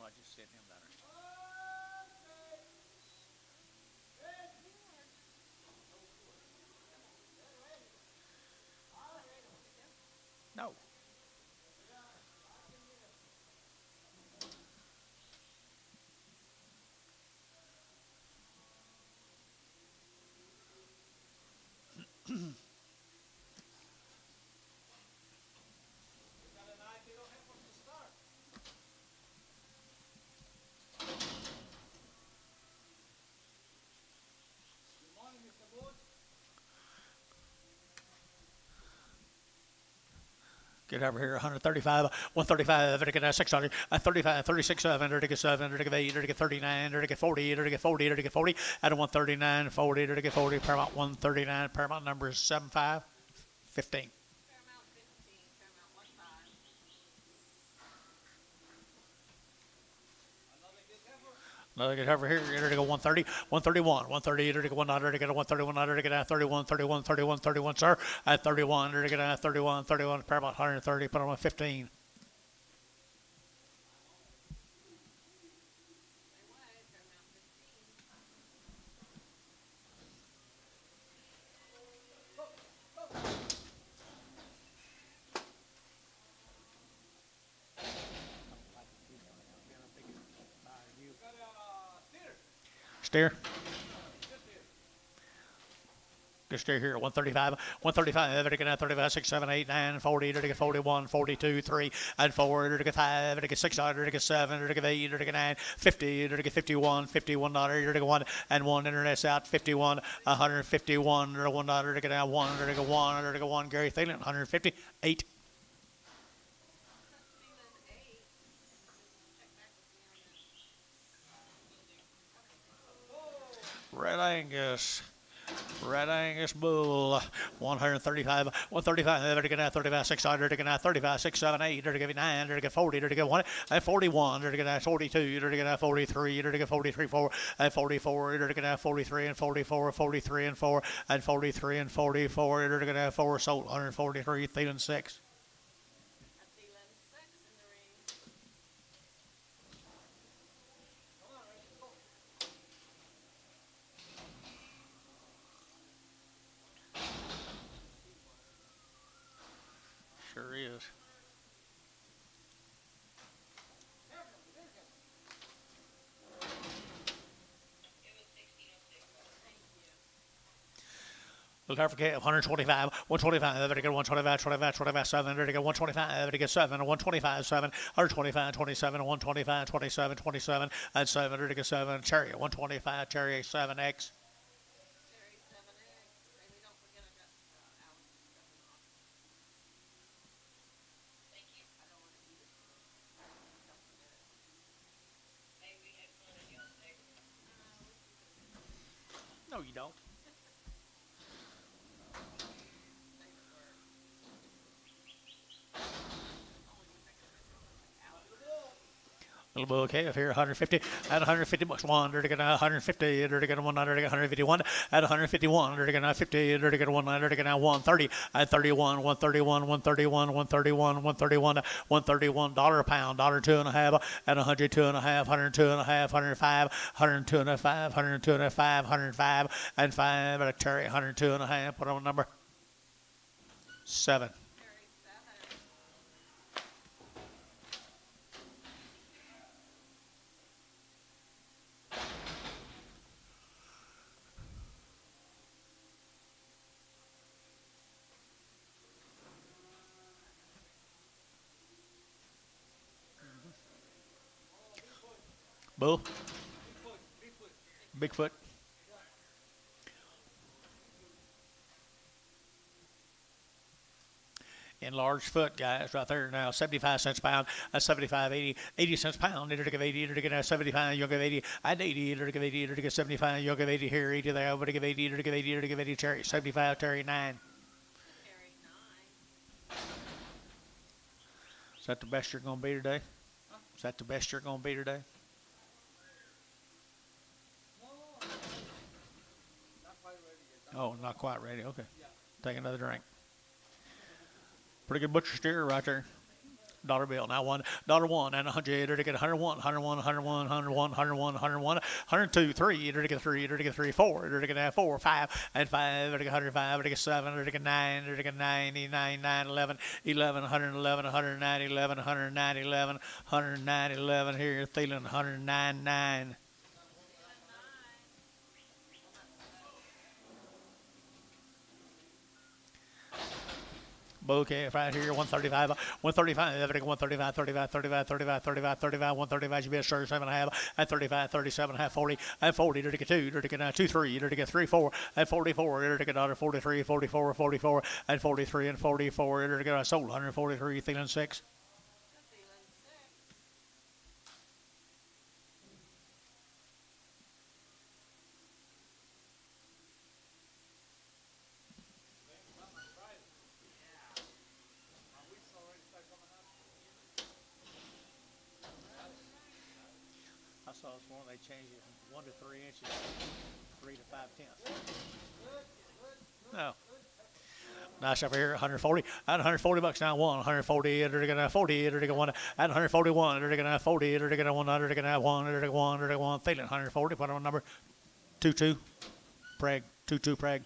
I just sent him down there. No. Get over here, 135, 135, to get 600, 35, 36, 700, to get 700, to get 8, to get 39, to get 40, to get 40, to get 40, at 139, 40, to get 40, Paramount 139, Paramount number is 75, 15. Another get over here, to go 130, 131, 130, to get 100, to get 131, 100, to get 31, 31, 31, 31, sir. At 31, to get 31, 31, Paramount 130, put on 15. Steer. Just stay here, 135, 135, to get 35, 6, 7, 8, 9, 40, to get 41, 42, 3, and 4, to get 5, to get 6, to get 7, to get 8, to get 9, 50, to get 51, 51, to get 1, and 1, internet's out, 51, 151, to 1, to get 1, to get 1, to get 1, Gary Thielen, 150, 8. Red Angus. Red Angus Bull, 135, 135, to get 35, 600, to get 35, 6, 7, 8, to get 9, to get 40, to get 1, and 41, to get 42, to get 43, to get 43, 4, and 44, to get 43, and 44, 43, and 4, and 43, and 44, to get 4, sold 143, Thielen 6. Sure is. Look out for 125, 125, to get 125, 25, 25, 7, to get 125, to get 7, 125, 7, 125, 27, 125, 27, 27, and 7, to get 7, Chariot, 125, Chariot 7X. No, you don't. Little bull cave here, 150, at 150 bucks, 1, to get 150, to get 100, to get 151, at 151, to get 50, to get 100, to get 130, at 31, 131, 131, 131, 131, 131 dollar a pound, dollar two and a half, at 102 and a half, 102 and a half, 105, 102 and a half, 102 and a half, 105, and 5 at a cherry, 102 and a half, put on number 7. Bull. Bigfoot. Enlarged foot, guys, right there now. 75 cents a pound. 75, 80, 80 cents a pound. It'll give 80, it'll give 75, you'll give 80. At 80, it'll give 80, it'll give 75, you'll give 80 here, 80 there, it'll give 80, it'll give 80, it'll give 80 cherry. 75, cherry 9. Is that the best you're going to be today? Is that the best you're going to be today? Oh, not quite ready. Okay. Take another drink. Pretty good butcher steer right there. Dollar bill. Now one. Dollar one and 100. To get 101. 101. 101. 101. 101. 101. 102. 3. To get 3. To get 3. 4. To get 4. 5 and 5. To get 105. To get 7. To get 9. To get 99. 9. 11. 11. 111. 109. 11. 109. 11. 109. 11 here. Thielen 109. 9. Bouquet right here, 135, 135, everything 135, 35, 35, 35, 35, 35, 135, you be a sure 7.5, at 35, 37, half 40, at 40, to get 2, to get 2, 3, to get 3, 4, at 44, to get 43, 44, 44, at 43 and 44, to get sold 143, Thielen 6. I saw this one, they changed it from 1 to 3 inches, 3 to 5/10. No. Nice up here, 140. At 140 bucks now, one. 140, they're going to 40, they're going to one. At 141, they're going to 40, they're going to 100, they're going to 1, they're going to 1, they're going to 1. Thielen, 140, put on number 22. Prague, 22 Prague.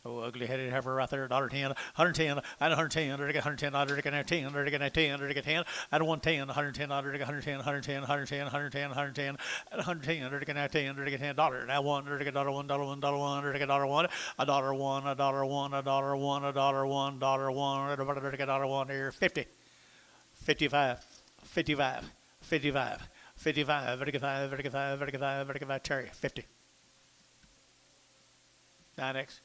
Oh, ugly-headed heifer right there, $1.10, 110, at 110, they're going to 110, they're going to 10, they're going to 10, they're going to 10, at 110, 110, they're going to 110, 110, 110, 110, 110, at 110, they're going to 10, they're going to $10. Now one, they're going to $1, $1, $1, $1, they're going to $1, $1, $1, $1, $1, $1, $1, $1, $1, they're going to $1 here, 50, 55, 55, 55, 55, 55, 55, 55, 55, Terry, 50. 9X.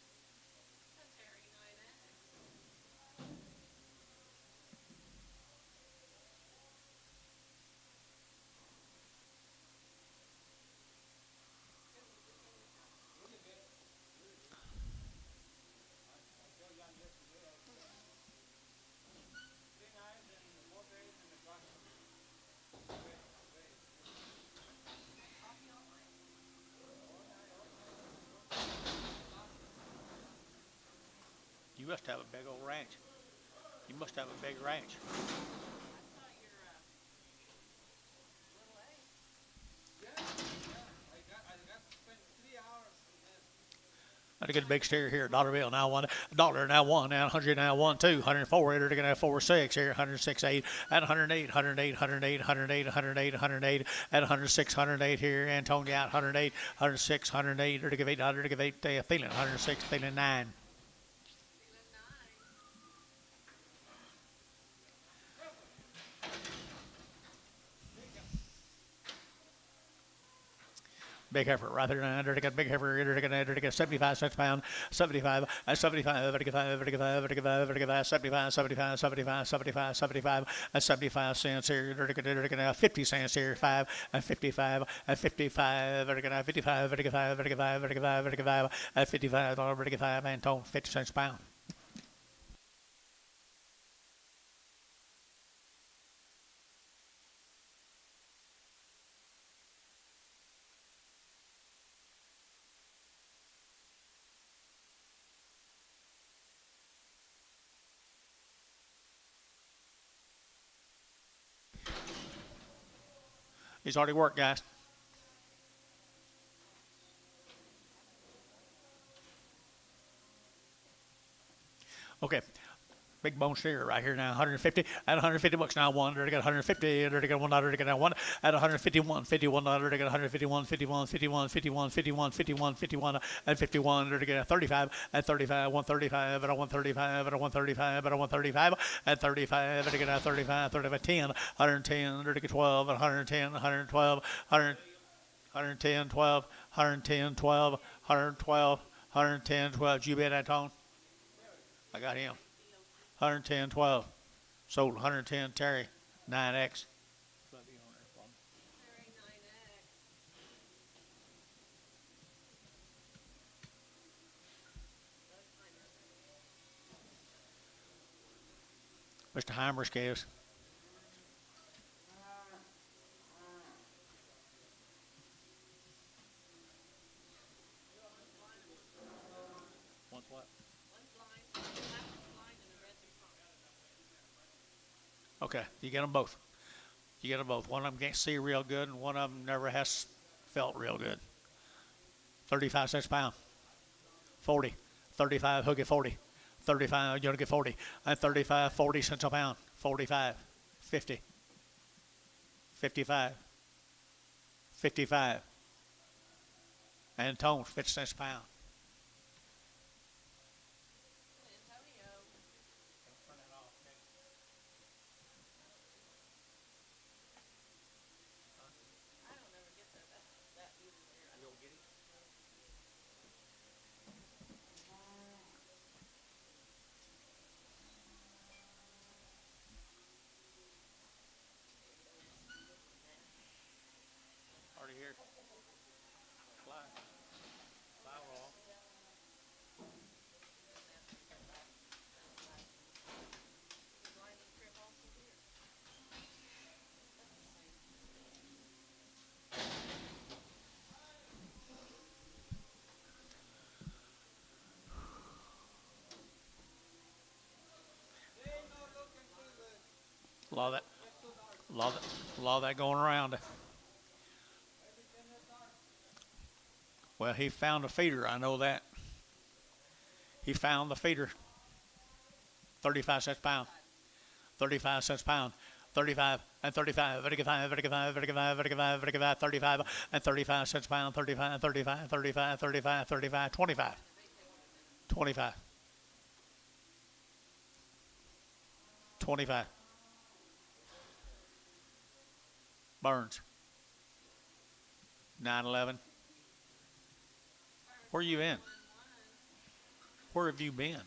You must have a big old ranch. You must have a big ranch. Got a good big steer here. Dollar bill now one. Dollar now one. Now 100 now 1 2. 104. They're gonna have 4 6 here. 106 8 at 108. 108. 108. 108. 108. 108 at 106. 108 here. Antonia out 108. 106. 108. They're to give 8. They're to give 8. Thielen 106. Thielen 9. Big heifer right there now. They're got big heifer. They're got 75 cents a pound. 75 at 75. 75. 75. 75. 75. 75. 75. 75 at 75 cents here. They're gonna 50 cents here. 5 at 55 at 55. They're gonna 55. 55. 55. 55. 55 at 55. $55 and total 50 cents a pound. He's already worked, guys. Okay. Big bone steer right here now, 150 at 150 bucks now. One, they're got 150, they're got $1, they're got one at 151, $51, they got 151, 51, 51, 51, 51, 51, 51 at 51, they're got 35 at 35, 135 at 135 at 135 at 135 at 35, they got 35, 35, 10, 110, they're got 12 at 110, 112, 110, 12, 110, 12, 112, 110, 12. Did you bet that, Tone? I got him. 110, 12. Sold 110, Terry, 9X. Mr. Heimer scales. Okay, you get them both. You get them both. One of them can't see real good, and one of them never has felt real good. 35 cents a pound. 40. 35, hook at 40. 35, you'll get 40. And 35, 40 cents a pound. 45. 50. 55. 55. And tones, 50 cents a pound. Already here. Fly. Fly roll. A lot of that, a lot of that going around. Well, he found a feeder. I know that. He found the feeder. 35 cents a pound. 35 cents a pound. 35 and 35, 35, 35, 35, 35, 35, 35, and 35 cents a pound. 35, 35, 35, 35, 35, 25. 25. 25. Burns. 911. Where you in? Where have you been?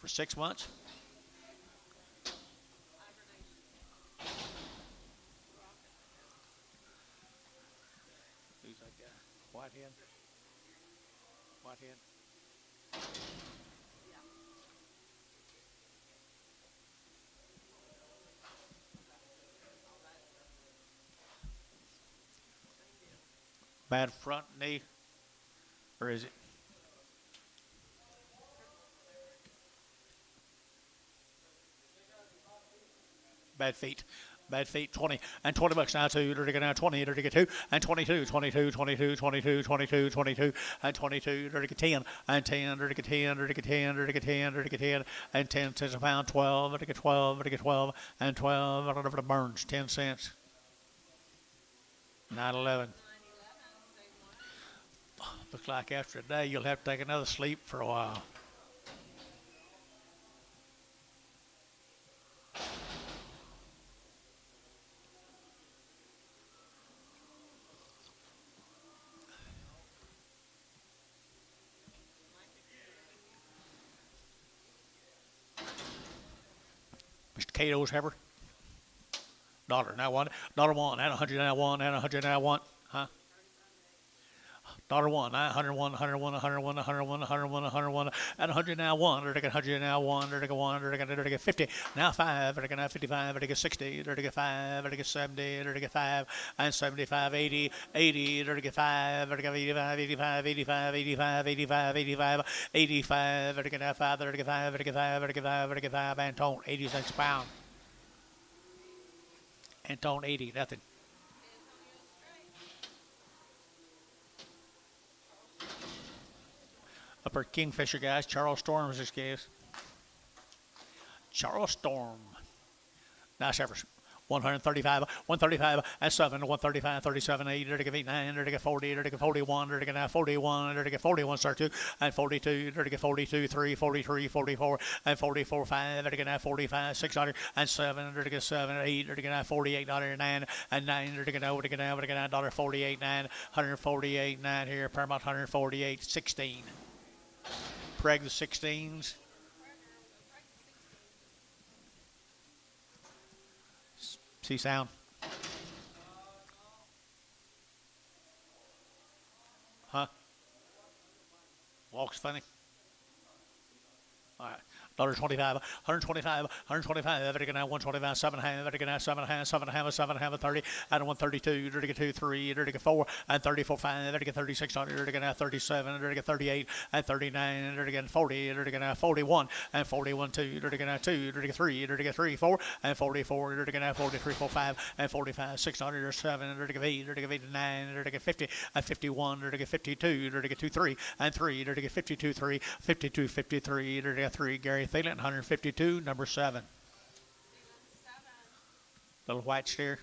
For 6 months? Who's that guy? Whitehead? Whitehead? Bad front knee? Or is it? Bad feet. Bad feet, 20. And 20 bucks now, two. Dirty now, 20. Dirty 2. And 22. 22, 22, 22, 22, 22. And 22. Dirty 10. And 10. Dirty 10. Dirty 10. Dirty 10. Dirty 10. And 10 cents a pound. 12. Dirty 12. Dirty 12. And 12. Whatever the burns. 10 cents. 911. Looks like after a day you'll have to take another sleep for a while. Mr. Cato's Heifer. Dollar now one. Dollar one. And 100 now one. And 100 now one. Huh? Dollar one, 101, 101, 101, 101, 101, 101, and 100 now one, or 100 now one, or 1, or 50, now 5, or 55, or 60, or 5, or 70, or 5, and 75, 80, 80, or 5, or 85, 85, 85, 85, 85, 85, 85, or 5, or 5, or 5, or 5, or 5, and tone, 80 cents a pound. And tone 80, nothing. Upper Kingfisher guys, Charles Storm's this case. Charles Storm. Nice efforts. 135, 135, and 7, 135, 37, 8, 9, 40, 41, 41, 41, start 2, and 42, 42, 3, 43, 44, and 44, 5, 45, 600, and 7, 7, 8, 48, 9, and 9, $48, 9, 148, 9 here, Paramount 148, 16. Preg the 16s. See sound? Huh? Walks funny? All right. $1.25, 125, 125, every now 125, 7 half, every now 7 half, 7 half, 7 half, 30, and 132, 32, 3, 34, and 34, 5, every 36, every now 37, every 38, and 39, every 40, every now 41, and 41, 2, every now 2, every 3, every 3, 4, and 44, every now 43, 4, 5, and 45, 600, 7, every 8, every 9, every 50, and 51, every 52, every 2, 3, and 3, every 52, 3, 52, 53, every 3, Gary Thielen, 152, number 7. Little white steer.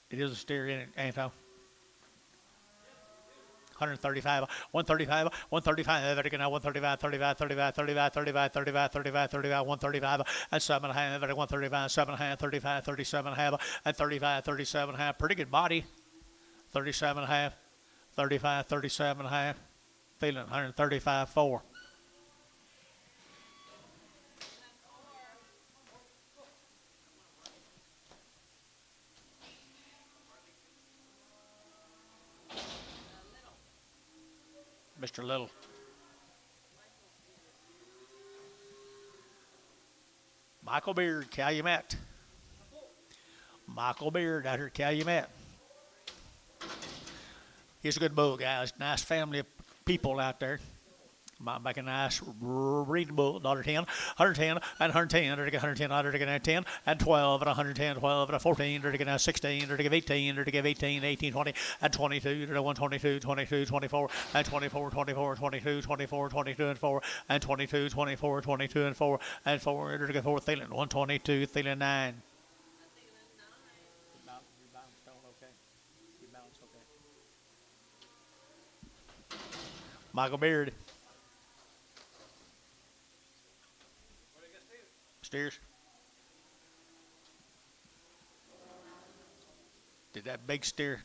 It is a steer in it, Anto. 135, 135, 135, every now 135, 35, 35, 35, 35, 35, 35, 35, 135, and 7 half, every 135, 7 half, 35, 37 half, and 35, 37 half. Pretty good body. 37 half, 35, 37 half. Feeling 135, 4. Mr. Little. Michael Beard, Calumet. Michael Beard out here at Calumet. He's a good bull, guys. Nice family of people out there. Might make a nice reading bull. $1.10, 110, and 110, 110, 110, and 12, and 110, 12, and 14, 16, 18, 18, 18, 20, and 22, 122, 22, 24, and 24, 24, 22, 24, 22, and 4, and 22, 24, 22, and 4, and 4, 4, Thielen, 122, Thielen 9. Michael Beard. Steers. Did that big steer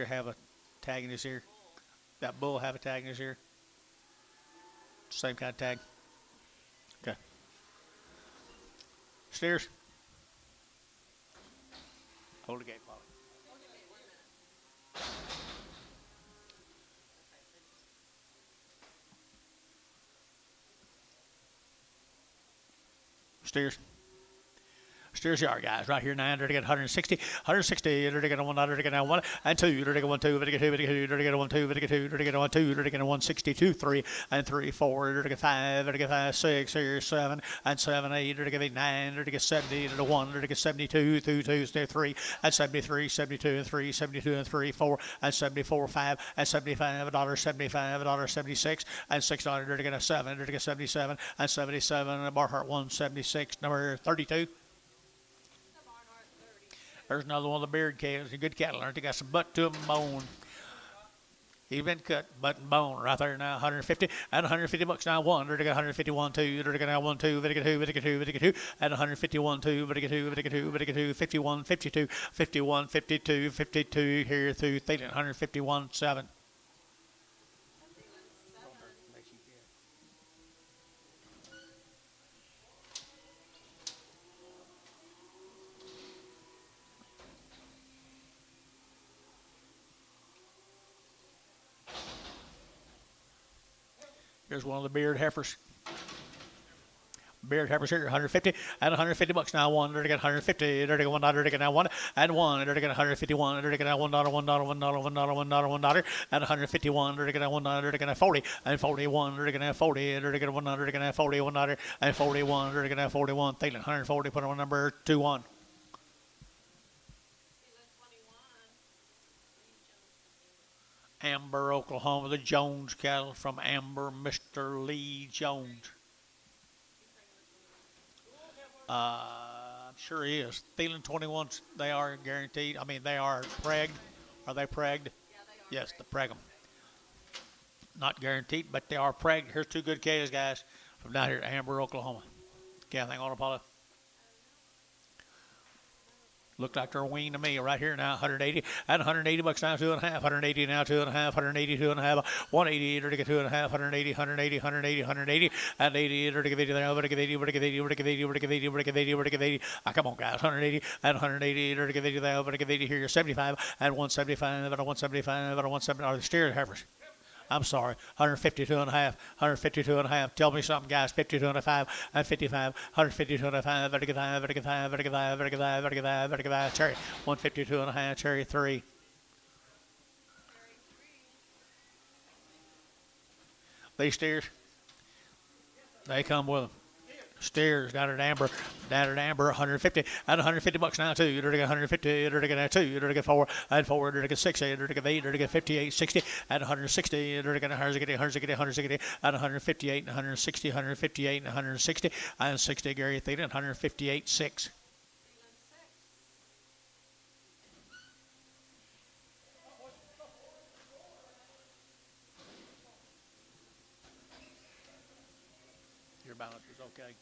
have a tag in his ear? That bull have a tag in his ear? Same kind of tag? Okay. Steers. Hold the gate, Polly. Steers. Steers yard, guys. Right here, 9, to get 160, 160, to get 1, to get 1, and 2, to get 1, 2, to get 2, to get 1, 2, to get 2, to get 1, 2, to get 162, 3, and 3, 4, to get 5, to get 5, 6, here, 7, and 7, 8, to get 8, 9, to get 70, to 1, to get 72, 2, 2, 3, and 73, 72, and 3, 72, and 3, 4, and 74, 5, and 75, $1.75, $1.76, and $6, to get a 7, to get 77, and 77, and Barhart 176, number 32. There's another one of the beard calves. A good cattle, aren't they? Got some butt to them, bone. He's been cut, butt and bone right there now. 150 and 150 bucks now. 1, to get 151, 2, to get now 1, 2, to get 2, to get 2, to get 2, and 151, 2, to get 2, to get 2, to get 2, 51, 52, 51, 52, 52 here through Thielen, 151, 7. Here's one of the beard heifers. Beard heifers here, 150 and 150 bucks now. 1, to get 150, to get $1, to get now 1, and 1, to get 151, to get now $1, $1, $1, $1, $1, $1, and 151, to get $1, to get 40, and 41, to get 40, to get $1, to get 40, $1, and 41, to get 41. Thielen, 140, put on number 2-1. Amber, Oklahoma, the Jones cattle from Amber, Mr. Lee Jones. I'm sure he is. Thielen 21s, they are guaranteed. I mean, they are pregged. Are they pregged? Yeah, they are. Yes, the preg them. Not guaranteed, but they are pregged. Here's 2 good calves, guys, from down here at Amber, Oklahoma. Okay, anything on Apollo? Look like they're weaned to me right here now. 180 and 180 bucks now, 2.5. 180 now, 2.5. 180, 2.5. 180 to get 2.5. 180, 180, 180, 180, and 80 to give 80 there. Over to give 80, over to give 80, over to give 80, over to give 80, over to give 80, over to give 80. Come on, guys. 180 and 180 to give 80 there. Over to give 80 here. 75 and 175 and 175 and 170 are the steer heifers. I'm sorry, 152 and a half, 152 and a half. Tell me something, guys. 52 and a half, and 55, 152 and a half, vertical 5, vertical 5, vertical 5, vertical 5, vertical 5, vertical 5, cherry, 152 and a half, cherry 3. These steers, they come with them. Steers down at Amber, 150, and 150 bucks now too. You're to get 150, you're to get 2, you're to get 4, and 4, you're to get 6, you're to get 8, you're to get 58, 60, and 160, you're to get 160, and 158, and 160, 158, and 160, and 60, Gary Theta, and 158, 6. Your balance is okay.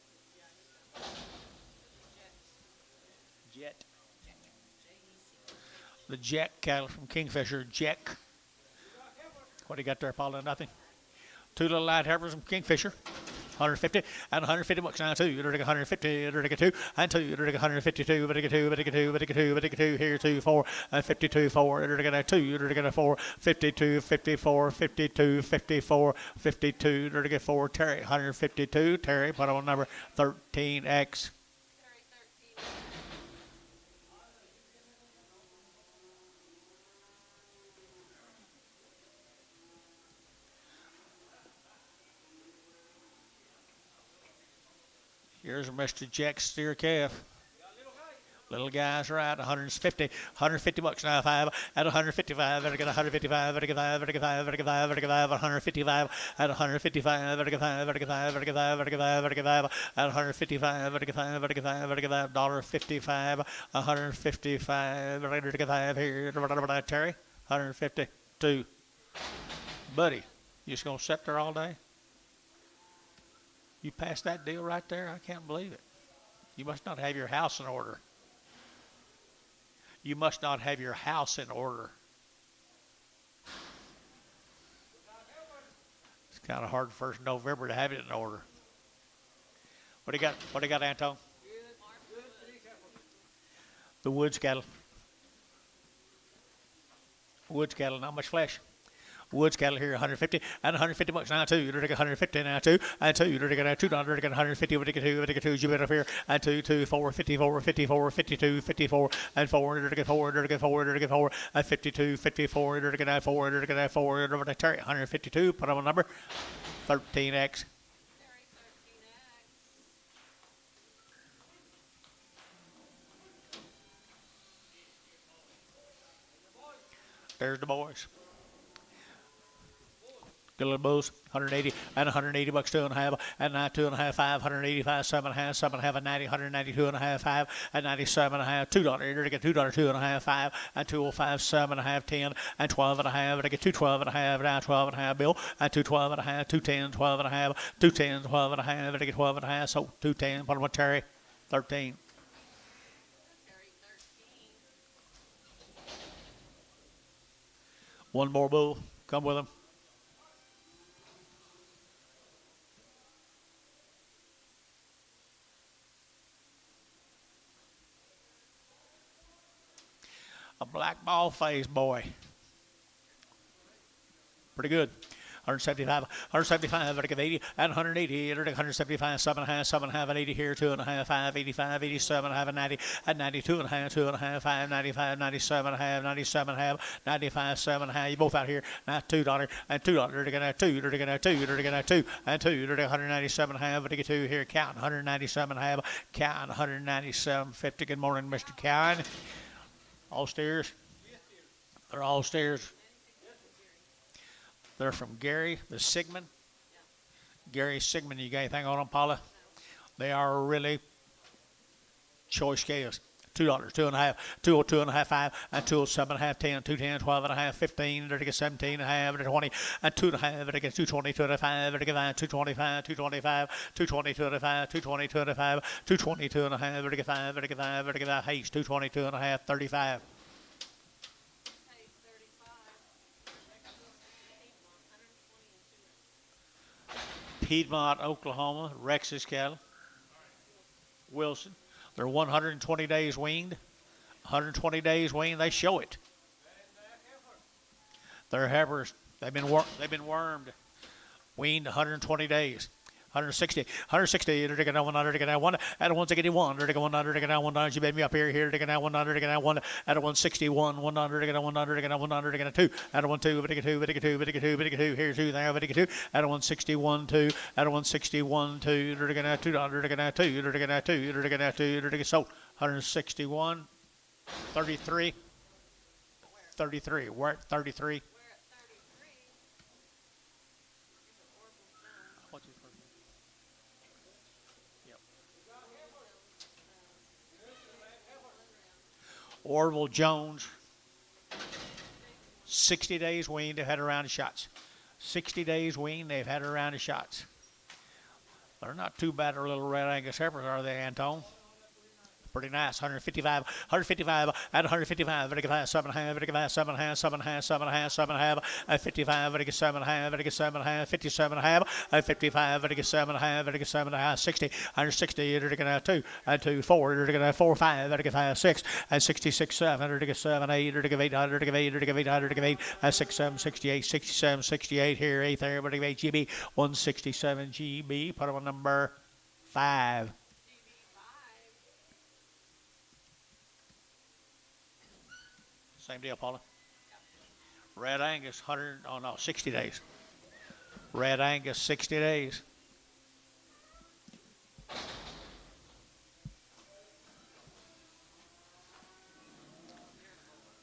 Jet. The Jack cattle from Kingfisher. Jack. What do you got there, Paula? Nothing. 2 little light heifers from Kingfisher. 150 and 150 bucks now too. You're to get 150, you're to get 2 and 2, you're to get 152, but to get 2, but to get 2, but to get 2, but to get 2 here 2 4 and 52 4. You're to get a 2, you're to get a 4, 52 54 52 54 52. You're to get 4 Terry 152 Terry. Put on number 13X. Here's Mr. Jack steer calf. Little guy's right, 150 bucks now, 5 at 155, better get 155, better get 5, better get 5, better get 5, better get 5, 155 at 155, better get 5, better get 5, better get 5, better get 5, better get 5 at 155, better get 5, better get 5, better get 5, $1.55, 155, better get 5 here, Terry, 152. Buddy, you just gonna sit there all day? You passed that deal right there? I can't believe it. You must not have your house in order. You must not have your house in order. It's kind of hard 1st November to have it in order. What do you got? What do you got, Anton? The Woods cattle. Woods cattle, not much flesh. Woods cattle here, 150 and 150 bucks now too. You're to get 150 now too, and 2. You're to get $2. You're to get 150. You're to get 2. You're to get 2. You bet up here, and 2, 2, 4, 54, 54, 52, 54, and 4. You're to get 4. You're to get 4. You're to get 4, and 52, 54. You're to get 4. You're to get 4. You're to get 152. Put on a number, 13X. There's the boys. Good little bulls, 180 and 180 bucks, 2 and a half, and 9, 2 and a half, 5, 185, 7 and a half, 7 and a half, and 90, 192 and a half, 5, and 97 and a half, $2. You're to get $2, 2 and a half, 5, and 205, 7 and a half, 10, and 12 and a half, and I get 212 and a half, now 12 and a half, Bill, and 212 and a half, 210, 12 and a half, 210, 12 and a half, and I get 12 and a half, so 210, put on Terry, 13. One more bull, come with him. A black ball face boy. Pretty good. 175, better get 80, and 180, 175, 7 and a half, 7 and a half, and 80 here, 2 and a half, 5, 85, 87 and a half, and 90, and 92 and a half, 2 and a half, 5, 95, 97 and a half, 97 and a half, 95, 7 and a half. You both out here. Now $2 and $2. You're to get 2, you're to get 2, you're to get 2, and 2, you're to get 197 and a half, but to get 2 here, counting 197 and a half, counting 197.50. Good morning, Mr. Cowan. All steers? They're all steers. They're from Gary, the Sigmund. Gary Sigmund, you got anything on them, Paula? They are really choice scales. $2, 2 and a half, 202 and a half, 5, and 207 and a half, 10, 210, 12 and a half, 15, to get 17 and a half, 20, and 2 and a half, to get 220, 205, to get 225, 225, 222 and a half, 222 and a half, 222 and a half, to get 5, to get 5, to get 5, Haste, 222 and a half, 35. Piedmont, Oklahoma, Rex's cattle. Wilson. They're 120 days weaned. 120 days weaned. They show it. They're heifers. They've been wormed. Weaned 120 days. 160, to get one, to get one, at a 161, to get one, to get one, you made me up here, to get one, to get one, at a 161, 100, to get one, to get 100, to get a 2, at a 1 2, to get 2, to get 2, to get 2, to get 2, here's 2, there, to get 2, at a 161, 2, at a 161, 2, to get 2, to get 2, to get 2, to get 2, to get sold, 161, 33, 33, we're at 33. Orville Jones, 60 days weaned, they've had a round of shots. 60 days weaned, they've had a round of shots. They're not too bad, our little red Angus heifers, are they, Antone? Pretty nice. 155 at 155, but I get 7 half, but I get 7 half, 7 half, 7 half, 7 half, at 55, but I get 7 half, but I get 7 half, 57 half, at 55, but I get 7 half, but I get 7 half, 60, 160, but I get 2, at 2, 4, but I get 4, 5, but I get 5, 6, at 66, 7, but I get 7, 8, but I get 8, 100, I get 8, I get 8, 100, I get 8, at 6, 7, 68, 67, 68 here, 8 there, but I get 8 GB, 167 GB, put them on number 5. Same deal, Paula. Red Angus, 60 days. Red Angus, 60 days.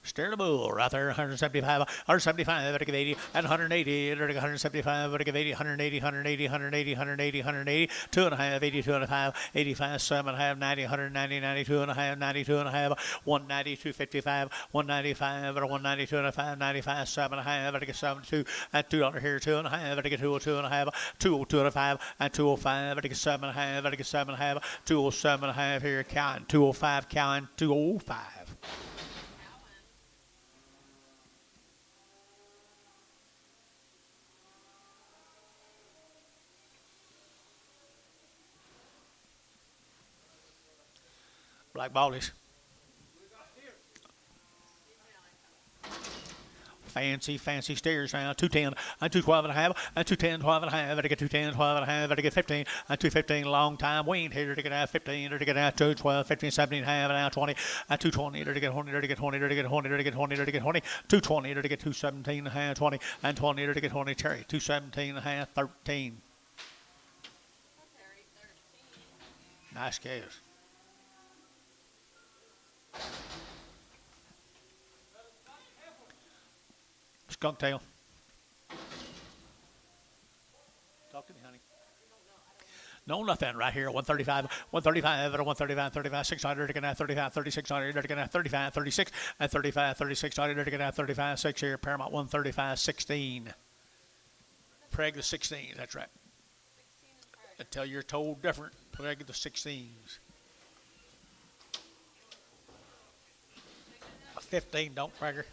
Steer the bull right there, 175, but I give 80, and 180, 175, but I give 80, 180, 180, 180, 180, 180, 2.5, 80, 2.5, 85, 7.5, 90, 190, 92 and a half, 92 and a half, 190, 255, 195, or 190, 2.5, 95, 7.5, but I get 72, and $2 here, 2.5, but I get 202.5, 202.5, and 205, but I get 7.5, but I get 7.5, 207.5 here, counting, 205, counting, 205. Black ballies. Fancy steers now. 210 and 212 and a half and 210, 12 and a half. I get 210, 12 and a half. I get 15 and 215. Long time weaned here to get out 15. To get out 2, 12, 15, 17 and a half. And now 20 and 220. To get 20. To get 20. To get 20. To get 20. To get 20. 220. To get 217 and a half. 20 and 20. To get 20. Terry 217 and a half. 13. Nice calves. Skunk tail. Talk to me, honey. No, nothing right here. 135, 135, 135, 35, 600, to get out 35, 3600, to get out 35, 36, and 35, 3600, to get out 35, 6 here. Paramount 135, 16. Preg the 16s, that's right. Until you're told different, preg the 16s. 15, don't preg her.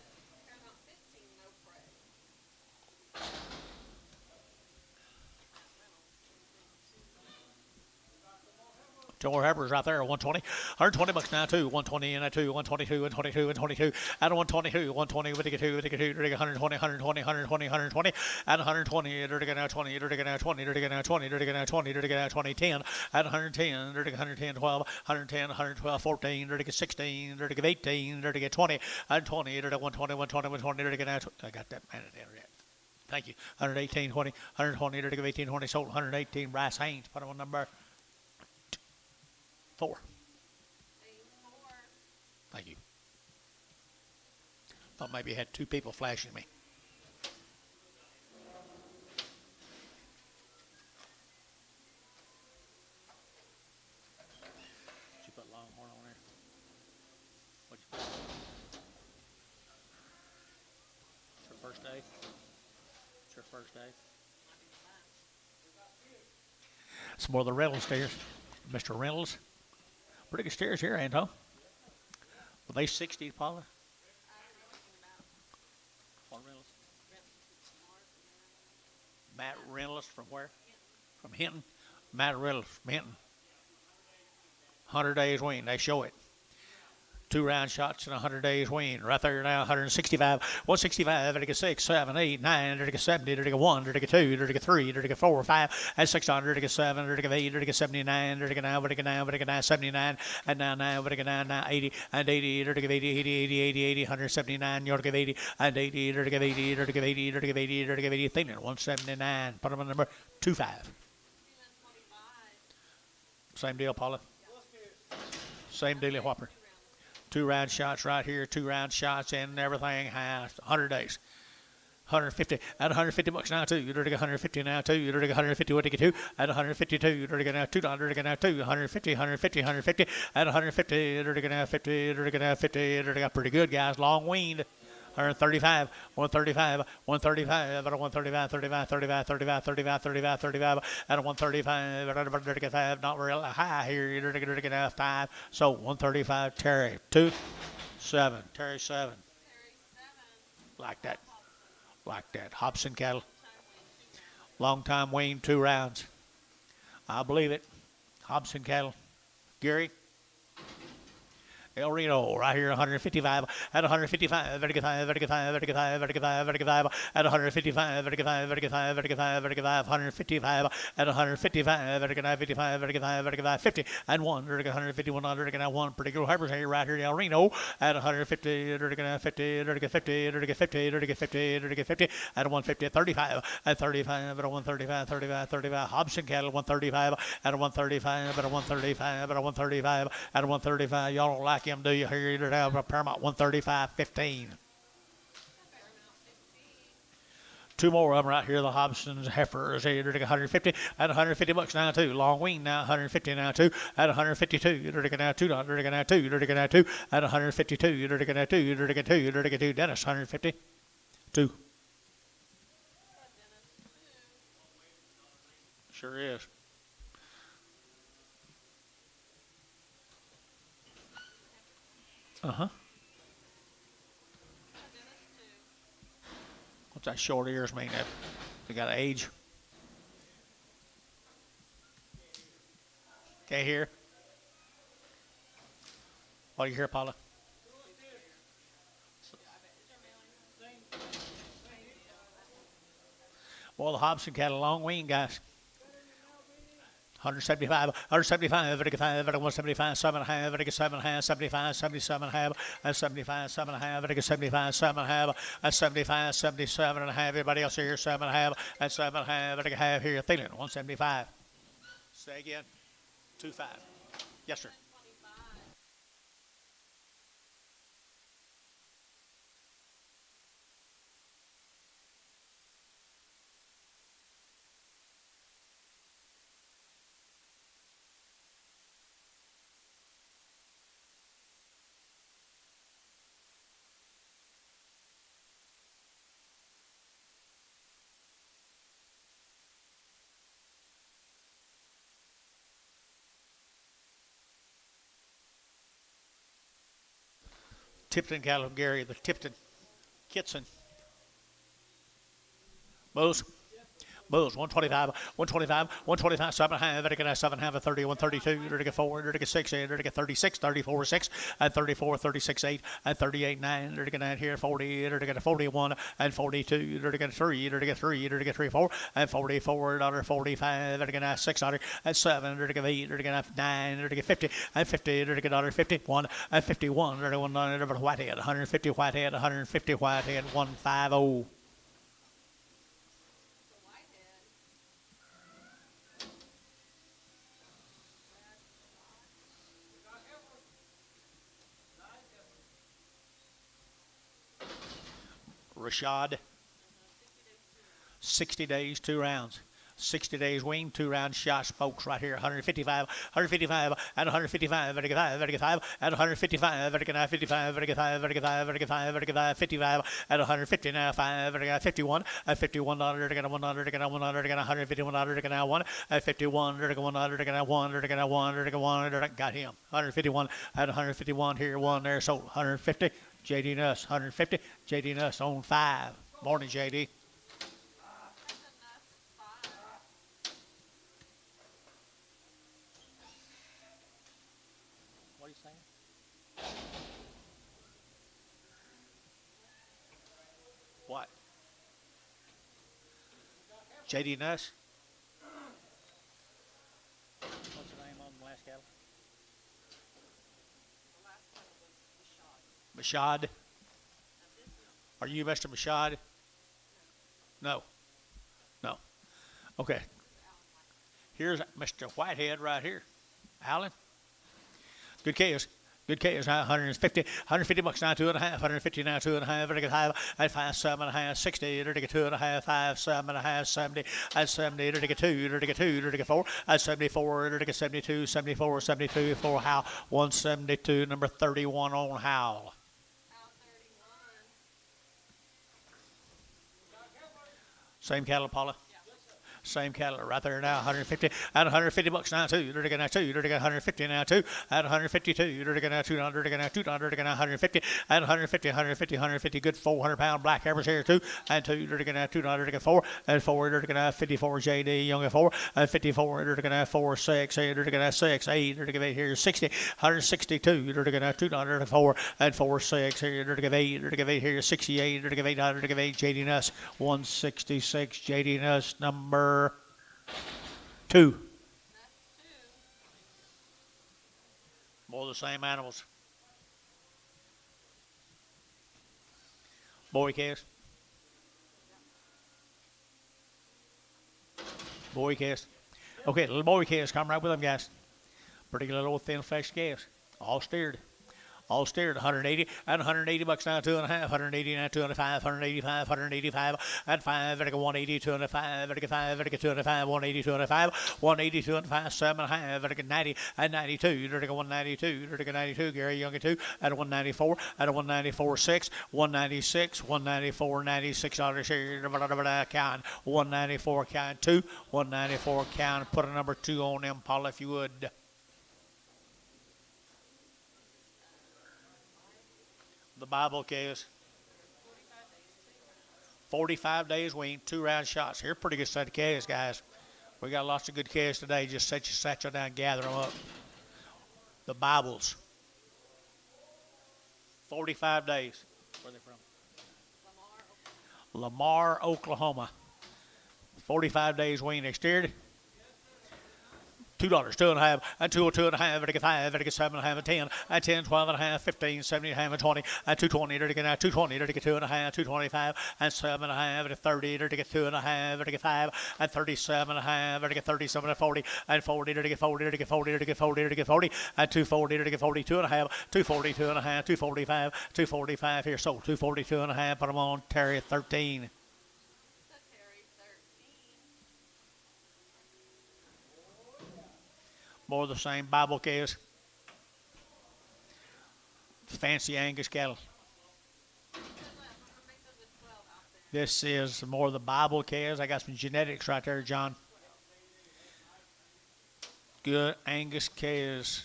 Joel Harper's right there, 120. 120 bucks now, too. 120 and a 2, 122 and 22 and 22. At a 122, 120, with a 2, with a 2, 120, 120, 120, 120. At 120, to get out 20, to get out 20, to get out 20, to get out 20, to get out 20, 10. At 110, to get 110, 12, 110, 112, 14, to get 16, to get 18, to get 20, and 20, to get 120, 120, 120, to get out. I got that man at the internet. Thank you. 118, 20, 120, to get 18, 20, sold 118. Bryce Haynes, put him on number 4. Thank you. Thought maybe you had 2 people flashing me. Did you put Longhorn on there? What'd you put? It's your first day? It's your first day? Some more of the Reynolds stairs. Mr. Reynolds. Pretty good steers here, Anto. Were they 60, Paula? What Reynolds? Matt Reynolds from where? From Hinton. Matt Reynolds from Hinton. 100 days wean. They show it. 2 round shots in 100 days wean. Right there now, 165, 165, dirty 6, 7, 8, 9, dirty 70, dirty 1, dirty 2, dirty 3, dirty 4, 5, and 600, dirty 7, dirty 8, dirty 79, dirty 9, dirty 9, dirty 9, 79, and now 9, dirty 9, now 80, and 80, dirty 80, 80, 80, 80, 80, 179, you're 80, and 80, dirty 80, dirty 80, dirty 80, dirty 80, thinning, 179, put them on number 25. Same deal, Paula. Same deal, Whopper. 2 round shots right here, 2 round shots and everything has 100 days. 150 at 150 bucks now too. You're dirty 150 now too. You're dirty 150 what to get 2 at 152. You're dirty now $2. Dirty now 2 150 150 150 at 150. Dirty now 50. Dirty now 50. Dirty got pretty good guys. Long weaned. 135, 135, 135, at a 135, 35, 35, 35, 35, 35, 35, at a 135, at a 5, not real high here. You're dirty now 5. So 135, Terry 2, 7, Terry 7. Like that. Like that. Hobson cattle. Long time wean, 2 rounds. I believe it. Hobson cattle. Gary. El Reno, right here, 155, at 155, 35, 35, 35, 35, 35, at 155, 35, 35, 35, 35, 155, at 155, 55, 55, 55, 50, and 1, 151, 101, pretty good Heifers here, right here in El Reno, at 150, 50, 50, 50, 50, 50, 50, at 150, 35, at 35, at 135, 35, 35, Hobson cattle, 135, at 135, at 135, at 135, at 135, y'all don't like him, do you? Here you have a Paramount 135.15. 2 more of them right here. The Hobson's Heifers here, 150 at 150 bucks now too. Long wean now 150 now too. At 152, you're now $2. You're now 2. You're now 2 at 152. You're now 2. You're now 2. You're now 2. Dennis 150. 2. Sure is. Uh-huh. What's that short ears mean? That they got an age? Can't hear? What do you hear, Paula? Well, the Hobson cattle, long wean, guys. 175, 175, 175, 7 and a half, 7 and a half, 75, 77 and a half, 75, 7 and a half, 75, 7 and a half, 75, 77 and a half. Everybody else here, 7 and a half, 7 and a half here. Thielen, 175. Say again. 25. Yes, sir. Tifton cattle, Gary, the Tifton, Kitson. Moose. Bulls, 125, 125, 125, 7 and a half, vertical 7 and a half, 30, 132, vertical 4, vertical 6, vertical 36, 34, 6, and 34, 36, 8, and 38, 9, vertical 9 here, 40, vertical 41, and 42, vertical 3, vertical 3, vertical 3, 4, and 44, 45, vertical 6, and 7, vertical 8, vertical 9, vertical 50, and 50, vertical 51, and 51, vertical 1, vertical Whitehead, 150 Whitehead, 150 Whitehead, 150. Rashad, 60 days, 2 rounds. 60 days wean, 2 round shots, folks, right here. 155, 155, and 155, vertical 5, vertical 5, and 155, vertical 55, vertical 5, vertical 5, vertical 5, vertical 5, 55, and 150 now, 5, vertical 51, and 51, vertical 1, vertical 1, vertical 151, vertical 1, and 51, vertical 1, vertical 1, vertical 1, vertical 1, got him. 151, and 151 here, 1 there, so 150. JD Nuss, 150. JD Nuss on 5. Morning, JD. What are you saying? JD Nuss. What's the name on the last cattle? Mashad. Are you Mr. Mashad? No. No. Okay. Here's Mr. Whitehead right here. Alan. Good case. Good case. 150. 150 bucks now, 2.5. 150 now, 2.5. Vertical 5. At 5, 7.5. 60. Vertical 2.5. 5, 7.5. 70. At 70. Vertical 2. Vertical 2. Vertical 4. At 74. Vertical 72. 74. 72. 4. Howell. 172. Number 31 on Howell. Same cattle, Paula. Same cattle right there now, 150 at 150 bucks now, 2. You're going to 2. You're going 150 now, 2 at 152. You're going to 200. You're going to 200. You're going 150 at 150, 150, 150. Good 400-pound black Heifers here, 2 and 2. You're going to 200. You're going 4 and 4. You're going to 54 JD Young at 4 and 54. You're going to 4 6. You're going to 6 8. You're going to here 60 162. You're going to 200 4 and 4 6. You're going to 8. You're going to here 68. You're going to 800. You're going to JD Nuss 166. JD Nuss number 2. More of the same animals. Boy cast. Boy cast. Okay, little boy cast. Come right with them, guys. Pretty good little thin flesh cast. All steered. All steered, 180 at 180 bucks now, 2.5, 180 now, 205, 185, 185 at 5, vertical 180, 205, vertical 5, vertical 205, 180, 205, 180, 205, 7.5, vertical 90 at 92, vertical 192, vertical 92, Gary Young at 2 at 194, at 194, 6, 196, 194, 96 dollars here, count 194, count 2, 194, count, put a number 2 on them, Paul, if you would. The Bible case. 45 days wean, 2 round shots. Here, pretty good set of calves, guys. We got lots of good calves today. Just set your satchel down and gather them up. The Bibles. 45 days. Where are they from? Lamar, Oklahoma. 45 days wean. Exterior. $2, 2.5, and 2, 2.5, vertical 5, vertical 7.5, and 10, and 10, 12.5, 15, 17.5, and 20, and 220, vertical 220, vertical 2.5, 225, and 7.5, vertical 30, vertical 2.5, vertical 5, and 37.5, vertical 37, and 40, and 40, vertical 40, vertical 40, vertical 40, vertical 40, and 240, vertical 42.5, 240, 2.5, 245, 245 here, so 242.5, put them on, Terry 13. More of the same Bible calves. Fancy Angus cattle. This is more of the Bible calves. I got some genetics right there, John. Good Angus calves.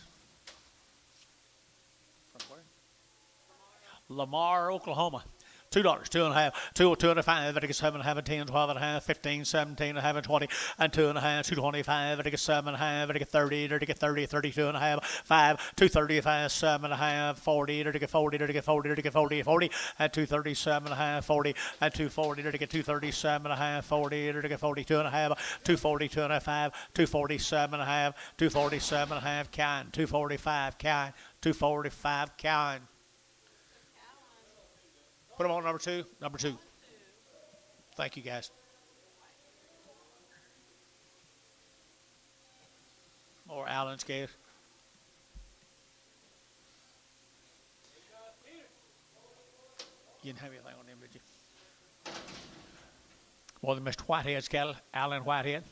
From where? Lamar, Oklahoma. $2, 2.5, 2, 2.5, vertical 7.5, 10, 12.5, 15, 17.5, 20, and 2.5, 225, vertical 7.5, vertical 30, vertical 30, 32.5, 5, 235, 7.5, 40, vertical 40, vertical 40, vertical 40, 40, and 237.5, 40, and 240, vertical 237.5, 40, vertical 42.5, 240, 2.5, 247.5, 247.5, count, 245, count, 245, count. Put them on number 2. Number 2. Thank you, guys. More Allen's case. You didn't have anything on them, did you? Well, Mr. Whitehead's cattle. Allen Whitehead.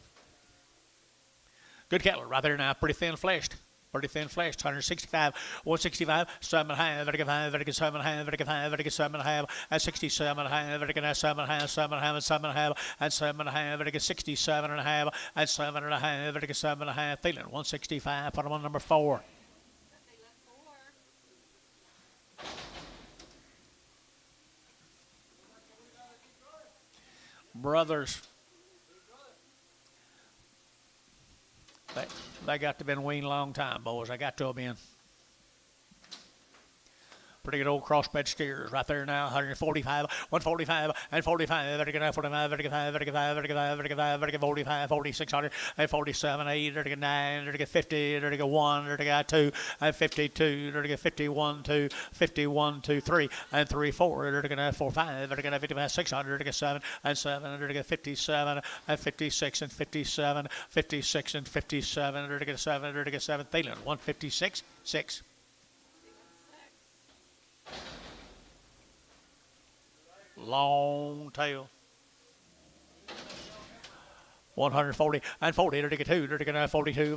Good cattle right there now. Pretty thin fleshed. Pretty thin flesh, 165, 165, 7.5, vertical 5, vertical 7.5, vertical 5, vertical 7.5, and 67.5, vertical 7.5, 7.5, and 7.5, and 7.5, vertical 67.5, and 7.5, vertical 7.5, feeling 165, put them on number 4. Brothers. They got to been weaned a long time, boys. I got to have been. Pretty good old crossbred steers right there now. 145, 145, and 45. Very good. 45, very good. 5, very good. 5, very good. 5, very good. 5, very good. 45, 4600, and 47, 8, very good. 9, very good. 50, very good. 1, very good. 2, and 52, very good. 51, 2, 51, 2, 3, and 3, 4, very good. 4, 5, very good. 55, 600, very good. 7, and 7, very good. 57, and 56, and 57, 56, and 57, very good. 7, very good. 7, Peyton, 156, 6. Long tail. 140 and 40, 42, 42,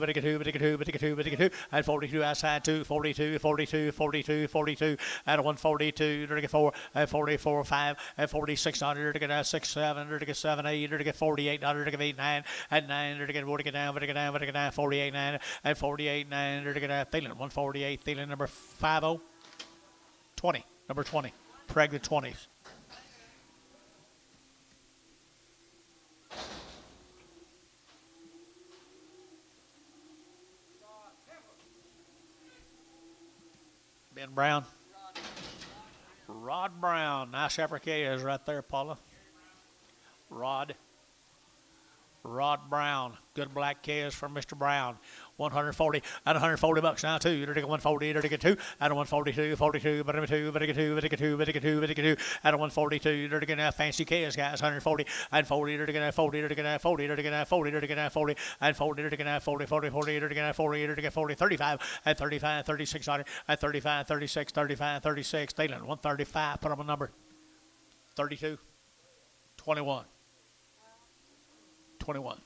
42, and 42 outside 2, 42, 42, 42, 42, and 142, 34, and 44, 5, and 4600, 6, 7, 7, 8, 48, 8, 9, and 9, 40 down, 48, 9, and 48, 9, Thielen, 148, Thielen, number 50, 20, number 20, pregnant 20s. Ben Brown. Rod Brown. Nice applique right there, Paula. Rod Brown. Good black calves from Mr. Brown. 140 and 140 bucks now too. You're taking 140, you're taking 2 and 142, 42, but 2, but 2, but 2, but 2, but 2, and 142. You're taking fancy calves, guys. 140 and 40, you're taking 40, you're taking 40, you're taking 40, you're taking 40 and 40, you're taking 40, 40, 40, you're taking 40, you're taking 40, 35 and 35, 3600 and 35, 36, 35, 36. Thielen, 135. Put on a number. 32, 21, 21.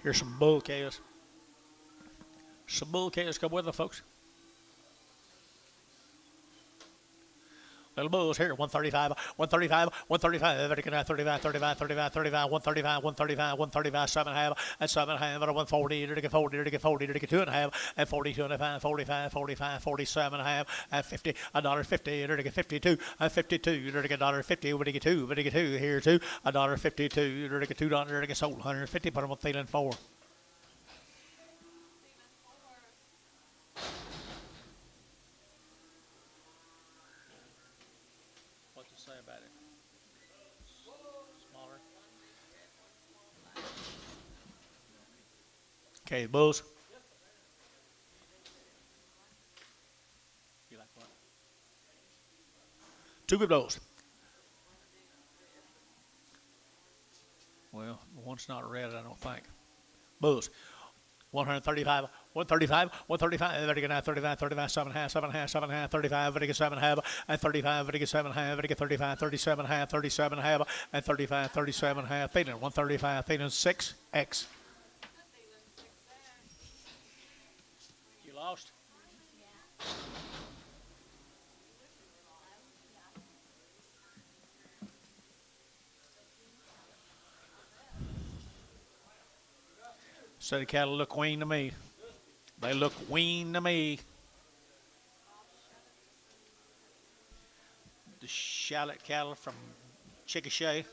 Here's some bull calves. Some bull calves come with them, folks. Little bulls here, 135, 135, 135, 35, 35, 35, 35, 135, 135, 135, 7.5, and 7.5, and 140, 40, 40, 2.5, and 42 and a half, 45, 45, 47.5, and 50, $1.50, 52, and 52, $1.50, 2, here too, $1.52, $2, sold, 150, put them on Thielen 4. About it. Smaller. Okay, bulls. You like what? 2 good bulls. Well, one's not red, I don't think. Bulls. 135, 135, 135, 35, 35, 7.5, 7.5, 7.5, 35, 7.5, and 35, 7.5, 35, 37.5, 37.5, and 35, 37.5. Thielen, 135, Thielen 6X. You lost? So the cattle look wean to me. They look wean to me. The shallot cattle from Chickasha.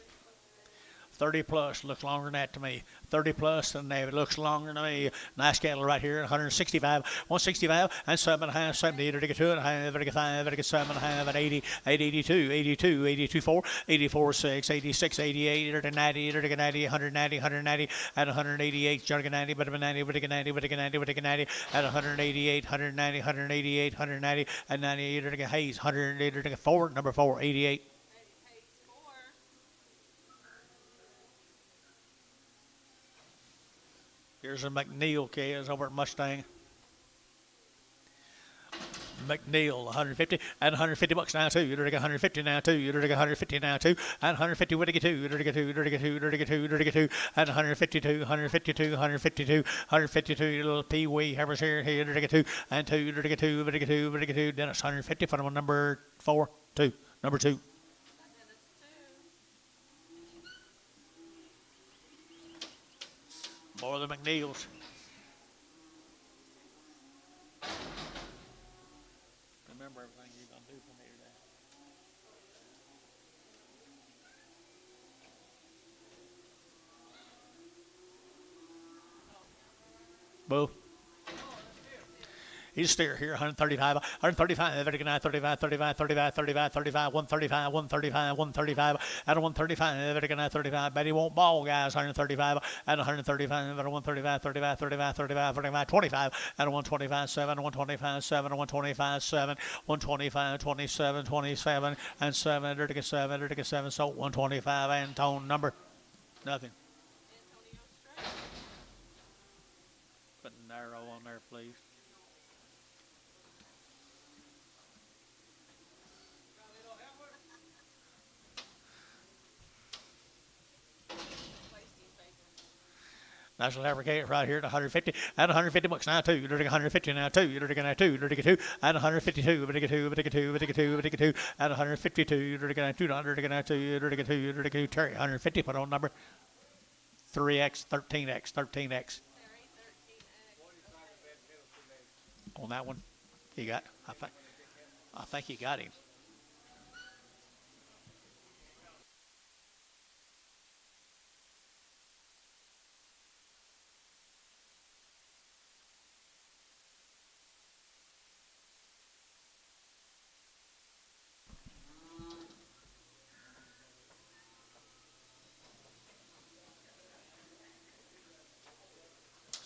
30 plus looks longer than that to me. 30 plus and it looks longer to me. Nice cattle right here. 165, 165 and 7.5, 70, 32 and a half, 35, 7.5 and 80, 82, 82, 82, 4, 84, 6, 86, 88, 90, 90, 190, 190, and 188, 90, but 90, 90, 90, 90, and 188, 190, 188, 190, and 98, Hayes, 104, number 4, 88. Here's a McNeil calves over at Mustang. McNeil, 150 and 150 bucks now too. You're going to get 150 now too. You're going to get 150 now too. And 150 with a 2. You're going to get 2. You're going to get 2. You're going to get 2. You're going to get 2. And 152, 152, 152, 152. Your little Pee Wee Heifers here. Here, you're going to get 2 and 2. You're going to get 2. You're going to get 2. You're going to get 2. Dennis, 150. Put him on number 4, 2. Number 2. More of the McNeils. Remember everything you're going to do for me. bull. He's a steer here, 135, 135, 35, 35, 35, 35, 35, 135, 135, 135, at 135, 35, bet he won't ball, guys, 135, at 135, at 135, 35, 35, 35, 45, 25, at 125, 7, 125, 7, 125, 7, 125, 27, 27, and 7, 7, so 125, and tone number, nothing. Put an arrow on there, please. National Fabricator right here at 150. At 150 bucks now, 2. You're doing 150 now, 2. You're doing 2. You're doing 2. At 152. But 2. But 2. But 2. But 2. At 152. You're doing 2. You're doing 2. You're doing 2. You're doing 2. Terry, 150. Put on number 3X, 13X, 13X. On that one, he got. I think he got him.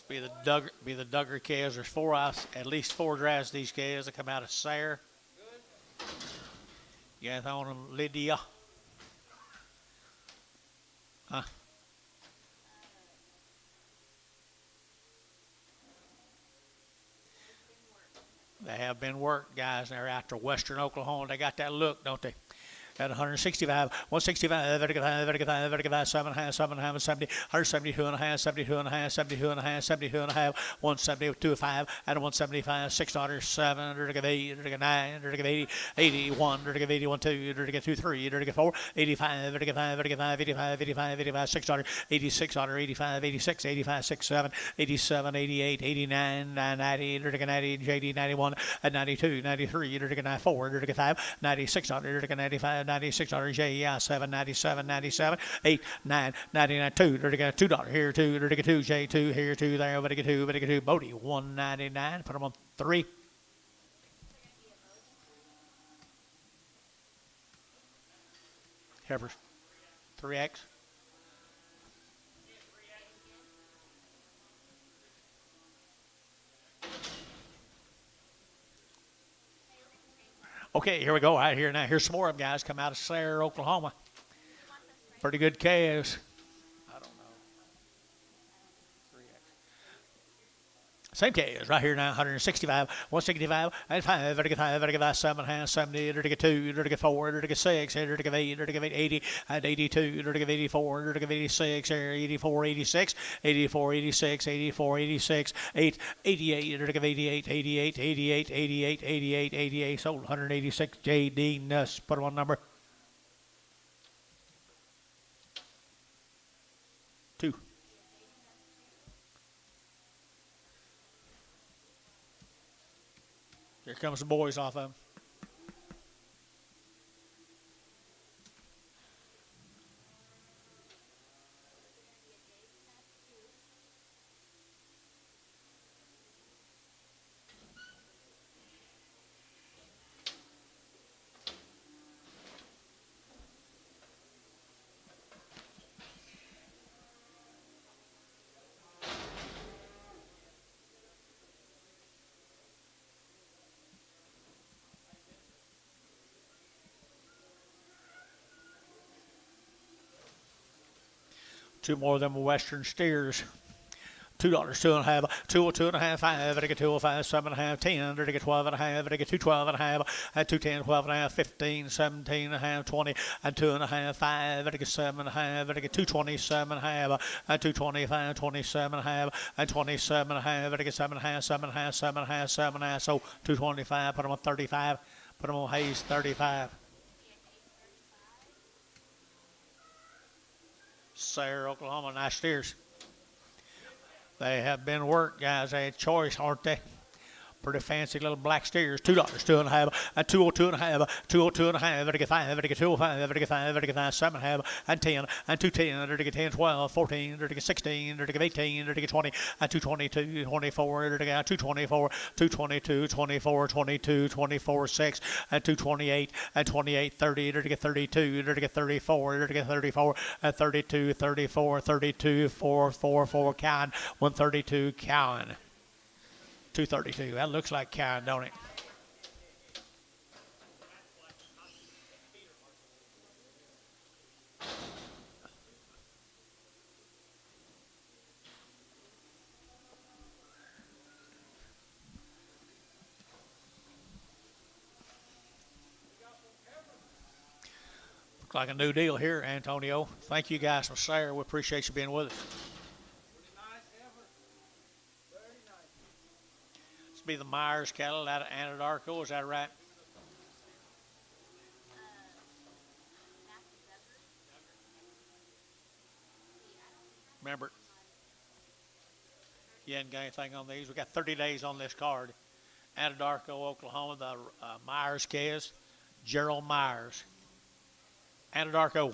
Be the Duggar calves. There's at least 4 drafts of these calves that come out of Sayre. You got on them, Lydia. Huh? They have been worked, guys. They're after Western Oklahoma. They got that look, don't they? At 165, 165, 35, 35, 7 and a half, 7 and a half, 70, 172 and a half, 72 and a half, 72 and a half, 72 and a half, 172 5, at 175, 6 dollars, 7, 8, 9, 80, 81, 81, 2, 2, 3, 4, 85, 85, 85, 85, 85, 85, 6 dollars, 86, 85, 86, 85, 6, 7, 87, 88, 89, 90, 90, 80, 91, at 92, 93, 94, 5, 96, 95, 96 J, 7, 97, 97, 8, 9, 99, 2, $2 here, 2, J, 2 here, 2 there, 2, Bodie, 199, put them on 3. Heifers, 3X. Okay, here we go. Right here now. Here's some more of them, guys. Come out of Sayre, Oklahoma. Pretty good calves. I don't know. 3X. Same calves right here now. 165, 165, and 5, 35, 7, 70, 2, 4, 6, 8, 80, and 82, 84, 86, 84, 86, 84, 86, 84, 86, 8, 88, 88, 88, 88, 88, 88, 88, sold 186, JD Nuss. Put them on number 2. Here comes the boys off of them. Two more of them Western steers. $2, 2.5, 2.5, 5, I get 2.05, 7.5, 10, I get 12.5, I get 2.12.5, at 2.10, 12.5, 15, 17.5, 20, and 2.5, 5, I get 7.5, I get 2.27.5, at 2.25, 27.5, and 27.5, I get 7.5, 7.5, 7.5, 7.5, so 2.25, put them on 35, put them on Hayes 35. Sayre, Oklahoma, nice steers. They have been worked, guys. They had choice, aren't they? Pretty fancy little black steers. $2, 2.5, and 202.5, 202.5, vertical 5, vertical 205, vertical 5, vertical 5, 7.5, and 10, and 210, vertical 10, 12, 14, vertical 16, vertical 18, vertical 20, and 222, 24, vertical 224, 222, 24, 22, 24, 6, and 228, and 28, 30, vertical 32, vertical 34, vertical 34, and 32, 34, 32, 4, 4, 4, Cowan, 132, Cowan. 232. That looks like Cowan, don't it? Looks like a new deal here, Antonio. Thank you guys from Sarah. We appreciate you being with us. This will be the Myers cattle out of Anadarko. Is that right? Remember, you hadn't got anything on these. We got 30 days on this card. Anadarko, Oklahoma, the Myers calves. Gerald Myers. Anadarko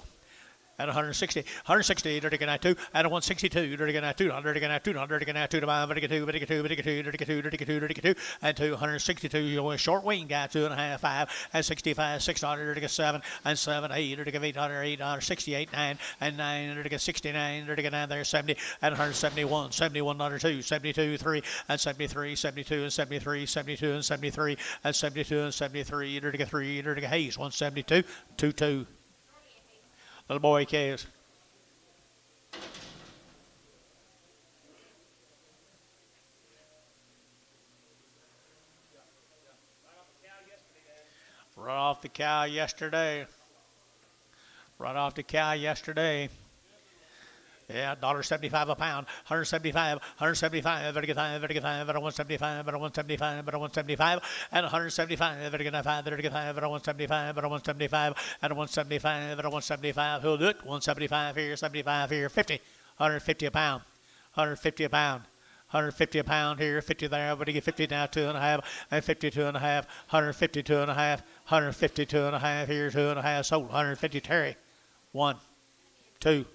at 160, 160, dirty can I 2, at 162, dirty can I 200, can I 200, can I 2 to 5, vertical 2, vertical 2, vertical 2, vertical 2, vertical 2, vertical 2, and 262, you know, short wing guy, 2.5, 5, and 65, 600, vertical 7, and 7, 8, vertical 800, 800, 68, 9, and 9, vertical 69, vertical 9 there, 70, and 171, 71, under 2, 72, 3, and 73, 72, and 73, 72, and 73, and 72, and 73, vertical 3, vertical Hayes, 172, 22. Little boy calves. Right off the cow yesterday. Right off the cow yesterday. Yeah, $1.75 a pound, 175, 175, vertical 5, vertical 5, vertical 175, vertical 175, vertical 175, and 175, vertical 5, vertical 5, vertical 175, vertical 175, and 175, vertical 175. Who'll do it? 175 here, 75 here, 50, 150 a pound, 150 a pound. 150 a pound here, 50 there, but you get 50 now, 2.5, and 52.5, 152.5, 152.5 here, 2.5, sold, 150 Terry, 1, 2.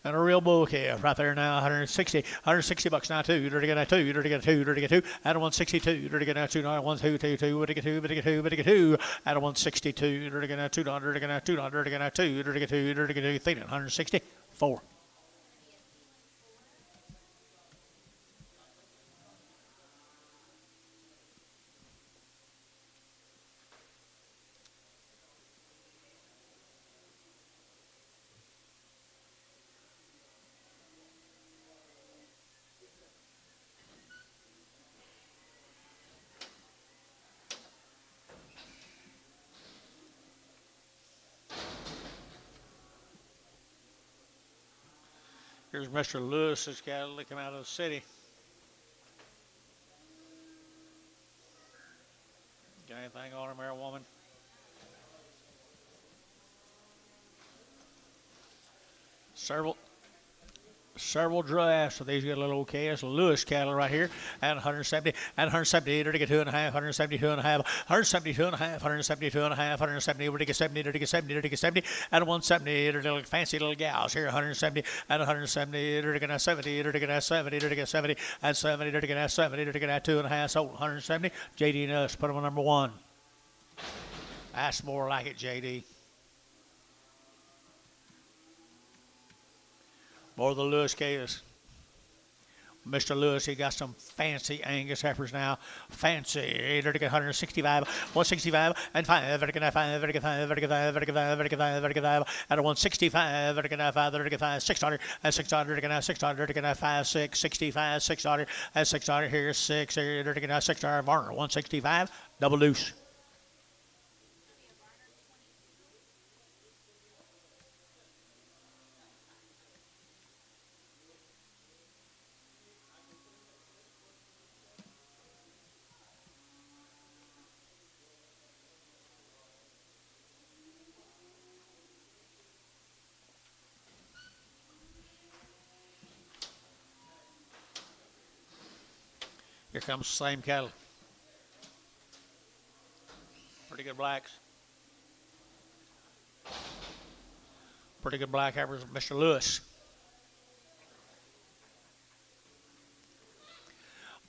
And a real bull calf right there now, 160 bucks now, two, dirty get a two, dirty get a two, dirty get two, at a 162, dirty get a two, $1, 2, 2, 2, dirty get two, dirty get two, dirty get two, at a 162, dirty get a $2, dirty get a $2, dirty get a two, dirty get two, dirty get two, 164. Here's Mr. Lewis's cattle that come out of the city. Got anything on him there, woman? Several drafts of these good little OKS Lewis cattle right here at 170 and 170 to get 2.5, 172.5, 172.5, 172.5, 170 to get 70 to get 70 to get 70 at 170 to little fancy little gals here 170 and 170 to get 70 to get 70 to get 70 and 70 to get 70 to get 2.5 sold 170. JD Nuss put them on number 1. That's more like it, JD. More of the Lewis calves. Mr. Lewis, he got some fancy Angus heifers now. Fancy. They're to get 165, 165, and 5. They're to get 5, they're to get 5, they're to get 5, they're to get 5, they're to get 5, they're to get 5. At a 165, they're to get 5, they're to get 5, 600, and 600, to get 600, to get 5, 6, 65, 600, and 600 here, 6, they're to get 600, Varner, 165, double loose. Here comes the same cattle. Pretty good blacks. Pretty good black heifers, Mr. Lewis.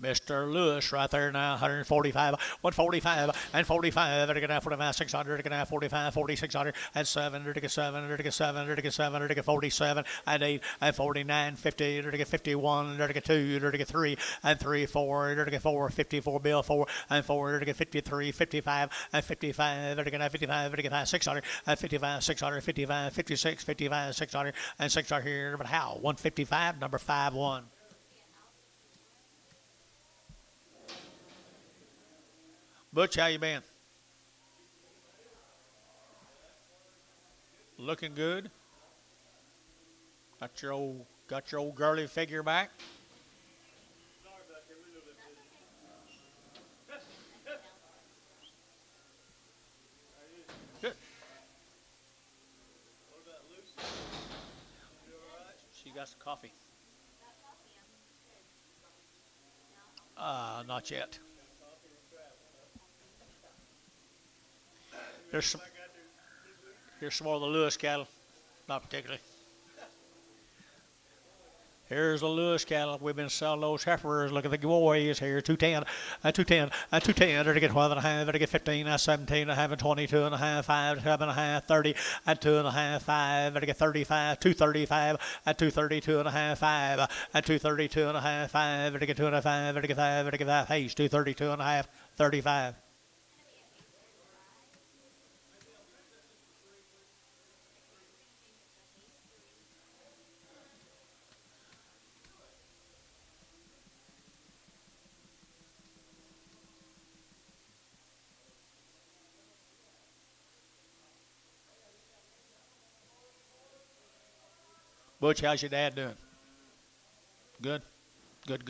Mr. Lewis right there now, 145, 145, and 45, and again 45, 600, again 45, 4600, and 7, and 7, and 7, and 7, and 47, and 8, and 49, 50, and 51, and 2, and 3, and 3, 4, and 4, 54, bill 4, and 4, and 53, 55, and 55, and again 55, and again 600, and 55, 600, 55, 56, 55, 600, and 600 here, but how? 155, number 5-1. Butch, how you been? Looking good. Got your old girly figure back. Good. She got some coffee. Not yet. Here's some more of the Lewis cattle. Not particularly. Here's the Lewis cattle. We've been selling those heifers. Look at the giveaways here. 210, 210, 210. To get 12 and a half. To get 15, 17 and a half, and 22 and a half, 5, 7 and a half, 30, and 2 and a half, 5. To get 35, 235, and 232 and a half, 5, and 232 and a half, 5. To get 2 and a half, 5. To get 5. To get 5. Hey, 232 and a half, 35. Butch, how's your dad doing? Good? Good.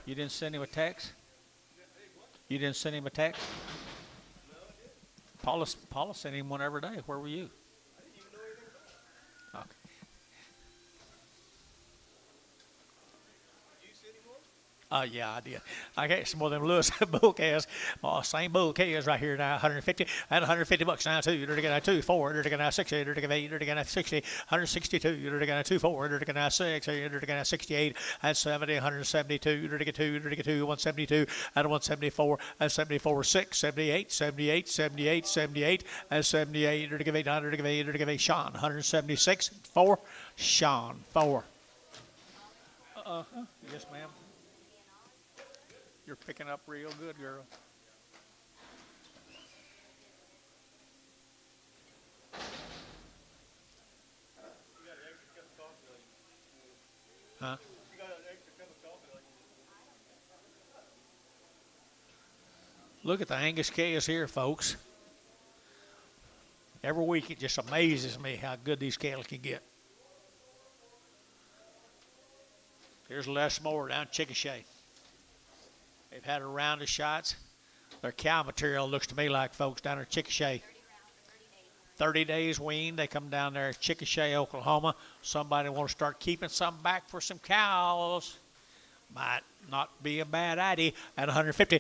You didn't send him a text? You didn't send him a text? Paula sent him one every day. Where were you? Okay. Yeah, I did. I got some more of them Lewis bull calves. Same bull calves right here now, 150 and 150 bucks now too. They're gonna 2, 4, they're gonna 60, they're gonna 8, they're gonna 60, 162, they're gonna 2, 4, they're gonna 6, they're gonna 68 and 70, 172, they're gonna 2, they're gonna 2, 172 and 174 and 74, 6, 78, 78, 78, 78 and 78, they're gonna 800, they're gonna 8, they're gonna 8, Sean, 176, 4, Sean, 4. Yes, ma'am. You're picking up real good, girl. Huh? Look at the Angus calves here, folks. Every week it just amazes me how good these cattle can get. Here's Les Moore down Chickasha. They've had a round of shots. Their cow material looks to me like folks down at Chickasha. 30 days weaned. They come down there at Chickasha, Oklahoma. Somebody want to start keeping some back for some cows. Might not be a bad idea. At 150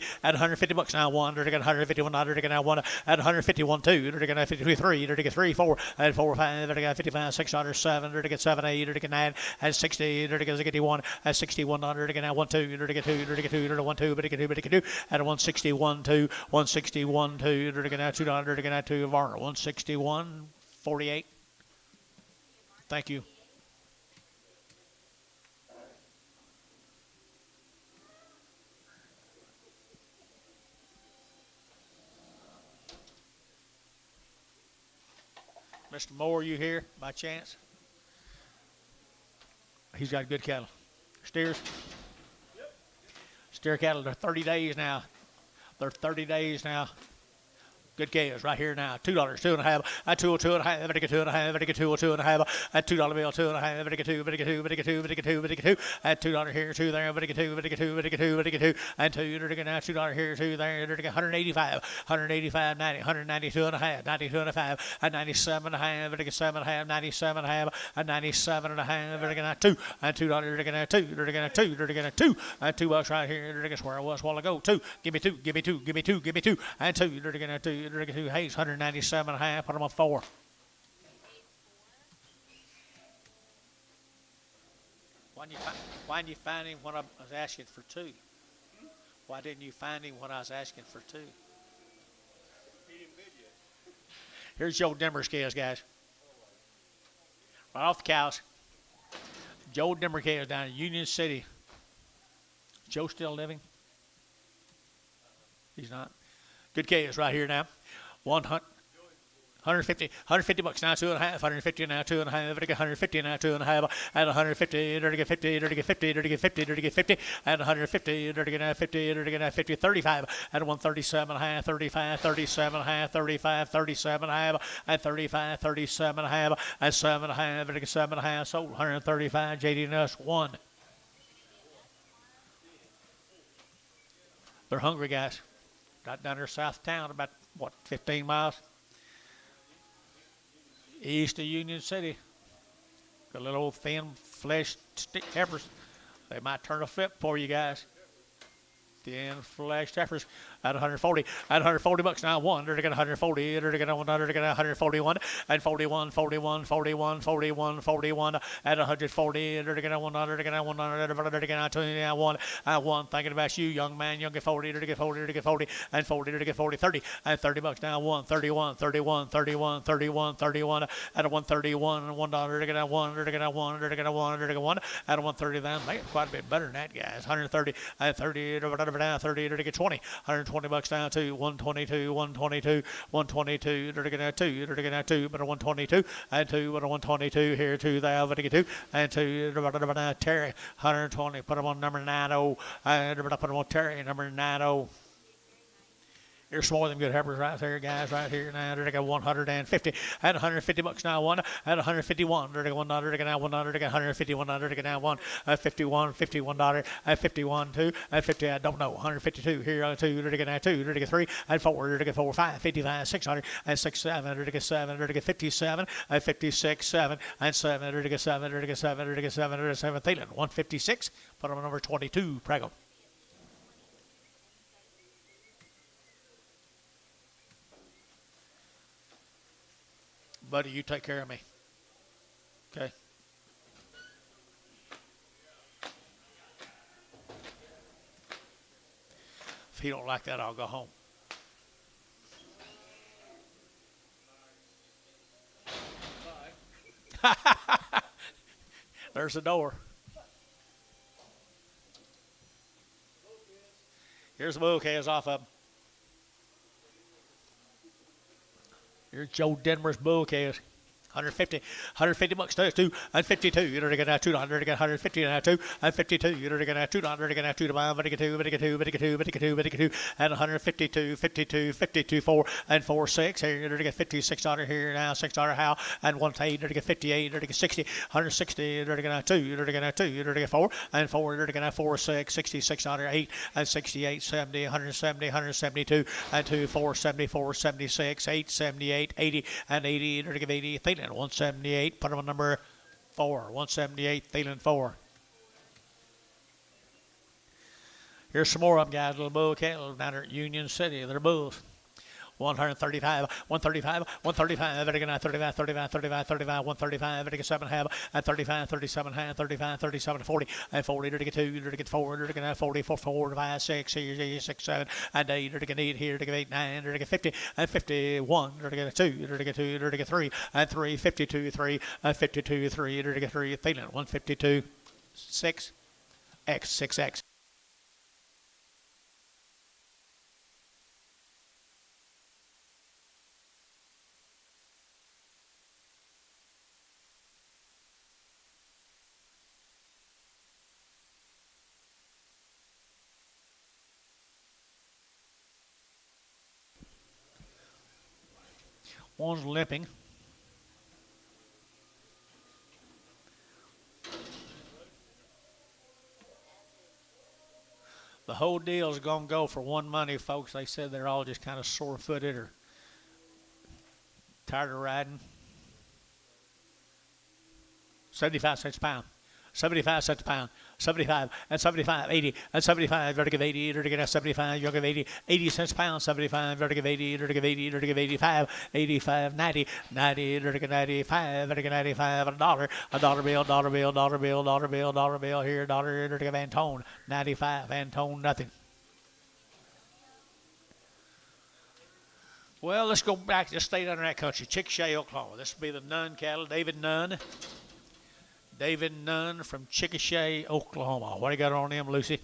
bucks now, 1, they're going 151, they're going to 1, at 151, 2, they're going 53, they're going 3, 4, and 4, 5, they're going 55, 600, 7, they're going 7, 8, they're going 9, and 60, they're going 61, at 61, they're going 1, 2, they're going 2, they're going 2, they're 1, 2, but they can do, at 161, 2, 161, 2, they're going 2, they're going 2, Varner, 161, 48. Thank you. Mr. Moore, you here by chance? He's got good cattle. Steers? Yep. Steer cattle, they're 30 days now. They're 30 days now. Good chaos right here now. $2, 2.5. At two, 2.5. Everybody get 2.5. Everybody get 2.5. At $2 bill, 2.5. Everybody get 2. Everybody get 2. Everybody get 2. Everybody get 2. Everybody get 2. At $2 here, 2 there. Everybody get 2. Everybody get 2. Everybody get 2. Everybody get 2. And 2. Everybody get now $2 here, 2 there. Everybody get 185. 185, 90. 192.5. 92.5. At 97.5. Everybody get 7.5. 97.5. At 97.5. Everybody get now 2. And $2. Everybody get now 2. Everybody get now 2. Everybody get now 2. And $2 right here. Everybody gets where I was a while ago. 2. Give me 2. Give me 2. Give me 2. Give me 2. And 2. Everybody get now 2. Everybody get 2. Hayes. 197.5. Put them on 4. Why didn't you find him when I was asking for 2? Why didn't you find him when I was asking for 2? Here's Joe Dimmer scales, guys. Right off the cows. Joe Dimmer scales down in Union City. Joe still living? He's not. Good chaos right here now. 150 bucks now, 2.5. 150 now, 2.5. Everybody get 150 now, 2.5. At 150, dirty get 50, dirty get 50, dirty get 50, dirty get 50. At 150, dirty get 50, dirty get 50, 35. At 137.5, 35, 37.5, 35, 37.5. At 35, 37.5. At 7.5, dirty get 7.5. Sold 135. JD Nuss 1. They're hungry, guys. Right down there south of town, about, 15 miles? East of Union City. Got little old thin flesh stick heifers. They might turn a flip for you guys. Thin flesh heifers at 140. At 140 bucks now. 1. They're going 140. They're going 100. They're going 141. And 41, 41, 41, 41, 41. At 140. They're going 100. They're going 100. They're going 21. I one. Thinking about you, young man. Young get 40. They're going 40. They're going 40. And 40. They're going 40. 30. And 30 bucks now. 1. 31, 31, 31, 31, 31. At a 131 and $1. They're going 1. They're going 1. They're going 1. They're going 1. At a 130 then. Make it quite a bit better than that, guys. 130. At 30. Down 30. They're going 20. 120 bucks down to 122, 122, 122. They're going to 2. They're going to 2, but a 122 and 2, but a 122 here 2 there, but 2 and 2. Terry 120. Put them on number 90. And put them on Terry number 90. Here's some more of them good heifers right there, guys, right here now. They're going 150. At 150 bucks now, 1. At 151. They're going $1. They're going now $1. They're going 151. They're going now 1. At 51, $51. At 51, 2. At 50, I don't know. 152 here, 2. They're going now 2. They're going 3. At 4. They're going 4, 5. 55, 600. And 6, 7. They're going 7. They're going 57. At 56, 7. And 7. They're going 7. They're going 7. They're going 7. They're going 7. Thielen 156. Put them on number 22. Prego. Buddy, you take care of me. Okay? If he don't like that, I'll go home. There's the door. Here's the bouquets off of them. Here's Joe Denver's bouquets. 150 bucks to 2 and 52. You're going to get $2. You're going to get 150 now 2 and 52. You're going to get $2. You're going to get 2 to buy. But get 2, but get 2, but get 2, but get 2, but get 2, and 152, 52, 52, 4 and 4, 6. Here you're going to get $56 here now, $6 how, and 1 to 8. You're going to get 58. You're going to get 60, 160. You're going to get 2. You're going to get 2. You're going to get 4 and 4. You're going to get 4, 6, $66, 8 and 68, 70, 170, 172 and 2, 4, 74, 76, 8, 78, 80 and 80. You're going to get 80. Thielen 178. Put them on number 4. 178. Thielen 4. Here's some more of them, guys. Little bull cattle down there at Union City. They're bulls. 135, 135, 135, they're going to 35, 35, 35, 35, 135, they're going to 7 half, at 35, 37 half, 35, 37, 40, and 40, they're going to 2, they're going to 4, they're going to 40, 4, 5, 6, 6, 7, and 8, they're going to 8 here, they're going to 8, 9, they're going to 50, and 51, they're going to 2, they're going to 2, they're going to 3, and 3, 52, 3, and 52, 3, they're going to 3, Thielen, 152, 6, X, 6X. One's limping. The whole deal is going to go for one money, folks. They said they're all just kind of sore-footed or tired of riding. 75 cents a pound. 75 cents a pound. 75 and 75, 80 and 75, vertical 80, vertical 75, vertical 80, 80 cents a pound, 75, vertical 80, vertical 80, vertical 85, 85, 90, 90, vertical 95, vertical 95, a dollar bill, dollar bill, dollar bill, dollar bill, dollar bill here, dollar, vertical Antone, 95, Antone, nothing. Well, let's go back to state under that country, Chickasha, Oklahoma. This will be the Nunn cattle, David Nunn. David Nunn from Chickasha, Oklahoma. What do you got on him, Lucy?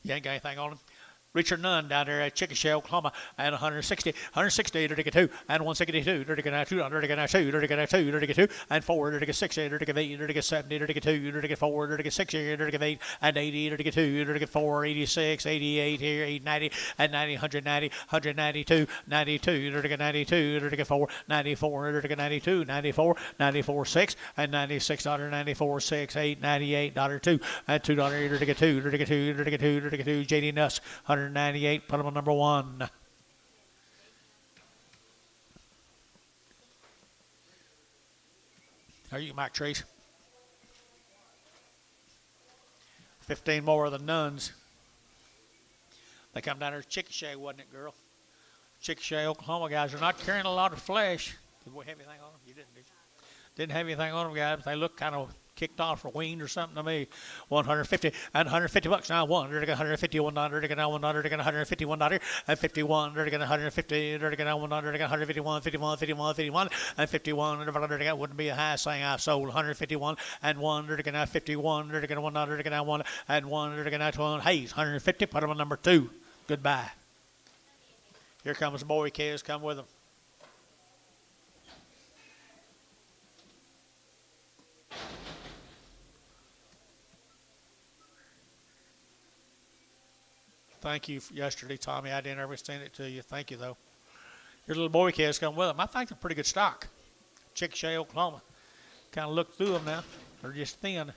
You ain't got anything on him? Richard Nunn down there at Chickasha, Oklahoma, and 160, 160, dirty 2, and 162, dirty 2, dirty 2, dirty 2, dirty 2, and 4, dirty 60, dirty 8, dirty 70, dirty 2, dirty 4, dirty 60, dirty 8, and 80, dirty 2, dirty 4, 86, 88, here, 890, and 90, 190, 192, 92, dirty 92, dirty 4, 94, dirty 92, 94, 94, 6, and 96, $94, 6, 8, 98, $2, and $2, dirty 2, dirty 2, dirty 2, dirty 2, JD Nuss, 198, put him on number 1. Are you Mike Trace? 15 more of the Nuns. They come down there to Chickasha, wasn't it, girl? Chickasha, Oklahoma guys are not carrying a lot of flesh. Did we have anything on them? You didn't, did you? Didn't have anything on them, guys. They look kind of kicked off or weaned or something to me. 150 and 150 bucks now. $1, $151, $151, $151, and 51, $150, $151, 51, 51, 51, and 51. That wouldn't be a high saying I sold 151 and 1, $51, $1, and 1, 12. Hayes, 150. Put them on number 2. Goodbye. Here comes the boy kids. Come with them. Thank you for yesterday, Tommy. I didn't ever send it to you. Thank you, though. Your little boy kids come with them. I think they're pretty good stock. Chickasha, Oklahoma. Kind of look through them now. They're just thin.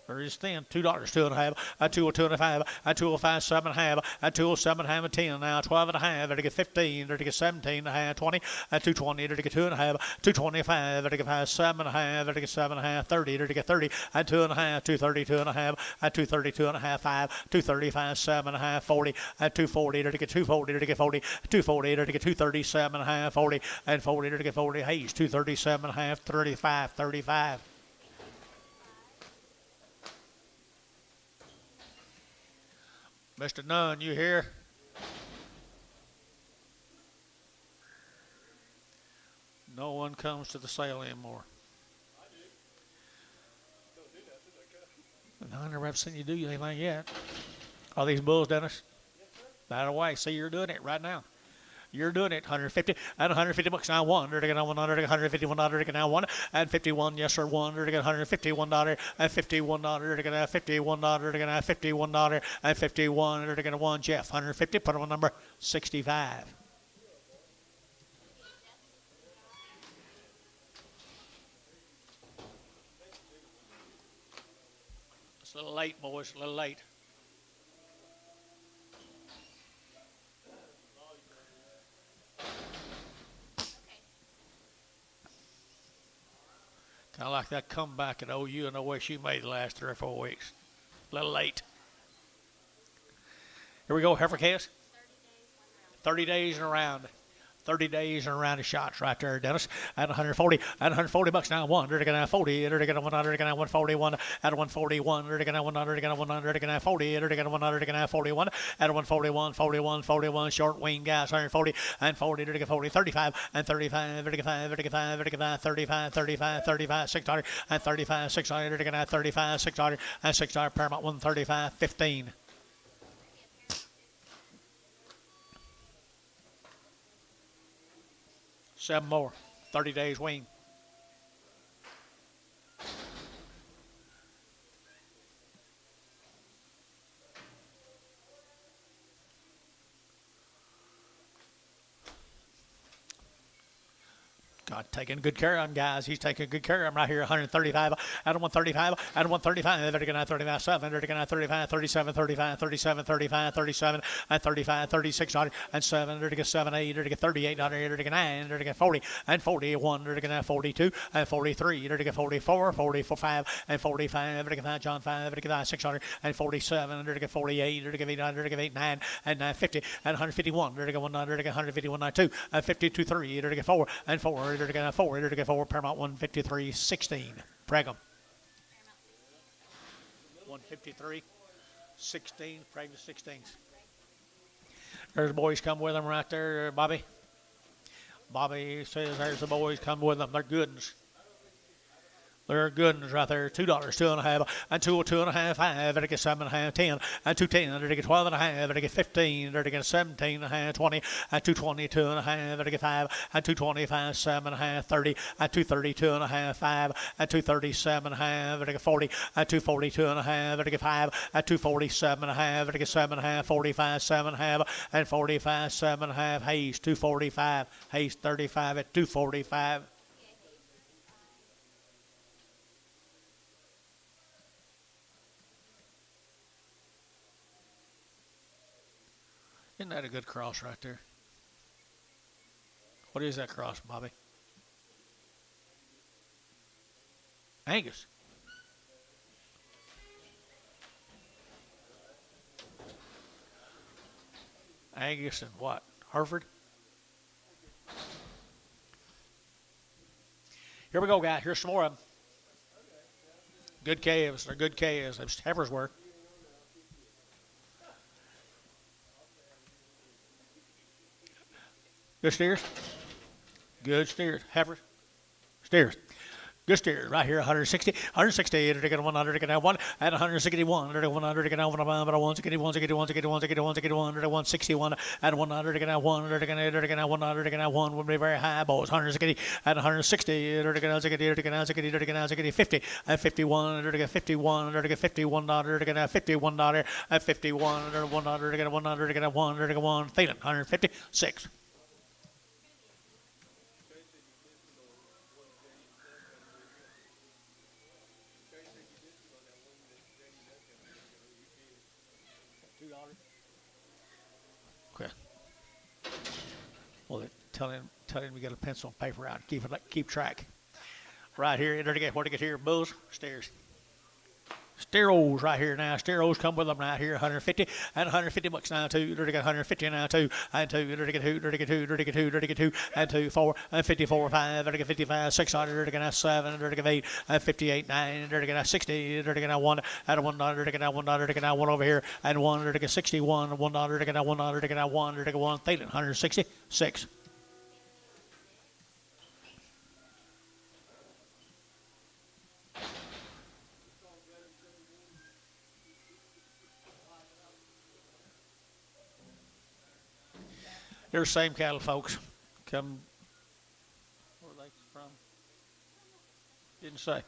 They're just thin. $2, 2.5, a 2.25, a 2.05, 7.5, a 2.07, a 10, now 12.5, to get 15, to get 17.5, 20, a 2.20, to get 2.5, 2.25, to get 7.5, to get 7.5, 30, to get 30, a 2.5, 2.30, 2.5, a 2.30, 2.5, 5, 2.35, 7.5, 40, a 2.40, to get 2.40, to get 40, 2.40, to get 2.30, 7.5, 40, and 40, to get 40. Hayes, 2.37.5, 35, 35. Mr. Nunn, you here? No one comes to the sale anymore. I do. Don't do that, I never have seen you do anything yet. Are these bulls, Dennis? Yes, sir. By the way, see, you're doing it right now. You're doing it, 150 and 150 bucks now. $1, $151, now 1 and 51. Yes, sir. $1, $151 and $51, $51, $51 and 51. 1. Jeff, 150. Put him on number 65. It's a little late, boys. A little late. Kind of like that comeback at OU and the way she made the last 3 or 4 weeks. A little late. Here we go, Heifer case. 30 days and around. 30 days and around of shots right there, Dennis. At 140, at 140 bucks now. 1, they're going to 40, they're going to 100, they're going to 141, at 141, they're going to 100, they're going to 100, they're going to 40, they're going to 100, they're going to 41, at 141, 41, 41, short wing guys, 140, and 40, they're going to 40, 35, and 35, they're going to 5, they're going to 5, they're going to 5, 35, 35, 35, 600, and 35, 600, they're going to 35, 600, and 600, Paramount 135, 15. Seven more. 30 days wing. God, taking good care of him, guys. He's taking good care of him right here. 135, out of 135, out of 135. They're going to 35, 7. They're going to 35, 37, 35, 37, 35, 37, and 35, 36, and 7. They're going to 7, 8. They're going to 38, they're going to 9. They're going to 40, and 41. They're going to 42, and 43. They're going to 44, 44, 5, and 45. They're going to 5, John 5. They're going to 600, and 47. They're going to 48. They're going to 8, they're going to 8, 9, and 50, and 151. They're going to 1, they're going to 151, 2, and 52, 3. They're going to 4, and 4. They're going to 4. They're going to 4. Paramount 153, 16. Pregnum. 153, 16. Pregnant 16s. There's the boys come with them right there, Bobby. Bobby says there's the boys come with them. They're good ones. They're good ones right there. $2, 2.5, and 2, 2.5, 5. They're get 7.5, 10, and 2.10. They're get 12.5. They're get 15. They're get 17.5, 20, and 2.20, 2.5. They're get 5, and 2.25, 7.5, 30, and 2.30, 2.5, 5, and 2.37.5. They're get 40, and 2.40, 2.5. They're get 5, and 2.47.5. They're get 7.5, 45, 7.5, and 45, 7.5. Hayes 2.45. Hayes 35 at 2.45. Isn't that a good cross right there? What is that cross, Bobby? Angus. Angus and what? Hereford? Here we go, guys. Here's some more of them. Good calves. They're good calves. Those heifers were. Good steers. Good steers. Heifers. Steers. Good steers. Right here, 160. 160. They're going to 100. They're going to 1. At 161. They're going to 100. They're going to 161. They're going to 161. At 100. They're going to 1. They're going to 100. They're going to 1. Will be very high, boys. 160. At 160. They're going to 50. At 51. They're going to 51. They're going to 51. They're going to 51. At 51. They're 100. They're going to 100. They're going to 1. They're going to 1. Peyton. 156. Okay. Well, tell him we got a pencil and paper out. Keep track. Right here, where to get here? Bulls, stairs. Steros right here now. Steros come with them right here. 150 and 150 bucks now too. They're get 150 now too. And 2. They're get 2. They're get 2. They're get 2. They're get 2. And 2, 4 and 54, 5. They're get 55, 600. They're get 7. They're get 8 and 58, 9. They're get 60. They're get 1 at $1. They're get 1. They're get 1 over here and 1. They're get 61. $1. They're get 1. They're get 1. They're get 1. Peyton 166. They're the same cattle, folks. Come, where are they from? Didn't say.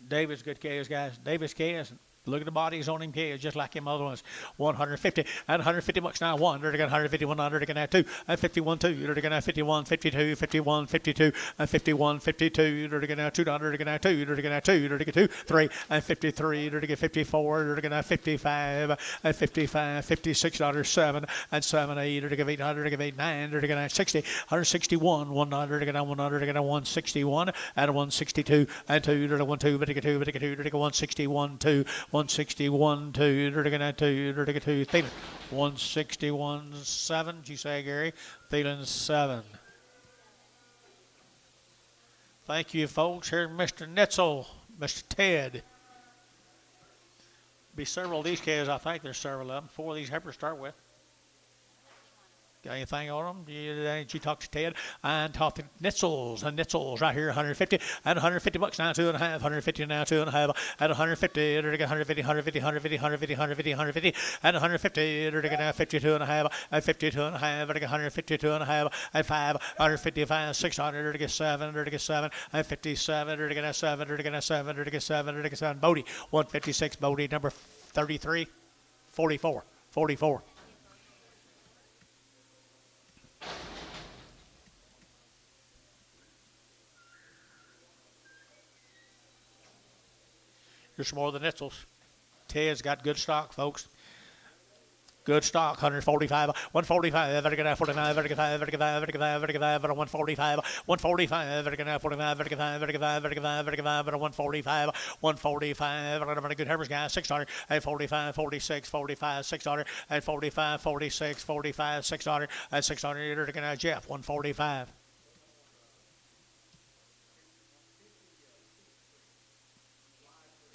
David's good calves, guys. David's calves. Look at the bodies on him calves, just like him other ones. 150 and 150 bucks now. 1. They're going 151. They're going to have 2 and 51, 2. They're going to have 51, 52, 51, 52 and 51, 52. They're going to have 2. They're going to have 2. They're going to have 2. They're going to get 2, 3 and 53. They're going to get 54. They're going to have 55 and 55, 56 $7 and 7, 8. They're going to give 800. They're going to give 8, 9. They're going to have 60, 161, 100. They're going to have 100. They're going to have 161 and 162 and 2. They're going to 1, 2. They're going to 2. They're going to 2. They're going to 161, 2. 161, 2, they're going to 2, they're going to 2, Thielen. 161, 7, did you say, Gary? Thielen, 7. Thank you, folks. Here's Mr. Nitzel, Mr. Ted. Be several of these calves, I think there's several of them. 4 of these heifers start with. Got anything on them? Did you talk to Ted? And talk to Nitzels. And Nitzels right here, 150 and 150 bucks now, 2.5. 150 now, 2.5. At 150, they're getting 150, 150, 150, 150, 150, 150. At 150, they're getting 52.5. At 52.5, they're getting 152.5. At 5, 155, 600, they're getting 7, they're getting 7. At 57, they're getting 7, they're getting 7, they're getting 7, they're getting 7. Bodie, 156, Bodie, number 33, 44, 44. Here's some more of the Nitzels. Ted's got good stock, folks. Good stock, 145, 145, vertical 45, vertical 5, vertical 5, vertical 5, vertical 5, 145, 145, vertical 45, vertical 5, vertical 5, vertical 5, vertical 5, 145, 145, good Heifers, guys, 600, and 45, 46, 45, 600, and 45, 46, 45, 600, and 600, Jeff, 145.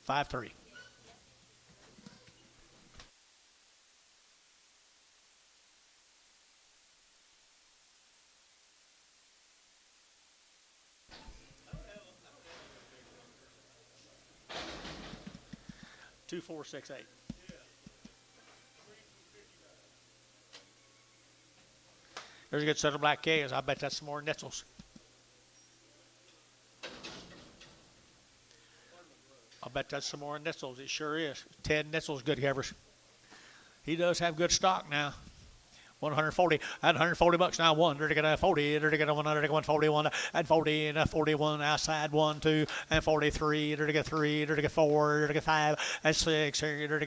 Five three. Two, 4, 6, 8. There's a good set of black K's. I bet that's some more Nitzels. I bet that's some more Nitzels. It sure is. Ted Nitzels, good Heifers. He does have good stock now. 140 at 140 bucks now. 140, 141 and 40 and 41 outside 1, 2 and 43, 3, 4, 5 and 6,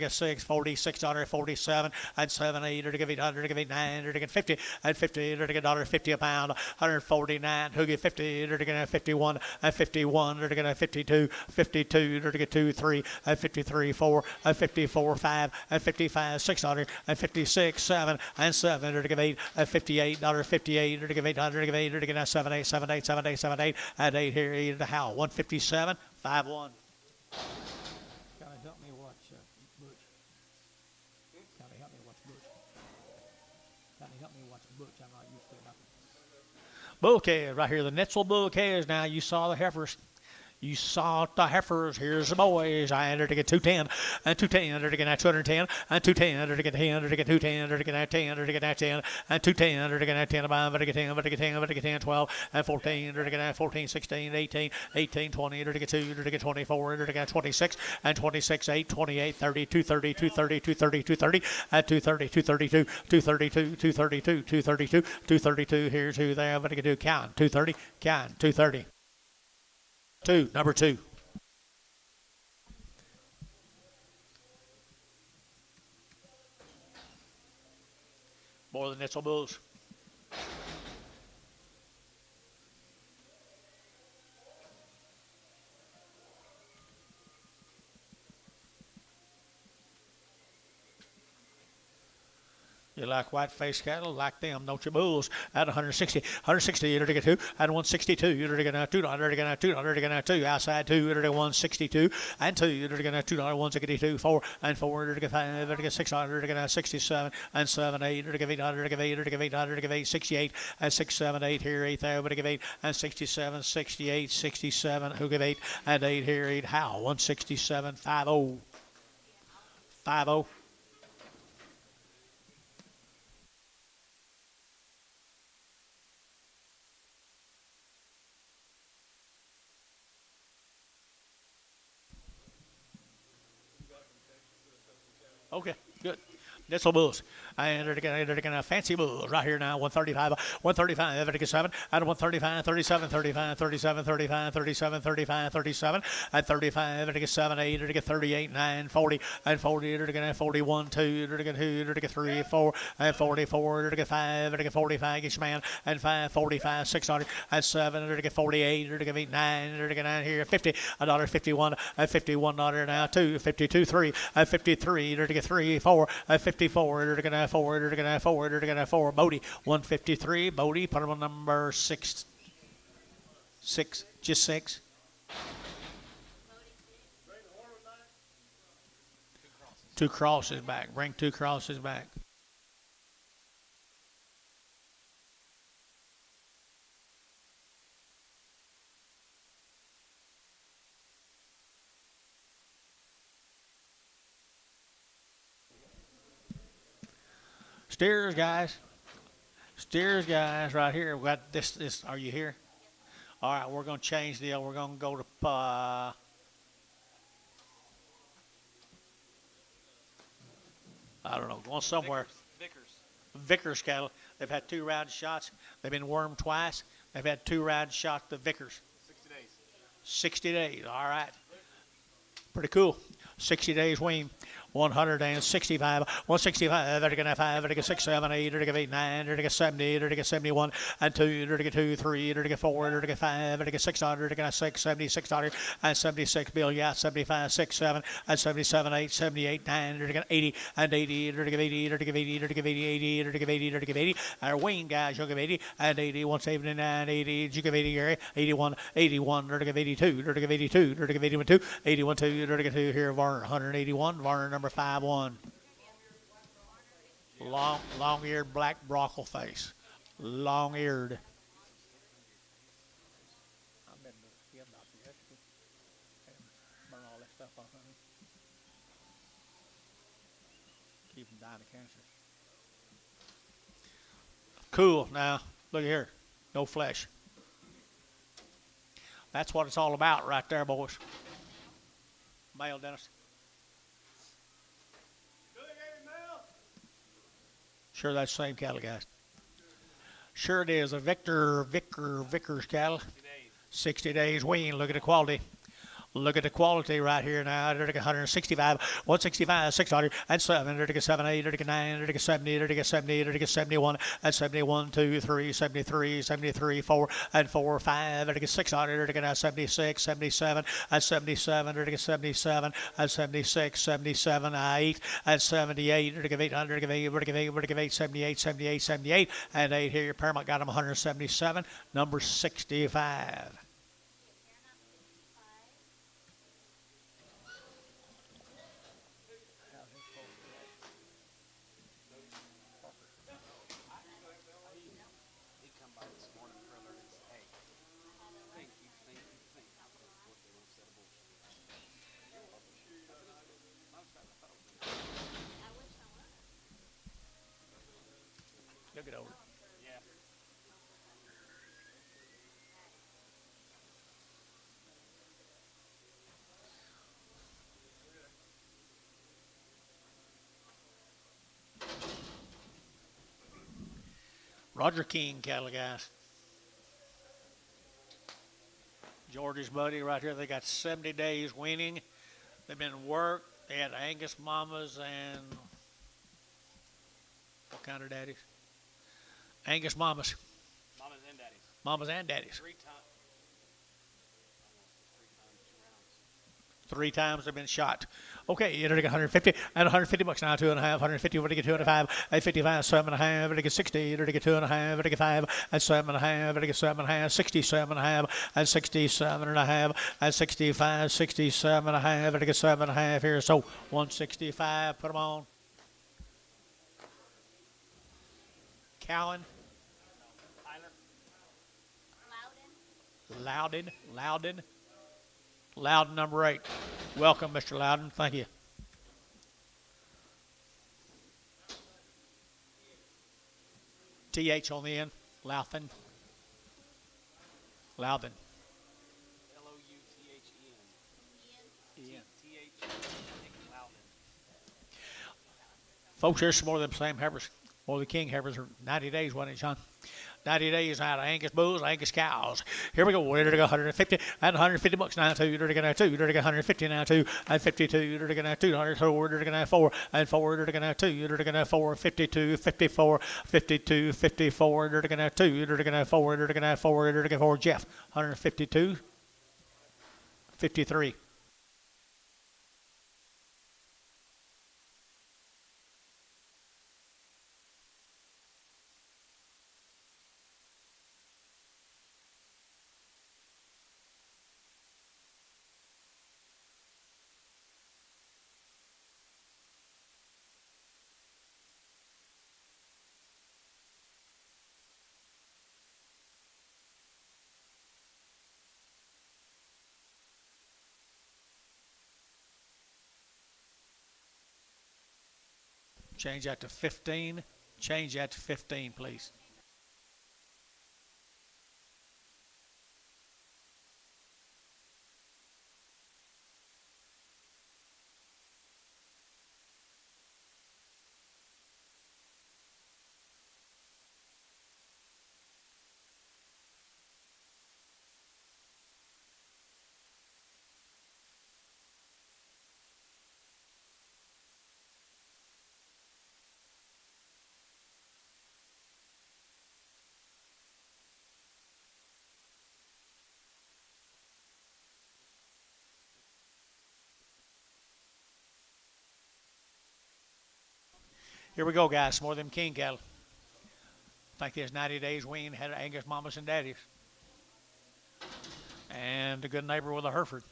6, 40, 647 and 7, 8, 800, 9, 50 and 50, $50 a pound. 149, who get 50, 51 and 51, 52, 52, 2, 3 and 53, 4 and 54, 5 and 55, 600 and 56, 7 and 7. 8 at $58, 58, 800, 7, 8, 7, 8, 7, 8, 7, 8, and 8 here, 8 at how? 157, 5 1. Gotta help me watch Butch. Gotta help me watch Butch. Gotta help me watch Butch. I'm not used to nothing. Bull calves right here. The Nitzel bull calves. Now you saw the Heifers. You saw the Heifers. Here's the boys. I entered to get 210 and 210 entered to get 210 and 210 entered to get 10 entered to get 210 entered to get 10 entered to get 10 and 210 entered to get 10 about to get 10 to get 10 to get 10 12 and 14 entered to get 14 16 18 18 20 entered to get 2 entered to get 24 entered to get 26 and 26 8 28 30 230 230 230 230 and 230 232 232 232 232 232 here's who they have to get 2 count 230 count 230 2, number 2. More than Nitzel bulls. You like Whiteface cattle, like them, don't you, bulls? At 160, you're to get 2. At 162, you're to get 2, you're to get 2, you're to get 2. Outside 2, you're to get 162, and 2, you're to get 2, 162, 4, and 4, you're to get 5, you're to get 600, you're to get 67, and 7, 8, you're to get 800, you're to get 8, you're to get 800, you're to get 8, 68, and 6, 7, 8 here, 8 there, but to get 8, and 67, 68, 67, who get 8, and 8 here, 8, how? 167, 50, 50. Okay, good. Nitzel bulls. And they're going to fancy bulls right here now. 135, 135, 57, and 135, 37, 35, 37, 35, 37, 35, 37, and 35, and 7, 8, and 38, 9, 40, and 40, and 41, 2, and 2, and 3, 4, and 44, and 5, and 45, each man, and 5, 45, 600, and 7, and 48, and 8, 9, and 9 here, 50, $1.51, and $51 now, 2, 52, 3, and 53, and 3, 4, and 54, and 4, Bodie, 153, Bodie, put him on number 6, just 6. Two crosses back, bring 2 crosses back. Steers, guys. Steers, guys, right here. We got this. Are you here? All right, we're going to change the deal. We're going to go to I don't know, going somewhere. Vickers cattle. They've had 2 round shots. They've been wormed twice. They've had 2 round shots. The Vickers. 60 days. 60 days. All right. Pretty cool. 60 days wean. 165, 165, vertical 5, vertical 6, 7, 8, vertical 8, 9, vertical 70, vertical 71, and 2, vertical 2, 3, vertical 4, vertical 5, vertical 600, vertical 6, 76, and 76 bill, yeah, 75, 6, 7, and 77, 8, 78, 9, vertical 80, and 80, vertical 80, vertical 80, vertical 80, 80, vertical 80, vertical 80, our wing guys, you give 80, and 80, 179, 80, you give 80, Gary, 81, 81, vertical 82, vertical 82, vertical 81, 2, 81, 2, vertical 2, here, Varner, 181, Varner number 5-1. Long-eared black brockle face. Long-eared. I've been to the doctor yesterday. Burn all that stuff off of me. Keep from dying of cancer. Cool. Now, look here. No flesh. That's what it's all about right there, boys. Male, Dennis. Sure, that's the same cattle, guys. Sure it is. A Vickers cattle. 60 days wean. Look at the quality. Look at the quality right here now. 165, 165, 600, and 7, 7, 8, 9, 70, 70, 71, and 71, 2, 3, 73, 73, 4, and 4, 5, 600, 76, 77, and 77, 77, and 76, 77, 8, and 78, 800, 8, 78, 78, 78, and 8 here. Paramount got them 177, number 65. Look it over. Yeah. Rodger King cattle, guys. George's buddy right here. They got 70 days weaning. They've been worked. They had Angus mamas and what kind of daddies? Angus mamas. Mamas and daddies. Mamas and daddies. 3 times. 3 times they've been shot. Okay, you're going to get 150 and 150 bucks now, 2.5, 150, we're going to get 2.5, and 55, 7.5, we're going to get 60, you're going to get 2.5, we're going to get 5, and 7.5, we're going to get 7.5, 67.5, and 67.5, and 65, 67.5, we're going to get 7.5 here, so 165, put them on. Cowan. Tyler. Loudon, number 8. Welcome, Mr. Loudon. Thank you. TH on the end. Louthen. Louthen. Ian. TH. Louthen. Folks, here's some more of them same heifers. More of the King heifers. 90 days, wasn't it, John? 90 days out of Angus bulls, Angus cows. Here we go. We're going to go 150 and 150 bucks now, 2. We're going to 2. We're going to 150 now, 2 and 52. We're going to 200. We're going to 4 and 4. We're going to 2. We're going to 4, 52, 54, 52, 54. We're going to 2. We're going to 4. We're going to 4. We're going to 4. Jeff, 152, 53. Change that to 15. Change that to 15, please. Here we go, guys. Some more of them king cattle. I think there's 90 days wean, had Angus mamas and daddies. And a good neighbor with a Hereford.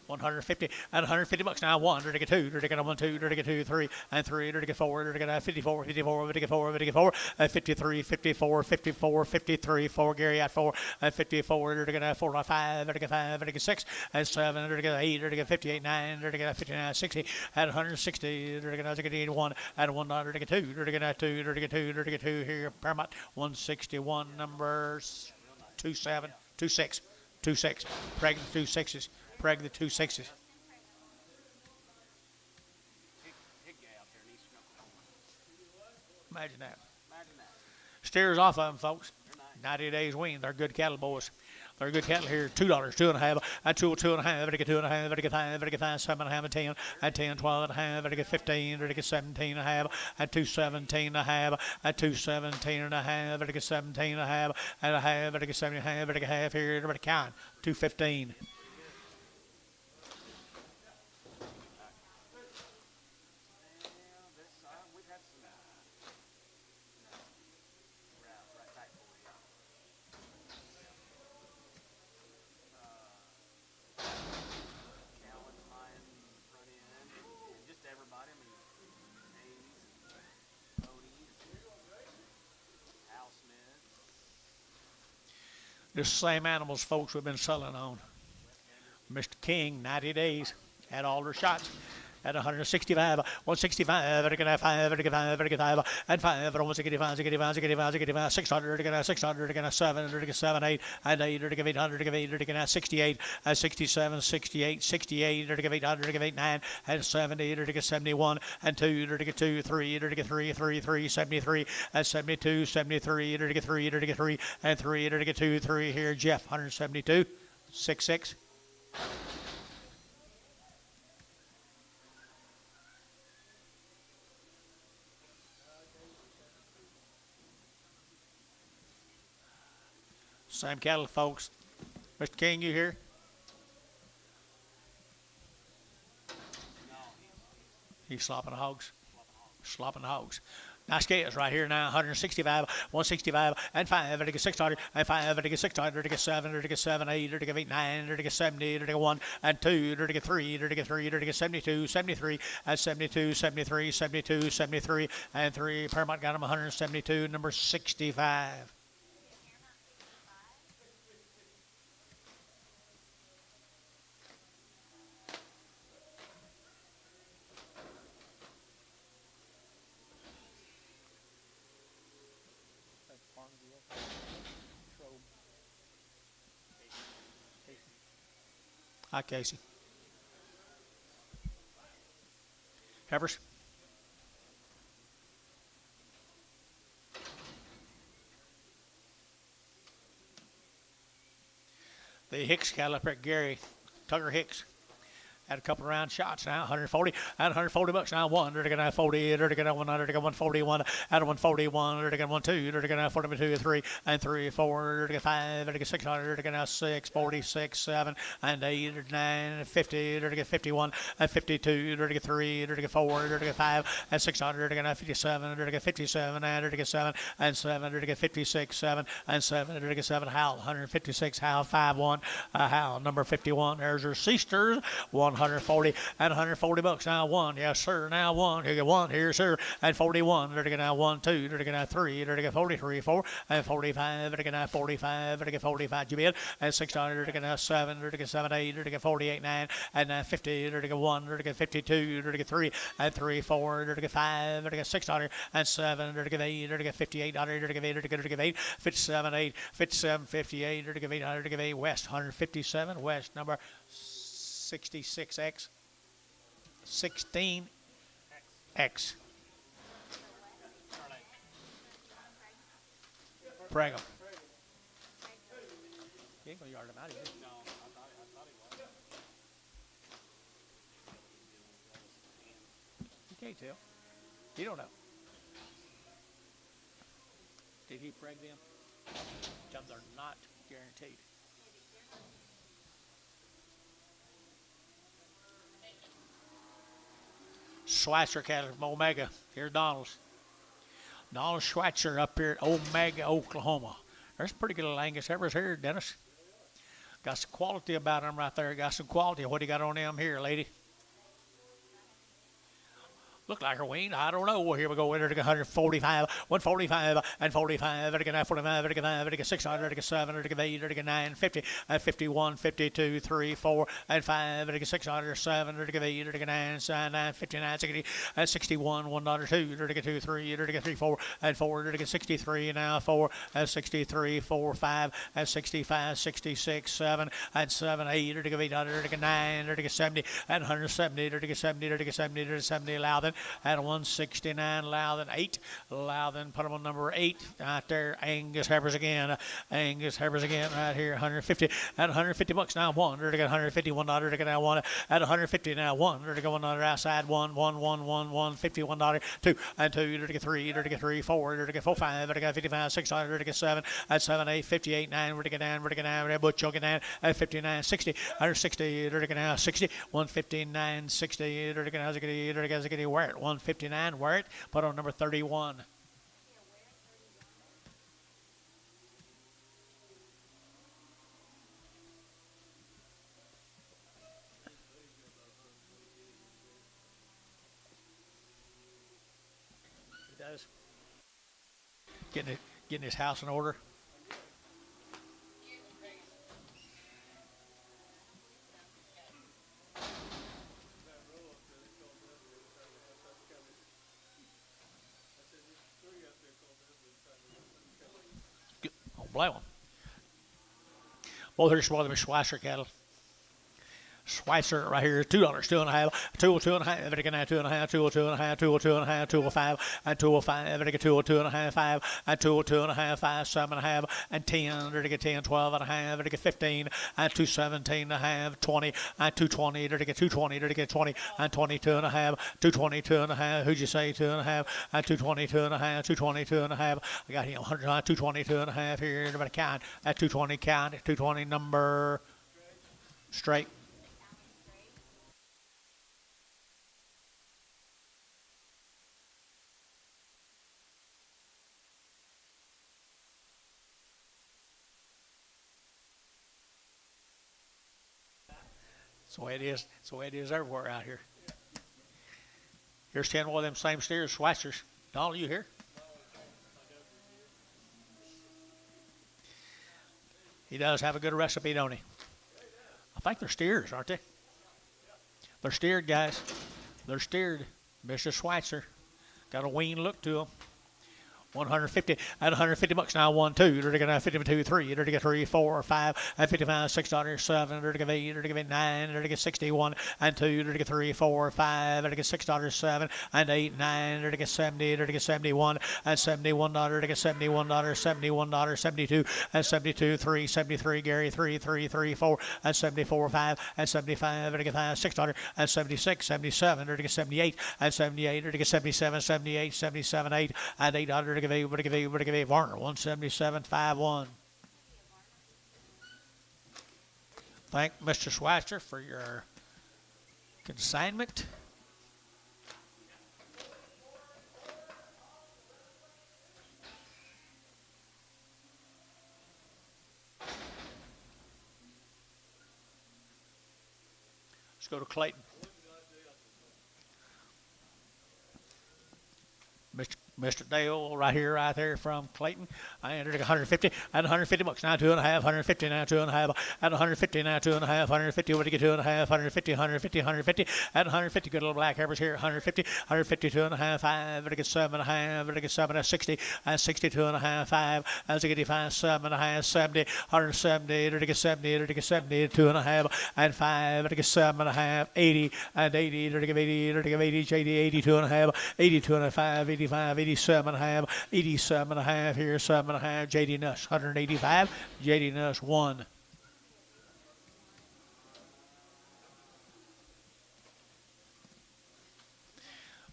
150 and 150 bucks now. 1, to get 2, to get 1, 2, to get 2, 3, and 3, to get 4, to get 54, 54, to get 4, to get 4, 53, 54, 54, 53, 4, Gary at 4, and 54, to get 4, 5, to get 5, to get 6, and 7, to get 8, to get 58, 9, to get 59, 60, and 160, to get 81, and 1, to get 2, to get 2, to get 2, to get 2 here, Paramount 161, numbers 27, 26, 26, pregnant 2 6s. Preg the 2 6s. Big guy out there needs to know. Imagine that. Imagine that. Steers off of them, folks. They're nice. 90 days wean. They're good cattle, boys. They're good cattle here. $2, 2.5, and 2, 2.5, to get 2.5, to get 5, to get 5, 7.5, and 10, and 10, 12.5, to get 15, to get 17.5, and 2, 17.5, and 2, 17.5, to get 17.5, and a half, to get 70.5, to get half here, to count. 215. We've had some right back for you. Callan flying front end, and just everybody. I mean, Hayes, Cody, Al Smith. The same animals, folks, we've been selling on. Mr. King, 90 days, had all their shots. At 165, 165, to get 5, to get 5, to get 5, and 5, 165, 65, 600, to get 600, to get 7, to get 7, 8, and 8, to get 800, to get 8, to get 68, 67, 68, 68, to get 800, to get 9, and 70, to get 71, and 2, to get 2, 3, to get 3, 3, 3, 73, and 72, 73, to get 3, to get 3, and 3, to get 2, 3 here. Jeff, 172, 6, 6. Same cattle, folks. Mr. King, you here? No, He's slopping hogs. Slopping hogs. Nice scales right here now. 165, 165, and 5, to get 600, and 5, to get 600, to get 7, to get 7, 8, to get 8, 9, to get 70, to get 1, and 2, to get 3, to get 3, to get 72, 73, and 72, 73, 72, 73, and 3. Paramount got him 172, number 65. Hi, Casey. Heifers? The Hicks cattle up at Gary, Tucker Hicks. Had a couple of round shots now, 140, at 140 bucks now, 1, to get 40, to get 100, to get 141, at 141, to get 1, 2, to get 42, 3, and 3, 4, to get 5, to get 600, to get 6, 46, 7, and 8, 9, 50, to get 51, and 52, to get 3, to get 4, to get 5, and 600, to get 57, to get 57, and to get 7, and 7, to get 56, 7, and 7, to get 7, Hal, 156, Hal, 5-1, Hal, number 51, there's your Seasters, 140 and 140 bucks now. 1, yes sir, now 1. You get 1 here, sir, and 41. To get now 1, 2. To get now 3. To get 43, 4, and 45. To get now 45. To get 45, you bid, and 600. To get now 7. To get 7, 8. To get 48, 9, and 50. To get 1. To get 52. To get 3, and 3, 4. To get 5. To get 600, and 7. To get 8. To get 58, to get 8. To get 8, 57, 8, 57, 58. To get 800. To get 8 West, 157 West, number 66X, 16X. Prego. You ain't gonna yard him out, is you? no, I thought he was. You can't tell. You don't know. Did he preg them? Tell them they're not guaranteed. Schweitzer cattle from Omega. Here's Donald's. Donald Schweitzer up here at Omega, Oklahoma. There's pretty good little Angus Heifers here, Dennis. Got some quality about them right there. Got some quality. What do you got on them here, lady? Look like her wean. I don't know. Well, here we go. We're 145, 145, and 45. We're going 45, we're going 6, we're going 7, we're going 8, we're going 9, 50, and 51, 52, 3, 4, and 5. We're going 6, 7, we're going 8, we're going 9, 9, 59, 60, and 61, 1, 2, we're going 2, 3, we're going 3, 4, and 4, we're going 63, now 4, and 63, 4, 5, and 65, 66, 7, and 7, 8, we're going 8, we're going 9, we're going 70, and 170, we're going 70, we're going 70, we're going 70, Loudon. At 169, Loudon 8. Loudon, put them on number 8 right there. Angus Heifers again. Angus Heifers again right here. 150 at 150 bucks now. One. They're going 151. They're going now one at 150 now. One. They're going on the outside. 1, 1, 1, 1, 1, $51. 2 and 2. They're going 3. They're going 3, 4. They're going 4, 5. They're going 55, 6. They're going 7 at 7, 8, 58, 9. We're going down. We're going down. We're butch choking down at 59, 60. 160. They're going now 60. 159, 60. They're going to wear it. 159, wear it. Put on number 31. He does. Getting his house in order. Black one. Both here are them Schweitzer cattle. Schweitzer right here, $2, 2.5, 2.5, everything now 2.5, 2.5, 2.5, 2.5, and 2.5, everything 2.5, 5, and 2.5, 5, 7.5, and 10, everything 10, 12.5, everything 15, and 2.17.5, 20, and 2.20, everything 2.20, everything 20, and 22.5, 2.22.5. Who'd you say 2.5, and 2.22.5, 2.22.5. I got him 100, 2.22.5 here. Everybody count at 2.20, count at 2.20 number straight. That's the way it is. That's the way it is everywhere out here. Here's 10 more of them same steers, Schweitzers. Donald, you here? He does have a good recipe, don't he? I think they're steers, aren't they? They're steered, guys. They're steered. Mr. Schweitzer. Got a wean look to them. 150 at 150 bucks now. 1, 2. They're going to 52, 3. They're going to 3, 4, 5, and 55, $6, 7. They're going to 8. They're going to 9. They're going to 61 and 2. They're going to 3, 4, 5. They're going to $6, 7 and 8, 9. They're going to 70. They're going to 71 and $71. They're going to $71, $71, 72 and 72, 3, 73. Gary 3, 3, 3, 4 and 74, 5 and 75. They're going to $6 and 76, 77. They're going to 78 and 78. They're going to 77, 78, 77, 8 and $8. Varner 177.51. Thank Mr. Schweitzer for your consignment. Let's go to Clayton. Mr. Dale right here, right there from Clayton. I entered 150 at 150 bucks now, 2.5, 150 now, 2.5 at 150 now, 2.5, 150. What do you get? 2.5, 150, 150, 150 at 150. Good little black Heifers here, 150, 150, 2.5, 5. What do you get? 7.5. What do you get? 7 at 60 and 62.5, 5 as 85, 7.5, 70, 170. What do you get? 70. What do you get? 70, 2.5 and 5. What do you get? 7.5, 80 and 80. What do you get? 80. What do you get? 80, 82.5, 82.5, 85, 87.5, 87.5 here, 7.5. JD Nuss, 185. JD Nuss 1.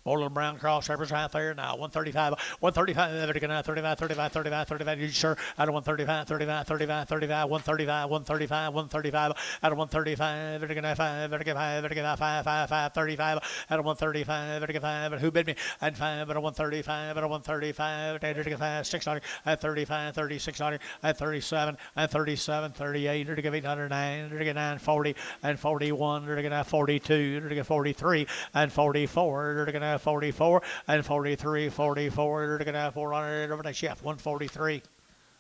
More little brown crossovers right there now. 135, 135, 35, 35, 35, 35, 35. You sure? Out of 135, 35, 35, 35, 135, 135, 135. Out of 135, 35, 35, 35, 5, 5, 5, 35. Out of 135, 35. Who bid me? And 5 out of 135, out of 135, 35, 600, at 35, 3600, at 37, at 37, 38, 809, 9, 40, and 41, 42, 43, and 44, 44 and 43, 44. They're going to have 400 over the shift. 143,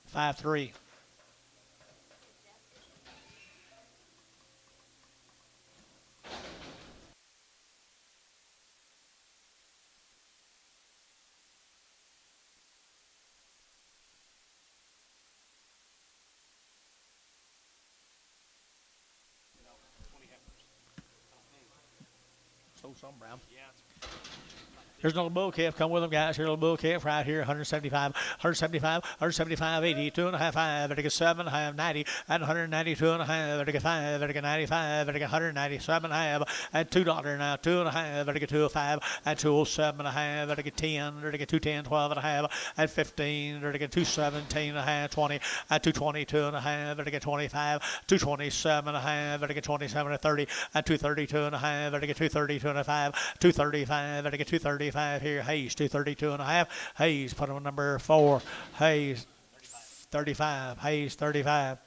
53. So some brown. Yeah, Here's another bull calf. Come with them, guys. Here's a little bull calf right here. 175, 175, 175, 80, 2.5, 5, 7.5, 90, and 192.5, 5, 95, 197.5, and $2 now. 2.5, 205, and 207.5, 10, 210, 12.5, and 15, 217.5, 20, and 222.5, 25, 227.5, 27, 30, and 232.5, 232.5, 235, 235 here. Hayes 232.5. Hayes put on number 4. Hayes 35. Hayes 35.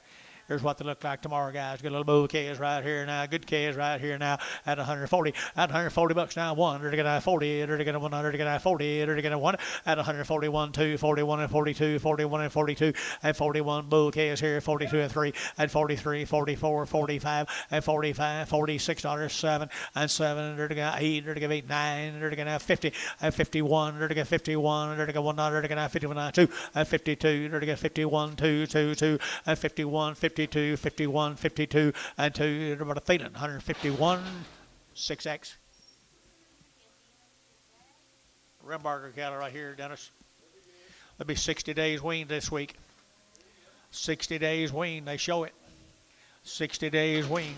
Here's what they look like tomorrow, guys. Good little bull calves right here now. Good calves right here now at 140. At 140 bucks now. 1. They're going to 40. They're going to 100. They're going to 40. They're going to 1. At 141, 2, 41 and 42, 41 and 42, and 41 bull calves here. 42 and 3, and 43, 44, 45, and 45, $46, 7, and 7. They're going to 8. They're going to 8, 9. They're going to 50, and 51. They're going to 51. They're going to 1. They're going to 51, 2, and 52. They're going to 51, 2, 2, 2, and 51, 52, 51, 52, and 2. About a feeling 151, 6X. Rembarger cattle right here, Dennis. There'll be 60 days weaned this week. 60 days weaned, they show it. 60 days weaned.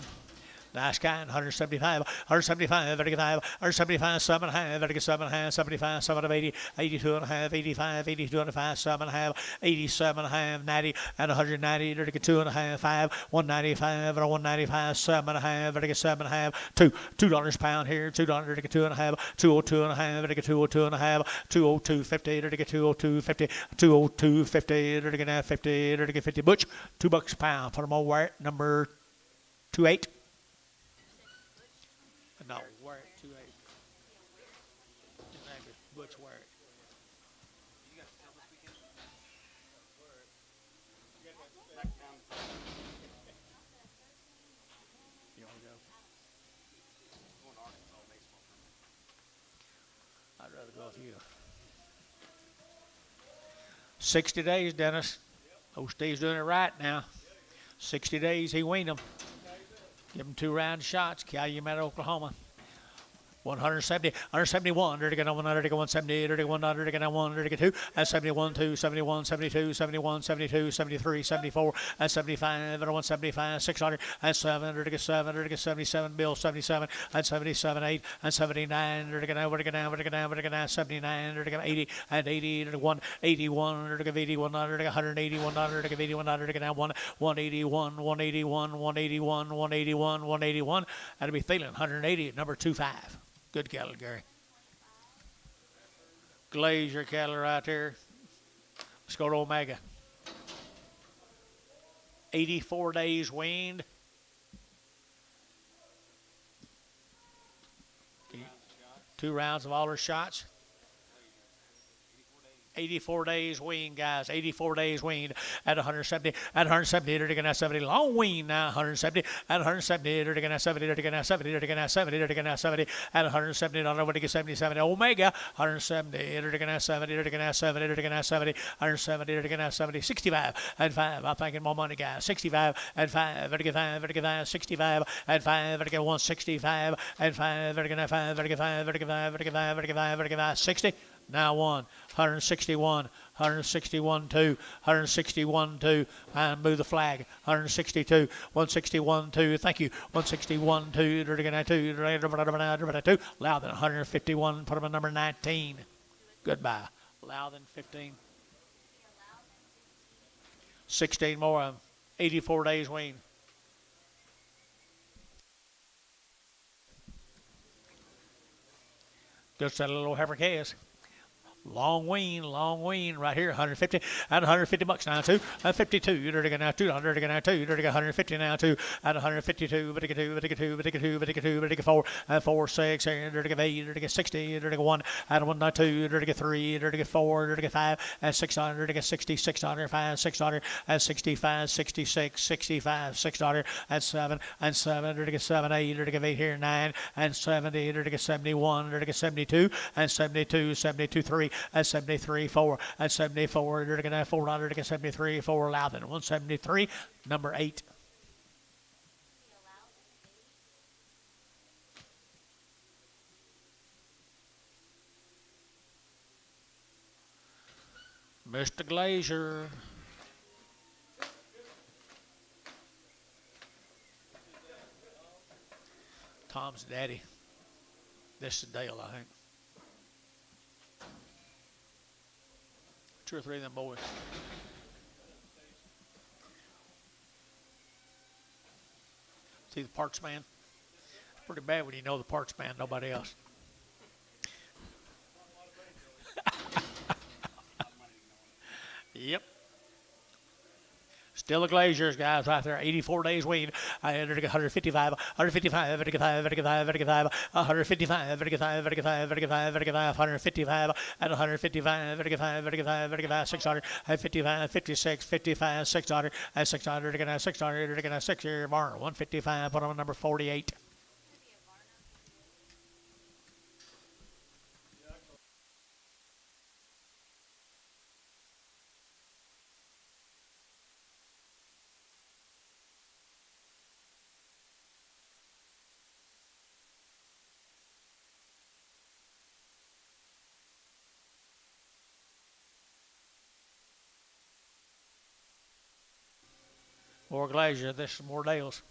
Nice kind, 175, 175, 35, 175, 7.5, 7.5, 75, 7 of 80, 82.5, 85, 82.5, 7.5, 87.5, 90, and 190, 2.5, 5, 195, 195, 7.5, 7.5, $2 pound here, $2, 2.5, 202.5, 202.5, 202.50, 202.50, 202.50, 50, 50, butch, $2 a pound. Put them all where number 28. No, wear it 2-8. Butch wear it. you guys sell this weekend? Back down. You want to go? Going to Arkansas baseball tournament. I'd rather go with you. 60 days, Dennis. Oh, Steve's doing it right now. 60 days, he weaned them. Give them 2 round shots. Calumet, Oklahoma. 170, 171, 170, 172, and 71, 2, 71, 72, 71, 72, 73, 74, and 75, and 175, 600, and 7, 77, Bill 77, and 77, 8, and 79, 79, 80, and 80, 1, 81, 81, 181, 181, 181, 181, 181, 181, 181. That'll be Thielen, 180 at number 25. Good cattle, Gary. Glazier cattle right there. Let's go to Omega. 84 days weaned. 2 rounds of all her shots. 84 days weaned, guys. 84 days weaned at 170. At 170, they're going to have 70. Long wean now, 170. At 170, they're going to have 70. They're going to have 70. They're going to have 70. They're going to have 70. At 170, I don't know what to get 77. Omega, 170. They're going to have 70. They're going to have 70. They're going to have 70. 170. They're going to have 70. 65 and 5. I'm thinking more money, guys. 65 and 5. They're going to get 5. They're going to get 5. 65 and 5. They're going to get 165 and 5. They're going to have 5. They're going to get 5. They're going to get 5. They're going to get 5. They're going to get 5. They're going to get 5. 60. now 161, 161 2, 161 2, and move the flag. 162, 161 2. Thank you. 161 2, 2, Loudon 151. Put him at number 19. Goodbye. Loudon 15. 16 more of them. 84 days wean. Just that little heifer case. Long wean right here, 150 and 150 bucks now too, and 52. You're gonna now 200, now 2. You're gonna 150 now too, and 152. But get 4 and 4 6. You're gonna 8. You're gonna 60. You're gonna 1 and 1 now 2. You're gonna 3. You're gonna 4. You're gonna 5 and 600. You're gonna 60, 600, 5, 600 and 65, 66, 65, 600 and 7 and 7. You're gonna 7 8. You're gonna 8 here 9 and 70. You're gonna 71. You're gonna 72 and 72, 72 3. And 73 4 and 74. You're going to have 400 and 73 4 Loudon 173 number 8. Mr. Glazier. Tom's daddy. This is Dale, I think. 2 or 3 of them boys. See the parts man? It's pretty bad when you know the parts man, nobody else. Yep. Still the Glaziers, guys, right there. 84 days wean. I entered 155, 155, 155, 155, 155, 155, and 155, 600, and 55, 56, 55, 600, and 600, 600, 6 here, Varner, 155, put on number 48. More Glazier, this is more Dales.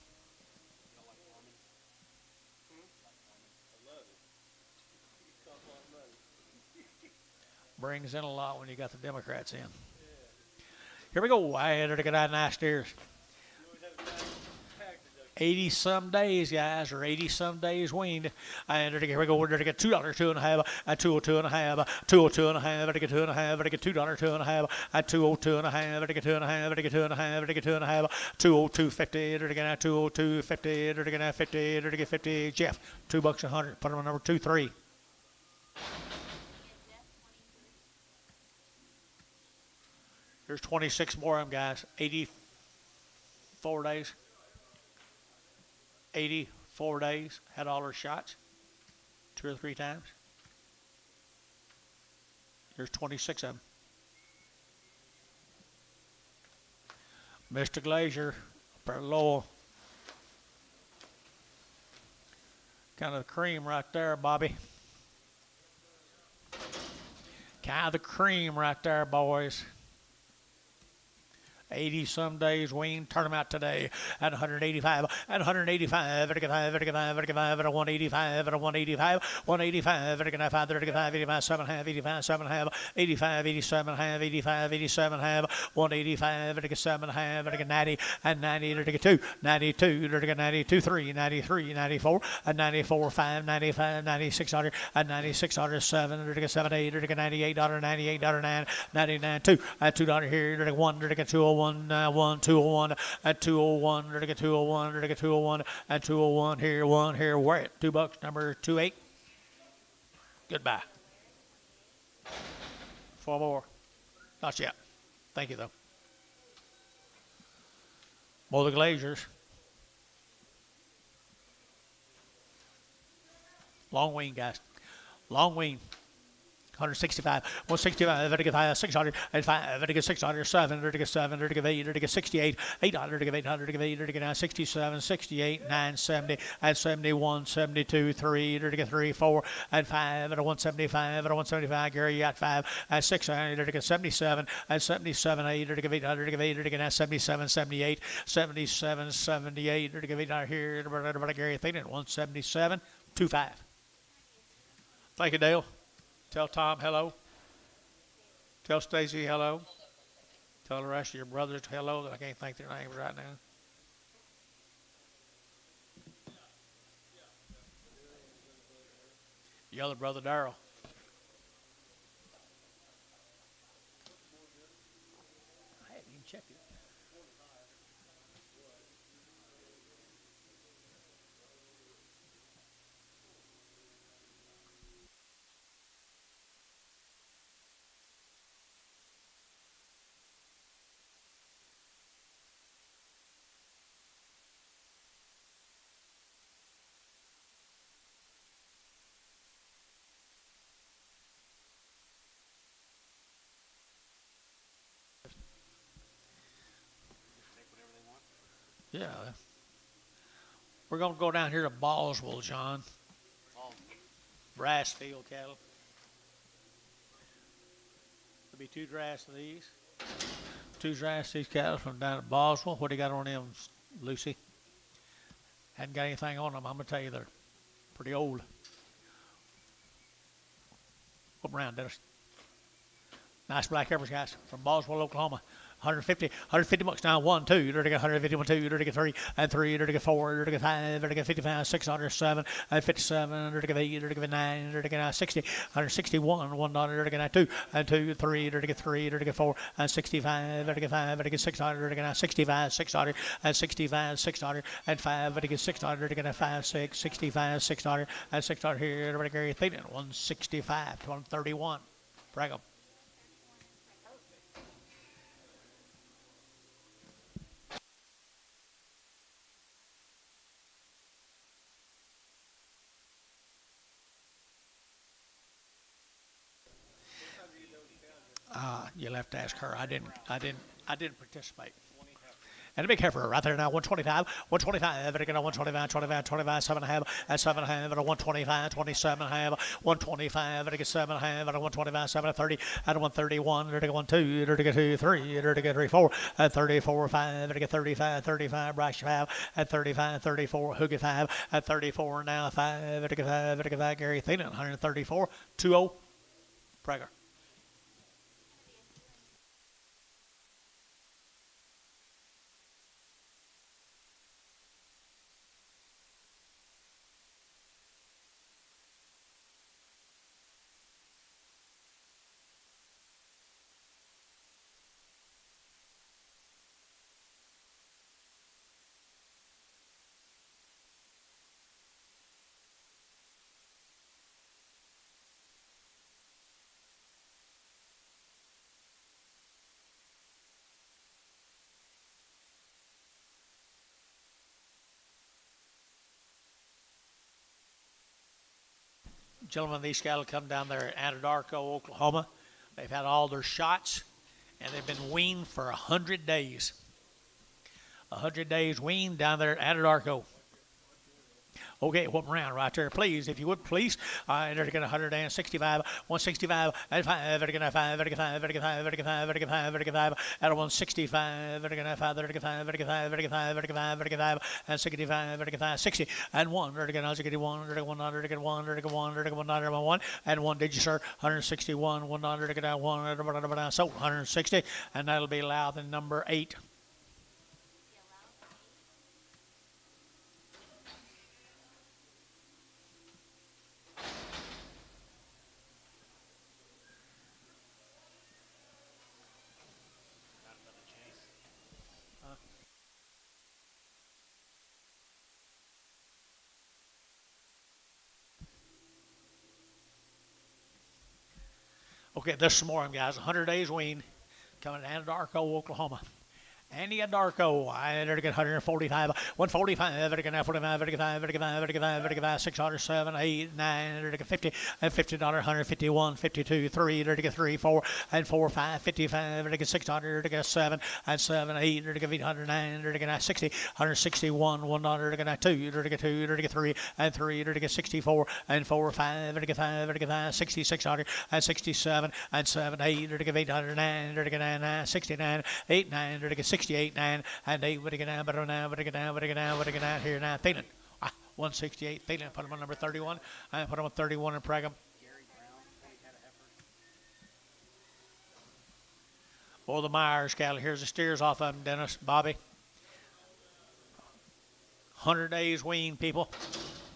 Brings in a lot when you got the Democrats in. Here we go. I entered to get out nice steers. 80 some days, guys, or 80 some days weaned. I entered to get, here we go. We're going to get $2, 2.5, and 202 and a half, 202 and a half, and get 2 and a half, and get $2, 2.5, and 202 and a half, and get 2 and a half, and get 2 and a half, and get 2 and a half, 202.50, and get 202.50, and get 50, and get 50. Jeff, $2 100. Put him on number 23. Here's 26 more of them, guys. 84 days. 84 days. Had all their shots 2 or 3 times. Here's 26 of them. Mr. Glazier, up at Lowell. Kind of the cream right there, Bobby. Kind of the cream right there, boys. 80 some days wean, turn them out today at 185, at 185, at 185, at 185, at 185, 185, at 85, 35, 85, 7 half, 85, 7 half, 85, 87 half, 85, 87 half, 185, at 7 half, at 90, and 90, at 2, 92, at 92, 3, 93, 94, at 94, 5, 95, 9600, at 9600, 7, at 78, at 98, $98, 9, 99, 2, at $2 here, at 1, at 201, 1, 201, at 201, at 201, at 201, at 201 here, 1 here. We're at $2, number 28. Goodbye. 4 more. Not yet. Thank you, though. More the Glaziers. Long wean, guys. Long wean. 165, 165, vertical 5, 600, and 5, vertical 600, 7, vertical 7, vertical 8, vertical 68, 800, vertical 800, vertical 8, vertical 9, 67, 68, 9, 70, and 71, 72, 3, vertical 3, 4, and 5, at a 175, at a 175, Gary, you got 5, and 600, vertical 77, and 77, 8, vertical 800, vertical 8, vertical 9, 77, 78, 77, 78, vertical 800 here, vertical Gary, thinking 177, 25. Thank you, Dale. Tell Tom hello. Tell Stacy hello. Tell the rest of your brothers hello that I can't think their names right now. Your other brother Darrell. I haven't even checked it. Take whatever they want. Yeah. We're going to go down here to Ballswell, John. Oh, Brassfield cattle. There'll be 2 drafts of these. 2 drafts of these cattle from down at Ballswell. What do you got on them, Lucy? Hadn't got anything on them. I'm going to tell you they're pretty old. Flip around, Dennis. Nice black Heifers, guys, from Ballswell, Oklahoma. 150 bucks now. 1, 2, dirty 150, 1, 2, dirty 3, and 3, dirty 4, dirty 5, dirty 55, 600, 7, and 57, dirty 8, dirty 9, dirty 60, 161, 1 dollar, dirty 2, and 2, 3, dirty 4, and 65, dirty 5, dirty 600, dirty 65, 600, and 65, 600, and 5, dirty 600, dirty 5, 6, 65, 600, and 600 here, dirty 165 to 131. Brag 'em. You'll have to ask her. I didn't participate. And a big heifer right there now, 125, 125, better get on 125, 25, 25, 7.5, and 7.5, at a 125, 27.5, 125, better get 7.5, at a 125, 7 at 30, at a 131, better get 1, 2, better get 2, 3, better get 3, 4, at 34, 5, better get 35, 35, Bryce 5, at 35, 34, Hook at 5, at 34, now 5, better get 5, better get 5, Gary Thielen, 134, 2-0, Prager. Gentlemen, these cattle come down there at Anadarko, Oklahoma. They've had all their shots, and they've been weaned for 100 days. 100 days weaned down there at Anadarko. Okay, whoop around right there, please, if you would, please. They're going to 165, 165, and 5, they're going to 5, they're going to 5, they're going to 5, they're going to 5, they're going to 5, they're going to 5, at a 165, they're going to 5, they're going to 5, they're going to 5, they're going to 5, they're going to 5, they're going to 5, and 65, they're going to 5, 60, and 1, they're going to 61, they're going to 1, they're going to 1, they're going to 1, they're going to 1, and 1, did you, sir? 161, 1, they're going to 1, so 160, and that'll be allowed in number 8. Okay, there's some more of them, guys. 100 days weaned, coming to Anadarko, Oklahoma. Andy and Darko, I enter to get 145, 145, enter to get 45, enter to get 5, enter to get 5, enter to get 5, enter to get 5, 600, 7, 8, 9, enter to get 50, and $50, 151, 52, 3, enter to get 3, 4, and 4, 5, 55, enter to get 600, enter to get 7, and 7, 8, enter to get 809, enter to get 60, 161, $1, enter to get 2, enter to get 2, enter to get 3, and 3, enter to get 64, and 4, 5, enter to get 5, enter to get 5, 60, 600, and 67, and 7, 8, enter to get 809, enter to get 9, 69, 8, 9, enter to get 68, 9, and 8, would get down, better now, would get down, would get down, would get down here now, Peyton. 168, Peyton, put him on number 31, and put him on 31 in Pregham. Oh, the Myers cattle. Here's the steers off of them, Dennis, Bobby. 100 days wean, people.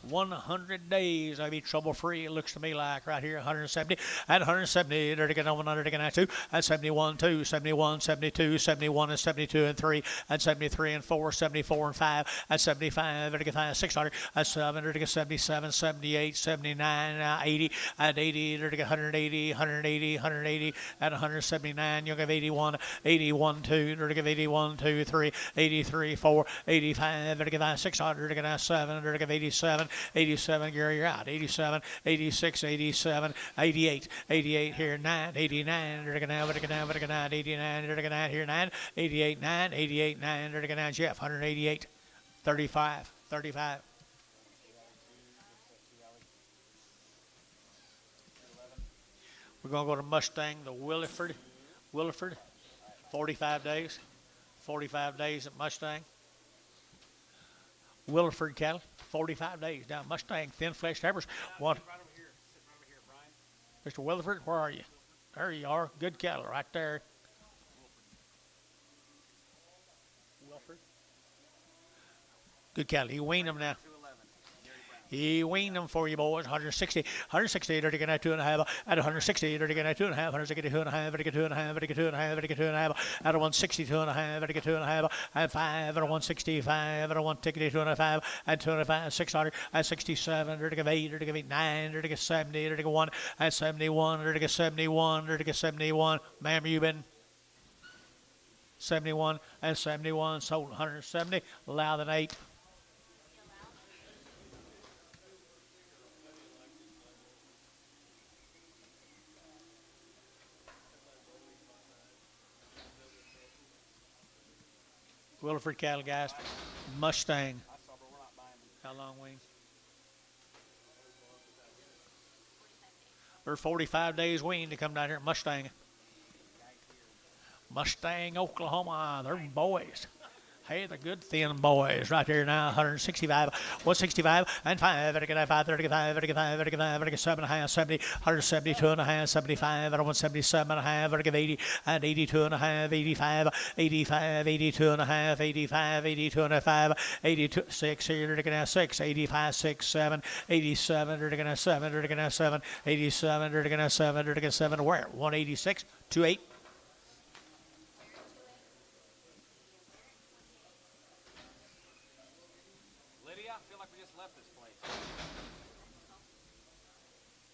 100 days I'll be trouble free. It looks to me like right here 170 and 170 to get on 100 to get 2 and 71 2 71 72 71 and 72 and 3 and 73 and 4 74 and 5 and 75 to get 5 600 and 7 to get 77 78 79 80 and 80 to get 180 180 180 and 179 you'll give 81 81 2 to give 81 2 3 83 4 85 to get 600 to get 7 to give 87 87, Gary, you're out. 87, 86, 87, 88, 88 here, 9, 89, 89, 89 here, 9, 88, 9, 88, 9, Jeff, 188, 35, 35. We're going to go to Mustang, the Williford, 45 days. 45 days at Mustang. Williford cattle, 45 days down Mustang, thin fleshed heifers. What? Right over here. Sitting right over here, Mr. Brian. Williford, where are you? There you are. Good cattle right there. Williford. Good cattle. You wean them now. 211. He weaned them for you, boys. 160, 160, to get 2.5, at 160, to get 2.5, 162 and a half, to get 2.5, to get 2.5, to get 2.5, at 162 and a half, to get 2.5, and 5, at 165, at 162 and a 5, and 2.5, 600, and 67, to get 8, to get 9, to get 70, to get 1, and 71, to get 71, to get 71. Ma'am, you been 71 and 71, sold 170, loud than 8. Williford cattle, guys. Mustang. I saw, but we're not buying them. How long, Wayne? They're 45 days weaned to come down here at Mustang. Mustang, Oklahoma. They're boys. Hey, they're good thin boys right here now. 165, 165, and 5. Better get 5, 35, better get 5, better get 5, better get 7.5, 70, 172 and a half, 75, and 177 and a half, better get 80, and 82 and a half, 85, 85, 82 and a half, 85, 82 and a 5, 82, 6 here, to get 6, 85, 6, 7, 87, to get 7, to get 7, 87, to get 7, to get 7, where? 186, 28.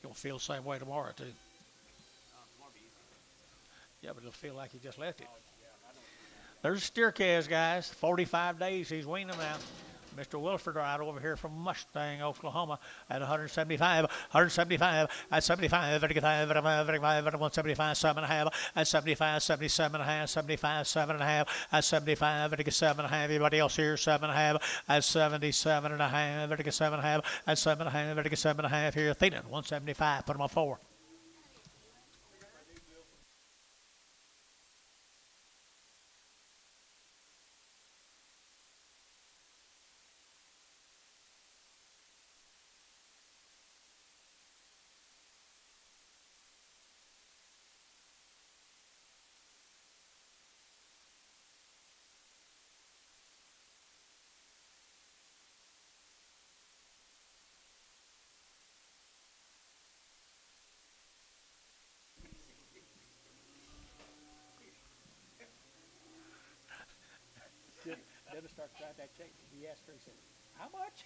You'll feel the same way tomorrow, too. Yeah, but it'll feel like you just left it. There's steer calves, guys. 45 days he's weaning them out. Mr. Williford right over here from Mustang, Oklahoma at 175, 175, at 75, 35, 35, 175, 7.5, at 75, 77 and a half, 75, 7.5, at 75, 7.5, everybody else here, 7.5, at 77 and a half, 7.5, at 7.5, 7.5 here, Tifton, 175, put them on 4. Dennis started to write that check. He asked her, he said, how much?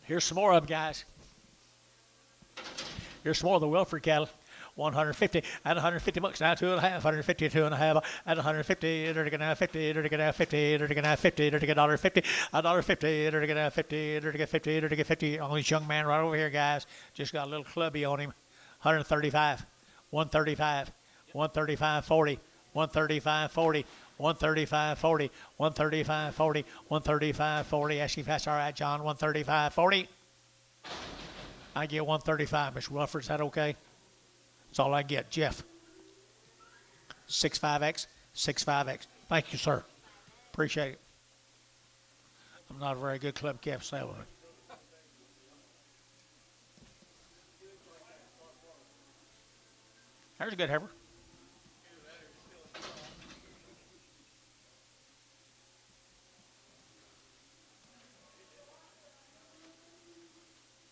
Here's some more of them, guys. Here's some more of the Wilford cattle. 150 at 150 bucks now, 2.5, 150, 2.5 at 150, they're gonna have 50, they're gonna have 50, they're gonna have 50, they're gonna $1.50, $1.50, they're gonna have 50, they're gonna 50, they're gonna 50. On this young man right over here, guys, just got a little clubby on him. 135, 135, 135, 40, 135, 40. 135, 40, 135, 40, 135, 40. Ask if that's all right, John. 135, 40. I get 135, Mr. Wilford. Is that okay? That's all I get. Jeff. 65X, 65X. Thank you, sir. Appreciate it. I'm not a very good club calf salesman. There's a good heifer.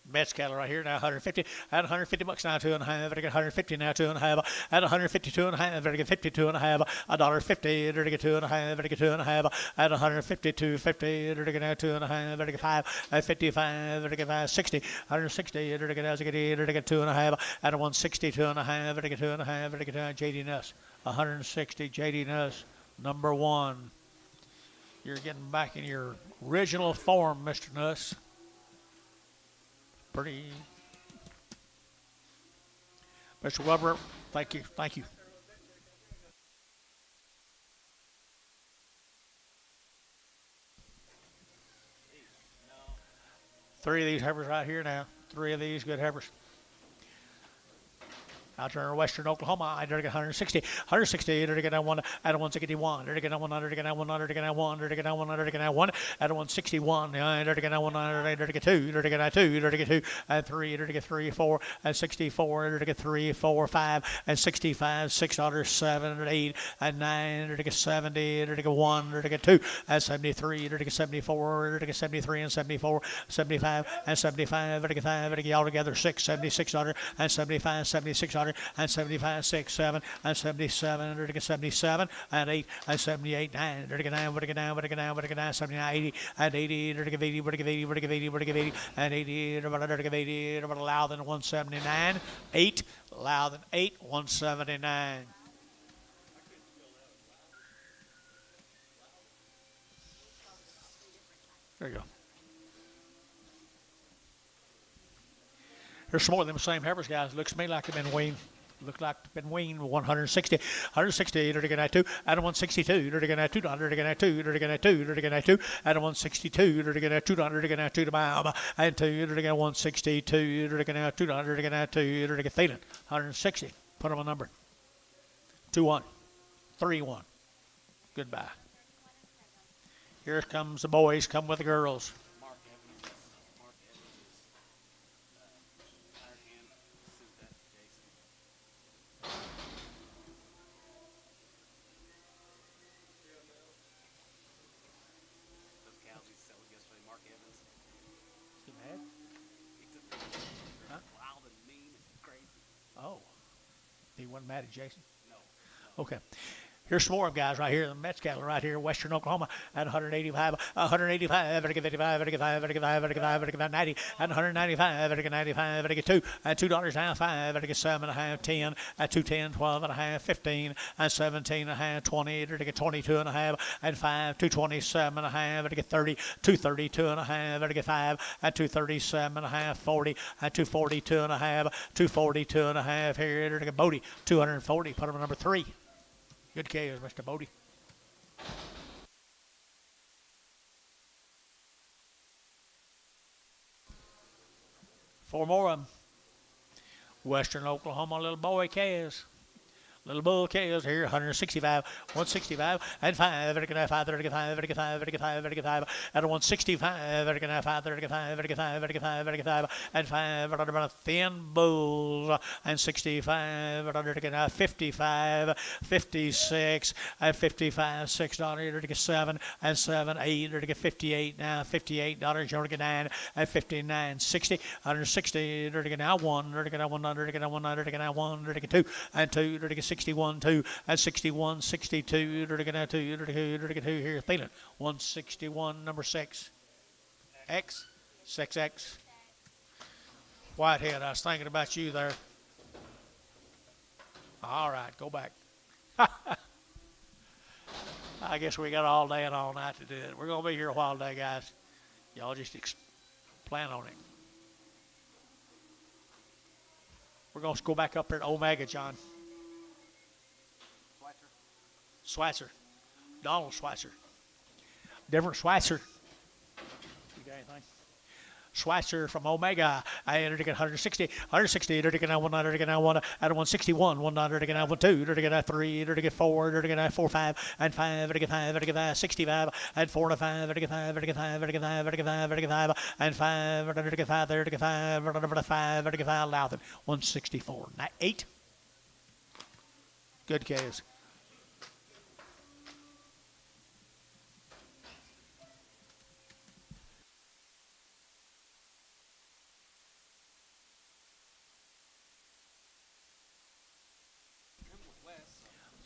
Mets cattle right here now, 150 at 150 bucks now, 2.5. Better get 150 now, 2.5 at 150, 2.5. Better get 50, 2.5. $1.50. Better get 2.5. Better get 2.5 at 150, 250. Better get now 2.5. Better get 5 at 55. Better get 5, 60, 160. Better get as get 2.5 at 160, 2.5. Better get 2.5. Better get JD Nuss, 160. JD Nuss, number 1. You're getting back in your original form, Mr. Nuss. Pretty. Mr. Weber, thank you. Thank you. Three of these heifers right here now. Three of these good heifers. Out there in western Oklahoma, they're get 160, 160, they're get 1 at 161, they're get 100, they're get 100, they're get 1, they're get 100, they're get 1 at 161, they're get 100, they're get 2, they're get 2, they're get 2 at 3, they're get 3, 4 at 64, they're get 3, 4, 5 and 65, $6, 7 8 and 9, they're get 70, they're get 1, they're get 2 at 73, they're get 74, they're get 73 and 74, 75 and 75, they're get 5, they're get all together 6, $76 and 75, $76. And 75, 6, 7, and 77, they're 77, and 8, and 78, 9, they're 9, what 9, 79, 80, and 80, they're 80, what 80, what 80, what 80, and 80, they're 80, they're louder than 179, 8, louder than 8, 179. There you go. There's some more of them same heifers, guys. Looks to me like they've been weaned. Look like they've been weaned. 160, 160, they're going to 2, at 162, they're going to 2, they're going to 2, they're going to 2, they're going to 2, at 162, they're going to 2, they're going to 2 to mile, and 2, they're going to 162, they're going to 2, they're going to 2, they're going to Peyton, 160. Put them a number. 2-1, 3-1. Goodbye. Here comes the boys. Come with the girls. He wasn't mad at Jason? No. Okay. Here's some more guys right here. The Mets cattle right here, western Oklahoma at 185, 185, 55, 55, 55, 55, 55, 90, at 195, 95, 2, at $2 now, 5, 7 and a half, 10, at 210, 12 and a half, 15, at 17 and a half, 20, 22 and a half, and 5, 227 and a half, 30, 232 and a half, 5, at 237 and a half, 40, at 242 and a half, 242 and a half, here, Bodie, 240, put him at number 3. Good KOs, Mr. Bodie. Four more of them. Western Oklahoma little boy KOs. Little bull KOs here, 165, 165, and 5, 35, 35, 35, 35, 35, at 165, 35, 35, 35, 35, 35, and 5, thin bulls, and 65, 55, 56, and 55, $6, 7, and 7, 8, 58, now $58, you're 9, and 59, 60, 160, now 1, 1, 2, and 2, 61, 2, and 61, 62, 2, here, Thielen, 161, number 6, X, 6X. Whitehead, I was thinking about you there. All right, go back. I guess we got all day and all night to do it. We're going to be here a while today, guys. Y'all just plan on it. We're going to go back up there to Omega, John. Swatzer. Donald Swatzer. Different Swatzer. You got anything? Swatzer from Omega. I entered again 160. 160. Entered again 100 again 1 at 161. 100 again 1 2. Entered again 3. Entered again 4. Entered again 4 5 and 5. Entered again 5. Entered again 65 and 4 and 5. Entered again 5. Entered again 5. Entered again 5. Entered again 5. Entered again 5 and 5. Entered again 5. Entered again 5. Entered again 5. Entered again 5. Loudon. 164. 8. Good case.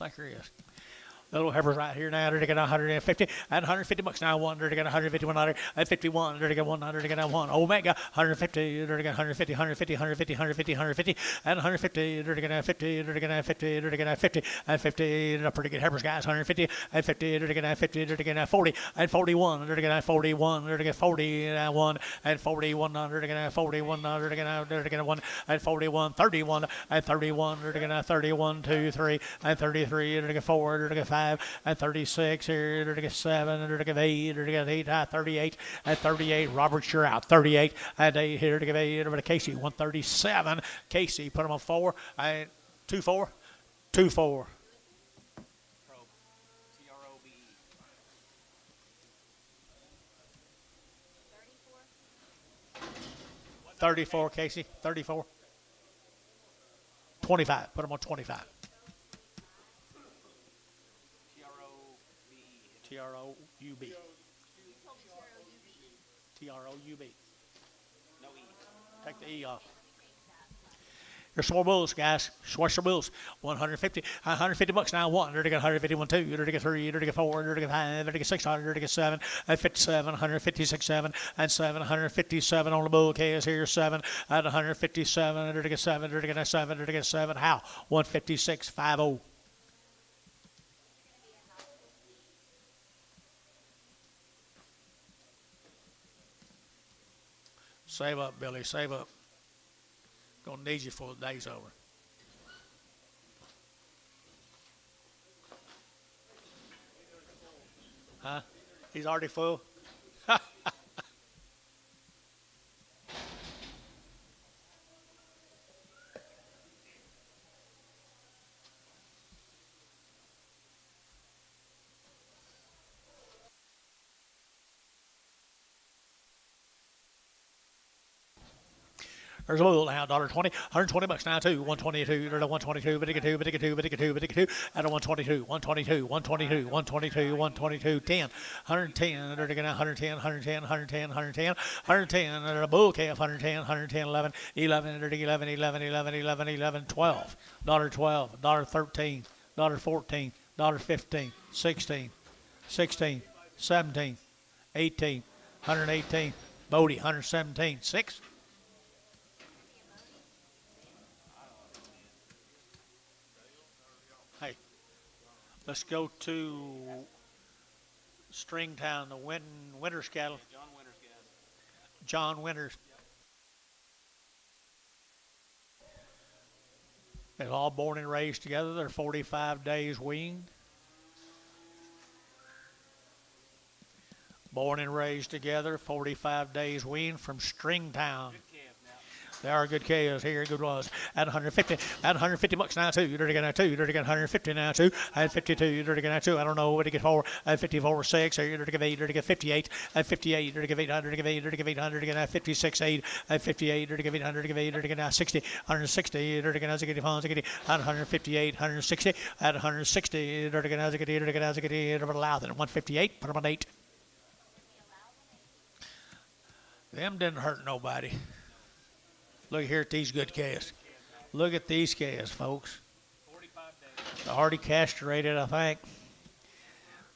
I think there is. The little Heifer's right here now. They're going to 150 and 150 bucks now. One. They're going to 150, 100 and 51. They're going to 100. They're going to 1. Omega 150. They're going to 150, 150, 150, 150, 150 and 150. They're going to 50. They're going to 50. They're going to 50 and 50. They're pretty good Heifer's guys. 150 and 50. They're going to 50. They're going to 40 and 41. They're going to 41. They're going to 40 and 1 and 41. They're going to 41. They're going to 1 and 41. 31 and 31. They're going to 31, 2, 3 and 33. They're going to 4. They're going to 5 and 36 here. They're going to 7. They're going to 8. They're going to 8. 38 and 38. Robert, you're out. 38 and 8 here. They're going to 8. Over to Casey. 137. Casey, put him on 4 and 2 4. 2 4. 34, Casey. 34. 25. Put him on 25. T-R-O-U-B. T-R-O-U-B. No E. Take the E off. Here's some more bulls, guys. Schwarzer bulls. 150. 150 bucks now. 1. They're to get 151, 2. They're to get 3. They're to get 4. They're to get 5. They're to get 600. They're to get 7. And 57. 156, 7. And 7. 157 on the bull case here. 7. At 157. They're to get 7. They're to get 7. They're to get 7. How? 156, 50. Save up, Billy. Save up. Gonna need you before the day's over. Huh? He's already full? There's a little now, $1.20, 120 bucks now too. 122, there's a 122, biddy 2, biddy 2, biddy 2, biddy 2, at a 122, 122, 122, 122, 122, 10, 110, they're gonna 110, 110, 110, 110, 110, they're a bull calf, 110, 110, 11, 11, they're 11, 11, 11, 11, 11, 12, $12, $13, $14, $15, 16, 16, 17, 18, 118, Bodie, 117, 6. Let's go to Stringtown, the Winters cattle. John Winters, guys. John Winters. They're all born and raised together. They're 45 days weaned. Born and raised together, 45 days weaned from Stringtown. They are good calves here, good ones. At 150, at 150 bucks now too. You're gonna 2. You're gonna 150 now too. At 52, you're gonna 2. I don't know what to get 4. At 54, 6. You're gonna get 8. You're gonna get 58. At 58, you're gonna get 800. You're gonna get 800. You're gonna 56, 8. At 58, you're gonna get 800. You're gonna get 60. 160. You're gonna get 158. 160. At 160, you're gonna get allow them. 158. Put them on 8. Them didn't hurt nobody. Look here at these good calves. Look at these calves, folks. 45 days. They're already castrated, I think.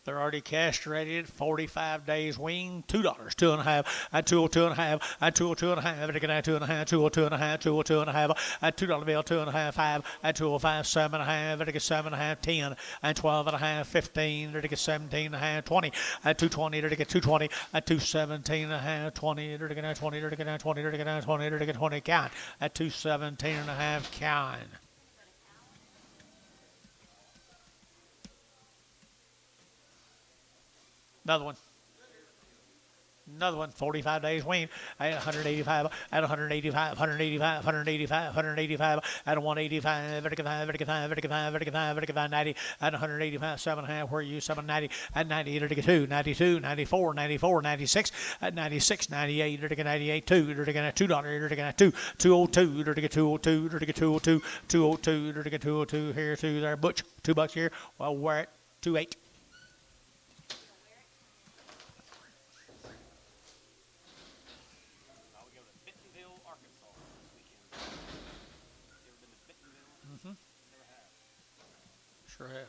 They're already castrated, 45 days weaned, $2, 2.5, and 202.5, and 202.5, and again 2.5, 202.5, 202.5, and $2 bill, 2.5, 5, and 205, 7.5, and again 7.5, 10, and 12.5, 15, and again 17.5, 20, and 220, and again 220, and 217.5, 20, and again 20, and again 20, and again 20, and again 20, count, at 217.5, count. Another one. Another one, 45 days weaned, at 185, at 185, 185, 185, 185, at 185, 90, at 185, 7.5, where are you, 790, at 90, 92, 92, 94, 94, 96, at 96, 98, 98, 2, $2, $2, 202, 202, 202, 202, 202, here, 2 there, Butch, $2 here, well, we're at 28. Sure have.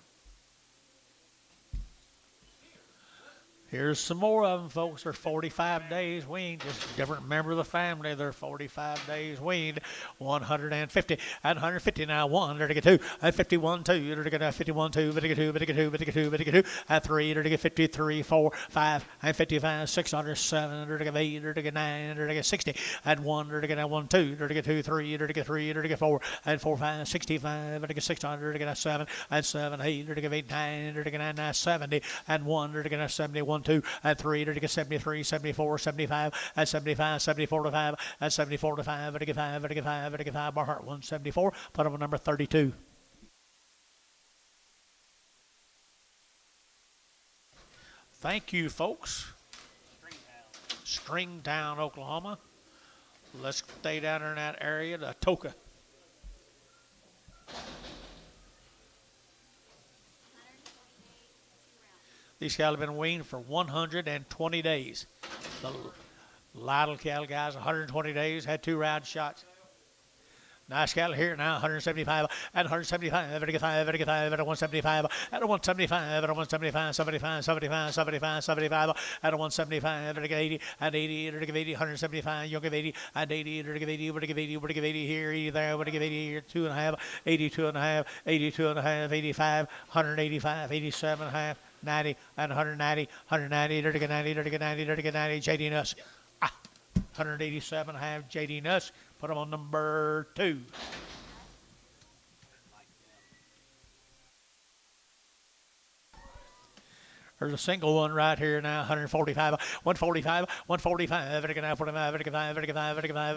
Here's some more of them, folks. They're 45 days weaned. Just different member of the family. They're 45 days weaned. 150. At 150 now. 1. There to get 2. At 51, 2. There to get 51, 2. There to get 2. There to get 2. There to get 2. There to get 2. At 3. There to get 53, 4, 5. At 55, 600, 7. There to get 8. There to get 9. There to get 60. At 1. There to get 1, 2. There to get 2, 3. There to get 3. There to get 4. At 4, 5, 65. There to get 600. There to get 7. At 7, 8. There to get 8, 9. There to get 9, 9, 70. At 1. There to get 71, 2. At 3, to get 73, 74, 75, at 75, 74 to 5, at 74 to 5, to get 5, to get 5, to get 5, Barhart 174, put on number 32. Thank you, folks. Stringtown, Oklahoma. Let's stay down there in that area, the Toka. These cattle have been weaned for 120 days. The Lytle cattle guys, 120 days, had 2 round shots. Nice cattle here now, 175, at 175, at 175, at 175, at 175, at 175, 75, 75, 75, 75, at 175, at 80, at 80, at 80, 175, you'll give 80, at 80, at 80, would give 80, would give 80 here, 80 there, would give 80 here, 2.5, 82.5, 82.5, 85, 185, 87.5, 90, and 190, 190, 90, 90, 90, 90, JD Nuss. 187.5, JD Nuss. Put them on number 2. There's a single one right here now, 145, 145, 145, 45, 45, 45, 45,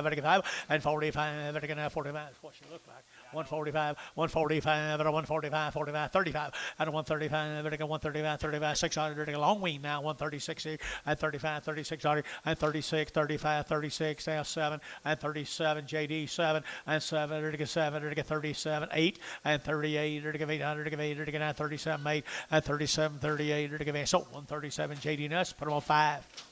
45, 45, and 45, 45, that's what she looked like. 145, 145, and a 145, 45, 35, and a 135, and a 135, 35, 600, and a long wean now, 136 here, and 35, 36, and 36, 35, 36, now 7, and 37, JD 7, and 7, and 7, and 37, 8, and 38, and 800, and 8, and 37, 8, and 37, 38, and so 137, JD Nuss, put them on 5.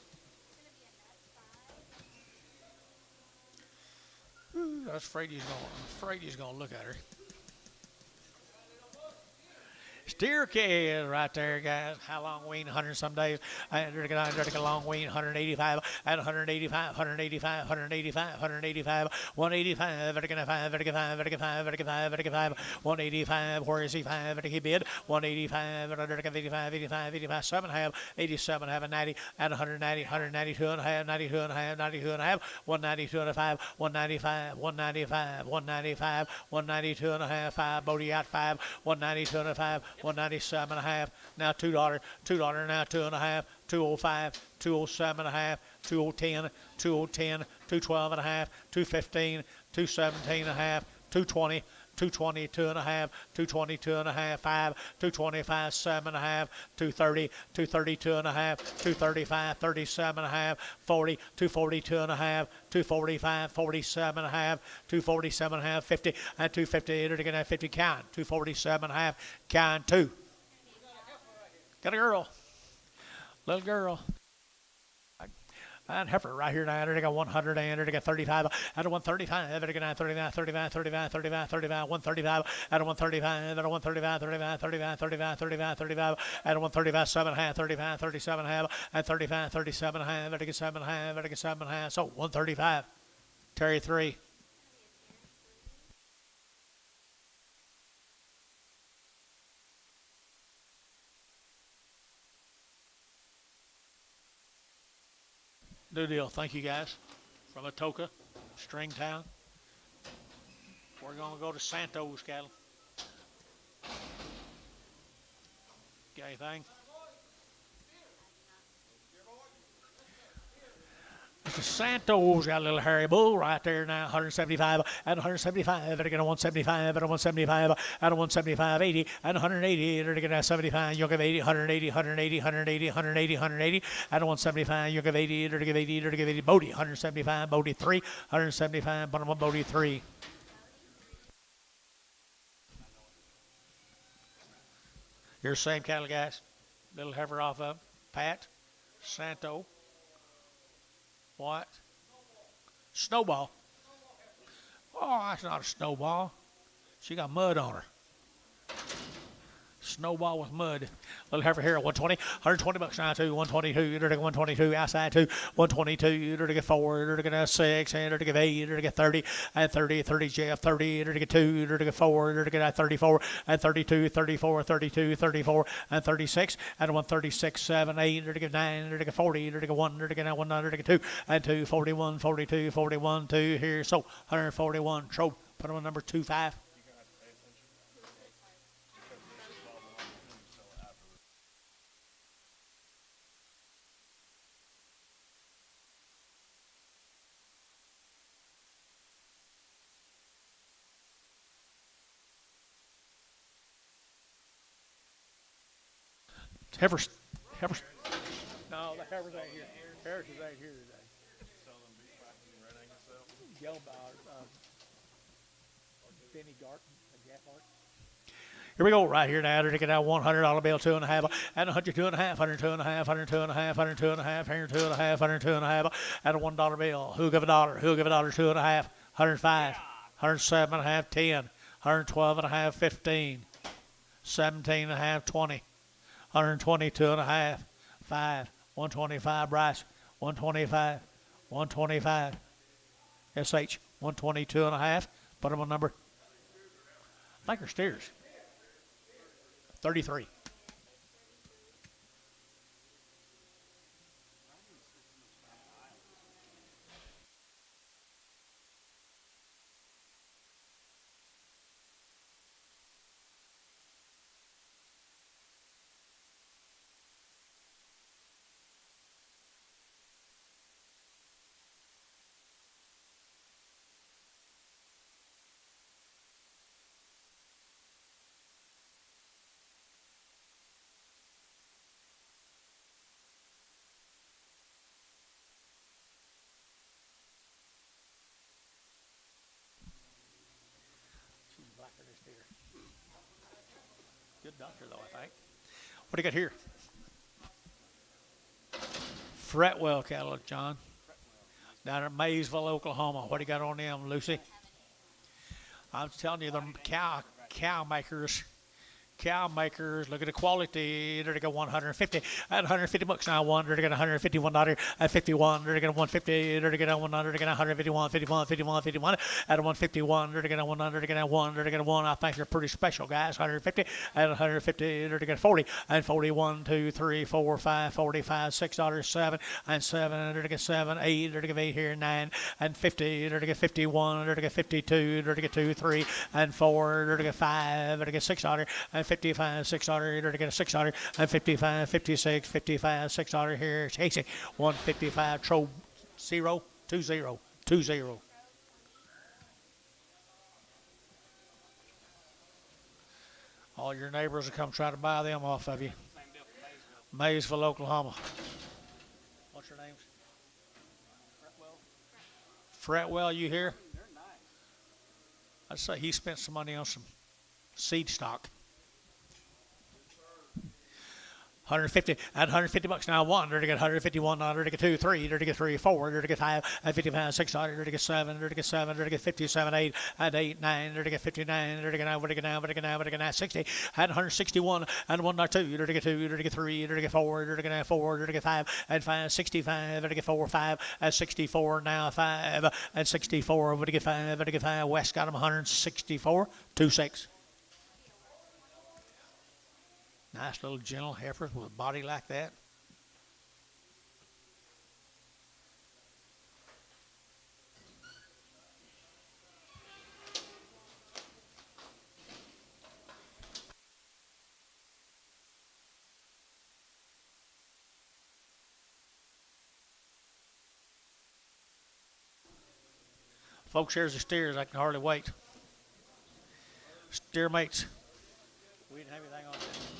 I was afraid he's gonna look at her. Steer kid right there, guys. How long wean? 100 some days. A long wean. 185 and 185, 185, 185, 185, 185, 185. Where is he? 5. He bid 185, 85, 85, 85, 7.5, 87, have a 90, and 190, 192 and a half, 92 and a half, 92 and a half, 192 and a 5, 195, 195, 195, 192 and a half, 5. Bodie out 5, 192 and a 5. 197 and a half, now $2, now 2.5, 205, 207 and a half, 210, 210, 212 and a half, 215, 217 and a half, 220, 222 and a half, 222 and a half, 5, 225, 7 and a half, 230, 232 and a half, 235, 37 and a half, 40, 242 and a half, 245, 47 and a half, 247 and a half, 50, and 250, they're going to have 50 count, 247 and a half, count 2. Got a girl, little girl. And Heifer right here now, they got 100 and they got 35 at a 135, they got 39, 35, 35, 35, 35, 135 at a 135, at a 135, 35, 35, 35, 35, 35 at a 135, 7 half, 35, 37 half, and 35, 37 half, they get 7 half, they get 7 half, so 135. Terry 3. New deal. Thank you, guys. From Atoka, Stringtown. We're going to go to Santos cattle. Got anything? Mr. Santos got a little hairy bull right there now, 175 at 175, they're going to 175 at 175 at 175, 80 and 180, they're going to 75, you'll give 80, 180, 180, 180, 180, 180 at 175, you'll give 80, they're going to give 80, they're going to give 80, Bodie, 175, Bodie 3, 175, bottom of Bodie 3. Here's the same cattle, guys. Little heifer off of Pat, Santo. What? Snowball. Oh, that's not a snowball. She got mud on her. Snowball with mud. Little heifer here at 120. 120 bucks now to 122. They're to 122 outside to 122. They're to get 4. They're to get 6. And they're to get 8. They're to get 30. And 30. 30 Jeff. 30. They're to get 2. They're to get 4. They're to get 34. And 32. 34. 32. 34. And 36. And 136. 7. 8. They're to get 9. They're to get 40. They're to get 1. They're to get 1. They're to get 2. And 2. 41. 42. 41. 2 here. So 141. Trope. Put them on number 25. Heifers. No, the heifers ain't here. Heifers ain't here today. Yellow Benny Garten, Gaffart. Here we go, right here now. They're taking out $100 bill, 2.5, and 100, 2.5, 100, 2.5, 100, 2.5, 100, 2.5, 100, 2.5, 100, 2.5, and a $1 bill. Who'll give a dollar? Who'll give a dollar? 2.5, 105, 107.5, 10, 112.5, 15, 17.5, 20. 122.5, 5, 125 Bryce, 125, 125 SH, 122.5. Put them on number. I think they're steers. 33. Good doctor, though, I think. What do you got here? Fretwell cattle, John. Down at Maysville, Oklahoma. What do you got on them, Lucy? I'm telling you, the cow makers. Look at the quality. They're to get 150 at 150 bucks now. They're to get $151 at 51. They're to get 150. They're to get 100. They're to get 151, 51, 51, 51 at 151. They're to get 100. They're to get 1. They're to get 1. I think they're pretty special, guys. 150 at 150. They're to get 40 and 41, 2, 3, 4, 5, 45, $6, 7 and 7. They're to get 7, 8. They're to get 8 here, 9 and 50. They're to get 51. They're to get 52. They're to get 2, 3 and 4. They're to get 5. They're to get $6 and 55, $6. They're to get a $6 and 55, 56, 55, $6 here. Chasing 155. Trobe 0, 20, 20. All your neighbors will come try to buy them off of you. Maysville, Oklahoma. What's your names? Fretwell, you here? I'd say he spent some money on some seed stock. 150 at 150 bucks now. One, to get 151, to get two, three, to get three, four, to get five, at 55, 6, to get seven, to get seven, to get 57, 8, at 8, 9, to get 59, to get now, to get now, to get now, to get now, 60, at 161, and 1, 2, to get 2, to get 3, to get 4, to get now 4, to get 5, at 5, 65, to get 4, 5, at 64, now 5, at 64, to get 5, to get 5, West got him 164, 2, 6. Nice little gentle heifer with a body like that. Folks, here's the steers. I can hardly wait. Steer mates. We didn't have anything on that.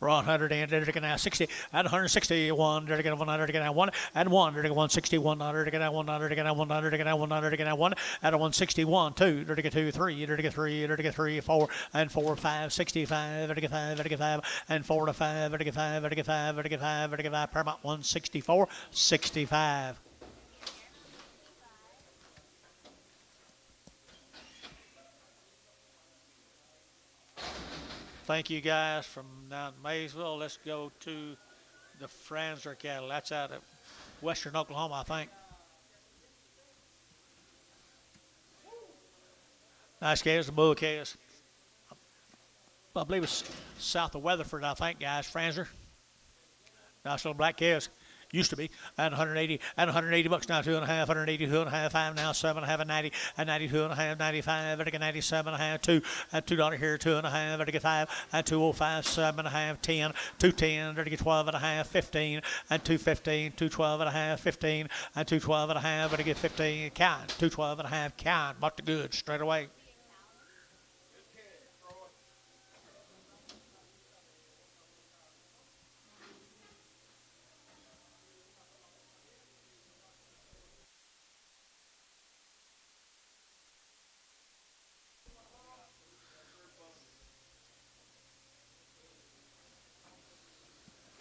We're on 100 and they're now 60 at 161. They're going to 100 again. 1 and 1. They're going 161. They're going to 100 again. 100 again. 100 again. 1 at 161. 2. They're going to 2. 3. They're going to 3. They're going to 3. 4 and 4. 5. 65. They're going to 5. They're going 5 and 4 to 5. They're going 5. They're going 5. They're going 5. They're going 5. Paramount 164. 65. Thank you guys from down in Maysville. Let's go to the Franzer cattle. That's out of western Oklahoma, I think. Nice calves, the bull calves. I believe it's south of Weatherford, I think, guys. Franzer. Nice little black calves. Used to be at 180 bucks now, 2.5, 182 and a half, 5 now, 7.5 and 90 and 92 and a half, 95, at 97 and a half, 2 at $2 here, 2.5 at 5 at 205, 7.5, 10, 210, at 12 and a half, 15 and 215, 212 and a half, 15 and 212 and a half, at 15, count, 212 and a half, count, bought the goods straight away.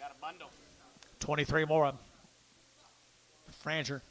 Got a bundle. 23 more of them. Franzer.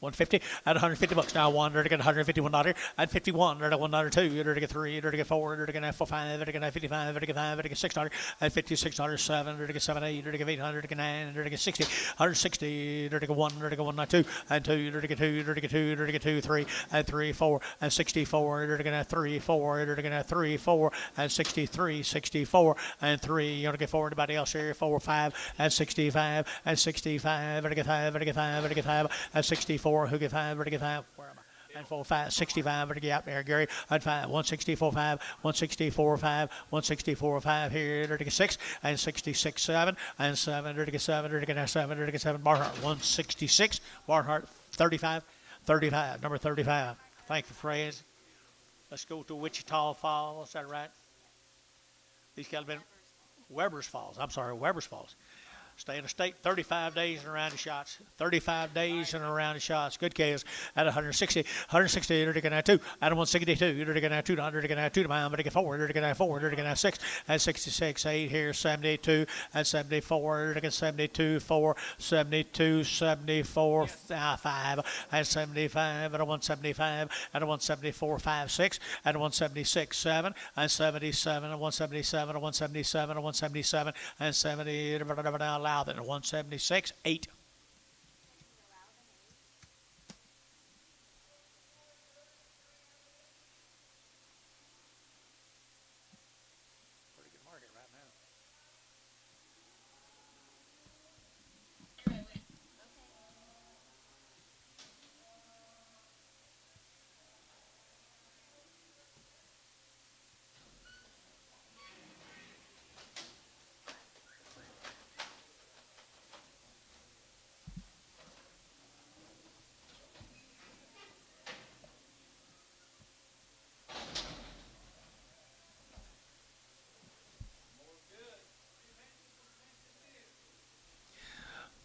150 at 150 bucks now. One, to get 151 at 51, to get 1 2, to get 3, to get 4, to get 4 5, to get 55, to get 5, to get 6 at 56 7, to get 7 8, to get 800, to get 9, to get 60, 160, to get 1, to get 1 2, and 2, to get 2, to get 2, to get 2 3, and 3 4, and 64, to get 3 4, to get 3 4, and 63 64, and 3. You want to get 4. Anybody else here? 4 5, and 65, and 65, to get 5, to get 5, to get 5, and 64. Who get 5, to get 5, where am I? And 4 5, 65, to get out there, Gary. And 5, 164 5, 164 5, 164 5 here, to get 6, and 66 7, and 7, to get 7, to get 7, to get 7. Barnhart 166, Barnhart 35, 35, number 35. Thank you, Fred. Let's go to Wichita Falls. Is that right? These cattle been Weber's Falls. I'm sorry, Weber's Falls. Stay in the state 35 days and around the shots. 35 days and around the shots. Good calves at 160. 160, to get 2. At 162, to get 200, to get 2 to mile, to get 4, to get 4, to get 6. At 66, 8 here, 72. At 74, to get 72, 4, 72, 74, 5. At 75, at 175, at 174, 5, 6. At 176, 7. At 77, at 177, at 177, at 177, and 70. Allow that at 176, 8. Pretty good market right now.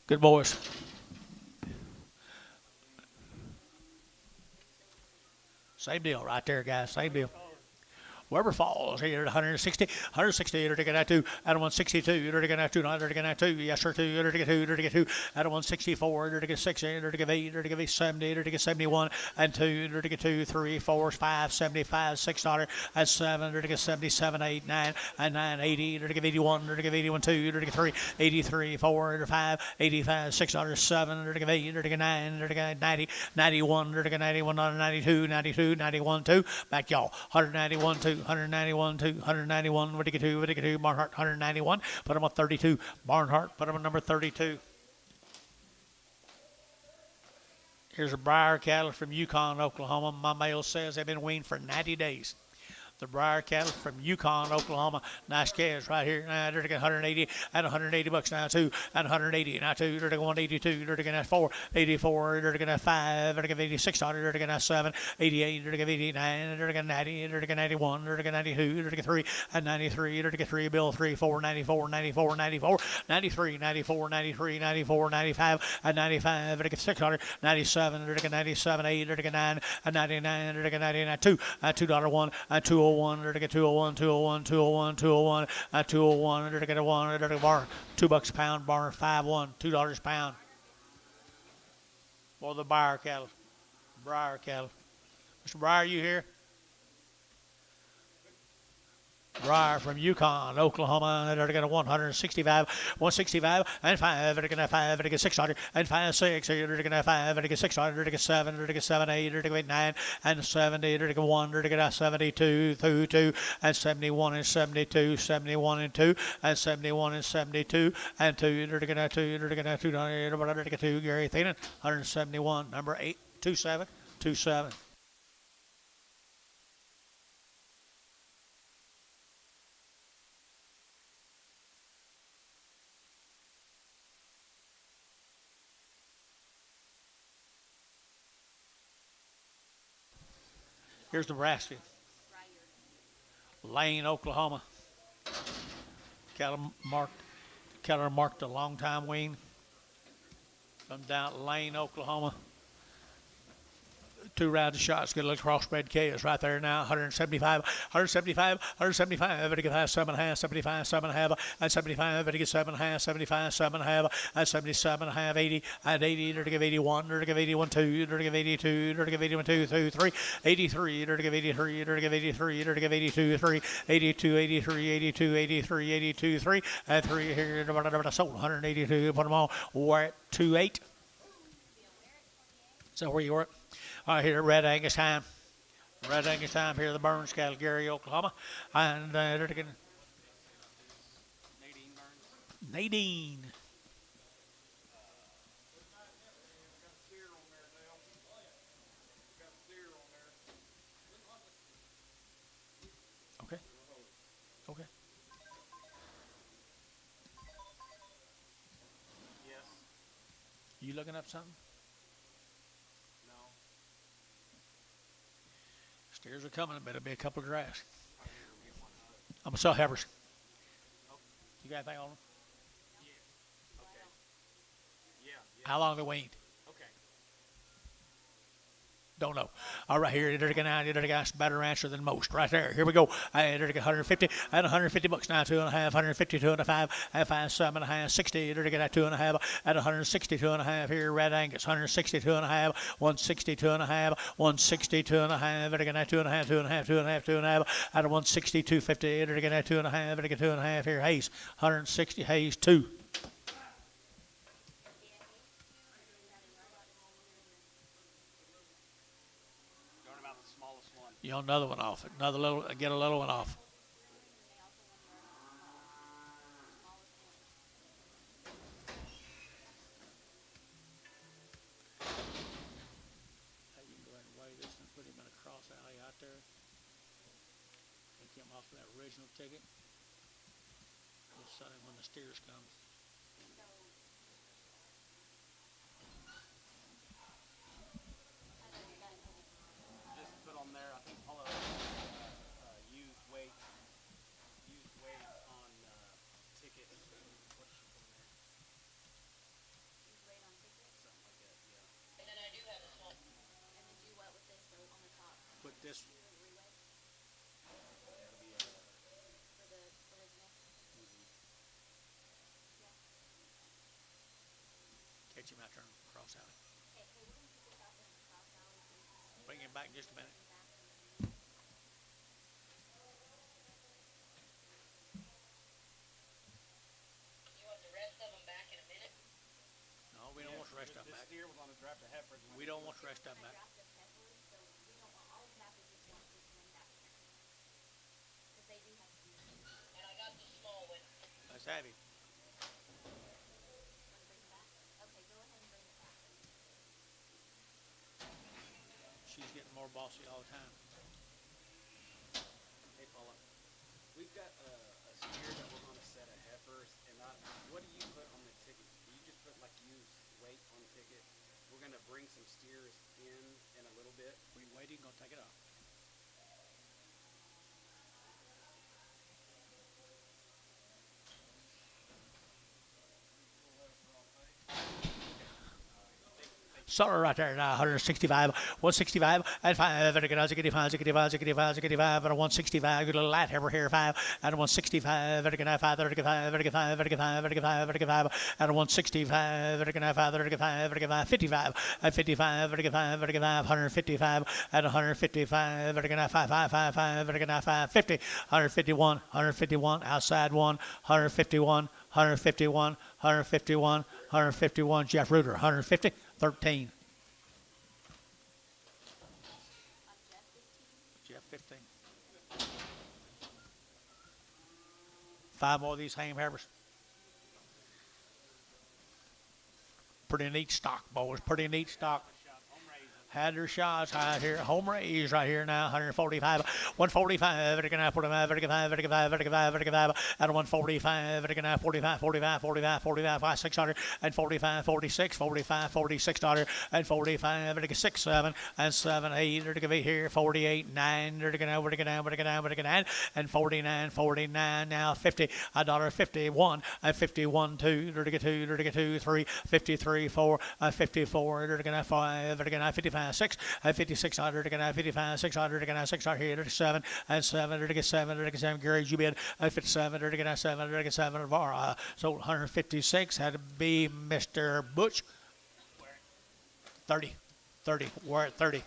Good boys. Same deal right there, guys. Same deal. Weber Falls here at 160, 160, you're to get at 2, at 162, you're to get at 2, you're to get at 2, yes sir, 2, you're to get 2, you're to get 2, at 164, you're to get 6, you're to get 8, you're to get 70, you're to get 71, and 2, you're to get 2, 3, 4, 5, 75, 6 dollar, and 7, you're to get 77, 8, 9, and 9, 80, you're to get 81, you're to get 81, 2, you're to get 3, 83, 4, you're to 5, 85, 6 dollars, 7, you're to get 8, you're to get 9, you're to get 90, 91, you're to get 91, 92, 92, 91, 2, back y'all, 191, 2, 191, 2, 191, Whittaker 2, Whittaker 2, Barnhart 191, put him on 32, Barnhart, put him on number 32. Here's a Briar cattle from Yukon, Oklahoma. My mail says they've been weaned for 90 days. The Briar cattle from Yukon, Oklahoma. Nice calves right here. Now they're getting 180 at 180 bucks now too. At 180 now two. They're getting 182. They're getting at 4, 84. They're getting at 5. They're getting 86. They're getting at 7, 88. They're getting 89. They're getting 90. They're getting 91. They're getting 92. They're getting 3 at 93. They're getting 3. Bill 3, 4, 94, 94, 94, 93, 94, 93, 94, 95 at 95. They're getting 600. 97. They're getting 97. 8. They're getting 9 at 99. They're getting 99. 2 at $2.01 at 201. They're to get 201, 201, 201, 201, at 201. They're to get a 1. They're to get bar $2 a pound. Bar 5-1, $2 a pound. For the Briar cattle. Briar cattle. Mr. Briar, you here? Briar from Yukon, Oklahoma. They're going to 165, 165, and 5. They're going to 5. They're going to get 600, and 5, 6. They're going to 5. They're going to get 600. They're going to get 7. They're going to get 7, 8. They're going to get 9, and 70. They're going to get 1. They're going to get 72, 2, and 71, and 72, 71, and 2, and 71, and 72, and 2. They're going to get 2. They're going to get 2. They're going to get 2. Gary Tifton, 171, number 8, 27, 27. Here's Nebraska. Lane, Oklahoma. Cattle marked a long time wean. From down Lane, Oklahoma. 2 rounds of shots. Good little crossbred calves right there now. 175, 175, 175. Everybody get 7.5, 75, 7.5, and 75. Everybody get 7.5, 75, 7.5, and 77.5, 80, and 80. They're to give 81. They're to give 81, 2. They're to give 82. They're to give 81, 2, 3, 83. They're to give 83. They're to give 83. They're to give 82, 3, 82, 83, 82, 83, 82, 3, and 3 here. Sold 182. Put them all. We're at 2.8. So where you were? Here at Red Angus time. Red Angus time here at the Burns cattle, Gary, Oklahoma. And they're getting Nadine Burns. Nadine. Okay. Okay. Yes. You looking up something? No. Steers are coming. Better be a couple of drafts. I can go get one. I'm going to sell Heifers. Okay. You got anything on them? Yeah. Okay. Yeah. Yeah. How long they weaned? Okay. Don't know. All right, here, they're going to better answer than most. Right there. Here we go. They're going to get 150 at 150 bucks now. 2.5, 150, 2.5, at 5, 7.5, 60. They're going to get at 2.5 at 160, 2.5. Here, Red Angus, 160, 2.5, 160, 2.5, 160, 2.5. They're going to get 2.5, 2.5, 2.5, 2.5 at 160, 250. They're going to get 2.5. They're going to get 2.5. Here, Hayes, 160, Hayes, 2. Going about the smallest one. You know, another one off. Another little, get a little one off. You can go ahead and weigh this and put him in a cross alley out there. Take him off of that original ticket. We'll sell him when the steers come. Just put on there, I think all of used weight on ticket. What should put on there? Something like that, yeah. And then I do have a small. And then do what with this though on the top? Put this. Catch him out there and cross out. Bring him back in just a minute. No, we don't want the rest of them back. Steer was on a draft of heifers. We don't want the rest of them back. Let's have him. She's getting more bossy all the time. Hey, Paula, we've got a steer that we're going to set of heifers, and what do you put on the ticket? Do you just put like used weight on the ticket? We're going to bring some steers in a little bit. We waiting, gonna take it off. Solar right there now, 165, 165, and 5, and again, 85, 85, 85, 85, and a 165, good little light over here, 5, and a 165, and again, 5, 35, 35, 35, 35, 35, and a 165, and again, 5, 35, 35, 55, and 55, and again, 5, 155, and 155, and again, 5, 5, 5, 5, and again, 5, 50, 151, 151, outside 1, 151, 151, 151, 151, Jeff Reuter, 150, 13. Jeff 15. 5 more of these Heifers. Pretty neat stock, boys. Pretty neat stock. Had their shots right here. Home raised right here now. 145, 145, 45, 45, 45, 45, 45, and 145, 45, 45, 45, 45, 5, 600, and 45, 46, 45, 46 dollar, and 45, 6, 7, and 7, 8, they're going to be here, 48, 9, they're going to go down, and 49, 49, now 50, $1.51, and 51, 2, they're going to get 2, 3, 53, 4, 54, they're going to 5, they're going to 55, 6, 5600, they're going to 55, 600, they're going to 600 here, 7, and 7, they're going to get 7, they're going to get 7, Gary, you bid, 57, they're going to get 7, they're going to get 7, so 156 had to be Mr. Butch. 30, we're at 30.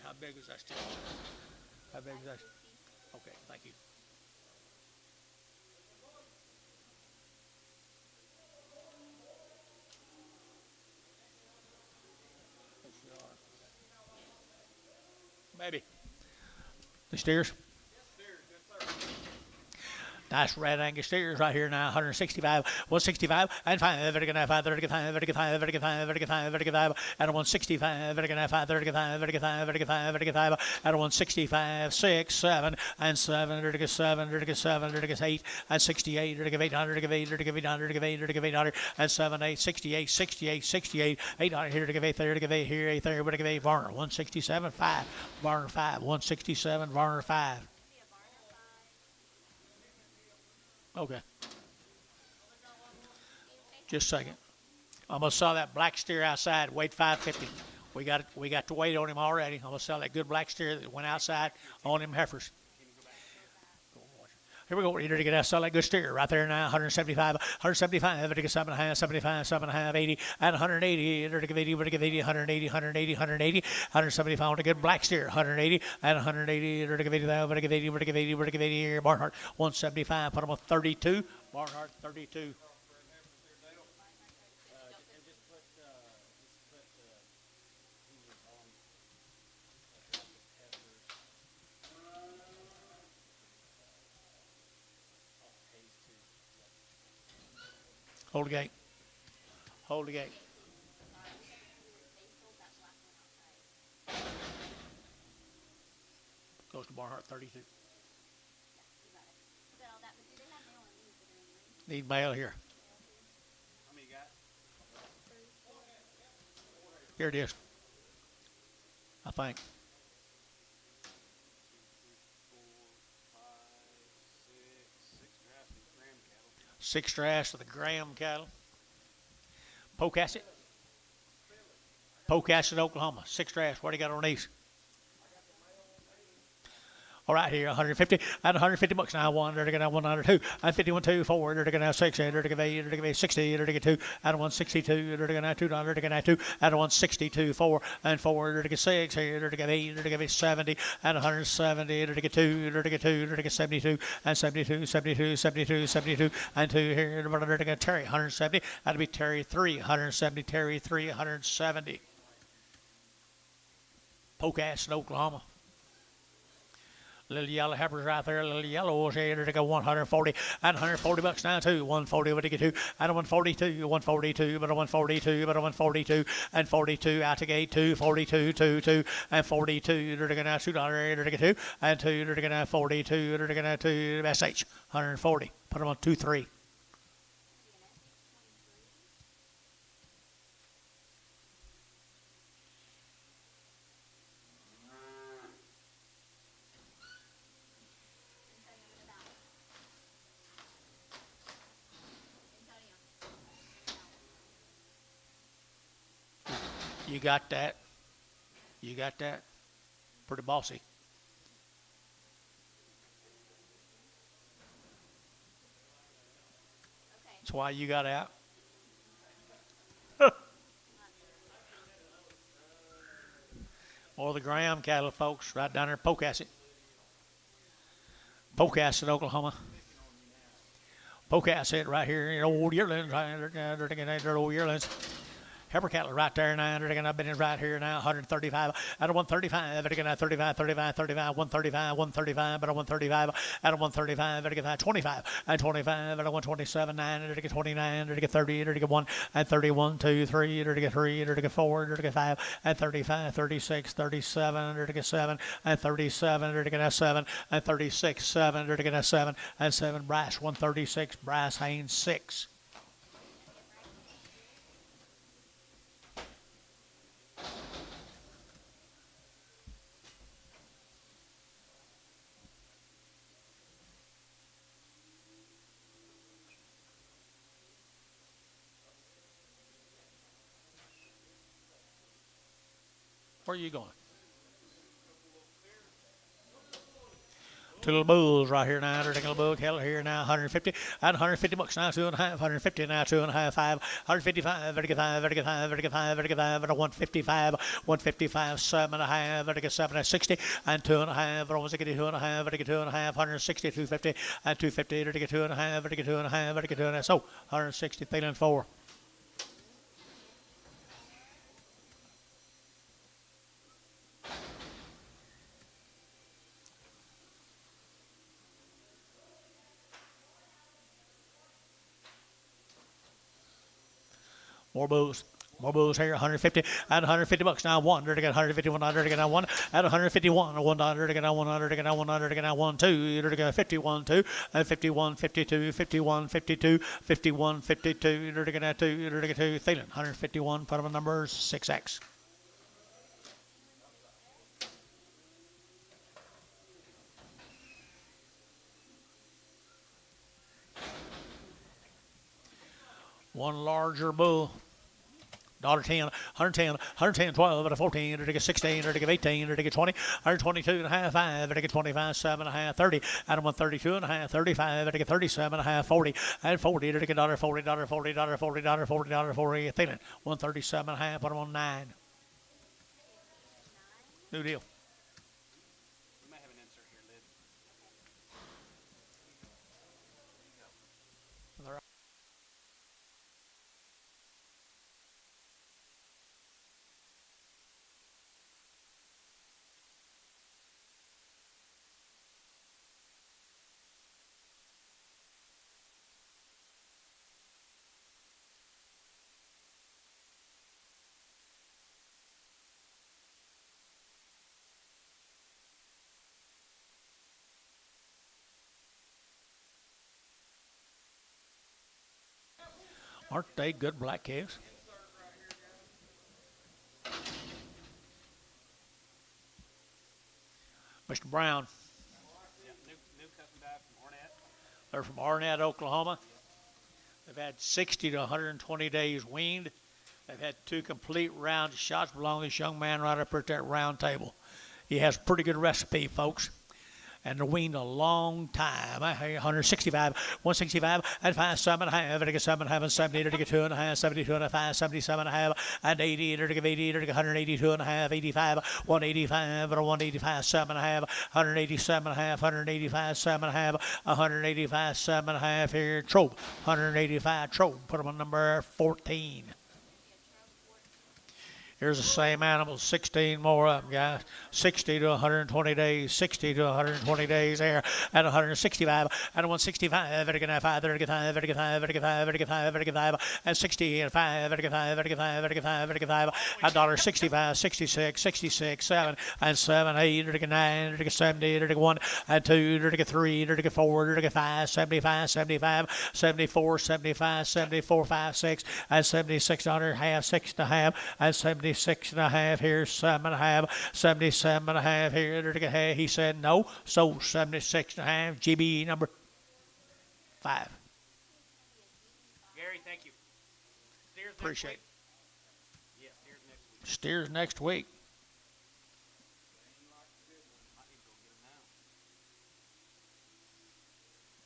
How big is that still? How big is that? Okay, thank you. Maybe. The steers. Nice red Angus steers right here now, 165, 165, and 5, 35, 35, 35, 35, 35, 35, and 165, 35, 35, 35, 35, 35, and 165, 6, 7, and 7, 37, 37, 38, and 68, 800, 800, 800, 800, and 7, 8, 68, 68, 68, 800, here, 30, here, 30, Varner, 167, 5, Varner 5, 167, Varner 5. Okay. Just a second. Almost saw that black steer outside, weighed 550. We got to wait on him already. Almost saw that good black steer that went outside on them heifers. Here we go. We're to get out. Saw that good steer right there now. 175, 175, 75, 75, 75, 80, and 180. We're to give 80, 180, 180, 180, 175 on a good black steer. 180 and 180. We're to give 80, we're to give 80, we're to give 80, we're to give 80 here. Barnhart 175. Put him on 32. Barnhart 32. Hold the gate. Hold the gate. Goes to Barnhart 32. Need mail here. How many you got? Here it is. I think. 6 drafts of the Graham cattle. Pocasset. Pocasset, Oklahoma. 6 drafts. What do you got on these? All right, here, 150. At 150 bucks now, 1, to get out 102. At 51, 2, 4, to get out 6, to get 8, to get 60, to get 2. At 162, to get out 2, to get out 2. At 162, 4, and 4, to get 6, here, to get 8, to get 70. At 170, to get 2, to get 2, to get 72, and 72, 72, 72, 72, and 2 here, to get Terry, 170. That'll be Terry 3, 170, Terry 3, 170. Pocasset, Oklahoma. Little yellow heifers right there, little yellows here to go 140, and 140 bucks now too. 140 what to get to, and 142, 142, but a 142, but a 142, and 42 out to gate 2, 42, 2, 2, and 42 to get now $2 to get 2, and 2 to get now 42 to get now 2 SH 140. Put them on 2, 3. You got that? You got that? Pretty bossy. That's why you got out. Or the Graham cattle, folks, right down there in Pocasset. Pocasset, Oklahoma. Pocasset right here in old yearlings, right there, old yearlings. Heifer cattle right there now. I've been in right here now. 135 out of 135. 35, 35, 35, 135, 135, but a 135 out of 135. 25 and 25 out of 127. 9 to get 29. To get 30. To get 1 and 31, 2, 3. To get 3. To get 4. To get 5 and 35, 36, 37. To get 7 and 37. To get 7 and 36, 7. To get 7 and 7. Brass 136. Brass Haynes 6. Where are you going? Two little bulls right here now. They're taking a little bull cattle here now. 150 and 150 bucks now. 2.5. 150 now. 2.5. 5. 155. Vertical 5. Vertical 5. Vertical 5. Vertical 5. At 155. 155. 7.5. Vertical 7 at 60 and 2.5. Almost get 2.5. Vertical 2.5. 160. 250 and 250. Vertical 2.5. Vertical 2.5. Vertical 2.5. So 160. Thielen 4. More bulls. More bulls here, 150 and 150 bucks now. 1 to get 151, to get 1 at 151, $1 to get 100 to get 100 to get 1, 2 to get 51, 2 and 51, 52, 51, 52, 51, 52 to get 2 to get 2. Thielen 151. Put them on numbers 6X. One larger bull. $10, 110, 110, 12, at a 14, to get 16, to get 18, to get 20, 122 and a half, 5, to get 25, 7 and a half, 30, at a 132 and a half, 35, to get 37 and a half, 40, and 40, to get $40, $40, $40, $40, $40, $40, $40, Thielen, 137 and a half, put them on 9. New deal. We might have an insert here, Lid. Aren't they good black calves? Mr. Brown. Yeah, new custom dive from Arnett. They're from Arnett, Oklahoma. They've had 60 to 120 days weaned. They've had 2 complete round shots belong to this young man right up at that round table. He has a pretty good recipe, folks. And they're weaned a long time. 165, 165, and 5, 7 and a half, and 7 and a half, and 70, and 2 and a half, 72 and a half, 77 and a half, and 80, and 80, and 182 and a half, 85, 185, and 185, 7 and a half, 187 and a half, 185, 7 and a half, 185, 7 and a half here. Trobe, 185, Trobe. Put them on number 14. Here's the same animal, 16 more up, guys. 60 to 120 days, 60 to 120 days there, at 165, at 165, 35, 35, 35, 35, 35, 35, and 60, and 5, 35, 35, 35, 35, $1.65, 66, 66, 7, and 7, 8, 9, 70, 1, and 2, 3, 4, 5, 75, 75, 74, 75, 74, 5, 6, and 76, half, 6 and a half, and 76 and a half here, 7 and a half, 77 and a half here. He said no, so 76 and a half. GB number 5. Gary, thank you. Steers Appreciate it. Yeah, steers next week. Steers next week.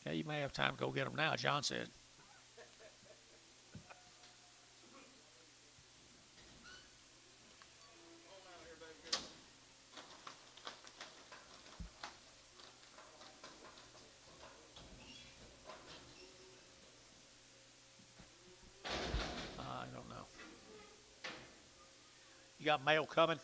Yeah, you may have time to go get them now, John said. I don't know. You got mail coming?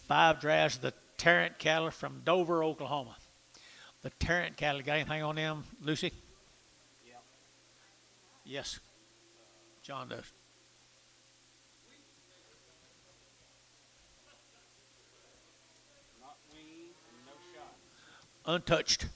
Five drafts of the Tarrant cattle from Dover, Oklahoma. The Tarrant cattle, got anything on them, Lucy? Yeah. Yes. John does. Not weaned and no shot. Untouched.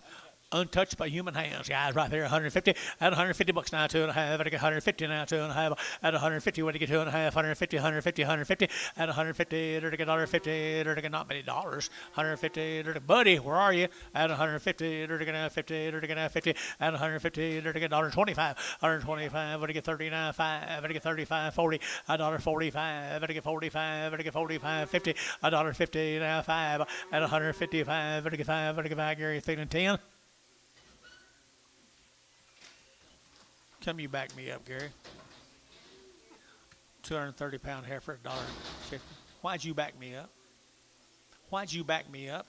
Untouched by human hands, guys, right there, 150, at 150 bucks now, 2 and a half, at 150 now, 2 and a half, at 150, when you get 2 and a half, 150, 150, 150, at 150, $150, not many dollars, 150, buddy, where are you? At 150, 50, 50, at 150, $125, 125, when you get 39, 5, when you get 35, 40, $1.45, when you get 45, when you get 45, 50, $1.50 now, 5, at 155, when you get 5, when you get 5, Gary, feeling 10. Come you back me up, Gary. 230-pound heifer, $1.50. Why'd you back me up? Why'd you back me up?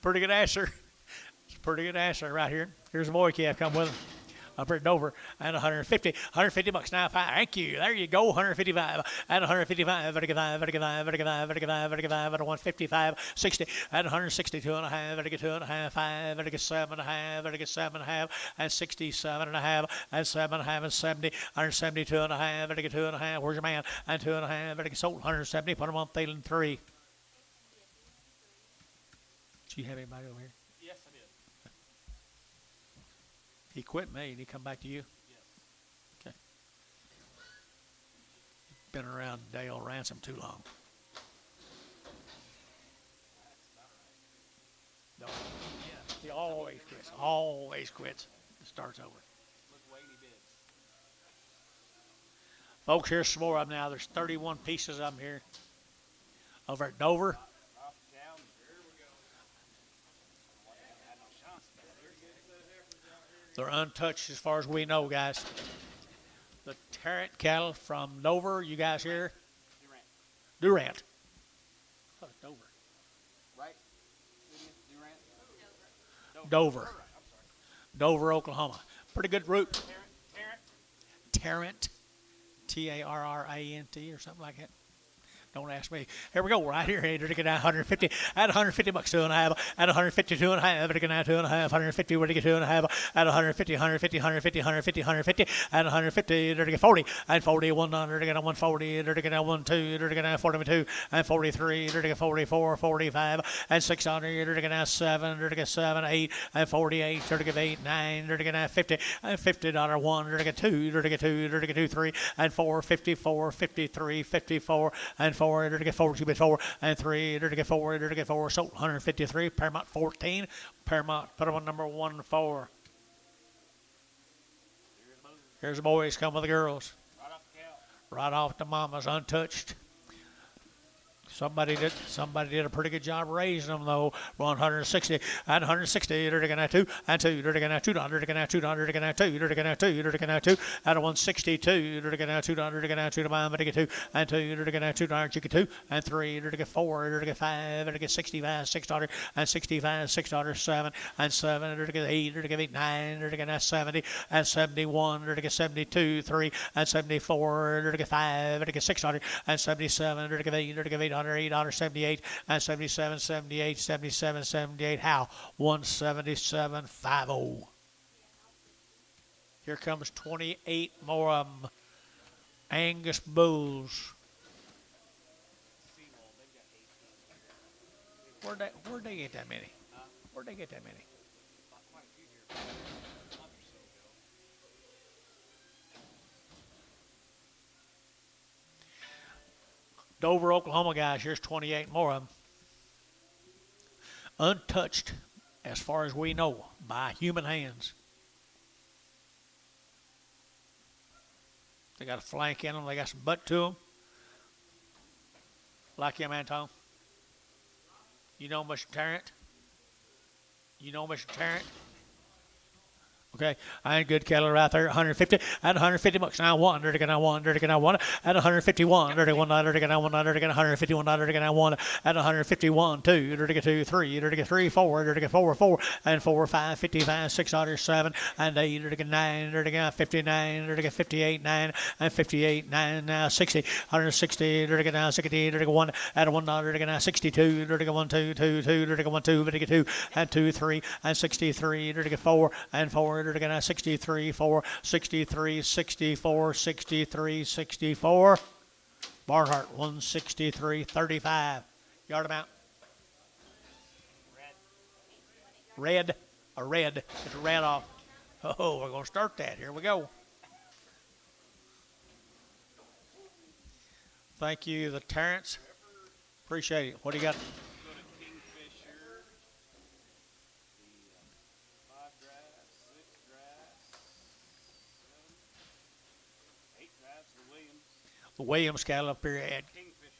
Pretty good answer. Pretty good answer right here. Here's a boy calf come with him. Up at Dover at 150 bucks now. Thank you. There you go. 155 at 155, 155, 60 at 162 and a half, 2 and a half, 5, 7 and a half, 7 and a half, and 67 and a half, and 7 and a half, and 70, 172 and a half, 2 and a half. Where's your man? And 2 and a half, sold 170. Put him on Peyton 3. Do you have anybody over here? Yes, I did. He quit me and he come back to you? Yes. Okay. Been around Dale Ransom too long. No. Yeah. He always quits. Always quits. It starts over. Look, Wayne bids. Folks, here's some more of them now. There's 31 pieces of them here. Over at Dover. Off down. Here we go. Had no chance. They're untouched as far as we know, guys. The Tarrant cattle from Dover, you guys here? Durant. Oh, Dover. Right? Durant? Dover. I'm sorry. Dover, Oklahoma. Pretty good route. Tarrant? Tarrant. Tarrant, or something like that. Don't ask me. Here we go, right here. They're to get 150. At 150 bucks, 2.5. At 150, 2.5. They're to get 2.5. 150. Where to get 2.5? At 150, 150, 150, 150, 150. At 150, they're to get 40. At 40, 100. They're to get 140. They're to get 12. They're to get 42. And 43. They're to get 44, 45. And 600. They're to get 7. They're to get 7, 8. And 48. They're to get 8, 9. They're to get 50. And $50 1. They're to get 2. They're to get 2. They're to get 2, 3. And 4, 54, 53, 54. And 4, to get 4, 2 bit 4, and 3, to get 4, to get 4, so 153, Paramount 14, Paramount, put them on number 1, 4. Here's the boys, come with the girls. Right off the mamas, untouched. Somebody did a pretty good job raising them though. 160 and 160. They're going to 2 and 2. They're going to 200. They're going to 200. They're going to 2. They're going to 2. They're going to 2 out of 162. They're going to 200. They're going to 2 to mine. But they get 2 and 2. They're going to 200. You get 2 and 3. They're going to get 4. They're going to get 5. They're going to get 65. $6 and 65. $6 7 and 7. They're going to get 8. They're going to get 9. They're going to get 70 and 71. They're going to get 72. 3 and 74. They're going to get 5. They're going to get 600 and 77. They're going to get 8. They're going to get 800. $878 and 77, 78, 77, 78. How? 177.50. Here comes 28 more of them. Angus bulls. Where'd they get that many? Where'd they get that many? Dover, Oklahoma guys, here's 28 more of them. Untouched, as far as we know, by human hands. They got a flank in them. They got some butt to them. Like him, Anton. You know Mr. Tarrant? You know Mr. Tarrant? Okay, and good cattle right there, 150 at 150 bucks. Now one, they're gonna one, they're gonna one at 151, they're gonna one, they're gonna one, they're gonna 151, they're gonna one at 151, 2, they're gonna 2, 3, they're gonna 3, 4, they're gonna 4, 4, and 4, 5, 55, 6, 7, and 8, they're gonna 9, they're gonna 59, they're gonna 58, 9, and 58, 9, now 60, 160, they're gonna 60, they're gonna 1 at 1, they're gonna 62, they're gonna 1, 2, 2, 2, they're gonna 1, 2, they're gonna 2, and 2, 3, and 63, they're gonna 4, and 4. They're going to 63, 4, 63, 64, 63, 64. Barnhart, 163, 35. Yard amount. Red. A red. It's a red off. Oh, we're going to start that. Here we go. Thank you, the Terrence. Appreciate it. What do you got? Go to Kingfisher. The 5 drafts, 6 drafts, 7, 8 drafts. The Williams. The Williams cattle up here at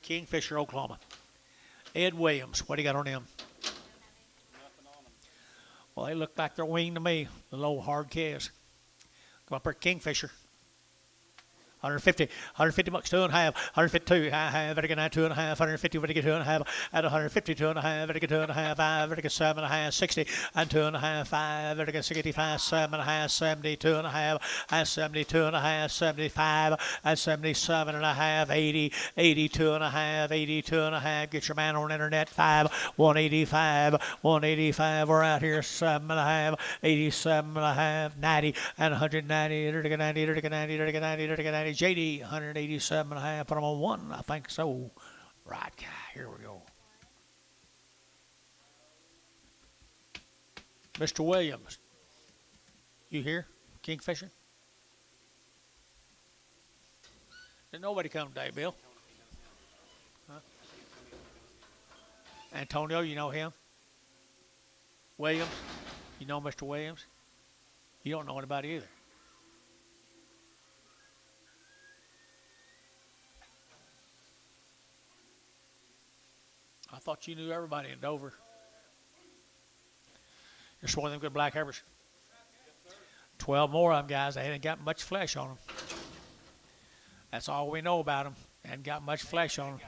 Kingfisher, Oklahoma. Ed Williams. What do you got on him? Nothing on them. Well, they look like they're winged to me. The low hard calves. Come up here, Kingfisher. 150 bucks, 2.5, 152, better get 2.5, 150, better get 2.5, at 150, 2.5, better get 2.5, 5, better get 7.5, 60, and 2.5, 5, better get 65, 7.5, 70, 2.5, and 72.5, 75, and 77.5, 80, 82.5, 82.5, get your man on internet, 5, 185, 185, we're out here, 7.5, 87.5, 90, and 190, 90, 90, 90, 90, 90, 90, JD, 187.5. Put them on 1. I think so. Right, guy. Here we go. Mr. Williams. You here? Kingfisher? Did nobody come today, Bill? Huh? Antonio, you know him? Williams? You know Mr. Williams? You don't know anybody either. I thought you knew everybody in Dover. Here's one of them good black Heifers. 12 more of them, guys. They ain't got much flesh on them. That's all we know about them. They ain't got much flesh on them.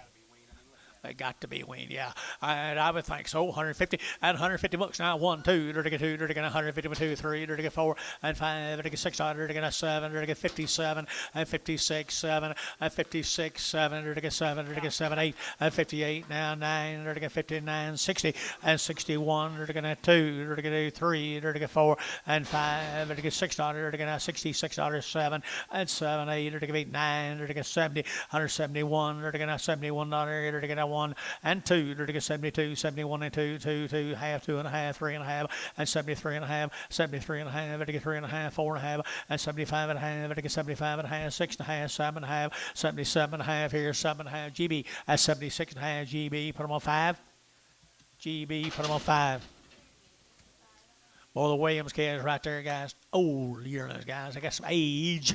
They got to be weaned, yeah. And I would think so. 150 and 150 bucks now. 1, 2, dirty 2, dirty 150, 2, 3, dirty 4 and 5, dirty 6, dirty 7, dirty 57 and 56, 7 and 56, 7, dirty 7, dirty 7, 8 and 58 now 9, dirty 59, 60 and 61, dirty 2, dirty 3, dirty 4 and 5, dirty 6, dirty 66, 7 and 7, 8, dirty 8, 9, dirty 70, 171, dirty 71, dirty 1 and 2, dirty 72, 71 and 2, 2, 2, half, 2 and a half, 3 and a half, and 73 and a half, 73 and a half, dirty 3 and a half, 4 and a half, and 75 and a half, dirty 75 and a half, 6 and a half, 7 and a half, 77 and a half here, 7 and a half GB, at 76 and a half GB, put them on 5, GB, put them on 5. Well, the Williams kids right there, guys, old yearlings, guys, I got some age.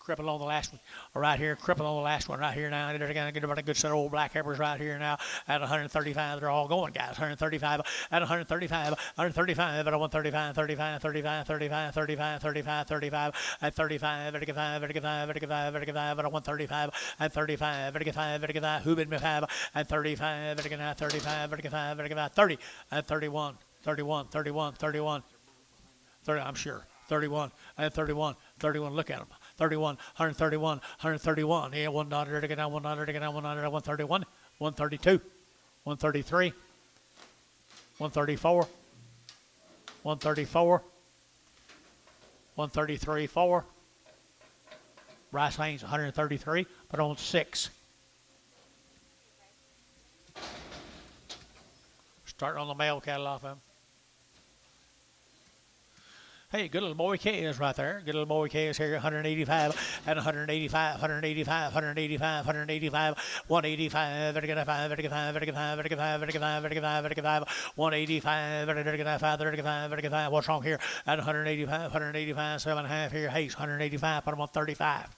Crippled on the last one, right here. Crippled on the last one, right here now. They're going to get about a good set of old black heifers right here now at 135. They're all going, guys. 135 at 135, 135 at 135, 35, 35, 35, 35, 35, 35 at 35, 35, 35, 35, 35 at 135 and 35, 35, 35. Who been me 5 and 35, 35, 35, 35, 30 and 31, 31, 31, 31, 30. I'm sure 31 and 31, 31. Look at them. 31, 131, 131. Yeah, $1 to get down, $1 to get down, $1 to 131, 132, 133, 134, 134, 133, 4. Rice Haynes, 133, but on 6. Starting on the male cattle off them. Hey, good little boy K is right there. Good little boy K is here, 185 and 185, 185, 185, 185, 185, 185, 185, 185, 185, 185, 185, 185. What's wrong here? At 185, 185, 7.5 here. Hayes, 185, put him on 35.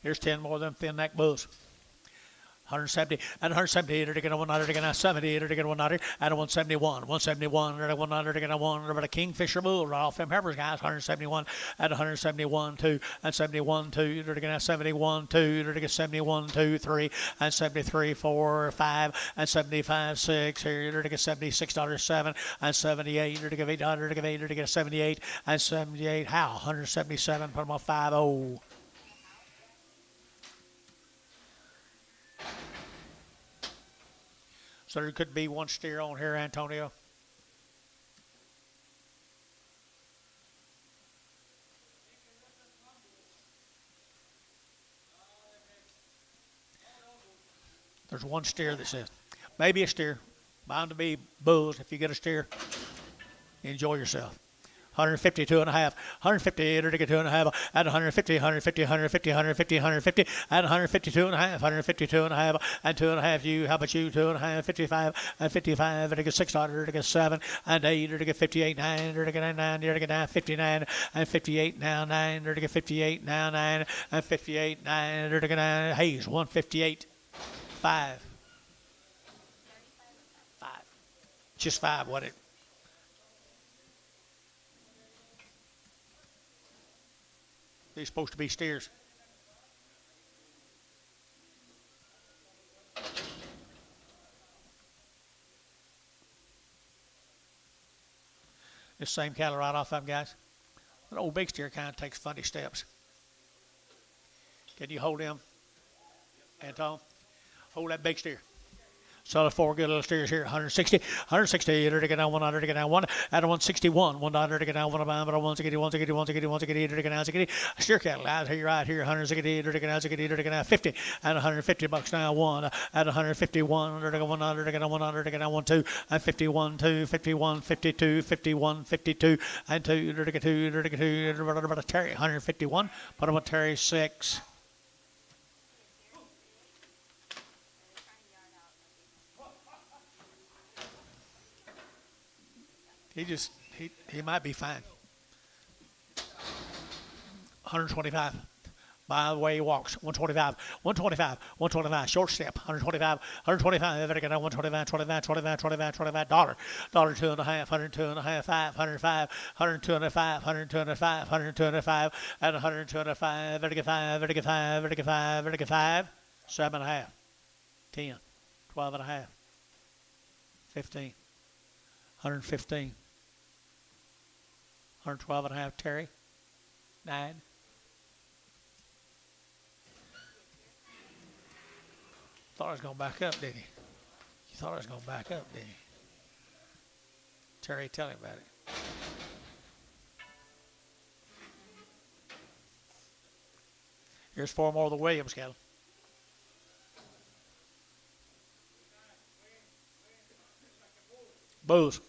Here's 10 more of them thin neck bulls. 170 and 170 to get a 100 to get a 70 to get a 100 and a 171, 171 to 100 to get a 1 about a Kingfisher bull right off them Heifers, guys. 171 and 171 2 and 71 2 to get a 71 2 to get 71 2 3 and 73 4 5 and 75 6 here to get $76 7 and 78 to get $8 to get 8 to get 78 and 78. How 177 put them on 50. So there could be one steer on here, Antonio. There's one steer that says, maybe a steer. Bound to be bulls. If you get a steer, enjoy yourself. 152 and a half, 150 to get 2 and a half, at 150, 150, 150, 150, 150, at 152 and a half, 152 and a half, and 2 and a half. You, how about you? 2 and a half, 55, and 55, to get $6, to get 7, and 8, to get 58, 9, to get 9, to get 9, 59, and 58 now 9, to get 58 now 9, and 58 9, to get 9. Hayes 158, 5, 5, just 5. What it? They're supposed to be steers. This same cattle right off them, guys. That old big steer kind of takes funny steps. Can you hold him, Anton? Hold that big steer. Solid 4 good little steers here. 160, 160, to get down 100, to get down 1, at 161, 100, to get down 1, but 160, 160, 160, 160, to get down 60. Steer cattle out here, right here, 160, to get down 60, to get down 50, and 150 bucks now 1, at 151, to get 100, to get down 100, to get down 1, 2, and 51, 2, 51, 52, 51, 52, and 2, to get 2, to get 2, about a Terry, 151, put him a Terry 6. He might be fine. 125. By the way, he walks. 125, 125, 125. Short step. 125, 125. Better get on 125, 25, 25, 25, 25. Dollar. Dollar 2 and a half. 102 and a half. 5, 105, 102 and a 5, 102 and a 5, 102 and a 5, and 102 and a 5. Better get 5, better get 5, better get 5, better get 5. 7 and a half. 10, 12 and a half. 15, 115. 112 and a half, Terry. 9. Thought I was going to back up, didn't he? You thought I was going to back up, didn't you? Terry, tell him about it. Here's 4 more of the Williams cattle. Bulls.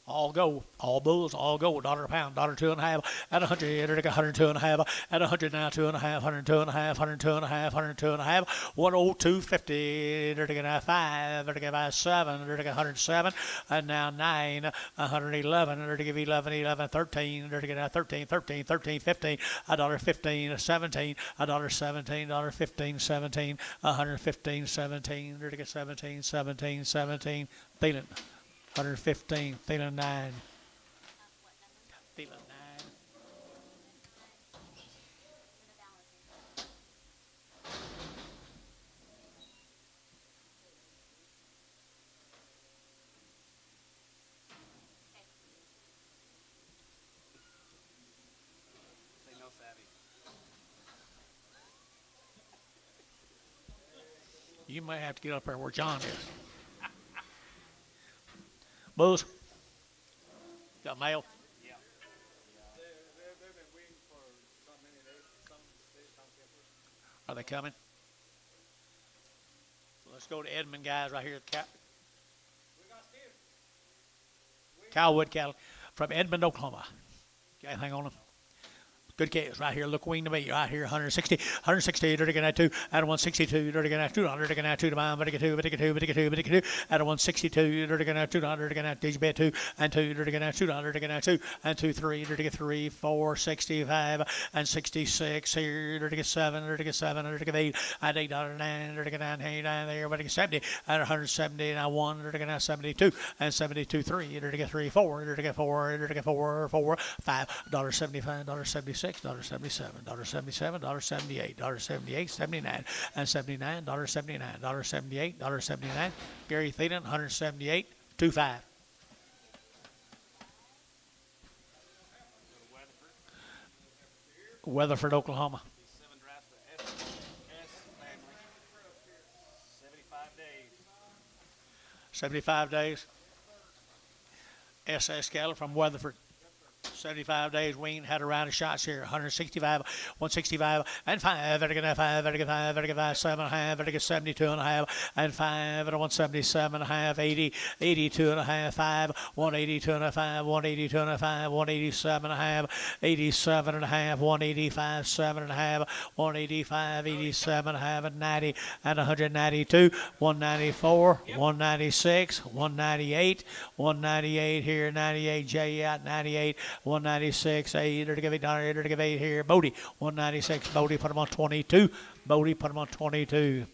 All go, all bulls, all go. $1 a pound, $2 and a half, at 100, 102 and a half, at 100 now, 2 and a half, 102 and a half, 102 and a half, 102 and a half, 102.50, 5, 7, 107, and now 9, 111, 11, 11, 13, 13, 13, 13, 15, $1.15, 17, $1.17, $1.15, 17, 115, 17, 17, 17, 17, feeling. 115, feeling 9. Feeling 9. Say no savvy. You might have to get up there where John is. Bulls? Got mail? Yeah. They've been waiting for so many days. Some days, some people. Are they coming? Let's go to Edmond guys right here at We got steers. Cowwood cattle from Edmond, Oklahoma. Okay, hang on. Good case right here. Look wing to me right here. 160, 160. Dirty get 2 at 162. Dirty get 200. Dirty get 2 to mine. Dirty get 2. Dirty get 2. Dirty get 2. Dirty get 2 at 162. Dirty get 200. Dirty get DJ bet 2 and 2. Dirty get 200. Dirty get 2 and 2 3. Dirty get 3 4 65 and 66 here. Dirty get 7. Dirty get 7. Dirty get 8 and $8.09. Dirty get 9 there. Dirty get 70 and 170 and 1. Dirty get 72 and 72 3. Dirty get 3 4. Dirty get 4. Dirty get 4 4 $5 $75 $76. $77, $77, $78, $78, 79, and $79, $79, $78, $79. Gary Thielen, 178, 25. Weatherford, Oklahoma. 7 drafts for S family. 75 days. 75 days. SS cattle from Weatherford. 75 days weaned, had a round of shots here. 165, 165, and 5. Better get 5, better get 5, better get 5, 7 and a half, better get 72 and a half, and 5, and 177 and a half, 80, 82 and a half, 5, 182 and a 5, 182 and a 5, 187 and a half, 87 and a half, 185, 7 and a half, 185, 87 and a half, and 90, and 192, 194, 196, 198, 198 here, 98, J out, 98, 196, 8, to give $8, to give 8 here. Bodie, 196, Bodie, put him on 22. Bodie, put him on 22.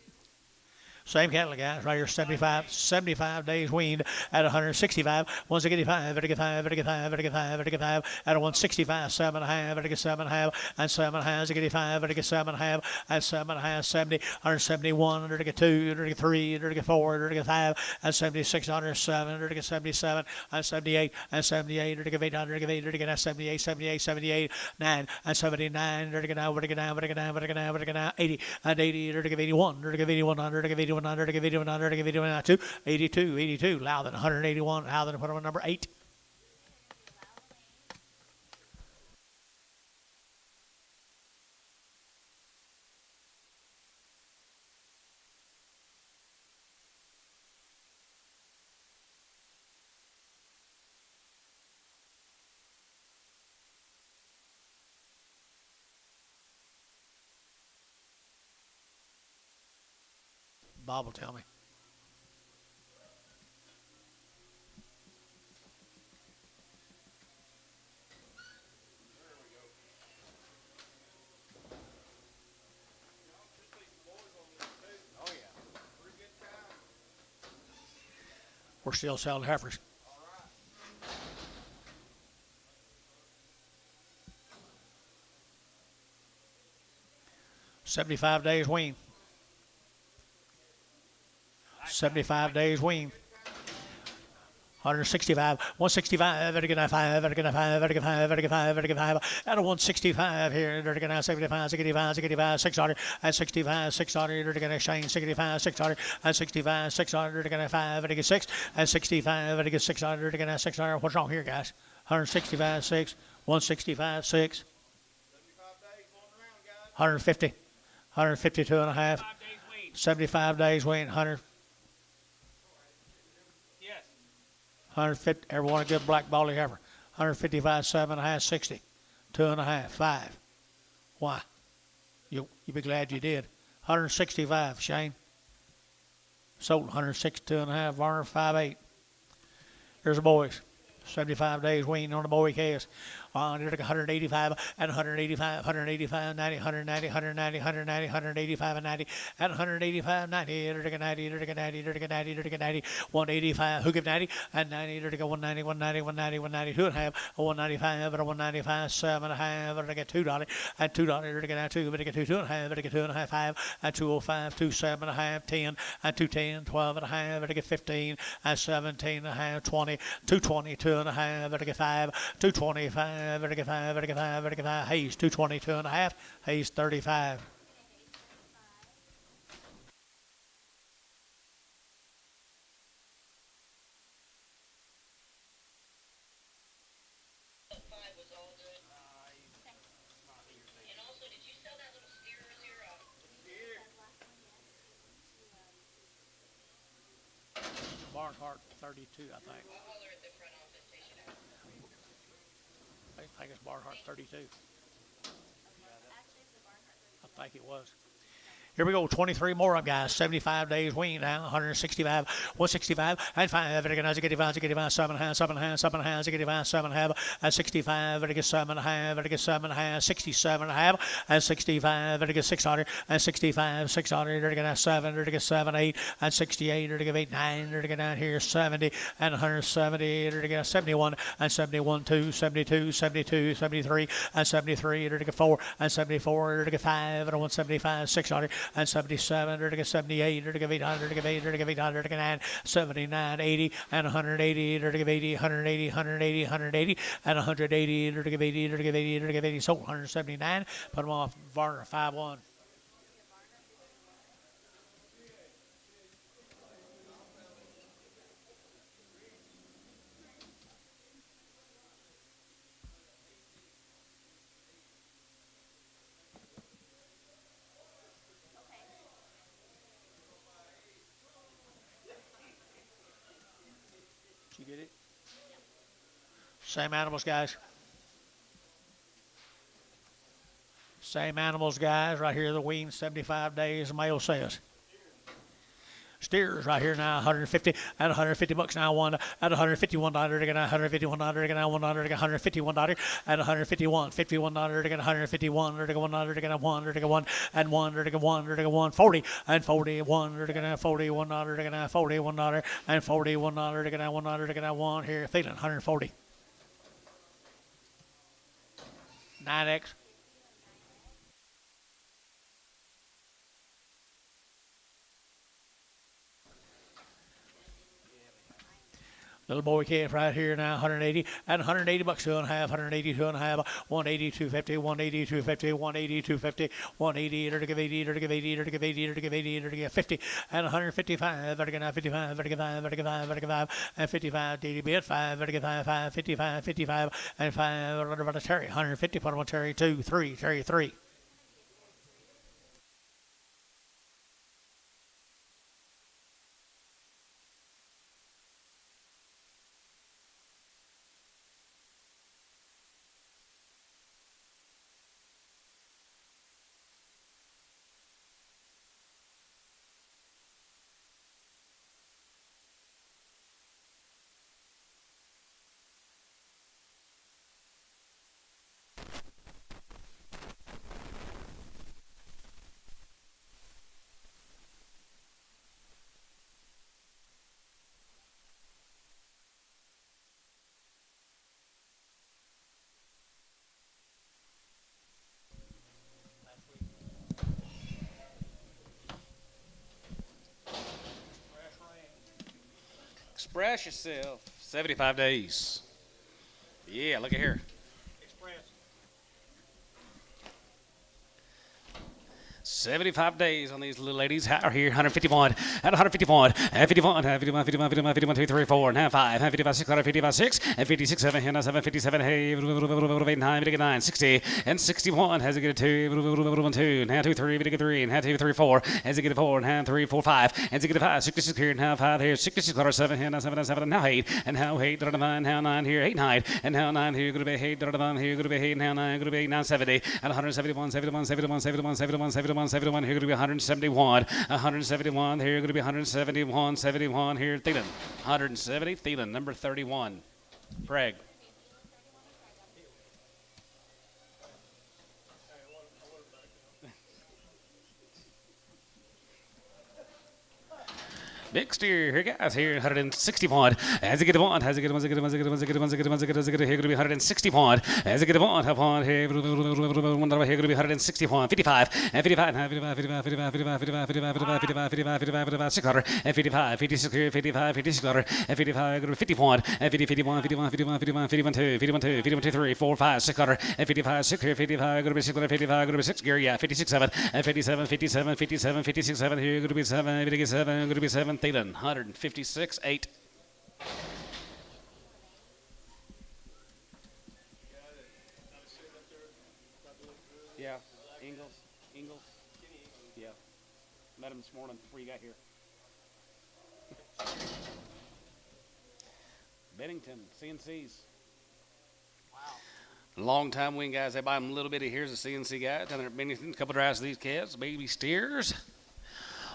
Same cattle, guys, right here, 75 days weaned at 165, 165, better get 5, better get 5, better get 5, better get 5, at 165, 7 and a half, better get 7 and a half, and 7 and a half, better get 5, better get 7 and a half, and 7 and a half, 70, 171, better get 2, better get 3, better get 4, better get 5, and 76, 107, better get 77, and 78, and 78, better get 8, better get 8, better get 78, 78, 78, 9, and 79, better get now, better get now, better get now, better get now, better get now, 80, and 80, better get 81, better get 81, better get 81, 100, to give 8100, to give 8102, 82, 82, louder than 181, louder than put on number 8. Bob will tell me. Oh yeah. We're still selling heifers. $75 wean. $75 wean. 165, 165, very good, 5, very good, 5, very good, 5, very good, 5, very good, 5, at a 165 here, very good, 75, 65, 65, 600, and 65, 600, very good, Shane, 65, 600, and 65, 600, very good, 5, very good, 6, and 65, very good, 600, very good, 600, what's wrong here, guys? 165, 6, 165, 6, 150, 152 and a half, 75 days wean, 100. 150, everyone a good black bally heifer. 155, 7.5, 60, 2.5, 5. Why? You'll be glad you did. 165, Shane. Sold 162.5, Varner 5.8. Here's the boys. 75 days wean on the boy case. 185 and 185, 185, 90, 190, 190, 190, 185 and 90, and 185, 90, 90, 90, 90, 90, 185, who give 90, and 90, 190, 190, 190, 190, 2.5, a 195, and a 195, 7.5, and I get $2, and $2, to get 2, but I get 2.5, and I get 2.5, 5, and 205, 27.5, 10, and 210, 12.5, and I get 15, and 17.5, 20, 220, 2.5, and I get 5, 225. Vertical 5, vertical 5, vertical 5. Hayes 222 and a half. Hayes 35. Barnhart 32, I think. I think it's Barnhart 32. I think it was. Here we go, 23 more up, guys. 75 days wean now, 165, 165, and 5, and 85, 85, 7.5, 7.5, 7.5, 85, 7.5, and 65, and 7.5, and 7.5, 67.5, and 65, and 600, and 65, 600, and 7, and 7, 8, and 68, and 8, 9, and down here 70, and 170, and 71, and 71, 2, 72, 72, 73, and 73, and 4, and 74, and 5, and 175, 600, and 77, 78, 800, 800, 9, 79, 80, and 180, 80, 180, 180, 180, and 180, 80, 80, sold 179. Put them off Varner 5-1. You get it? Same animals, guys. Same animals, guys. Right here, the wean, 75 days, the male says. Steers right here now, 150 and 150 bucks now. One at $151 to get $151 to get $100 to get $151 at $151, $51 to get $151 to get $1 to get $1 to get $1 and $1 to get $1 to get $140 and $41 to get $41 to get $41 and $41 to get $1 to get $1 here. Feeling 140. 9X. Little boy calf right here now, 180 and 180 bucks, 2.5, 180, 2.5, 180, 250, 180, 250, 180, 250, 180, to give 80, to give 80, to give 80, to give 80, to give 50, and 155, to give 55, to give 5, to give 5, to give 5, and 55, to bid 5, to give 5, 55, 55, and 5, to Terry, 150, put on Terry 2, 3, Terry 3. Express yourself. 75 days. Yeah, look at here. Express. 75 days on these little ladies. Out here, 151, and 151, and 51, and 51, 51, 51, 51, 2, 3, 4, and 5, and 55, 6, 55, 6, and 56, 7, and 7, 57, hey, 8, 9, 9, 60, and 61, has it get a 2, 2, and 2, 3, 3, and 2, 3, 4, has it get a 4, and 3, 4, 5, has it get a 5, 66 here, and now 5 here, 66, 7, and 7, and 7, and now 8, and now 8, 9, now 9 here, 8, 9, and now 9 here, going to be 8, 9 here, going to be 8, now 9, going to be 8, 9, 70, and 171, 71, 71, 71, 71, 71, 71, here going to be 171, 171, here going to be 171, 71, here, Thielen, 170, Thielen, number 31, Craig. Big steer here, guys. Here, 161. As it get one, as it get one, as it get one, as it get one, as it get one, as it get one, as it get one, as it get here, going to be 161. As it get one, upon here, here, going to be 161. 55, and 55, 55, 55, 55, 55, 55, 55, 55, 55, 55, 55, 600, and 55, 56 here, 55, 56, and 55, going to be 51, and 50, 51, 51, 51, 51, 51, 2, 51, 2, 51, 2, 3, 4, 5, 600, and 55, 6 here, 55, going to be 600, 55, going to be 6 gear, yeah, 56, 7, and 57, 57, 57, 56, 7 here, going to be 7, 57, going to be 7, Thielen, 156, 8. Yeah, Ingalls. Yeah, met him this morning before you got here. Bennington, CNCs. Wow. Long time wing guys. They buy them a little bitty. Here's a CNC guy down there at Bennington. A couple drives of these calves, baby steers.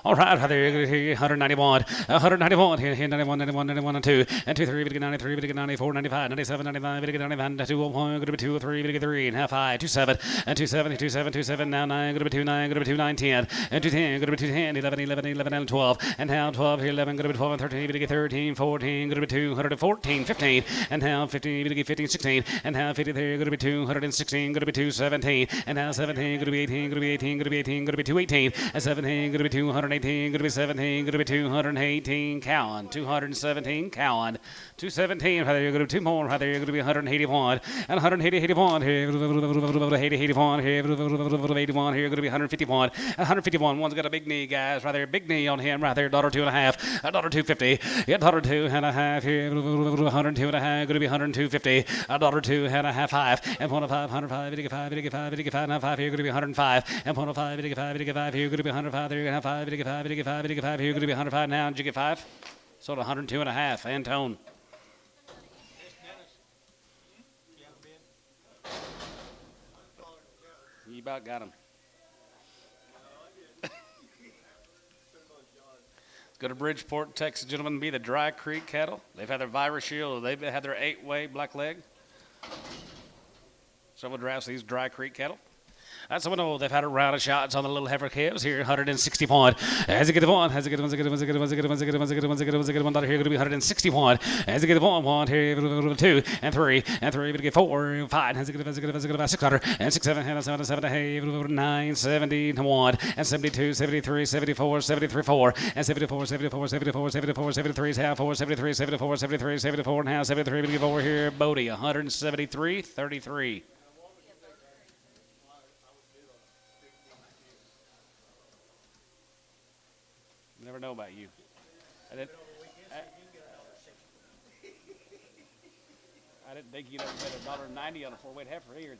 All right, here, 191, 191, here, 91, 91, 91, and 2, and 2, 3, 93, 94, 95, 97, 99, 99, 2, 1, going to be 2, 3, 3, and half high, 2, 7, and 2, 7, 2, 7, 2, 7, now 9, going to be 2, 9, going to be 2, 9, 10, and 2, 10, going to be 2, 10, 11, 11, 11, and 12, and now 12, here, 11, going to be 12, and 13, 13, 14, going to be 214, 15, and now 15, 15, 16, and now 50, there, going to be 216, going to be 217, and now 17, going to be 18, going to be 18, going to be 18, going to be 218, and 17, going to be 218, going to be 17, going to be 218, Cowan, 217, Cowan, 217, right there, you're going to be 2 more, right there, you're going to be 181, and 180, 81, here, 80, 81, here, 81, here, going to be 151, 151, one's got a big knee, guys, right there, big knee on him, right there, $2.50, $2.50, yeah, $2.50, here, 102 and a half, going to be 102.50, $2 and a half, 5, and 105, 105, 85, 85, 85, and 5, here, going to be 105, and 105, 85, 85, here, going to be 105, there, you're going to have 5, 85, 85, 85, here, going to be 105 now, did you get 5? Sold 102 and a half, Antone. You about got him. Go to Bridgeport, Texas, gentlemen, be the Dry Creek cattle. They've had their virus shield. They've had their 8-way black leg. Several drafts of these Dry Creek cattle. That's someone old. They've had a round of shots on the little heifer calves here. 160 point. As it get one. As it get one. As it get one. As it get one. As it get one. As it get one. As it get one. As it get one. As it get one. Here going to be 160 point. As it get one here. 2 and 3 and 3. We get 4 5. As it get 600 and 6 7 and 7 7 8 9 70 1 and 72 73 74 73 4 and 74 74 74 74 73 is half 4 73 74 73 74 and half 73. We give over here Bodie 173 33. Never know about you. I didn't think you'd ever bet $1.90 on a 4-weight heifer either.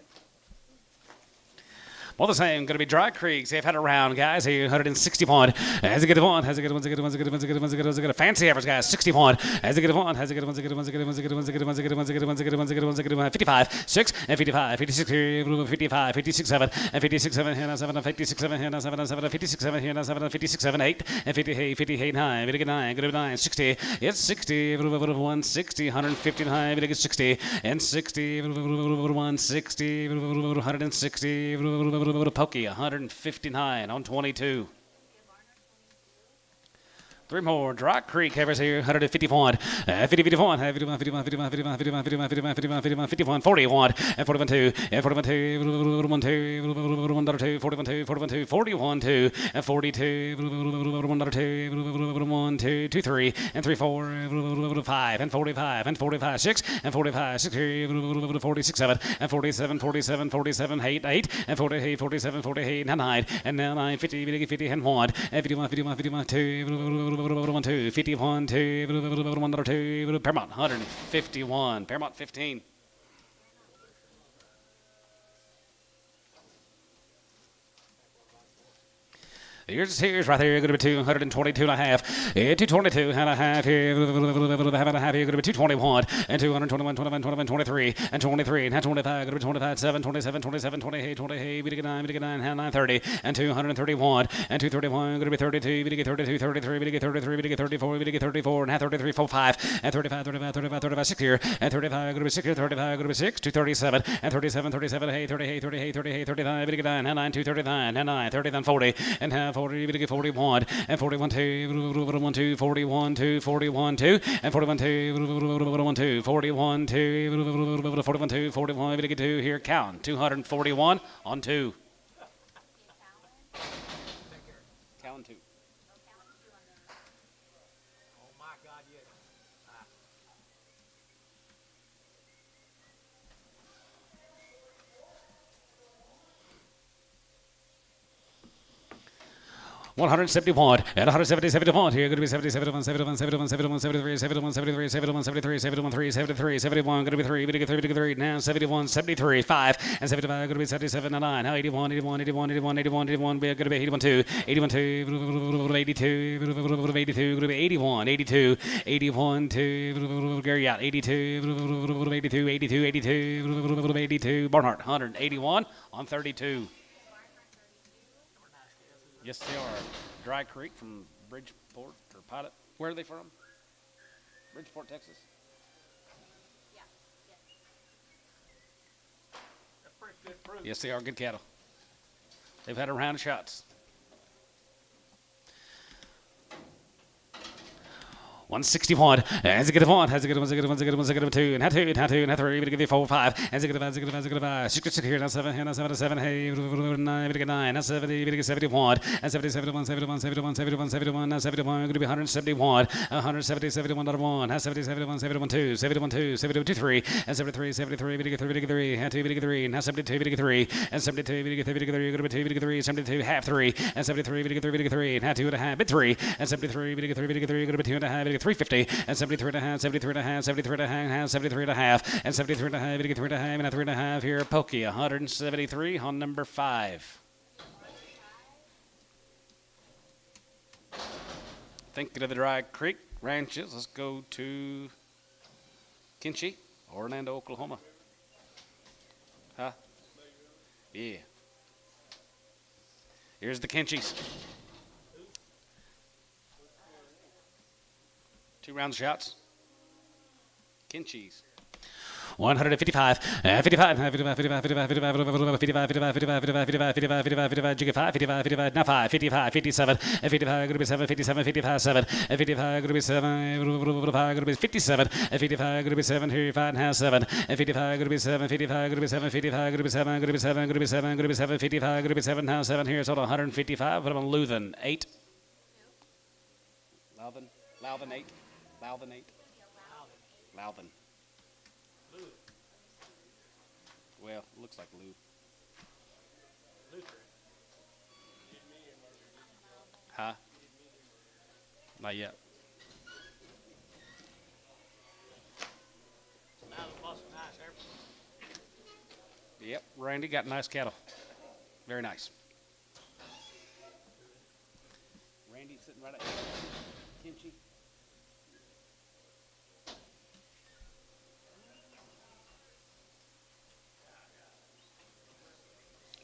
Well, the same. Going to be Dry Creeks. They've had a round, guys. Here, 160 point. As it get one. As it get one. As it get one. As it get one. As it get one. As it get one. As it get a fancy average, guys. 60 point. As it get one. As it get one. As it get one. As it get one. As it get one. As it get one. As it get one. As it get one. As it get one. As it get one. As it get one. 55 6 and 55 56 here. 55 56 7 and 56 7 here. 7 and 56 7 here. 7 and 7 and 56 7 here. 7 and 56 7 8 and 58 58 9. We get 9. Going to be 9 60. It's 60. 160 159. We get 60 and 60 160 160 Pokey 159 on 22. 3 more. Dry Creek Heifers here, 151. 50, 51, 51, 51, 51, 51, 51, 51, 51, 51, 51, 41, and 41, 2, and 41, 2, 41, 2, 41, 2, 41, 2, 41, 2, 41, 2, and 42, 1, 2, 1, 2, 2, 3, and 3, 4, 5, and 45, and 45, 6, and 45, 6, 46, 7, and 47, 47, 47, 8, 8, and 48, 47, 48, and 9, and now 9, 50, 50, and 1, and 51, 51, 51, 2, 1, 2, 51, 2, 1, 2, Paramount 151, Paramount 15. Here's right there, going to be 222 and a half. 222 and a half here. Half and a half here, going to be 221 and 221, 21, 21, 23 and 23 and 25. Going to be 25, 7, 27, 27, 28, 28. We get 9, 9, 30 and 231 and 231. Going to be 32. We get 32, 33. We get 33. We get 34. We get 34 and half 33, 4, 5 and 35, 35, 35, 35, 6 here and 35. Going to be 6 here. 35. Going to be 6, 237 and 37, 37, 8, 38, 38, 38, 39. We get 9, 9, 239 and 9, 30, then 40 and half. 40, we get 41 and 41 2, 1 2, 41 2, 41 2, and 41 2, 1 2, 41 2, 41 2, 41. We get 2 here. Count 241 on 2. Count 2. Oh my God, yes. 171 and 170 here. Going to be 70, 71, 71, 71, 71, 73, 71, 73, 71, 73, 71, 3, 73, 71. Going to be 3. We get 3. We get 3. Now 71, 73, 5 and 75. Going to be 77 and 9. Now 81, 81, 81, 81, 81, 81. We're going to be 81 2, 81 2, 82, 82. Going to be 81, 82, 81 2. Gary out 82, 82, 82, 82, 82. Barnhart 181 on 32. Yes, they are. Dry Creek from Bridgeport or Pilot. Where are they from? Bridgeport, Texas. Yeah. That's pretty good fruit. Yes, they are good cattle. They've had a round of shots. 161. As it get 1, as it get 1, as it get 1, as it get 1, as it get 2, and 2, and 2, and 3. We get 4, 5. As it get 5, as it get 5, as it get 5. 6 here, now 7, here, now 7, 7. Hey, 9, we get 9, now 70, we get 71, and 70, 71, 71, 71, 71, 71, now 71. Going to be 171, 170, 71, 1, now 70, 71, 71, 2, 71, 2, 72, 3, and 73, 73, we get 3, we get 3, and 2, we get 3, now 72, we get 3, and 72, we get 3, we get 3, going to be 2, we get 3, 72, half 3, and 73, we get 3, we get 3, and half 2 and a half, bit 3, and 73, we get 3, we get 3, going to be 2 and a half, we get 350, and 73 and a half, 73 and a half, 73 and a half, 73 and a half, and 73 and a half, we get 3 and a half, and a 3 and a half here, Pokey, 173 on number 5. Thinking of the Dry Creek ranches, let's go to Kinchie, Orlando, Oklahoma. Huh? Yeah. Here's the Kinchies. 2 round shots. Kinchies. 155, 55, 55, 55, 55, 55, 55, 55, 55, jiggy 5, 55, 55, now 5, 55, 57, 55, going to be 7, 57, 55, 7, 55, going to be 7, 5, going to be 57, 55, going to be 7, here, 5 and a half, 7, 55, going to be 7, 55, going to be 7, 55, going to be 7, going to be 7, going to be 7, going to be 7, 55, going to be 7 now, 7 here, so 155, put them on Luthen, 8. Louthen 8. Louthen 8. Louthen. Well, looks like Lou. Huh? Not yet. Yep, Randy got nice cattle. Very nice. Randy sitting right at Kimchi.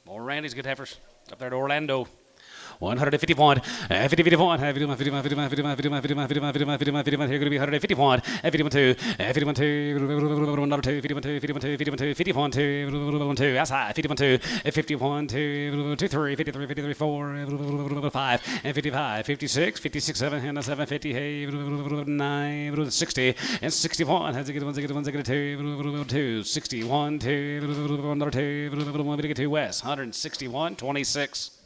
More Randy's good heifers up there to Orlando. 151, 51, 51, 51, 51, 51, 51, 51, 51, 51, here going to be 151, 51, 2, 51, 2, another 2, 51, 2, 51, 2, 51, 2, 51, 2, 2, outside, 51, 2, 51, 2, 2, 3, 53, 53, 4, 5, and 55, 56, 56, 7, and 7, 50, hey, 9, 60, and 61, has a good one, a good one, a good 2, 61, 2, another 2, 1, 2, West, 161, 26.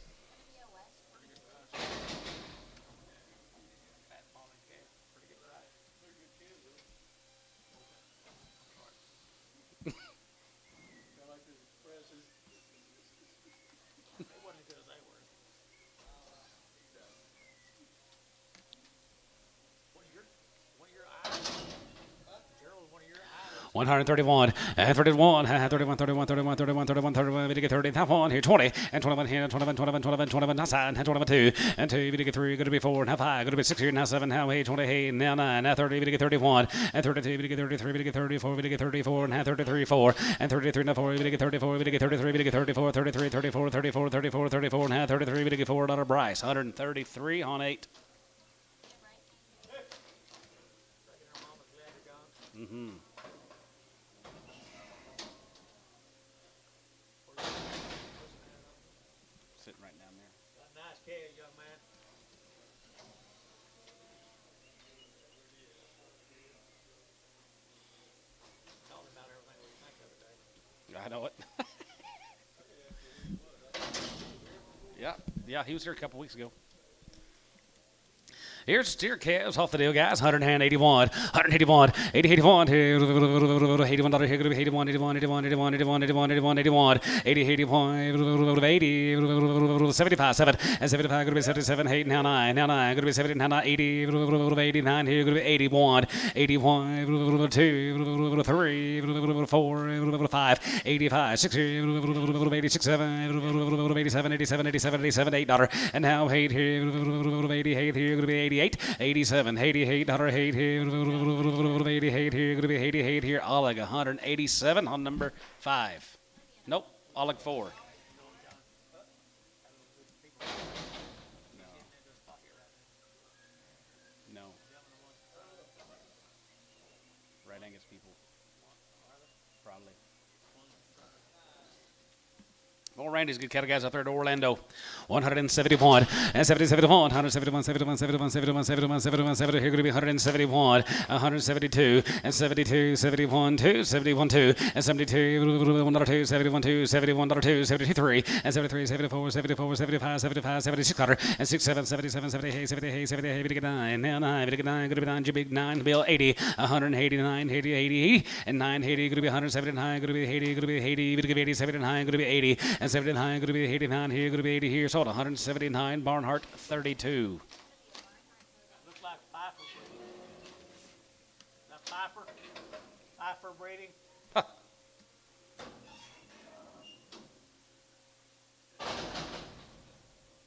One hundred 31, 31, 31, 31, 31, 31, 31, 31, we get 30, that one here, 20, and 21 here, 21, 21, 21, 21, outside, and 21, 2, and 2, we get 3, going to be 4, now 5, going to be 6 here, now 7, now 8, 20, hey, now 9, now 30, we get 31, and 32, we get 33, we get 34, we get 34, and now 33, 4, and 33, now 4, we get 34, we get 33, we get 34, 33, 34, 34, 34, 34, now 33, we get $4 Bryce, 133 on 8. Mm-hmm. Sitting right down there. Nice kid, young man. Tell him about everything we think of today. I know it. Yeah, he was here a couple weeks ago. Here's steer calves off the deal, guys. 181, 181, 80, 81, 81, $81 here, 81, 81, 81, 81, 81, 81, 81, 81, 80, 81, 80, 75, 7, and 75, going to be 77, 8, now 9, now 9, going to be 70, now 80, 89 here, going to be 81, 81, 2, 3, 4, 5, 85, 6 here, 86, 7, 87, 87, 87, 87, $8, and now 8 here, 88 here, going to be 88, 87, 88, 108 here, 88 here, going to be 88 here, Oleg 187 on number 5. Nope, Oleg 4. No. Right Angus people. Probably. More Randy's good cattle guys out there to Orlando. 171 and 77 171, 71, 71, 71, 71, 71, 70. Here going to be 171, 172 and 72, 71, 2, 71, 2 and 72, 1 2, 71, 2, 71, 2, 72, 3 and 73, 74, 74, 75, 75, 76 and 6, 7, 77, 78, 78, 78, we get 9, now 9, we get 9, going to be 9, big 9, bill 80, 189, 80, 80, and 9, 80, going to be 179, going to be 80, going to be 80, we get 80, 79, going to be 80, and 79, going to be 89 here, going to be 80 here, sold 179, Barnhart 32. Looks like Heifer breeding. That's Heifer. Heifer breeding.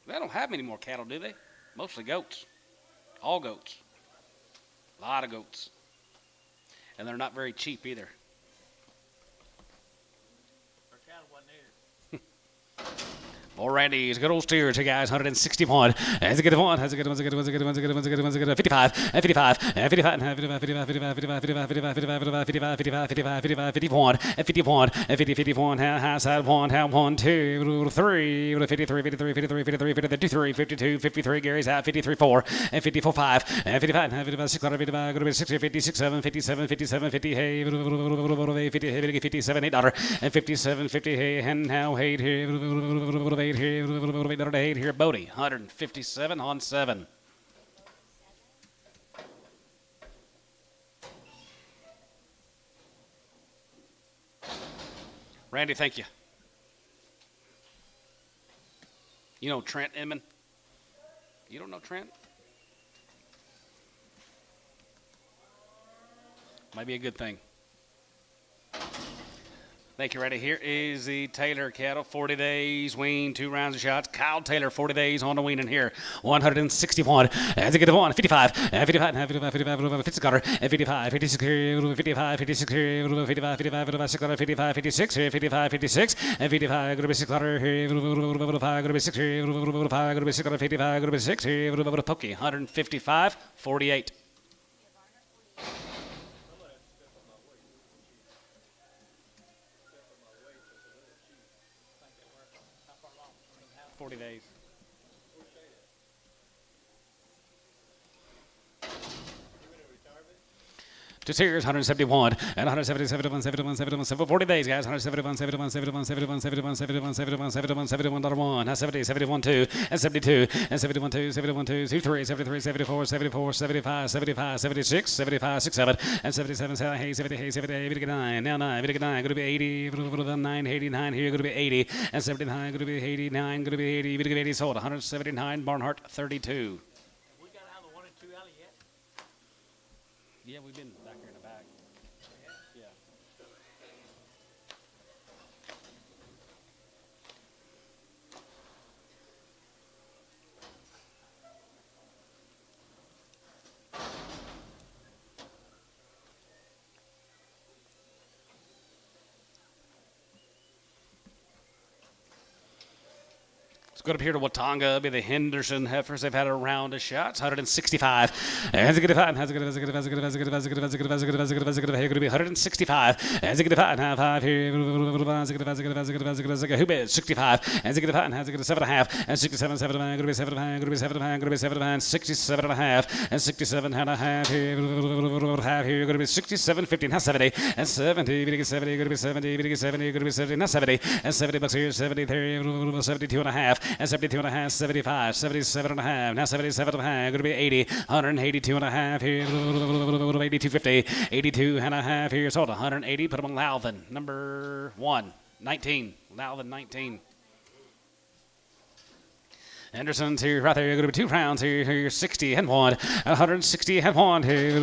They don't have many more cattle, do they? Mostly goats. All goats. A lot of goats. And they're not very cheap either. Their cattle wasn't there. More Randy's good old steers here, guys. 161. That's a good one. That's a good one. That's a good one. That's a good one. That's a good one. That's a good one. That's a good one. 55. And 55. And 55. And 55. 55. 55. 55. 55. 55. 55. 55. 55. 51. And 51. And 50. 51. High side 1. 1, 2, 3. 53. 53. 53. 53. 53. 52. 53. Gary's out. 53. 4. And 54. 5. And 55. And 55. 6. 55. Go to 60. 56. 7. 57. 57. 50. Hey. 50. 57. $8. And 57. 50. Hey. And now 8 here. 8 here, Bodie, 157 on 7. Randy, thank you. You know Trent Inman? You don't know Trent? Might be a good thing. Thank you, Randy. Here is the Taylor cattle, 40 days, wean, 2 rounds of shots. Kyle Taylor, 40 days on the weaning here, 161. As a good one, 55, 55, 55, 55, 56, 55, 56, 55, 56, 55, 55, 55, 55, 56, 55, 56, and 55, go to be 600, 55, go to be 6, 55, go to be 600, 55, go to be 6, Pokey, 155, 48. 40 days. Two series, 171, and 170, 71, 71, 71, 40 days, guys. 171, 71, 71, 71, 71, 71, 71, 71, 71, $1, 70, 71, 2, and 72, and 71, 2, 71, 2, 73, 73, 74, 74, 75, 75, 76, 75, 67, and 77, 70, 70, 89, now 9, 89, going to be 80, 9, 89, here, going to be 80, and 79, going to be 89, going to be 80, 80, sold, 179, Barnhart, 32. We got out of the 1 and 2 alley yet? Yeah, we've been back here in the back. Yeah. Let's go up here to Watanga, be the Henderson Heifers. They've had a round of shots, 165. As a good five, as a good, as a good, as a good, as a good, as a good, as a good, as a good, as a good, as a good, going to be 165. As a good five here, as a good, as a good, as a good, as a good, as a good, who bid 65. As a good five, as a good 7.5, and 67, 7, going to be 7, going to be 7, going to be 7, 67.5, and 67.5 here, half here, going to be 67, 50, now 70, and 70, going to be 70, going to be 70, going to be 70, going to be 70, now 70, and 70 bucks here, 73, 72 and a half. And 72 and a half, 75, 77 and a half, now 77 and a half, going to be 80, 182 and a half here, 82.50, 82 and a half here, sold 180, put them on Loudon, number 1, 19, Loudon 19. Anderson's here, right there. You're going to be 2 rounds here. You're 60 and 1, 160 and 1 here.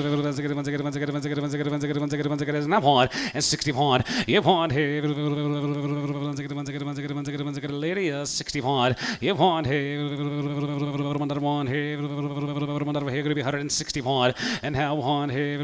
Not 1 and 61. You have 1 here. Lydia 61. You have 1 here. 1 here. Here going to be 161 and now 1 here.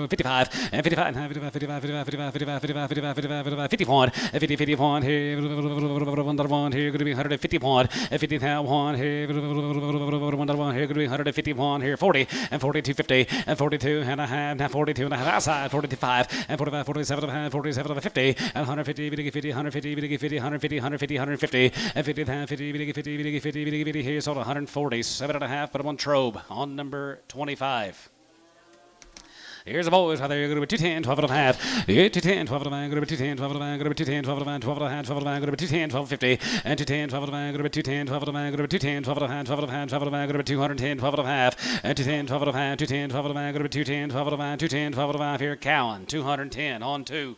55 and 55 and 55, 55, 55, 55, 55, 55, 55, 55, 51 and 50, 51 here. 1 here going to be 151 and 50 now 1 here, 1 here, going to be 151 here, 40 and 42, 50 and 42 and a half, now 42 and a half outside, 45 and 45, 47 and a half, 47 and 50 and 150, 50, 150, 50, 150, 150, 150 and 50, 50, 50, 50, 50 here, sold 140, 7 and a half, put them on Trobe on number 25. Here's the boys right there. You're going to be 210, 12 and a half. 210, 12 and a half. Going to be 210, 12 and a half. Going to be 210, 12 and a half. 12 and a half. 12 and a half. Going to be 210, 12, 50. And 210, 12 and a half. Going to be 210, 12 and a half. Going to be 210, 12 and a half. 12 and a half. 12 and a half. Going to be 210, 12 and a half. And 210, 12 and a half. 210, 12 and a half. Going to be 210, 12 and a half. 210, 12 and a half. Here, Cowan. 210 on 2.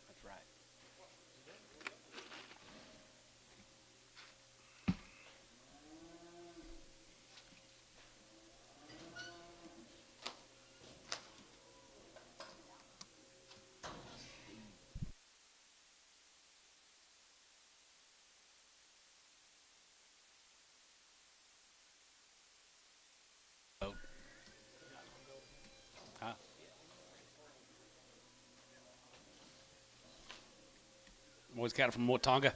That's right. Boys got it from Watonga.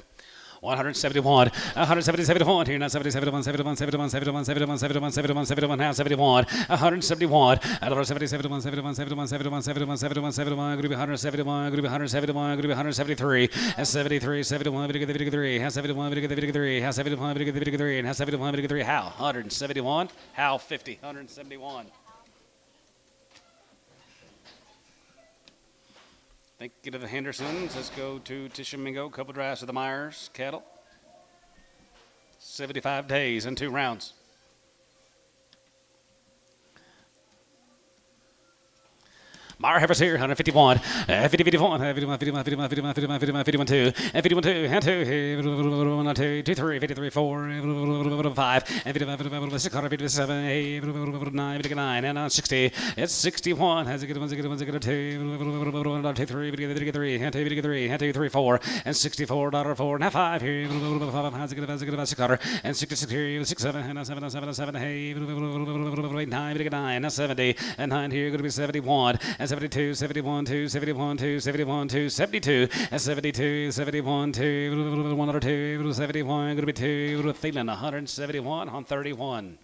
171, 171 here now, 71, 71, 71, 71, 71, 71, 71, 71, now 71, 171, out of 71, 71, 71, 71, 71, 71, 71, going to be 171, going to be 171, going to be 173, and 73, 71, 53, how 71, 53, how 71, 53, and how 71, 53, how 171, how 50, 171. Thank you to the Hendersons. Let's go to Tishomingo. Couple drives to the Myers cattle. 75 days and 2 rounds. Meyer Heifer's here, 151, 50, 51, 51, 51, 51, 51, 51, 51, 51, 2, and 51, 2, and 2, 1, 2, 2, 3, 53, 4, 5, and 55, 6, 57, 8, 9, 9, and 60, it's 61, has a good one, 2, 2, 3, 3, and 2, 3, and 2, 3, 4, and 64, $4, and 5 here, has a good 6, and 66 here, 6, 7, and 7, 7, 7, 8, 9, 9, 70, and 9 here, going to be 71, and 72, 71, 2, 71, 2, 71, 2, 72, and 72, 71, 2, 1 or 2, 71, going to be 2, feeling 171 on 31.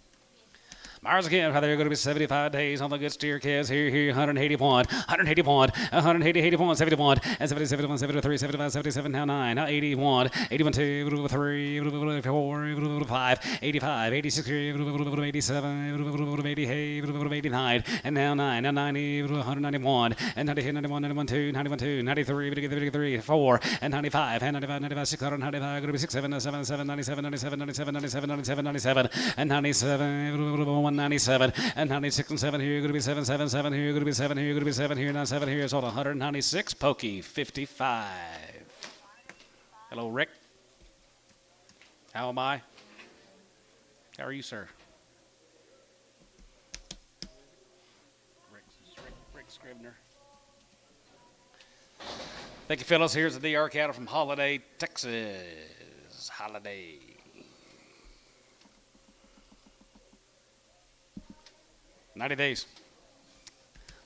Myers again, how they're going to be 75 days on the good steer calves. Here, 181, 181, 180, 81, 71, and 77, 73, 75, 77, now 9, now 81, 81, 2, 3, 4, 5, 85, 86, 87, 89, and now 9, now 90, 191, and 90, 91, 91, 2, 91, 2, 93, 4, and 95, and 95, 95, 695, going to be 6, 7, 7, 7, 97, 97, 97, 97, 97, 97, and 97, 197 and 96 and 7 here, going to be 7, 7, 7 here, going to be 7 here, going to be 7 here, now 7 here, so 196, Pokey 55. Hello, Rick. How am I? How are you, sir? Rick Scribner. Thank you, fellas. Here's the DR cattle from Holiday, Texas. Holiday. $90 days.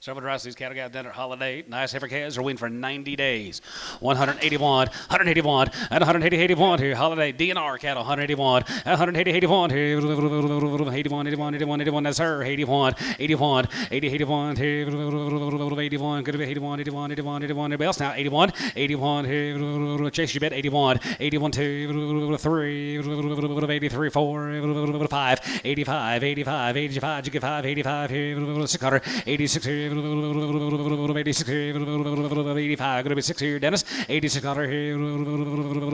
Several drives these cattle got done at Holiday. Nice heifer calves are winning for 90 days. 181, 181, and 180, 81 here. Holiday DNR cattle, 181, and 180, 81 here. 81, 81, 81, 81, that's her. 81, 81, 80, 81 here. 81, going to be 81, 81, 81, 81. Everybody else now, 81, 81 here. Chase your bet, 81, 81, 2, 3, 83, 4, 5, 85, 85, 85, you get 5, 85 here. 600, 86 here. 86 here, 85, going to be 6 here, Dennis, 86 here,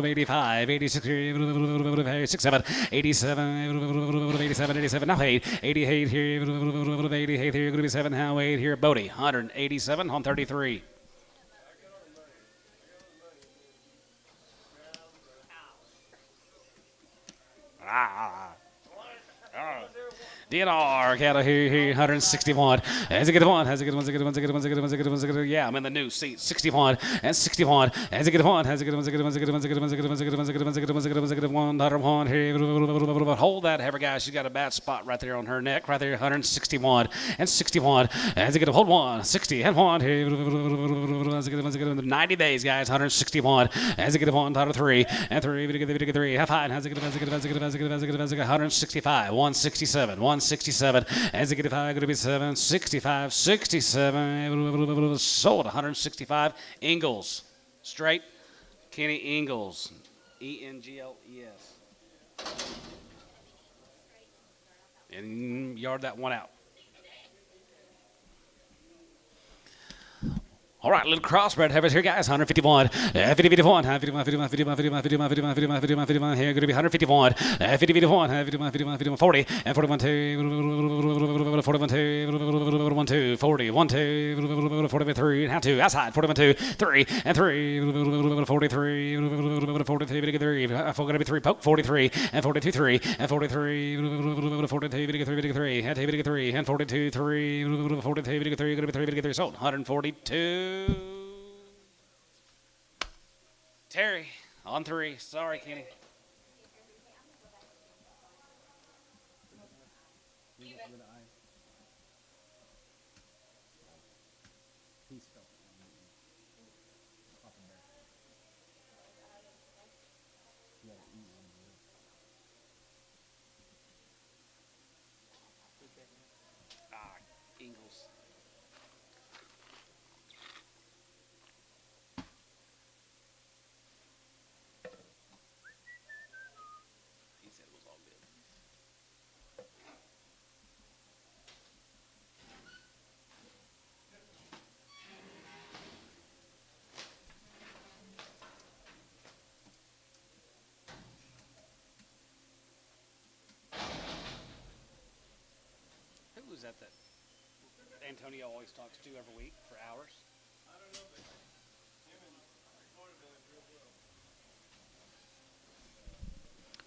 85, 86 here, 6, 7, 87, 87, 87, now 8, 88 here, 88 here, going to be 7, now 8 here, Bodie, 187 on 33. DNR cattle here, 161. Has a good one. Has a good one. Has a good one. Has a good one. Has a good one. Has a good one. Has a good one. Yeah, I'm in the new seat. 61 and 61. Has a good one. Has a good one. Has a good one. Has a good one. Has a good one. Has a good one. Has a good one. Has a good one. Has a good one. Has a good one. Has a good one. Daughter one here. Hold that, heifer guy. She's got a bad spot right there on her neck. Right there, 161 and 61. Has a good one. Hold one. 60 and 1 here. Has a good one. Has a good one. 90 days, guys. 161. Has a good one. Daughter 3 and 3. Have high. Has a good one. Has a good one. Has a good one. Has a good one. Has a good one. Has a good one. 165. 167. 167. As it get 5, going to be 7, 65, 67, sold 165. Ingalls, straight, Kenny Ingalls, Engles. And yard that one out. All right, little crossbred heifers here, guys. 151, 50, 51, 51, 51, 51, 51, 51, 51, 51, 51, 51. Here, going to be 151, 50, 51, 51, 51, 51, 40, and 41, 2, 41, 2, 1, 2, 40, 1, 2, 43, and how 2, outside, 41, 2, 3, and 3, 43, 43, 3, going to be 3, poke, 43, and 42, 3, and 43, 42, 3, and 2, 3, and 42, 3, 42, 3, going to be 3, sold, 142. Terry on 3. Sorry, Kenny. that Antonio always talks to every week for hours?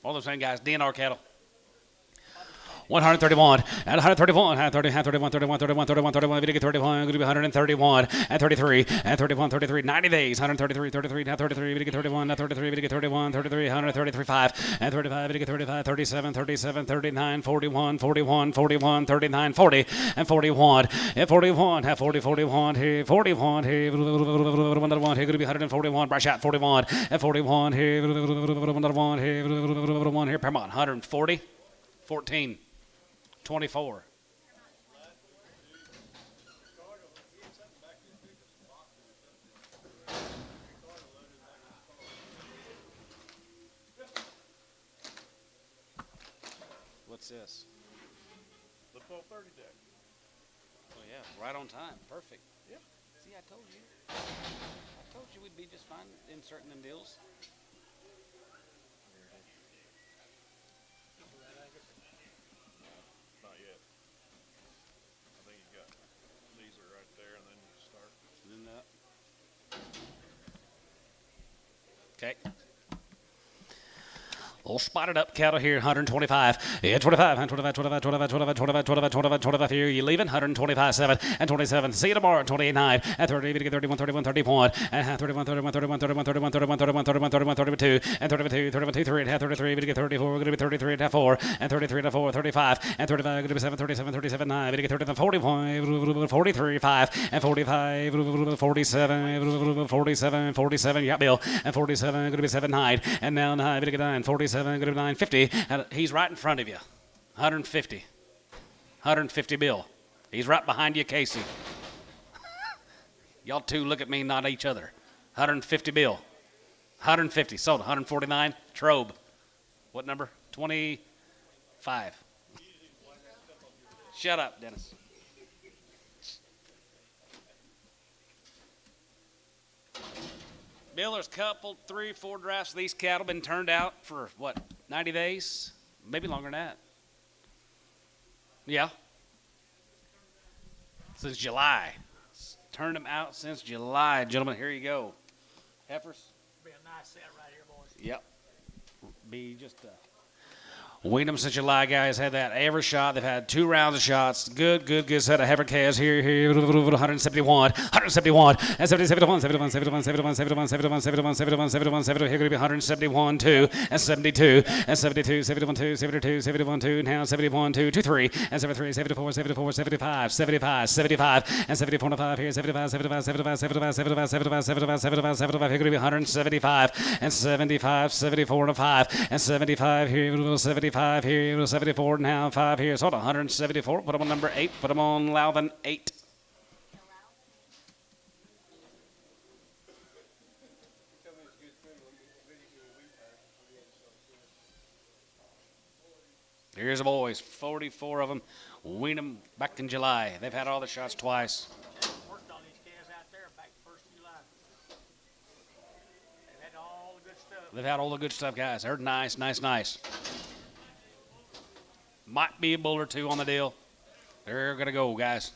All those same guys, DNR cattle. 131 at 131 at 30 at 31 31 31 31 31 we get 31 going to be 131 at 33 at 31 33 90 days 133 33 at 33 we get 31 at 33 we get 31 33 133 5 at 35 we get 35 37 37 39 41 41 41 39 40 and 41 at 41 at 40 41 here 41 here 1 here going to be 141 brush out 41 at 41 here 1 here 1 here per month 140 14 24. What's this? The 1230 deck. Oh yeah, right on time. Perfect. Yep. See, I told you. I told you we'd be just fine inserting them deals. Not yet. I think you got these are right there, and then you start. Okay. Little spotted up cattle here, 125. Yeah, 25, 125, 25, 25, 25, 25, 25, 25, 25 here. You leaving? 125, 7 and 27. See you tomorrow, 28, 9 and 30. We get 31, 31, 31 and 31, 31, 31, 31, 31, 31, 31, 31, 31, 32 and 32, 31, 2, 3 and 33. We get 34. We're going to be 33 and 4 and 33 and 4, 35 and 35. Going to be 7, 37, 37, 9. We get 37, 45, 43, 5 and 45, 47, 47, 47. Yeah, Bill and 47. Going to be 7, 9 and now 9. We get 9, 47. Going to be 950. And he's right in front of you. 150. 150 Bill. He's right behind you, Casey. Y'all two look at me, not each other. 150 Bill. 150. Sold. 149. Trobe. What number? 25. Shut up, Dennis. Bill, there's a couple, 3, 4 drafts of these cattle been turned out for, what, 90 days? Maybe longer than that. Yeah. Since July. Turned them out since July. Gentlemen, here you go. Heifers? Be a nice set right here, boys. Yep. Be just weaned them since July, guys. Had that every shot. They've had 2 rounds of shots. Good set of heifer calves here. 171, 171, and 70, 71, 71, 71, 71, 71, 71, 71, 71, 71, 71. Here going to be 171, 2, and 72, and 72, 71, 2, 72, 71, 2, now 71, 2, 2, 3, and 73, 74, 74, 75, 75, 75, and 74, 5 here. 75, 75, 75, 75, 75, 75, 75, 75, 75. Here going to be 175, and 75, 74, 5, and 75 here. 75 here, 74 now, 5 here. So 174. Put them on number 8. Put them on Loudon 8. Here's the boys. 44 of them. Wean them back in July. They've had all the shots twice. Worked on these calves out there back first of July. They've had all the good stuff. They've had all the good stuff, guys. They're nice, nice, nice. Might be a bull or 2 on the deal. They're going to go, guys.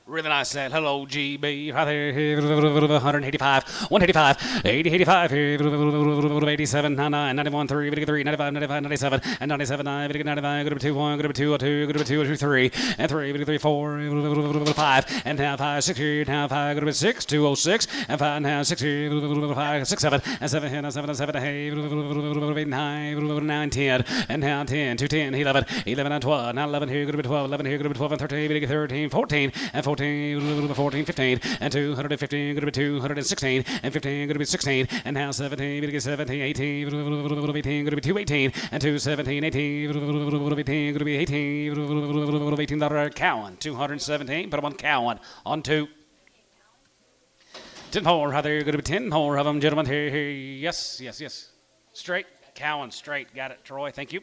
Really nice set. Hello, GB. Right there. 185. 185. 80, 85. 87. 99. 91. 3. 93. 95. 95. 97. And 97. 9. 95. Go to 2. 1. Go to 2. 2. Go to 2. 2. 3. And 3. 3. 4. 5. And now 5. 6 here. Now 5. Go to 6. 206. And 5. Now 6 here. 5. 6. 7. And 7 here. Now 7. 7. 8. 9. 9. 10. And now 10. 2. 10. 11. 11. And 12. Now 11 here. Go to 12. 11 here. Go to 12. And 13. 13. 14. And 14, 15, and 215, going to be 216, and 15, going to be 16, and now 17, going to be 17, 18, 18, going to be 218, and 217, 18, 18, going to be 18, $18 Cowan, 217, put them on Cowan, on 2. 10 more, right there, going to be 10 more of them, gentlemen, here, yes, straight, Cowan, straight, got it, Troy, thank you.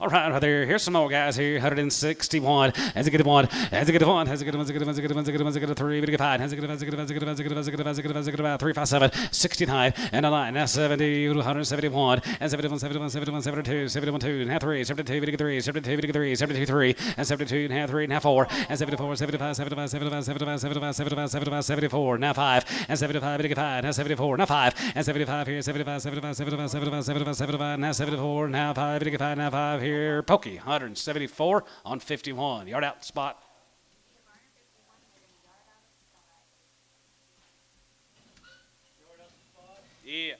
All right there. Here's some more guys here. 161. Has a good one. Has a good one. Has a good one. Has a good one. Has a good one. Has a good one. Has a good one. 3. Big 5. Has a good one. Has a good one. Has a good one. Has a good one. Has a good one. Has a good one. Has a good one. 3, 5, 7. 69 and a 9. Now 70. 171 and 71. 71. 71. 72. 71. 2 and half 3. 72. Big 3. 72. Big 3. 72. 3 and 72 and half 3 and half 4 and 74. 75. 75. 75. 75. 75. 75. 75. 74. Now 5 and 75. Big 5. Now 74. Now 5 and 75 here. 75. 75. 75. 75. 75. 75. Now 74. Now 5. Big 5. Now 5 here. Pokey. 174 on 51. Yard out spot. Yeah.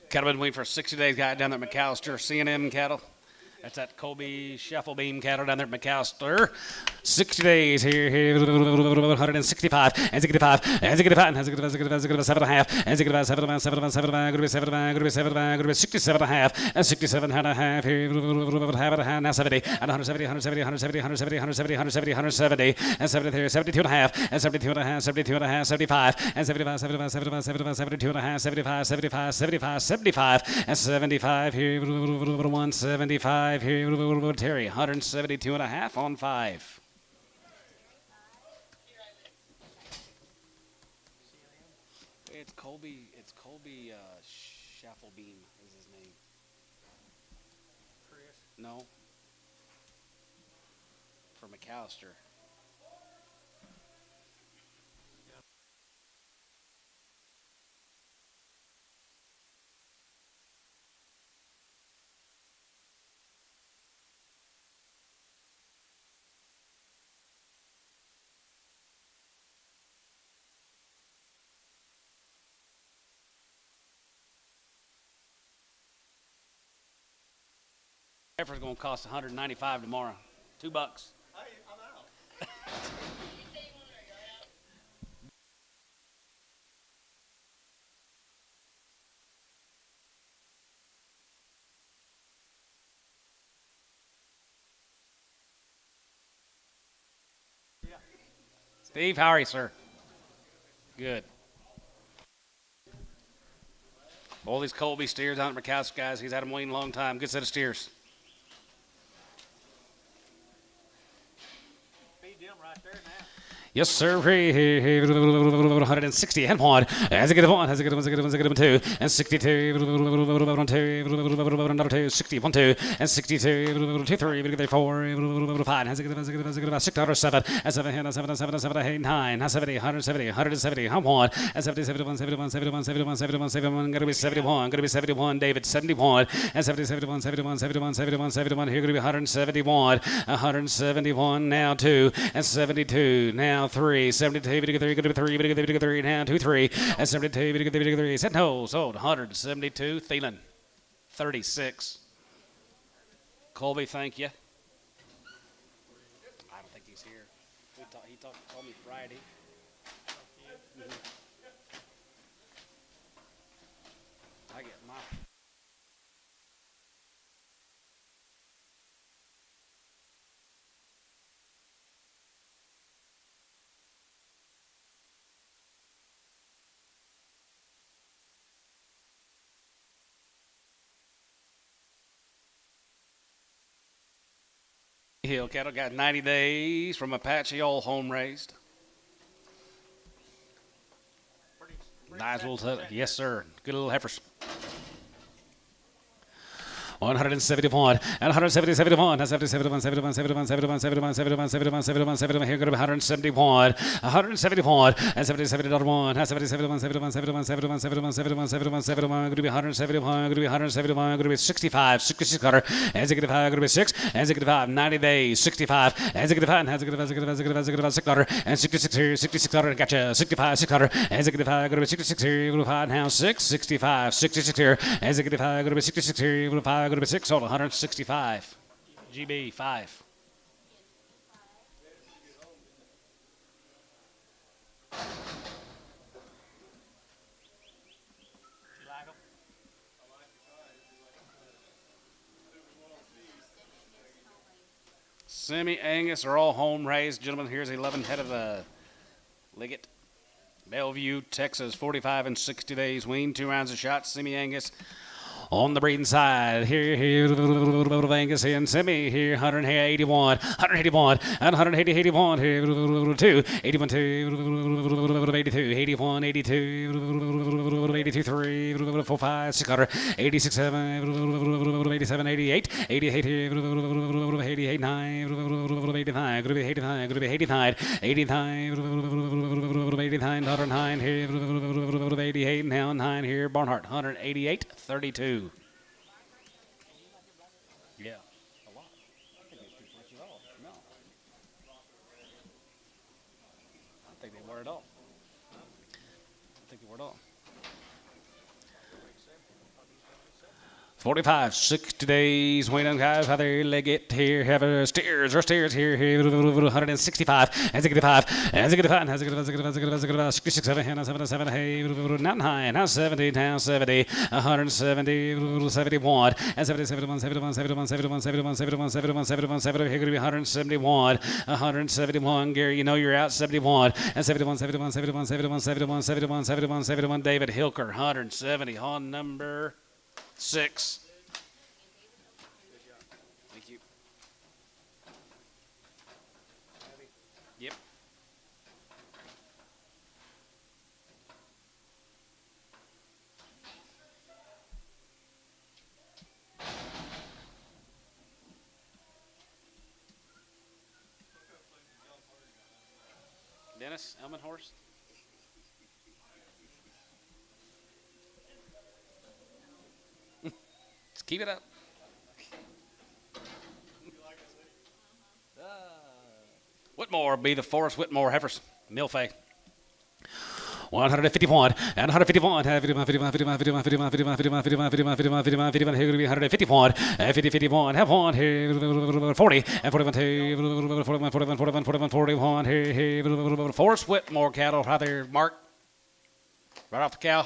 Cattle been waiting for 60 days. Guy down there at McAllister, C&M cattle. That's that Colby Shuffle Beam cattle down there at McAllister. 60 days here, 165, and 65, and 65, and 7 and a half, and 7 and a half, 7 and 7, going to be 7, going to be 7, going to be 67 and a half, and 67 and a half here, half and a half, now 70, and 170, 170, 170, 170, 170, 170, 170, and 73, 72 and a half, and 72 and a half, 72 and a half, 75, and 75, 75, 75, 75, 72 and a half, 75, 75, 75, 75, and 75 here, 175 here, Terry, 172 and a half on 5. It's Colby Schaffelbeam is his name. Chris. No. For McAllister. Heifer's going to cost $195 tomorrow. $2. I'm out. Steve, how are you, sir? Good. All these Colby steers out at McAllister, guys. He's had them waiting a long time. Good set of steers. Feed them right there now. Yes, sir. 160 and 1. Has a good one. Has a good one. Has a good one. Has a good one. 2 and 62. 2. 61 2 and 62. 2 3. 4. 5. Has a good one. Has a good one. Has a good one. 6 7 and 7 and 7 and 7 and 7 8 9. 70 170 170. 1 and 70 71 71 71 71 71 71. Going to be 71. Going to be 71. David 71 and 70 71 71 71 71 71. Here going to be 171. 171 now 2 and 72 now 3, 72, 3, 3, now 2, 3, and 72, 3, set no, sold 172, Thielen 36. Colby, thank you. I don't think he's here. He told me Friday. I get my. Hill cattle got 90 days from Apache, all home raised. Nice little, yes sir, good little heifers. 171 and 170, 71, 71, 71, 71, 71, 71, 71, 71, 71, 71. Here going to be 171, 171 and 77.1, 77, 71, 71, 71, 71, 71, 71, 71. Going to be 171, going to be 171, going to be 65, 66 cutter, and 65, going to be 6, and 65, 90 days, 65, and 65, and 65, 6 cutter, and 66 here, 66 cutter, gotcha, 65, 6 cutter, and 65, going to be 66 here, 5 now, 6, 65, 66 here, and 65, going to be 66 here, 5, going to be 6, hold 165. GB 5. Semi Angus are all home raised. Gentlemen, here's 11 head of Liggett. Bellevue, Texas, 45 and 60 days weaned. 2 rounds of shots. Semi Angus on the breeding side. Here, Angus and Semi. Here, 181, 181, and 180, 81. Here, 2, 81, 2, 82, 81, 82, 82, 3, 4, 5, 6, 86, 7, 87, 88, 88, 88, 9, 85, 85, 89, 89, 89, 109, here, 88, now 9 here, Barnhart, 188, 32. Yeah, a lot. I think they push it off. No. I think they wear it off. I think they wear it off. 45, 60 days, waiting guys, how they leg it here, have a steers here, 165, and 65, and 65, and 65, 66, 77, hey, now 9, now 70, now 70, 170, 71, and 70, 71, 71, 71, 71, 71, 71, 71, 71, 71, here going to be 171, 171, Gary, you know you're out, 71, and 71, 71, 71, 71, 71, 71, 71, 71, David Hilker, 170 on number 6. Thank you. Yep. Dennis Elmenhorst. Keep it up. Whitmore be the Forrest Whitmore Heifers. Milfay. 151 and 151, 51, 51, 51, 51, 51, 51, 51, 51, 51, 51, 51, 51, here going to be 151, and 50, 51, have one here, 40, and 41, 2, 41, 41, 41, 41, 41, here, Forrest Whitmore cattle right there, Mark, right off the cow.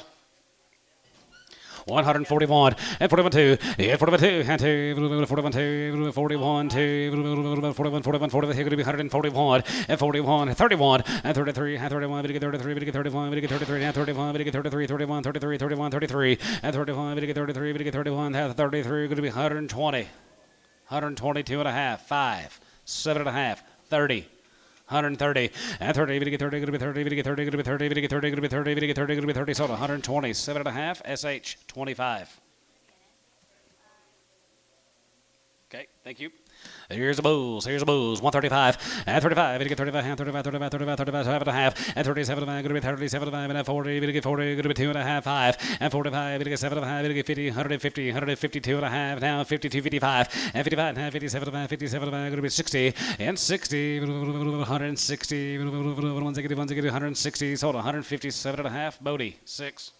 141 and 41 2, yeah, 41 2, and 2, 41 2, 41 2, 41 41 41. Here going to be 141 and 41, 31 and 33, and 31, we get 33, we get 31, we get 33, and 31, we get 33, 31, 33, 31, 33, and 31, we get 33, we get 31, 33, going to be 120, 122 and a half, 5, 7 and a half, 30. 130 and 30, we get 30, going to be 30, we get 30, going to be 30, we get 30, going to be 30, we get 30, going to be 30, so 120, 7 and a half, SH 25. Okay, thank you. Here's the bulls, 135 and 35, we get 35, and 35, 35, 35, 35, 7 and a half, and 37, going to be 37, and 40, we get 40, going to be 2 and a half, 5, and 45, we get 7 and a half, we get 50, 150, 152 and a half, now 52, 55, and 55, and 57, 57, going to be 60, and 60, 160, 160, 160, sold 157 and a half, Bodie, 6.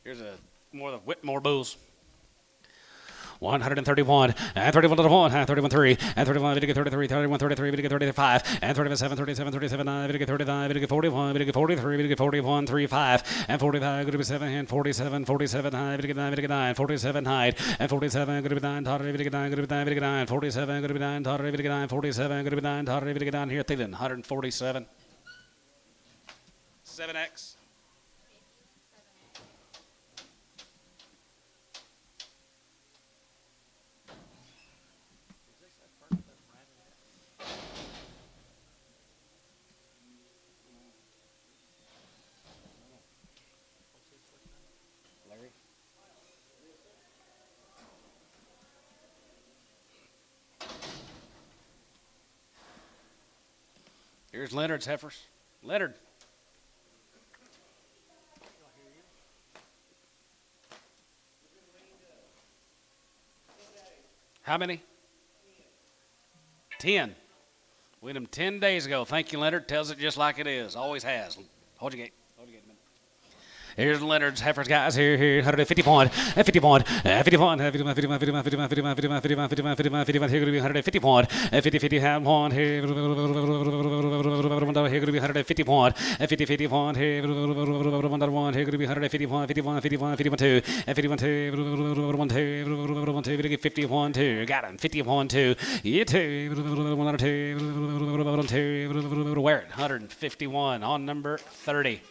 Here's more of the Whitmore bulls. 131, and 31 to the 1, and 31 3, and 31, video 33, 31 33, video 35, and 37, 37, 37, 9, video 39, video 41, video 43, video 41, 35, and 45, going to be 7, and 47, 47, high, video 9, video 9, 47, high, and 47, going to be 9, totter, video 9, going to be 9, video 9, 47, going to be 9, totter, video 9, 47, going to be 9, totter, video 9, here at Tifton, 147. 7X. Here's Leonard's heifers. Leonard. How many? 10. Weaned them 10 days ago. Thank you, Leonard. Tells it just like it is. Always has. Hold your gate. Hold your gate a minute. Here's Leonard's heifers, guys. Here, 150 point, 50 point, 50 point, 50 point, 50 point, 50 point, 50 point, 50 point, 50 point, 50 point, 50 point, 50 point, 50 point. Here going to be 150 point, 50, 50, half point. Here going to be 150 point, 50, 50 point. Here going to be 150 point, 51, 51, 51, 2, and 51, 2, 1, 2, 51, 2. Got him, 51, 2. Yeah, 2, 1, 2, wear it. 151 on number 30.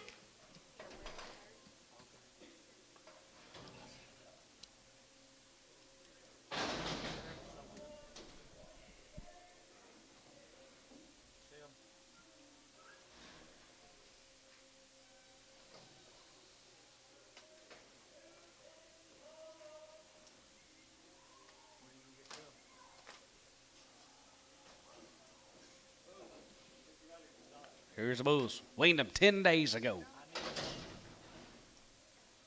Here's the bulls. Weaned them 10 days ago.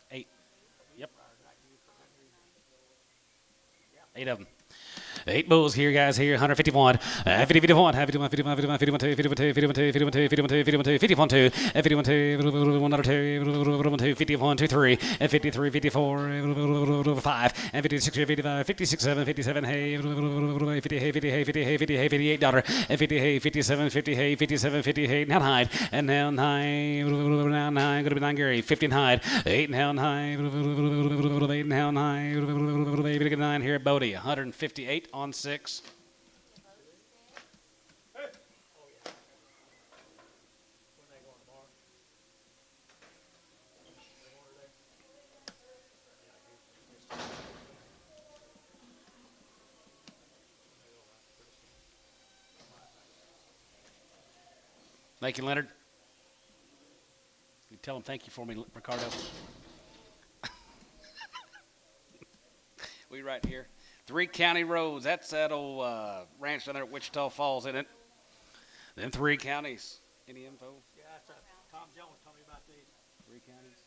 8. Yep. 8 of them. 8 bulls here, guys. Here, 151, 50, 51, 51, 51, 51, 51, 2, 51, 2, 51, 2, 51, 2, 51, 2, 51, 2, 51, 2, 51, 2, 1, 2, 51, 2, 3, and 53, 54, 5, and 56, 55, 56, 7, 57, hey, 50, hey, 50, hey, 50, hey, 50, hey, 58 dollar, and 50, hey, 57, 50, hey, 57, 58, now hide, and now 9, now 9, gonna be 9 Gary, 15 hide, 8 now 9, 8 now 9, 9 here at Bodie, 158 on 6. Thank you, Leonard. You tell him thank you for me, Ricardo. We right here. 3 county roads. That's that old ranch down there at Wichita Falls, isn't it? Them 3 counties. Any info? Yeah, that's Tom Jones told me about these. 3 counties.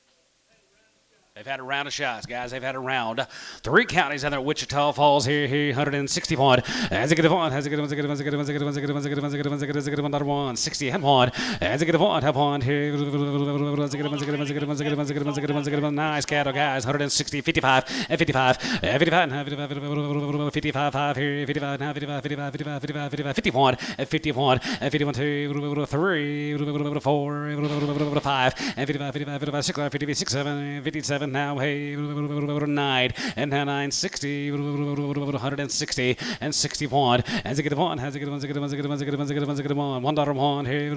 They've had a round of shots, guys. They've had a round. 3 counties down there at Wichita Falls. Here, 160 point. As a good one, has a good one, a good one, a good one, a good one, a good one, a good one, a good one, a good one, a good one, another one. 60 and one. As a good one, have one here. As a good one, a good one, a good one, a good one, a good one, a good one, a good one, a good one. Nice cattle, guys. 160, 55, and 55, 55, 55, 5 here, 55, 55, 55, 55, 55, 55, 51, and 51, and 51, 2, 3, 4, 5, and 55, 55, 55, 6, 56, 7, 57. Now, hey, 9, and now 9, 60, 160, and 61. As a good one, has a good one, a good one, a good one, a good one, a good one, a good one. $1 here,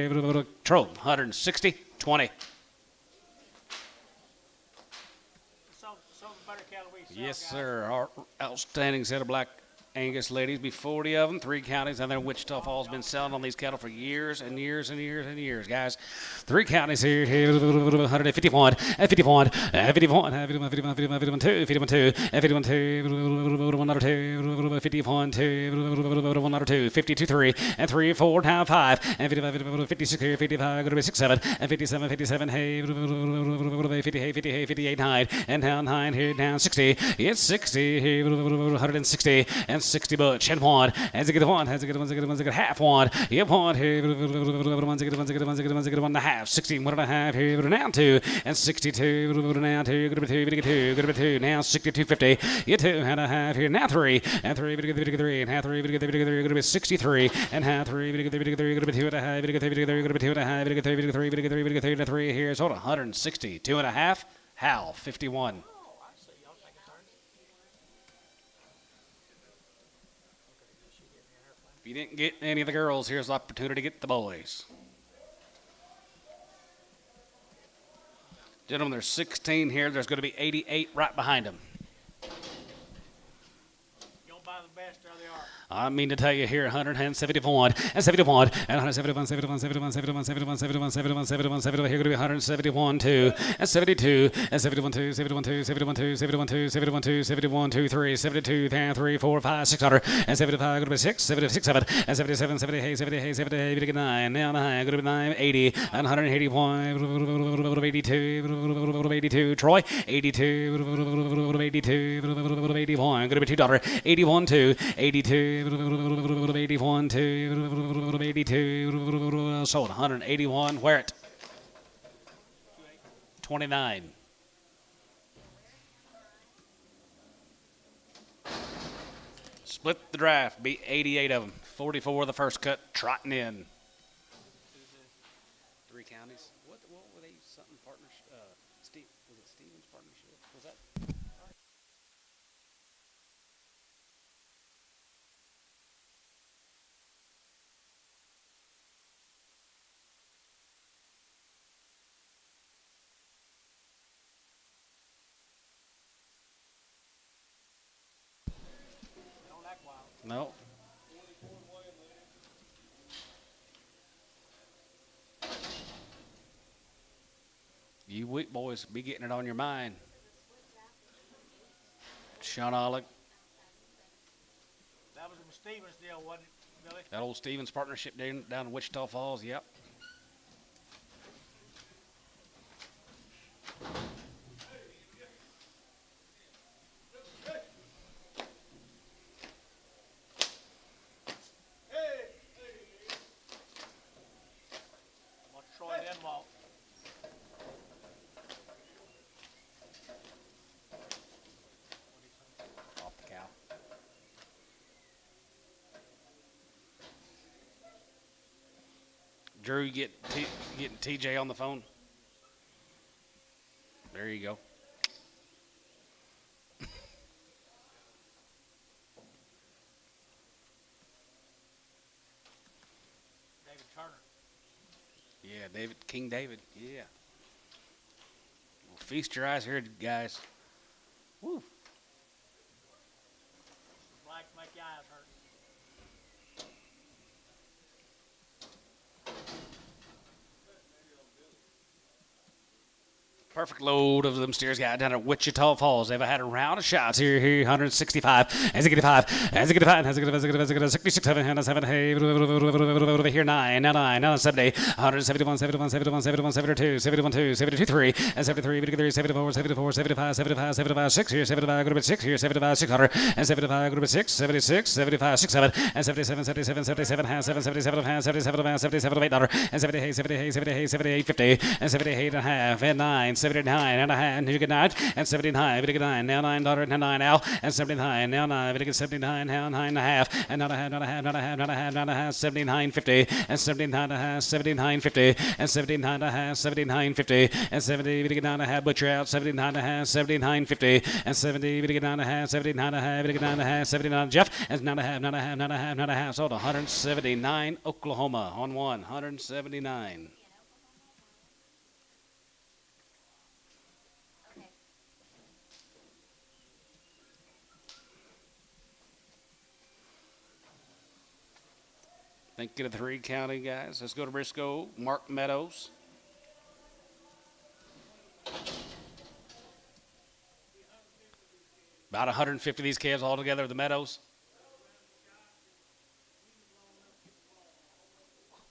$1 here, Troll, 160, 20. Some better cattle we sell, Yes, guys. sir. Our outstanding set of black Angus ladies, be 40 of them, 3 counties, and then Wichita Falls been selling on these cattle for years and years and years and years, guys. 3 counties here, 151, and 51, and 51, and 51, 51, 51, 51, 2, 51, 2, and 51, 2, 1, 2, 51, 2, 1, 2, 52, 3, and 3, 4, now 5, and 55, 56 here, 55, going to be 6, 7, and 57, 57, hey, 50, hey, 50, hey, 58, 9, and down 9 here, down 60, it's 60 here, 160, and 60 butch, and one, as it get one, as it get one, as it get one, as it get half one, yep, one, here, one, get one and a half, 16, one and a half, here, now two, and 62, now two, good to be two, now 62.50, you two and a half, here, now three, and three, and half three, good to be 63, and half three, good to be two and a half, good to be two and a half, good to be three, here, so 160, two and a half, Hal, 51. If you didn't get any of the girls, here's the opportunity to get the boys. Gentlemen, there's 16 here. There's going to be 88 right behind them. You don't buy the best, there they are. I mean to tell you here, 171 and 71 and 171, 71, 71, 71, 71, 71, 71, 71, 71. Here going to be 171, 2 and 72 and 71, 2, 71, 2, 71, 2, 71, 2, 71, 2, 71, 2, 3, 72, 3, 4, 5, 600 and 75. Going to be 6, 76, 7 and 77, 78, 78, 78, 9. Now 9. Going to be 9, 80 and 181, 82, 82. Troy, 82, 82, 81. Going to be $2, 81, 2, 82. 81 to 82 sold 181 where it 29 split the draft beat 88 of them 44 the first cut trotting in 3 counties what were they something partnership was it Stevens partnership was that No. You weak boys be getting it on your mind. Sean Ollick. That was a Stevens deal, wasn't it, Billy? That old Stevens partnership down in Wichita Falls, yep. Drew, you getting TJ on the phone? There you go. David Turner. Yeah, King David. Yeah. Well, feast your eyes here, guys. Woo. Black make your eyes hurt. Perfect load of them steers got down at Wichita Falls. They've had a round of shots here, 165, as it get 5, as it get 5, as it get 66, 7, 7, hey, over here 9, now 70, 171, 71, 71, 71, 72, 71, 2, 72, 3, and 73, 74, 74, 75, 75, 75, 6 here, 75, go to 6 here, 75, 600, and 75, go to 6, 76, 75, 6, 7, and 77, 77, 77, half 7, 77, half 77, half 77, $8, and 78, 78, 78, 78, 50, and 78 and a half, and 9, 79 and a half, and you get 9, and 79, we get 9, now $9, and 9 now, and 79, now 9, we get 79, now 9 and a half, and not a half, not a half, not a half, not a half, not a half, 79.50, and 79 and a half, 79.50, and 79 and a half, 79.50, and 70, we get 9 and a half, butcher out, 79 and a half, 79.50, and 70, we get 9 and a half, 79 and a half, we get 9 and a half, 79, Jeff, and 9 and a half, not a half, not a half, not a half, sold 179, Oklahoma on 179. Thank you to the 3 county guys. Let's go to Briscoe. Mark Meadows. About 150 of these calves all together, the Meadows.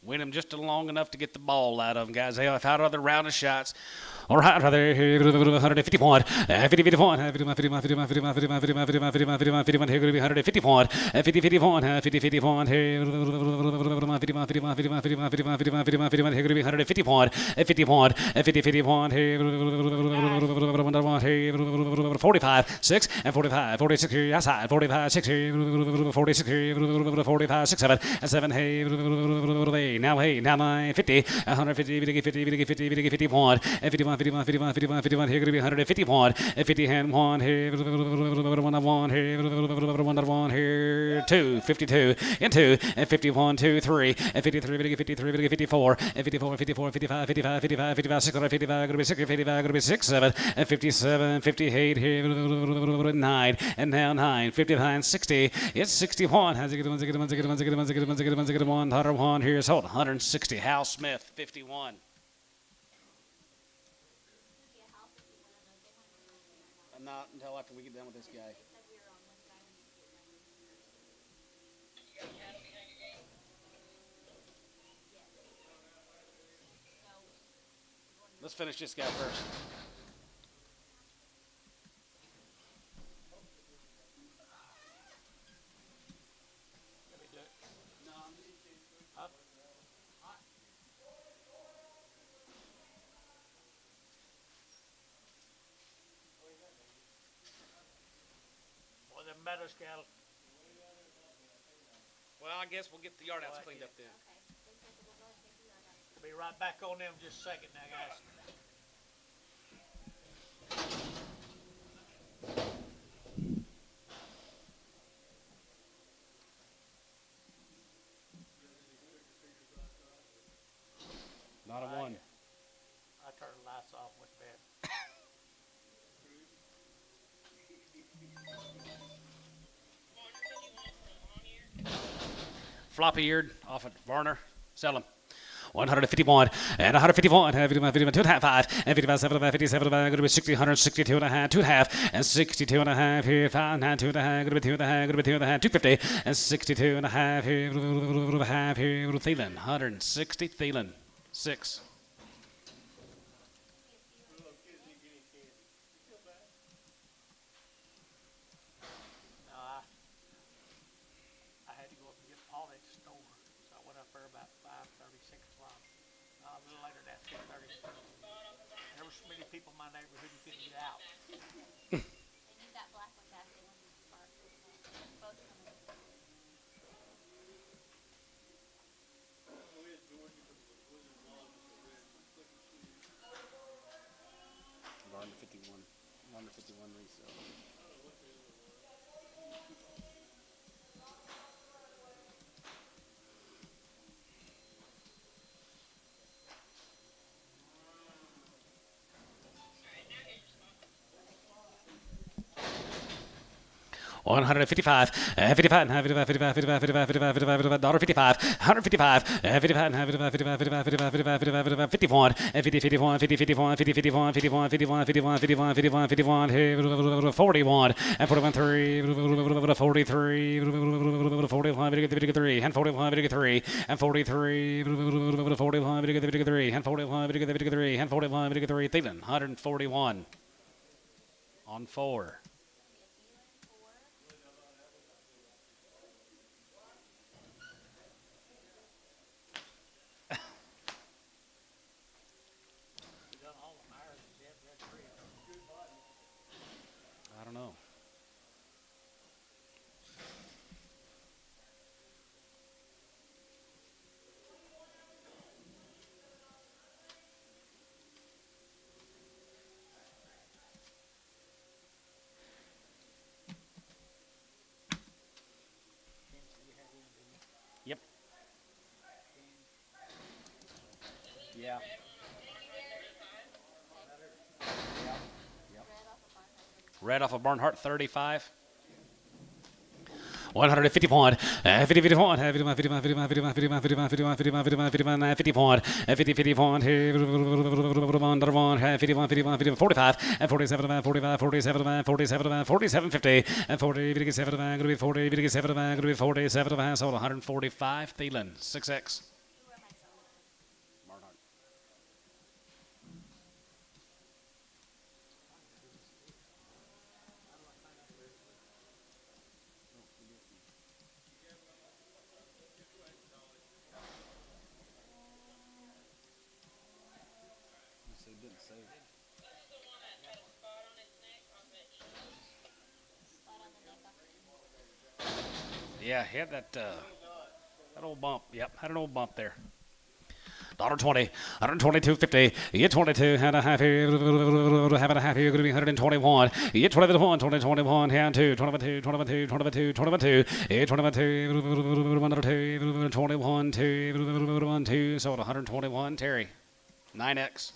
Win them just long enough to get the ball out of them, guys. They have had other round of shots. All right, right there, 150 point, 50 point, 50 point, here going to be 150 point, 50 point, 50 point, here, 50 here going to be 150 point, 50 point, 50 point, here, 45, 6, and 45, 46 here, outside, 45, 6 here, 46 here, 45, 6, 7, and 7, hey, now 9, 50, 150, 50 point, and 51, here going to be 150 point, and 50 hand 1 here, 1 here, 1 here, 2, 52, and 2, and 51, 2, 3, and 53, 54, and 54, 55, 655, going to be 6, 55, going to be 6, 7, and 57, 58 here, 9, and now 9, 59, 60, it's 61, how's it get 1, 101, here's hold, 160, Hal Smith, 51. Not until after we get done with this guy. Let's finish this guy first. Well, the meadows cattle. Well, I guess we'll get the yard outs cleaned up then. We'll be right back on them in just a second now, guys. Not a one. I turned the lights off with bed. Floppy eared off at Varner, sell him. 151 and 151, 2.5, and 55, 75, 57, going to be 60, 162 and a half, 2.5, and 62 and a half here, 5, 9, 2 and a half, going to be 2 and a half, going to be 2 and a half, 250, and 62 and a half here, half here, Thielen, 160, Thielen, 6. I had to go up and get Paul at the store, so I went up there about 5:30, 6 o'clock. A little later than that, 6:30. There were so many people in my neighborhood who couldn't get out. And you got black ones out there on the spark. Both of them. Barn 51. 151 resale. $155, 55, 55, 55, 55, 55, 55, $55, 155, 55, 55, 55, 55, 55, 51, 50, 51, 50, 51, 50, 51, 51, 51, 51, 51, 51, 51, 41, and 41, 3, 43, 41, 53, and 41, 53, and 43, 41, 53, and 41, 53, and 41, 53, Thielen, 141 on 4. I don't know. Yep. Yeah. Red off of Barnhart, 35. 150 point, 50 point, 50 point, 50 point, 50 point, 50 point, 50 point, 50 point, 50 point, 50 point, 50 point, 50 point, 50 point, 50 point, 45, and 47, 45, 47, 47, 47, 50, and 40, 57, going to be 40, 57, going to be 47, sold 145, Thielen, 6X. Yeah, he had that old bump. Yep, had an old bump there. $120, 122.50. You 22 and a half here. Half and a half here. Going to be 121. You 21, 2021. Down to 22, 22, 22, 22. You 22, 102, 21, 2, 2. So 121. Terry, 9X.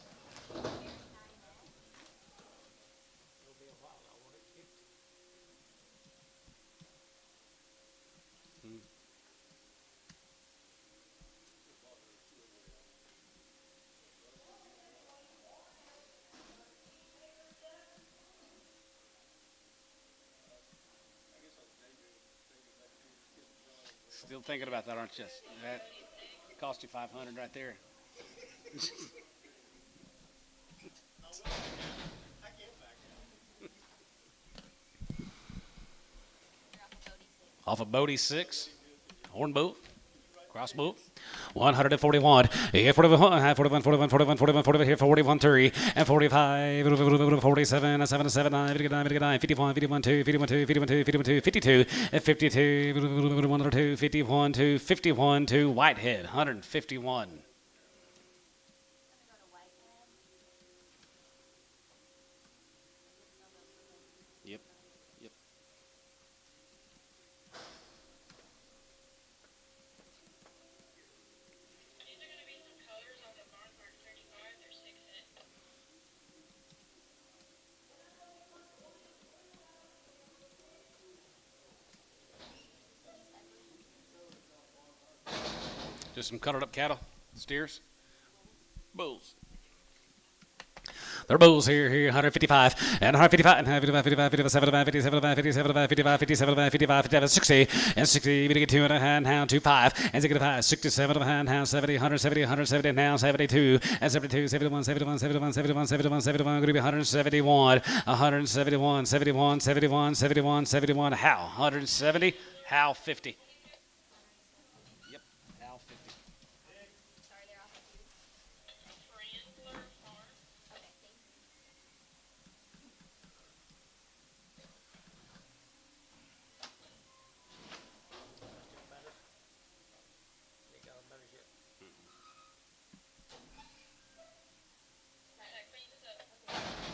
Still thinking about that, aren't you? That cost you 500 right there. Off of Bodie 6, horn boot, cross boot. 141, yeah, 41, 41, 41, 41, 41, 41, here, 41, 3, and 45, 47, 7, 7, 9, 59, 51, 51, 2, 51, 2, 51, 2, 51, 2, 52, and 52, 102, 51, 2, 51, 2, Whitehead, 151. Yep, yep. Just some colored up cattle, steers, bulls. They're bulls here, 155, and 155, and 55, 55, 57, 57, 57, 55, 57, 55, 57, 60, and 60, we get 2 and a half, now 25, and 65, 67 and a half, now 70, 170, 170, now 72, and 72, 71, 71, 71, 71, 71, 71, going to be 171, 171, 71, 71, 71, 71, how? 170, how 50. Yep, how 50. Sorry, they're off of you. Trandler Farm. Okay, thank you. They got a better shit. That cleans up. Okay.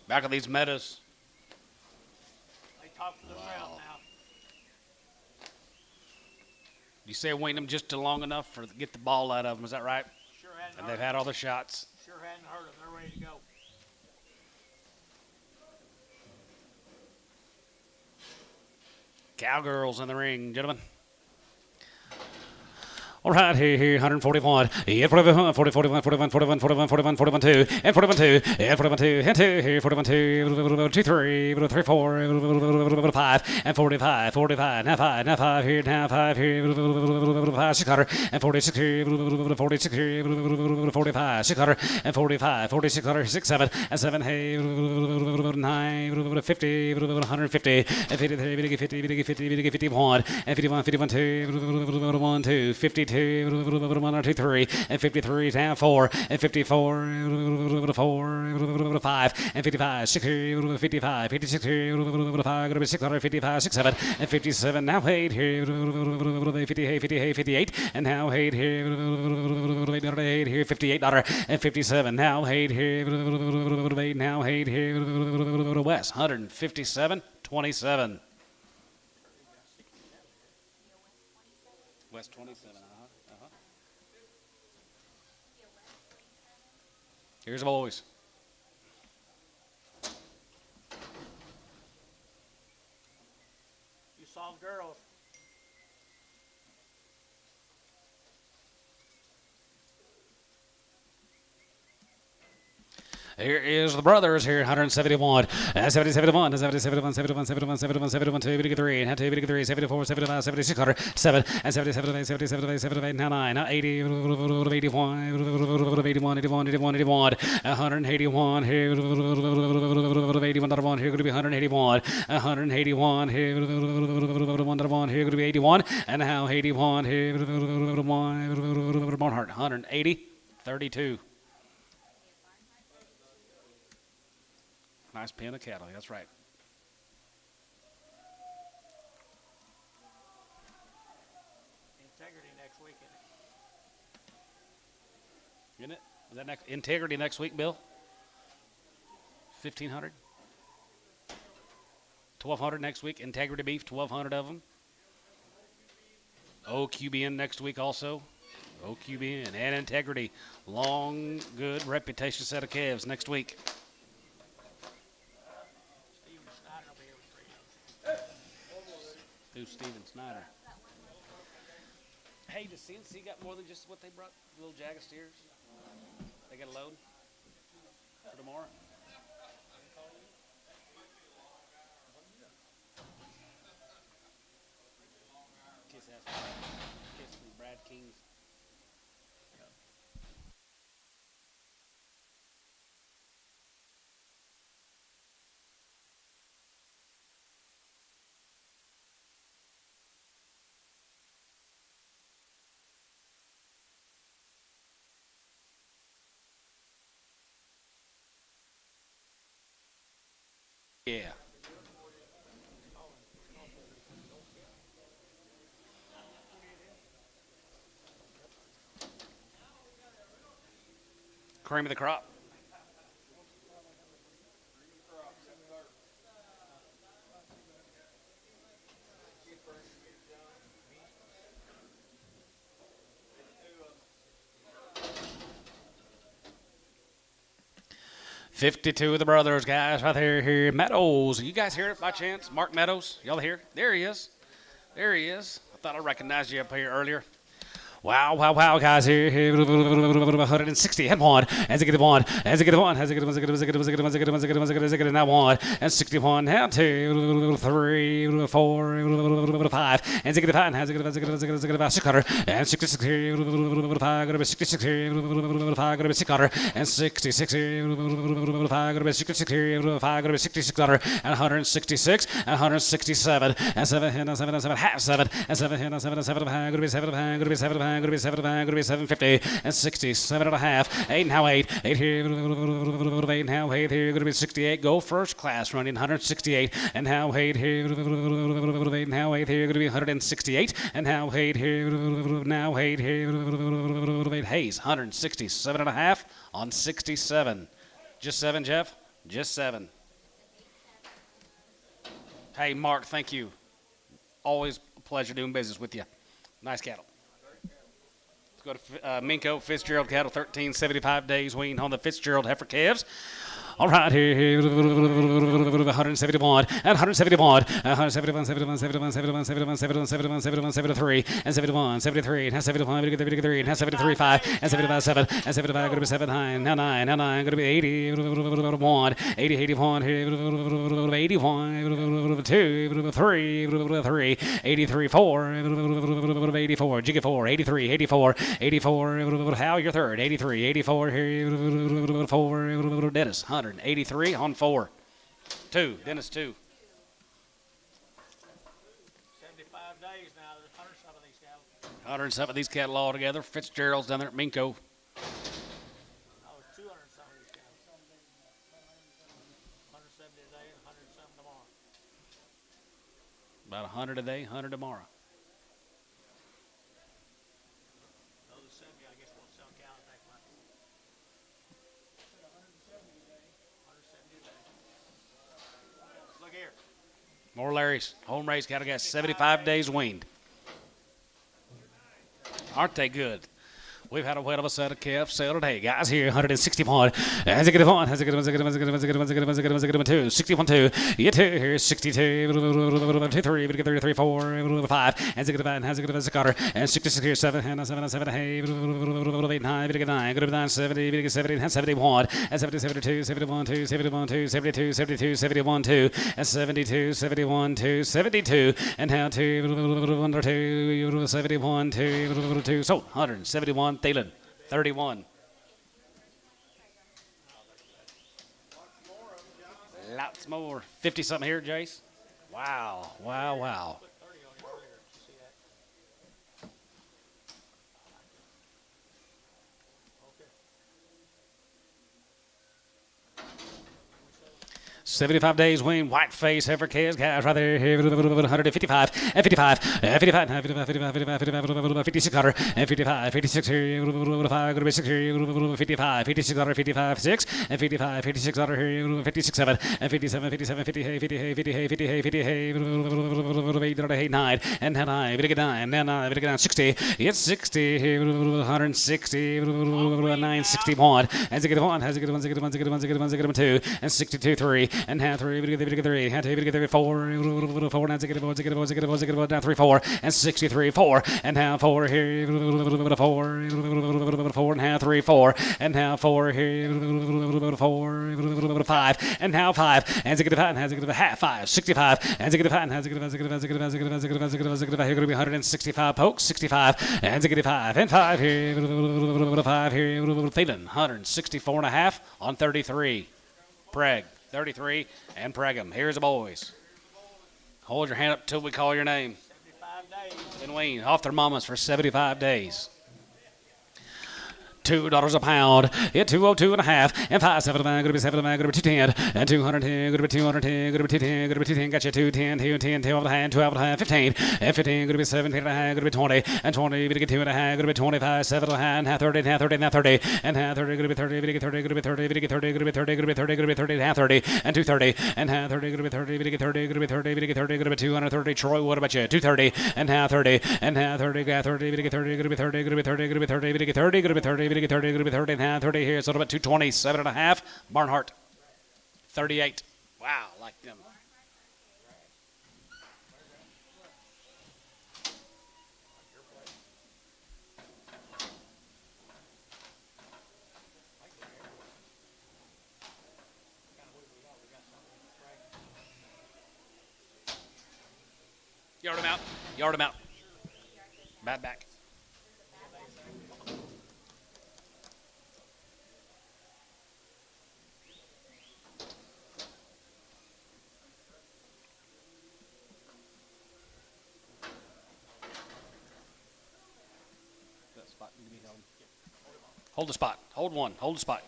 Back of these meadows. They talk to the ground now. You say wait them just long enough for get the ball out of them. Is that right? Sure hadn't And heard they've them. had all the shots. Sure hadn't heard them. They're ready to go. Cowgirls in the ring, gentlemen. All right, here, 141. Yeah, 41, 40, 41, 41, 41, 41, 41, 41, 2, and 41, 2, and 41, 2, and 2, here, 41, 2, 2, 3, 3, 4, 5, and 45, 45, now 5, here, now 5, here, 5, 600, and 46 here, 46 here, 45, 600, and 45, 4600, 6, 7, and 7, hey, 9, 50, 150, and 53, 50, 50, 51, and 51, 51, 2, 1, 2, 52, 1, 2, 3, and 53, down 4, and 54, 4, 5, and 55, 6, 55, 56, 5, 655, 6, 7, and 57, now 8 here, 50, 50, 58, and now 8 here, 8 here, $58, and 57, now 8 here, 8, now 8 here, West, 157, 27. West 27, Here's the boys. You soft girls. Here is the brothers here, 171, 70, 71, 70, 71, 71, 71, 71, 71, 2, 3, and 2, 3, 74, 75, 76, 100, 7, and 77, 8, 77, 8, 78, 9, 80, 81, 81, 81, 81, 181, here, 81, here, going to be 181, 181, here, 181, here, going to be 81, and now 81, here, Barnhart, 180, 32. Nice pen of cattle, that's right. Integrity next week, Isn't it? Is that next, integrity next week, Bill? 1,500? 1,200 next week. Integrity beef, 1,200 of them. OQBN next week also. OQBN and integrity. Long, good reputation set of calves next week. Steven Snyder will be here with 3 Who's Steven Snyder? Hey, does CNC got more than just what they brought? Little jag of steers? They got a load for tomorrow? Kiss from Brad King's. Yeah. Cream of the crop. $52 of the brothers, guys, right there. Here, Meadows. You guys hear it by chance? Mark Meadows. Y'all hear? There he is. There he is. I thought I recognized you up here earlier. Wow, wow, wow, guys, here, 160, and one, as it get one, as it get one, as it get one, as it get one, as it get one, as it get one, as it get one, as it get one, as it get now one, and 61, now 2, 3, 4, 5, and 65, as it get about 600, and 66 here, 5, going to be 66 here, 5, going to be 600, and 66 here, 5, going to be 66 here, 5, going to be 6,600, and 166, and 167, and 7, and 7, and 7, half 7, and 7, and 7, and 7, going to be 7, going to be 7, going to be 7, going to be 750, and 67 and a half, 8 now 8, 8 here, 8 now 8 here, going to be 68, go first class running 168, and now 8 here, 8 now 8 here, going to be 168, and now 8 here, now 8 here, 8 Hayes, 167 and a half on 67. Just 7, Jeff? Just 7. Hey, Mark, thank you. Always a pleasure doing business with you. Nice cattle. Go to Minko, Fitzgerald cattle, 1375 days weaned on the Fitzgerald heifer calves. All right, here, 171, and 171, 171, 71, 71, 71, 71, 71, 71, 71, 73, and 71, 73, and 71, 73, and 73, 5, and 75, 7, and 75, going to be 7, 9, now 9, now 9, going to be 80, 1, 80, 81, here, 81, 2, 3, 3, 83, 4, 84, Jiggy 4, 83, 84, 84, Hal, your third, 83, 84, here, 4, Dennis, 183 on 4. 2, Dennis 2. 75 days now. There's 100 some of these cattle. 100 some of these cattle all together. Fitzgerald's down there at Minko. Oh, 200 some of these cattle. 170 a day and 100 some tomorrow. About 100 a day, 100 tomorrow. Those 70, I guess, won't sell cows next month. 170 a day. Look here. More Larry's. Home raised cattle got 75 days weaned. Aren't they good? We've had a whale of a set of calf sale today, guys. Here, 160 pound. As a good one, as a good one, as a good one, as a good one, as a good one, as a good one, as a good one, as a good one, two. 61 2. Yeah, two. Here's 62. 2 3. We get 3 4 5. As a good one, as a good one, as a cutter. And 66 here 7. And 7 7. Hey, 8 9. We get 9. Good 9 70. We get 70. And 71. And 70 72. 71 2. 71 2. 72 72. 71 2. And 72 71 2. 72. And how 2 under 2. 71 2. 2. So 171. Thielen, 31. Lots more. 50 something here, Jace. Wow, wow, wow. See that? 75 days win, Whiteface, Heifer, guys right there, 155, and 55, and 55, 56 cutter, and 55, 56 here, 5, go to 6 here, 55, 56 cutter, 55, 6, and 55, 56 cutter here, 56, 7, and 57, 57, 50, 50, 50, 50, 50, 8, 9, and 9, 9, 9, 60, it's 60 here, 160, 961, and 1, has a good one, 2, and 62, 3, and half 3, we get 3, half 2, we get 4, 4, now down 3, 4, and 63, 4, and half 4 here, 4, and half 3, 4, and half 4 here, 4, 5, and now 5, and get 5, and has a good half 5, 65, and get 5, and has a good, here going to be 165 pokes, 65, and get 5, and 5 here, 5 here, Thielen, 164 and a half on 33, Preg. 33 and Pregham. Here's the boys. Hold your hand up till we call your name. 75 days. And Wayne off their mamas for 75 days. $2 a pound. Yeah, 202 and a half. And 579, going to be 79, going to be 210. And 210, going to be 210, going to be 210, going to be 210. Got you 210, 210, 12 and a half, 12 and a half, 15. And 15, going to be 17 and a half, going to be 20. And 20, we get 2 and a half, going to be 25, 7 and a half, and half 30, and half 30, and half 30. And half 30, going to be 30, we get 30, going to be 30, we get 30, going to be 30, going to be 30, going to be 30, and half 30. And 230, and half 30, going to be 30, we get 30, going to be 30, we get 30, going to be 230. Troy, what about you? 230, and half 30, and half 30, got 30, we get 30, going to be 30, going to be 30, going to be 30, we get 30, going to be 30, we get 30, going to be 30. And 30 here, so about 227 and a half. Barnhart, 38. Wow, like them. Yard him out. Yard him out. Bad back. Hold the spot. Hold one. Hold the spot.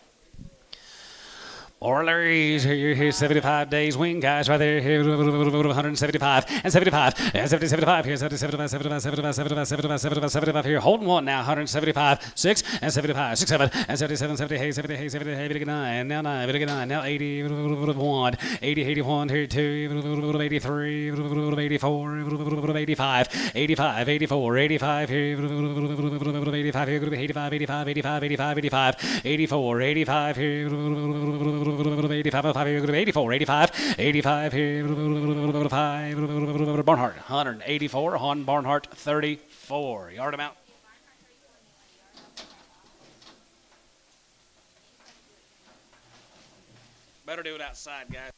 Oilers, here's 75 days wing, guys, right there, here, 175, and 75, and 70, 75, here, 70, 75, 75, 75, 75, 75, 75, 75, here, holding one now, 175, 6, and 75, 6, 7, and 77, 70, hey, 70, hey, 70, hey, 9, now 9, 9, now 80, 1, 80, 81, here, 2, 83, 84, 85, 85, 84, 85, here, 85, here, 85, 85, 85, 85, 85, 84, 85, here, 85, 84, 85, 85 here, 5, Barnhart, 184, on Barnhart, 34. Yard him out. Better do it outside, guys.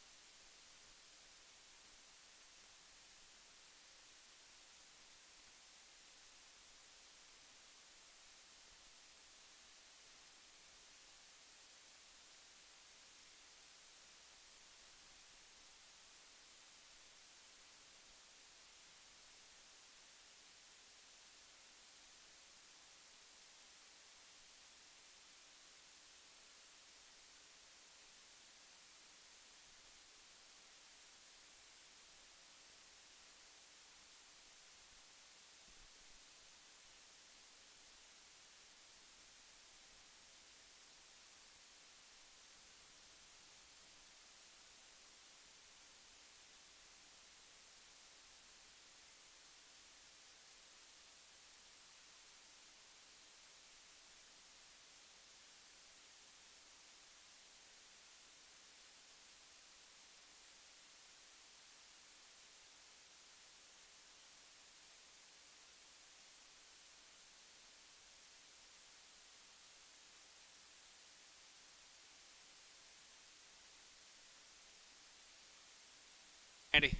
Andy,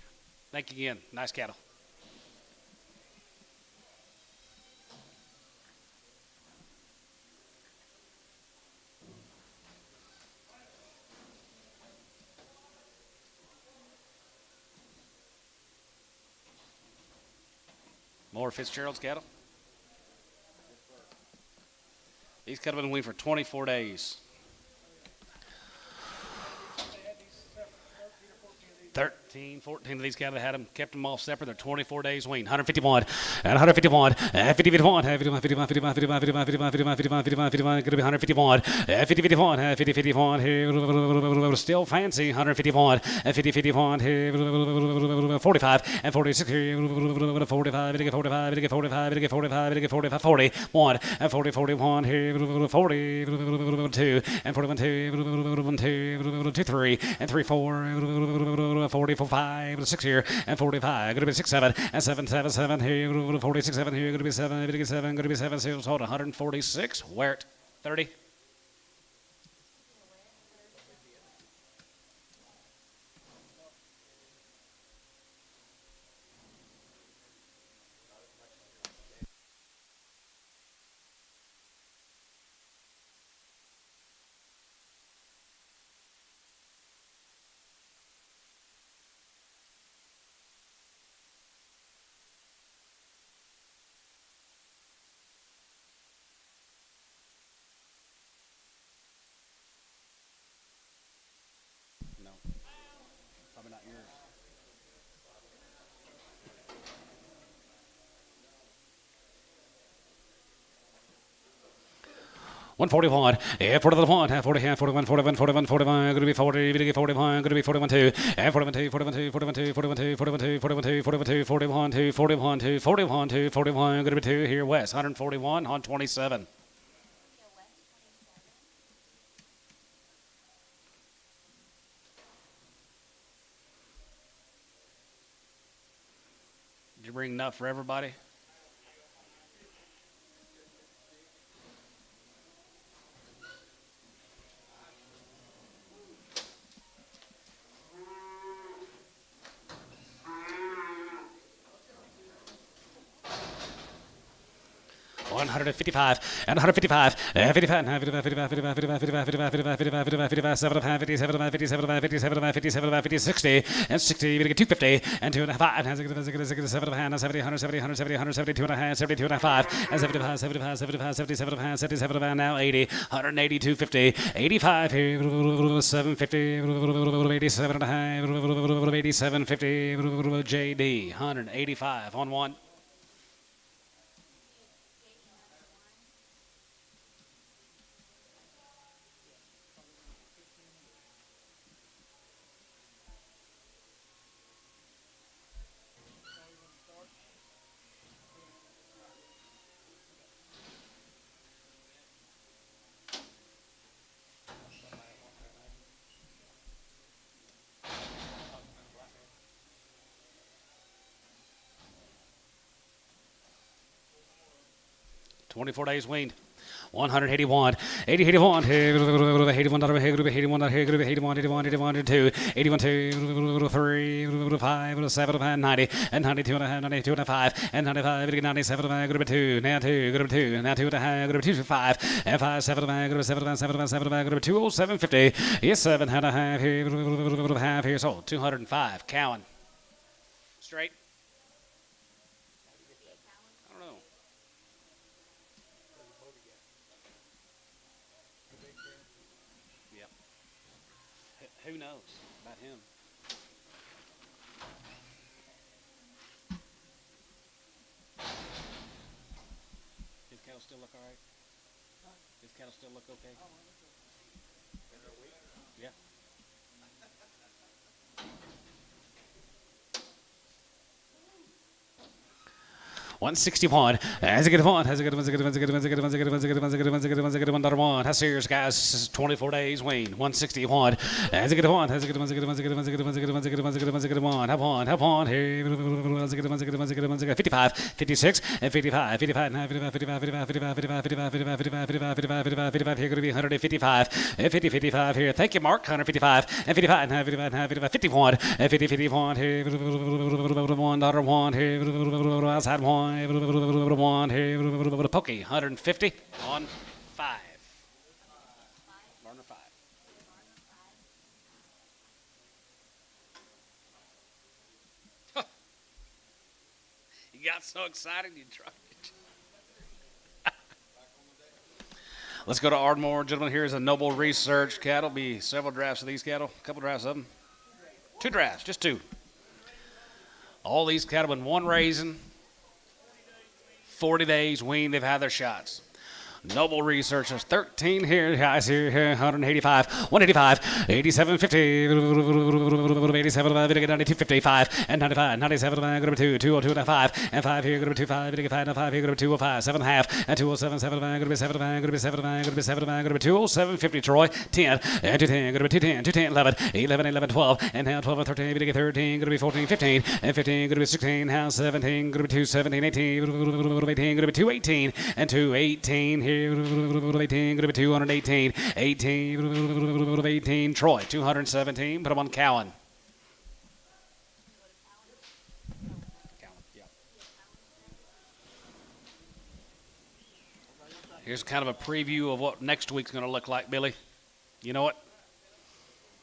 thank you again. Nice cattle. More Fitzgerald's cattle. These cattle have been weaned for 24 days. 13, 14 of these cattle had them, kept them all separate. They're 24 days weaned. 151 and 151 and 51, 51, 51, 51, 51, 51, 51, 51, 51, 51, going to be 151 and 50, 51, 50, 51 here, still fancy. 151 and 50, 51 here, 45 and 46 here, 45, 45, 45, 45, 45, 41 and 40, 41 here, 40, 2 and 41, 2, 3 and 3, 4, 44, 5, 6 here, and 45, going to be 6, 7, and 7, 7, 7 here, 46, 7 here, going to be 7, 57, going to be 7, sales hold 146, where it 30. No, probably not yours. 141, yeah, 41, 40, 41, 41, 41, 41, going to be 40, 41, going to be 41, 2, and 41, 2, 41, 2, 41, 2, 41, 2, 41, 2, 41, 2, 41, 2, 41, 2, 41, 2, 41, 2, 41, going to be 2 here, West, 141 on 27. Did you bring enough for everybody? One 155 and 155 and 55 and 55 55 55 55 55 55 55 55 75 57 57 57 57 50 60 and 60 we get 250 and 2 and 5 and 7 and 70 170 170 172 and a half 72 and a 5 and 75 75 75 77 and 77 and now 80 180 250 85 here 750 87 and a half 87 50 JD 185 on one. $24 days weaned. 181, 80, 81, 81, 81, 81, 81, 2, 81, 2, 3, 5, 7, 90, and 92 and a half, 92 and a 5, and 95, 97, going to 2, now 2, going to 2, now 2 and a half, going to 2, 5, and 5, 7, going to 7, 7, 7, going to 207, 50, yes, 7 and a half here, half here, so 205, Cowan. Straight. I don't know. Yep. Who knows about him? His cattle still look all right? His cattle still look okay? Yeah. 161. Has a good one. Has a good one. Has a good one. Has a good one. Has a good one. Has a good one. Has a good one. Has a good one. Has a good one. Has a good one. Another one. Has serious guys. 24 days. Wean. 161. Has a good one. Has a good one. Has a good one. Has a good one. Has a good one. Has a good one. Has a good one. Has a good one. Has a good one. Have one. Have one. Hey. Has a good one. Has a good one. Has a good one. Has a good one. 55. 56. And 55. 55. 55. 55. 55. 55. 55. 55. 55. 55. 55. 55. 55. Here going to be 155. 50. 55 here. Thank you, Mark. 155. And 55. And 55. And 55. 51. And 50. 51 here. One. Daughter one here. Outside one. One here. Pokey. 150 on 5. Learner 5. You got so excited you dropped it. Let's go to Ardmore. Gentlemen, here's a Noble Research cattle. Be several drafts of these cattle. A couple drafts of them. 2 drafts, just 2. All these cattle in one raising. 40 days wean, they've had their shots. Noble Researchers, 13 here, guys here, 185, 185, 87, 50, 87, 92, 55, and 95, 97, number 2, 202, and 5, and 5 here, number 25, 5, and 5 here, number 205, 7 half, and 207, 7, going to be 7, going to be 7, going to be 7, going to be 207, 50, Troy, 10, and 210, going to be 210, 210, 11, 11, 11, 12, and now 12 and 13, 13, going to be 14, 15, and 15, going to be 16, now 17, going to be 2, 17, 18, 18, going to be 218, and 218 here. 18, going to be 218, 18, 18, Troy, 217, put them on Cowan. Here's kind of a preview of what next week's going to look like, Billy. You know what?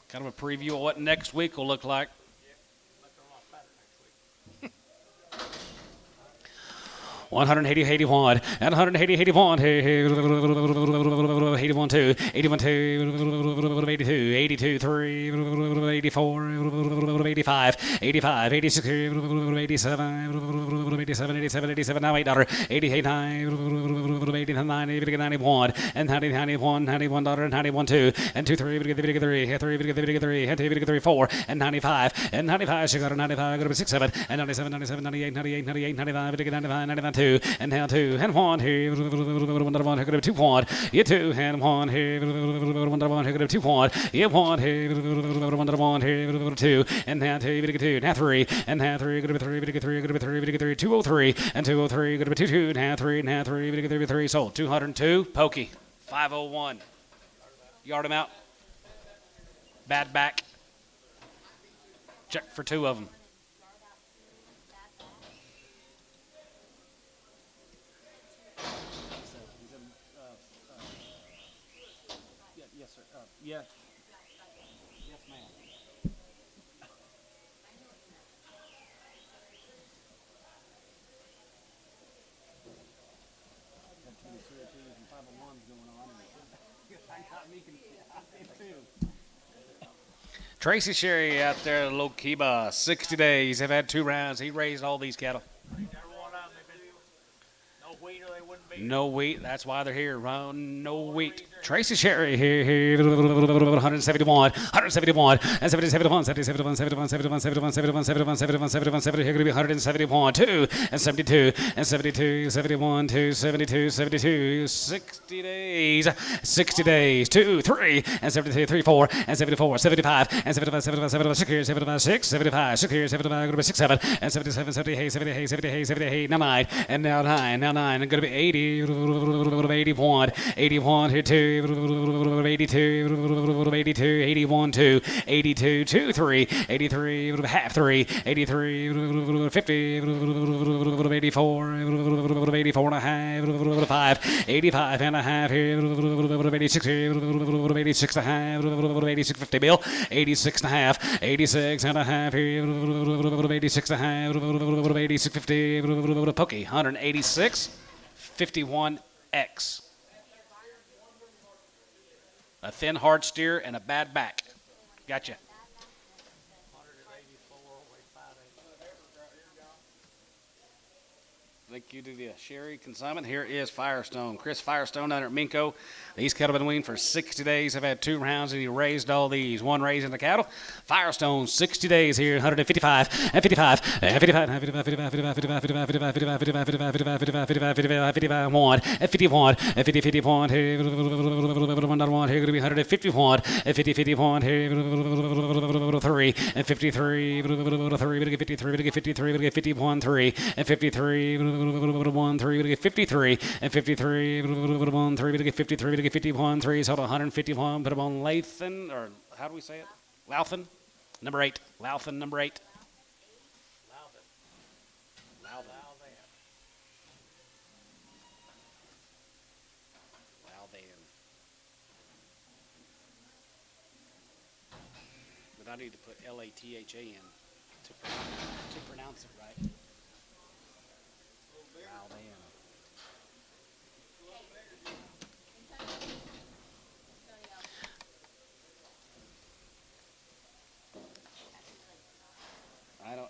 Kind of a preview of what next week will look like. 180, 81, and 180, 81, 81, 2, 81, 2, 82, 82, 3, 84, 85, 85, 86, 87, 87, 87, 87, now $8, 88, 9, 89, 91, and 90, 91, $91, 91, 2, and 2, 3, 3, 3, 3, and 2, 3, 4, and 95, and 95, she got a 95, got to be 6, 7, and 97, 97, 98, 98, 98, 99, 95, 99, 2, and now 2, and 1 here, 1, here, could have 2, 1, yeah, 2, and 1 here, 1, here, could have 2, 1, yeah, 1 here, 1 here, 2, and now 2, 2, now 3, and now 3, could have 3, 3, could have 3, 3, 203, and 203, could have 2, 2, now 3, 3, 3, sold, 202, Pokey, 501, yard him out, bad back, check for 2 of them. Yes, sir. Yes. Yes, ma'am. Got too many 202s and 501s going on. I got me too. Tracy Sherry out there at Lokiba, 60 days. They've had 2 rounds. He raised all these cattle. No wheat. That's why they're here. No wheat. Tracy Sherry here. 171. 171. And 71. 71. 71. 71. 71. 71. 71. 71. 71. 70. Here going to be 171. 2. And 72. And 72. 71. 2. 72. 72. 60 days. 60 days. 2. 3. And 72. 3. 4. And 74. 75. And 75. 75. 75. 6 here. 75. 6. 75. 6 here. 75. Going to be 6. 7. And 77. 78. 78. 78. 78. Now 9. And now 9. Now 9. And going to be 80. 81. 81 here. 2. 82, 82, 81, 2, 82, 2, 3, 83, half 3, 83, 50, 84, 84 and a half, 5, 85 and a half here, 86 here, 86 and a half, 86, 50 bill, 86 and a half, 86 and a half here, 86 and a half, 86, 50, Pokey, 186, 51X. A thin, hard steer and a bad back. Gotcha. Thank you to the Sherry consignment. Here is Firestone. Chris Firestone down at Minko. These cattle have been weaned for 60 days. Have had 2 rounds, and he raised all these. 1 raising the cattle. Firestone, 60 days here, 155 and 55 and 55 and 55, 55, 55, 55, 55, 55, 55, 55, 55, 55, 55, 55, 55, 1 and 51 and 50, 51 here, 1 here, going to be 151 and 50, 51 here, 3 and 53, 3, 53, 53, 51, 3 and 53. 1 3 we get 53 and 53 1 3 we get 53 we get 51 3 so 151 put them on Lathan or how do we say it Louthan number 8 Louthan number 8 but I need to put Latha in to pronounce it right. I don't.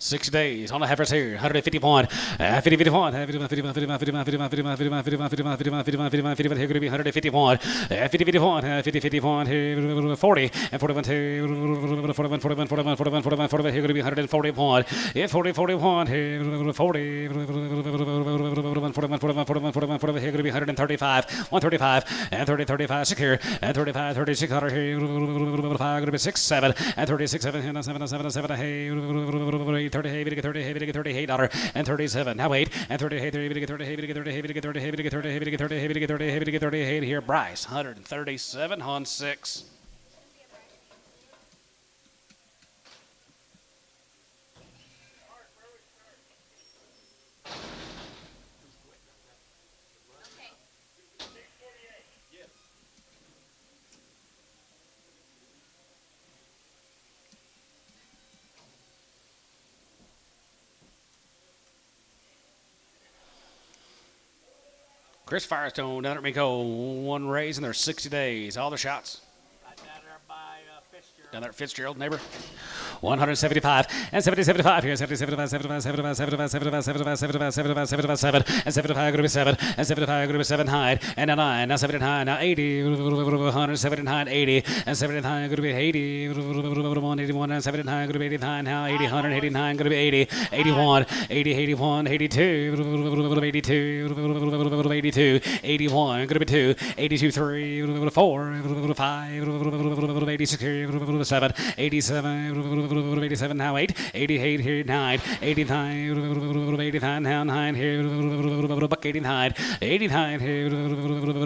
6 days on the heifers here, 151, 50, 51, 51, 51, 51, 51, 51, 51, 51, 51, 51, 51, 51, here going to be 151, 50, 51, 50, 51, here 40, and 41, 41, 41, 41, 41, 41, 41, here going to be 141, 40, 41, here 40, 41, 41, 41, 41, 41, here going to be 135, 135, and 30, 35, secure, and 35, 36, here, 5, going to be 6, 7, and 36, 7, 7, 7, 7, hey, 30, hey, 30, hey, 38 dollar and 37. Now wait, and 30, hey, 30, 30, hey, 30, 30, hey, 30, 30, hey, 30, 30, hey, 30, 30, hey, 30, hey, 30, hey, here, Bryce, 137 on 6. Chris Firestone down at Minko, 1 raise in their 60 days. All their shots. Right down there by Fitzgerald. Down there at Fitzgerald, neighbor. 175 and 70, 75 here. 70, 75, 75, 75, 75, 75, 75, 75, 75, 75, 7 and 75 going to be 7 and 75 going to be 7 high and now 9 now 79 now 80 179 80 and 79 going to be 80 181 and 79 going to be 89 now 80 189 going to be 80 81 80 81 82 82 82 81 going to be 2 82 3 4 5 86 7 87 87 now 8 88 here 9 89 89 now 9 here buck 89 89 here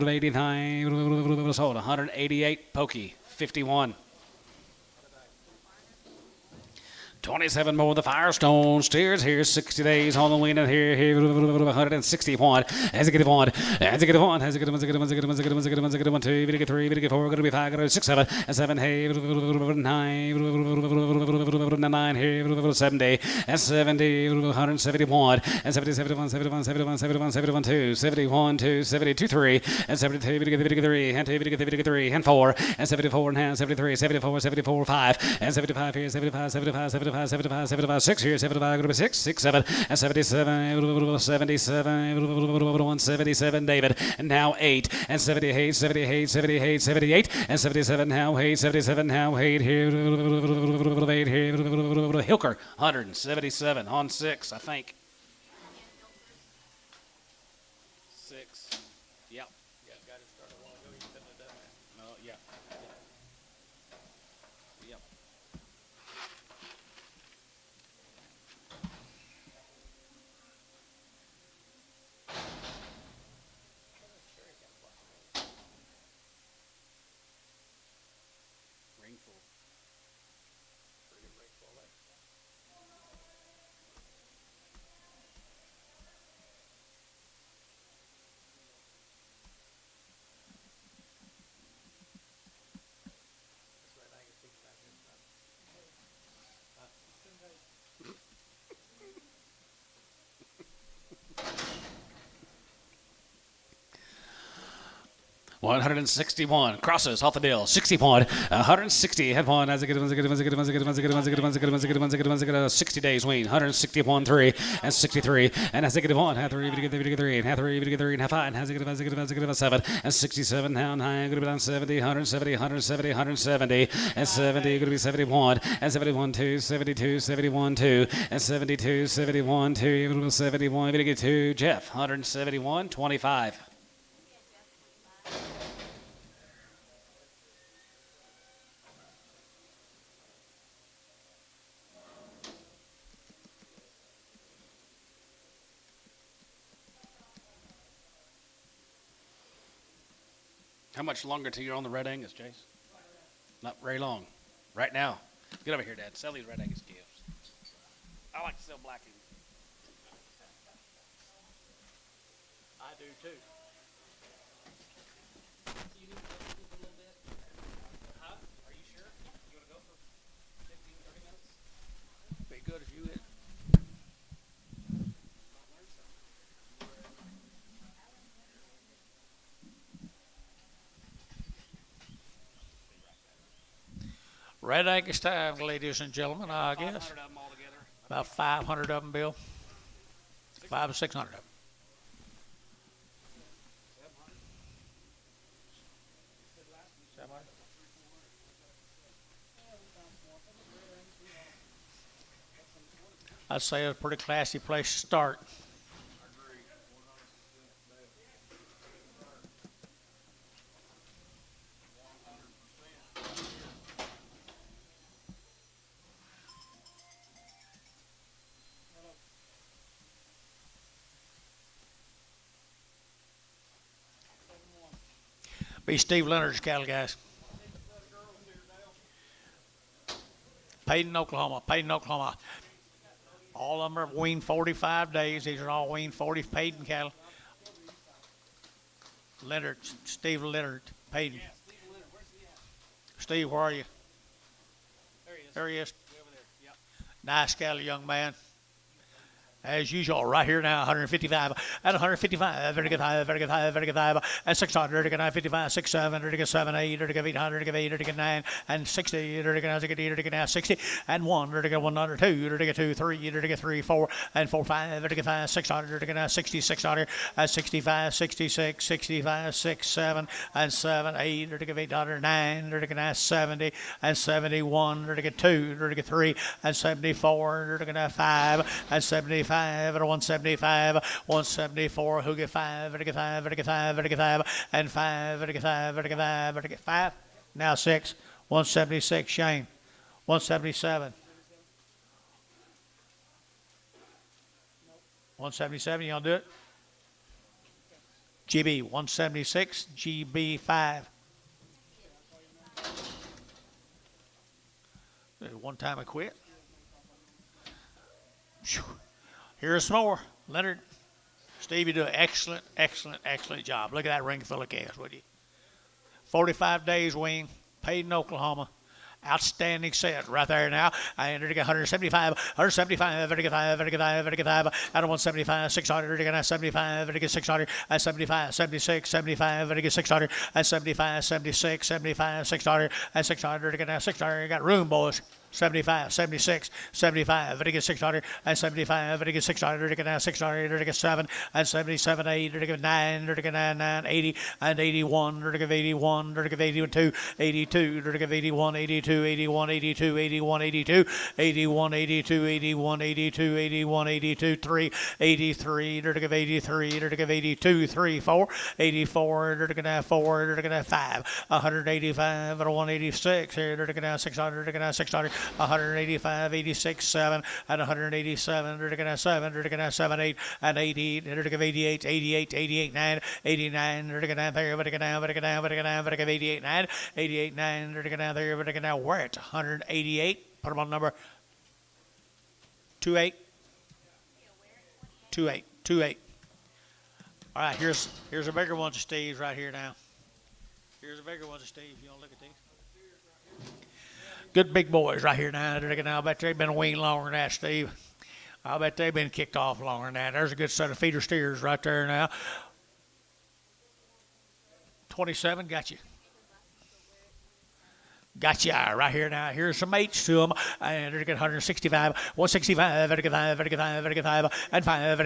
89 sold 188 pokey 51 27 more the Firestone steers here 60 days on the wing and here 161 as it get one as it get one as it get one as it get one as it get one as it get one as it get one as it get one 2 we get 3 we get 4 going to be 5 going to be 6 7 and 7 hey 9 9 here 70 and 70 171 and 70 71 71 71 71 71 2 71 2 72 3 and 72 we get 3 and 2 we get 3 and 4 and 74 and 73 74 74 5 and 75 here 75 75 75 75 75 6 here 75 going to be 6 6 7 and 77 77 177 David and now 8 and 78 78 78 78 and 77 now 8 77 now 8 here 8 here Hilker 177 on 6 I think 6 yep Got it started a while ago. You couldn't have done that. no yeah yep rainfall Pretty good rainfall there. That's right. I can think about this. 161 crosses off the deal. 60 point. 160 head point. As a good one's a good one's a good one's a good one's a good one's a good one's a good one's a good one's a good one's a good one's a good 60 days wean. 161 3 and 63 and as a good one. Half 3 good 3 and half 3 good 3 and half 5 and has a good one's a good one's a good one's 7 and 67 down high. Good down 70 170 170 170 and 70 good be 71 and 71 2 72 71 2 and 72 71 2 71 good 2 Jeff 171 25. How much longer till you're on the red Angus, Jace? Not very long. Right now. Get over here, Dad. Sell these red Angus gifts. I like to sell black Angus. I do too. Huh? Are you sure? You want to go for 15, 30 minutes? Be good if you would. Red Angus time, ladies and gentlemen, I guess. 500 of them all together. About 500 of them, Bill. 500 or 600 of them. I'd say it's a pretty classy place to start. Be Steve Leonard's cattle, guys. Peyton, Oklahoma. Peyton, Oklahoma. All of them are weaned 45 days. These are all weaned 40 Peyton cattle. Leonard, Steve Leonard, Peyton. Steve, where are you? There he is. There he is. Way over there. Yep. Nice cattle, young man. As usual, right here now, 155 at 155, very good high, very good high, very good high, and 600, to get 955, 67, to get 7, 8, to get 800, to get 8, to get 9, and 60, to get 8, to get 60, and 1, to get 100, 2, to get 2, 3, to get 3, 4, and 4, 5, to get 5, 600, to get 60, 600, and 65, 66, 65, 6, 7, and 7, 8, to get 800, 9, to get 70, and 71, to get 2, to get 3, and 74, to get 5, and 75, at 175, 174, who get 5, to get 5, to get 5, to get 5, and 5, to get 5, to get 5, to get 5, now 6, 176, Shane, 177. 177, you gonna do it? GB 176, GB 5. One time I quit. Here's some more. Leonard, Steve, you do an excellent, excellent, excellent job. Look at that ring full of calves, would you? 45 days wean, Peyton, Oklahoma. Outstanding set right there now. I entered to get 175, 175, to get 5, to get 5, to get 5, out of 175, 600, to get 75, to get 600, and 75, 76, 75, to get 600, and 75, 76, 75, 600, and 600, to get 600. You got room, boys. 75, 76, 75, to get 600, and 75, to get 600, to get 600, to get 7, and 77, 8, to get 9, to get 9, 80, and 81, to get 81, to get 82, 82, to get 81, 82, 81, 82, 81, 82, 81, 82, 81, 82, 81, 82, 3, 83, to get 83, to get 82, 3, 4, 84, to get 4, to get 5, 185, to 186, here, to get 600, to get 600, 185, 86, 7, and 187, to get 7, to get 7, 8, and 88, to get 88, 88, 88, 9, 89, to get down there, to get down, to get down, to get down, to get 88, 9, 88, 9, to get down there, to get down. We're at 188. Put them on number 28. 28, 28. All right, here's a bigger one to Steve's right here now. Here's a bigger one to Steve. You want to look at these? Good big boys right here now. I bet they've been weaned longer than that, Steve. I bet they've been kicked off longer than that. There's a good set of feeder steers right there now. 27, got you. Gotcha, right here now. Here's some mates to them. And they're going 165, 165, and 5, and 5,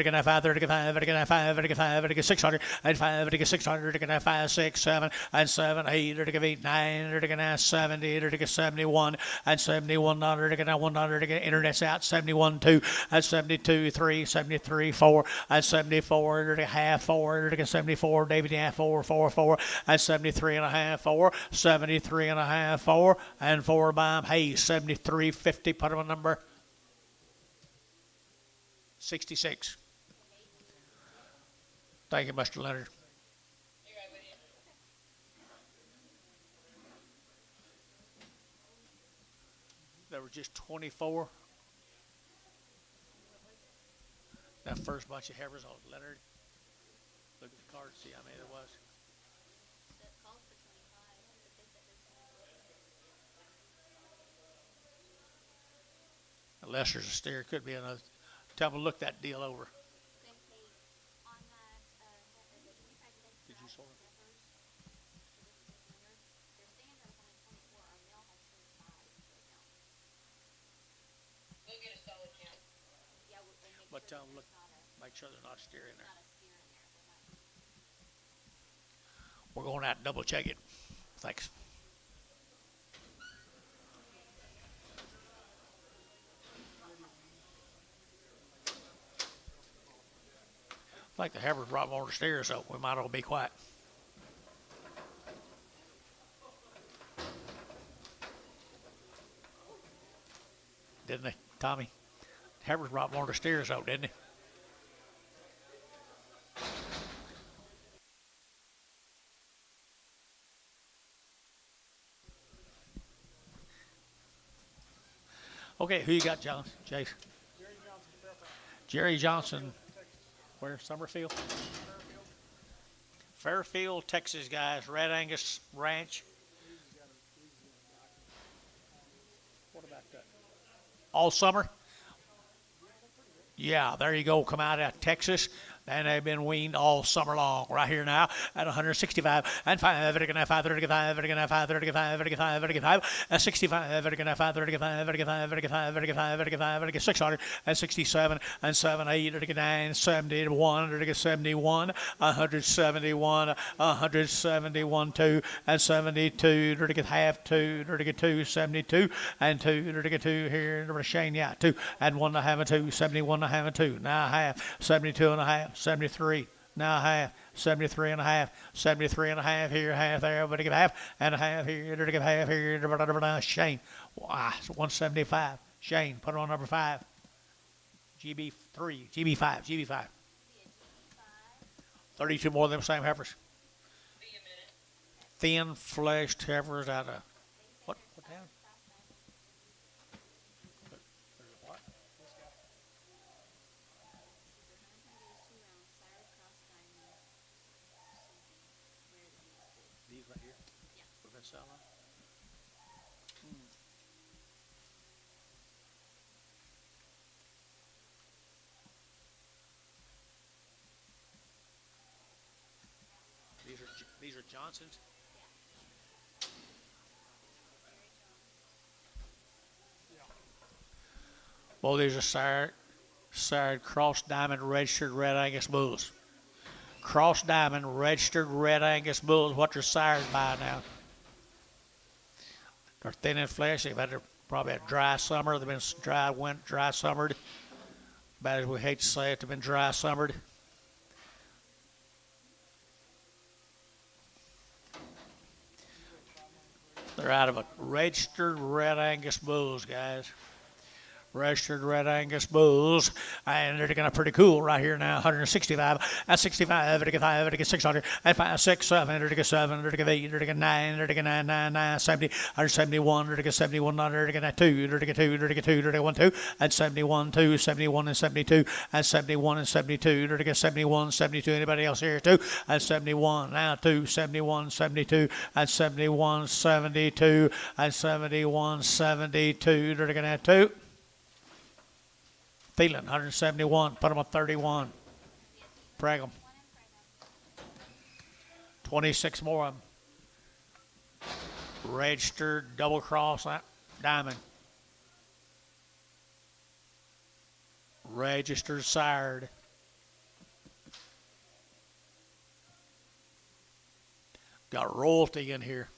600, and 5, 600, 5, 6, 7, and 7, 8, 8, 9, 70, 71, and 71, 100, internet's out, 71, 2, and 72, 3, 73, 4, and 74, half, 4, 74, David, half, 4, 4, 4, and 73 and a half, 4, 73 and a half, 4, and 4 by him. Hey, 73.50. Put him on number 66. Thank you, Mr. Leonard. There were just 24. That first bunch of heifers on Leonard. Look at the card, see how many there was. Unless there's a steer, could be another. Tell them to look that deal over. Did you sort it? But tell them look, make sure there's not a steer in there. We're going out and double check it. Thanks. I think the heifers brought more to steer, so we might all be quiet. Didn't they, Tommy? The heifers brought more to steer, so didn't they? Okay, who you got, John? Chase? Jerry Johnson. Where? Summerfield? Fairfield, Texas, guys. Red Angus Ranch. What about that? All summer? Yeah, there you go. Come out of Texas. And they've been weaned all summer long. Right here now at 165 and 5, 35, 35, 35, 35, 35, 35, 65, 35, 35, 35, 35, 35, 600 and 67 and 7, 8, 9, 71, 71, 171, 171, 2 and 72, half 2, 2, 72 and 2, 2 here, Shane, yeah, 2 and 1 and a half and 2, 71 and a half and 2, now half, 72 and a half. 73, now half, 73 and a half, 73 and a half here, half there, everybody give half, and a half here, everybody give half here, Shane, wow, it's 175, Shane, put it on number 5, GB3, GB5, 32 more of them same heifers, thin fleshed heifers out of, what town? These right here? Yeah. We've been selling? These are Johnson's? Well, these are sired cross diamond registered red Angus bulls. Cross diamond registered red Angus bulls, what they're sired by now. They're thin in flesh. They've had probably a dry summer. They've been dry summered. Bad as we hate to say it, they've been dry summered. They're out of a registered red Angus bulls, guys. Registered red Angus bulls, and they're looking pretty cool right here now. 165, at 65, 35, 600, at 5, 6, 7, 7, 8, 9, 9, 9, 9, 70, 171, 71, 2, 2, 1, 2, and 71, 2, 71, and 72, and 71 and 72, 71, 72. Anybody else here too? And 71 now 2, 71, 72, and 71, 72, and 71, 72. They're looking at 2. Thielen, 171. Put them up 31. Prag them. 26 more of them. Registered, double cross, diamond. Registered, sired. Got royalty in here.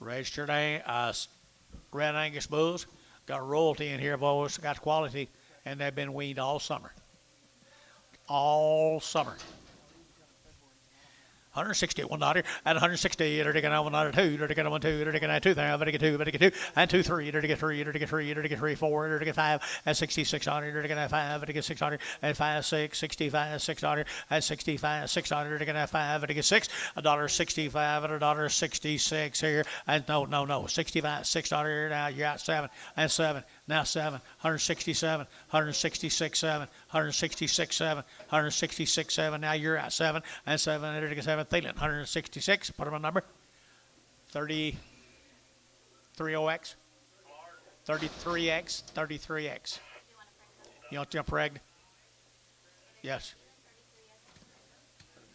Registered red Angus bulls. Got royalty in here, boys. Got quality, and they've been weaned all summer. All summer. 160, $1 at 160, to get $1, 2, to get 1, 2, to get 2, to get 2, to get 2, and 2, 3, to get 3, to get 3, to get 3, 4, to get 5, and 66, to get 5, to get 600, and 5, 6, 65, 600, and 65, 600, to get 5, to get 6, $1.65 and $1.66 here, and no, 65, 600, now you got 7, and 7, now 7, 167, 166, 7, 166, 7, 166, 7, now you're at 7, and 7, to get 7, Thielen, 166, put him a number, 33OX, 33X, 33X. You want to preg? Yes.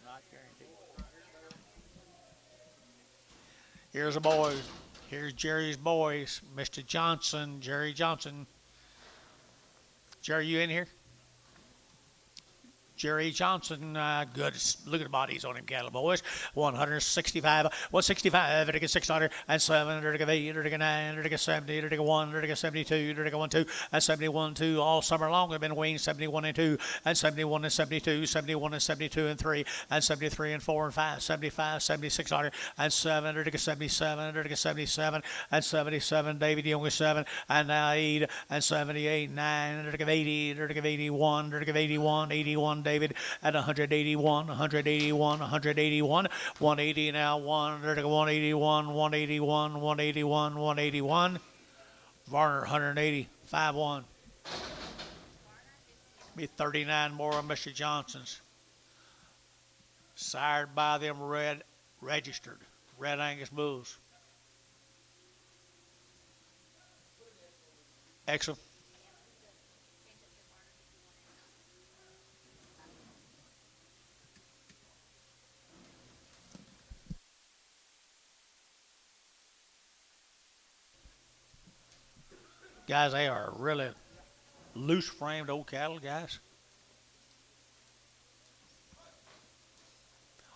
Not guaranteed. Here's the boys. Here's Jerry's boys. Mr. Johnson, Jerry Johnson. Jerry, you in here? Jerry Johnson, good. Look at the bodies on him, cattle boys. 165, 165, to get 600, and 7, to get 8, to get 9, to get 70, to get 1, to get 72, to get 1, 2, and 71, 2. All summer long they've been weaned 71 and 2, and 71 and 72, 71 and 72 and 3, and 73 and 4 and 5, 75, 7600, and 7, to get 77, to get 77, and 77, David Young 7, and now 8, and 78, 9, to get 80, to get 81, to get 81, 81, David at 181, 181, 181, 180 now, 181, 181, 181, 181. Varner, 180, 5-1. Be 39 more of Mr. Johnson's. Sired by them registered red Angus bulls. Excellent. Guys, they are really loose-framed old cattle, guys.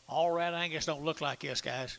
All red Angus don't look like this, guys.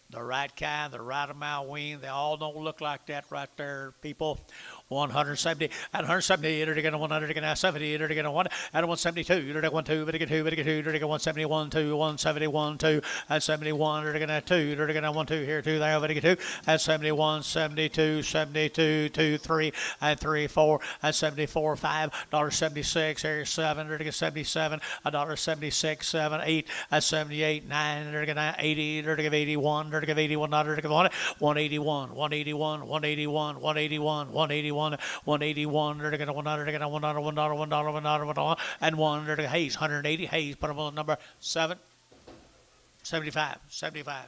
The right kind, the right amount weaned, they all don't look like that right there, people. 170, at 170, to get a 100, to get 70, to get a 1, at 172, to get 1, 2, to get 2, to get 2, to get 171, 2, 171, 2, at 71, to get a 2, to get a 1, 2, here, 2, there, to get 2, at 71, 72, 72, 2, 3, and 3, 4, at 74, 5, $1.76, here, 7, to get 77, $1.76, 7, 8, at 78, 9, to get 80, to get 81, to get 81, to get 181, 181, 181, 181, 181, 181, to get a 100, to get a $1, $1, and 1, to get Hayes, 180, Hayes, put him on number 7, 75, 75.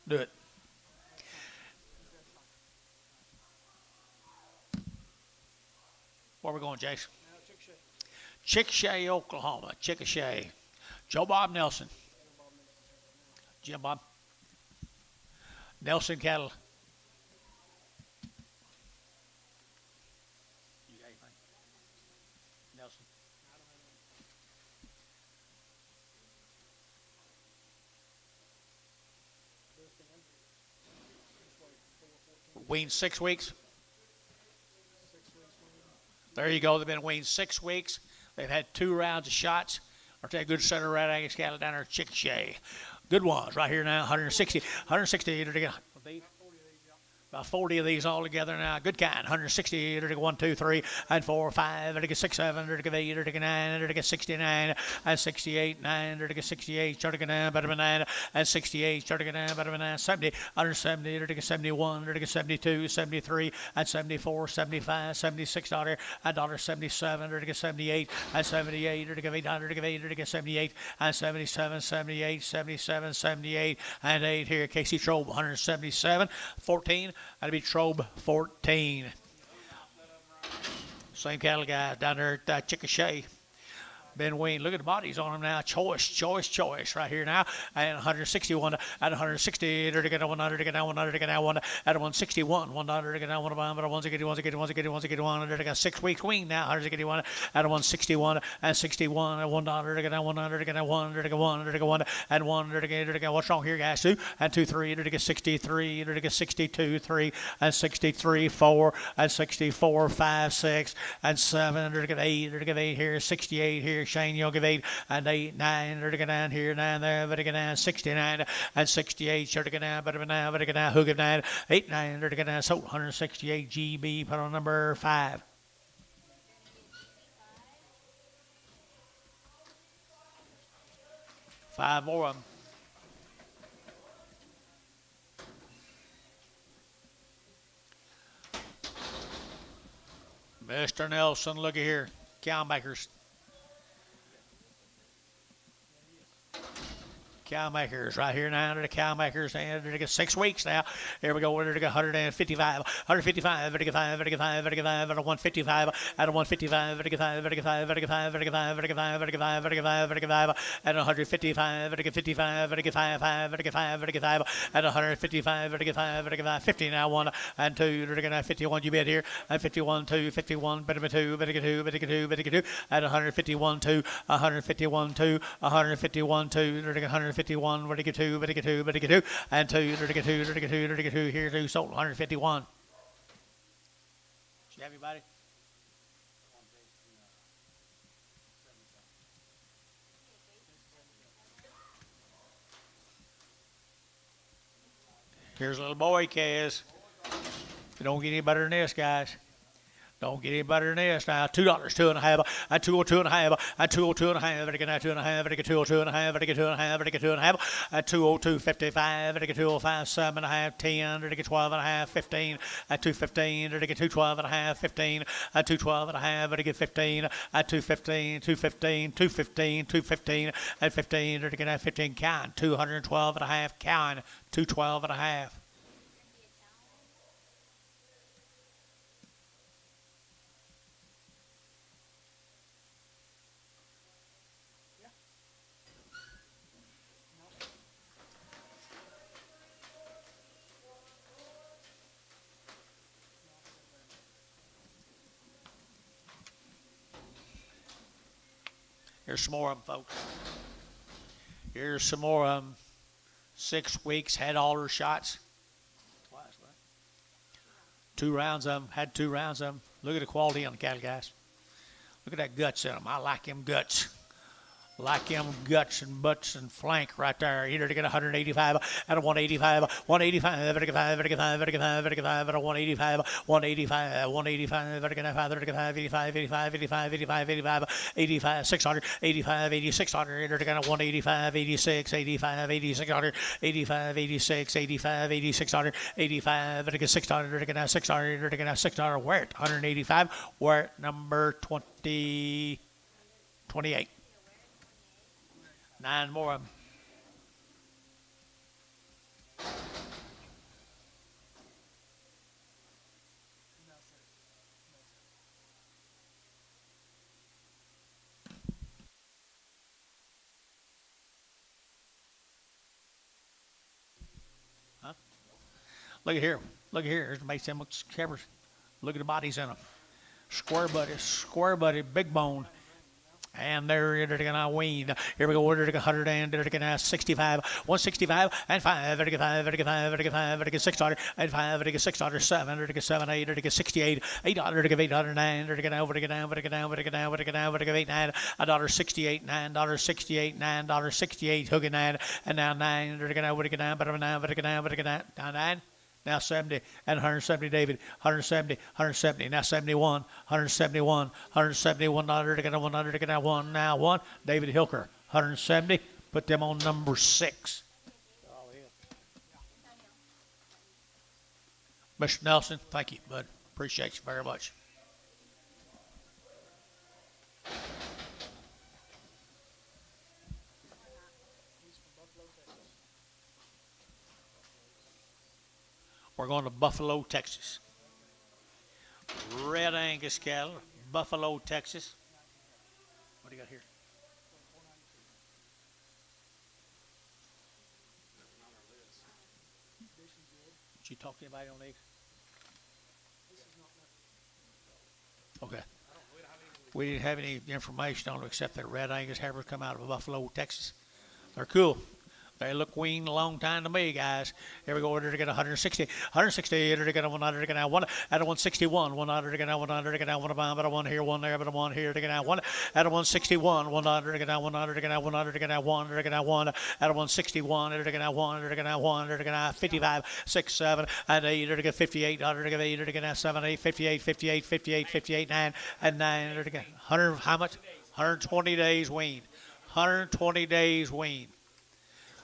Do it. Where are we going, Jason? Chickasha, Oklahoma. Chickasha. Joe Bob Nelson. Jim Bob. Nelson cattle. You got anything? Nelson. Weaned 6 weeks. There you go. They've been weaned 6 weeks. They've had 2 rounds of shots. I'll tell you, good center red Angus cattle down there at Chickasha. Good ones right here now. 160 to get. About 40 of these all together now. Good kind. 160, 1, 2, 3, and 4, 5, 6, 7, 8, 9, 69, and 68, 9, 68, 9, and 68, 9, 70, 170, 71, 72, 73, and 74, 75, 76, and $77, 78, and 78, 800, 78, and 77, 78, 77, 78, and 8 here. Casey Trobe, 177, 14. That'd be Trobe 14. Same cattle guy down there at Chickasha. Ben Wayne, look at the bodies on them now. Choice right here now. And 161 at 160. They're going to 100 to get down 100 to get down 1 at 161. 100 to get down 1 at 161. They're got 6 weeks wing now. 161 at 161 and 61 at $1 to get down 100 to get down 1 to get 1 to get 1 and 1 to get what's wrong here, guys? 2 and 2 3 to get 63 to get 62 3 and 63 4 and 64 5 6 and 7 to get 8 to get 8 here 68 here. Shane, you'll give 8 and 8, 9, to get down here, 9 there, but to get down 69 and 68, sure to get down, but to get down, who give 9, 8, 9, to get down, so 168 GB, put on number 5. Five more of them. Mr. Nelson, look at here, cow makers. Cow makers right here now. The cow makers, and they get 6 weeks now. Here we go. We're going to get 155, 155, 155, 155, 155, 155, at 155, 155, 155, 155, 155, 155, 155, at 155, 155, 155, 155, at 155, 155, 50 now. 1 and 2, they're going to 51. You bet here at 51, 2, 51, better 2, better 2, better 2, better 2, at 151, 2, 151, 2, 151, 2, they're going to 151, where to get 2, where to get 2, where to get 2, and 2, where to get 2, where to get 2, where to get 2, here 2, sold 151. Did you have anybody? Here's a little boy, Kaz. You don't get any better than this, guys. Don't get any better than this now. $2, 2.5, and 202.5, and 202.5, and get 2.5, and get 202.5, and get 2.5, and get 2.5, and 202.55, and get 205, 7.5, 10, and get 12.5, 15, and 215, and get 212.5, 15, and 212.5, and get 15, and 215, 215, 215, 215, and 15, and get 15 count, 212.5 count, 212.5. Here's some more of them, folks. Here's some more of them. 6 weeks, had all their shots. Twice, right? 2 rounds of them, had 2 rounds of them. Look at the quality on the cattle, guys. Look at that guts in them. I like them guts. Like them guts and butts and flank right there. Either to get 185 at a 185, 185, at a 185, at a 185, 185, 185, at a 85, 85, 85, 85, 85, 85, 85, 600, 85, 8600, at a 185, 86, 85, 8600, 85, 86, 85, 8600, 85, at a 600, at a 600, at a 600, where at 185, where at number 28. 9 more of them. Huh? Look at here. Look at here. Here's the base them cameras. Look at the bodies in them. Square body, big bone. And they're going to wean. Here we go. They're going to 100 and they're going to 65, 165 and 5. They're going to 5. They're going to 5. They're going to 5. They're going to 600 and 5. They're going to 600, 7. They're going to 7, 8. They're going to 68, 800. They're going to 809. They're going to over. They're going to down. They're going to down. They're going to down. They're going to down. They're going to 89. $1.68, $9.68, $9.68. Hooking 9 and now 9. They're going to over. They're going to down. But now. But now. But now. Down 9. now 70, and 170 David, 170, 170, now 71, 171, 171 $1 to get a $100 to get a one, now one, David Hilker, 170, put them on number 6. Mr. Nelson, thank you, bud. Appreciate you very much. We're going to Buffalo, Texas. Red Angus cattle, Buffalo, Texas. What do you got here? Did you talk to anybody on these? Okay. We didn't have any information on them except that Red Angus heifers come out of Buffalo, Texas. They're cool. They look weaned a long time to me, guys. Here we go. Order to get 160. 160. Order to get a 100 to get out one. At a 161. 100 to get out 100 to get out one. But a one here, one there. But a one here to get out one. At a 161. 100 to get out 100 to get out 100 to get out 100 to get out one. At a 161. Order to get out 100 to get out 100 to get out 55, 6, 7, and 8. Order to get 58. Order to get 8. Order to get out 7, 8, 58, 58, 58, 58, 9, and 9. Order to get 100. How much? 120 days weaned. 120 days weaned.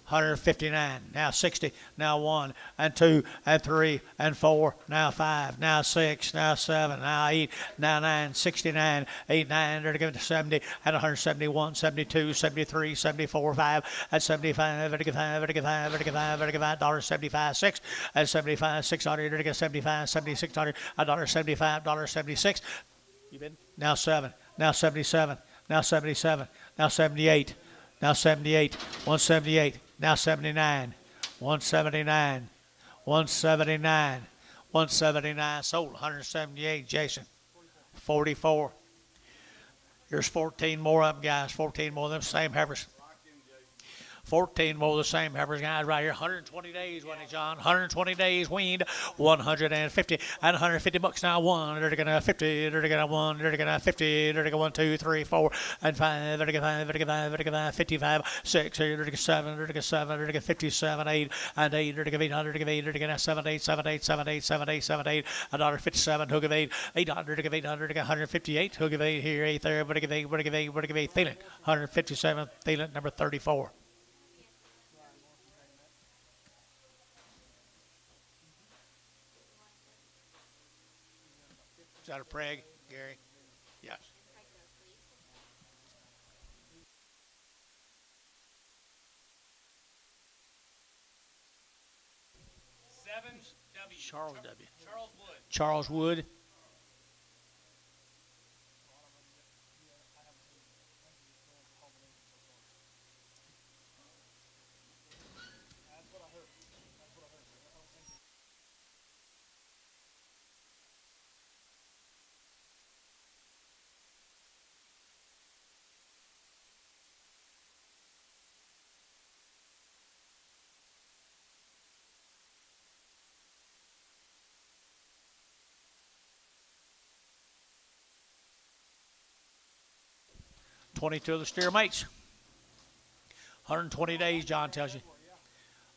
159, now 60, now 1, and 2, and 3, and 4, now 5, now 6, now 7, now 8, now 9, 69, 8, 9, they're going to 70, and 171, 72, 73, 74, 5, and 75, $75, 6, and 75, 600, they're going to 75, 7600, $75, $76. You been? Now 7, now 77, now 77, now 78, now 78, 178. Now 79, 179, 179, 179, sold, 178, Jason, 44. Here's 14 more of them, guys, 14 more of them, same heifers. 14 more of the same heifers, guys, right here. 120 days, wasn't it, John? 120 days weaned, 150, and 150 bucks now. 1, they're gonna 50, they're gonna 1, they're gonna 50, they're gonna 1, 2, 3, 4, and 5, they're gonna 5, they're gonna 5, they're gonna 55, 6, they're gonna 7, they're gonna 7, they're gonna 57, 8, and 8, they're gonna 800, they're gonna 8, they're gonna 7, 8, 7, 8, 7, 8, 7, 8, 7, 8, $157, hook of 8, 800, 800, 158, hook of 8 here, 8 there, but give 8, but give 8, but give 8, Thielen, 157, Thielen, number 34. Is that a preg, Gary? Yes. Charles W. Charles Wood. $22 of the steer mates. 120 days, John tells you.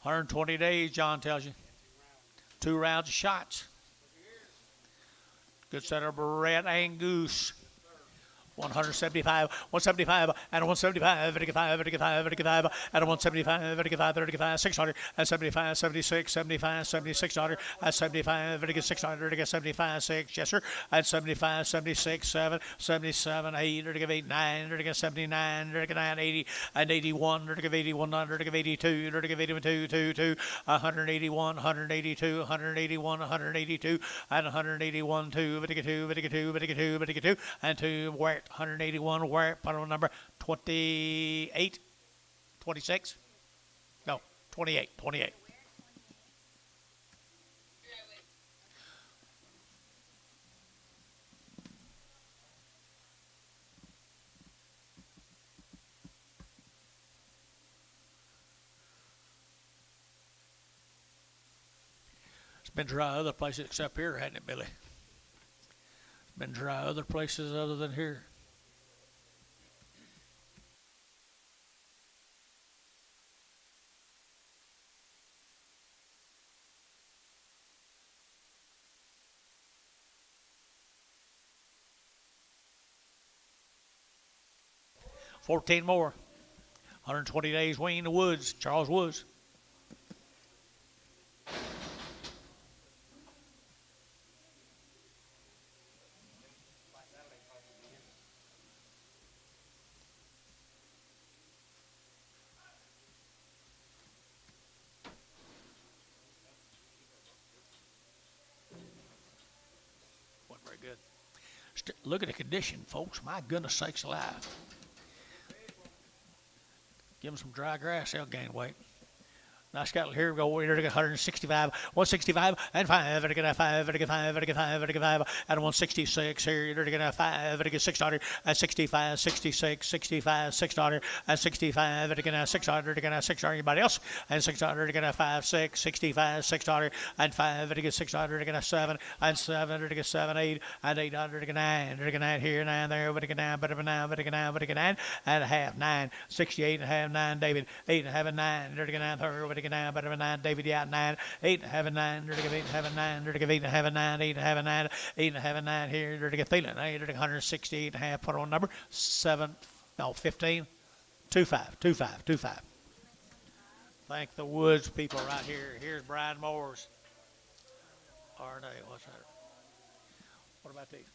120 days, John tells you. 2 rounds of shots. Good set of Red Angus. 175, 175, and 175, 55, 55, 55, and 175, 55, 35, 600, and 75, 76, 75, 7600, and 75, 600, 75, 6, yes sir, and 75, 76, 7, 77, 8, 8, 9, 79, 9, 80, and 81, 81, 82, 82, 2, 2, 181, 182, 181, 182, and 181, 2, 2, and 2, where 181, where final number 28, 26, no, 28, 28. It's been dry other places except here, hasn't it, Billy? It's been dry other places other than here. 14 more. 120 days wean, the Woods, Charles Woods. Wasn't very good. Look at the condition, folks. My goodness sakes alive. Give them some dry grass, they'll gain weight. Nice cattle. Here we go. We're going to get 165, 165, and 5. And get 5, and get 5, and get 5, and get 5, and 166. Here you're going to get 5, and get $6, and 65, 66, 65, $6, and 65, and get $6, to get $6. Anybody else? And $6 to get 5, 6, 65, $6, and 5, and get $6 to get 7, and 7 to get 7, 8, and $8 to get 9, to get 9 here, 9 there, but to get 9, but to get 9, but to get 9, but to get 9, and a half, 9, 68 and a half, 9, David, 8 and a half, and 9, to get 9, but to get 9, but 9, David, yeah, 9, 8 and a half, and 9, to get 8 and a half, and 9, to get 8 and a half, and 9, 8 and a half, and 9, 8 and a half, and 9 here, to get Thielen, 8 to get 168 and a half, put on number 7, no, 15, 25, 25, 25. Thank the Woods people right here. Here's Brian Moore's. RNA, what's that? What about these?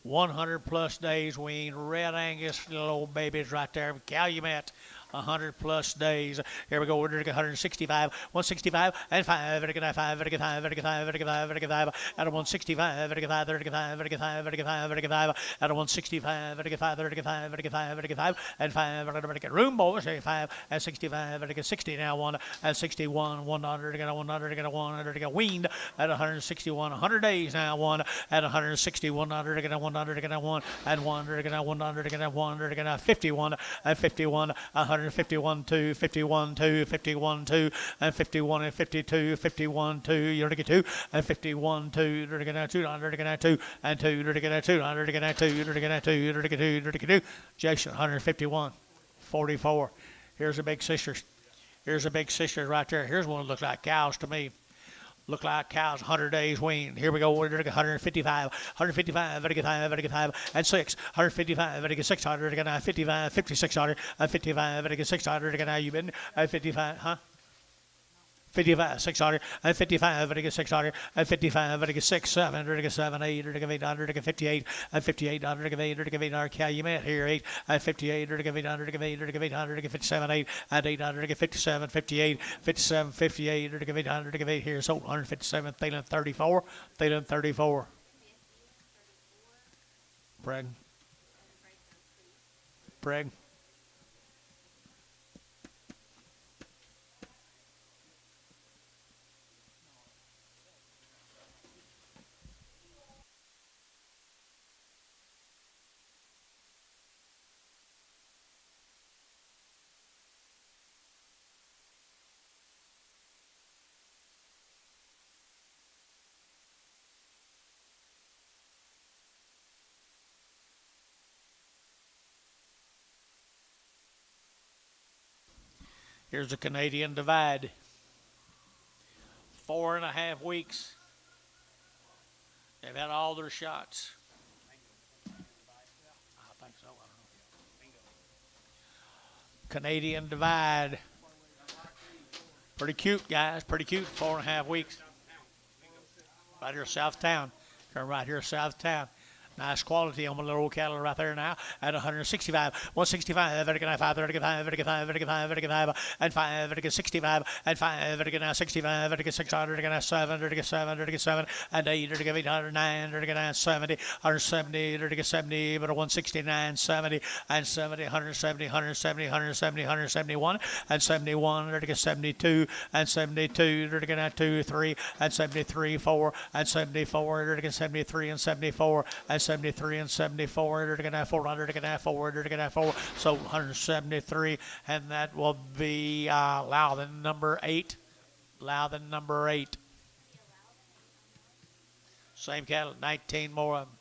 100 plus days wean, red Angus, little old babies right there. Calumet, 100 plus days. Here we go. We're going to get 165, 165, and 5, and get 5, and get 5, and get 5, and get 5, and get 5, and 165, and get 5, and get 5, and get 5, and get 5, and get 5, and 165, and get 5, and get 5, and get 5, and get 5, and 5, and get room, boys. 5, and 65, and get 60 now, 1, and 61, 100, get 100, get 100, get weaned at 161, 100 days now, 1, at 160, 100, get 100, get 1, and 100, get 100, get 100, get 51, and 51, 151, 2, 51, 2, 51, 2, and 51, and 52, 51, 2, you're going to get 2, and 51, 2, you're going to get 200, to get 2, and 2, you're going to get 200, to get 2, you're going to get 2, you're going to get 2, you're going to get 2, Jason, 151, 44. Here's the big sisters. Here's the big sisters right there. Here's one that looks like cows to me. Look like cows, 100 days weaned. Here we go. We're going to get 155, 155, and get 5, and get 5, and 6, 155, and get 600, and get 55, 5600, and 55, and get 600, and get you been 55, huh? 55, 600, and 55, and get 600, and 55, and get 6, 700, and get 7, 8, and get 800, and get 58, and 5800, and get 800, and get 800, Calumet here, 8, and 58, and get 800, and get 800, and get 800, and get 57, 8, and 800, and get 57, 58, 57, 58, and get 800, and get 8 here, so 157, Thielen 34, Thielen 34. Bragg. Bragg. Here's the Canadian divide. 4.5 weeks. They've had all their shots. I think so. I don't know. Canadian divide. Pretty cute, guys. Pretty cute. 4.5 weeks. Right here, South Town. Come right here, South Town. Nice quality on my little old cattle right there now at 165, 165, and get 5, and get 5, and get 5, and get 5, and get 5, and 5, and get 65, and 5, and get 65, and get 600, and get 7, and get 7, and get 7, and 8, and get 800, 9, and get 970, 170, and get 70, but a 169, 70, and 70, 170, 170, 170, 171, and 71, and get 72, and 72, and get 2, 3, and 73, 4, and 74, and get 73, and 74, and 73 and 74, they're going to have 400, they're going to have 4, they're going to have 4, so 173, and that will be Loudon number 8. Loudon number 8. Same cattle, 19 more of them.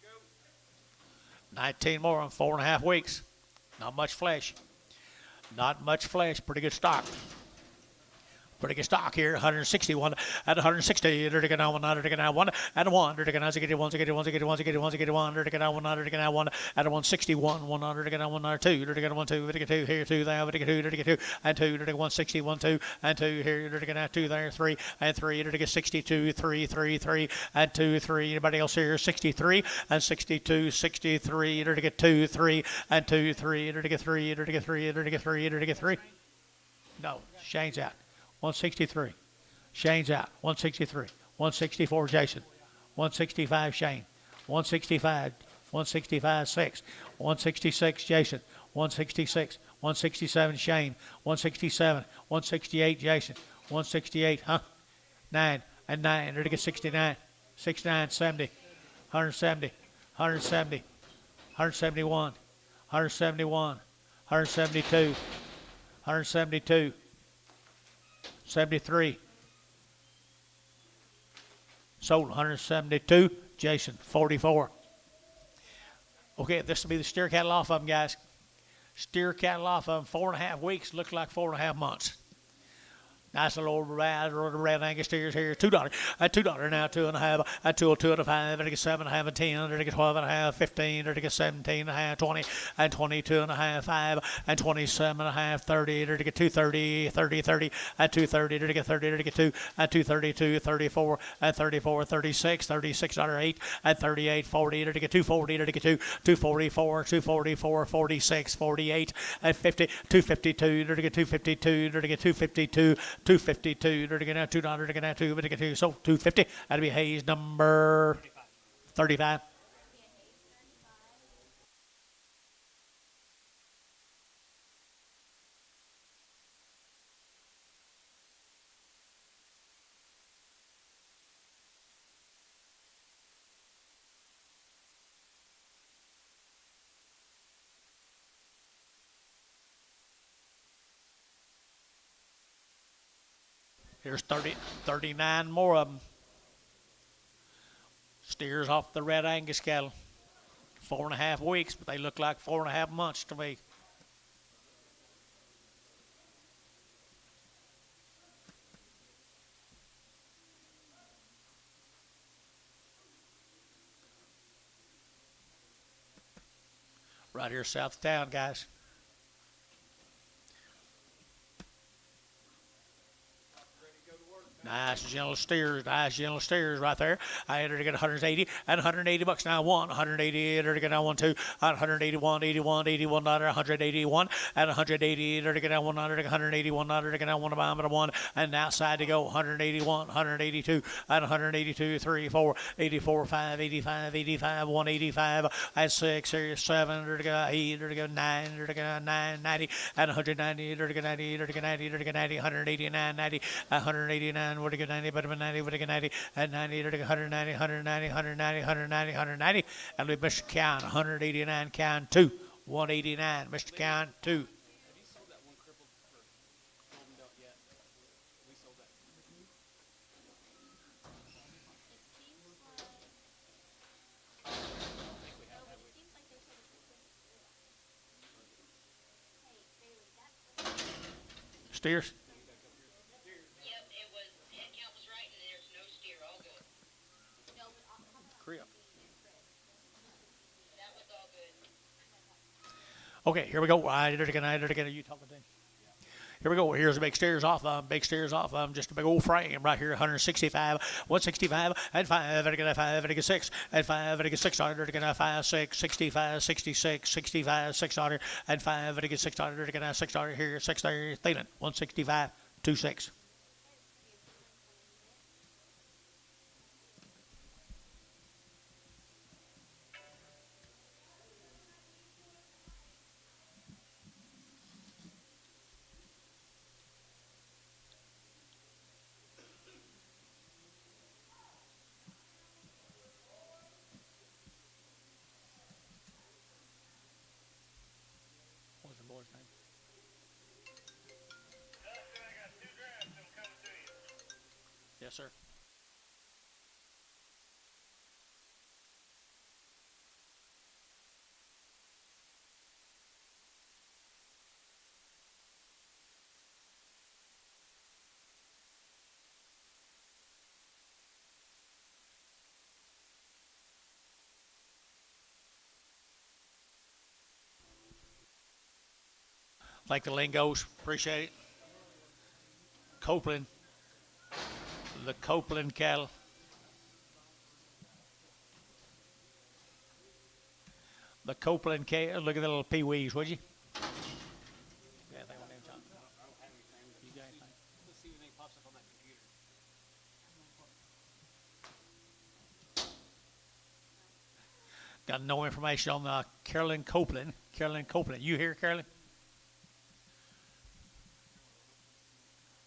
Go. 19 more in 4.5 weeks. Not much flesh. Not much flesh. Pretty good stock. Pretty good stock here, 161 at 160. Dirty get one, dirty get one, at 1, dirty get one, get one, get one, get one, get one, get one, dirty get one, dirty get one, at 161, 100, get one, 2, dirty get 1, 2, dirty get 2, here 2, there, dirty get 2, dirty get 2, and 2, dirty 160, 1, 2, and 2, here, dirty get 2, there, 3, and 3, dirty get 62, 3, 3, 3, and 2, 3. Anybody else here? 63, and 62, 63, dirty get 2, 3, and 2, 3, dirty get 3, dirty get 3, dirty get 3, dirty get 3. No, Shane's out. 163. Shane's out. 163. 164, Jason. 165, Shane. 165. 165, 6. 166, Jason. 166. 167, Shane. 167. 168, Jason. 168, 9. And 9. Ready to get 69. 69, 70. 170. 170. 171. 171. 172. 172. 73. Sold 172. Jason, 44. Okay, this will be the steer cattle off of them, guys. Steer cattle off of them. 4.5 weeks. Look like 4.5 months. Nice little red Angus steers here. $2. At $2 now, 2.5. At 2, 2.5. At 7.5. At 10. At 12.5. 15. At 17.5. 20. And 22.5. 5. And 27.5. 30. At 2.30. 30. 30. At 2.30. At 30. At 2. At 2.32. 34. At 34. 36. 36. 8. At 38. 40. At 2.40. At 2. 2.44. 2.44. 46. 48. At 50. 2.52. At 2.52. At 2.52. 252. They're going to $2. They're going to $2. So 250. That'll be Hayes number 35. Here's 39 more of them. Steers off the red Angus cattle. 4.5 weeks, but they look like 4.5 months to me. Right here south of town, guys. Nice gentle steers right there. I entered to get 180 and 180 bucks now. 180 entered to get now 1 2 181 81 81 181 and 180 entered to get now 181 entered to get now 1 and outside to go 181 182 and 182 3 4 84 5 85 85 185 and 6 7 entered to get 8 entered to get 9 entered to get 9 90 and 190 entered to get 90 entered to get 90 entered to get 90 189 90 189 would get 90, but 90 would get 90, and 90 to 190, 190, 190, 190, 190, and we Mr. Count 189, count 2, 189, Mr. Count 2. Have you sold that one crippled for Golden Belt yet? We sold that. Steers. Okay, here we go. You talking to me? Here we go. Here's a big steers off. Just a big old frame right here. 165, 165, and 5, and 5, and 6, and 5, and 600, and 5, 6, 65, 66, 65, 600, and 5, and 600, and 600 here, 600, Thielen, 165, 26. Yes, sir. Like the lingos. Appreciate it. Copeland. The Copeland cattle. The Copeland cattle. Look at the little pee-wees, would you? Yeah, they want them, John. You got anything? Let's see if anything pops up on that computer. Got no information on Carolyn Copeland. Carolyn Copeland. You here, Carolyn?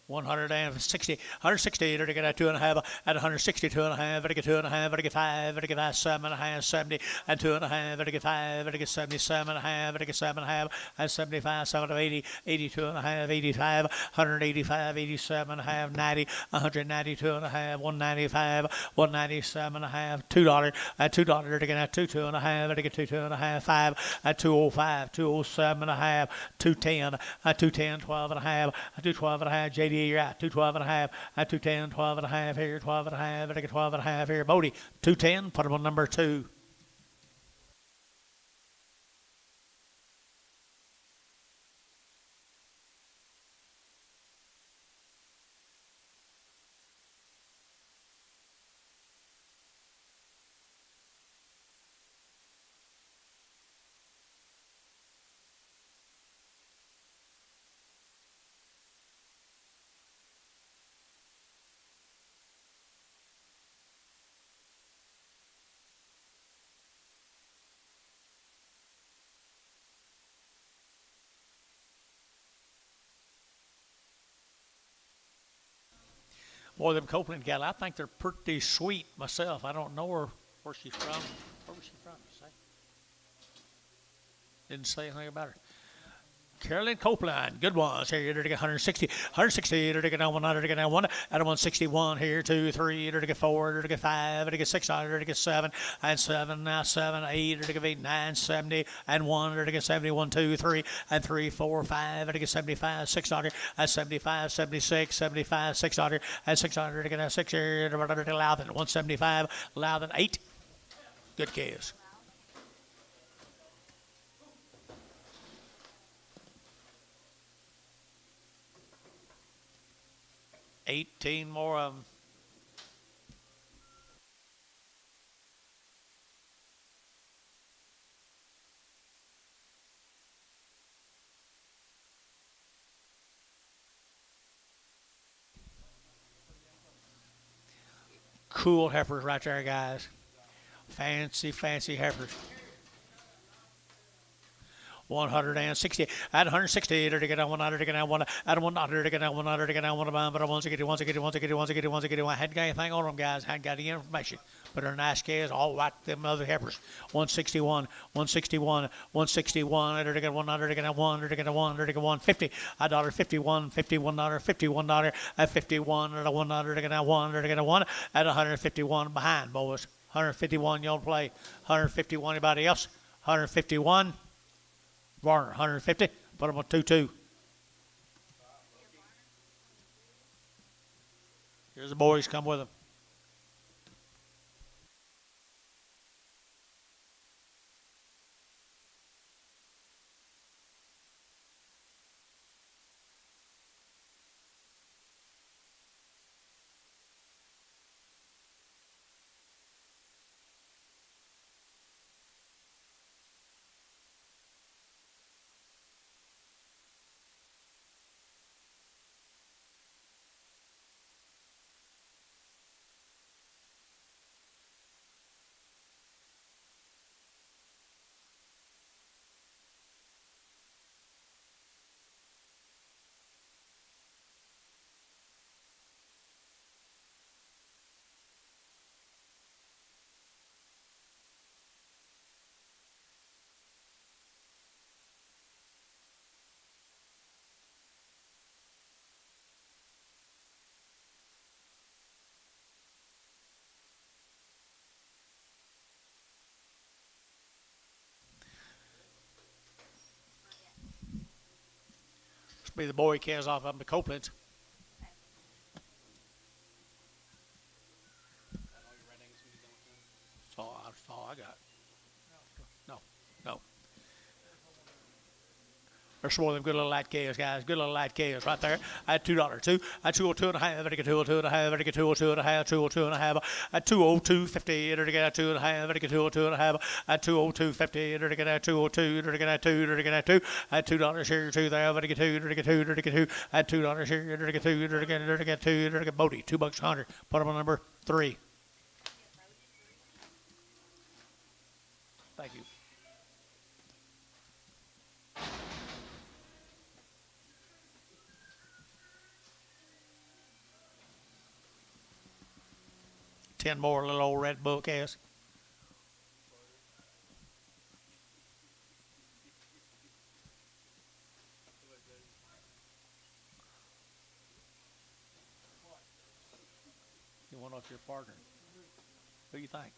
160, 160, to get a 2.5, at 162 and a half, to get 2.5, to get 5, to get 7.5, 70, and 2.5, to get 5, to get 77 and a half, to get 7.5, and 75, 7 to 80, 82 and a half, 85, 185, 87 and a half, 90, 192 and a half, 195, 197 and a half, $2, at $2, to get a 22 and a half, to get 22 and a half, 5, at 205, 207 and a half, 210, at 210, 12 and a half, at 212 and a half, JD. You're out 212 and a half, at 210, 12 and a half here, 12 and a half, I get 12 and a half here. Bodie, 210, put him on number 2. Boy, them Copeland cattle, I think they're pretty sweet myself. I don't know where she's from. Where was she from? Didn't say anything about her. Carolyn Copeland, good ones here. To get 160, 160, to get 100, to get 1, at 161 here, 2, 3, to get 4, to get 5, to get 6, to get 7, and 7, now 7, 8, to get 8, 9, 70, and 1, to get 71, 2, 3, and 3, 4, 5, to get 75, 600, and 75, 76, 75, 600, and 600, to get 6 here, to Loudon, 175, Loudon, 8. Good calves. 18 more of them. Cool heifers right there, guys. Fancy, fancy heifers. 160, at 160, to get 100, to get 1, at 100, to get 100, to get 1, but I want to get 1, to get 1, to get 1, to get 1, to get 1. I hadn't got anything on them, guys. Hadn't got any information. But they're nice calves, all like them other heifers. 161, 161, 161, to get 100, to get 1, to get 1, to get 150, $1.51, $51, $51, at 51, at 100, to get 1, to get 1, at 151 behind, boys. 151, you don't play. 151, anybody else? 151. Varner, 150. Put him on 2-2. Here's the boys. Come with them. This will be the boy calves off of the Copelands. That's all I got. No. There's some more of them good little light calves, guys. Good little light calves right there at $2. At 202.5, at 202.5, at 202.5, 202.5, at 202.50, at 2.5, at 202.5, at 202.50, at 202, at 2, at $2 here, 2 there, at 2, at $2 here, at 2, Bodie, $2 100. Put them on number 3. Thank you. Ten more little old red bull calves. You want off your partner? Who do you think?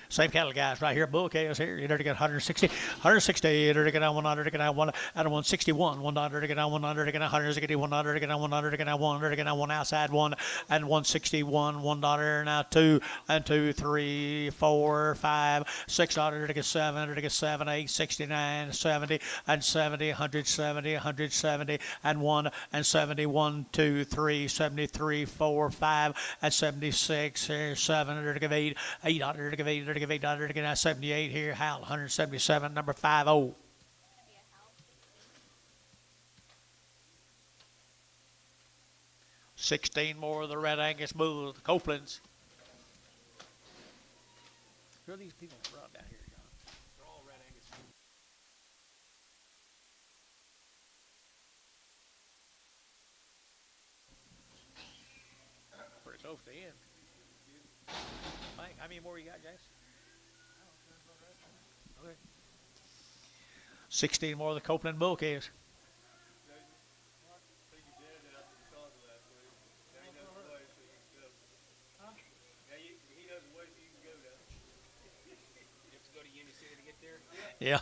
Same cattle guys right here, bull calves here. You're to get 160, 160, you're to get 100, to get 1, at 161, $1 to get 100, to get 160, $1 to get 100, to get 100, to get 1 outside 1, and 161, $1, now 2, and 2, 3, 4, 5, $6 to get 7, to get 7, 8, 69, 70, and 70, 170, 170, and 1, and 71, 2, 3, 73, 4, 5, and 76, here, 7, to get 8, $8 to get 8, to get $8 to get 78 here, Hal, 177, number 50. 16 more of the Red Angus bulls, the Copelands. Who are these people from down here, John? They're all Red Angus. Pretty close to the end. Mike, how many more you got, Jason? Okay. 16 more of the Copeland bull calves. Yeah,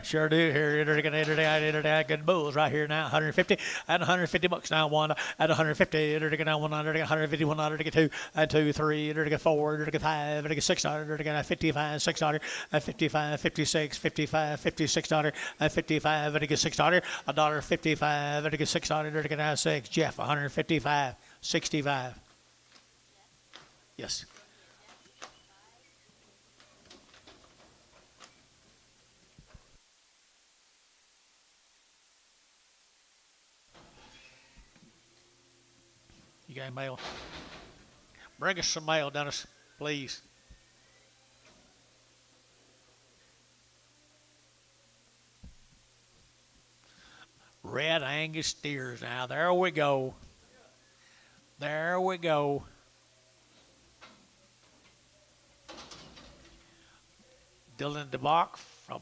sure do. Here, good bulls right here now. 150 and 150 bucks now. 1 at 150. To get 100, 150, 100 to get 2, and 2, 3 to get 4 to get 5 to get $6 to get 55, $6 and 55, 56, 55, $56 and 55 to get $6, $1.55 to get $6 to get 6. Jeff, 155, 65. Yes. You got any mail? Bring us some mail, Dennis, please. Red Angus steers now. There we go. There we go. Dylan DeBach from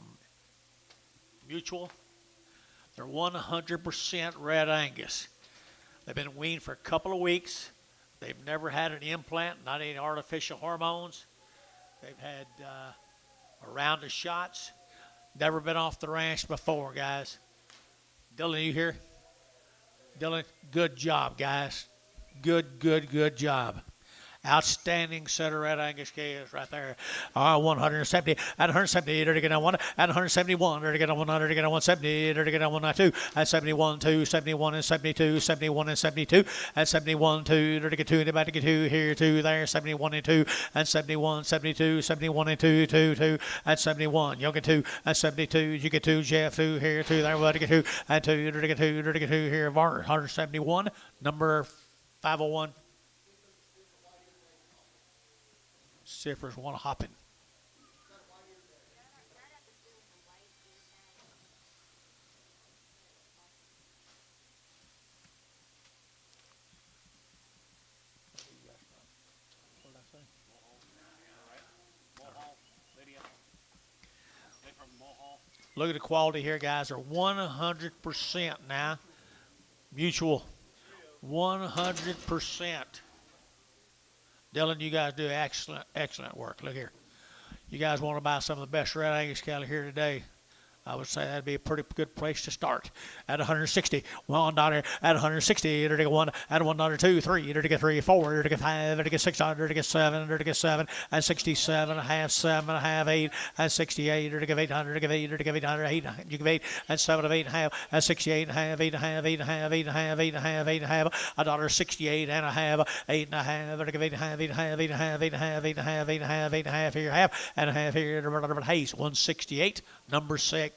Mutual. They're 100% Red Angus. They've been weaned for a couple of weeks. They've never had an implant, not any artificial hormones. They've had a round of shots. Never been off the ranch before, guys. Dylan, you here? Dylan, good job, guys. Good job. Outstanding set of Red Angus calves right there. 170 at 170 to get on 1 at 171 to get on 100 to get on 170 to get on 192 at 71 2 71 and 72 71 and 72 at 71 2 to get 2 and about to get 2 here 2 there 71 and 2 and 71 72 71 and 2 2 2 at 71 you'll get 2 at 72 you get 2 Jeff 2 here 2 there about to get 2 and 2 to get 2 to get 2 here Varner 171 number 501. Siffers one hopping. Look at the quality here, guys. They're 100% now. Mutual. 100%. Dylan, you guys do excellent work. Look here. You guys want to buy some of the best Red Angus cattle here today. I would say that'd be a pretty good place to start. At $160, $1 at $160, to get one at $1, 2, 3, to get 3, 4, to get 5, to get 6, to get 7, to get 7, and 67 and a half, 7 and a half, 8, and 68, to give 800, to give 8, to give 800, 8, you give 8, and 7 of 8 and a half, and 68 and a half, 8 and a half, 8 and a half, 8 and a half, 8 and a half, 8 and a half, $1.68 and a half, 8 and a half, to give 8 and a half, 8 and a half, 8 and a half, 8 and a half, 8 and a half, 8 and a half, 8 and a half, here, half, and a half here, to Hayes, 168, number 6.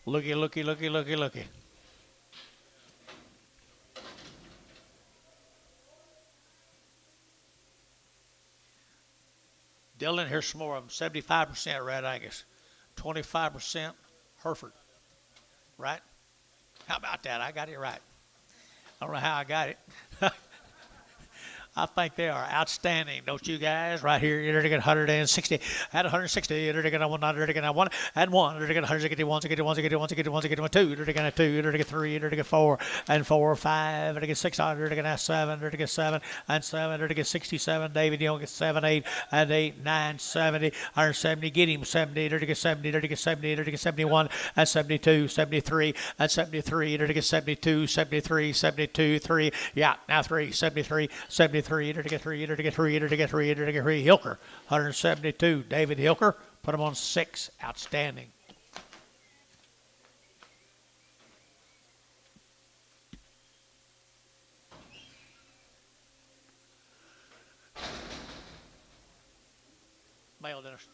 Looky, looky, looky, looky, looky. Dylan, here's some more of them. 75% Red Angus, 25% Hereford. Right? How about that? I got it right. I don't know how I got it. I think they are outstanding, don't you guys? Right here, you're going to get 160. At 160, you're going to get 100, you're going to get 1, and 1, you're going to get 161, you're going to get 1, you're going to get 1, 2, you're going to get 2, you're going to get 3, you're going to get 4, and 4, 5, you're going to get 600, you're going to get 7, you're going to get 7, and 7, you're going to get 67. David, you don't get 7, 8, and 8, 9, 70, 170. Get him 70, you're going to get 70, you're going to get 70, you're going to get 71, and 72, 73, and 73, you're going to get 72, 73, 72, 3. Yeah, now 3, 73, 73. 3, to get 3, to get 3, to get 3, to get 3. Hilker, 172. David Hilker, put him on 6. Outstanding. Mail Dennis.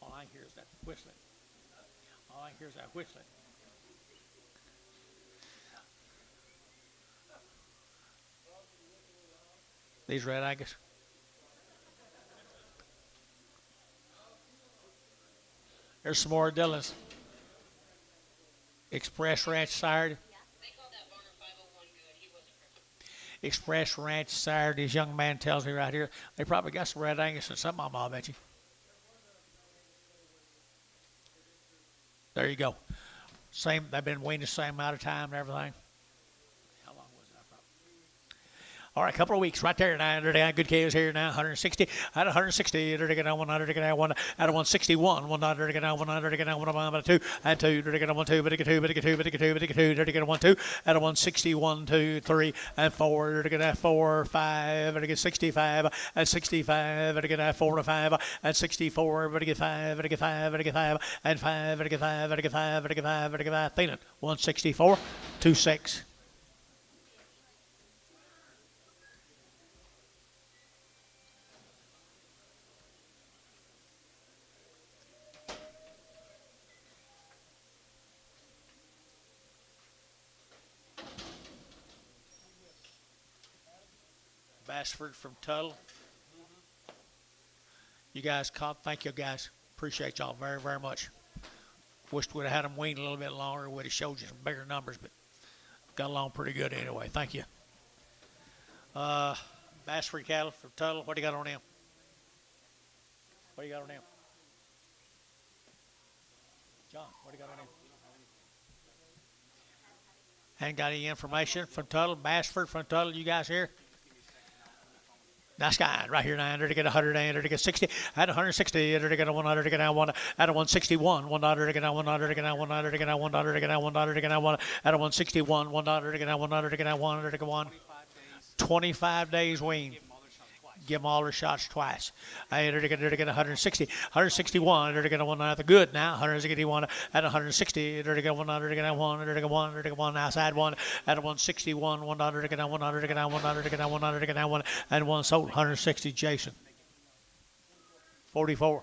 All I hear is that whistling. All I hear is that whistling. These Red Angus. There's some more Dillons. Express Ranch sired. They called that Barner 501 good. He wasn't perfect. Express Ranch sire. This young man tells me right here. They probably got some red Angus and some of them, I bet you. There you go. Same. They've been weaned the same amount of time and everything. How long was that? All right, a couple of weeks right there now. Good K is here now. 160 out of 160. They're going 100. They're going 1 out of 161. 100. They're going 100. They're going 1 2 and 2. They're going 1 2. But 2. But 2. But 2. But 2. They're going 1 2 out of 161. 2 3 and 4. They're going 4 5. They're going 65 and 65. They're going 4 5 and 64. They're going 5. They're going 5. They're going 5 and 5. They're going 5. They're going 5. They're going 5. They're going 5. Peyton 164 2 6. Bassford from Tuttle. You guys caught. Thank you, guys. Appreciate y'all very, very much. Wished we'd have had them weaned a little bit longer. Would have showed you some bigger numbers, but got along pretty good anyway. Thank you. Bassford cattle from Tuttle. What do you got on them? What do you got on them? John, what do you got on them? Ain't got any information from Tuttle. Bassford from Tuttle. You guys here? Nice guy right here now. They're to get 100 and they're to get 60 at 160. They're to get 100 to get 1 at 161. 100 to get 100 to get 100 to get 100 to get 100 to get 1 at 161. 100 to get 100 to get 100 to get 1. 25 days wean. Give them all their shots twice. They're to get 160, 161. They're to get 1 at the good now. 161 at 160. They're to get 100 to get 1. They're to get 1. They're to get 1 outside 1 at 161. 100 to get 100 to get 100 to get 100 to get 1 and 1 sold. 160 Jason. 44.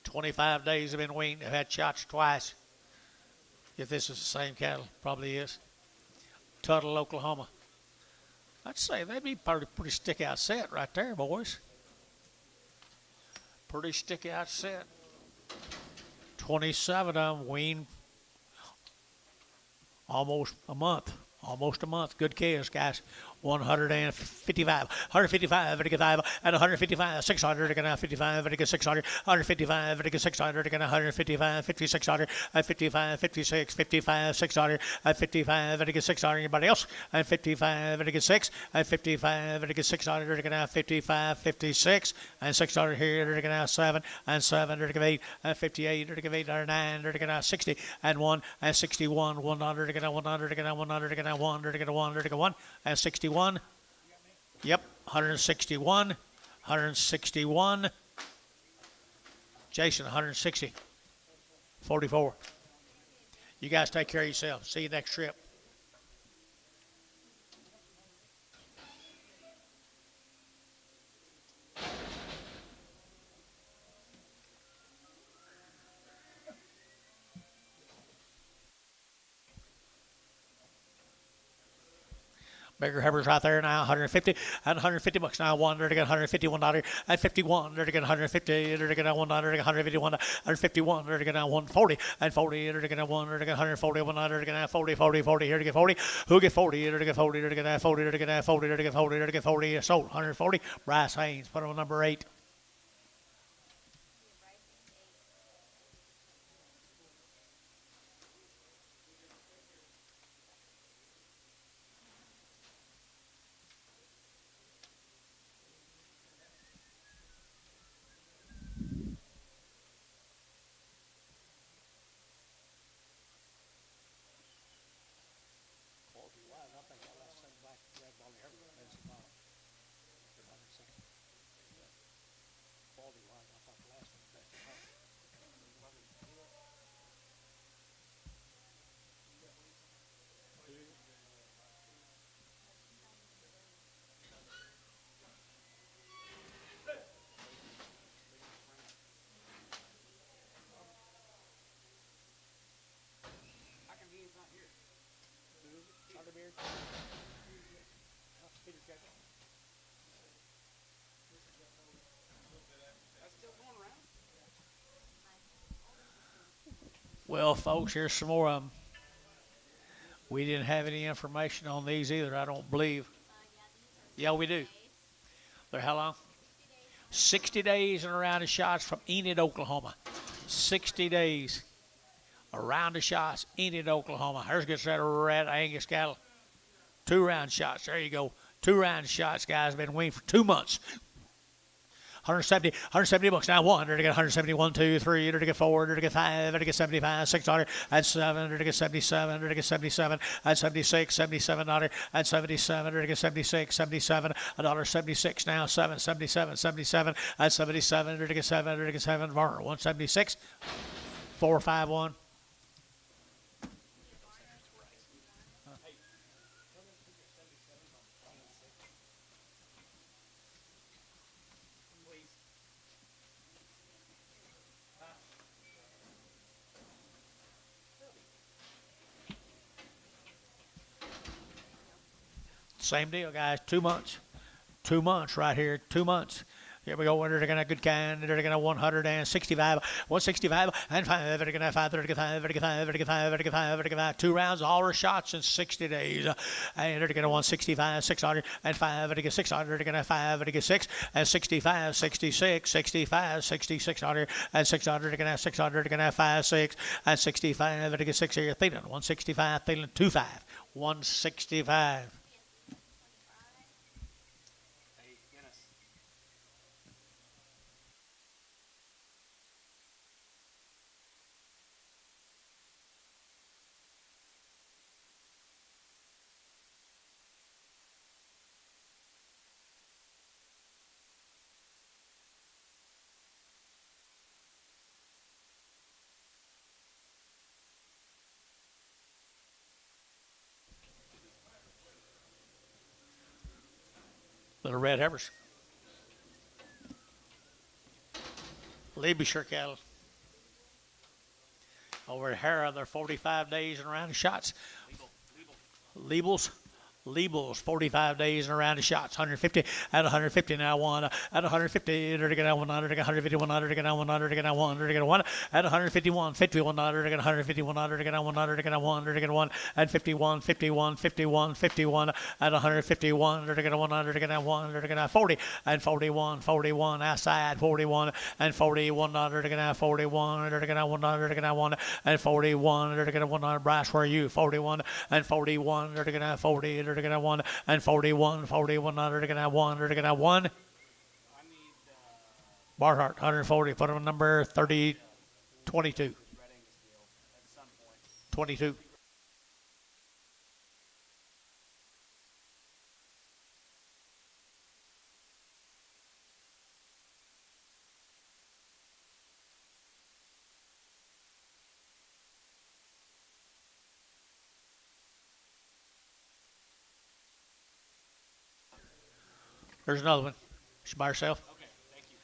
25 days have been weaned. They've had shots twice. If this is the same cattle, probably is. Tuttle, Oklahoma. I'd say they'd be pretty stick out set right there, boys. Pretty stick out set. 27 of them weaned almost a month. Almost a month. Good kids, guys. 155. 155 at 5 at 155. 600 at 55 at 600. 155 at 600 at 155. 5600 at 55. 56. 55. 600 at 55 at 600. Anybody else? At 55 at 6. At 55 at 600 at 55. 56 and 600 here at 7 and 7 at 8 and 58 at 8 or 9 at 60 and 1 and 61. 100 at 100 at 100 at 100 at 100 at 1 and 61. Yep, 161. 161. Jason, 160. 44. You guys take care of yourself. See you next trip. Bigger heifers right there now, 150 and 150 bucks now. One, they're to get $151 at 51. They're to get 150. They're to get $1, 151, 151. They're to get 140 and 40. They're to get 1. They're to get 140. 100. They're to get 40, 40, 40. Here to get 40. Who get 40? They're to get 40. They're to get 40. They're to get 40. They're to get 40. They're to get 40. Sold 140. Bryce Haynes, put on number 8. Well, folks, here's some more of them. We didn't have any information on these either, I don't believe. Yeah, we do. They're how long? 60 days and around the shots from Enid, Oklahoma. 60 days around the shots, Enid, Oklahoma. There's a good set of red Angus cattle. 2 round shots. There you go. 2 round shots, guys. Been weaned for 2 months. 170 bucks now. 100 to get 171, 2, 3, 100 to get 4, 100 to get 5, 100 to get 75, 600 and 700 to get 77, 100 to get 77 and 76, 77 dollar and 77, 100 to get 76, 77, $1.76 now. 7, 77, 77 and 77, 100 to get 7, 100 to get 7, 176, 451. Same deal, guys. 2 months. 2 months right here. 2 months. Here we go. They're going to good kind. They're going to 165, 165, and 5. They're going to 5. They're going to 5. They're going to 5. They're going to 5. They're going to 5. They're going to 5. 2 rounds, all our shots in 60 days. And they're going to 165, 600, and 5. They're going to 600. They're going to 5. They're going to 6, and 65, 66, 65, 6600, and 600. They're going to 600. They're going to 5, 6, and 65. They're going to 6 here. Tifton 165. Tifton 25, 165. Little red heifers. Lancashire cattle. Over at Hera, they're 45 days and around the shots. Lebels, 45 days and around the shots. 150 at 150 now. 1 at 150. They're going to 100. 151. They're going to 100. They're going to 1. They're going to 1 at 151. 51. They're going to 151. They're going to 100. They're going to 1. They're going to 1 at 51. 51. 51. 51 at 151. They're going to 100. They're going to 1. They're going to 40 and 41. 41 outside. 41 and 41. They're going to 41. They're going to 100. They're going to 1 and 41. They're going to 100. Bryce, where are you? 41 and 41. They're going to 40. They're going to 1 and 41, 41, they're going to 1, they're going to 1. Barhart, 140, put him on number 30, 22. 22. There's another one. She's by herself. Okay, thank you.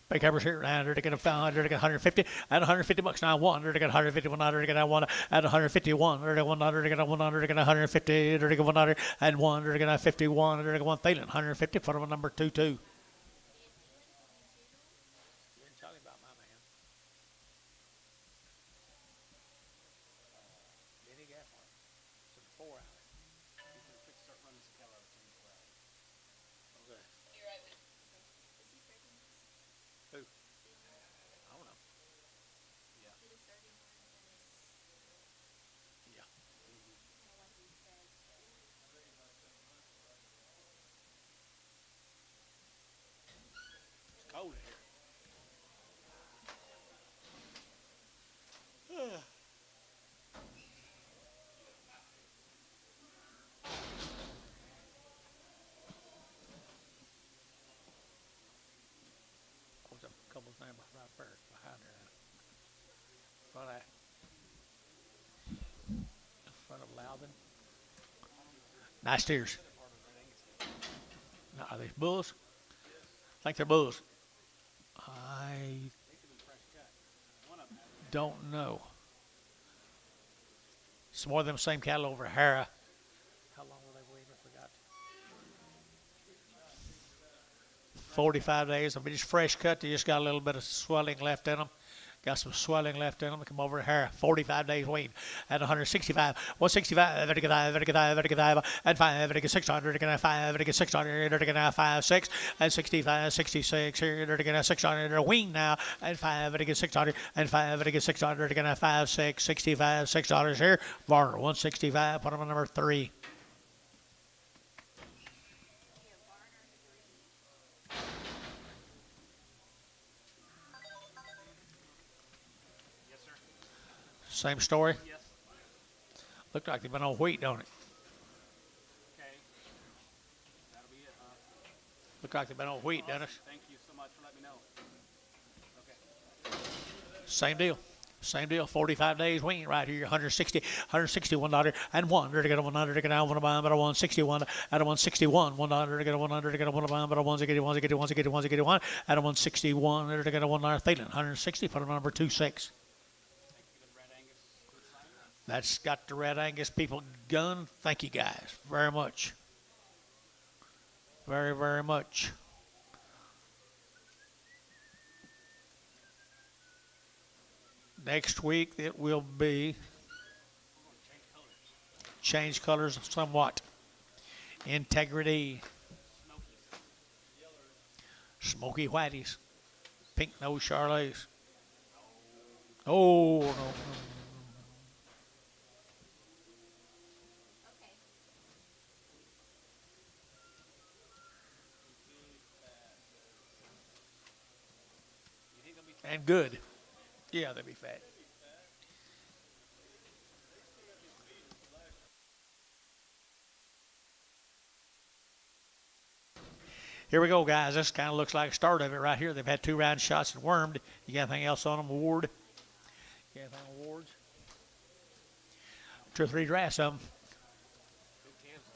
Big heifers here. And they're going to 500. They're going to 150. At 150 bucks now. 1. They're going to 151. They're going to 1 at 151. They're going to 100. They're going to 100. They're going to 150. They're going to 100 and 1. They're going to 51. They're going to 1. Tifton 150. Put them on number 22. Cold in here. What's a couple of numbers right there behind her? In front of Loudon. Nice steers. Now, are these bulls? I think they're bulls. I don't know. Some more of them same cattle over Hera. How long were they weaned? I forgot. 45 days. They'll be just fresh cut. They just got a little bit of swelling left in them. Got some swelling left in them. Come over here. 45 days wean at 165. 165. And 5. 600. 5. 600. 5. 6. And 65. 66. Here. 600. Wean now. And 5. 600. And 5. 600. 5. 6. 65. $6 here. Varner. 165. Put him on number 3. Yes, sir. Same story. Yes. Looked like they've been on wheat, don't it? Okay. That'll be it, huh? Looked like they've been on wheat, Dennis. Thank you so much for letting me know. Okay. Same deal. Same deal. 45 days wean right here. 160, $161 and 1. To get a 100 to get out one buy, but a 161 at a 161. $1 to get a 100 to get a 1 buy, but a 1 to get 1 to get 1 to get 1 to get 1 at a 161 to get a $1 Thailand. 160. Put a number 26. That's got the Red Angus people gun. Thank you guys very much. Very, very much. Next week it will be change colors somewhat. Integrity. Smoky whiteys. Pink nose Charolais. Oh, no. Okay. And good. Yeah, they'll be fat. Here we go, guys. This kind of looks like the start of it right here. They've had 2 round shots and wormed. You got anything else on them, Ward? You got anything on Wards? 2 or 3 drafts of them.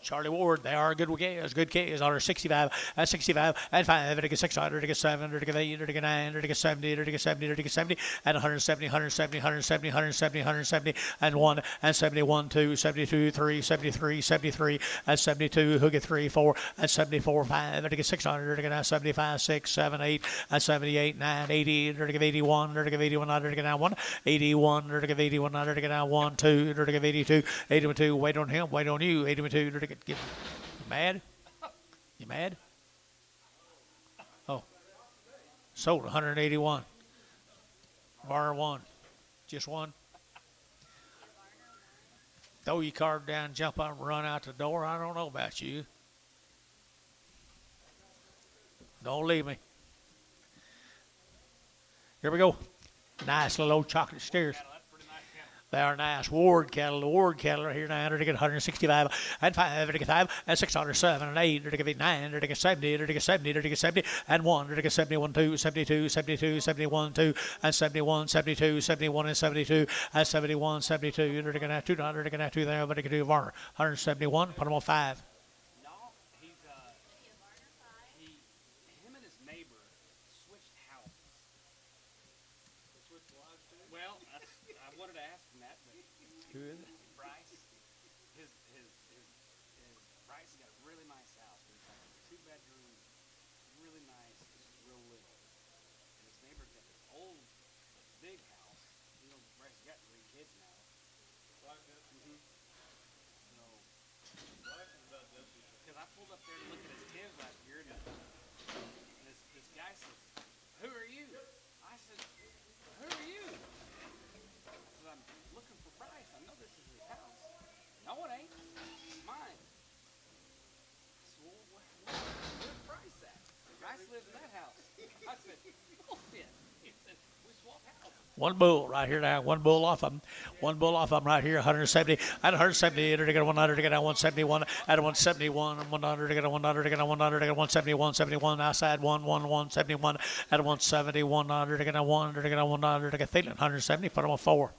Charlie Ward, they are good kids. Good kids. On 65, at 65, and 5, to get 600, to get 700, to get 8, to get 9, to get 70, to get 70, to get 70, and 170, 170, 170, 170, 170, and 1, and 71, 2, 72, 3, 73, 73, and 72, who get 3, 4, and 74, 5, to get 600, to get 75, 6, 7, 8, and 78, 9, 80, to get 81, to get 81, to get 1, 81, to get 81, to get 1, 2, to get 82, 81, 2, wait on him, wait on you, 81, 2, to get you mad? You mad? Oh. Sold 181. Bar 1. Just one. Throw your card down, jump up, and run out the door. I don't know about you. Don't leave me. Here we go. Nice little old chocolate steers. They are nice. Ward cattle. The Ward cattle are here now. To get 165 and 5, to get 5 and 607 and 8, to get 9, to get 70, to get 70, to get 70 and 1, to get 71, 2, 72, 72, 71, 2 and 71, 72, 71 and 72 and 71, 72, to get 2, to get 2 there, but to get 2 Varner. 171. Put them on 5. No, he's him and his neighbor switched houses. Well, I wanted to ask him that, but Who is it? Bryce, his Bryce got a really nice house. It's like a 2-bedroom, really nice, just real little. And his neighbor's got this old, big house. You know, Bryce got 3 kids now. Mm-hmm. So, because I pulled up there to look at his kids last year, and this guy says, "Who are you?" I said, "Who are you?" I said, "I'm looking for Bryce. I know this is his house." "No, it ain't. It's mine." I said, "Well, where's Bryce at?" "Bryce lives in that house." I said, "Bullshit." He said, "We swapped houses." One bull right here now. One bull off of them. One bull off of them right here. 170. At 170, to get 100, to get 171. At 171, 100, to get 100, to get 100, to get 171, 71. Outside 171. At 170, 100, to get 100, to get 100, to get Thielen. 170. Put them on 4.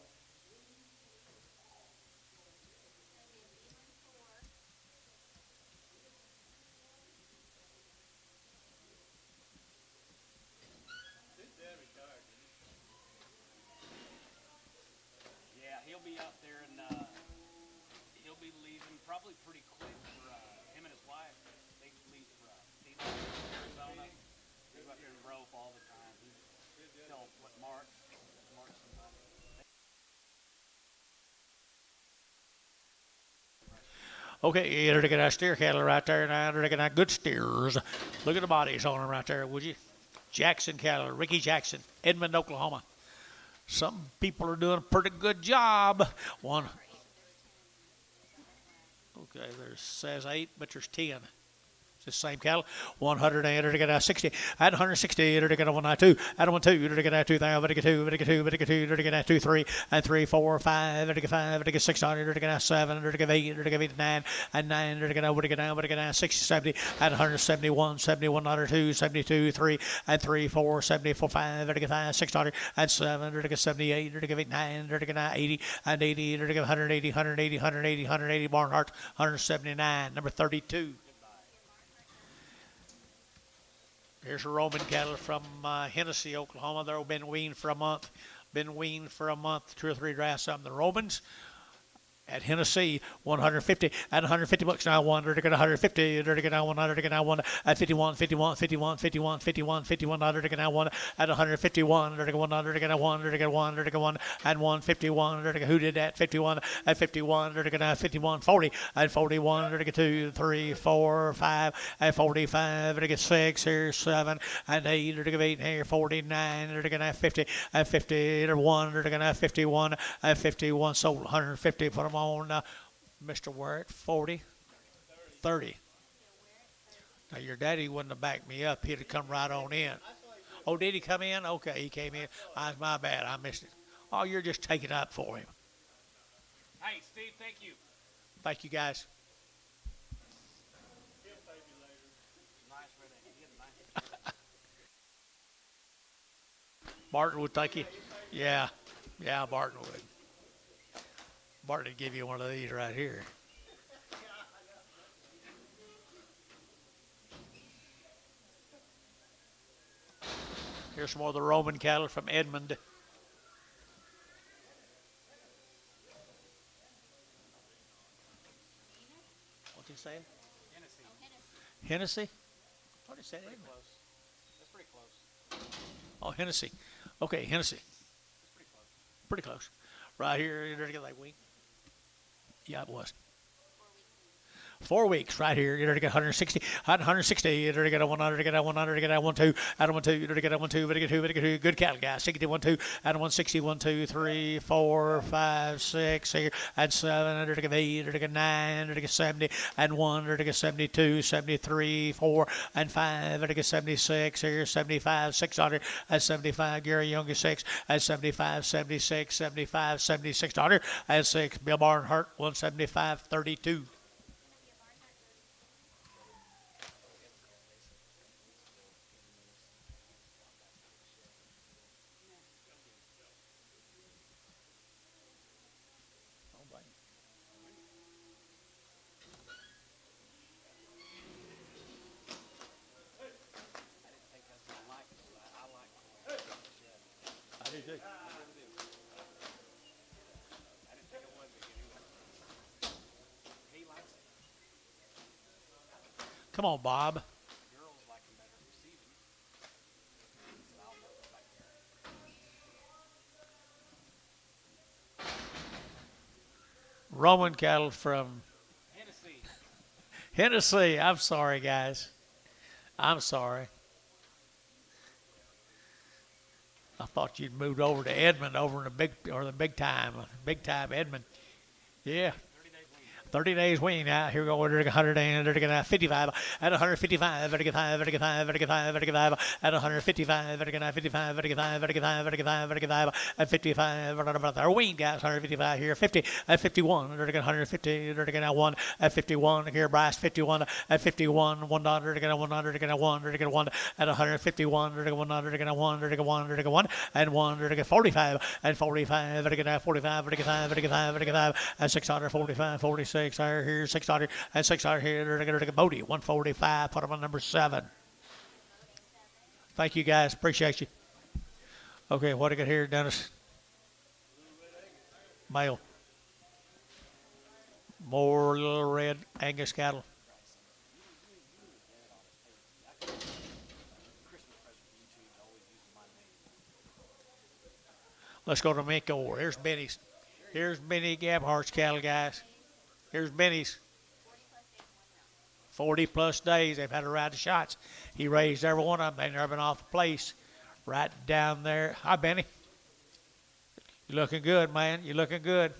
Yeah, he'll be out there, and he'll be leaving probably pretty quick for him and his wife. They leave for Peyton, Arizona. They go out there and rope all the time. Till what, March Okay, you're looking at steer cattle right there now. They're looking at good steers. Look at the bodies on them right there, would you? Jackson cattle, Ricky Jackson, Edmond, Oklahoma. Some people are doing a pretty good job. One. Okay, there says 8, but there's 10. It's the same cattle. 100 and they're going to 60. At 160, they're going to 192. At 192, they're going to 2,000. They're going to 2, they're going to 2, 3, and 3, 4, 5. They're going to 5. They're going to 600. They're going to 7. They're going to 8. They're going to 9. And 9. They're going to 60, 70. At 171, 71, 102, 72, 3, and 3, 4, 74, 5. They're going to 5, 600, and 7. They're going to 78. They're going to 9. They're going to 80, and 80. They're going to 180, 180, 180, 180. Barnhart, 179. Number 32. Here's a Roman cattle from Hennessy, Oklahoma. They've been weaned for a month. 2 or 3 drafts on the Romans. At Hennessy, 150. At 150 bucks now, one. They're going to 150. They're going to 100. They're going to 1. At 51, 51, 51, 51, 51, 51. They're going to 1. At 151. They're going to 100. They're going to 1. They're going to 1. They're going to 1. And 151. They're going to who did that? 51. At 51. They're going to 51, 40. At 41. They're going to 2, 3, 4, 5. At 45. They're going to 6 here, 7 and 8. They're going to 8 here, 49. They're going to have 50. At 50. They're 1. They're going to have 51. At 51. Sold 150. Put them on Mr. Ware 40, 30. Now your daddy wouldn't have backed me up. He'd have come right on in. Oh, did he come in? Okay, he came in. My bad. I missed it. Oh, you're just taking up for him. Hey, Steve, thank you. Thank you, guys. Barton would thank you. Yeah, Barton would. Barton would give you one of these right here. Here's some more of the Roman cattle from Edmond. What's he saying? Hennessy. Hennessy? I thought he said Edmond. Close. That's pretty close. Oh, Hennessy. Okay, Hennessy. That's pretty close. Pretty close. Right here, you're going to get like week. Yeah, it was. 4 weeks right here. You're going to get 160. 160. You're going to get a 100. You're going to get a 100. You're going to get a 1 2. Out of 1 2. You're going to get a 1 2. You're going to get 2. Good cattle, guys. 60 1 2. Out of 160. 1 2 3 4 5 6 here. And 7. You're going to get 8. You're going to get 9. You're going to get 70. And 1. You're going to get 72. 73 4 and 5. You're going to get 76 here. 75 600. And 75. Gary Young is 6. And 75 76 75 7600. And 6. Bill Barnhart 175 32. Come on, Bob. Girls like him better receiving. Roman cattle from Hennessy. Hennessy. I'm sorry, guys. I'm sorry. I thought you'd moved over to Edmond over in the big time Edmond. Yeah. 30 days wean. Out here we go. We're 100 and they're going to 55 at 155. They're going to 5. They're going to 5. They're going to 5. They're going to 5 at 155. They're going to 55. They're going to 5. They're going to 5. They're going to 5. They're going to 5 at 55. They're wean, guys. 155 here. 50 at 51. They're going to 150. They're going to 1 at 51 here. Bryce 51 at 51. $1. They're going to 100. They're going to 1. They're going to 1 at 151. They're going to 100. They're going to 1. They're going to 1. They're going to 1 and 1. They're going to 45 and 45. They're going to 45. They're going to 5. They're going to 5. They're going to 5 at 645. 46. Here 600 and 600 here. They're going to take a Bodie 145. Put them on number 7. Thank you, guys. Appreciate you. Okay, what do I got here, Dennis? Male. More little red Angus cattle. Let's go to Minko. Here's Benny's. Here's Benny Gabhart's cattle, guys. Here's Benny's. 40 plus days they've had to ride the shots. He raised every one of them. They've never been off the place. Right down there. Hi, Benny. You're looking good, man. You're looking good.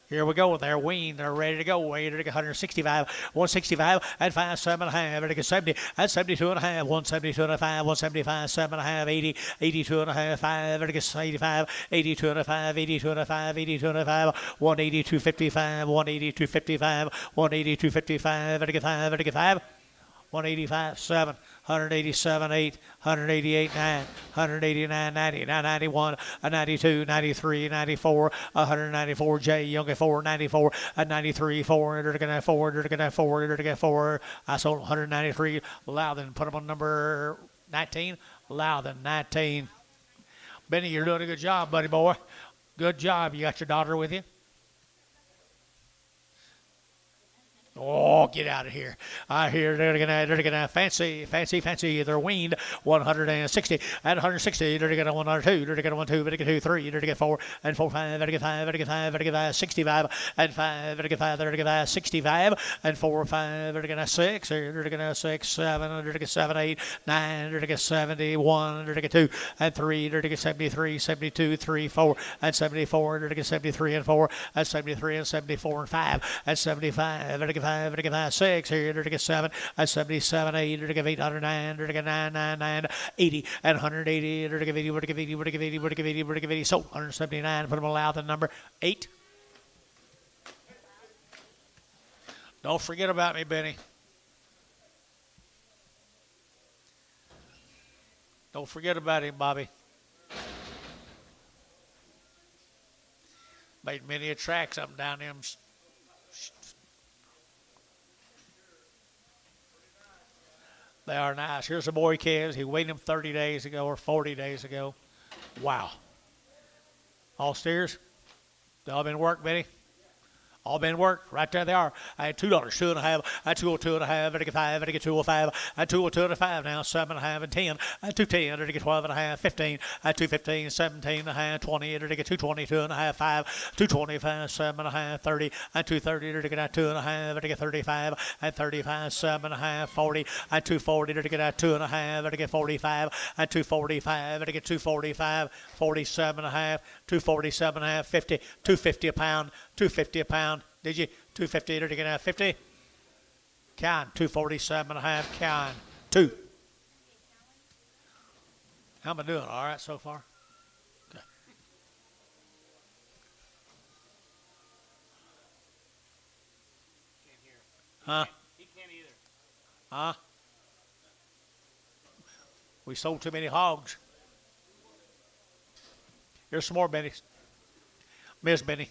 Here we go. They're weaned. They're ready to go. Ready to get 165, 165, and 5, 7.5. Ready to get 70, and 72 and a half, 172 and a 5, 175, 7.5, 80, 82 and a half, 5. Ready to get 85, 82 and a 5, 82 and a 5, 82 and a 5, 182, 55, 182, 55, 182, 55. Ready to get 5, ready to get 5. 185, 7, 187, 8, 188, 9, 189, 90, 91, 92, 93, 94, 194, J, Young at 4, 94, 93, 4, 4, 4, 4. I sold 193. Loudon, put them on number 19. Loudon, 19. Benny, you're doing a good job, buddy boy. Good job. You got your daughter with you? Oh, get out of here. I hear they're gonna fancy. They're weaned 160 and 160. They're gonna 102. They're gonna 1 2. They're gonna 2 3. They're gonna 4 and 4 5. They're gonna 5. They're gonna 5. They're gonna 65 and 5. They're gonna 5. They're gonna 65 and 4 5. They're gonna 6. They're gonna 6 7. They're gonna 7 8 9. They're gonna 71. They're gonna 2 and 3. They're gonna 73 72 3 4 and 74. They're gonna 73 and 4 and 73 and 74 and 5 and 75. They're gonna 5, they're gonna 6 here, they're gonna 7 and 77 8, they're gonna 809, they're gonna 999 80 and 180, they're gonna 80, we're gonna 80, we're gonna 80, we're gonna 80, we're gonna 80, so 179. Put them allowed the number 8. Don't forget about me, Benny. Don't forget about him, Bobby. Made many a tracks up and down them. They are nice. Here's a boy calves. He weighed them 30 days ago or 40 days ago. Wow. All steers? They all been worked, Benny? All been worked. Right there they are. I had $2, 2.5. I had 202 and a half. I get 5. I get 205. I had 202 and a 5 now. 7.5 and 10. I had 210. I get 12 and a half. 15. I had 215. 17 and a half. 20. I get 222 and a half. 5. 225. 7.5. 30. I had 230. I get 2 and a half. I get 35. I had 35. 7.5. 40. I had 240. I get 2 and a half. I get 45. I had 245. I get 245. 47 and a half. 247 and a half. 50. 250 a pound. 250 a pound. Did you? 250 to get out 50? Count. 247 and a half. Count. 2. How am I doing? All right so far? Okay. Can't hear. Huh? He can't either. Huh? We sold too many hogs. Here's some more Bennies. Miss Benny.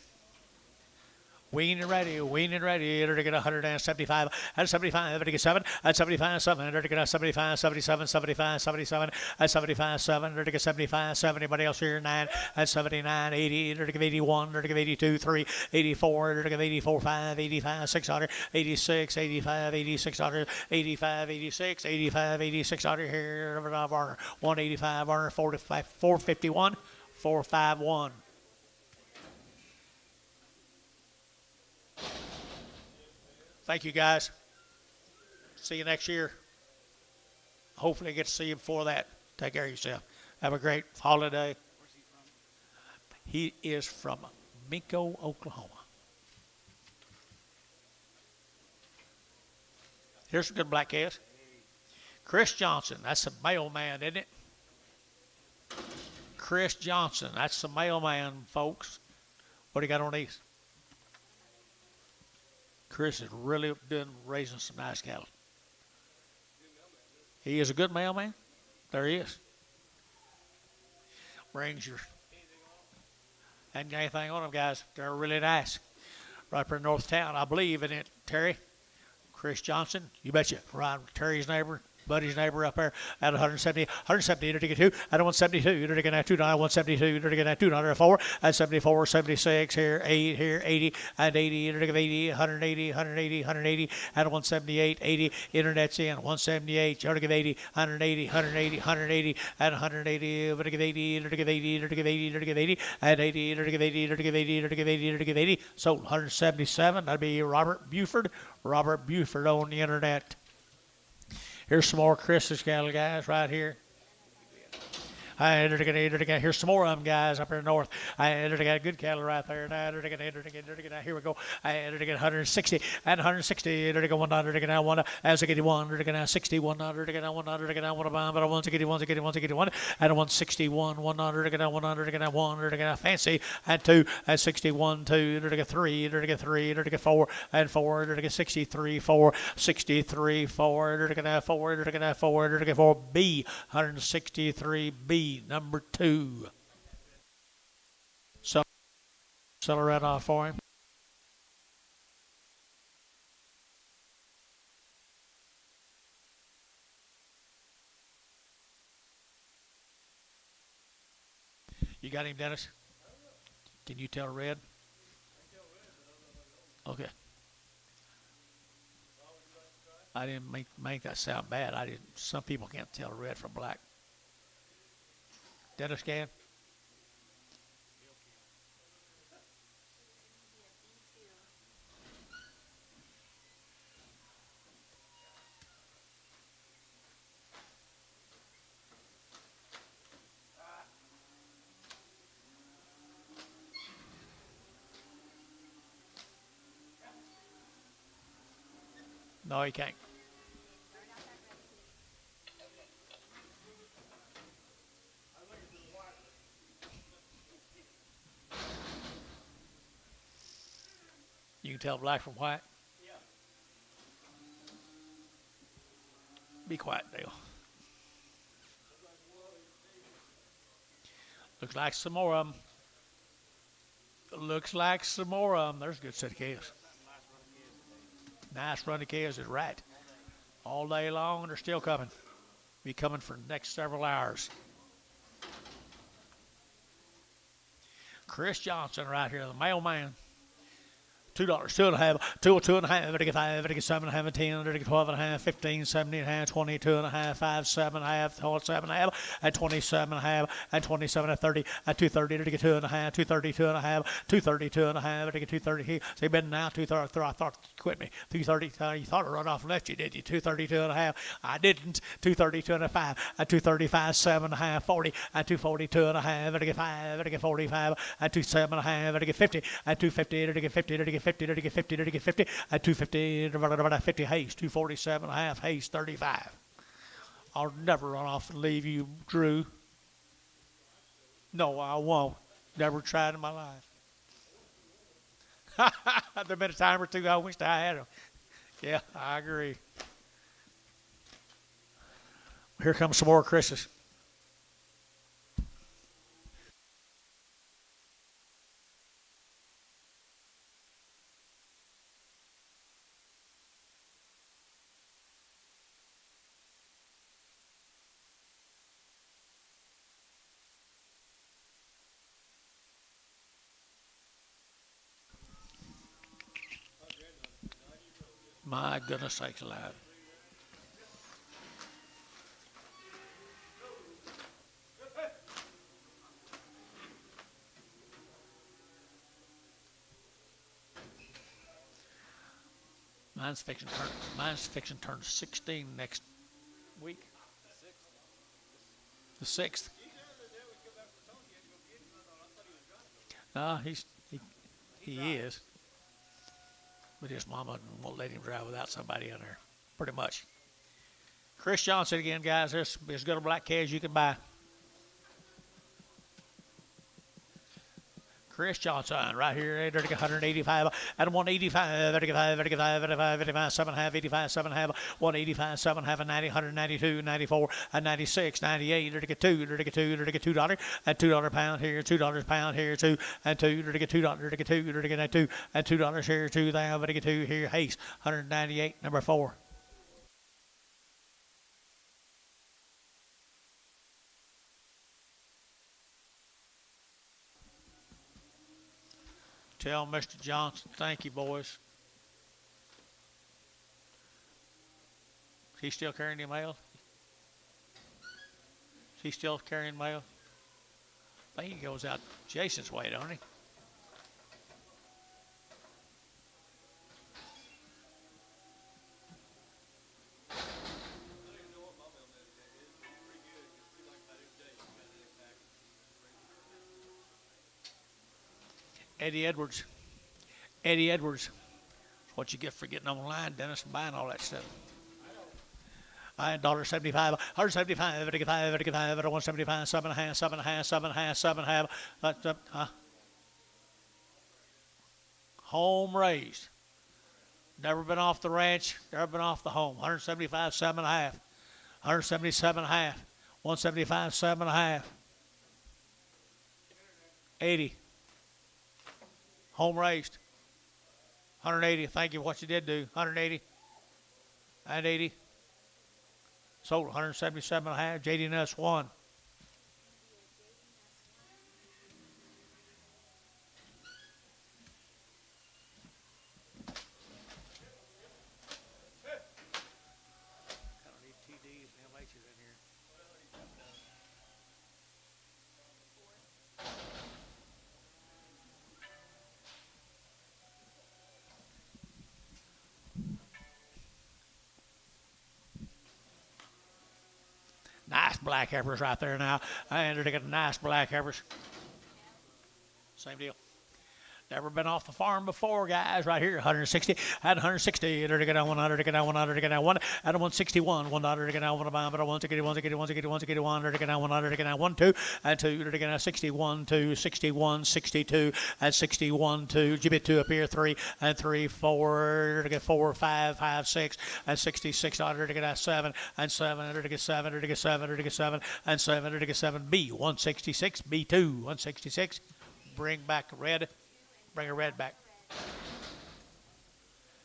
Weaned and ready, they're to get 175, and 75, they're to get 7, and 75, 7, they're to get 75, 77, 75, 77, and 75, 7, they're to get 75, 7, anybody else here, 9, and 79, 80, they're to get 81, they're to get 82, 3, 84, they're to get 84, 5, 85, 600, 86, 85, 8600, 85, 86, 85, 8600 here, 185, 445, 451, 451. Thank you, guys. See you next year. Hopefully I get to see you before that. Take care of yourself. Have a great holiday. Where's he from? He is from Minko, Oklahoma. Here's some good black calves. Chris Johnson. That's a mailman, isn't it? Chris Johnson. That's the mailman, folks. What do you got on these? Chris has really been raising some nice cattle. He is a good mailman. There he is. Brings your... Hadn't got anything on them, guys. They're really nice. Right up in North Town, I believe, in it, Terry. Chris Johnson. You betcha. Right, Terry's neighbor. Buddy's neighbor up there at 170, 170 to get two, at 172 to get $2, 172 to get $2.04, at 74, 76 here, 8 here, 80, and 80 to get 80, 180, 180, 180, at 178, 80, internet's in, 178, to get 80, 180, 180, 180, at 180, to get 80, to get 80, to get 80, to get 80, at 80, to get 80, to get 80, to get 80, to get 80, sold 177, that'd be Robert Buford on the internet. Here's some more Chris's cattle, guys, right here. Here's some more of them, guys, up here north. Good cattle right there. Here we go. 160 and 160. $1 as I get one. 61. $1 but 161. And 161. $1. Fancy and 2 at 61. 2 3. 3 4 and 4. 63 4. 63 4. 4 B 163 B. Number 2. So, sell her right off for him. You got him, Dennis? Can you tell Red? Okay. I didn't make that sound bad. I didn't. Some people can't tell red from black. Dennis can? No, he can't. You can tell black from white? Yeah. Be quiet, Dale. Looks like some more of them. Looks like some more of them. There's a good set of calves. Nice run of calves is right. All day long, and they're still coming. Be coming for the next several hours. Chris Johnson right here, the mailman. $2, 2.5, 2.5, 5, 7.5, 10, 12.5, 15, 17.5, 22.5, 5, 7.5, 7.5, and 27.5, and 27 and 30, and 230 to get 2.5, 230, 2.5, 230, 2.5, to get 230. See, been now 230. I thought quit me. 230. You thought I run off and left you, did you? 230, 2.5. I didn't. 230, 2.5, and 235, 7.5, 40, and 240, 2.5, to get 5, to get 45, and 27.5, to get 50, and 250, to get 50, to get 50, to get 50, to get 50, at 250, 50 haste, 247 half haste, 35. I'll never run off and leave you, Drew. No, I won't. Never tried in my life. There's been a time or two I wished I had them. Yeah, I agree. Here comes some more Chris's. My goodness sakes alive. Mine's fixing to turn 16 next week. The 6th. No, he is. But his mama won't let him drive without somebody in there, pretty much. Chris Johnson again, guys. There's as good a black cat as you can buy. Chris Johnson right here, 185, and 185, 85, 85, 85, 85, 7.5, 85, 7.5, 185, 7.5, 90, 192, 94, and 96, 98, to get $2, to get $2, and $2 pound here, $2 pound here, 2, and 2, to get $2, to get 2, to get 2, and $2 here, 2, there, to get 2 here, Haste, 198, number 4. Tell Mr. Johnson, thank you, boys. He's still carrying the mail? He's still carrying mail? I think he goes out Jason's way, don't he? Eddie Edwards. Eddie Edwards. That's what you get for getting online, Dennis, and buying all that stuff. $1.75, 175, 55, 55, 175, 7.5, 7.5, 7.5, 7.5. Home raised. Never been off the ranch, never been off the home. 175, 7.5. 177.5. 175, 7.5. 80. Home raised. 180. Thank you for what you did do. 180. And 80. Sold 177.5. JD Nuss won. I don't need TDs and MHs in here. Nice black heifers right there now. And they're taking nice black heifers. Same deal. Never been off the farm before, guys. Right here, 160. At 160, they're taking out 100, taking out 100, taking out 1. At 161, $1, taking out 1, but 161, 61, 61, 61, they're taking out 100, taking out 1, 2. And 2, they're taking out 61, 2, 61, 62, and 61, 2. Gibbet 2 up here, 3, and 3, 4, they're taking 4, 5, 5, 6, and 66, they're taking out 7, and 7, they're taking 7, they're taking 7, they're taking 7, and 7, they're taking 7. B, 166, B2, 166. Bring back red. Bring a red back.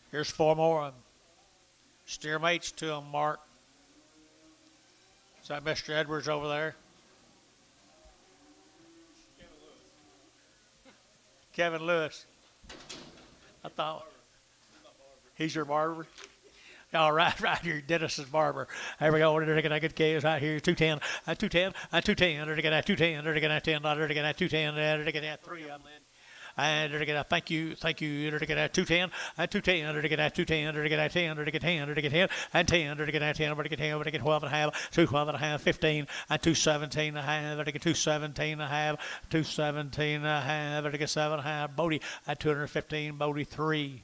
Here's 4 more. Steer mates to them, Mark. Is that Mr. Edwards over there? Kevin Lewis. I thought he's your barber. All right, right here, Dennis's barber. There we go. They're taking that good case right here. 210, 210, 210. They're taking that 210. They're taking that $10. They're taking that 210. They're taking that 3 of them. And they're taking that thank you. They're taking that 210, 210. They're taking that 210. They're taking that 10. They're taking 10. They're taking 10 and 10. They're taking that 10. They're taking 10. They're taking 12 and a half, 12 and a half, 15 and 217 and a half. They're taking 217 and a half, 217 and a half. They're taking 7 and a half. Bodie at 215. Bodie 3.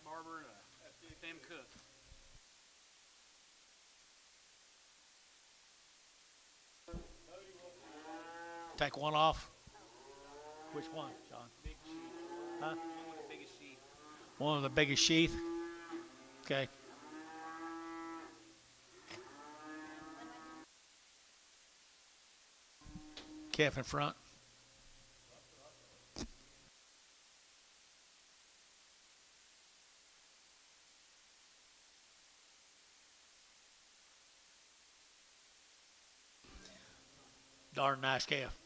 Barber and a Sam Cook. Take one off. Which one, John? Big sheath. Huh? One with the biggest sheath. One of the biggest sheath. Okay. Calf in front. Darn nice calf.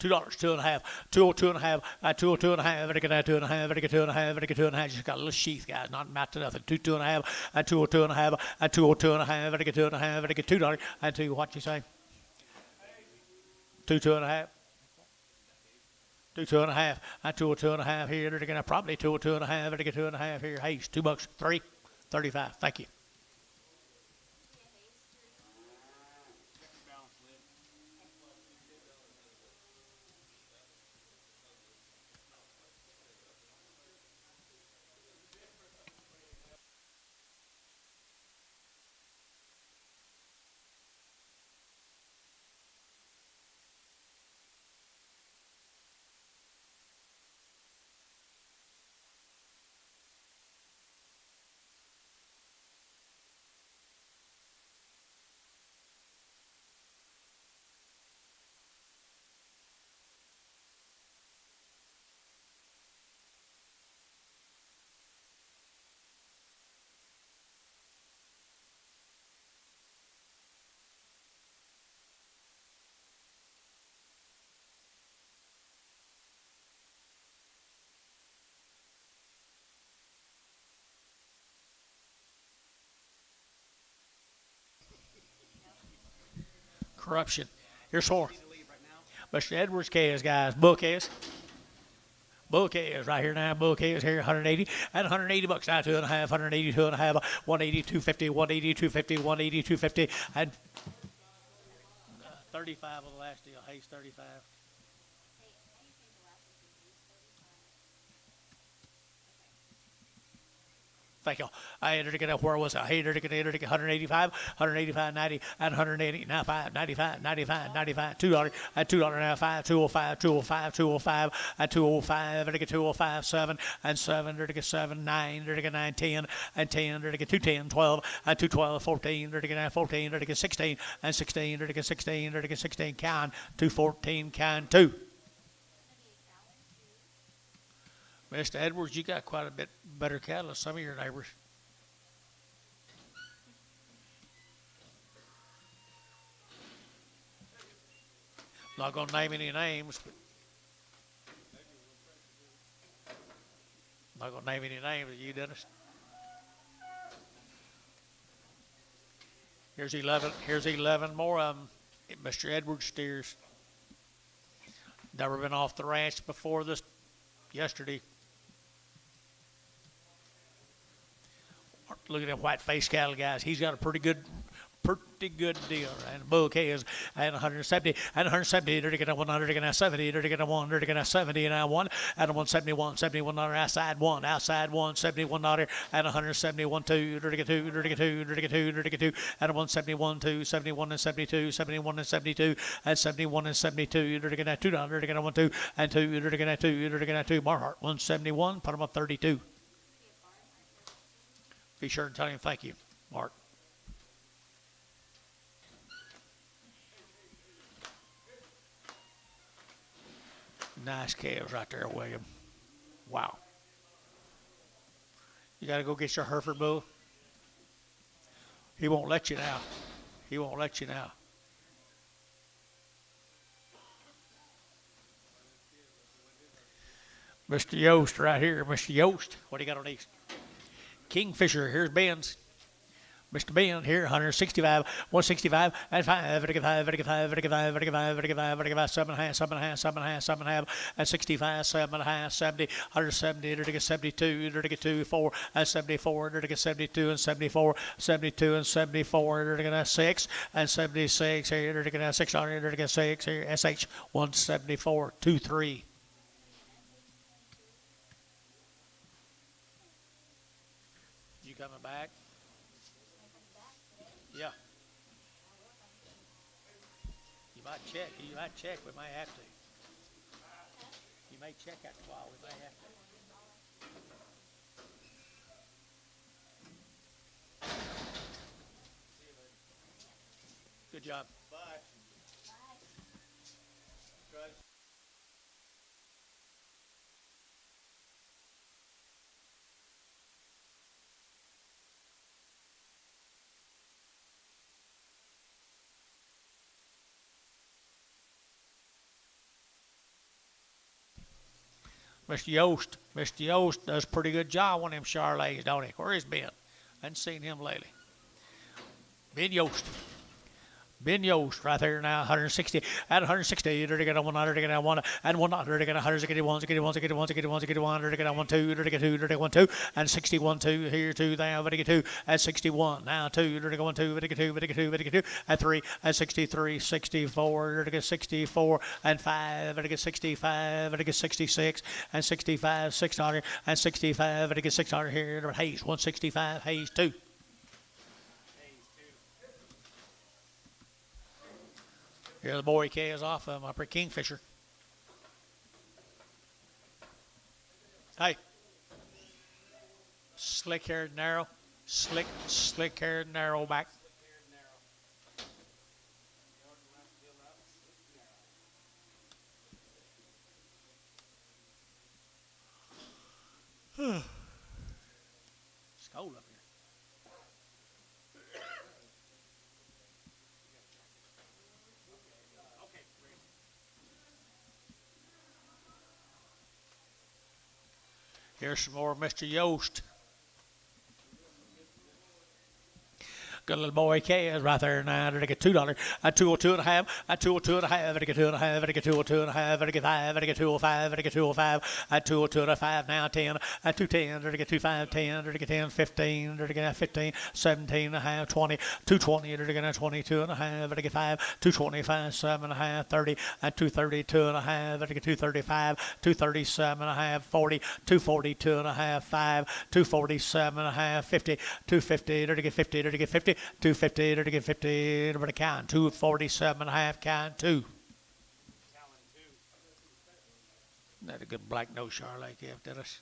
$2, 2.5, 202.5, 202.5, very good, 2.5, very good, 2.5, very good, 2.5. Just got a little sheath, guys, not matched to nothing. 2.5, 202.5, 202.5, very good, 2.5, very good, $2, and 2. What you say? 2.5. 2.5, 202.5 here. They're gonna probably 202.5, very good, 2.5 here. Hey, $2, 3, 35. Thank you. corruption. Here's four. Easy lead right now. Mr. Edwards Cares, guys. Bull Cares. Bull Cares right here now. Bull Cares here, 180 at 180 bucks now, 2.5, 180, 2.5, 180, 250, 180, 250, 180, 250, and 35 on the last deal. Hayes 35. Thank you. I entered again. Where was I? I entered again. 185, 185, 90, and 180. Now 5, 95, 95, 95. $2 at $2 now. 5, 205, 205, 205, at 205. Entered again 205, 7 and 7. Entered again 7, 9. Entered again 9, 10 and 10. Entered again 210, 12 and 212, 14. Entered again 14. Entered again 16 and 16. Entered again 16. Entered again 16. Count 214. Count 2. Mr. Edwards, you got quite a bit better cattle than some of your neighbors. Not going to name any names. Not going to name any names. You, Dennis? Here's 11. Here's 11 more of them. Mr. Edwards steers. Never been off the ranch before this yesterday. Look at that Whiteface cattle, guys. He's got a pretty good deal. And Bull K is at 170, and 170, they're getting 100, they're getting 70, they're getting 1, they're getting 70, and I 1, at 171, $71 outside 1, outside 1, $71 at 171, 2, they're getting 2, they're getting 2, they're getting 2, they're getting 2, at 171, 2, 71 and 72, 71 and 72, at 71 and 72, they're getting $2, they're getting 1, 2, and 2, they're getting 2, they're getting 2, Marhart, 171, put him up 32. Be sure and tell him thank you, Mark. Nice calves right there, William. Wow. You got to go get your Hereford bull. He won't let you now. He won't let you now. Mr. Yost right here. Mr. Yost, what do you got on these? Kingfisher, here's Ben's. Mr. Ben here, 165, 165, and 5, 5, 7.5, and 65, 7.5, 70, 170, 72, 2, 4, and 74, 72, and 74, 72, and 74, 6, and 76, here, 600, 6, here, SH, 174, 2, 3. You coming back? Yeah. You might check. You might check. We might have to. You may check after a while. We may have to. Good job. Bye. Bye. Mr. Yost does a pretty good job on them Charlets, don't he? Where is Ben? I haven't seen him lately. Ben Yost right there now, 160, at 160, they're going to 100, they're going to 1, and 100, they're going to 161, 61, 61, 61, 61, they're going to 1, 2, they're going to 2, they're going to 1, 2, and 61, 2, here, 2, now, they're going to 2, at 61, now 2, they're going to 1, 2, they're going to 2, they're going to 2, they're going to 2, at 3, at 63, 64, they're going to 64, and 5, they're going to 65, they're going to 66, and 65, 600, and 65, they're going to 600 here, Hayes, 165, Hayes, 2. Here the boy K is off of him up at Kingfisher. Hey. Slick-haired, narrow. Slick-haired, narrow back. It's cold up here. Here's some more Mr. Yost. Good little boy K is right there now. To get $2. At 202 and a half. At 202 and a half. At 2 and a half. At 202 and a half. At 5. At 205. At 205. At 202 and a 5 now 10. At 210. To get 25 10. To get 10 15. To get 15 17 and a half 20. 220. To get 22 and a half. At 5. 225 7 and a half 30. At 232 and a half. At 235. 237 and a half 40. 242 and a half 5. 247 and a half 50. 250. To get 50. To get 50. 250 to get 50 to count 247 and a half count 2. That a good black nose Charlotte gift, Dennis.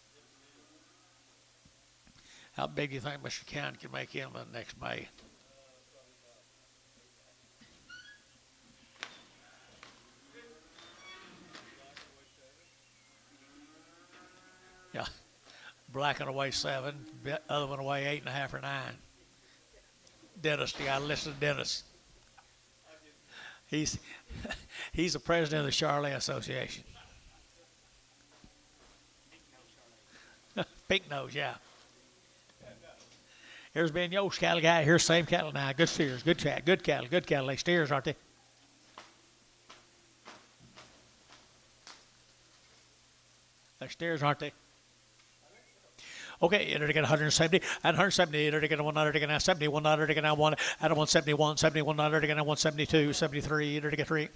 How big do you think Mr. Count can make him next May? Yeah, black one away 7, other one away 8.5 or 9. Dennis, you gotta listen to Dennis. He's the president of the Charlotte Association. Pink nose, yeah. Here's been Yost cattle guy. Here's same cattle now. Good steers, good chat, good cattle, good cattle. They steers, aren't they? They're steers, aren't they? Okay, to get 170, and 170, to get 100, to get 71, to get 1, at 171, 71, to get 172, 73, to get 3.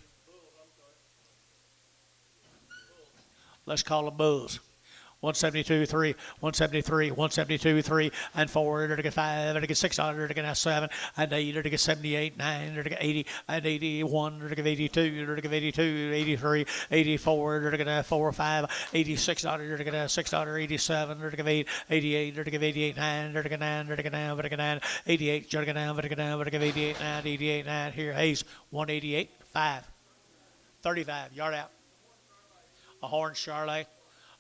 Let's call them bulls. 172, 3, 173, 172, 3, and 4, to get 5, to get 6, to get 7, and 8, to get 78, 9, to get 80, and 81, to get 82, to get 82, 83, 84, to get 4, 5, 86, to get 6, 87, to get 8, 88, to get 88, 9, to get 9, to get 9, to get 9, 88, to get 9, to get 9, to get 88, 9, 88, 9. Here, Hayes, 188, 5, 35, yard out. A horn Charlotte.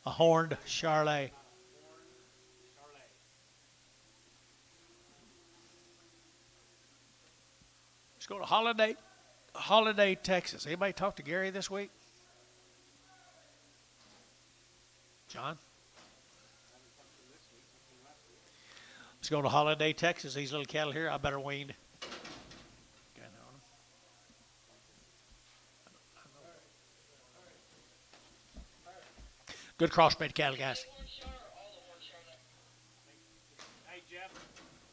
A horned Charlotte. Let's go to Holiday, Texas. Anybody talk to Gary this week? John? Let's go to Holiday, Texas. These little cattle here, I better weaned. Good crossbred cattle, guys. Hey, Jeff,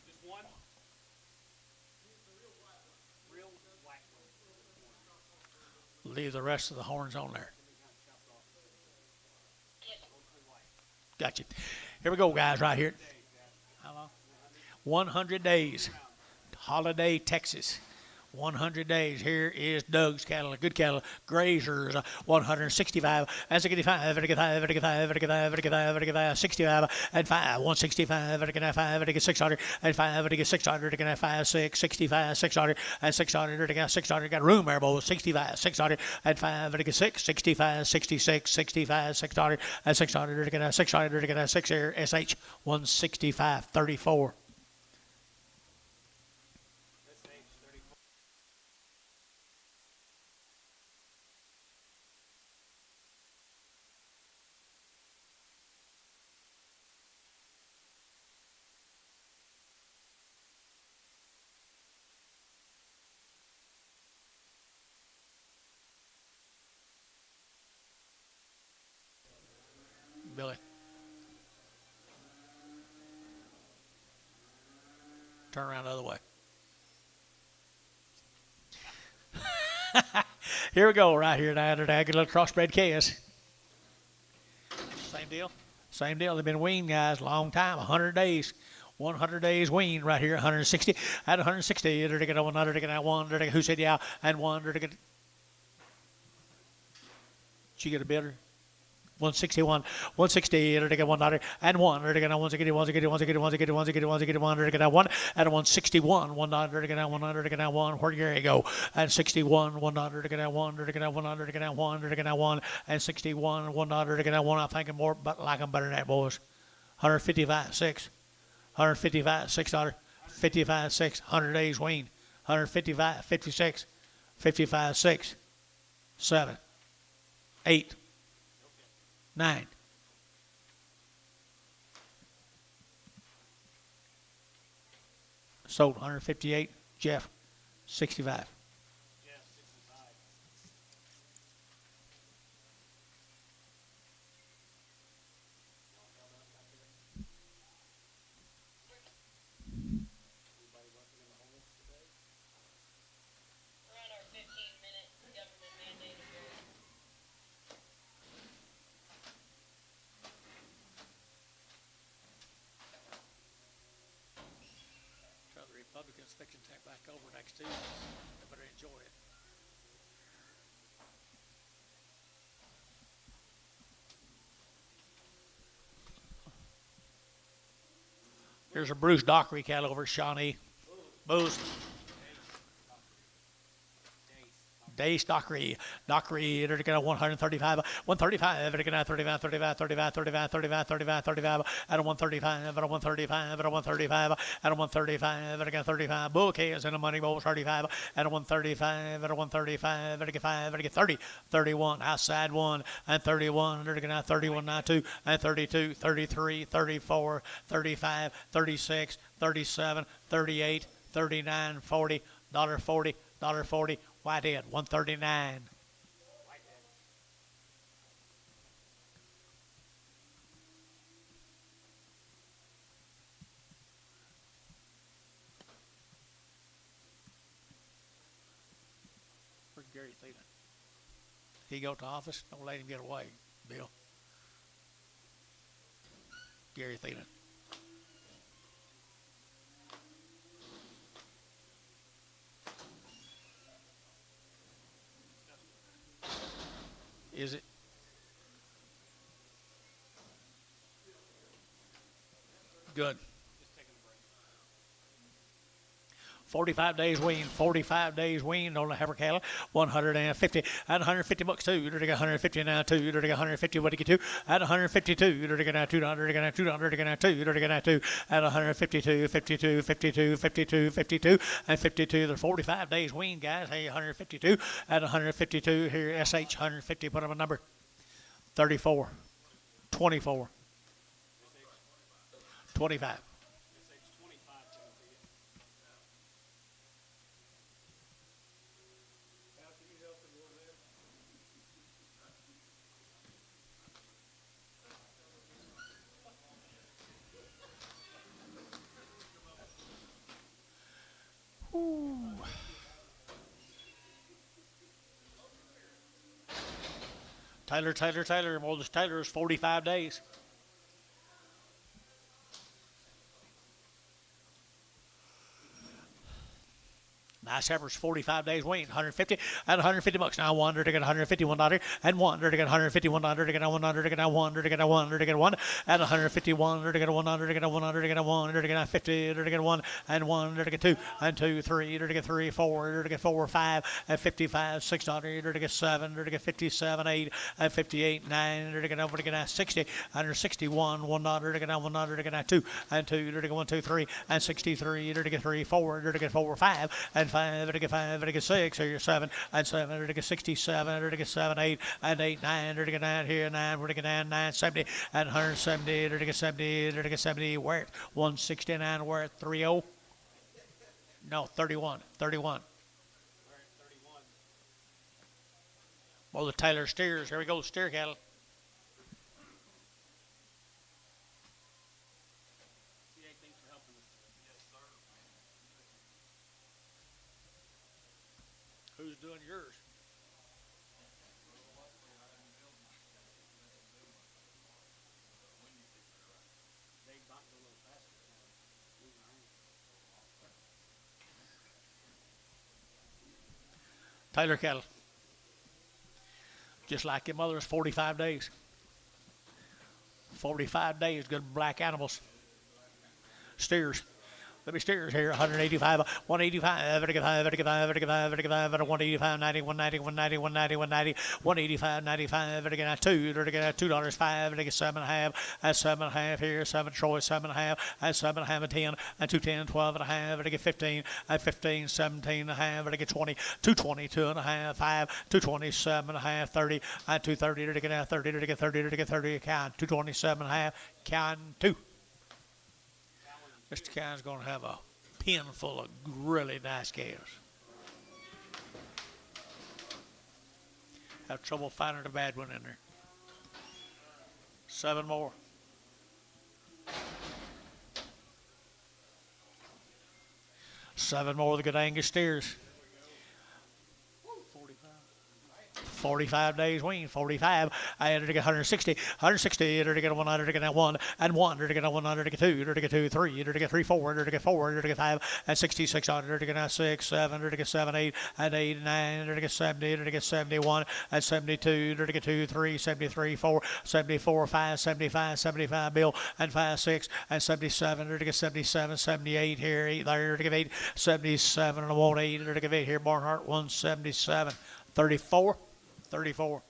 just one. Real black one. Leave the rest of the horns on there. Gotcha. Here we go, guys, right here. How long? 100 days. Holiday, Texas. 100 days. Here is Doug's cattle, good cattle, grazers, 165, and 65, 65, and 5, 165, 600, and 5, 600, 5, 6, 65, 600, and 600, 600, got room there, boys, 65, 600, and 5, 6, 65, 66, 65, 600, and 600, 600, 6 here, SH, 165, 34. Billy. Turn around the other way. Here we go, right here now. Get a little crossbred KS. Same deal. Same deal. They've been weaned, guys, long time, 100 days. 100 days weaned right here, 160. At 160, to get a 100, to get 1, to get who said yeah, and 1, to get. Did you get a bidder? 161, 160, to get 100, and 1, to get 160, 160, 160, 160, 160, 160, to get 1, and 161, 100, to get 100, to get 1, where'd Gary go? And 61, 100, to get 1, to get 100, to get 1, to get 1, and 61, 100, to get 1. I'm thinking more, but like I'm better than that, boys. 155, 6, 155, 600, 55, 6, 100 days weaned, 155, 56, 55, 6, 7, 8, 9. Sold 158. Jeff, 65. Jeff, 65. Anybody working in the holes today? We're on our 15-minute government mandated break. So the Republicans fixing to take back over next Tuesday. They better enjoy it. Here's a Bruce Dockery cattle over at Shawnee. Booze. Dace Dockery. Dockery, they're going to 135. 135, they're going to 35, 35, 35, 35, 35, 35, 35. At a 135, at a 135, at a 135, at a 135, they're going to 35. Bouquets in the money bowl, 35. At a 135, at a 135, they're going to 5, they're going to 30. 31, outside 1, and 31, they're going to 31 now 2, and 32, 33, 34, 35, 36, 37, 38, 39, 40, $40, $40. Whitehead, 139. Where's Gary Thielen? He go to office, don't let him get away, Bill. Gary Thielen. Is it? Good. 45 days wean, 45 days wean on the heifer cattle, 150, at 150 bucks too, you're going 150 now too, you're going 150, what do you get to? At 152, you're going to 200, you're going to 200, you're going to 2, you're going to 2, at 152, 52, 52, 52, 52, and 52, they're 45 days wean, guys, hey, 152, at 152, here, SH, 150, put up a number, 34, 24, 25. Tyler. Oldest Tyler is 45 days. Nice heifers, 45 days wean, 150 at 150 bucks. Now $100 to get $151 and $100 to get $151 to get $100 to get $100 to get $100 to get $1 at 151 to get $100 to get $100 to get $100 to get $50 to get $1 and $1 to get $2 and $2 $3 to get $3 $4 to get $4 $5 and $55 $6 to get $7 to get $57 $8 and $58 $9 to get over to get $60 and $61 $1 to get $1 to get $2 and $2 to get $1 2 3 and $63 to get $3 $4 to get $4 $5 and $5 to get 6 or 7 and 7 to get 67 to get 7 8 and 8 9 to get 9 here 9 to get 9 9 70 and 170 to get 70 to get 70 worth 169 worth 30 no 31 well the Taylor steers here we go steer cattle. Who's doing yours? Taylor cattle. Just like your mother's 45 days. 45 days, good black animals. Steers. Let me steers here, 185, 185, 185, 90, 190, 190, 190, 190, 185, 95, $2, 5, $7.5, at 7.5 here, 7 Troy, 7.5, at 7.5 and 10, and 210, 12.5, 15, at 15, 17.5, 20, 220, 2.5, 5, 227.5, 30, at 230, 30, 30, count, 227.5, count 2. Mr. Khan's going to have a pen full of really nice calves. Have trouble finding a bad one in there. 7 more. Seven more of the good Angus steers. 45 days wean, 45. I entered to get 160, 160, entered to get 100, to get 1, and 1, entered to get 100, to get 2, entered to get 2, 3, entered to get 3, 4, entered to get 4, entered to get 5, and 66, entered to get 6, 7, entered to get 7, 8, and 8, and 9, entered to get 70, entered to get 71, and 72, entered to get 2, 3, 73, 4, 74, 5, 75, 75, bill, and 5, 6, and 77, entered to get 77, 78 here, 8 there, entered to get 8, 77, and I want 8, entered to get 8 here, Barnhart, 177, 34. 34.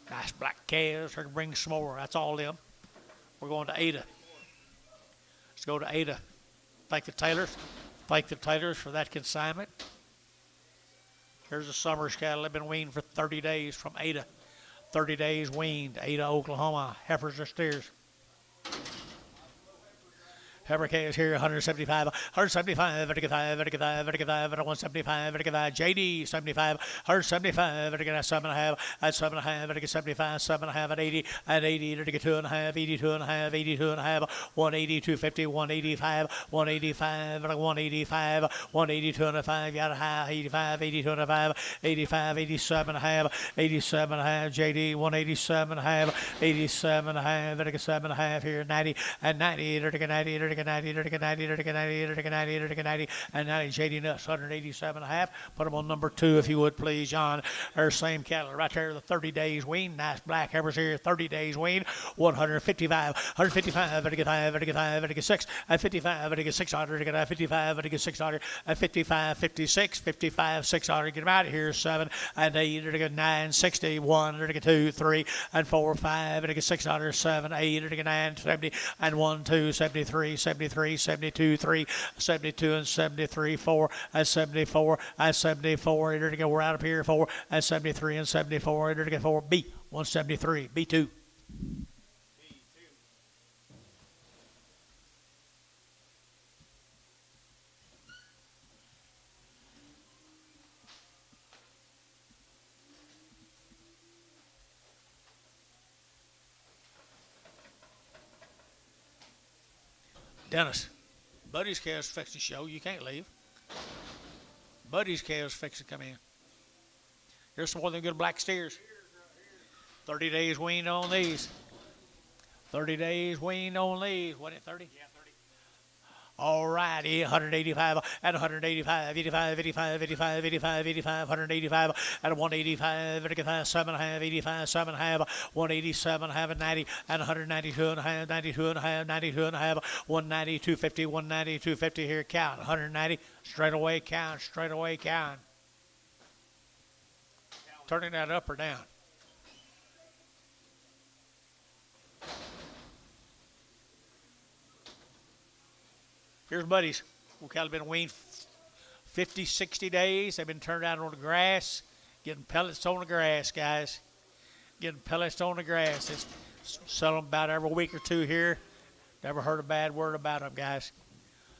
Nice black calves. Here to bring some more. That's all them. We're going to Ada. Let's go to Ada. Thank the Taylors. Thank the Taylors for that consignment. Here's a Summers cattle. They've been weaned for 30 days from Ada. 30 days weaned. Ada, Oklahoma. Heifers or steers. Heifer is here, 175, 175, 175, 175, 175, JD, 75, 175, 7.5, at 7.5, 75, 7.5, at 80, at 80, 2.5, 82.5, 82.5, 180, 250, 185, 185, 185, 180, 2.5, got a high, 85, 82.5, 85, 87.5, 87.5, JD, 187.5, 87.5, 7.5 here, 90, and 90, 90, 90, 90, 90, 90, 90, 90, and 90 JD Nuts, 187.5. Put them on number 2 if you would, please, John. There's same cattle right there, the 30 days wean. Nice black heifers here, 30 days wean. 155, 155, 155, 156, and 55, 600, 55, 600, and 55, 56, 55, 600. Get them out of here, 7 and 8, 9, 60, 1, 2, 3, and 4, 5, 600, 7, 8, 9, 70, and 1, 2, 73, 73, 72, 3, 72, and 73, 4, and 74, and 74. We're out of here, 4, and 73, and 74. 4, B, 173, B2. Dennis, Buddy's calves fixing to show. You can't leave. Buddy's calves fixing to come in. Here's some more of them good black steers. 30 days weaned on these. 30 days weaned on these. What, 30? Yeah, 30. All righty, 185 and 185, 85, 85, 85, 85, 85, 185 and 185, 85, 7.5, 85, 7.5, 187, half and 90, and 192 and a half, 92 and a half, 92 and a half, 190, 250, 190, 250 here, count, 190, straight away count, straight away count. Turning that up or down? Here's Buddies. We've kind of been weaned 50, 60 days. They've been turned out on the grass, getting pellets on the grass, guys. Getting pellets on the grass. It's sell them about every week or two here. Never heard a bad word about them, guys.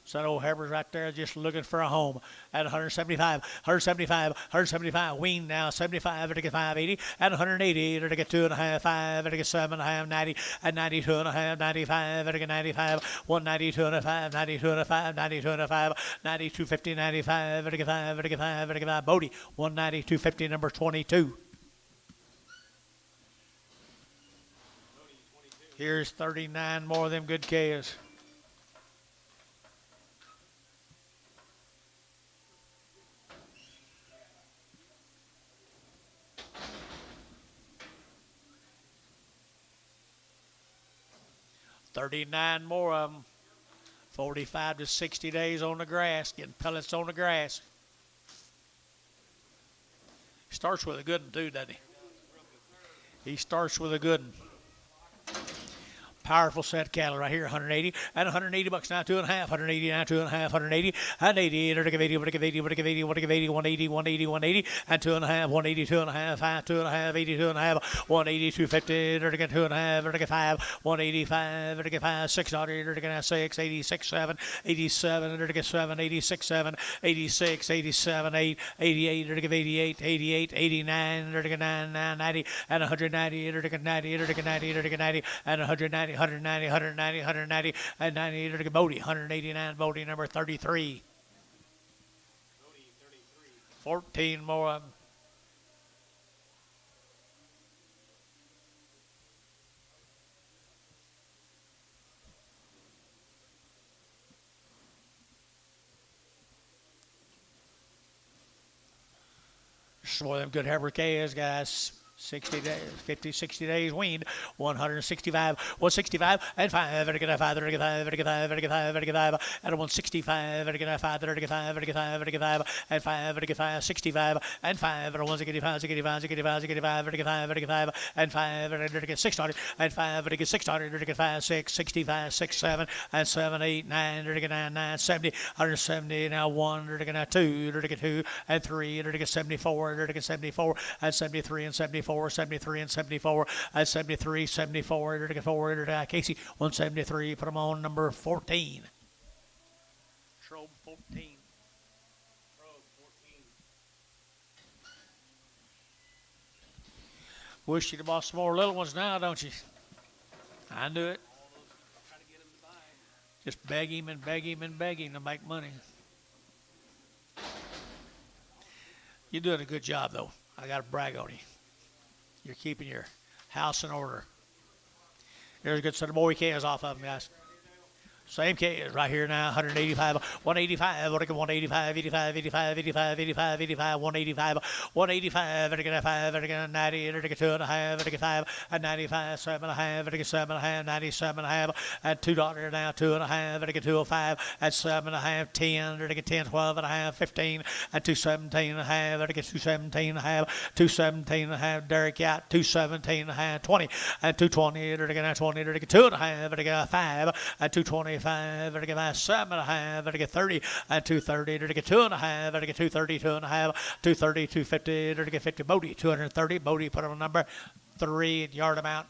Son old Heifers right there just looking for a home at 175, 175, 175. Wean now, 75, to get 580, and 180, to get 2.5, 5, to get 7.5, 90, and 92.5, 95, to get 95, 192 and a 5, 92 and a 5, 92 and a 5, 92, 50, 95, to get 5, to get 5, to get 5. Bodie, 190, 250, number 22. Here's 39 more of them good calves. $39 more of them. 45 to 60 days on the grass, getting pellets on the grass. Starts with a good one too, doesn't he? He starts with a good one. Powerful set cattle right here, 180 and 180 bucks now, 2.5, 180 now, 2.5, 180 and 80, and 80, 80, 80, 80, 80, 180, 180, 180 and 2.5, 180, 2.5, 5, 2.5, 80, 2.5, 180, 250, 2.5, 5, 185, 5, 6, 6, 86, 7, 87, 7, 86, 7, 86, 87, 8, 88, 88, 88, 89, 9, 90, and 190, 90, 90, 90, and 190, 190, 190, 190, and 90, Bodie, 189, Bodie number 33. 14 more of them. This is one of them good Heifer calves, guys. 60 days, 50, 60 days weaned, 165, 165, and 5, 35, 35, 35, 35, 35, and 165, 35, 35, 35, 35, and 5, 35, 65, and 5, and 165, 65, 65, 65, 35, 35, and 5, 600, and 5, 600, 35, 6, 65, 6, 7, and 7, 8, 9, 9, 70, 170, now 1, 2, 2, and 3, 74, 74, and 73, and 74, 73 and 74, 73, 74, 4, Casey, 173, put them on number 14. Strobe 14. Wish you'd have bought some more little ones now, don't you? I knew it. Just beg him and beg him and beg him to make money. You're doing a good job, though. I got to brag on you. You're keeping your house in order. There's a good set of boy calves off of them, guys. Same case right here now, 185, 185, 185, 85, 85, 85, 85, 85, 185, 185, 90, 2.5, 5, and 95, 7.5, 7.5, 97.5, and $2 now, 2.5, 205, and 7.5, 10, 10, 12.5, 15, and 217.5, 217.5, 217.5, Derek out, 217.5, 20, and 220, 20, 2.5, 5, and 220. 5, 7.5, 30, and 230, 2.5, 230, 2.5, 230, 250, 50, Bodie, 230, Bodie, put on number 3 yard amount.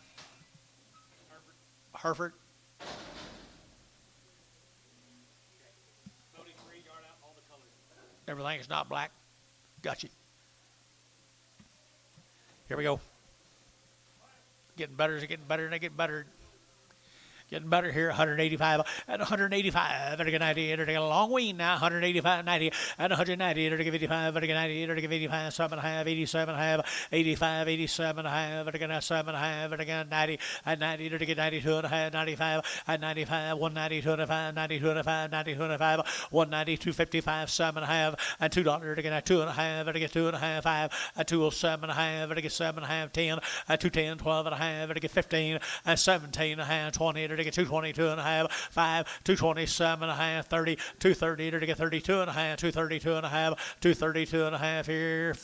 Hereford. Bodie 3 yard out, all the colors. Everything is not black. Got you. Here we go. Getting better, getting better, and they get better. Getting better here, 185 and 185. They're 90. They're a long wean now, 185, 90 and 190. They're 55. They're 90. They're 55, 7.5, 87.5, 85, 87.5. They're 7.5. They're 90 and 90. They're 92.5, 95 and 95. 190, 205, 90, 205, 90, 205, 190, 255, 7.5 and $2. They're 2.5. They're 2.5, 5 and 207.5. They're 7.5, 10 and 210, 12.5. They're 15 and 17.5, 20. 220, 2.5, 5, 227.5, 30, 230, 32.5, 232.5, 232.5 here.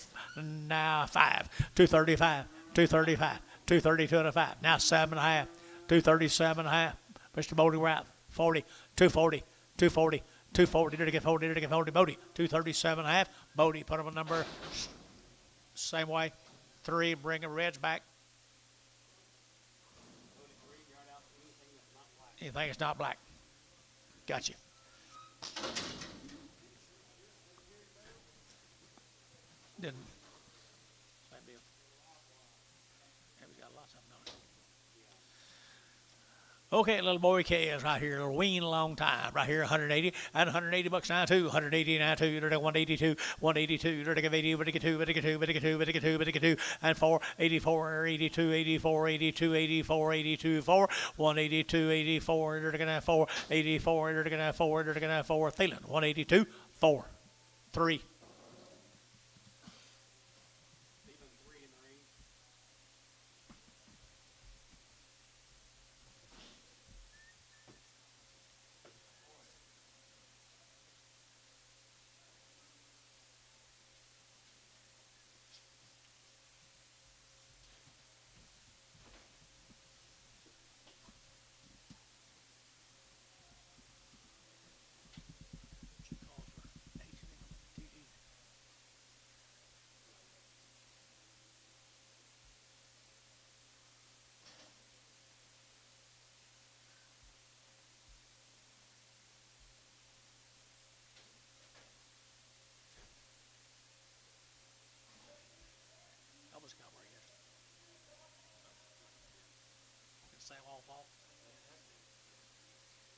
Now 5, 235, 235, 232.5. Now 7.5, 237.5. Mr. Bodie Rath, 40, 240, 240, 240, 40, 40, Bodie, 237.5. Bodie, put him a number same way. 3, bring the reds back. Anything that's not black. Got you. Didn't. Same deal. Yeah, we got lots of them on it. Okay, little boy calves right here. Little wean a long time. Right here, 180 and 180 bucks now too. 180 now too. 182, 182, 82, and 4, 84, 82, 84, 82, 84, 82, 4, 182, 84, 4, 84, 4, 4, Thielen, 182, 4, 3.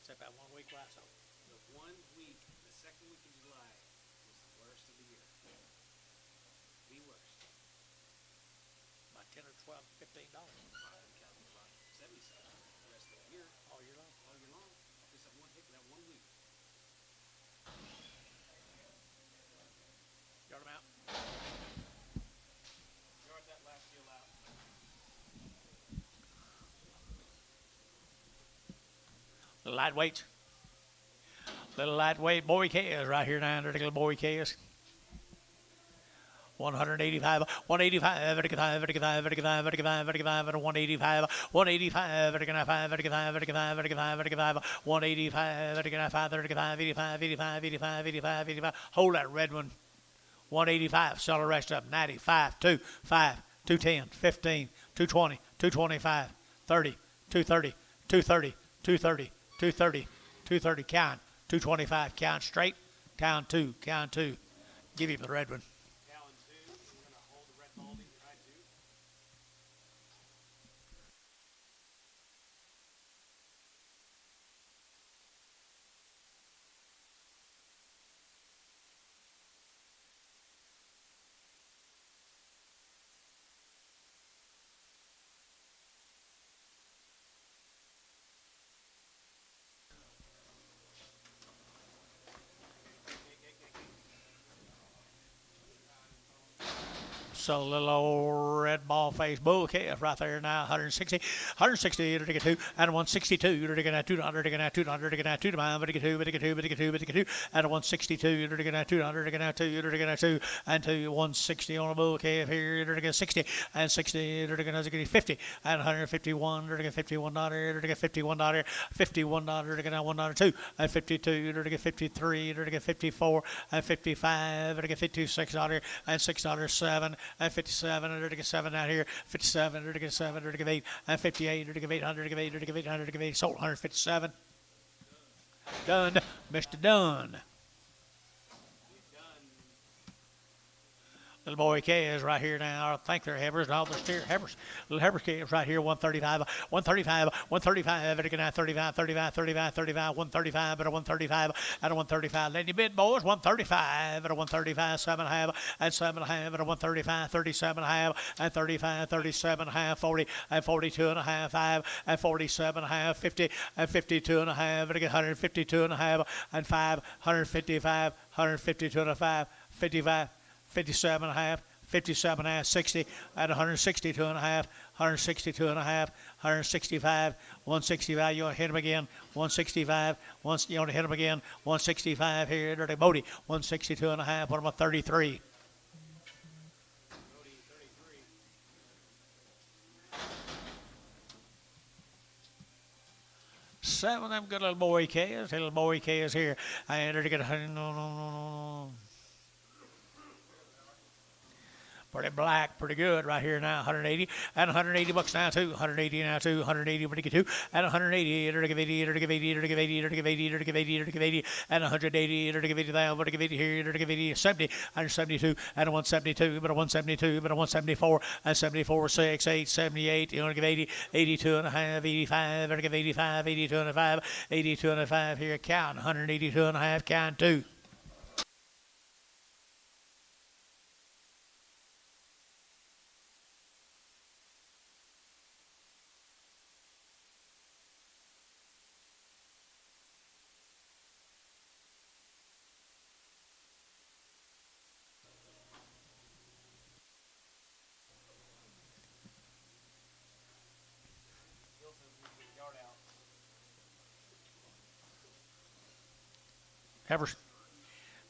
Except that 1 week right, so. The 1 week, the second week of July, was the worst of the year. The worst. About 10 or 12, $15. 70 cents. The rest of the year, All year long. all year long. Just that one hit, that 1 week. Yard them out. Yard that last deal out. Little lightweights. Little lightweight boy calves right here now. Little boy calves. 185, 185, 185, 185, 185, 185, 185, 185, 85, 85, 85. Hold that red one. 185, sell the rest up. 95, 2, 5, 210, 15, 220, 225, 30, 230, 230, 230, 230, 230, count. 225, count straight. Count 2, count 2. Give him the red one. Gallon 2, we're going to hold the red balding right too. So little old red ball face bull calf right there now, 160, 160 to get 2, and 162 to get 200 to get 200 to get 2 to mine, but to get 2, but to get 2, but to get 2, but to get 2, and 162 to get 200 to get 2 to get 2, and 160 on a bull calf here to get 60, and 60 to get 50, and 151 to get $51 to get $51, $51 to get $1.02, and 52 to get 53 to get 54, and 55 to get $56, and $6.07. And 57 to get 7 out here, 57 to get 7 to get 8, and 58 to get 800 to get 8 to get 800 to get 8, sold 157. Done, Mr. Dunn. Little boy calves right here now. I think they're heifers. No, they're steer heifers. Little heifer calves right here. 135, 135, 135. Better get out 35, 35, 35, 35, 135, but a 135, at a 135. Letting you bid, boys. 135, at a 135, 7.5, and 7.5, at a 135, 37.5, and 35, 37.5, 40, and 42.5, 5, and 47.5, 50, and 52.5. Better get 152.5, and 5, 155, 152.5, 55. 57.5, 57.5, 60 at 162.5, 162.5, 165, 165. You want to hit him again? 165. Once you want to hit him again? 165 here. Dirty Bodie. 162.5. What about 33? Seven of them good little boy calves. Little boy calves here. And to get no. Pretty black, pretty good right here now. 180 and 180 bucks now too. 180 now too. 180 what do you get to? And 180 to give 80 to give 80 to give 80 to give 80 to give 80 to give 80 and 180 to give 80 down. What to give 80 here to give 80 70 and 72 and a 172 but a 172 but a 174 and 74 6 8 78. You want to give 80 82 and a half 85 to give 85 82 and a 5 82 and a 5 here count 182 and a half count 2.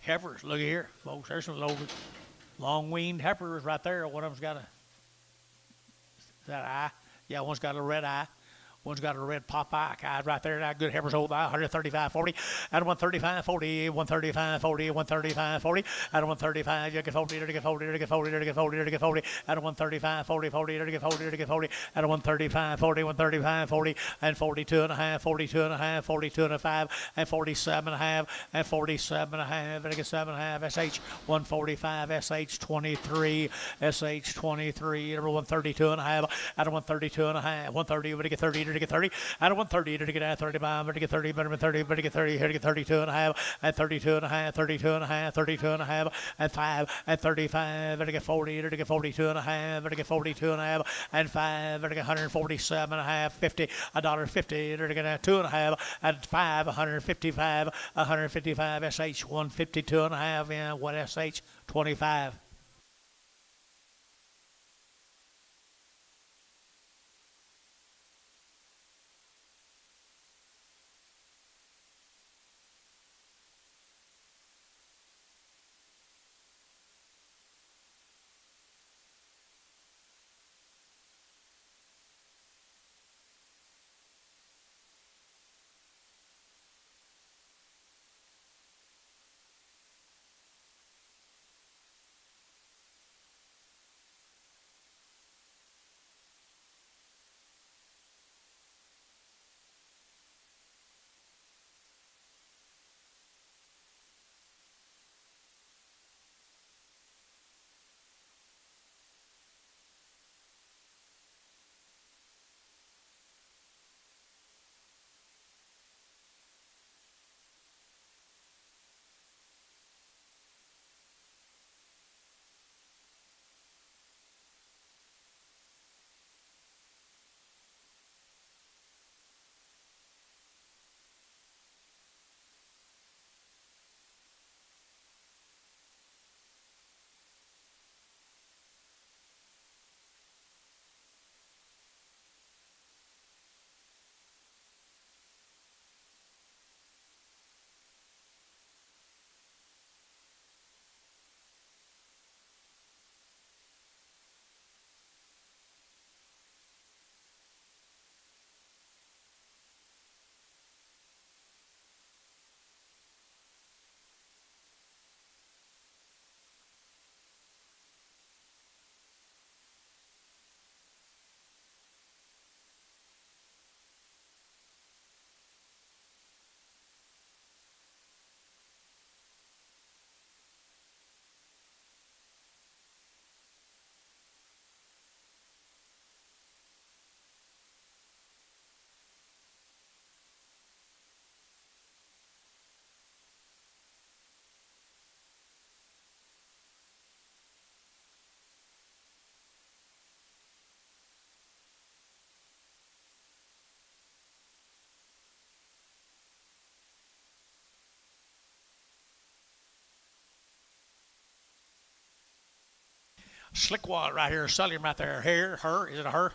Heifers, look here, folks. There's some long-weaned heifers right there. One of them's got a, is that an eye? Yeah, one's got a red eye. One's got a red Popeye eyes right there. That good heifers hold eye. 135, 40, and 135, 40, 135, 40, 135, 40, and 135. You get 40, you get 40, you get 40, you get 40, you get 40, and 135, 40, 40, you get 40, you get 40, and 135, 40, 135, 40, and 42 and a half, 42 and a half, 42 and a 5, and 47 and a half, and 47 and a half, and I get 7 and a half. SH 145, SH 23, SH 23, number 132 and a half, and 132 and a half, 130, you get 30. to get 30, out of 130, to get out 35, to get 30, better than 30, better get 30, here to get 32 and a half, and 32 and a half, 32 and a half, 32 and a half, and 5, and 35, better get 40, to get 42 and a half, better get 42 and a half, and 5, better get 147 and a half, 50, $1.50, to get 2 and a half, and 5, 155, 155, SH, 152 and a half, yeah, what SH, 25. Slickwad right here, selling right there. Here, her, is it a her?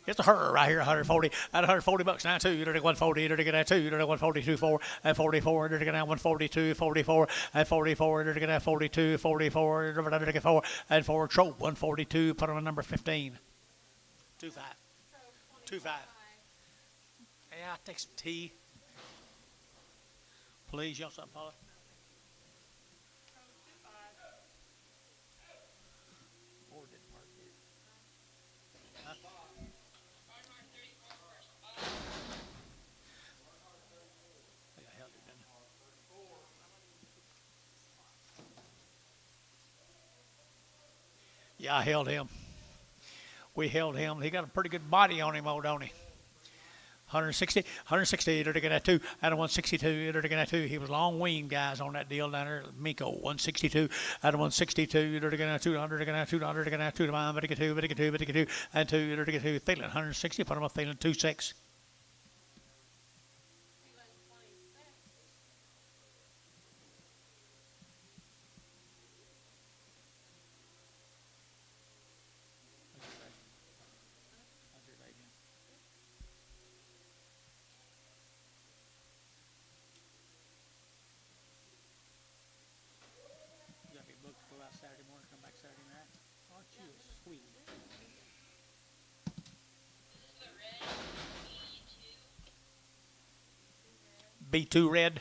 It's a her right here, 140. At 140 bucks now, too. You're going to 140. You're going to get 2. You're going to 142, 4. At 44, you're going to 142, 44. At 44, you're going to 42, 44. You're going to get 4. At 4, trope, 142. Put on number 15. 25. 25. Yeah, I'll take some tea. Please, y'all something, Paula. Yeah, I held him. We held him. He got a pretty good body on him, old, don't he? 160, they're taking that 2. Out of 162, they're taking that 2. He was long wing guys on that deal down there. Minko, 162. Out of 162, they're taking that 200, they're taking that 200, they're taking that 2 to mine, but they get 2, but they get 2, but they get 2, and 2, they're taking 2. Thielen, 160, put him up, Thielen, 26. Saturday morning, come back Saturday night. Aren't you sweet? B2 red.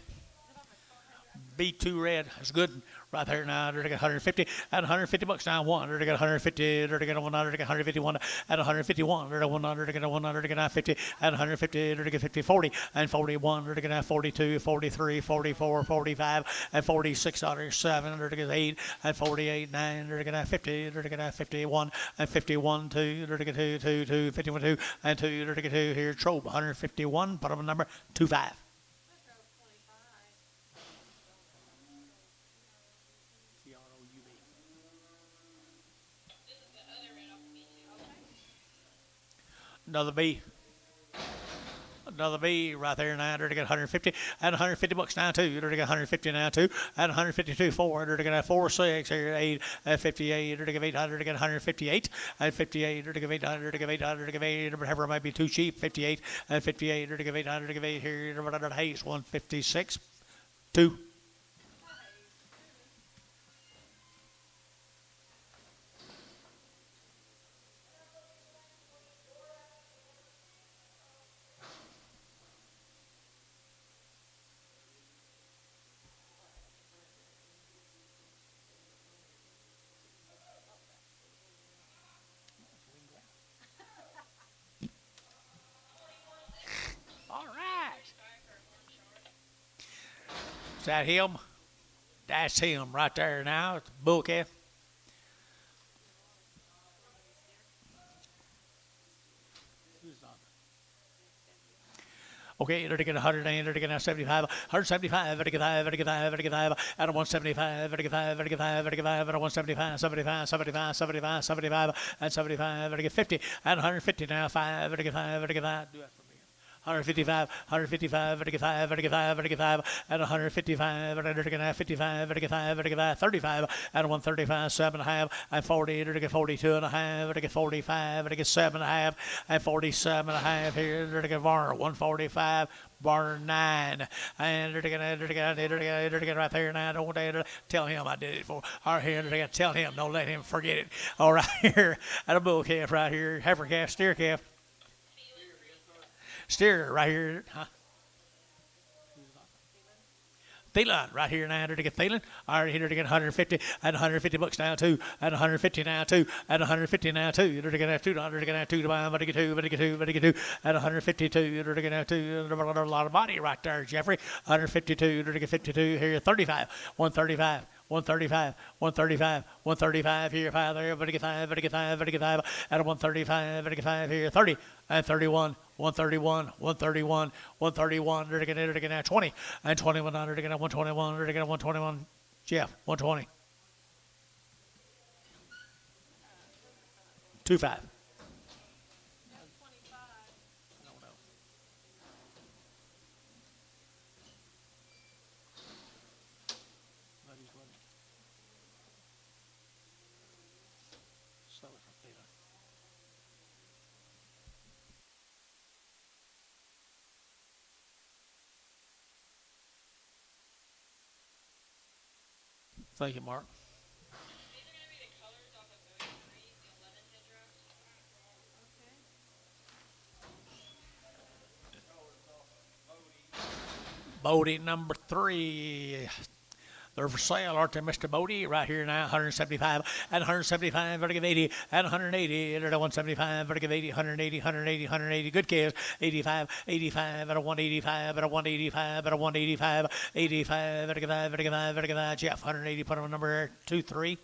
B2 red. That's good. Right there now, they're going to get 150 at 150 bucks now. One, they're going to get 150, they're going to get 100, they're going to get 151 at 151, they're going to get 100, they're going to get 100, they're going to get 50 at 150, they're going to get 50, 40 and 41, they're going to have 42, 43, 44, 45 and 46 dollars, 7, they're going to get 8 and 48, 9, they're going to have 50, they're going to have 51 and 51, 2, they're going to get 2, 2, 2, 51, 2 and 2, they're going to get 2 here. Trobe 151, bottom number 25. Another B. Another B right there now. They're to get 150 and 150 bucks now too. They're to get 150 now too and 152 4. They're to get 4 6 here 8 and 58. They're to get 800 to get 158 and 58. They're to get 800 to get 800 to get 8. Whatever might be too cheap. 58 and 58. They're to get 800 to get 8 here. Hayes 156 2. Is that him? That's him right there now. It's the bull calf. Okay, they're to get 100, they're to get 75, 175, they're to get 5, they're to get 5, they're to get 5, out of 175, they're to get 5, they're to get 5, they're to get 5, out of 175, 75, 75, 75, 75, and 75, they're to get 50, and 150 now, 5, they're to get 5, they're to get 5. Do that for me. 155, 155, they're to get 5, they're to get 5, they're to get 5, and 155, they're to get 55, they're to get 5, they're to get 35, and 135, 7.5, and 40, they're to get 42 and a half, they're to get 45, they're to get 7.5, and 47.5 here, they're to get bar 145, bar 9, and they're to get right there now. Don't they tell him I did it for our here. They're to tell him, don't let him forget it. All right here, at a bull calf right here, heifer calf, steer calf. Steer right here, huh? Thielen right here now. They're to get Thielen. All right, here to get 150 and 150 bucks now too, and 150 now too, and 150 now too. They're to get $2. They're to get 2 to buy. But to get 2, but to get 2, but to get 2, and 152. They're to get 2. A lot of body right there, Jeffrey. 152. They're to get 52 here. 35, 135. 135, 135, 135 here, 5 there, but to get 5, but to get 5, but to get 5, at a 135, but to get 5 here, 30, and 31, 131, 131, 131, they're to get 20, and 21, they're to get 121, they're to get 121, Jeff, 120. 25. Thank you, Mark. These are going to be the colors off of Bodie Freeze, the 11 head drops. Bodie number 3. They're for sale, aren't they, Mr. Bodie? Right here now, 175 and 175, they're to give 80 and 180, they're to 175, they're to give 80, 180, 180, 180. Good kids. 85, 85, at a 185, at a 185, at a 185, 85, at a 5, at a 5, at a 5. Jeff, 180, put on number 2, 3.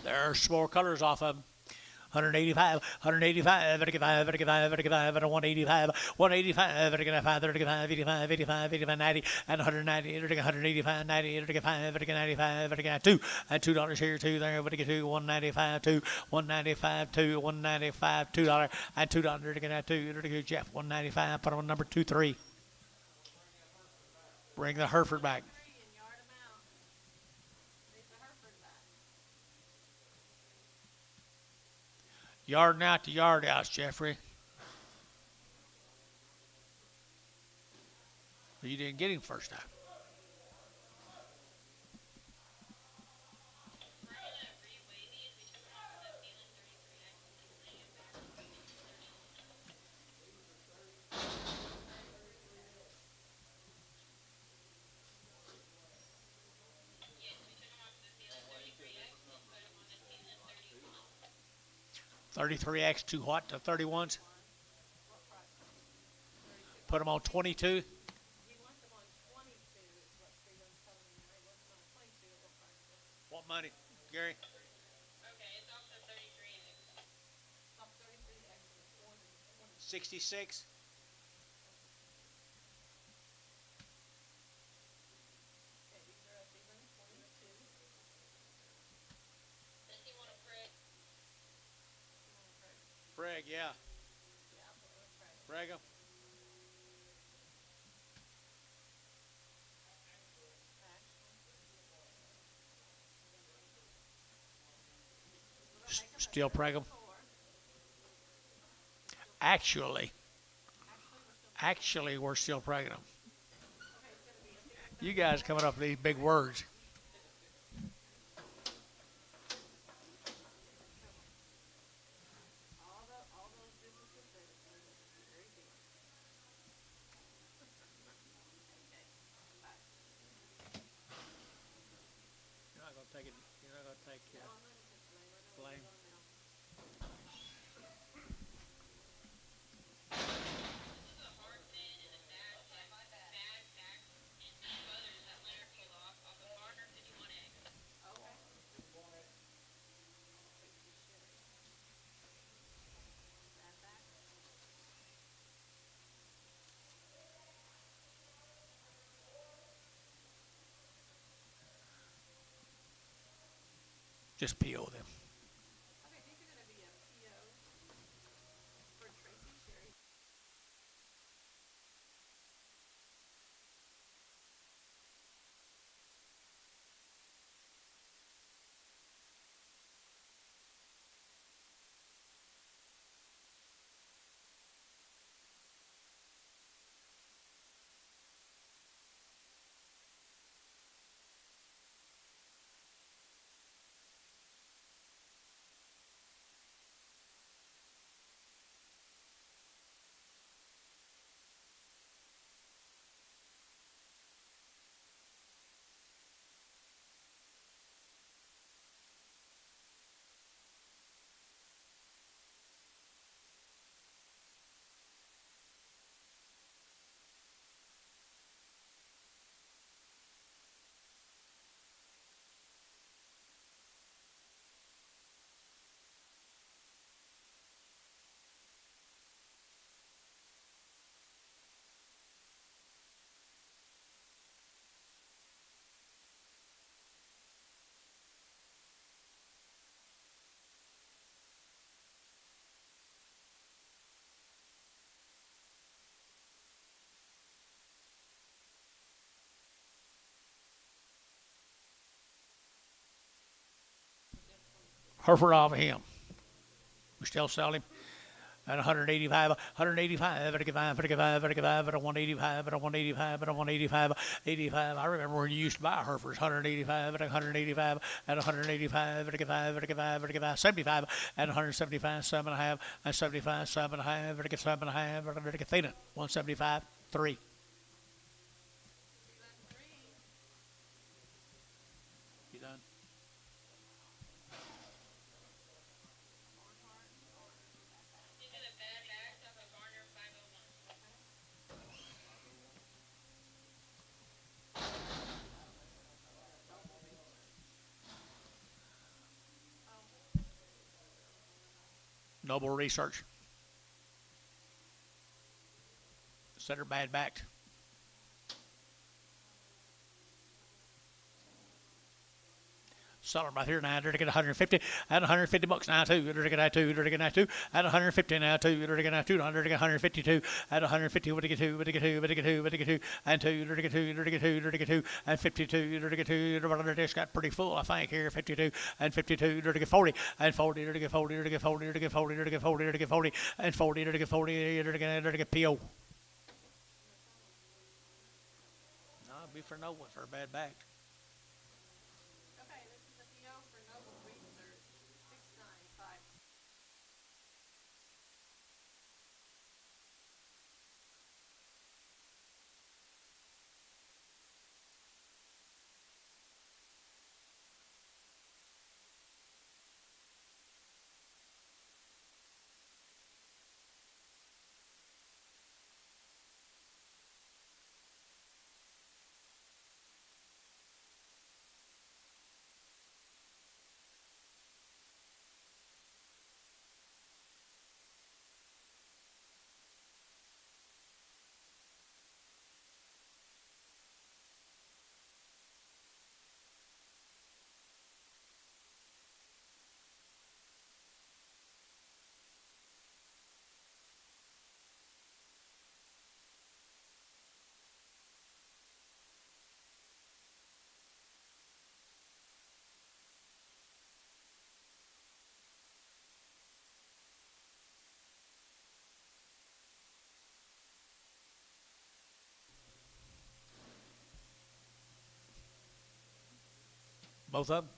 There's more colors off of them. 185, 185, vertical 5, vertical 5, vertical 5, and 185, 185, vertical 5, vertical 5, 85, 85, 85, 90, and 190, vertical 185, 90, vertical 5, vertical 95, vertical 2, and $2 here, 2 there, vertical 2, 195, 2, 195, 2, 195, $2, and $2, vertical 2, vertical Jeff, 195, put on number 2, 3. Bring the Hereford back. Yarding out the yard house, Jeffrey. You didn't get him first time. Yes, we took them off the ceiling 33X and put them on the ceiling 31. 33X to what? To 31s? Put them on 22. He wants them on 22 is what Freedom's telling me now. He wants them on 22 at what price? What money, Gary? Okay, it's off the 33X. Top 33X is 420. 66. Okay, these are at 22. Does he want a prick? Bragg, yeah. Yeah, I'll put it with Fred. Bragg 'em. Still Bragg 'em. Actually, we're still pregnant them. You guys coming up with these big words. All those businesses, they're very big. You're not gonna take it. You're not gonna take blame. This is a hard fin and a bad back and two others that Leonard peeled off of Garner 51X. Okay. That back. Just PO them. Okay, these are going to be a PO for Tracy Sherry. Hereford off of him. We still sell him at 185, 185, 55, 55, 55, at a 185, at a 185, at a 185, 85. I remember when you used to buy Herefords, 185, at 185, at 185, at 55, at 55, at 55, 75, at 175, 7.5, at 75, 7.5, at 7.5, at Athena, 175, 3. You done? These are the bad backs off of Garner 501. Noble Research. Center bad backed. Sell them right here now. They're to get 150 at 150 bucks now too. They're to get two. They're to get two at 150 now too. They're to get 200 to get 152 at 150. What to get two? What to get two? What to get two? What to get two? And two. They're to get two. They're to get two. They're to get two and 52. They're to get two. The disc got pretty full, I think here. 52 and 52. They're to get 40 and 40. They're to get 40. They're to get 40. They're to get 40. They're to get 40. They're to get 40 and 40. They're to get 40. They're to get PO. No, it'd be for no one for a bad back. Okay, this is a PO for Noble Research, 695. Both of them.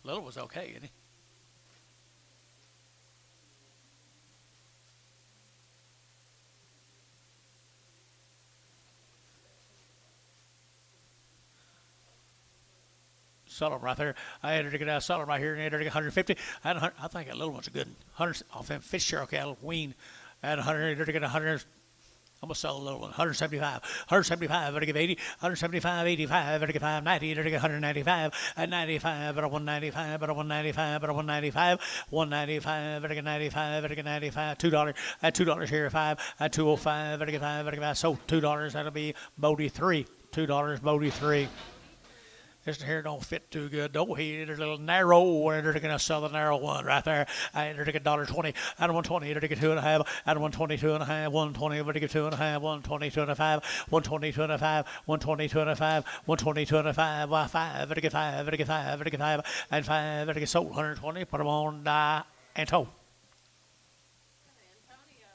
Little was okay, isn't he? Sell them right there. I had to get out, sell them right here, and I had to get 150. I think that little one's a good 100 off them Fisher cattle, wean. At 100, to get 100. I'm going to sell a little one. 175. 175, better give 80. 175, 85, better give 590. Better get 195. At 95, better 195, better 195, better 195. 195, better get 95, better get 95. $2. At $2 here, 5. At 205, better get 5, better get 5. So $2, that'll be Bodie 3. $2, Bodie 3. This here don't fit too good. Don't he? They're a little narrow, and they're gonna sell the narrow one right there. And they're to get $1.20. Out of 120, they're to get 2.5. Out of 120, 2.5. 120, they're to get 2.5. 120, 2.5. 120, 2.5. 120, 2.5. 120, 2.5. Why 5? They're to get 5. They're to get 5. They're to get 5. And 5. They're to get sold. 120. Put them on die and tow. Antonio.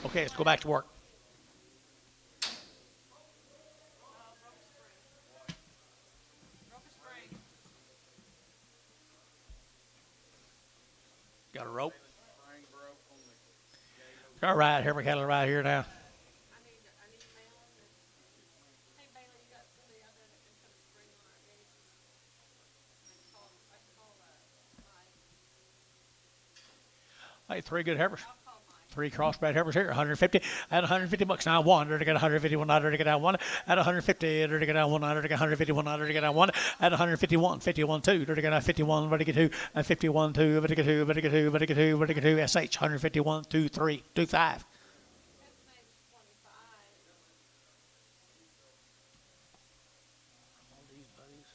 Okay, let's go back to work. Broke a spring. Got a rope. All right, here we got it right here now. I need mail. Hey Bailey, you got somebody out there that can put a spring on our gate? I can call my. Hey, 3 good heifers. I'll call mine. 3 crossbred heifers here, 150. At 150 bucks now, 1. They're to get 151. They're to get out 1. At 150, they're to get out 1. They're to get 151. They're to get out 1. At 151, 51 2. They're to get out 51. They're to get 2. And 51 2. They're to get 2. They're to get 2. They're to get 2. They're to get 2. SH 151 2 3 2 5. His name's 25. All these buddies.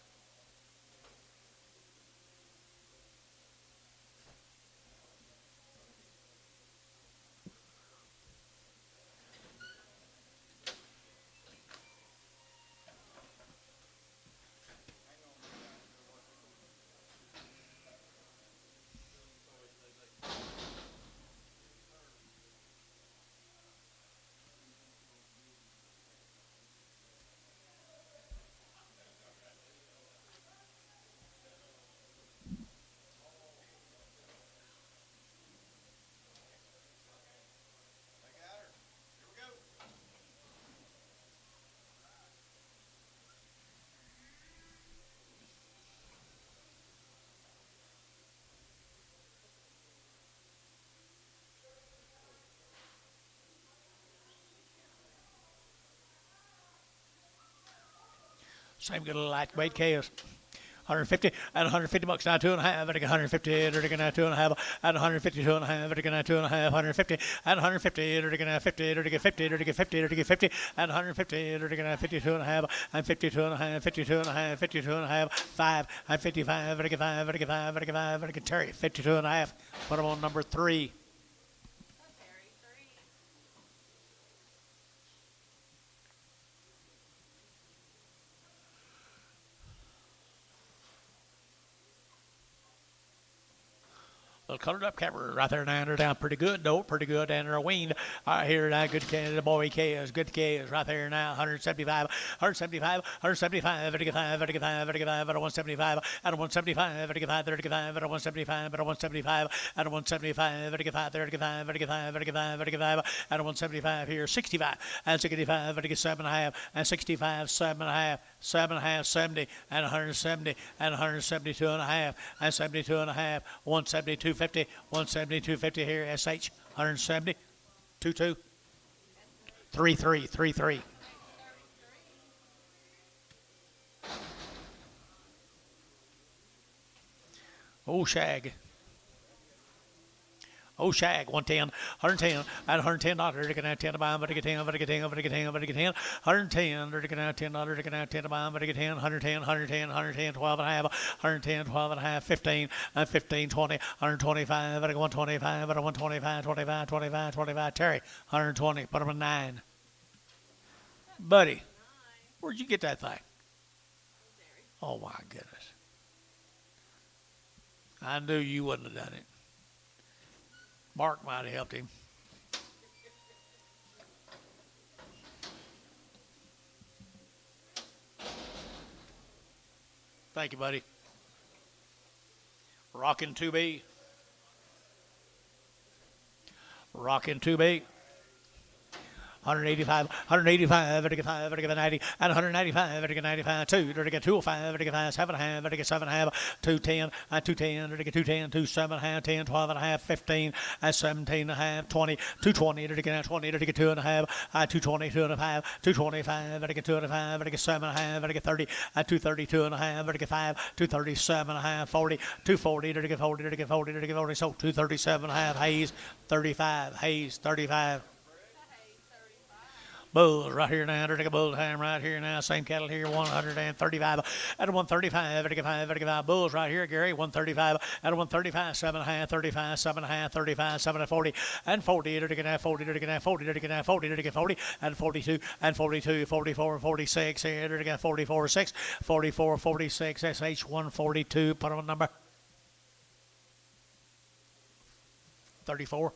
Same good light weight chaos. 150 and 150 bucks now, 2.5 at 150 at now, 2.5 at 150, 2.5 at now, 2.5 150 at 150 at now, 50 at 50 at 50 at 50 at 150 at now, 52.5 and 52.5, 52.5, 52.5, 5 and 55 at 5 at 5 at 5 at Terry, 52.5. Put him on number 3. Terry, 3. Little colored up camera right there now. They're down pretty good, though. Pretty good. And they're weaned. Here now. Good Canada boy Chaos. Good Chaos right there now. 175. 175. 175. 85. 85. 85. At 175. At 175. 85. 35. At 175. At 175. At 175. 85. 35. 85. 85. 85. At 175 here. 65. And 65. 7.5. And 65. 7.5. 7.5. 70. And 170. And 172.5. And 72.5. 172. 50, 170, 250 here, SH, 170, 22, 33, 33. Oh, shag. Oh, shag, 110, 110, at $110, they're going to have 10 to buy, but they get 10, but they get 10, but they get 10, but they get 10, 110, they're going to have $10, they're going to have 10 to buy, but they get 10, 110, 110, 110, 12 and a half, 110, 12 and a half, 15, 15, 20, 125, at 125, at 125, 25, 25, 25, Terry, 120, put them in 9. Buddy, where'd you get that thing? Oh, my goodness. I knew you wouldn't have done it. Mark might have helped him. Thank you, buddy. Rockin' 2B. Rockin' 2B. 185, 185, 90, and 195, 95, 2, 205, 7.5, 7.5, 210, 210, 210, 2.7, 10, 12 and a half, 15, 17 and a half, 20, 220, 20, 2 and a half, 220, 2 and a half, 225, 2 and a half, 7 and a half, 30, 232 and a half, 5, 237 and a half, 40, 240, 40, so 237 and a half, Hayes, 35, Hayes, 35. Bulls right here now. Take a bull time right here now. Same cattle here. 135 at 135. 85. Bulls right here, Gary. 135 at 135. 7.5. 35. 7.5. 35. 7 and 40 and 40. 40. 40 and 42 and 42. 44. 46. 44. 6. 44. 46. SH 142. Put on number 34.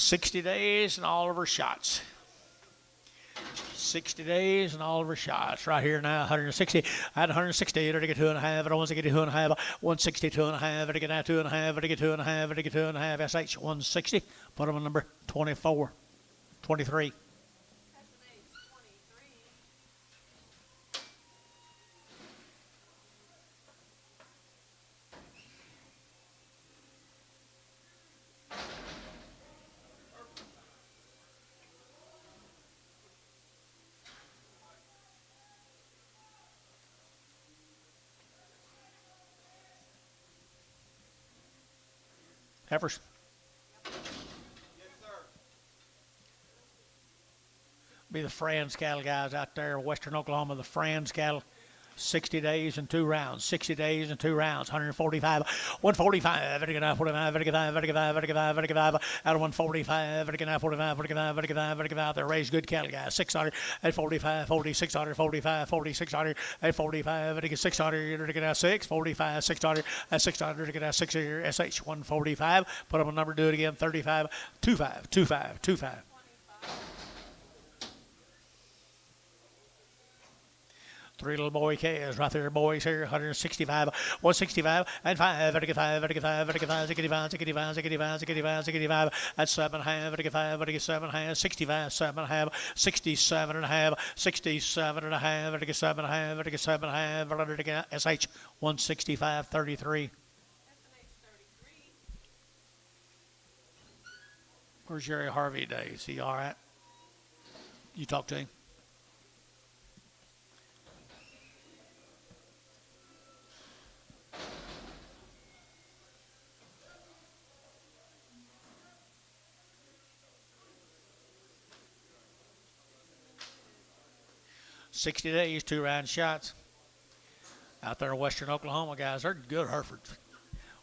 60 days and all of her shots. 60 days and all of her shots. Right here now, 160. At 160, to get 2.5. At 160, 2.5. 160, 2.5. To get out 2.5. To get 2.5. To get 2.5. SH 160. Put them on number 24. 23. Heifers. Yes, sir. Be the Franz cattle guys out there, Western Oklahoma, the Franz cattle. 60 days and 2 rounds. 60 days and 2 rounds. 145. 145. 45. 45. Out of 145. 45. They're raised good cattle guys. 600 at 45. 4600. 45. 4600 at 45. 600. 6. 45. 600 at 600. 6 here. SH 145. Put up a number. Do it again. 35. 25. 25. 25. Three little boy calves right there, boys here. 165, 165, and 5. Vertical 5, vertical 5, vertical 5, ziggity 5, ziggity 5, ziggity 5, ziggity 5, ziggity 5. At 7.5, vertical 5, vertical 7.5, 65, 7.5, 67.5, 67.5, vertical 7.5, vertical 7.5, vertical SH 165, 33. Where's Jerry Harvey today? Is he all right? You talk to him? $60 days, 2 round shots. Out there in western Oklahoma, guys, they're good Herefords.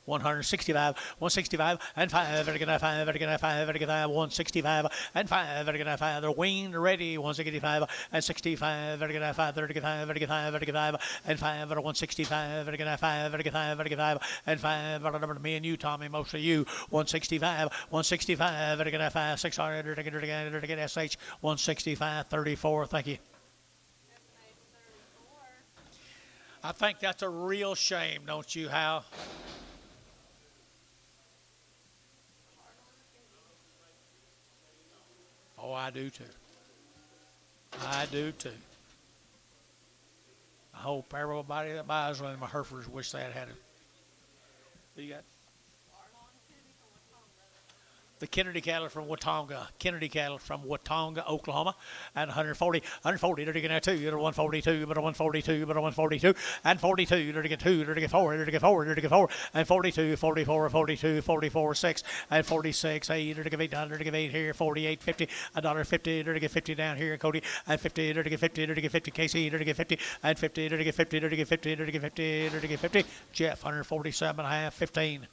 165, 165, and 5, vertical 5, vertical 5, vertical 5, 165, and 5, vertical 5. They're weaned, ready, 165, and 65, vertical 5, vertical 5, vertical 5, vertical 5, and 5, 165, vertical 5, vertical 5, vertical 5, and 5, number me and you, Tommy, most of you, 165, 165, vertical 5, 600, vertical SH, 165, 34. Thank you. I think that's a real shame, don't you, Hal? Oh, I do too. I do too. I hope everybody that buys one of my Herefords wish they had had it. What you got? The Kennedy cattle from Watonga. Kennedy cattle from Watonga, Oklahoma. And 140, 140, they're getting 2, they're 142, but a 142, but a 142, and 42, they're getting 2, they're getting 4, they're getting 4, they're getting 4, and 42, 44, 42, 44, 6, and 46, 8, they're getting 8, they're getting 8 here, 48, 50, $1.50, they're getting 50 down here, Cody, and 50, they're getting 50, they're getting 50, Casey, they're getting 50, and 50, they're getting 50, they're getting 50, they're getting 50, they're getting 50, Jeff, 147.5, 15.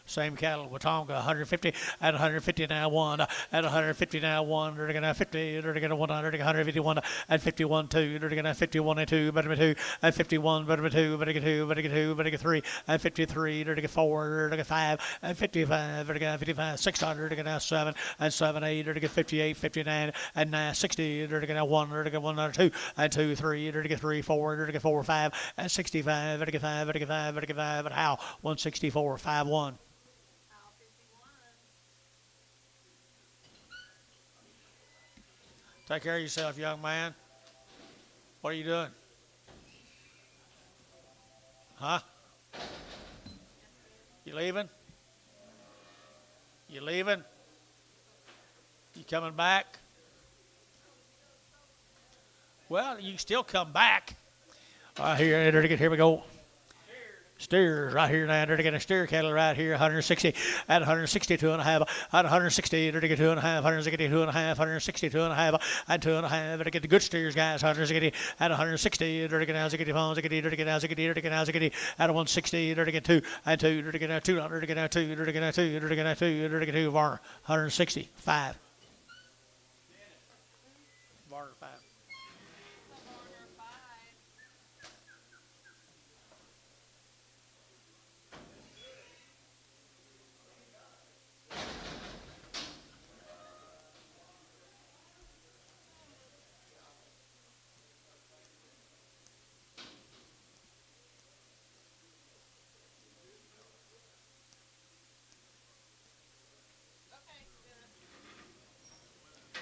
Same cattle, Watonga, 150, and 150 now 1, and 150 now 1, they're going to 50, they're going to 100, 151, and 51, 2, they're going to 51 and 2, better 2, and 51, better 2, better 2, better 2, better 3, and 53, they're going to 4, they're going to 5, and 55, they're going to 55, 600, they're going to 7, and 7, 8, they're going to 58, 59, and 9, 60, they're going to 1, they're going to 1, 2, and 2, 3, they're going to 3, 4, they're going to 4, 5, and 65, they're going to 5, they're going to 5, they're going to 5, and how? 164, 5, 1. Take care of yourself, young man. What are you doing? Huh? You leaving? You leaving? You coming back? Well, you can still come back. Here we go. Steers right here now. They're getting a steer cattle right here, 160 at 162 and a half, at 160, they're getting 2 and a half, 162 and a half, 162 and a half, and 2 and a half. They're getting the good steers, guys. 160 at 160, they're getting out, ziggity, phone, ziggity, they're getting out, ziggity, they're getting out, ziggity, at 160, they're getting 2 and 2, they're getting out 200, they're getting out 2, they're getting out 2, they're getting out 2, they're getting 2, Varner, 165. Varner 5.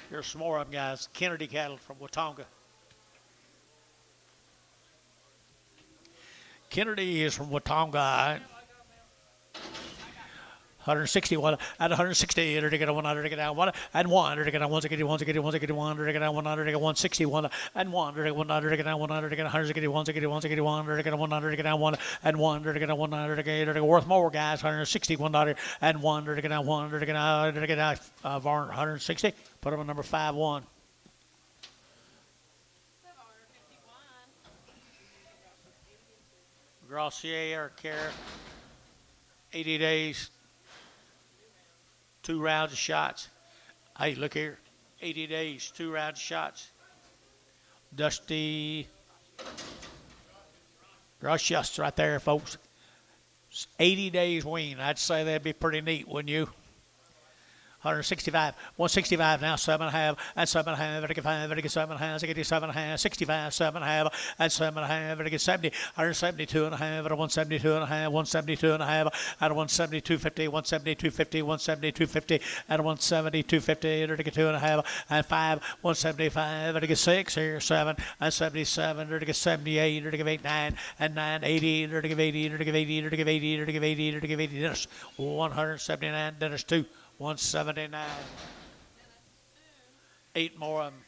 Here's some more of them, guys. Kennedy cattle from Watonga. Kennedy is from Watonga. 161 at 160, they're getting 100, they're getting 1 and 1, they're getting 1, they're getting 1, they're getting 1, they're getting 1, they're getting 100, they're getting 161 and 1, they're getting 100, they're getting 100, they're getting 100, they're getting 1, they're getting 1, they're getting 1, they're getting 100, they're getting 1 and 1, they're getting 100, they're getting worth more, guys. 161 and 1, they're getting 1, they're getting 160. Put them on number 5-1. Grossier care, 80 days. 2 rounds of shots. Hey, look here. 80 days, 2 rounds of shots. Dusty. Gracias right there, folks. 80 days wean. I'd say that'd be pretty neat, wouldn't you? 165, 165 now, 7.5, and 7.5, and 5, and 7.5, 7.5, 65, 7.5, and 7.5, and 70, 172.5, and 172.5, 172.5, and 172.50, 172.50, 172.50, and 172.50, and 2.5, and 5, 175, and 6, here, 7, and 77, and 78, and 8, 9, and 9, 80, and 80, and 80, and 80, and 80, and 80, Dennis, 179, Dennis 2. 179. 8 more of them.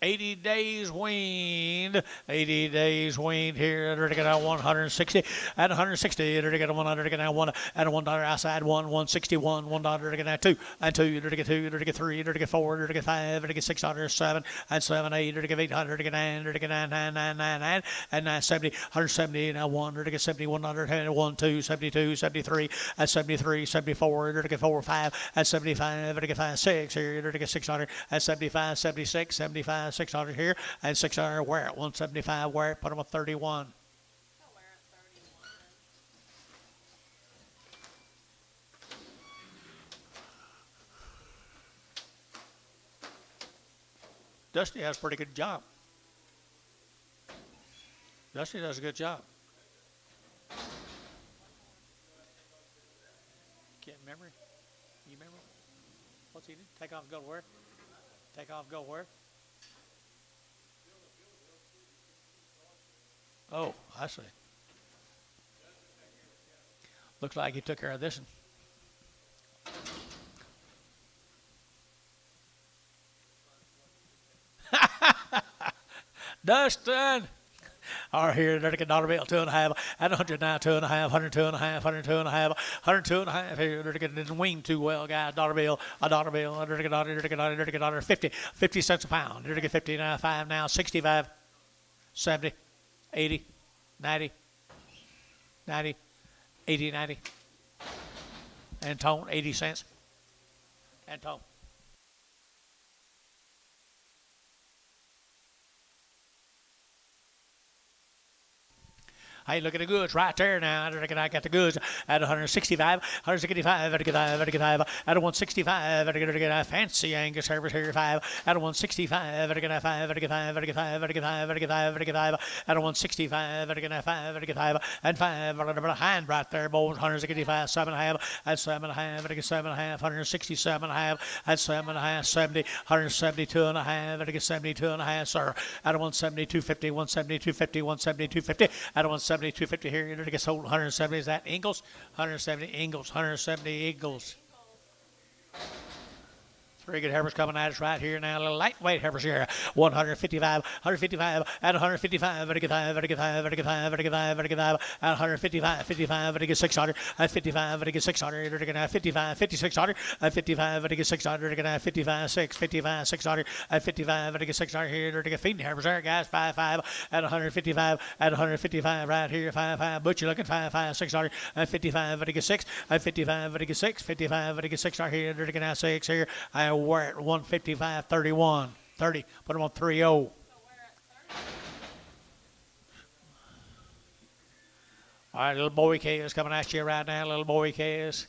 80 days weaned. 80 days weaned here. They're going to 160 and 160. They're going to 100 and $1 and $1 outside. 161. $1 they're going to 2 and 2. They're going to 2. They're going to 3. They're going to 4. They're going to 5. They're going to 600. 7 and 7 8. They're going to 800. They're going to 9. They're going to 9 9 9 9 9 and 970. 170 now 1. They're going to 70 100 1 2 72 73 and 73 74. They're going to 4 5 and 75. They're going to 5 6 here. They're going to 600 and 75 76 75. 600 here and 600 where at 175 where put them at 31. Oh, we're at 31. Dusty has a pretty good job. Dusty does a good job. Can't remember. You remember? What's he do? Take off, go where? Take off, go where? Oh, I see. Looks like he took care of this one. Dustin! Are here, they're taking dollar bill, 2.5, at 100 now, 2.5, 102 and a half, 102 and a half, 102 and a half here, they're getting wing too well, guys, dollar bill, they're taking dollar, 50 cents a pound, they're taking 50 now, 5 now, 65, 70, 80, 90, 90, 80, 90, and tone, 80 cents, and tone. Hey, look at the goods right there now. I got the goods at 165, 165, at 165, at fancy Angus Herbert here, 5, at 165, at 5, at 165, at 5, and 5, behind right there, boys, 165, 7.5, at 7.5, at 7.5, 167.5, at 7.5, 70, 172.5, at 72.5, sir, at 172.50, 172.50, 172.50, at 172.50 here. You're going to get sold 170. Is that Ingles? 170 Ingles. 170 Eagles. Three good heifers coming at us right here now. Little lightweight heifers here. 155, 155, at 155, at 55, at 55, at 55, at 55, at 55, at 155, 55, at 600, at 55, at 600, at 55, 5600, at 55, at 600, at 55, 6, 55, 600, at 55, at 600 here. They're feeding heifers there, guys. 55, at 155, at 155 right here. 55, butcher looking 55, 600, at 55, at 6, at 55, at 6, 55, at 6 right here. They're going to 6 here. We're at 155, 31, 30. Put them on 3-0. So we're at 30. All right, little boy K is coming at you right now. Little boy K is.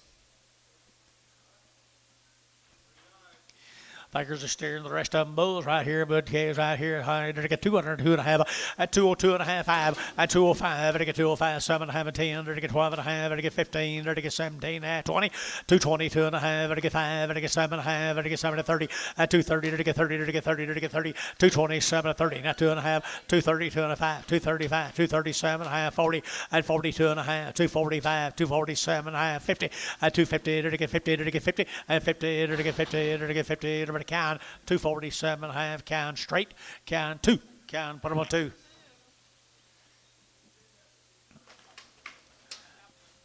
Fingers are steering the rest of them bulls right here. Bud K is right here. They get 202 and a half, at 202 and a half, 5, at 205, they get 205, 7 and a half, and 10, they get 12 and a half, they get 15, they get 17, at 20, 222 and a half, they get 5, they get 7 and a half, they get 7 to 30, at 230, they get 30, they get 30, they get 30, 227 to 30, not 2 and a half, 232 and a 5, 235, 237 and a half, 40, at 42 and a half, 245, 247 and a half, 50, at 250, they get 50, they get 50, at 50, they get 50, they get 50, they count 247 and a half, count straight, count 2, count, put them on 2.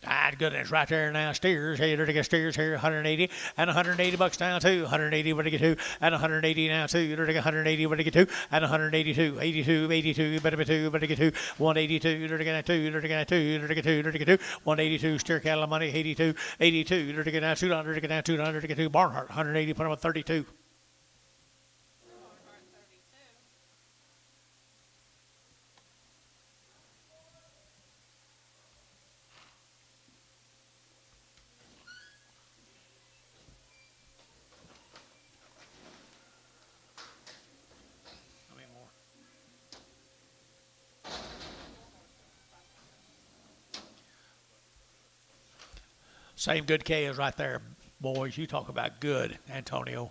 Ah, goodness, right there now. Steers here, to get steers here, 180 and 180 bucks now too. 180, what to get 2 and 180 now too. To get 180, what to get 2 and 182, 82, 82, better be 2, better get 2, 182, to get 2, to get 2, to get 2, to get 2, 182, steer cattle of money, 82, 82, to get now 200, to get now 200, to get 2, Barnhart, 180, put them on 32. Same good K is right there, boys. You talk about good, Antonio.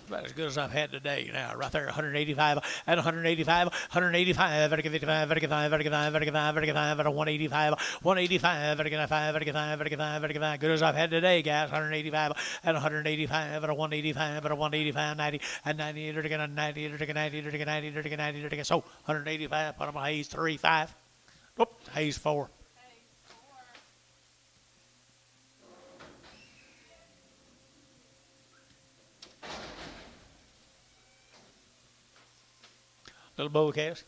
About as good as I've had today now, right there, 185 at 185, 185, vertical 55, vertical 5, vertical 5, vertical 5, vertical 5, at 185, 185, vertical 5, vertical 5, vertical 5, vertical 5, good as I've had today, guys, 185 at 185, at 185, at 185, 90, at 90, vertical 90, vertical 90, vertical 90, vertical 90, vertical, so 185, put on my Hayes 3, 5, whoop, Hayes 4. Little bow cast.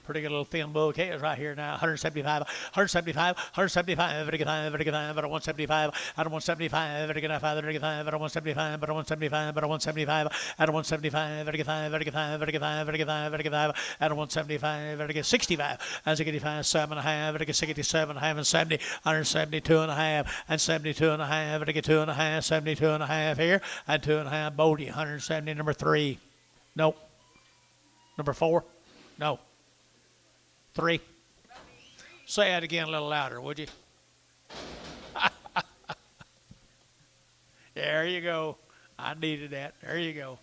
Pretty good little thin bow cast right here now. 175, 175, 175, vertical 5, vertical 5, at 175, at 175, vertical 5, vertical 5, at 175, at 175, at 175, at 175, vertical 5, vertical 5, vertical 5, vertical 5, vertical 5, at 175, vertical 65, and 65, 7.5, vertical 67, and 70, 172.5, and 72.5, vertical 2.5, 72.5 here, and 2.5, Bodie, 170, number 3. Nope. Number 4? No. 3. Say that again a little louder, would you? There you go. I needed that. There you go.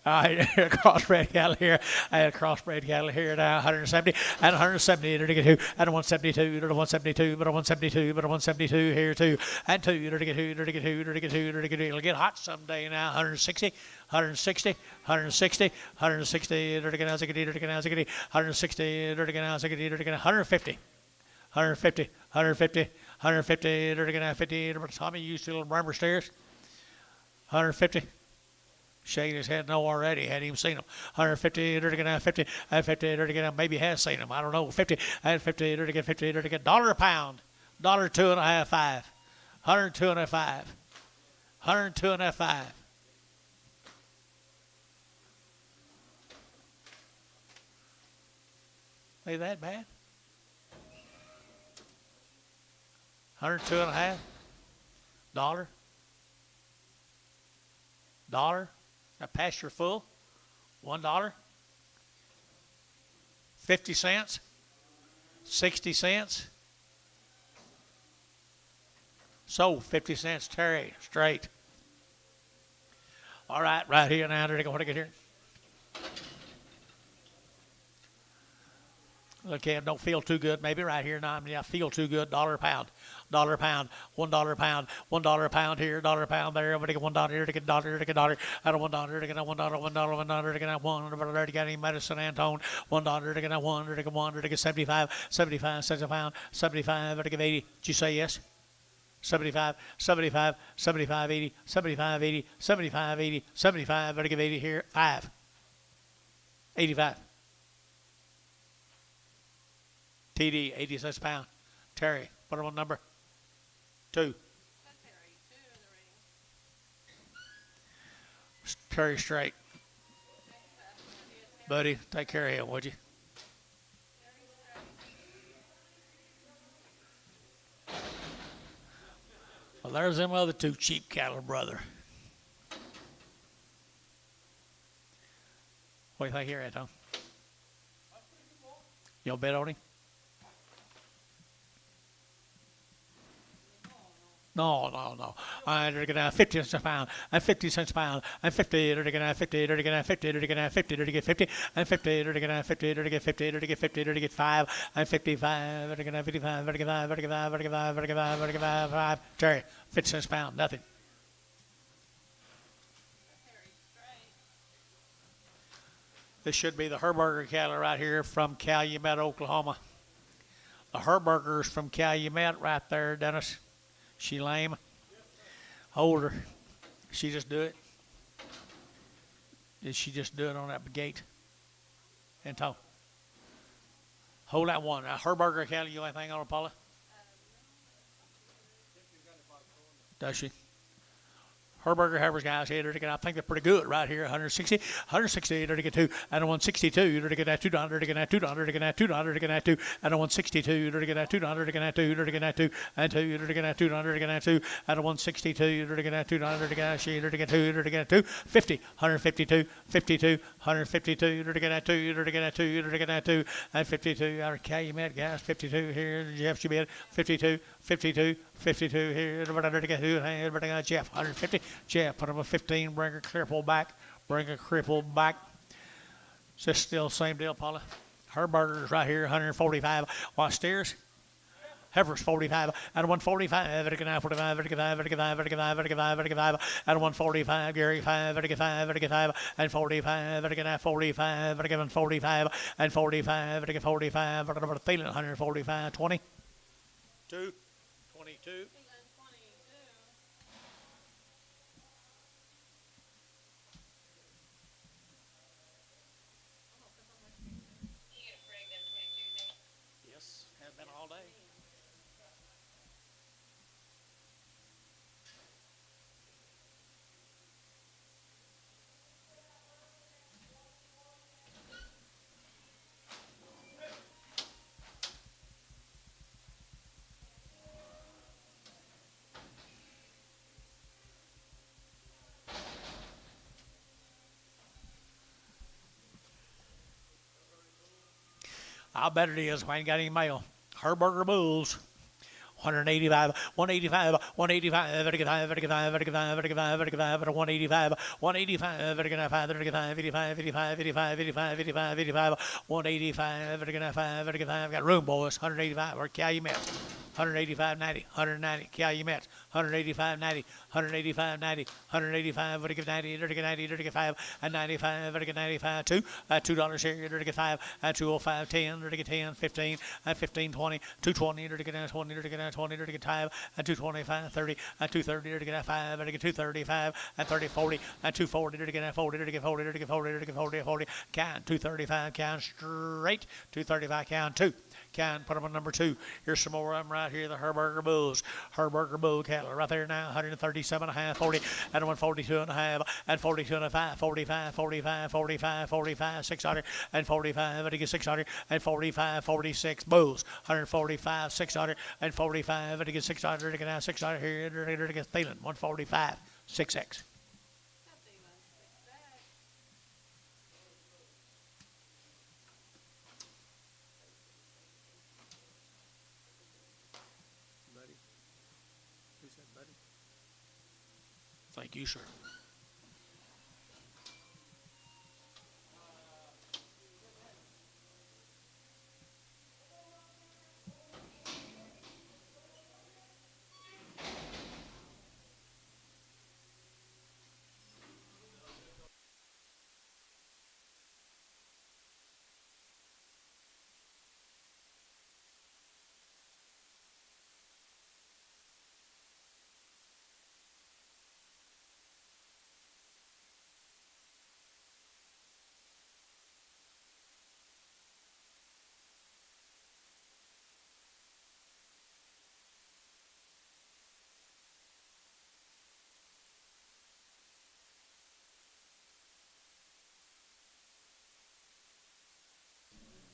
All right, crossbred cattle here. I had crossbred cattle here now, 170, and 170, to get 2, and 172, to 172, but 172, but 172 here too, and 2, to get 2, to get 2, to get 2, to get 2. It'll get hot someday now, 160, 160, 160, 160, to get 160, to get 160, 160, to get 160, to get 150, 150, 150, 150, to get 50, Tommy used to little rubber stairs, 150. Shaking his head no already, hadn't even seen him. 150, 50, 50, maybe has seen him. I don't know. 50, 50, 50, $1 a pound. $2.5, 5. 102.5. 102.5. Ain't that bad? 102.5. $1. A pasture full, $1, 50 cents, 60 cents. Sold 50 cents, Terry, straight. All right, right here now, what do I get here? Okay, I don't feel too good. Maybe right here now. I feel too good. $1 a pound. $1 a pound. $1 a pound. $1 a pound here. $1 a pound there. Everybody get $1 here to get $1 to get $1. Out of $1 to get $1. $1 to get $1. To get any medicine, Antone. $1 to get $1 to get $1 to get 75. 75 cents a pound. 75 to get 80. Did you say yes? 75, 75, 75, 80, 75, 80, 75, 80, 75. To give 80 here. 5. 85. TD, 80 cents a pound. Terry, what on number? 2. Terry straight. Buddy, take care of him, would you? Well, there's them other 2 cheap cattle, brother. What do you think here, Tom? You'll bet on him? No. They're going to 50 cents a pound, and 50 cents a pound, and 50, they're going to 50, they're going to 50, they're going to 50, they're going to get 50, and 50, they're going to 50, they're going to get 50, they're going to get 50, they're going to get 5, and 55, they're going to 55, they're going to 55, they're going to 55, they're going to 55, they're going to 55, 5. Terry, 50 cents a pound, nothing. This should be the Herberger cattle right here from Calumet, Oklahoma. The Herbergers from Calumet right there, Dennis. She lame? Hold her. She just do it? Did she just do it on that gate? And talk. Hold that one. Herberger cattle, you anything on her, Paula? Does she? Herberger Heifers, guys, here to get, I think they're pretty good right here. 160 to get two, and a 162 to get that $2 to get that $2 to get that $2 to get that two, and a 162 to get that $2 to get that $2 to get that two, and two to get that $2 to get that two, and a 162 to get that $2 to get that she to get two to get that two, 50, 152, 52, 152 to get that two to get that two to get that two, and 52 out of Calumet, guys, 52 here, Jeff Schmidt, 52, 52, 52 here, to get two, and Jeff, 150. Jeff, put him a 15, bring a cripple back, Just still same deal, Paula. Herberger's right here, 145. Watch steers. Heifer's 45, and 145, 45, 45, 45, 45, 45, 45, and 145, Gary 5, 45, 45, and 45, 45, 45, and 45, 45, Thielen, 145, 20. 2, 22. He done 22. You get a break them 22 days. Yes, has been all day. I'll bet it is if I ain't got any mail. Herberger Bulls. 185, 185, 185, 185, 185, 185, 185, 185, 85, 85, 85, 85, 85, 85, 85, 185, 85, got room, boys. 185, or Calumet. 185, 90, 190, Calumet. 185, 90, 185, 90, 185, 90, 90, 5, and 95, 95, 2, $2 here, 5, 205, 10, 10, 15, 15, 20, 220, 20, 20, 5, and 225, 30, 230, 5, 235, and 30, 40, and 240, 40, 40, 40, count, 235, count straight, 235, count 2. Count, put them on number 2. Here's some more of them right here, the Herberger Bulls. Herberger Bull cattle right there now, 137 and a half, 40, and 142 and a half, and 42 and a half, 45, 45, 45, 45, 600, and 45, and 600, and 45, 46 Bulls, 145, 600, and 45, and 600, and 600 here, and Thielen, 145, 6X. Got the 6 back. Buddy. Who said buddy? Thank you, sir.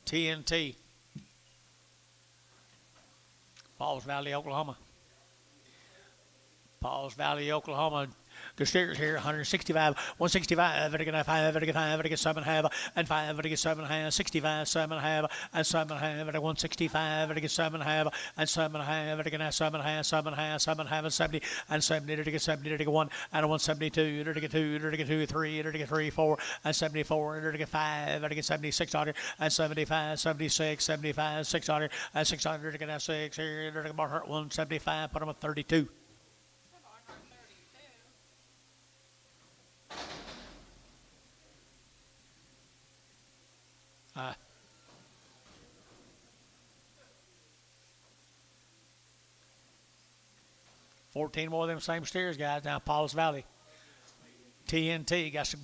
TNT. Falls Valley, Oklahoma. Falls Valley, Oklahoma. The steers here, 165, 165, 5, 7 half, and 5, 7 half, 65, 7 half, and 7 half, 165, 7 half, and 7 half, 7 half, 7 half, 7 half, and 70, and 70, 70, 1, and 172, 2, 3, 4, and 74, 5, 76, and 75, 76, 75, 600, and 600, 6 here, 175, put them at 32. Barnhart 32. 14 more of them same steers, guys, down Paul's Valley. TNT, got some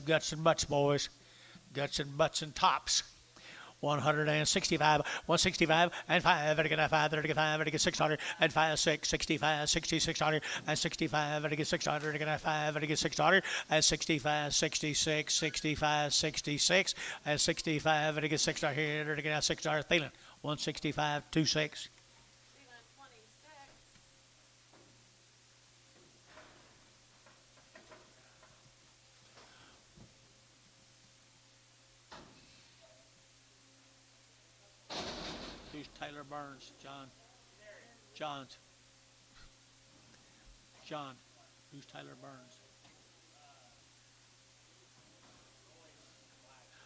guts and butts, boys. Guts and butts and tops. 165, 165 and 5, and get 5, and get 5, and get 600 and 5, 6, 65, 60, 600 and 65, and get 600 and get 5, and get 600 and 65, 66, 65, 66 and 65, and get 600 here, and get 600 feeling 165, 26. Feeling 26. Who's Taylor Burns? John. Who's Taylor Burns?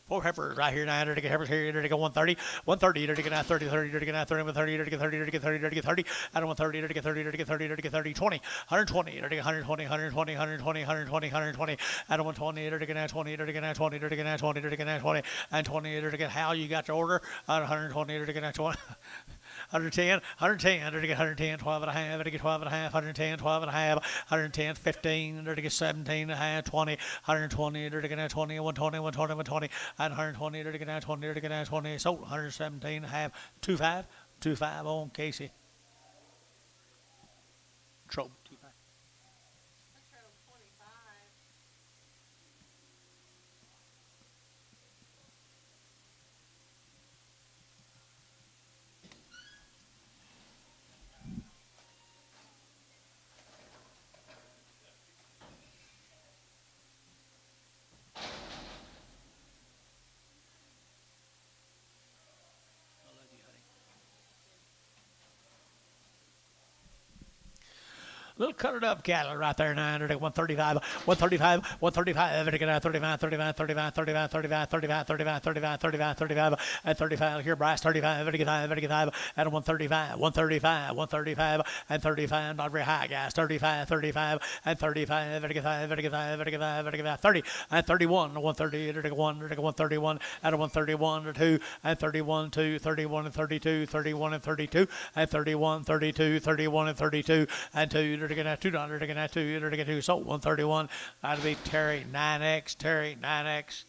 Four heifers right here, 900 to get heifers here, to get 130, 130, to get 30, 30, to get 30, 30, to get 30, to get 30, to get 30, out of 130, to get 30, to get 30, to get 30, 20, 120, to get 120, 120, 120, 120, 120, out of 120, to get 20, to get 20, to get 20, to get 20, and 20, to get how you got your order, out of 120, to get 20. 110, 110, to get 110, 12 and a half, to get 12 and a half, 110, 12 and a half, 110, 15, to get 17 and a half, 20, 120, to get 20, 120, 120, 120, and 120, to get 20, to get 20, so 117 and a half, 25, 25 on Casey. Trope, 25. I drove 25. Little cut it up cattle right there, 900 at 135, 135, 135, to get 35, 35, 35, 35, 35, 35, 35, 35, 35, 35, and 35 here, Bryce, 35, to get 5, to get 5, at 135, 135, 135, and 35, not very high, guys, 35, 35, and 35, to get 5, to get 5, to get 5, to get 5, 30, and 31, 130, to get 1, to get 131, at 131, to 2, and 31, 2, 31, and 32, 31, and 32, and 31, 32, 31, and 32, and 2, to get that $2, to get that 2, to get 2, so 131. That'd be Terry 9X.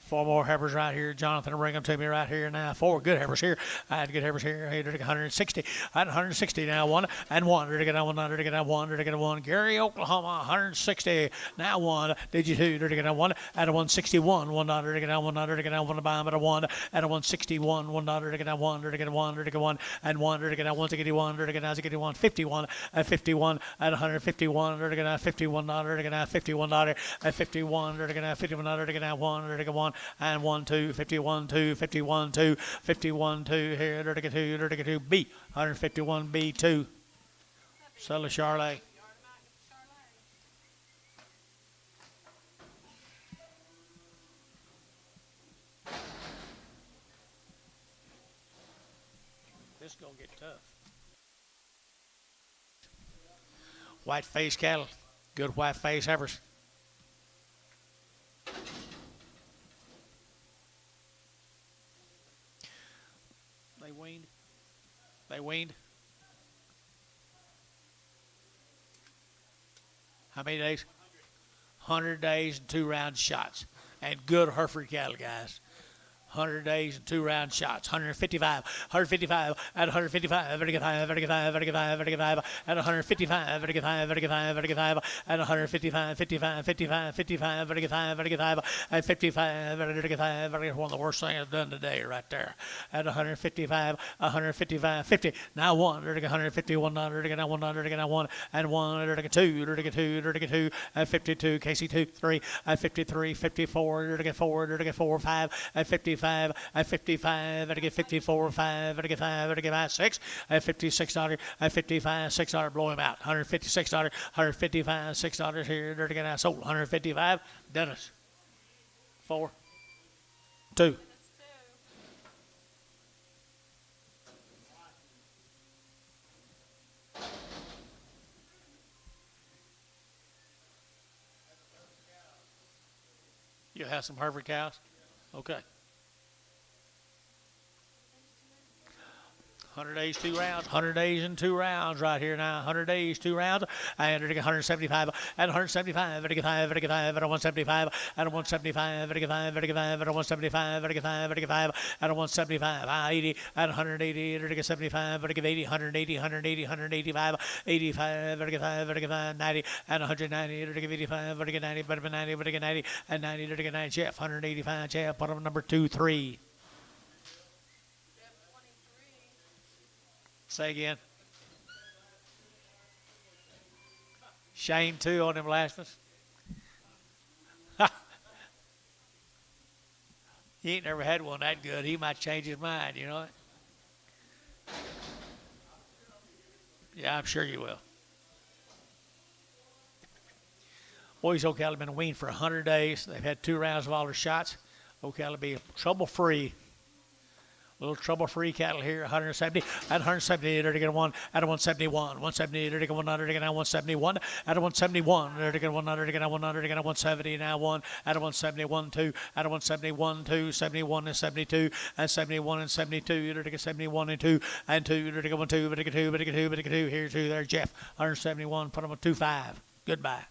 Four more heifers right here. Jonathan, bring them to me right here now. Four good heifers here. I had good heifers here. Here to get 160. I had 160 now. One and one. To get 100. To get 1. To get 1. Gary, Oklahoma, 160. Now one. Did you two? To get 1. At a 161. $1. To get 100. To get 1 to buy them at a 1. At a 161. $1. To get 1. To get 1. To get 1. And 1. To get 1 to get 1. To get 1. 51. At 51. At 151. To get $51. To get $51. At 51. To get $51. To get 1. To get 1. And 1, 2, 51, 2, 51, 2, 51, 2, here, to get 2, B, 151, B, 2. Sell a Charlotte. This is going to get tough. Whiteface cattle. Good whiteface heifers. They weaned. How many days? 100 days and 2 round shots. And good Hereford cattle, guys. 100 days and 2 round shots. 155 at 155, at 155 at 155, at 155, 55, 55, 55, at 55, one of the worst things I've done today right there. At 155, 50. Now one, 151, $1, 1, and 1, 2, at 52, KC 2, 3, at 53, 54, 4, 5, at 55, at 55, at 54, 5, at 5, at 6, at 56, at 55, $6, blow him out. $156, $155, $6 here, to get out. Sold. 155, Dennis. 4, 2. You have some Hereford cows? Okay. 100 days, 2 rounds. 100 days and 2 rounds right here now. 100 days, 2 rounds. And 175 and 175. 175 and 175 and 175 and 175 and 175. 80 and 180. 75 80 180 180 185 85 90 and 190 85 90 90 90 and 90 90 Jeff 185 Jeff bottom number 2 3. Jeff 23. Say again. Shane 2 on them last ones. He ain't never had one that good. He might change his mind, you know it? Yeah, I'm sure you will. Boys, Ocala have been weaned for 100 days. They've had 2 rounds of all their shots. Ocala will be trouble-free. Little trouble-free cattle here, 170, at 170, they're going to one, at 171, 170, they're going to 100, they're going to 171, at 171, they're going to 100, they're going to 100, they're going to 170, now 1, at 171, 2, at 171, 2, 71 and 72, and 71 and 72, they're going to 71 and 2, and 2, they're going to 1, 2, but 2, but 2, but 2, here's 2 there, Jeff, 171, put them on 2-5. Goodbye.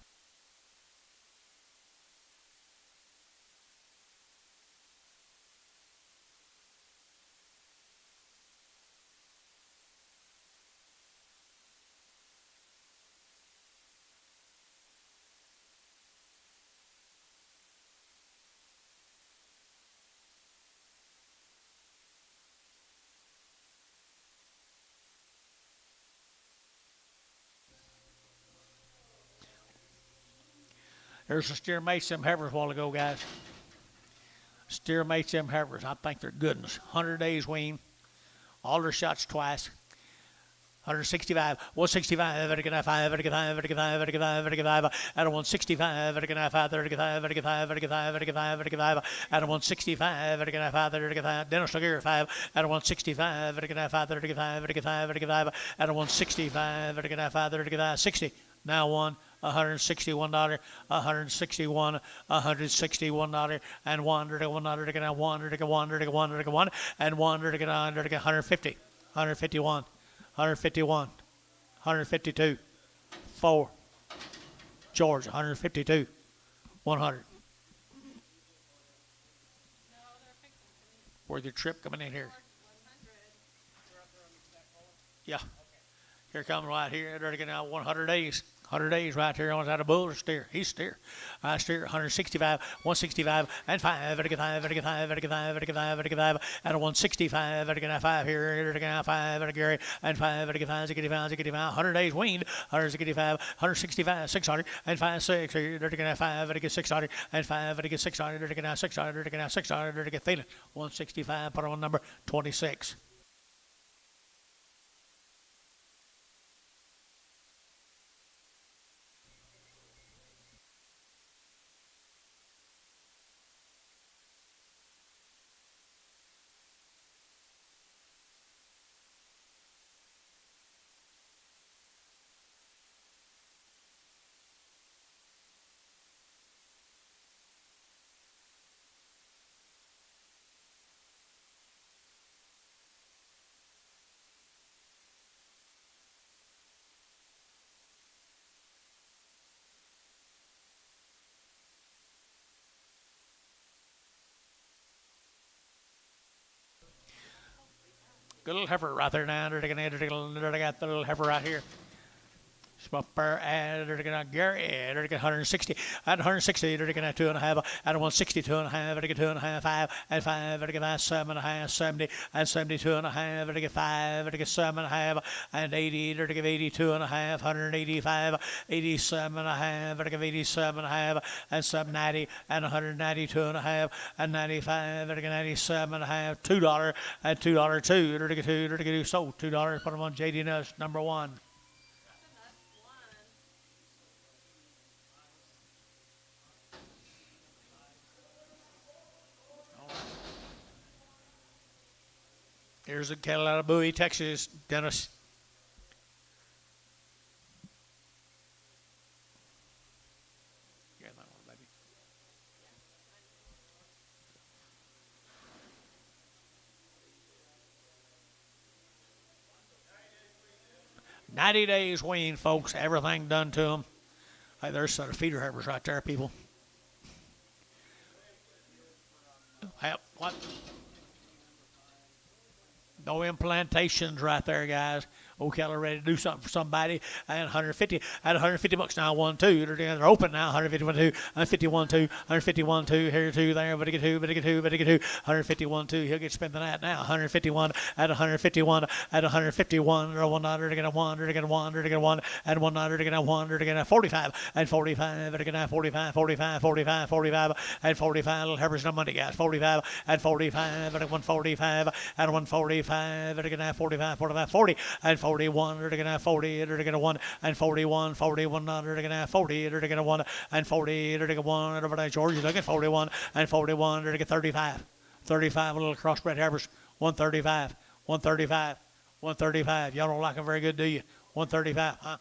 There's a steer mates them heifers a while ago, guys. Steer mates them heifers. I think they're good ones. 100 days wean. All their shots twice. 165, 165, 5, 5, 5, 5, 5, at 165, 5, 35, 35, 35, 35, 35, at 165, 5, 35, Dennis Laguerre 5, at 165, 5, 35, 35, 35, at 165, 5, 35, 60. Now $161, $161, $161, and $1, and $150, $151. 151, 152, 4, George, 152, 100. Where's your trip coming in here? Yeah. Here comes right here. They're going to 100 days. 100 days right here on that a bull or steer. He's steer. I steer 165, 165, and 5, 5, 5, 5, and 165, 5 here, 5, Gary, and 5, 100 days weaned, 165, 165, 600, and 5, 6, here, 5, 600, and 5, 600, 600, 600, feeling 165, put on number 26. Good little heifer right there now. They're got the little heifer right here. Spumper and they're going to Gary. They're going 160. At 160, they're going to 2.5. At 160, 2.5. They're going 2.5, 5 and 5. They're going 7.5, 70 and 72.5. They're going 5. They're going 7.5 and 80. They're going 82.5. 185, 87.5. They're going 87.5 and 790 and 192.5 and 95. They're going 97.5. $2 and $2 2. They're going 2. They're going sold $2. Put them on JD Nuts number 1. Here's a cattle out of Bowie, Texas, Dennis. Yeah, that one, baby. 90 days weaned, folks. Everything done to them. Hey, there's a set of feeder heifers right there, people. Hey, what? No implantations right there, guys. O'Kelly ready to do something for somebody. And 150 at 150 bucks now. 1, 2. They're open now. 151, 2. 151, 2. 151, 2. Here, 2 there. But get 2. 151, 2. He'll get spent on that now. 151 at 151 at 151. Or 1 dollar to get a 1. To get a 1. To get a 1. And 1 dollar to get a 1. To get a 45 and 45. To get a 45. 45 and 45. Little Heifers on Monday, guys. 45 and 45 at 145 and 145. To get a 45, 40 and 41, or to get a 40, or to get a 1, and 41, 41, or to get a 40, or to get a 1, and 40, or to get 1, over there, George, you look at 41, and 41, or to get 35, 35, little crossbred Heifers, 135, 135, 135. Y'all don't like them very good, do you? 135, huh?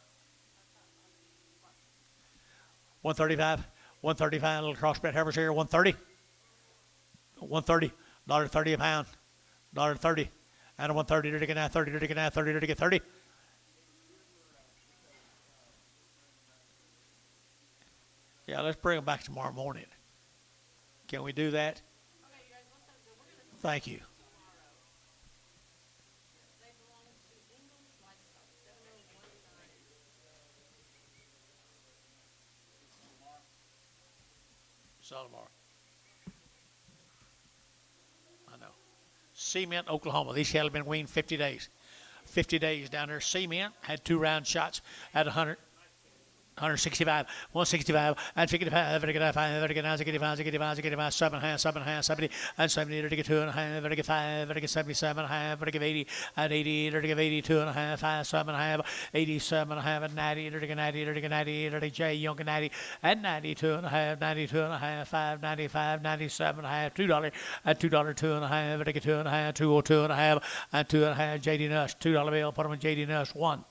135, 135, little crossbred Heifers here, 130, 130, $1.30 a pound, $1.30. And a 130 to get now 30 to get now 30 to get 30. Yeah, let's bring them back tomorrow morning. Can we do that? Thank you. Salmar. I know. Cement, Oklahoma. These cattle have been weaned 50 days. 50 days down there. Cement had 2 round shots at 100. 165, 165, and 55, 55, 55, 55, 55, 7 half, 7 half, 70, and 70, to get 2 and a half, to get 5, to get 77 and a half, to get 80, and 80, to get 82 and a half, 5, 7 and a half, 87 and a half, and 90, to get 90, to get 90, to get J Young and 90, and 92 and a half, 92 and a half, 5, 95, 97 and a half, $2, and $2, 2 and a half, to get 2 and a half, 202 and a half, and 2 and a half, JD Nuss, $2 bill, put them in JD Nuss, 1.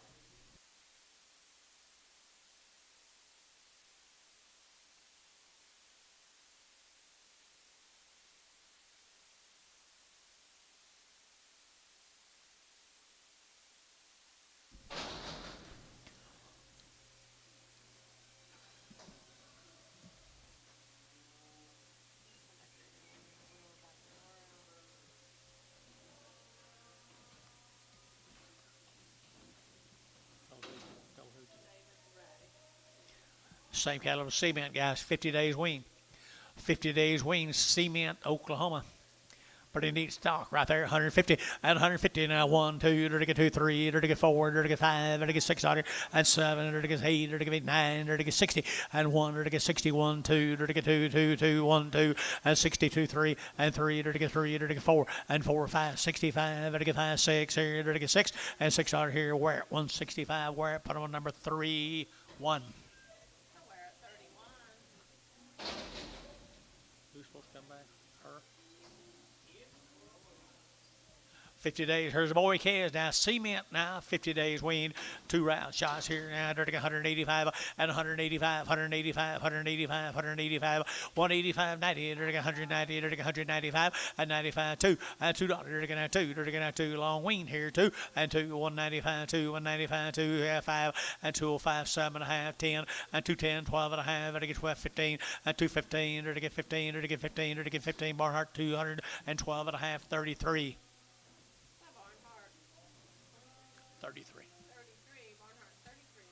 Same cattle as Cement, guys. 50 days wean. 50 days wean, Cement, Oklahoma. Pretty neat stock right there. 150 and 150 now. 1, 2, to get 2, 3, to get 4, to get 5, to get 6, and 7, to get 8, to get 9, to get 60, and 1, to get 61, 2, to get 2, 2, 2, 1, 2, and 62, 3, and 3, to get 3, to get 4, and 4, 5, 65, to get 5, 6, here, to get 6, and 6 here. Where it? 165, where it? Put them on number 3, 1. Who's supposed to come back? Her? 50 days. Here's the boy Kez now. Cement now. 50 days weaned. 2 round shots here now. They're 185 and 185, 185, 185, 185, 185, 90. They're 190. They're 195 and 95, 2 and $2. They're going to 2. They're going to 2 long weaned here. 2 and 2, 195, 2, 195, 2, 5 and 205, 7 and a half, 10 and 210, 12 and a half. They're get 12, 15 and 215. They're to get 15. They're to get 15. They're to get 15. Barnhart 212 and a half, 33. 33. 33, Barnhart, 33.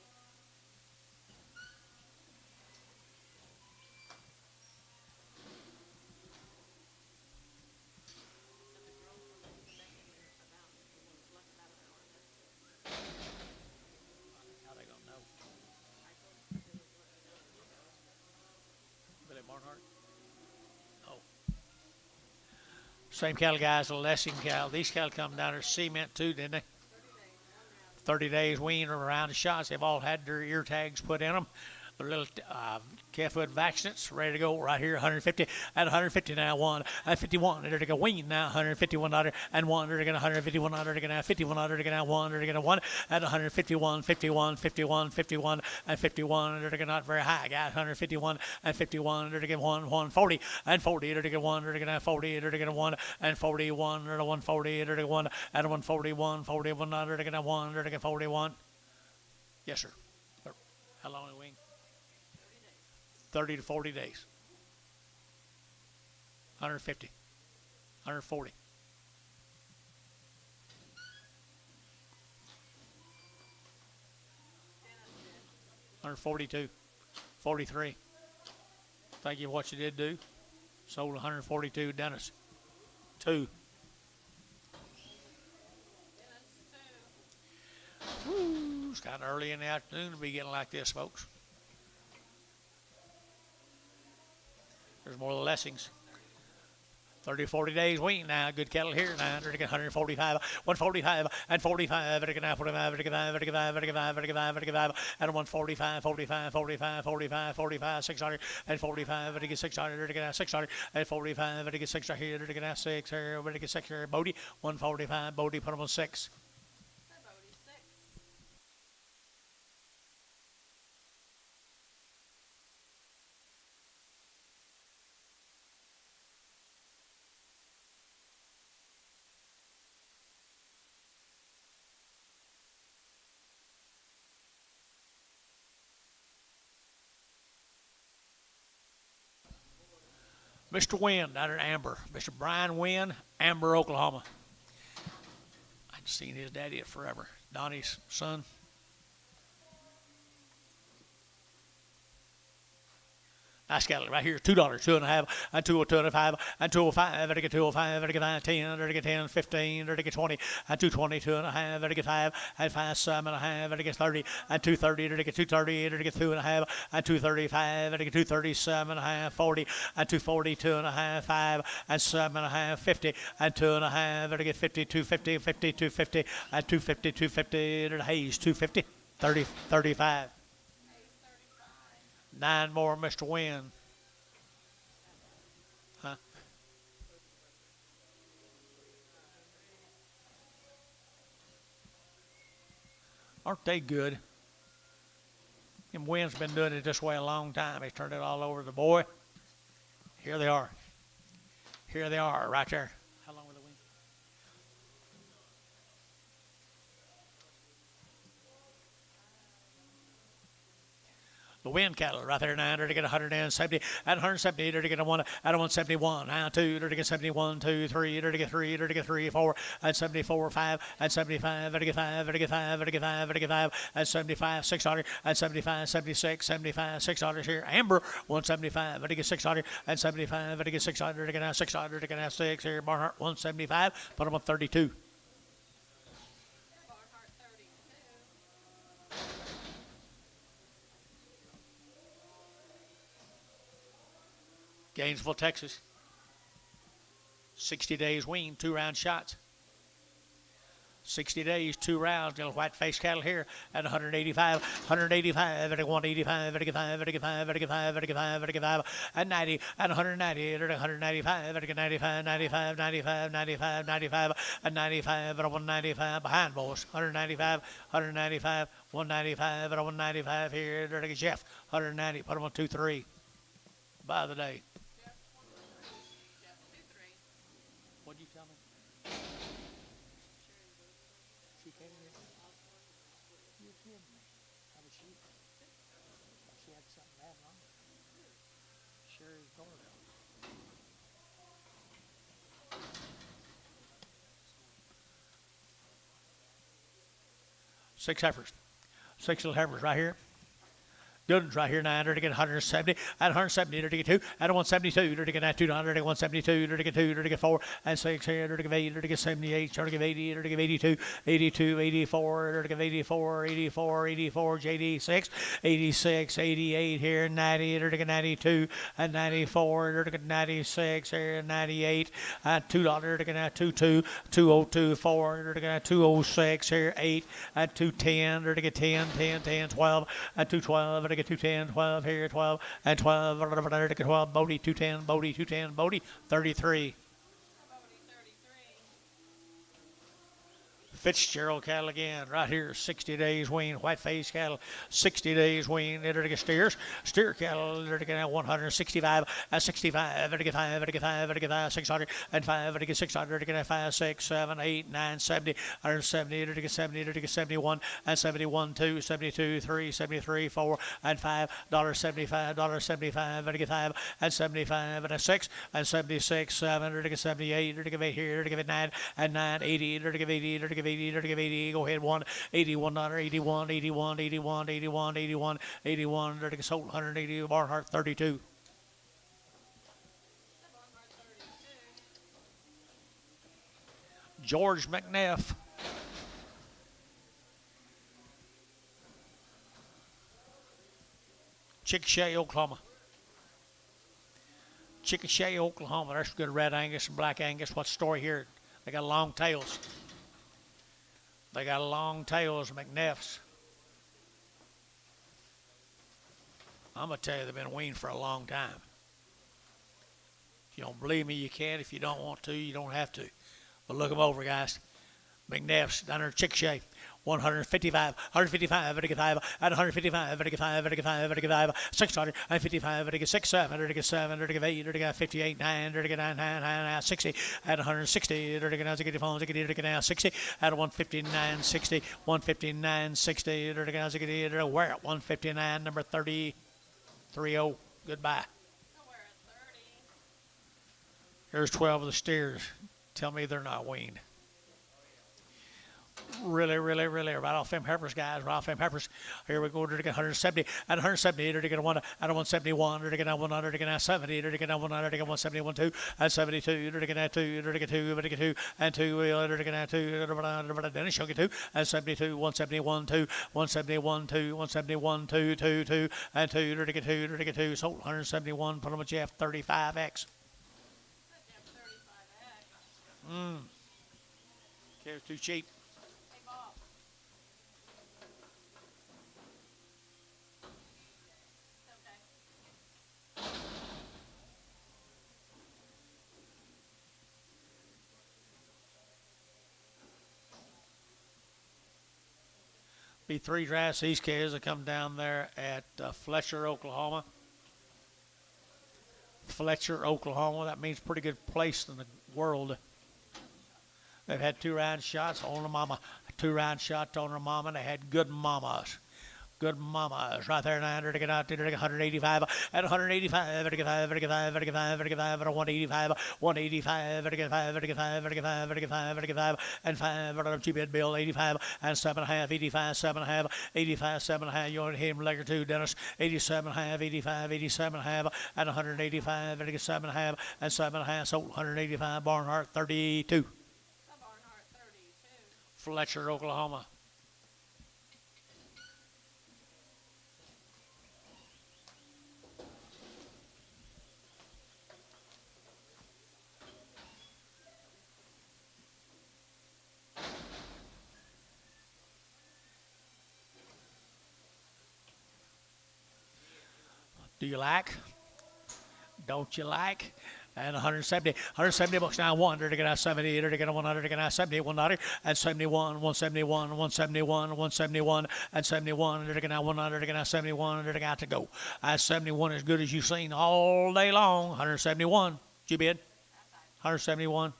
How they gonna know? Billy Barnhart? Oh. Same cattle, guys, the Lessing cattle. These cattle come down there Cement too, didn't they? 30 days weaned around the shots. They've all had their ear tags put in them. The little calf foot vaccinates ready to go right here. 150 at 150 now. 1 at 51. They're to go wean now. 151 and 1. They're to get 151. They're to get now 51. They're to get now 1. They're to get a 1 at 151, 51, 51, 51, and 51. They're to get not very high, guys. 151 and 51. They're to get 1, 140 and 40. They're to get 1. They're to get now 40. They're to get a 1 and 41. They're to 140. They're to get 1 at 141, 41. They're to get a 1. They're to get 41. Yes, sir. How long in the wing? 30 to 40 days. 150. 140. Under 42, 43. Thank you for what you did do. Sold 142. Dennis, 2. Woo, it's kind of early in the afternoon to be getting like this, folks. There's more lessings. 30, 40 days wean now. Good kettle here now. 145, 145, and 45. 45, 45, 45, 45, 45, and 145, 45, 45, 45, 45, 600, and 45. 600, 600, and 45. 600 here. 6 here. 6 here. Bodie, 145. Bodie, put him on 6. Mr. Wynn down at Amber. Mr. Brian Wynn, Amber, Oklahoma. I'd seen his daddy at forever. Donnie's son. Nice cattle right here, $2, 2.5, and 2.25, and 205, ready to get 205, ready to get 10, ready to get 10, 15, ready to get 20, and 220, 2.5, ready to get 5, and 5, 7.5, ready to get 30, and 230, ready to get 230, ready to get 2.5, and 235, ready to get 237.5, 40, and 240, 2.5, 5, and 7.5, 50, and 2.5, ready to get 50, 250, 50, 250, and 250, 250, ready to Hayes, 250, 30, 35. 9 more, Mr. Wynn. Huh? Aren't they good? Them Wynn's been doing it this way a long time. He's turned it all over to the boy. Here they are. Here they are, right there. How long were the Wynn? The Wynn cattle right there now, to get 170, at 170, to get a 1, at 171, now 2, to get 71, 2, 3, to get 3, to get 3, 4, and 74, 5, and 75, to get 5, to get 5, to get 5, to get 5, and 75, 600, and 75, 76, 75, 600 here. Amber, 175, to get 600, and 75, to get 600, to get now 600, to get now 6 here. Barnhart, 175, put them on 32. Gainesville, Texas. 60 days wean, 2-round shots. 60 days, 2 rounds. Little whiteface cattle here at 185, 185, 185, 185, 185, 185, 185, and 90, and 190, 195, 95, 95, 95, 95, 95, and 95, and 195 behind boys. 195, 195, 195, and 195 here. There's Jeff, 190. Put them on 2-3. By the day. What'd you tell me? She came here. You're kidding me. How was she? She had something bad wrong. Sherry Gordon. Six heifers. 6 little heifers right here. Good ones right here now, to get 170, at 170, to get 2, at 172, to get 200, at 172, to get 2, to get 4, and 6 here, to get 8, to get 78, to get 80, to get 82, 82, 84, to get 84, 84, 84, JD 6, 86, 88 here, 90, to get 92, and 94, to get 96 here, 98, at $2, to get 22, 202, 4, to get 206 here, 8, at 210, to get 10, 10, 10, 12, at 212, to get 210, 12 here, 12, and 12, to get 12, Bodie, 210, Bodie, 210, Bodie, 33. Fitzgerald cattle again, right here, 60 days wean. Whiteface cattle, 60 days wean. Enter to get steers. Steer cattle, enter to get 165, 65, enter to get 5, enter to get 5, enter to get 5, 600, and 5, enter to get 600, enter to get 5, 6, 7, 8, 9, 70, 170, enter to get 70, enter to get 71, and 71, 2, 72, 3, 73, 4, and 5, $75, $75, enter to get 5, and 75, and a 6, and 76, 7, enter to get 78, enter to get 8 here, enter to get 9, and 9, 80, enter to get 80, enter to get 80, enter to get 80, go ahead, 1, 81, 81, 81, 81, 81, 81, 81, enter to get sold, 180, Barnhart, 32. George McNeff. Chickasha, Oklahoma. Chickasha, Oklahoma. There's good red Angus and black Angus. What's the story here? They got long tails. They got long tails, McNeffs. I'm going to tell you, they've been weaned for a long time. If you don't believe me, you can. If you don't want to, you don't have to. But look them over, guys. McNeffs down there in Chickasha. 155, 155, 155, and 155, 155, 155, 155, 600, and 55, 156, 7, 157, 158, 158, 9, 159, 9, 60, and 160, 159, 60, at 159, 60, 159, 60, we're at 159, number 30, 30. Goodbye. Here's 12 of the steers. Tell me they're not weaned. Really, right off them heifers, guys, right off them heifers. Here we go, to get 170, and 170, to get 1, and 171, to get 100, to get 70, to get 100, to get 171, 2, and 72, to get 2, to get 2, to get 2, and 2, to get 2, Dennis Shunky 2, and 72, 171, 2, 171, 2, 171, 2, 2, 2, and 2, to get 2, to get 2, sold 171, put them at Jeff 35X. Okay, it's too cheap. Be 3 drafts. These kids that come down there at Fletcher, Oklahoma. Fletcher, Oklahoma. That means pretty good place in the world. They've had 2 round shots on the mama. 2 round shots on their mama. They had good mamas. Good mamas right there. 900 to get out to 185 at 185 to get 5 to get 5 to get 5 to get 5 at 185 185 to get 5 to get 5 to get 5 to get 5 to get 5 and 5 at a G-bid bill 85 and 7.5 85 7.5 85 7.5. You want to hit him leg or 2, Dennis. 87.5 85 87.5 at 185 to get 7.5 and 7.5. So 185 Barnhart 32. Fletcher, Oklahoma. Do you like? Don't you like? And 170 bucks now, 100 to get out 70, to get a 100 to get out 70, 100 and 71, 171, 171, 171, and 71 to get out 100 to get out 71 to get out to go. 71 as good as you've seen all day long. 171. Did you bid? 171.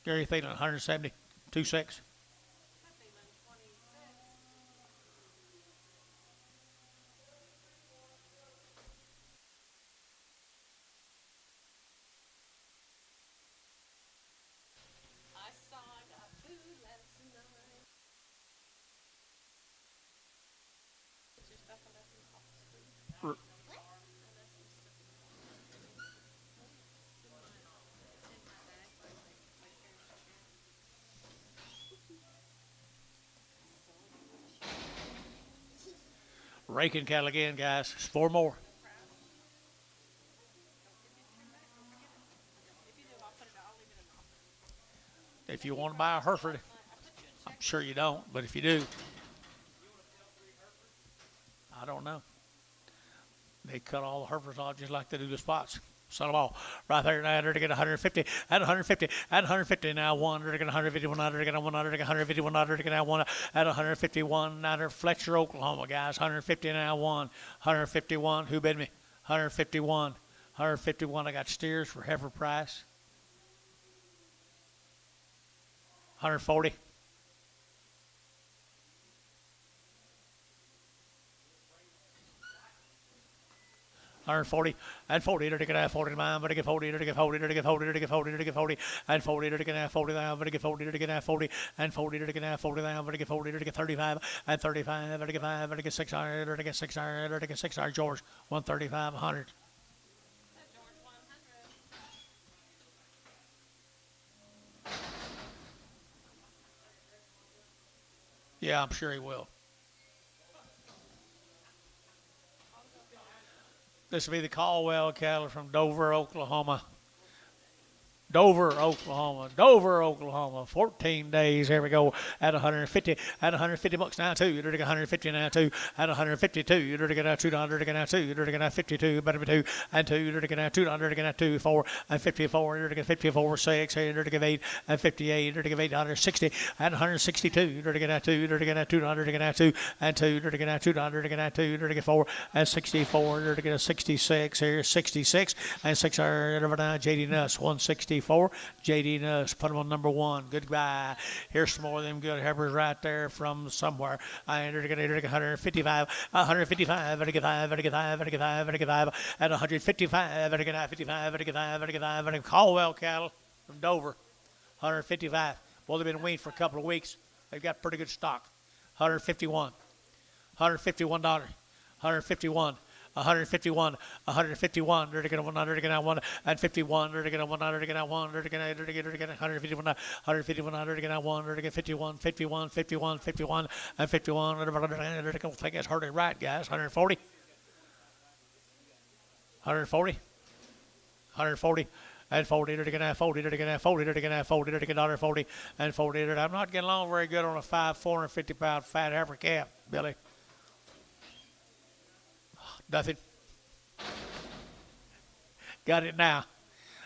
Gary Thielen, 170, 2.6. Raking cattle again, guys. 4 more. If you want to buy a Hereford, I'm sure you don't, but if you do, I don't know. They cut all the Herefords off just like they do the spots. Son of all. Right there now, they're to get 150, at 150, at 150 now, one, they're to get 151, they're to get 100, 151, they're to get now one, at 151, now they're Fletcher, Oklahoma, guys, 150 now, one, 151, who bid me? 151, 151, I got steers for heifer price. 140. 140 and 40 to get 40 man, but to get 40 to get 40 to get 40 to get 40 to get 40 and 40 to get 40 down, but to get 40 to get 40 and 40 to get 40 down, but to get 40 to get 35 and 35 to get 5 to get 600 to get 600 to get 600 George 135 100. That George 100. Yeah, I'm sure he will. This will be the Caldwell cattle from Dover, Oklahoma. Dover, Oklahoma. 14 days. Here we go. At 150. At 150 bucks now, too. You're to get 150 now, too. At 152. You're to get out 200 to get out 2. You're to get out 52. Better be 2. And 2. You're to get out 200 to get out 2. 4. And 54. You're to get 54. 6. You're to get 8. And 58. You're to get 860. At 162. You're to get out 2. You're to get out 200 to get out 2. And 2. You're to get out 200 to get out 2. You're to get 4. And 64. You're to get a 66. Here's 66. And 600 over now. JD Nuss. 164. JD Nuss, put him on number 1. Goodbye. Here's some more of them good heifers right there from somewhere. I entered to get 155, 155, I get 5, I get 5, I get 5, I get 5, at 155, I get 55, I get 5, I get 5, I get Caldwell cattle from Dover, 155. Well, they've been weaned for a couple of weeks. They've got pretty good stock. 151, $151, 151. 151, 151, they're to get 100 to get out 1, and 51, they're to get 100 to get out 1, they're to get 151, 151, they're to get out 1, they're to get 51, 51, 51, 51, and 51, they're to get, I think it's heard it right, guys, 140, 140, 140. And 40 to get 40 to get 40 to get 40 to get 140 and 40. I'm not getting along very good on a 450 pound fat heifer calf, Billy. Nothing. Got it now.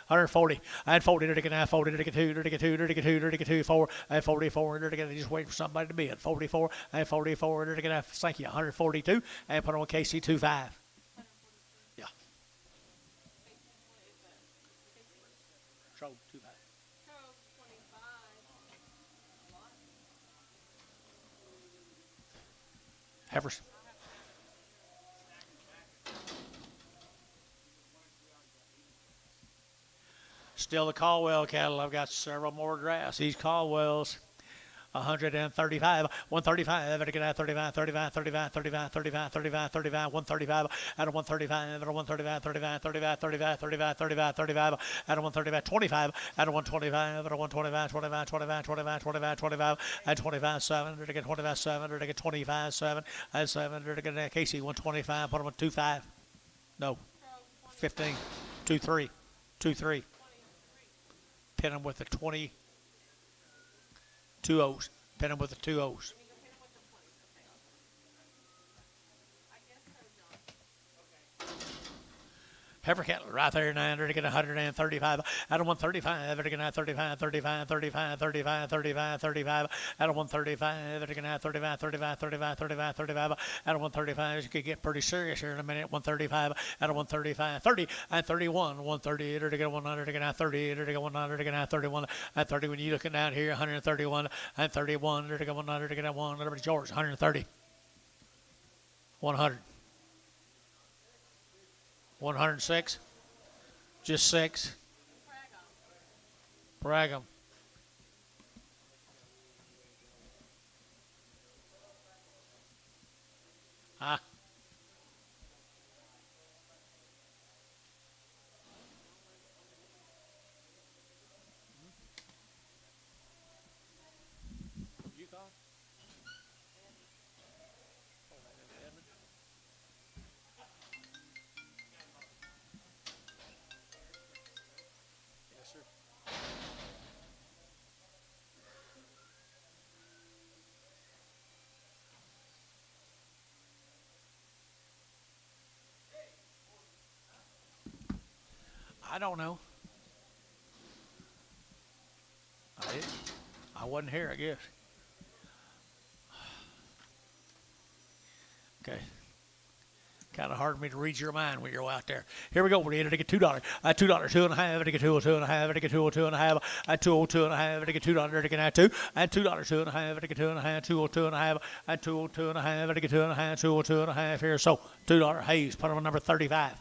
140 and 40 to get 40 to get 2 to get 2 to get 2 to get 2 4 and 44 to get just wait for somebody to bid 44 and 44 to get thank you 142 and put on KC 25. Yeah. Troll 25. Pro 25. Heifers. Still the Caldwell cattle. I've got several more drafts. These Caldwells, 135, 135, to get out 35, 35, 35, 35, 35, 35, 35, 135, out of 135, out of 135, 35, 35, 35, 35, 35, 35, out of 135, 25, out of 125, out of 125, 25, 25, 25, 25, 25, and 25, 7, to get 25, 7, to get 25, 7, and 7, to get KC 125, put them on 25. No, 15, 2, 3, 2, 3. Pin them with the 20, 2 O's. Pin them with the 2 O's. Heifer cattle right there now. They're to get 135. Out of 135, they're to get 35, 35, 35, 35, 35, 35. Out of 135, they're to get 35, 35, 35, 35, 35. Out of 135, you could get pretty serious here in a minute. 135, out of 135, 30, and 31. 130, they're to get 100, to get 30, they're to get 100, to get 31. At 30, when you're looking down here, 131, and 31, they're to get 100, to get 1. Everybody, George, 130. 100. 106, just 6. Brag 'em. Huh? You call? Yes, sir. I don't know. I wasn't here, I guess. Okay. Kind of hard for me to read your mind when you're out there. Here we go. We're going to get $2. $2, 2.5. To get $2, 2.5. To get $2, 2.5. And $2, 2.5. To get $2. To get $2. And $2, 2.5. To get $2.5. $2, 2.5. And $2, 2.5. To get $2.5. $2, 2.5 here. So $2 Hayes. Put him on number 35.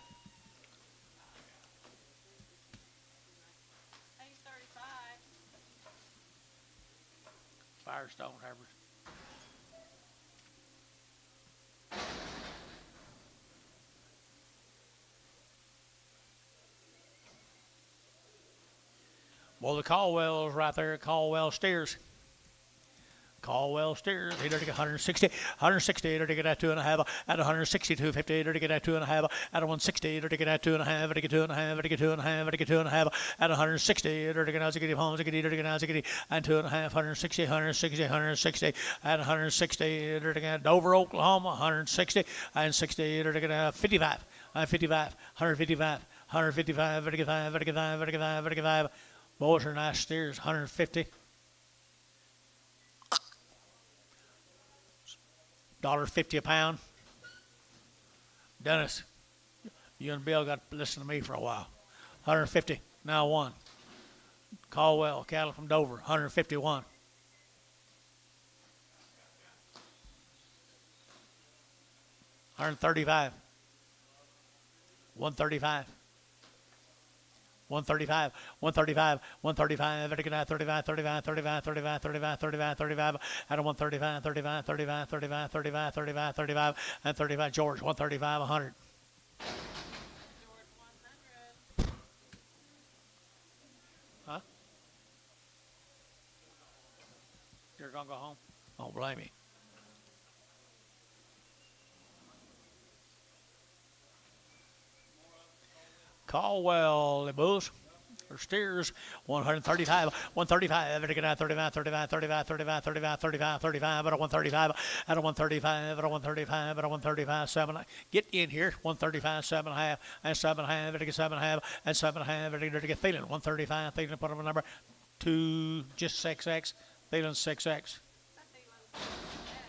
Hayes 35. Firestone Herbert. Well, the Caldwell's right there. Caldwell steers. Caldwell steers. He did get 160. 160. He did get that 2.5. At 162. 50. He did get that 2.5. At 160. He did get that 2.5. He did get 2.5. He did get 2.5. He did get 2.5. At 160. He did get out. He did home. He did get out. And 2.5. 160. 160. 160. At 160. He did get Dover, Oklahoma. 160. And 60. He did get 55. 55. 155. 155. He did get 5. He did get 5. He did get 5. He did get 5. Boys are nice steers. 150. $1.50 a pound. Dennis, you and Bill got to listen to me for a while. 150. Now one. Caldwell, cattle from Dover. 151. $135. 135. 135, 135, 135, 35, 35, 35, 35, 35, 35, 35, at a 135, 35, 35, 35, 35, 35, 35, and 35, George, 135, 100. George 100. Huh? You're going to go home? Don't blame me. Caldwell, the bulls or steers, 135, 135, 35, 35, 35, 35, 35, 35, 35, at a 135, at a 135, at a 135, at a 135, 7. Get in here, 135, 7.5, and 7.5, to get 7.5, and 7.5, to get Thielen, 135, Thielen, put him a number 2, just 6X, Thielen 6X. That Thielen's 6X.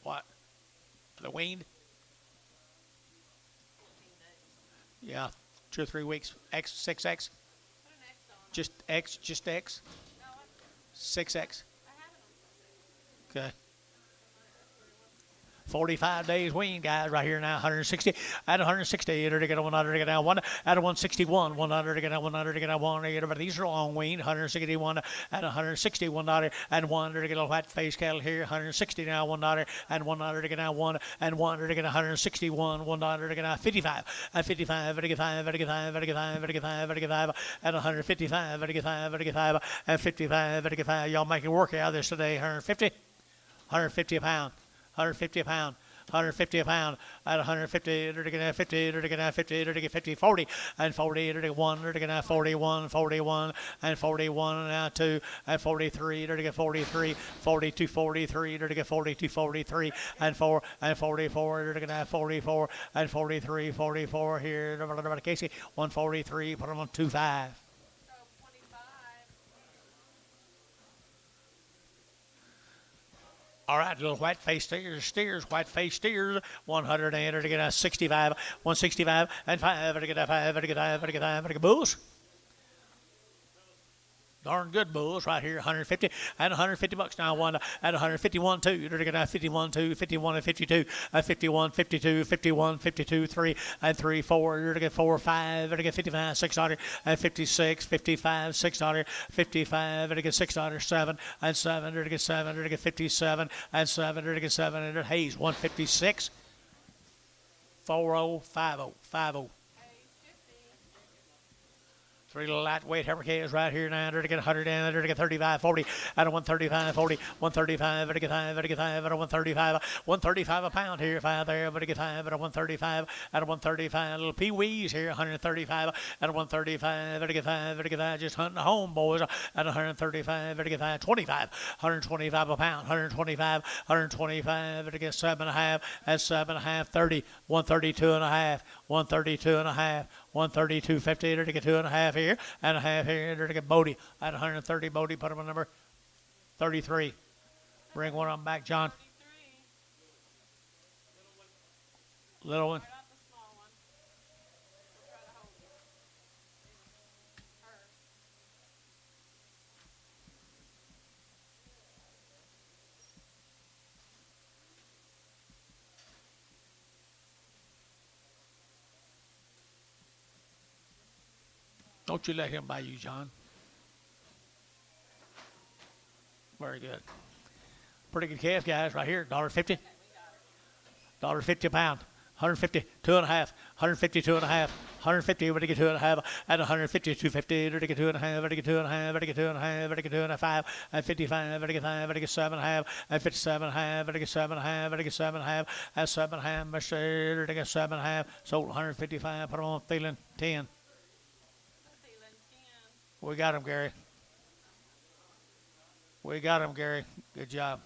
What? The weaned? 14 days. Yeah, 2 or 3 weeks. X, 6X. Put an X on it. Just X, just X. No, 6X. I have it on 6X. Okay. 45 days wean, guys, right here now. 160. At 160, to get a 100 to get down 1. At a 161, 100 to get down 100 to get down 1. But these are long wean. 161 at 160, $1 and 1 to get a white face cattle here. 160 now, $1 and 1 to get down 1 and 1 to get 161, $1 to get down 55 and 55 to get 5 to get 5 to get 5 to get 5 to get 5 at 155 to get 5 to get 5 and 55 to get 5. Y'all make it work out of this today. 150, 150 a pound. 150 a pound. 150 a pound at 150 to get 50 to get 50 to get 50 40 and 40 to get 1 to get 41 41 and 41 now 2 and 43 to get 43 42 43 to get 42 43 and 4 and 44 to get 44 and 43 44 here to Casey 143 put them on 25. So 25. All right, little white-faced steers, white-faced steers, 100 and to get a 65, 165, and 5 to get a 5 to get 5 to get 5 to get bulls. Darn good bulls right here, 150 and 150 bucks now. One at 151, 2 to get a 51, 2, 51 and 52, 51, 52, 51, 52, 3 and 3, 4 to get 4, 5 to get 55, 600 and 56, 55, 600, 55 to get 600, 7 and 7 to get 7 to get 57 and 7 to get 7 and Hayes 156, 40, 50, 50. Three lightweight Heifer right here now. To get 100 and to get 35, 40 out of 135, 40, 135, to get 5, to get 5 out of 135, 135 a pound here, 5 there, but to get 5 out of 135, out of 135, little pee-wees here, 135 out of 135, to get 5, to get 5, just hunting home, boys, at 135, to get 5, 25, 125 a pound, 125, 125, to get 7.5, at 7.5, 30, 132 and a half, 132 and a half, 130, 250, to get 2.5 here, and a half here, to get Bodie at 130. Bodie, put him on number 33. Bring one of them back, John. 33. Little one. Right off the small one. We'll try to hold it. Her. Don't you let him buy you, John. Very good. Pretty good calf, guys, right here. $1.50. $1.50 a pound. 150, 2.5, 150, 2.5, 150, but to get 2.5, and 150, 250, to get 2.5, to get 2.5, to get 2.5, to get 2.5, and 55, to get 5, to get 7.5, and 57.5, to get 7.5, to get 7.5, and 7.5, Mr. to get 7.5, sold 155, put them on Thielen 10. We got him, Gary. We got him, Gary. Good job.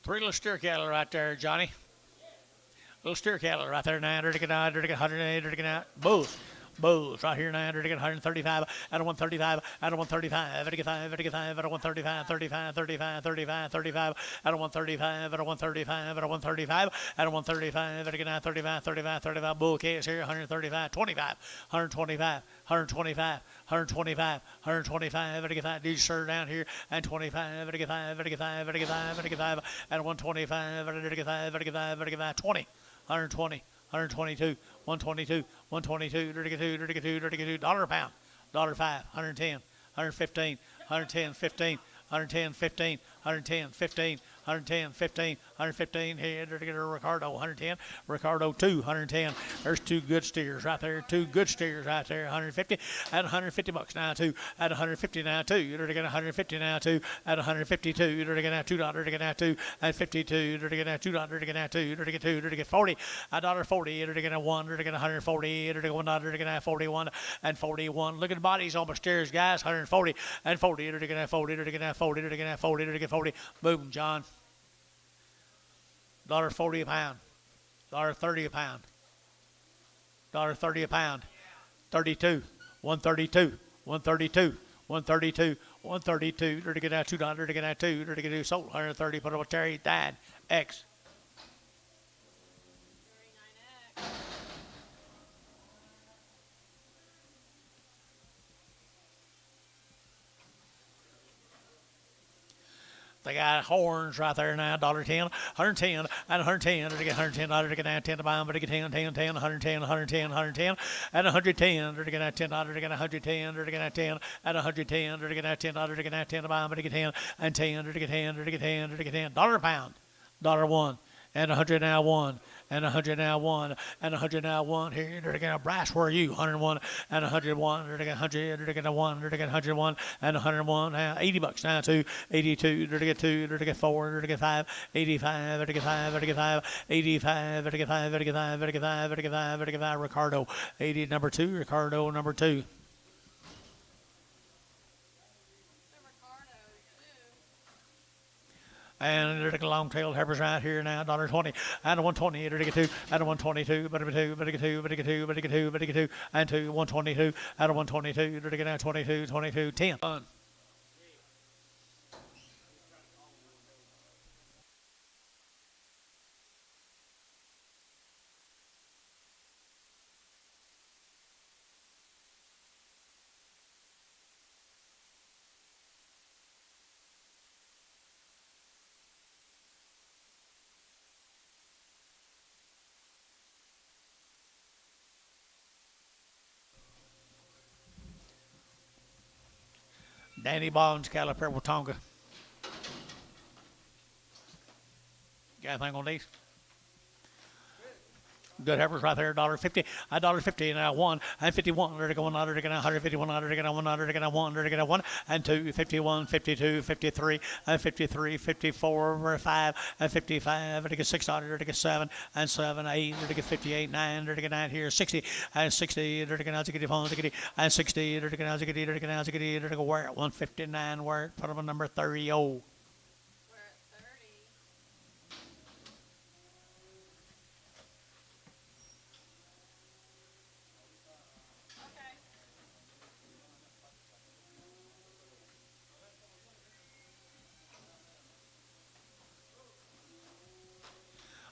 Three little steer cattle right there, Johnny. Little steer cattle right there, 900 to get 180 to get out. Bulls right here, 900 to get 135, out of 135, out of 135, to get 5, to get 5, out of 135, 35, 35, 35, 35, out of 135, out of 135, out of 135, out of 135, to get 9, 35, 35, 35, bull case here, 135, 25, 125, 125, 125, 125, to get 5, these sir down here, and 25, to get 5, to get 5, to get 5, to get 5, out of 125, to get 5, to get 5, to get 5, 20, 120. 122, 122, 122, $1 a pound, $5, 110, 115, 110, 15, 110, 15, 110, 15, 110, 15, 115, here, Ricardo, 110, Ricardo 2, 110. There's two good steers right there, 150, at 150 bucks now, two, at 150 now, two, you're going to get 150 now, two, at 152, you're going to get $2, to get now, two, at 52, you're going to get $2, to get now, two, you're going to get 2, to get 40, $1.40, you're going to get 1, you're going to get 140, you're going to get $1, to get 41, and 41. Look at the bodies on the steers, guys, 140, and 40, you're going to get 40, you're going to get 40, you're going to get 40, you're going to get 40. Boom, John. $1.40 a pound. $1.30 a pound. $1.30 a pound. 32. 132. 132. 132. 132. To get out $2. To get out $2. To get out sold 130. Put up a Terry. Dad. X. 39X. They got horns right there now, $1.10, 110, and 110, to get $110, to get out 10 to buy them, but to get 10, 10, 10, 110, 110, 110, and 110, to get out $10, to get 110, to get out 10, and 110, to get out $10, to get out 10 to buy them, but to get 10, and 10, to get 10, to get 10, to get $10, a pound, $1, and 100 now 1, and 100 now 1, and 100 now 1. Here, to get a brass, where are you? 101, and 101, to get 100, to get a 1, to get 101, and 101, now 80 bucks now 2, 82, to get 2, to get 4, to get 5, 85, to get 5, to get 5, 85, to get 5, to get 5, to get 5, to get 5, to get 5, Ricardo, 80, number 2, Ricardo, number 2. And there's a long-tailed heifers right here now, $1.20, and a 120, to get 2, and a 122, but to get 2, but to get 2, but to get 2, but to get 2, but to get 2, and 2, 122, and a 122, to get 22, 22, 10. Danny Bonds, Caliper, Watonga. Got anything on these? Good heifers right there, $1.50. $1.50 now one and 51. There to go 100 again, 151. There to go 100 again, 1 there to go 1 and 2, 51, 52, 53 and 53, 54, 5 and 55. There to go 6 there to go 7 and 7, 8 there to go 58, 9 there to go 9 here 60 and 60 there to go now to get phone and 60 there to go now to get there to go now to get there to go where 159 where put them on number 30. We're at 30. Okay.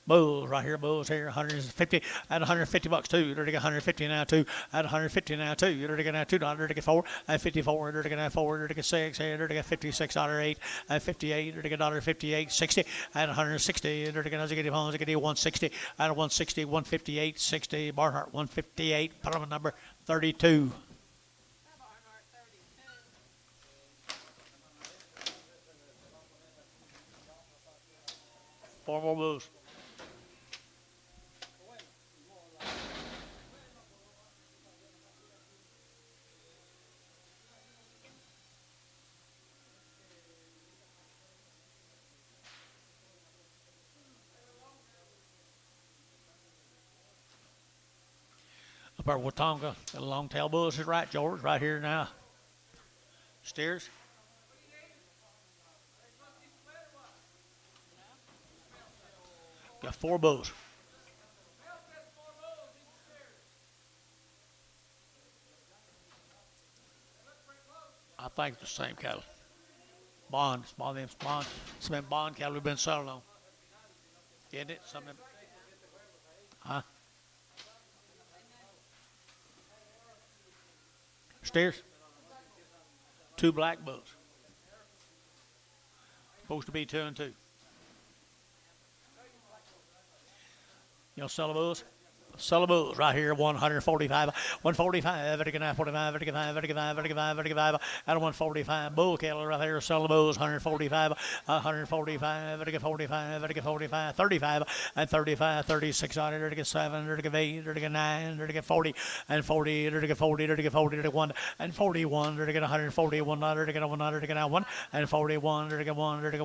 Bulls right here, bulls here, 150 at 150 bucks too. There to get 150 now two at 150 now two. There to get now $2. There to get 4 at 54. There to get now 4. There to get 6. There to get 56 $8 at 58. There to get $58 60 at 160. There to get now to get homes to get 160 at 160 158 60. Barnhart 158. Put on number 32. Barnhart 32. Four more bulls. Up our Watonga, the long tail bulls is right, George, right here now. Steers. Got 4 bulls. I think it's the same cattle. Bond, small names, Bond. Some of them Bond cattle we've been selling on. Isn't it? Some of them. Huh? Steers. 2 black bulls. Supposed to be 2 and 2. You know, sell the bulls? Sell the bulls right here, 145, 145, 45, 45, 45, 45, 45, 45, at 145. Bull cattle right there, sell the bulls, 145, 145, 45, 45, 35, and 35, 36, 37, 38, 39, 40, and 40, 40, 40, 1, and 41, 141, 1, and 41,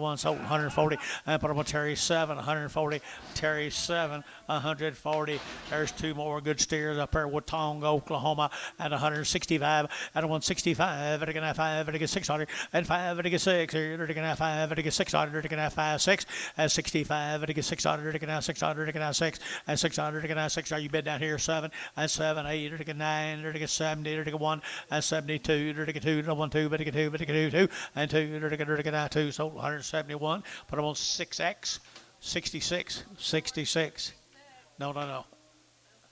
1, sold 140, and put them on Terry 7, 140, Terry 7, 140. There's 2 more good steers up there, Watonga, Oklahoma, at 165, at 165, at a 5, at a 600, and 5, at a 6, at a 5, at a 600, at a 5, 6, at 65, at a 600, at a 600, at a 6, and 600, at a 6. Are you bid down here 7, and 7, 8, at a 9, at a 70, at a 1, and 72, at a 2, 1, 2, at a 2, at a 2, and 2, at a 2, sold 171. Put them on 6X, 66, 66. No.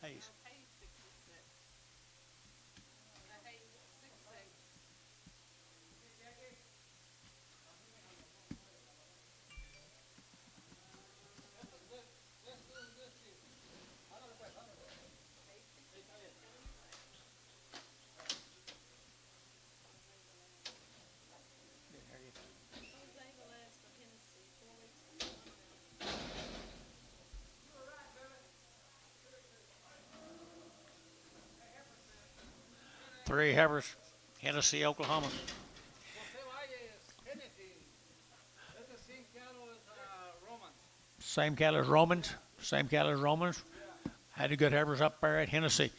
Hayes. Hayes 66. Hayes 66. Jose Velez for Tennessee, 4 weeks. 3 heifers, Hennessy, Oklahoma. Same cattle as Romans. Same cattle as Romans. Had a good heifers up there at Hennessy.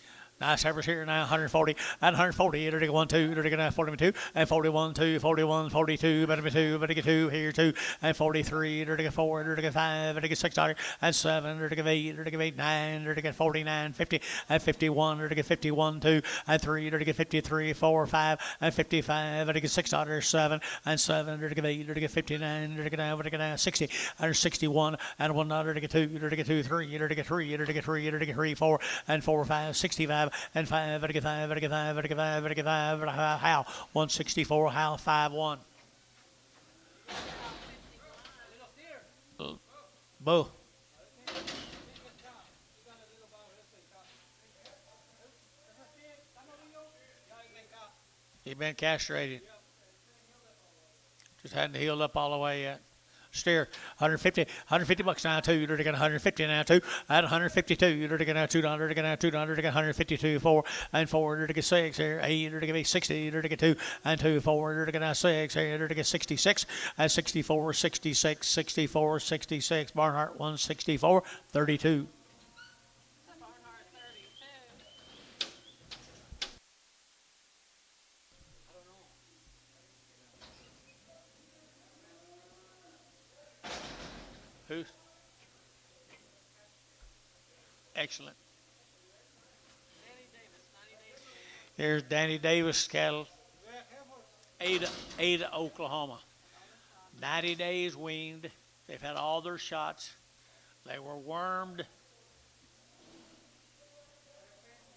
Nice heifers here now, 140, and 140, there to go 1, 2, there to go now 42, and 41, 2, 41, 42, better be 2, better get 2, here 2, and 43, there to go 4, there to go 5, there to go 6, and 7, there to go 8, there to go 8, 9, there to go 49, 50, and 51, there to go 51, 2, and 3, there to go 53, 4, 5, and 55, there to go 6, 7, and 7, there to go 8, there to go 59, there to go now 60, and 61, and 1, there to go 2, there to go 2, 3, there to go 3, there to go 3, there to go 3, 4, and 4, 5, 65, and 5, there to go 5, there to go 5, there to go 5, there to go 5, How 164, How 5-1. Boo. He been castrated. Just hadn't healed up all the way yet. Steer, 150 bucks now, two. You're to get 150 now, two. At 152, you're to get now $2, to get now $2, to get 152, 4, and 4, you're to get 6 here, 8, you're to get 60, you're to get 2, and 2, 4, you're to get now 6 here, you're to get 66, and 64, 66, 64, 66, Barnhart 164, 32. Barnhart 32. Who? Excellent. Danny Davis, 90 days. Here's Danny Davis cattle. Ada, Oklahoma. 90 days weaned. They've had all their shots. They were wormed.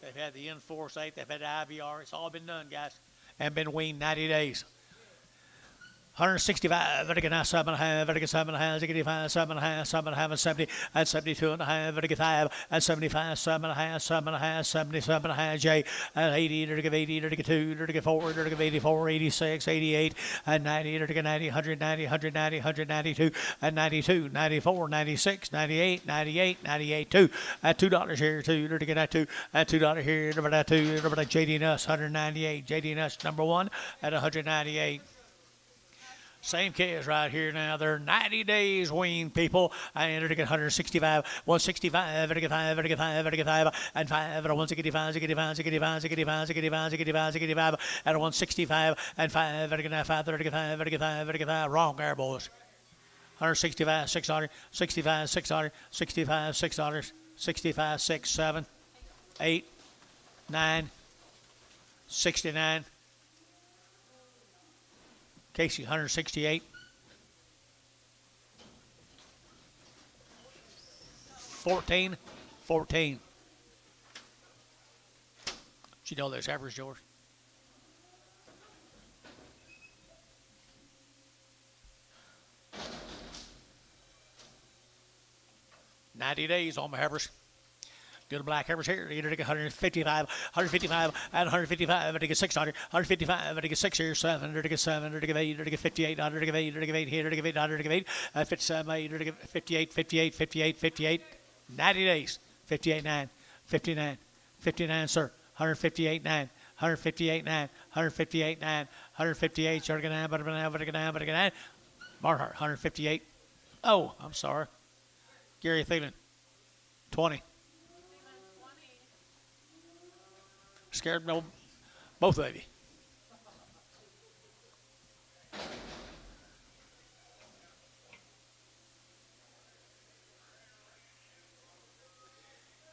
They've had the N-Force 8. They've had the IVR. It's all been done, guys. And been weaned 90 days. 165, vertical now 7.5, vertical 7.5, 65, 7.5, 7.5, and 70, and 72.5, vertical 5, and 75, 7.5, 7.5, 77.5, J, and 80, vertical 80, vertical 2, vertical 4, vertical 84, 86, 88, and 90, vertical 90, 190, 190, 192, and 92, 94, 96, 98, 98, 98, 2, at $2 here, 2, vertical at 2, at $2 here, number at 2, number at JD Nuss, 198, JD Nuss, number 1, at 198. Same kids right here now. They're 90 days weaned people. I entered to get 165, 165, vertical 5, vertical 5, vertical 5, and 5 at 165, 65, 65, 65, 65, 65, 65, at 165, and 5, vertical 5, vertical 5, vertical 5, vertical 5. Wrong there, boys. 165, $6, 65, $6, 65, $6, 65, 6, 7, 8, 9, 69. Casey, 168. 14. Did you know there's average, George? $90 days on my Heifers. Good black Heifers here. You're to get 155, 155, and 155. You're to get 600, 155. You're to get 6 here, 7. You're to get 7. You're to get 8. You're to get 58. You're to get 8. You're to get 8 here. You're to get 8. You're to get 8. 57, 8. You're to get 58, 58, 58, 58. 90 days. 58, 9. 59. 59, sir. 158, 9. 158, 9. 158, 9. 158. You're to get 9. But 9. But 9. But 9. Barnhart, 158. Oh, I'm sorry. Gary Thielen, 20. Scared no, both of you.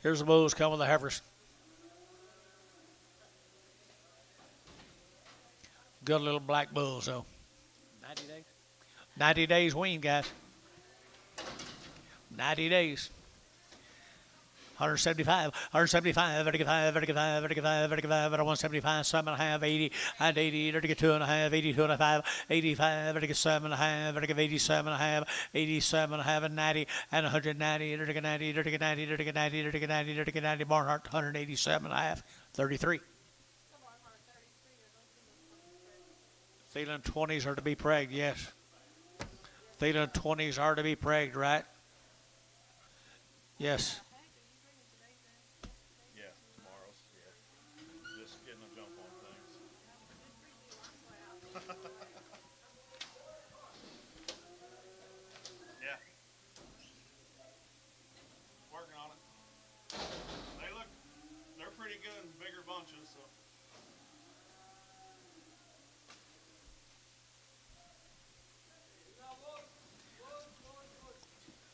Here's the bulls coming with the Heifers. Good little black bulls, though. 90 days? 90 days wean, guys. 90 days. 175, 175, vertical 5, vertical 5, vertical 5, vertical 5, 175, 7.5, 80, and 80, vertical 2.5, 82.5, 85, vertical 7.5, vertical 87.5, 87.5, and 90, and 190, vertical 90, vertical 90, vertical 90, vertical 90, vertical 90, Barnhart 187.5, 33. Thielen 20s are to be pregged, yes. Thielen 20s are to be pregged, right? Yes. Yeah, tomorrow's, yeah. Just getting a jump on things. Yeah. Working on it. They're pretty good in bigger bunches, so.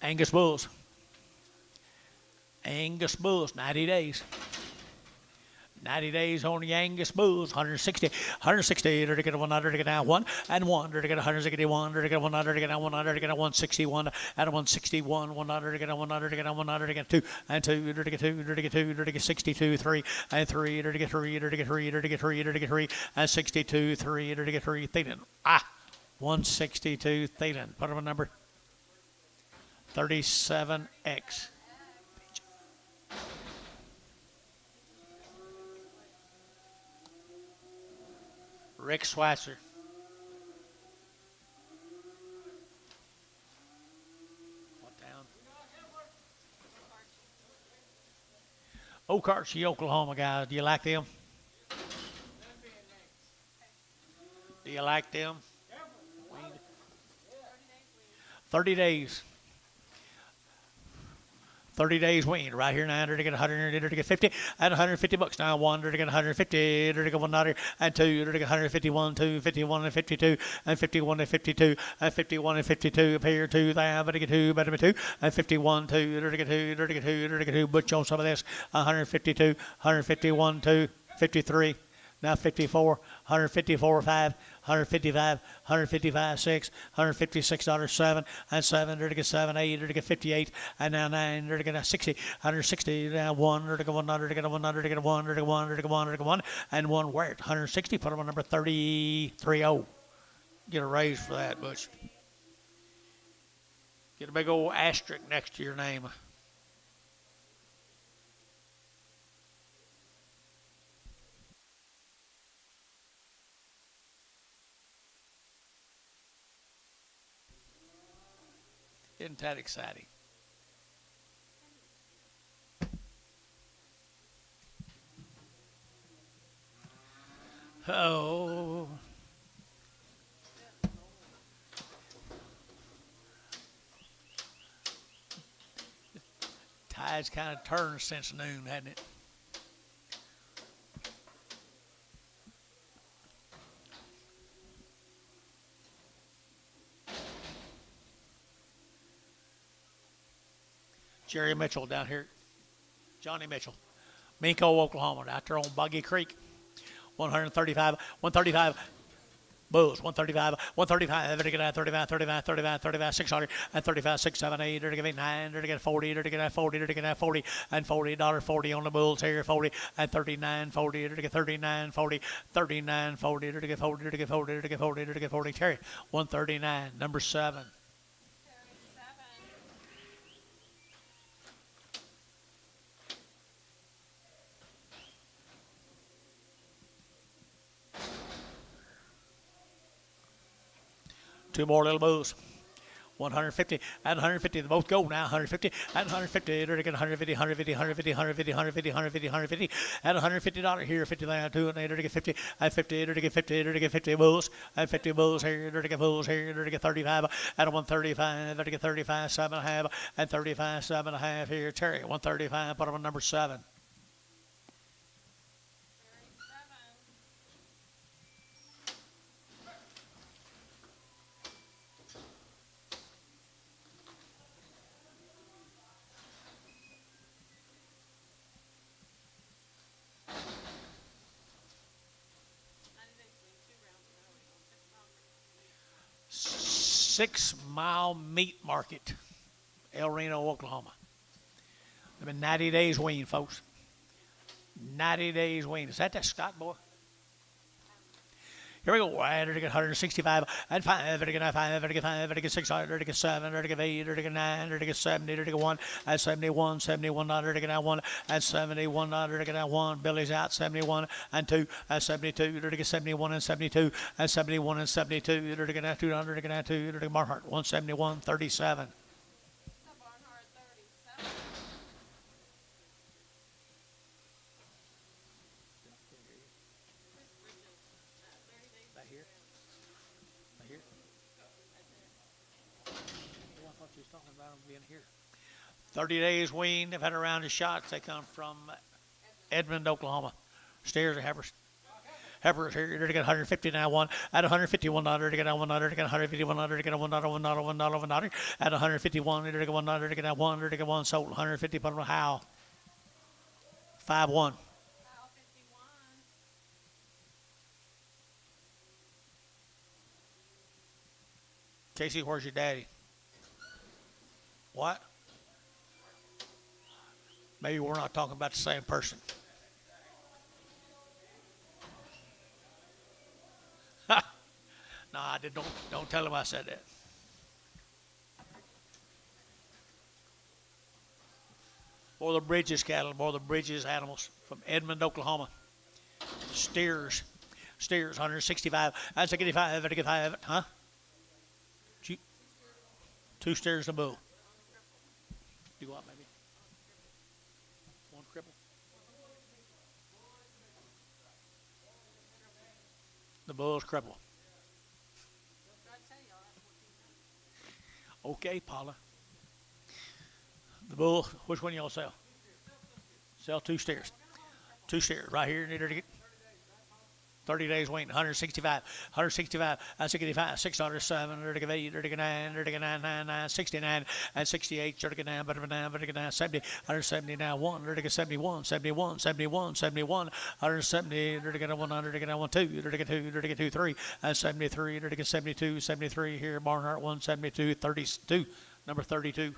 Angus bulls. Angus bulls, 90 days. 90 days on the Angus bulls, 160, 160, to get 100, to get now 1, and 1, to get 161, to get 100, to get 100, to get 161, and 161, 100, to get 100, to get 100, to get 2, and 2, to get 2, to get 2, to get 62, 3, and 3, to get 3, to get 3, to get 3, to get 3, and 62, 3, to get 3, Thielen. 162, Thielen. Put him a number. 37X. Rick Swatzer. OKC, Oklahoma guys. Do you like them? Do you like them? 30 days. 30 days weaned right here now. To get 100, to get 50, and 150 bucks now. One, to get 150, to get $1, and two, to get 151, 251 and 52, and 51 and 52, and 51 and 52. Up here, two, there, but to get two, better be two, and 51, two, to get two, to get two, to get two. Butch on some of this. 152, 151, 2, 53. Now 54, 154, 5, 155, 155, 6, $156, 7, and 7, to get 7, 8, to get 58, and now 9, to get 60, 160, now 1, to get 100, to get 100, to get 1, to get 1, to get 1, to get 1, and 1 where? 160, put them on number 330. Get a raise for that, Butch. Get a big old asterisk next to your name. Isn't that exciting? Oh. Tide's kind of turned since noon, hasn't it? Jerry Mitchell down here. Johnny Mitchell. Minko, Oklahoma, out there on Buggy Creek. 135, 135. Bulls, 135, 135, to get 35, 35, 35, 35, 600, and 35, 6, 7, 8, to get 9, to get 40, to get 40, to get 40, and $40, 40 on the Bulls here, 40, and 39, 40, to get 39, 40, 39, 40, to get 40, to get 40, to get 40, to get 40. Terry, 139, number 7. Two more little bulls. 150 and 150. They both go now. 150 and 150. They're getting 150, 150, 150, 150, 150, 150, 150, and $150 here. 50 there, 2 and 8. They're to get 50 and 50. They're to get 50. They're to get 50 bulls and 50 bulls here. They're to get bulls here. They're to get 35 and 135. They're to get 35, 7.5 and 35, 7.5 here. Terry, 135. Put them on number 7. Six-mile meat market, El Reno, Oklahoma. They've been 90 days weaned, folks. 90 days weaned. Is that Scott boy? Here we go. They're to get 165 and 5. They're to get 5. They're to get 5. They're to get 6. They're to get 7. They're to get 8. They're to get 9. They're to get 70. They're to get 1 and 71. 71. They're to get 1 and 71. They're to get 1. Billy's out. 71 and 2 and 72. They're to get 71 and 72 and 71 and 72. They're to get 200. They're to get 2. They're to get Barnhart. 171. 37. She's talking about them being here. 30 days weaned. They've had a round of shots. They come from Edmond, Oklahoma. Steers are Heifers. Heifers here. They're to get 150 now. One at 151. They're to get $1. They're to get 151. They're to get $1. $1. At 151. They're to get $1. They're to get 1. They're to get 1. Sold 150. Put on a Howe. 5-1. Casey, where's your daddy? What? Maybe we're not talking about the same person. No, I did. Don't tell him I said that. More the Bridges cattle, more the Bridges animals from Edmond, Oklahoma. Steers, 165. That's 85. That's 85. Huh? Two steers and a bull. Do what, maybe? One cripple? The bull's crippled. Okay, Paula. The bull, which one y'all sell? Sell 2 steers. 2 steers right here. Need her to get 30 days waiting. 165. 165. 65. 607. 8. 9. 9. 9. 69. And 68. 39. 9. 70. 170. Now 1. 71. 71. 71. 71. 170. 100. 2. 2. 3. And 73. 72. 73. Here. Barnhart 172. 32. Number 32.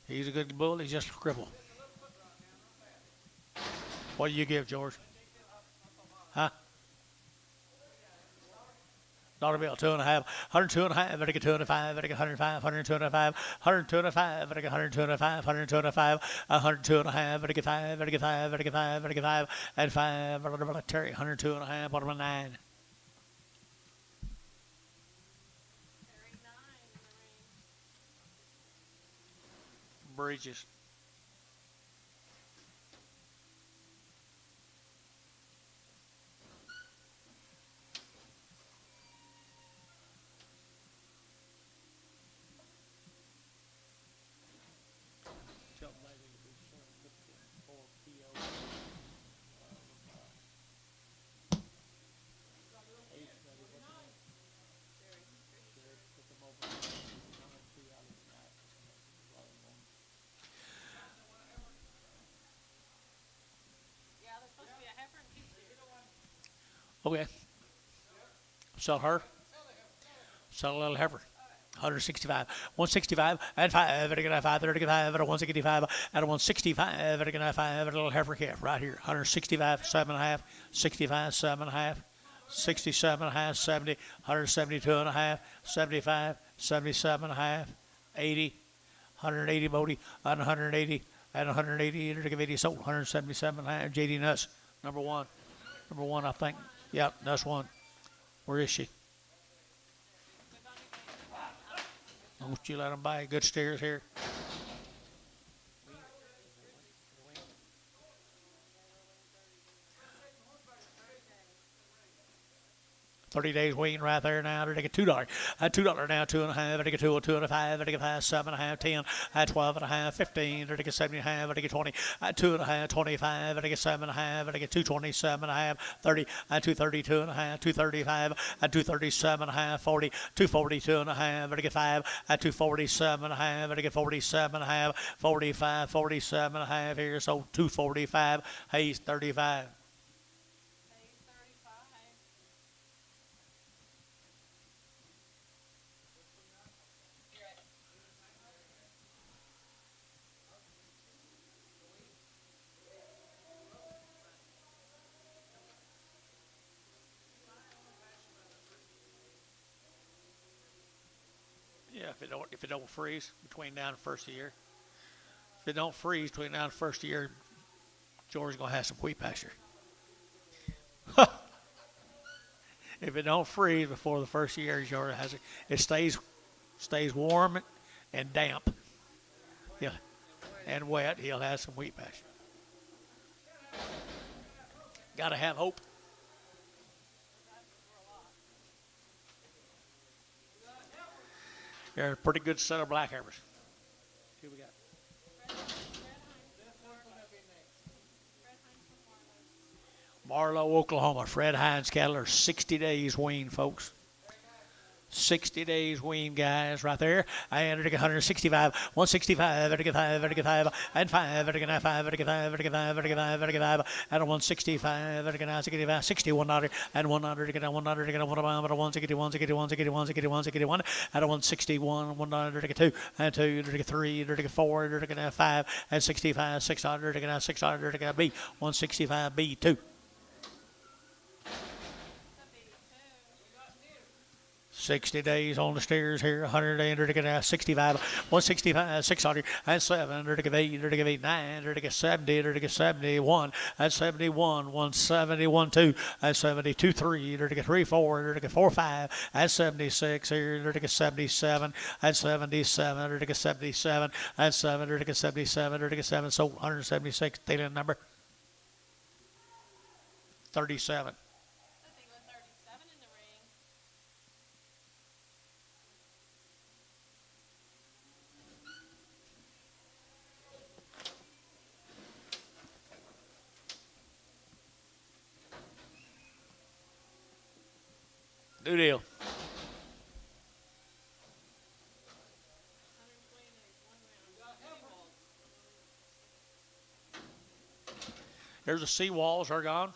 He's a good bull. He's just crippled. What do you give, George? Huh? Dollar bill, 2.5. 102.5. Better get 2.5. Better get 105. 102.5. 102.5. Better get 102.5. 102.5. 102.5. Better get 5. Better get 5. Better get 5. Better get 5. And 5. Better Terry. 102.5. Bottom of 9. Bridges. Okay. Sell her. Sell a little heifer. 165. 165 and 5. Better get 5. Better get 5. Better 165. At a 165. Better get 5. At a little heifer calf right here. 165. 7.5. 65. 7.5. 67.5. 70. 172.5. 75. 77.5. 80. 180 Bodie. And 180. At 180. Better give 80 sold. 177.5. JD Nuts. Number 1. Number 1, I think. Yep, that's 1. Where is she? Don't you let them buy good steers here. 30 days waiting right there now. They get $2. At $2 now, 2.5. They get 2, 2.5. They get 5, 7.5, 10. At 12.5, 15. They get 7.5. They get 20. At 2.5, 25. They get 7.5. They get 227.5, 30. At 232.5, 235. At 237.5, 40. 242.5. They get 5. At 247.5. They get 47.5, 45, 47.5 here. So 245. Hayes 35. Yeah, if it don't freeze between now and the first of the year. If it don't freeze between now and the first of the year, George's gonna have some wheat pasture. If it don't freeze before the first of the year, George has it. It stays warm and damp. Yeah, and wet. He'll have some wheat pasture. Got to have hope. They're a pretty good set of black heifers. Who we got? Marlow, Oklahoma. Fred Hines cattle are 60 days wean, folks. 60 days wean, guys, right there. And they get 165, 165, they get 5, they get 5, and 5, they get 5, they get 5, they get 5, they get 5, they get 5, and 165, they get 65, 61 and 100, they get 100, they get 161, 61, 61, 61, 61, and 161, 100, they get 2, and 2, they get 3, they get 4, they get 5, and 65, 600, they get 600, they get B, 165, B2. 60 days on the stairs here, 100 to get 65, 165, 600, and 7, to get 8, to get 9, to get 70, to get 71, and 71, 171, 2, and 72, 3, to get 3, 4, to get 4, 5, and 76 here, to get 77, and 77, to get 77, and 7, to get 77, to get 7, so 176, daily number. 37. I think with 37 in the ring. New deal. 120 days, one round. Seawolf. There's the seawalls are gone.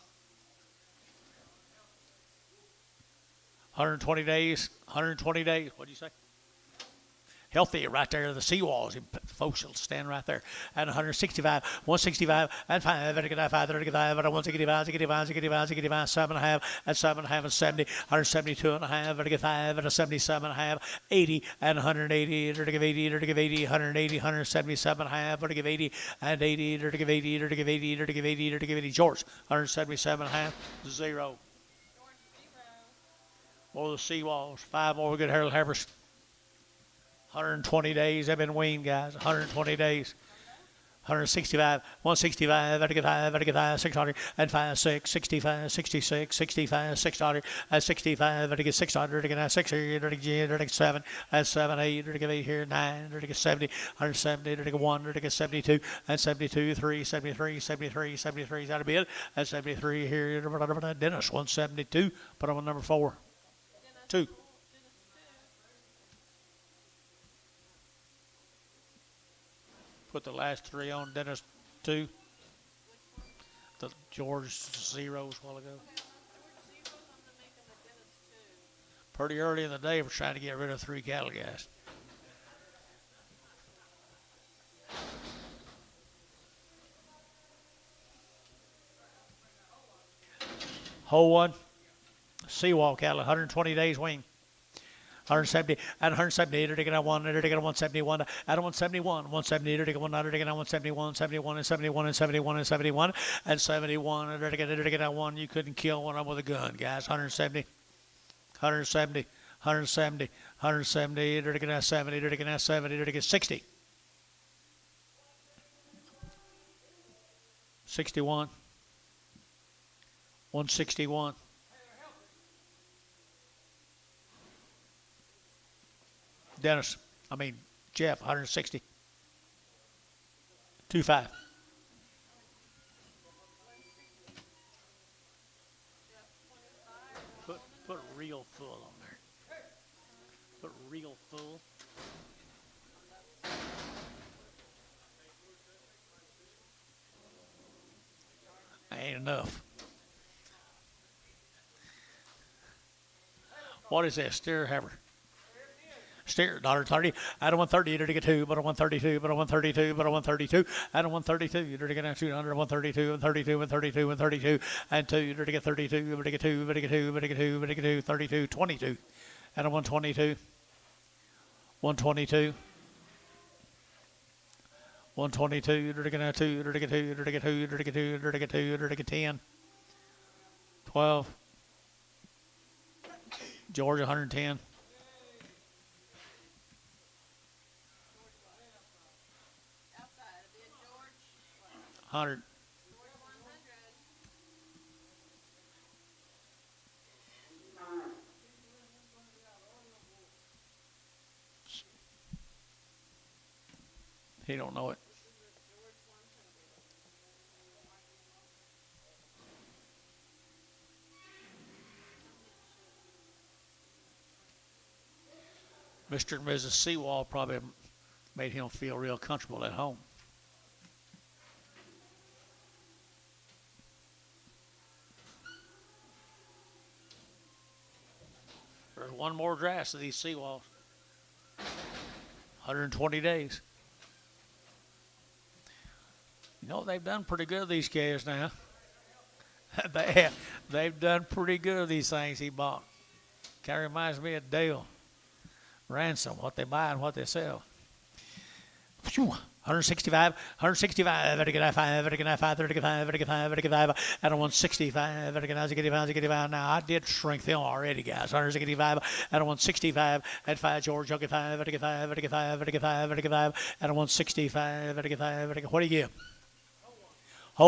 120 days. 120 days. What'd you say? Healthy right there. The seawalls. Folks will stand right there. And 165, 165, and 5, and 5, and 165, 65, 65, 65, 7.5, and 7.5, and 70, 172 and a half, and 5, and 77 and a half, 80, and 180, and 80, and 80, 180, 177 and a half, and 80, and 80, and 80, and 80, and 80, and 80, George, 177 and a half, 0. George 0. More of the seawalls. 5 more good Harold Heifers. 120 days. They've been weaned, guys. 120 days. 165, 165, 5, 600, and 5, 6, 65, 66, 65, 600, and 65, 600, and 600, 7, and 7, 8, 8 here, 9, 70, 170, 1, 72, and 72, 3, 73, 73, 73, that'll be it, and 73 here, Dennis, 172, put on number 4, 2. Put the last 3 on Dennis 2. The George zeros a while ago. George 0's, I'm going to make him a Dennis 2. Pretty early in the day, we're trying to get rid of 3 cattle guys. Hole 1, seawall cattle, 120 days wing. 170, and 170, to get 1, to get 171, at 171, 170, to get 1, to get 171, 71, and 71, and 71, and 71, and 71, to get 1. You couldn't kill one of them with a gun, guys. 170, 170, 170, 170, to get 70, to get 70, to get 60. 61, 161. Jeff, 160. 25. Put real full on there. Put real full. Ain't enough. What is that? Steer Heifer. Steer, $1.30, out of 130, to get 2, but a 132, but a 132, but a 132, out of 132, to get 200, 132, and 32, and 32, and 32, and 2, to get 32, but to get 2, but to get 2, but to get 2, but to get 2, 32, 22, out of 122, 122, 122, to get 2, to get 2, to get 2, to get 2, to get 2, to get 10, 12, Georgia 110. Outside of it, George 100. George 100. He don't know it. Mr. and Mrs. Seawall probably made him feel real comfortable at home. There's one more draft of these seawalls. 120 days. You know, they've done pretty good, these calves now. They've done pretty good, these things he bought. Kind of reminds me of Dale Ransom, what they buy and what they sell. 165, 165, 5, 5, 35, at 165, 85. Now, I did shrink them already, guys. 165, at 165, at 5, George, 5, 85, at 165, what do you give?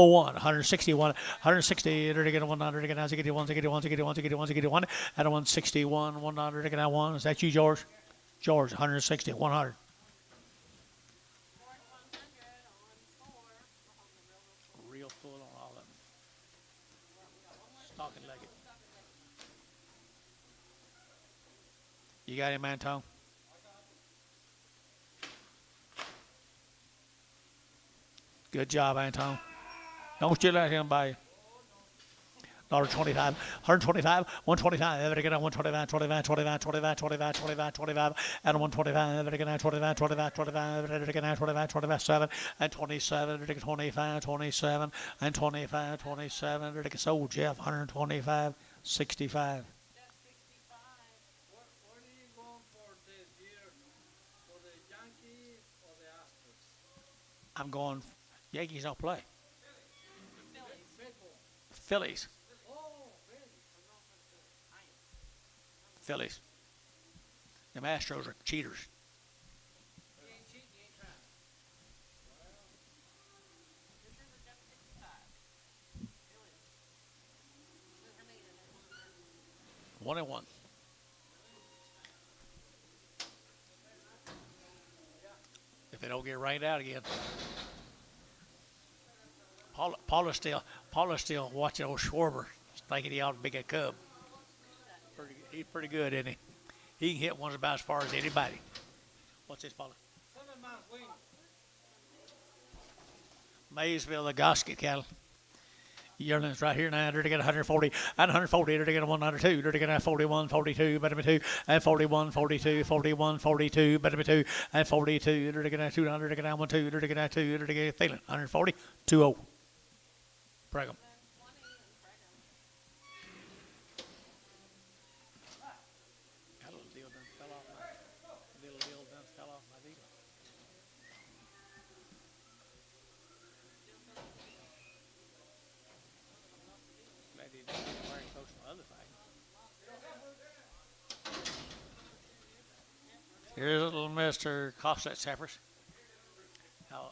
161, 160, to get 100, again, 61, 61, 61, 61, 61, at 161, 100, again, 1. Is that you, George? George, 160, 100. Four to 100 on 4. We're holding the real full. Real full on all of them. Stock and legged. You got him, Antone? Good job, Antone. Don't you let him buy you. $125, 125, 125, every get on 125, 25, 25, 25, 25, 25, 25, and 125, every get on 25, 25, 25, every get on 25, 27, and 27, every get 25, 27, and 25, 27, every get sold, Jeff, 125, 65. That's 65. What are you going for this year? For the Yankees or the Astros? I'm going, Yankees don't play. Phillies. Baseball. Phillies. Oh, really? Phillies. Them Astros are cheaters. You ain't cheating, you ain't trying. This is a double 65. Phillies. How many are there? 1 and 1. If they don't get rained out again. Paula's still watching old Schwarber, thinking he ought to be a Cub. He's pretty good, isn't he? He can hit ones about as far as anybody. What's this, Paula? 7 months win. Maysville, the Gosket cattle. Yearlings right here now. They're to get 140 and 140. They're to get 102. They're to get 41, 42, better be 2, and 41, 42, 41, 42, better be 2, and 42. They're to get 200. They're to get 1, 2. They're to get 2. They're to get Thielen 140, 2-0. Brigham. That little deal done fell off my deal. Glad he didn't get wearing close to the other thing. Here's little Mr. Cosset Sappers. How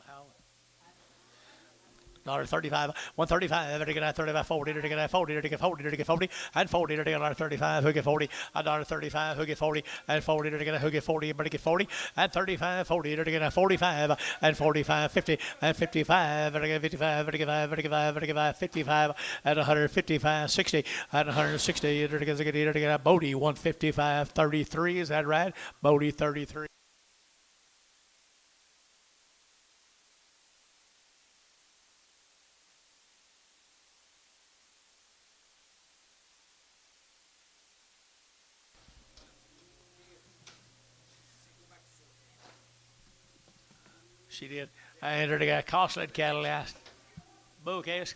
$35, 135, to get 35, 40, to get 40, to get 40, to get 40, and 40, to get $35, who get 40, $35, who get 40, and 40, to get who get 40, but to get 40, and 35, 40, to get 45, and 45, 50, and 55, to get 55, to get 5, to get 5, to get 5, 55, and 155, 60, and 160, to get Bodie 155, 33, is that right? Bodie 33. She did. I entered a Copeland cattle last. Bouquets.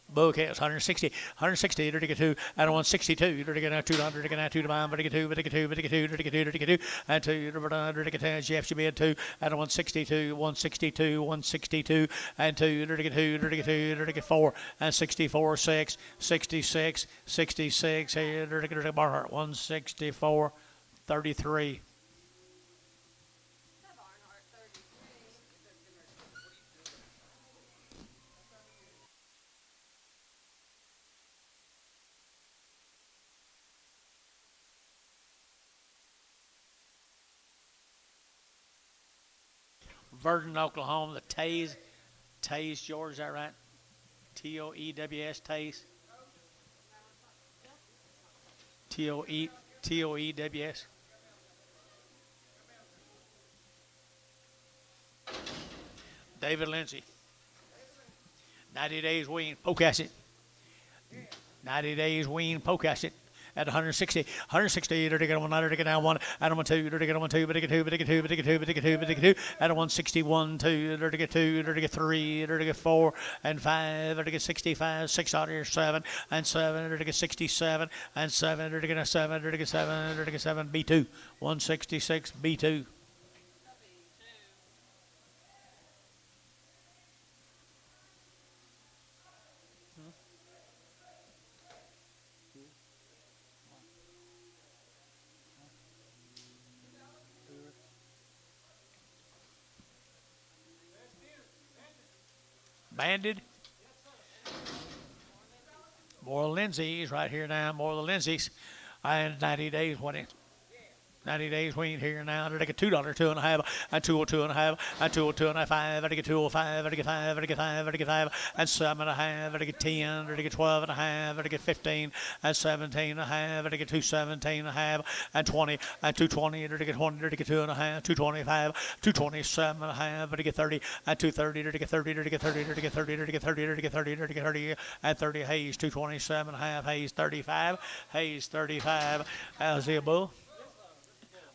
Bouquets, 160, 160, to get 2, and 162, to get 200, to get 2 to mine, but to get 2, but to get 2, but to get 2, to get 2, to get 2, and 2, to get 10, Jeff should be at 2, and 162, 162, 162, and 2, to get 2, to get 2, to get 4, and 64, 6, 66, 66, here, to get Barnhart, 164, 33. Barnhart 33. Verdon, Oklahoma, the Tays, George, is that right? Toews, Tays. Toews. David Lindsay. 90 days wean, Pocasset. 90 days wean, Pocasset. At 160, 160, to get 100, to get down 1, and 1, 2, to get 1, 2, but to get 2, but to get 2, but to get 2, but to get 2, but to get 2, at 161, 2, to get 2, to get 3, to get 4, and 5, to get 65, 600, 7, and 7, to get 67, and 7, to get a 7, to get 7, to get 7, B2, 166, B2. Banded? More Lindsay's right here now. More of the Lindsay's. And 90 days, what is 90 days we ain't here now. I take a $2, 2.5, and 202.5, and 202.5, I take a 205, I take a 5, I take a 5, I take a 5, and 7.5, I take a 10, I take a 12.5, I take a 15, and 17.5, I take a 217.5, and 20, and 220, I take a 20, I take a 2.5, 225, 227.5, I take a 30, and 230, I take a 30, I take a 30, I take a 30, I take a 30, I take a 30, I take a 30, and 30 Hayes, 227.5, Hayes 35, Hayes 35, how's the bull?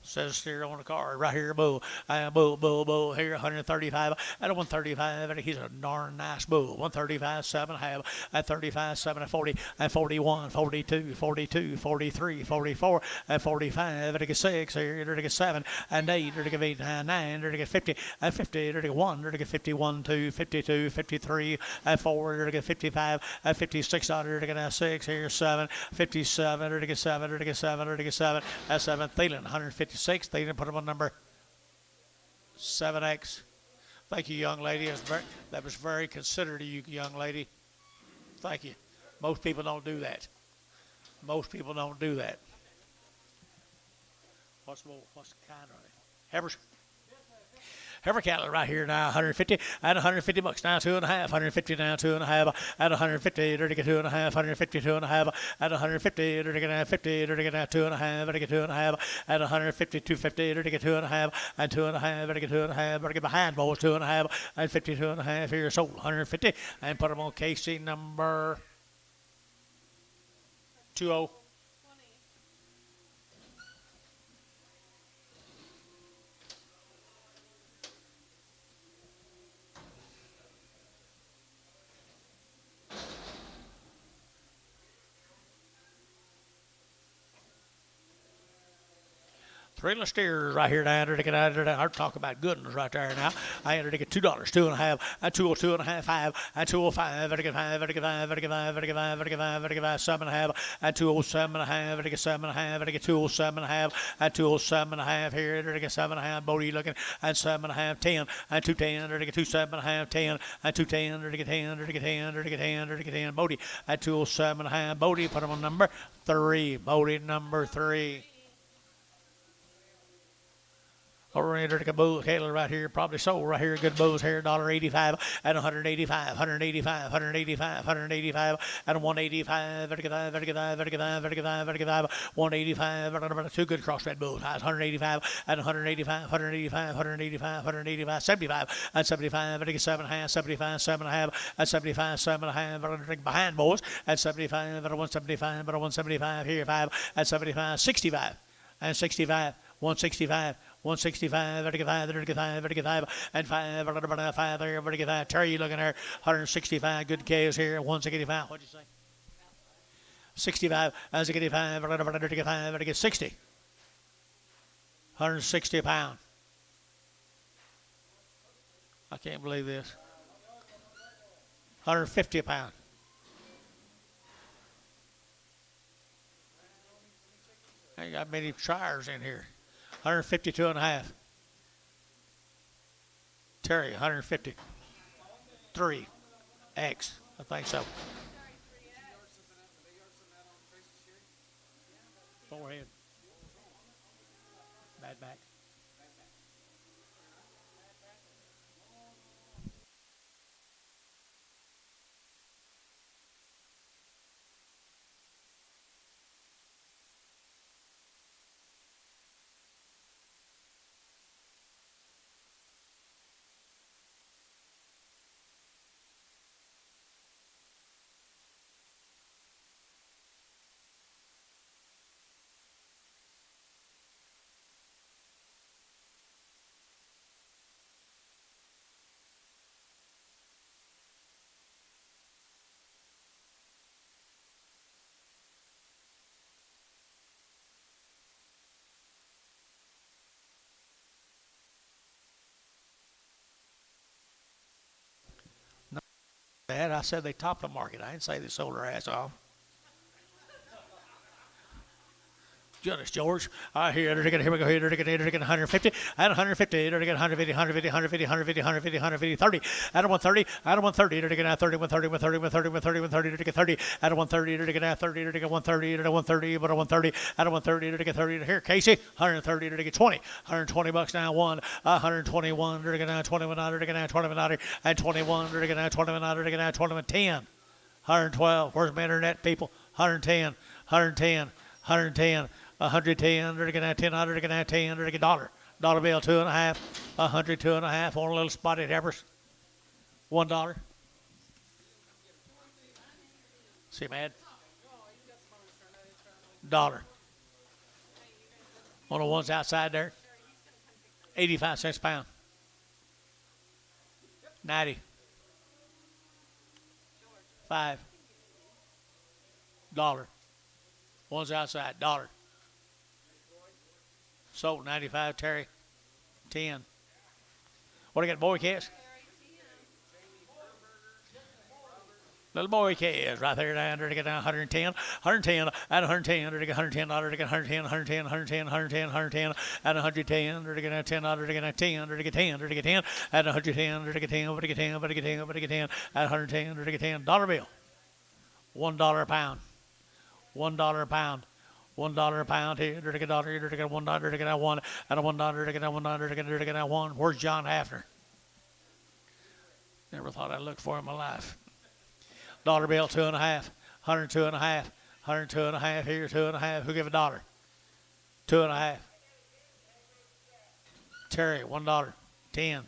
Says here on the card, right here, bull, bull, here, 135, at a 135, and he's a darn nice bull, 135, 7.5, at 35, 7, and 40, and 41, 42, 42, 43, 44, and 45, and a 6, here, and a 7, and 8, and a 8, and 9, and a 50, and 50, and a 1, and a 51, 2, 52, 53, and 4, and a 55, and 56, and a 6, here, 7, 57, and a 7, and a 7, and a 7, and 7, Thielen, 156. They didn't put him on number 7X. Thank you, young lady. That was very considerate of you, young lady. Thank you. Most people don't do that. Most people don't do that. What's the kind of it? Heifers? Heifer cattle right here now, 150 at 150 bucks now, 2.5, 150 now, 2.5 at 150, dirty 2.5, 150, 2.5 at 150, dirty 50, dirty 2.5, dirty 2.5 at 150, 250, dirty 2.5 and 2.5, dirty 2.5, dirty behind boys 2.5 and 52.5 here, sold 150 and put them on KC number 20. Three little steers right here now. I'll talk about good ones right there now. I had to get $2, 2.5, and 202.5, 5, and 205, 5, 5, 5, 7.5, and 207.5, 7.5, 207.5, and 207.5 here, 7.5, Bodie looking, and 7.5, 10, and 210, 27.5, 10, and 210, 10, Bodie at 207.5, Bodie, put him on number 3, Bodie number 3. Over into the bull cattle right here, probably sold right here. Good bulls here, $1.85 at 185, 185, 185, 185 at 185, 185, two good crossbred bulls, 185 at 185, 185, 185, 185, 75 at 75, 7.5, 75, 7.5 at 75, 7.5, behind boys at 75, at 175, at 175 here, 5 at 75, 65 and 65, 165. 165, 35, 35, 35, and 5, 5 there, 35. Terry looking there, 165, good K's here, 165. What'd you say? 65, 65, 35, 60. 160 pound. I can't believe this. 150 pound. I ain't got many tires in here. 152.5. Terry, 150. 3X. I think so. Forehead. Bad back. That I said they topped the market. I didn't say they sold their ass off. goodness, George. Here we go. Here 150. At 150. 150. 150. 150. 150. 150. 150. 30. At 130. At 130. 30. 30. 130. 130. 130. 130. 130. 30. At 130. 30. 130. At 130. But 130. At 130. 30. Here, Casey. 130. 20. 120 bucks now. 121. 21. 21. And 21. 21. 21. 10. 112. Where's my internet people? 110. 110. 110. 110. 10. Dollar bill, 2.5. 100, 2.5. On a little spotted heifers. $1. See, man. $1. On the ones outside there. 85 cents a pound. 90. $5. One's outside. $1. Sold 95, Terry. 10. What do you got, boy cats? Little boy cats right there down there to get down 110. 110 at 110 to get $110 to get 110, 110, 110, 110, 110 at 110 to get $10 to get 10 to get 10 to get 10 at 110 to get 10 to get 10 to get 10 to get 10 at 110 to get $10 bill. $1 a pound. $1 a pound. $1 a pound here to get $1 here to get $1 to get one at $1 to get $1 to get one. Where's John Hafner? Never thought I'd look for him in my life. Dollar bill, 2.5. 102 and a half. 102 and a half here, 2.5. Who give $1? 2.5. Terry, $1. 10.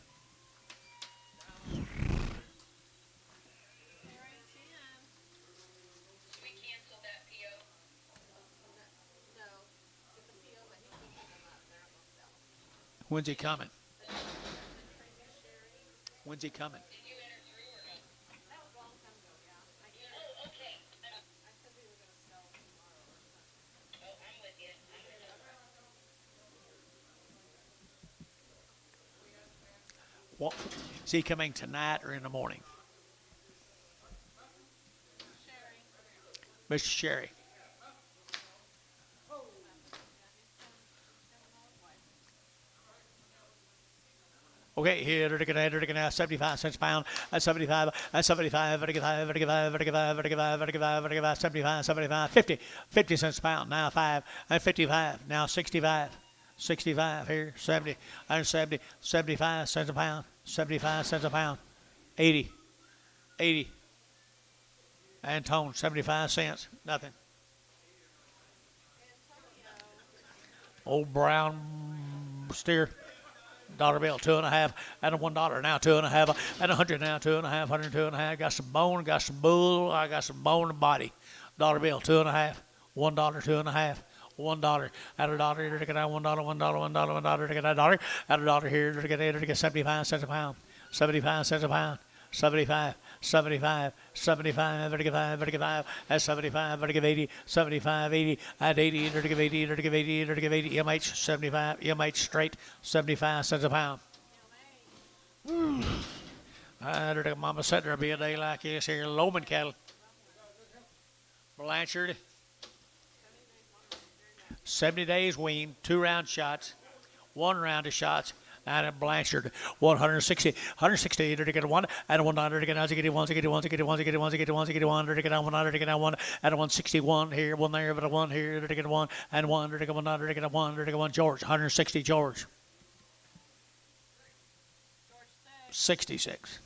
We canceled that PO. No, it's a PO, but he'll be picking them up. They're almost out. When's he coming? When's he coming? Did you enter through or no? That was a long time ago, yeah. Oh, okay. I said we were gonna sell tomorrow or something. Oh, I'm with you. What, is he coming tonight or in the morning? Mr. Sherry. Okay, here, 75 cents a pound, at 75, at 75, 75, 50 cents a pound, now 5, at 55, now 65, 65 here, 70, and 70, 75 cents a pound, 75 cents a pound, 80, Antone, 75 cents, nothing. Old brown steer. Dollar bill, 2.5, and $1 now, 2.5, and 100 now, 2.5, 102 and a half. Got some bone, got some bull, I got some bone and body. Dollar bill, 2.5, $1, 2.5, $1, at $1 here to get $1, $1 to get $1, at $1 here to get 75 cents a pound, 75 cents a pound. 75, 75, 75, 35, at 75, 80, 75, 80, at 80, 80, 80, MH, 75, MH straight, 75 cents a pound. Mama said there'll be a day like this here, Loman cattle. Blanchard, 70 days weaned, 2 round shots, 1 round of shots. And at Blanchard, 160 to get 1, and $1 to get 1, to get 1, to get 1, to get 1, to get 1, to get 1, to get 1, to get 1, to get 1, and 161 here, 1 there, but a 1 here to get 1, and 1 to get 1, to get 1, to get 1, George, 160 George. 66.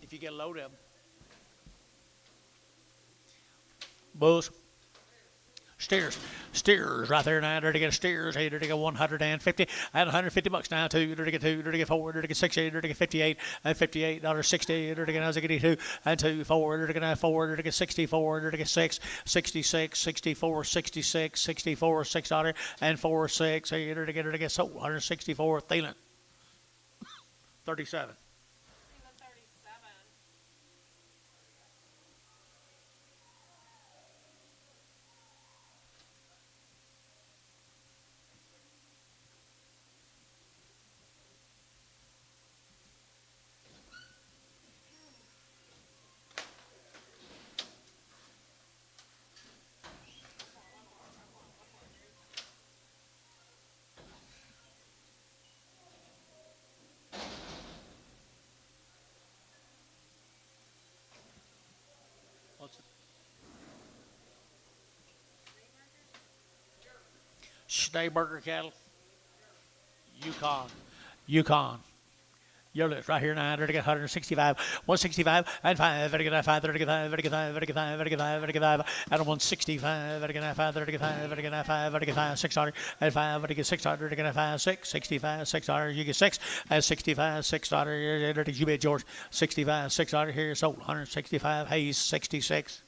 If you get a load of them. Bulls. Steers right there now. There to get steers. Here to get 150 at 150 bucks now. 2 to get 2 to get 4 to get 60 to get 58 at $58.60 to get 2 and 2 4 to get 4 to get 64 to get 6 66 64 66 64 $6 and 4 6 here to get sold 164 Thielen. 37. See the 37. What's it? Schneeberger cattle. Yukon. Yellow right here now, to get 165, 165, and 5, to get 5, to get 5, to get 5, to get 5, to get 5, to get 5, and 165, to get 5, to get 5, to get 5, to get 5, 600, and 5, to get 600, to get 5, 6, 65, 600, you get 6, and 65, 600, you bet George, 65, 600, here, sold, 165, Hayes, 66. Hey, 66.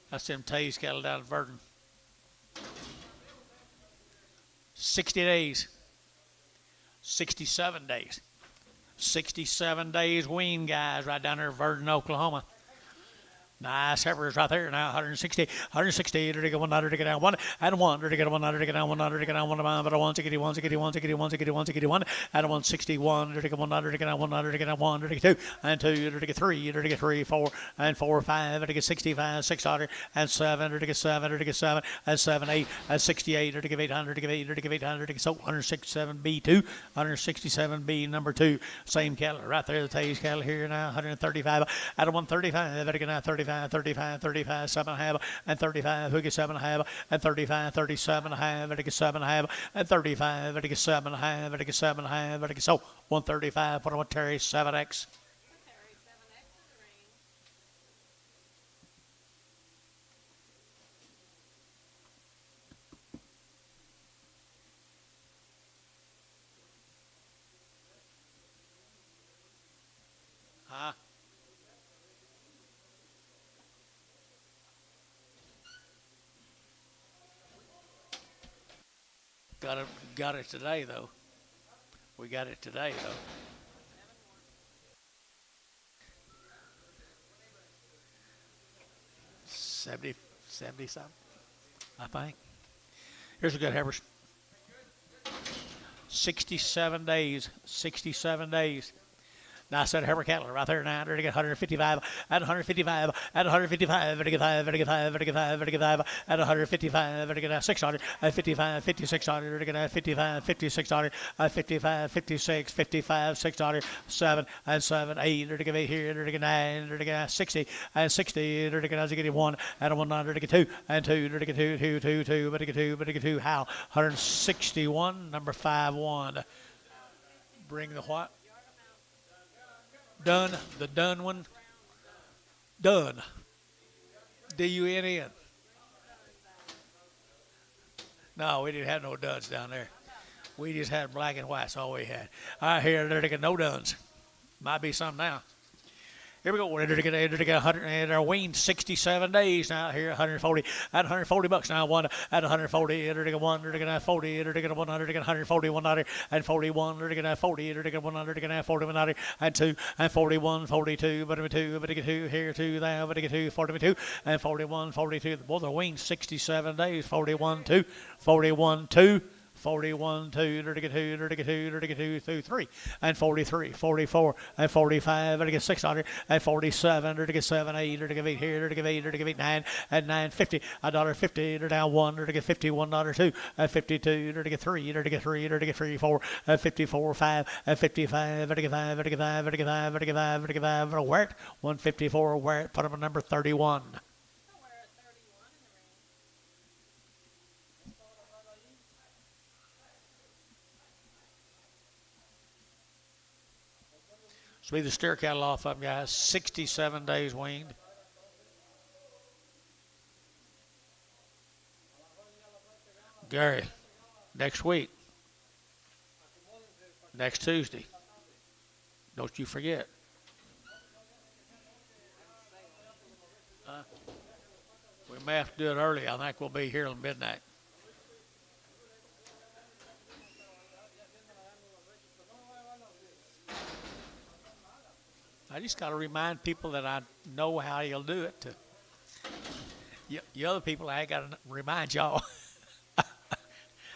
That's them Tays cattle down at Verdon. 60 days. 67 days. 67 days wean, guys, right down there in Verdon, Oklahoma. Nice heifers right there now, 160, 160, to get 100, to get down 1, and 1, to get 100, to get down 100, to get down 1, but a 1, to get 1, to get 1, to get 1, to get 1, to get 1, and a 161, to get 100, to get down 100, to get down 1, to get 2, and 2, to get 3, to get 3, 4, and 4, 5, to get 65, 600, and 7, to get 7, to get 7, and 7, 8, and 68, to get 800, to get 8, to get 800, to get so 167B2, 167B number 2, same cattle right there, the Tays cattle here now, 135, at a 135, to get now 35, 35, 35, 7.5, and 35, who gets 7.5, and 35, 37.5, and it gets 7.5, and 35, and it gets 7.5, and it gets 7.5, and it gets so 135, put on Terry 7X. Terry 7X in the ring. Huh? Got it today though. We got it today though. 70, 70 something, I think. Here's a good heifers. 67 days. 67 days. Nice set of heifer cattle right there now. To get 155, at 155, at 155, to get 5, to get 5, to get 5, to get 5, at 155, to get 600, at 55, 5600, to get 55, 5600, at 55, 56, 55, 600, 7, and 7, 8, to get 8 here, to get 9, to get 60, and 60, to get 1, and 100, to get 2, and 2, to get 2, 2, 2, 2, but to get 2, but to get 2, how? 161, number 5-1. Bring the what? Done, the done one. Done. D-U-N-N. No, we didn't have no duns down there. We just had black and white. That's all we had. I hear they're taking no duns. Might be some now. Here we go. We're to get 100 and our wean 67 days now. Here 140 at 140 bucks now. One at 140. To get 1. To get 40. To get 100. To get 140. 100 and 41. To get 40. To get 100. To get 40. 100 and 2 and 41. 42. But 2. But to get 2 here 2 there. But to get 2. 42 and 41. 42. Both are weaned 67 days. 41 2. 41 2. 41, 2, to get 2, to get 2, to get 2, through 3, and 43, 44, and 45, to get 600, and 47, to get 7, 8, to get 8 here, to get 8, to get 8, 9, and 950, $1.50, to down 1, to get 51, $2, and 52, to get 3, to get 3, to get 3, 4, and 54, 5, and 55, to get 5, to get 5, to get 5, to get 5, to get 5, where it? 154, where it? Put them at number 31. This will be the steer cattle off of them, guys. 67 days weaned. Gary, next week. Next Tuesday. Don't you forget. We may have to do it early. I think we'll be here till midnight. I just got to remind people that I know how you'll do it. You other people, I ain't got to remind y'all.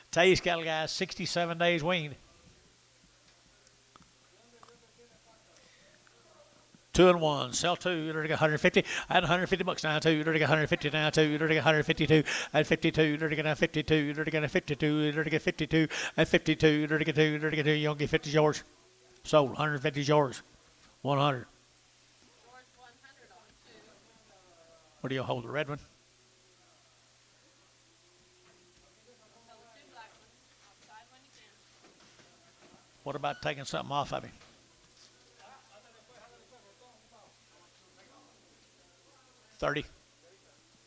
Today's cattle guys, 67 days weaned. 2 and 1, sell 2, you're get 150. I had 150 bucks now, 2, you're get 150 now, 2, you're get 152. At 52, you're get 52, you're get 52, you're get 52. At 52, you're get 2, you're get 2. You don't get 50 yours. Sold, 150 yours. 100. George 100 on 2. What do you hold, the red one? So the 2 black ones. Outside when you can. What about taking something off of him? 30.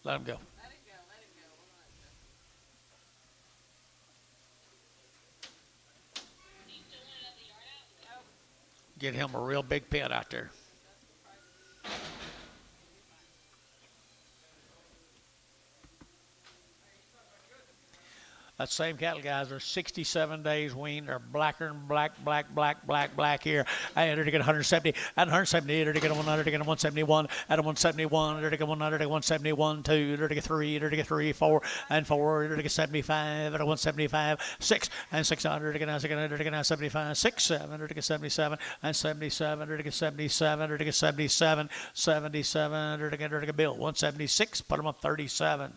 Let him go. Let it go, let it go. We'll let it go. You still want to let the yard out? Get him a real big pen out there. That same cattle guys are 67 days weaned. They're blacker and black here. I entered to get 170. At 170, entered to get 100, to get 171. At 171, entered to get 100, to get 171. 2, entered to get 3, entered to get 3, 4, and 4, entered to get 75. At 175, 6, and 600, to get 600, to get 75. 6, 7, entered to get 77, and 77, entered to get 77, entered to get 77, 77, entered to get Bill. 176, put him up 37.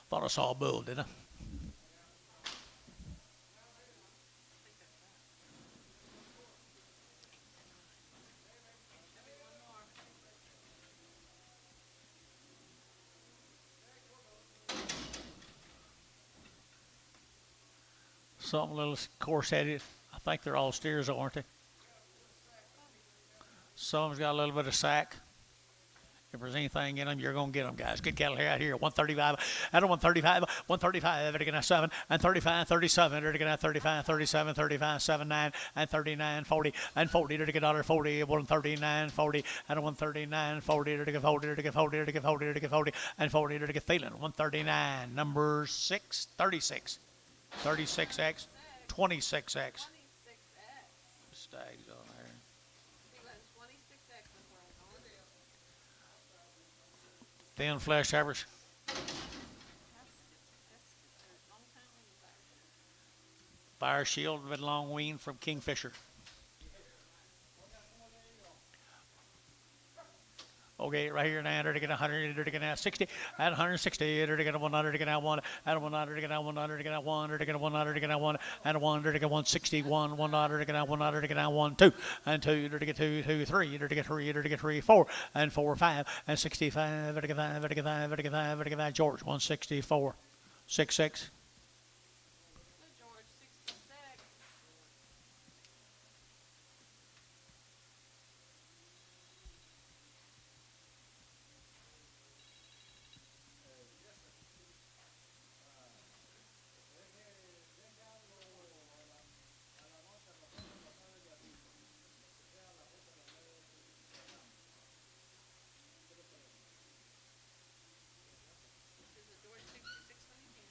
Thought I saw a bull, didn't I? Something a little coarse-headed. I think they're all steers, aren't they? Some of them's got a little bit of sack. If there's anything in them, you're going to get them, guys. Good cattle here out here. 135. At a 135. 135. They're going to 7. And 35. 37. They're going to 35. 37. 35. 79. And 39. 40. And 40. They're going to 40. 139. 40. At a 139. 40. They're going to 40. They're going to 40. They're going to 40. They're going to 40. And 40. They're going to feeling. 139. Number 6. 36. 36X. 26X. 26X. Stags on there. He went 26X is where I'm going. Thin flesh heifers. That's a long time when you Fire Shield with long wean from Kingfisher. Okay, right here now, they're to get 100, they're to get 60, at 160, they're to get 100, to get 1, at 100, to get 100, to get 1, to get 100, to get 1, at 1, to get 161, 100, to get 100, to get 1, 2, and 2, to get 2, 2, 3, to get 3, to get 3, 4, and 4, 5, and 65, to get 5, to get 5, to get 5, to get 5, George, 164, 6, 6. So George, 66. Is it George 66 when you can?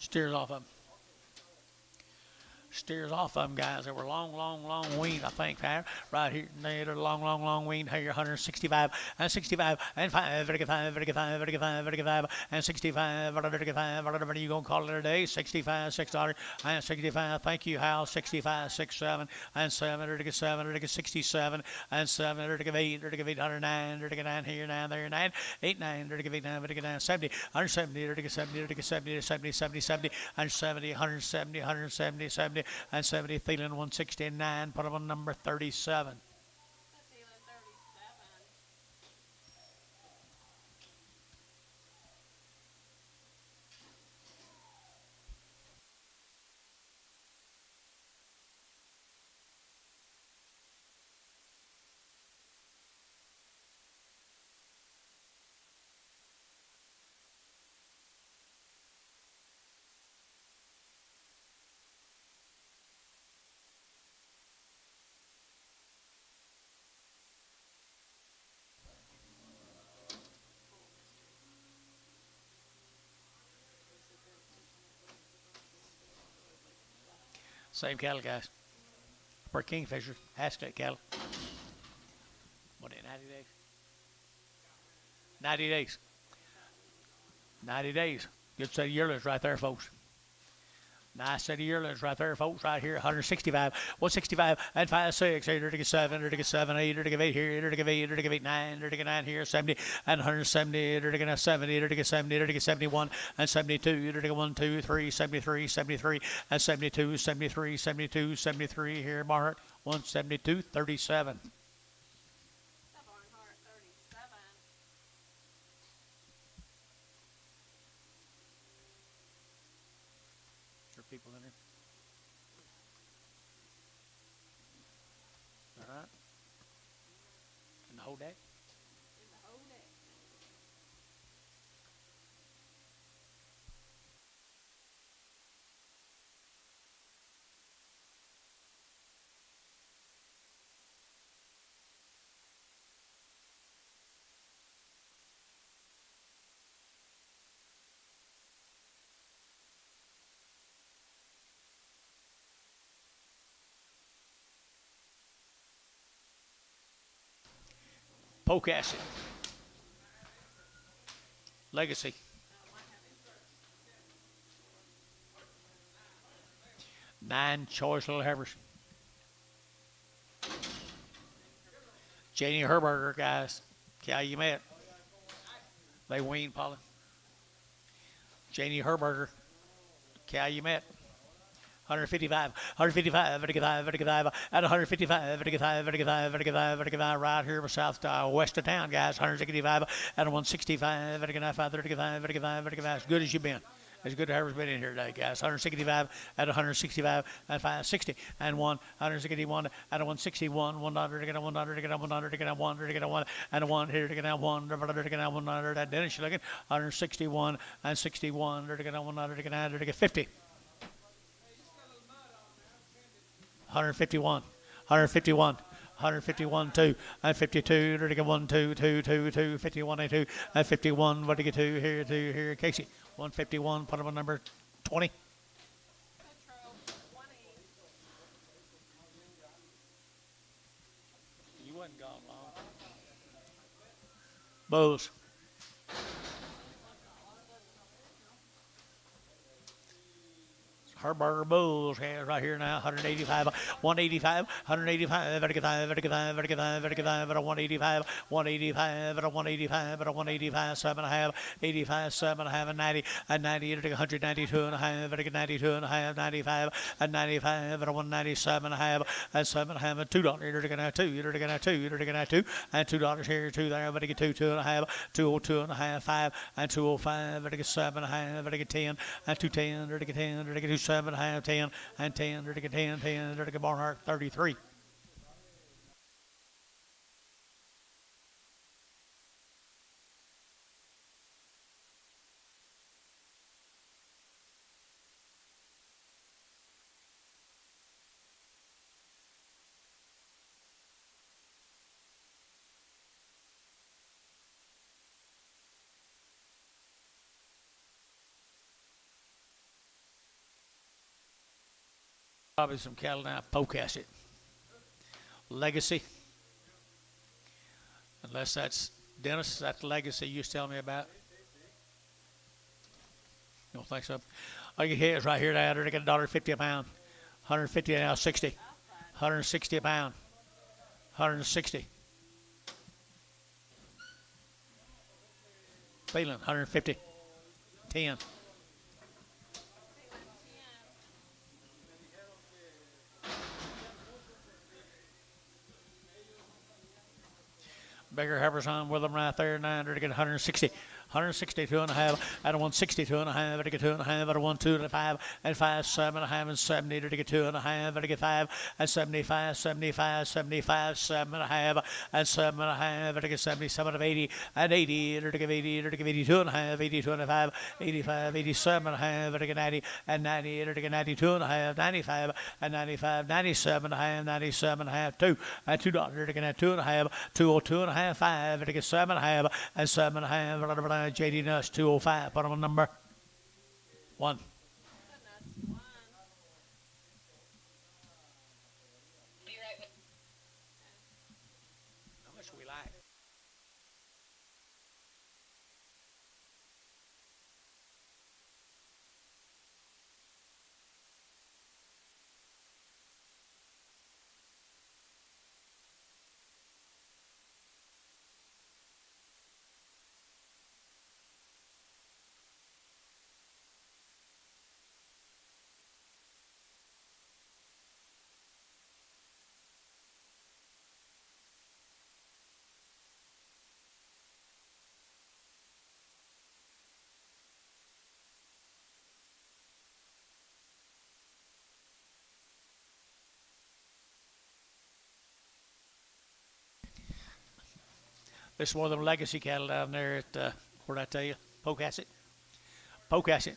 Steers off of them. Steers off of them, guys. They were long weaned, I think, right here. They're long weaned here, 165 and 65 and 5, 55, 55, 55, 55 and 65, whatever you gonna call it today, 65, $6 and 65. Thank you, Hal. 65, 6, 7 and 7, 7, 67 and 7, 8, 109, 9 here, 9 there, 9, 8, 9, 8, 9, 70, 170, 70, 70, 70, 70, 70 and 70, 170, 170, 70 and 70. Thielen 169. Put him on number 37. That's even 37. Same cattle, guys. For Kingfisher. Ask that cattle. What, 90 days? 90 days. 90 days. Good set of yearlings right there, folks. Nice set of yearlings right there, folks. Right here, 165, 165, and 5, 6, 8, 7, 7, 8, 8 here, 8, 8, 9, 9 here, 70, and 170, 70, 70, 71, and 72, 1, 2, 3, 73, 73, and 72, 73, 72, 73 here, Barnhart, 172, 37. That Barnhart 37. People in there. All right. And the whole day. In the whole day. Poke acid. Legacy. Nine choice little heifers. Janie Herberger, guys. Calumet. They wean, Paula. Janie Herberger. Calumet. 155, 155, 55, at 155, 55, right here south west of town, guys. 165, at 165, 35, as good as you've been. As good as whoever's been in here today, guys. 165 at 165 and 560 and 161 at 161, 100 to get a 100 to get a 100 to get a 100 to get a 1 and a 1 here to get a 100 to get a 100 at Dennis. You're looking 161 and 61 to get a 100 to get a 100 to get 50. 151, 151, 151, 2, and 52, to get 1, 2, 2, 2, 2, 51, 2, and 51, what to get 2 here, Casey. 151, put him on number 20. Petro 20. You wasn't gone long. Bulls. Herberger Bulls here, right here now, 185, 185, 185, 185, 185, 185, 185, 7.5, 85, 7.5, and 90, and 90, 192 and a half, 92 and a half, 95, and 95, and 197.5, and 7.5, and $2, you're going to 2, you're going to 2, you're going to 2, and $2 here, 2 there, but I get 2, 2.5, 202 and a half, 5, and 205, but I get 7.5, but I get 10, and 210, but I get 10, but I get 7.5, 10, and 10, to get 10, 10, to get Barnhart 33. Probably some cattle now. Pocasset. Legacy. Unless that's Dennis, that's Legacy you was telling me about. You don't think so? All you hear is right here now. They're getting $1.50 a pound. 150 now, 60. 160 a pound. 160. Phelan, 150. 10. Bigger Heifers on with them right there. 900 to get 160. 162 and a half, at a 162 and a half, to get 2 and a half, at a 1 2 and a 5, and 5 7 and a half, and 70 to get 2 and a half, to get 5, and 75 75 75 7 and a half, and 7 and a half, to get 77 of 80, and 80 to get 80, to get 82 and a half, 82 and a 5, 85 87 and a half, to get 90, and 90 to get 92 and a half, 95 and 95 97 and a half, 97 and a half, 2 and $2 to get 2 and a half, 202 and a half, 5 to get 7 and a half, and 7 and a half. JD Nuss 205. Put him on number 1. How much we like? This is one of them legacy cattle down there at, where'd I tell you? Pocasset. Pocasset.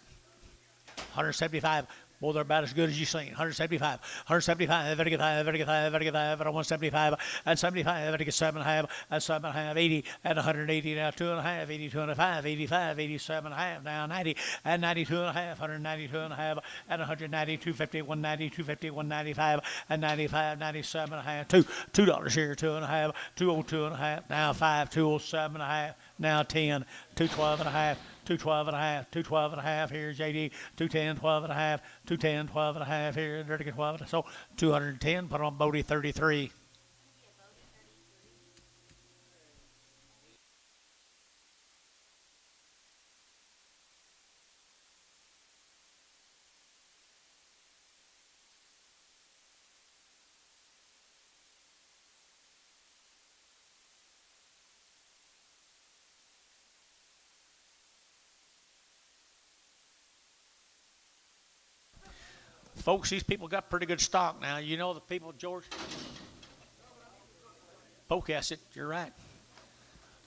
175. Well, they're about as good as you've seen. 175. 175. Very good high. Very good high. Very good high. 175. And 75. Very good 7.5. And 7.5. 80. And 180. Now 2.5. 82 and a 5. 85. 87 and a half. Now 90. And 92 and a half. 192 and a half. And 190. 250. 190. 250. 195. And 95. 97 and a half. $2 here. 2 and a half. 202 and a half. Now 5. 207 and a half. Now 10. 212 and a half. 212 and a half, 212 and a half here, JD, 210, 12 and a half, 210, 12 and a half here, Dirty 12 and a half, so 210, put on Bodie 33. Folks, these people got pretty good stock now. You know the people, George? Pocasset, you're right.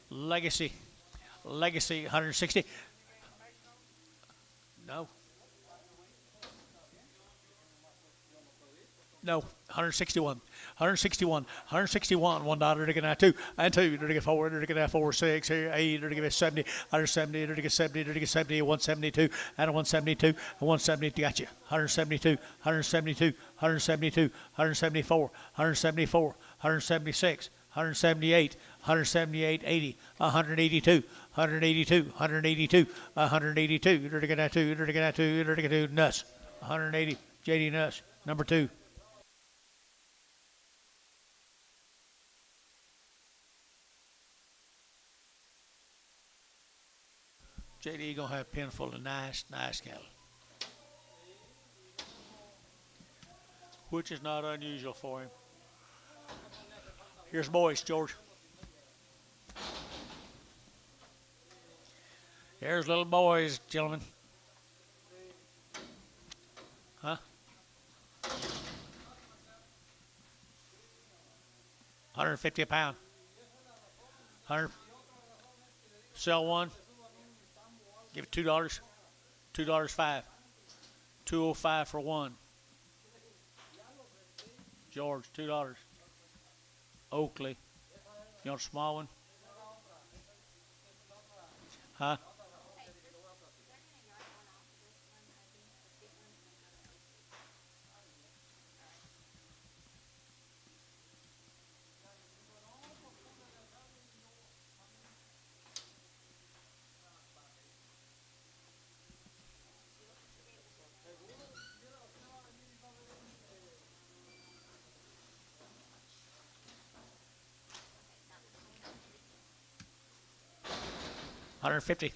Legacy, 160. No. No, 161. 161. 161. $1 to get out 2. And 2 to get 4. To get out 4, 6. Here, 8 to get 70. 170 to get 70. To get 70. 172. And a 172. And 172. Got you. 172. 172. 172. 174. 174. 176. 178. 178. 80. 182. 182. 182. 182. To get out 2. To get out 2. To get 2. Nuss. 180. JD Nuss. Number 2. JD gonna have a pen full of nice cattle, which is not unusual for him. Here's boys, George. Here's little boys, gentlemen. Huh? 150 a pound. 100. Sell one. Give it $2. $2.05. 205 for one. George, $2. Oakley. You want a small one? Huh? 150.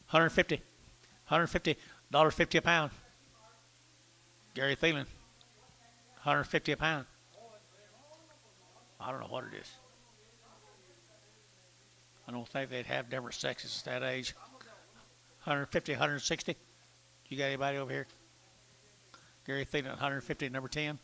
150. 150. $1.50 a pound. Gary Thielen. 150 a pound. I don't know what it is. I don't think they'd have different sexes at that age. 150, 160. You got anybody over here? Gary Thielen, 150, number 10.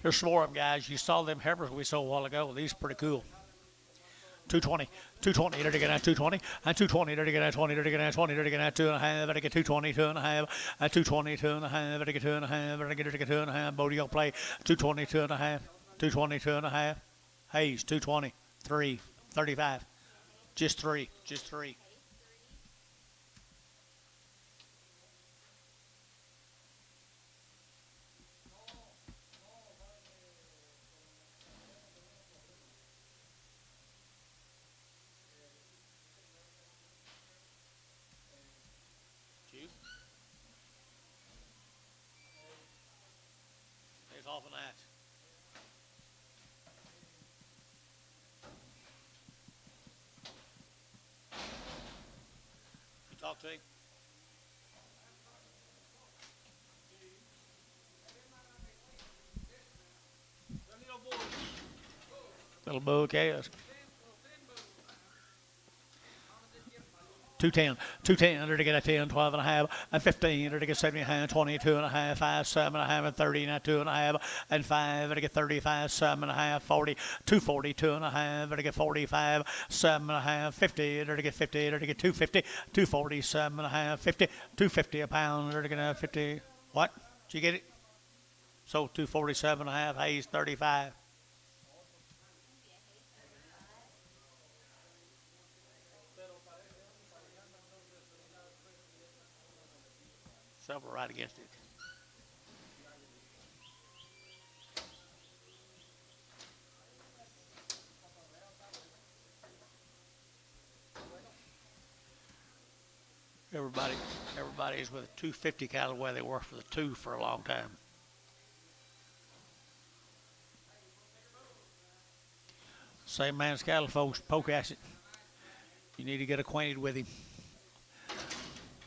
There's some more of them, guys. You saw them heifers we saw a while ago. These are pretty cool. 220, 220, there to get at 220, and 220, there to get at 20, there to get at 20, there to get at 2.5, there to get 220, 2.5, at 220, 2.5, there to get 2.5, there to get 2.5. Bodie gonna play 220, 2.5, 220, 2.5. Hayes, 220, 3, 35. Just three, just three. It's off of that. You talk to him? Little bouquet. 210, 210, under to get a 10, 12 and a half, and 15, under to get 70, 22 and a half, 5, 7 and a half, and 30, and 2 and a half, and 5, under to get 35, 7 and a half, 40, 240, 2 and a half, under to get 45, 7 and a half, 50, under to get 50, under to get 250, 240, 7 and a half, 50, 250 a pound, under to get 50. What? Did you get it? So 247 and a half, Hayes 35. Several right against it. Everybody is with a 250 cattle where they worked for the 2 for a long time. Same man's cattle, folks. Poke acid. You need to get acquainted with him.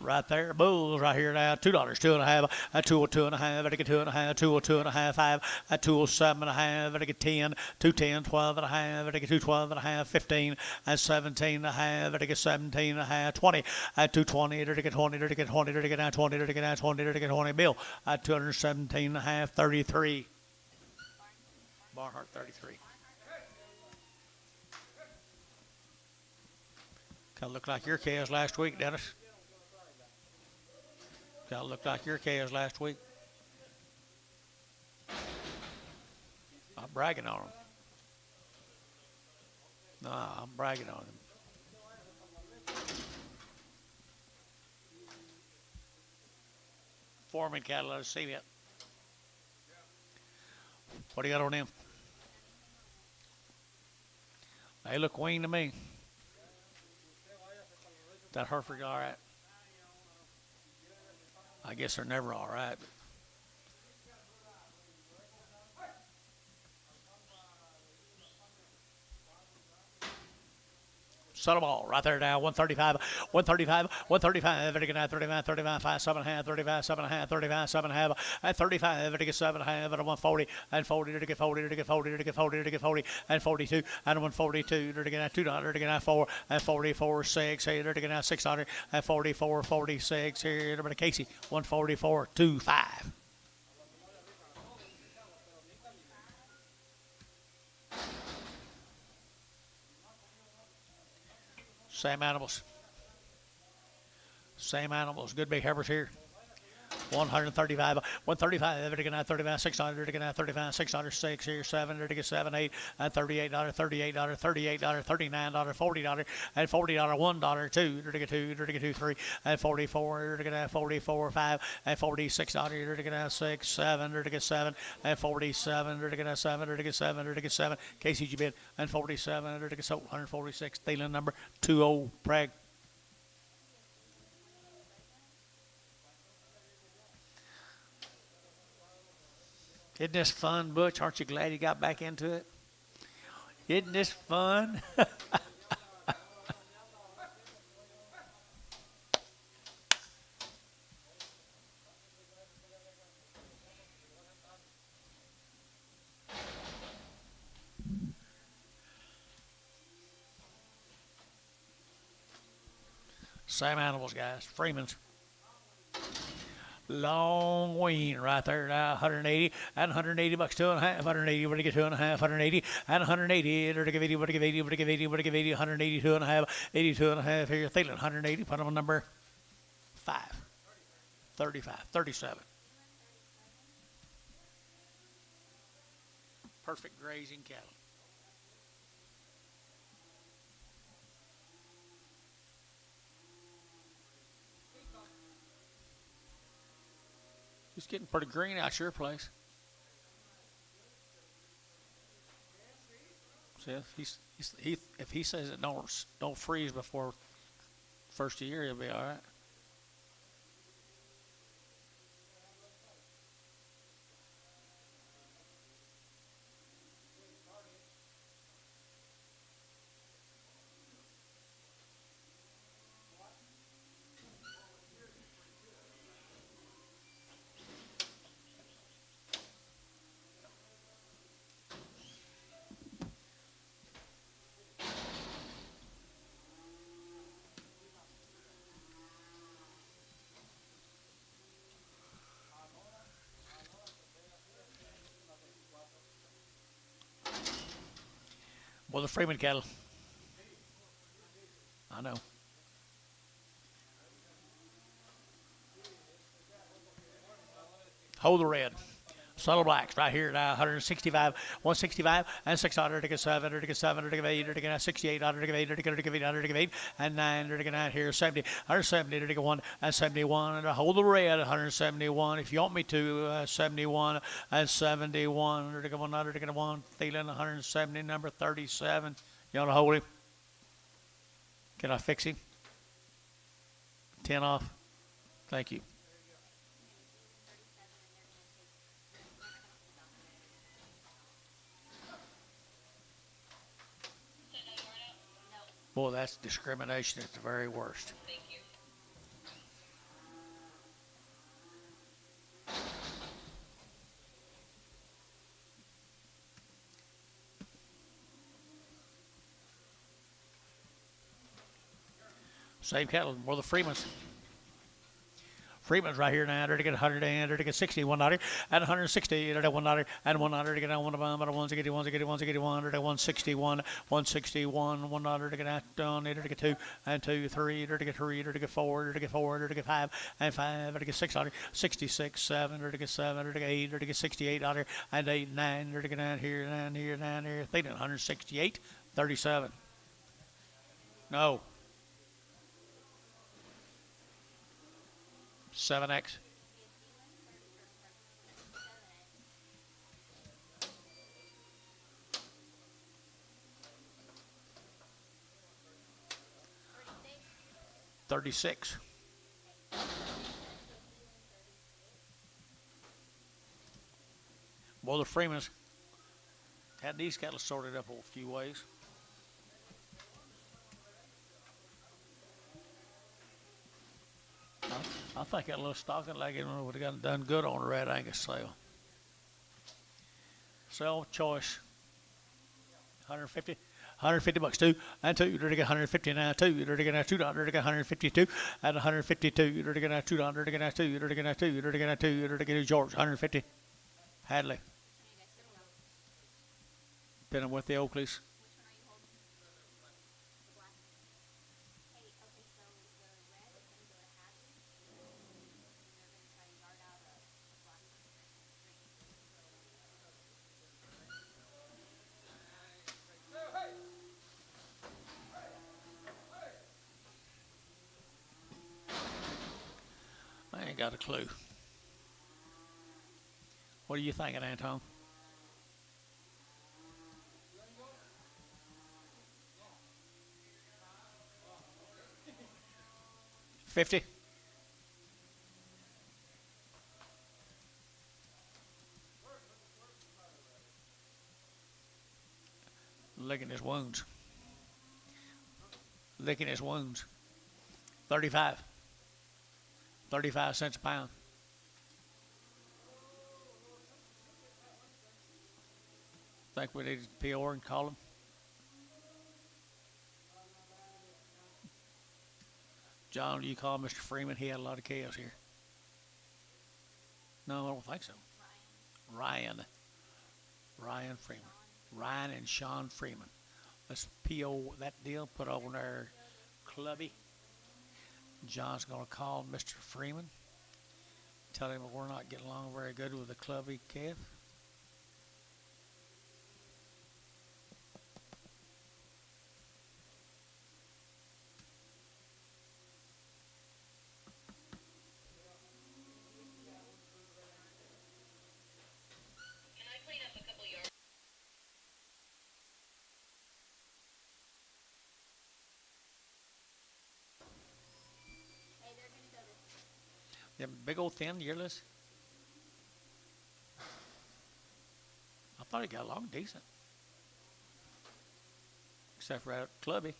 Right there, bulls right here now. $2, 2.5, a 202 and a half, I get 2.5, 202 and a half, 5, a 207 and a half, I get 10, 210, 12 and a half, I get 212 and a half, 15, and 17 and a half, I get 17 and a half, 20, at 220, to get 20, to get 20, to get out 20, to get out 20, to get 20, Bill, at 217 and a half, 33. Barnhart 33. Kind of looked like your cows last week, Dennis. Kind of looked like your cows last week. I'm bragging on them. Nah, I'm bragging on them. Foreman cattle, I've seen it. What do you got on them? They look weaned to me. That Heifer all right? I guess they're never all right. Sell them all right there now. 135, 135, 135. It get 35, 35, 5, 7 half, 35, 7 half, 35, 7 half, and 35. It get 7 half, and 140, and 40. It get 40, it get 40, it get 40, it get 40, and 42, and 142. It get $2. It get 4, and 44, 6. Here it get 600, and 44, 46. Here it Casey 144, 25. Same animals. Same animals. Good big heifers here. 135, 135, it get 35, 600, it get 35, 600, 6 here, 7, it get 7, 8, and $38, $38, $38, $39, $40, and $40, $1, 2, it get 2, it get 2, 3, and 44, it get 44, 5, and $46, it get 6, 7, it get 7, and 47, it get 7, it get 7, it get 7, KCG bid, and 47, it get 146, Thielen number 20, Prague. Isn't this fun, Butch? Aren't you glad you got back into it? Isn't this fun? Same animals, guys. Freeman's. Long wean right there now, 180 and 180 bucks, 2.5, 180, what do you get 2.5, 180 and 180, what do you give 80, what do you give 80, what do you give 80, what do you give 80, 182 and a half, 82 and a half here, Thielen, 180, put them on number 5, 35, 37. Perfect grazing cattle. It's getting pretty green out your place. See, if he says it don't freeze before first of the year, he'll be all right. Well, the Freeman cattle. I know. Hold the red. Subtle blacks right here now, 165, 165, and 600 to get 7, to get 7, to get 8, to get 68, to get 8, to get 8, to get 8, and 9 to get 9 here, 70, 170 to get 1, and 71, and hold the red, 171, if you want me to, 71, and 71, to get 1, to get 1, Thielen, 170, number 37. You want to hold him? Can I fix him? 10 off. Thank you. Boy, that's discrimination at the very worst. Thank you. Same cattle, more the Freemans. Freeman's right here now. They're to get 100 and they're to get 60, $1 and 160. They're to $1 and $1 to get out one of them. But ones to get one, to get one, to get one. They're to 161, 161, $1 to get out done. They're to get 2 and 2, 3. They're to get 3. They're to get 4. They're to get 4. They're to get 5 and 5. They're to get 600, 66, 7. They're to get 7. They're to get 8. They're to get $68 and 8, 9. They're to get down here, down here, down here. They did 168, 37. No. 7X. $36. Well, the Freemans had these cattle sorted up a few ways. I think that little stocking legging would have gotten done good on a red Angus sale. Sell choice. 150. 150 bucks two and two. You're gonna get 150 now two. You're gonna get $2. You're gonna get 152 and 152. You're gonna get $2. You're gonna get two. You're gonna get two. You're gonna get two. You're gonna get George 150. Hadley. Been with the Oakleys. I ain't got a clue. What are you thinking, Anton? $50. Licking his wounds. Licking his wounds. 35. 35 cents a pound. Think we need to PO and call him. John, you call Mr. Freeman? He had a lot of chaos here. No, I don't think so. Ryan Freeman. Ryan and Sean Freeman. Let's PO that deal, put on our clubby. John's going to call Mr. Freeman. Tell him we're not getting along very good with the clubby calf. Can I clean up a couple yards? Hey, they're gonna go to Them big old thin yearless. I thought he got along decent. Except for that clubby.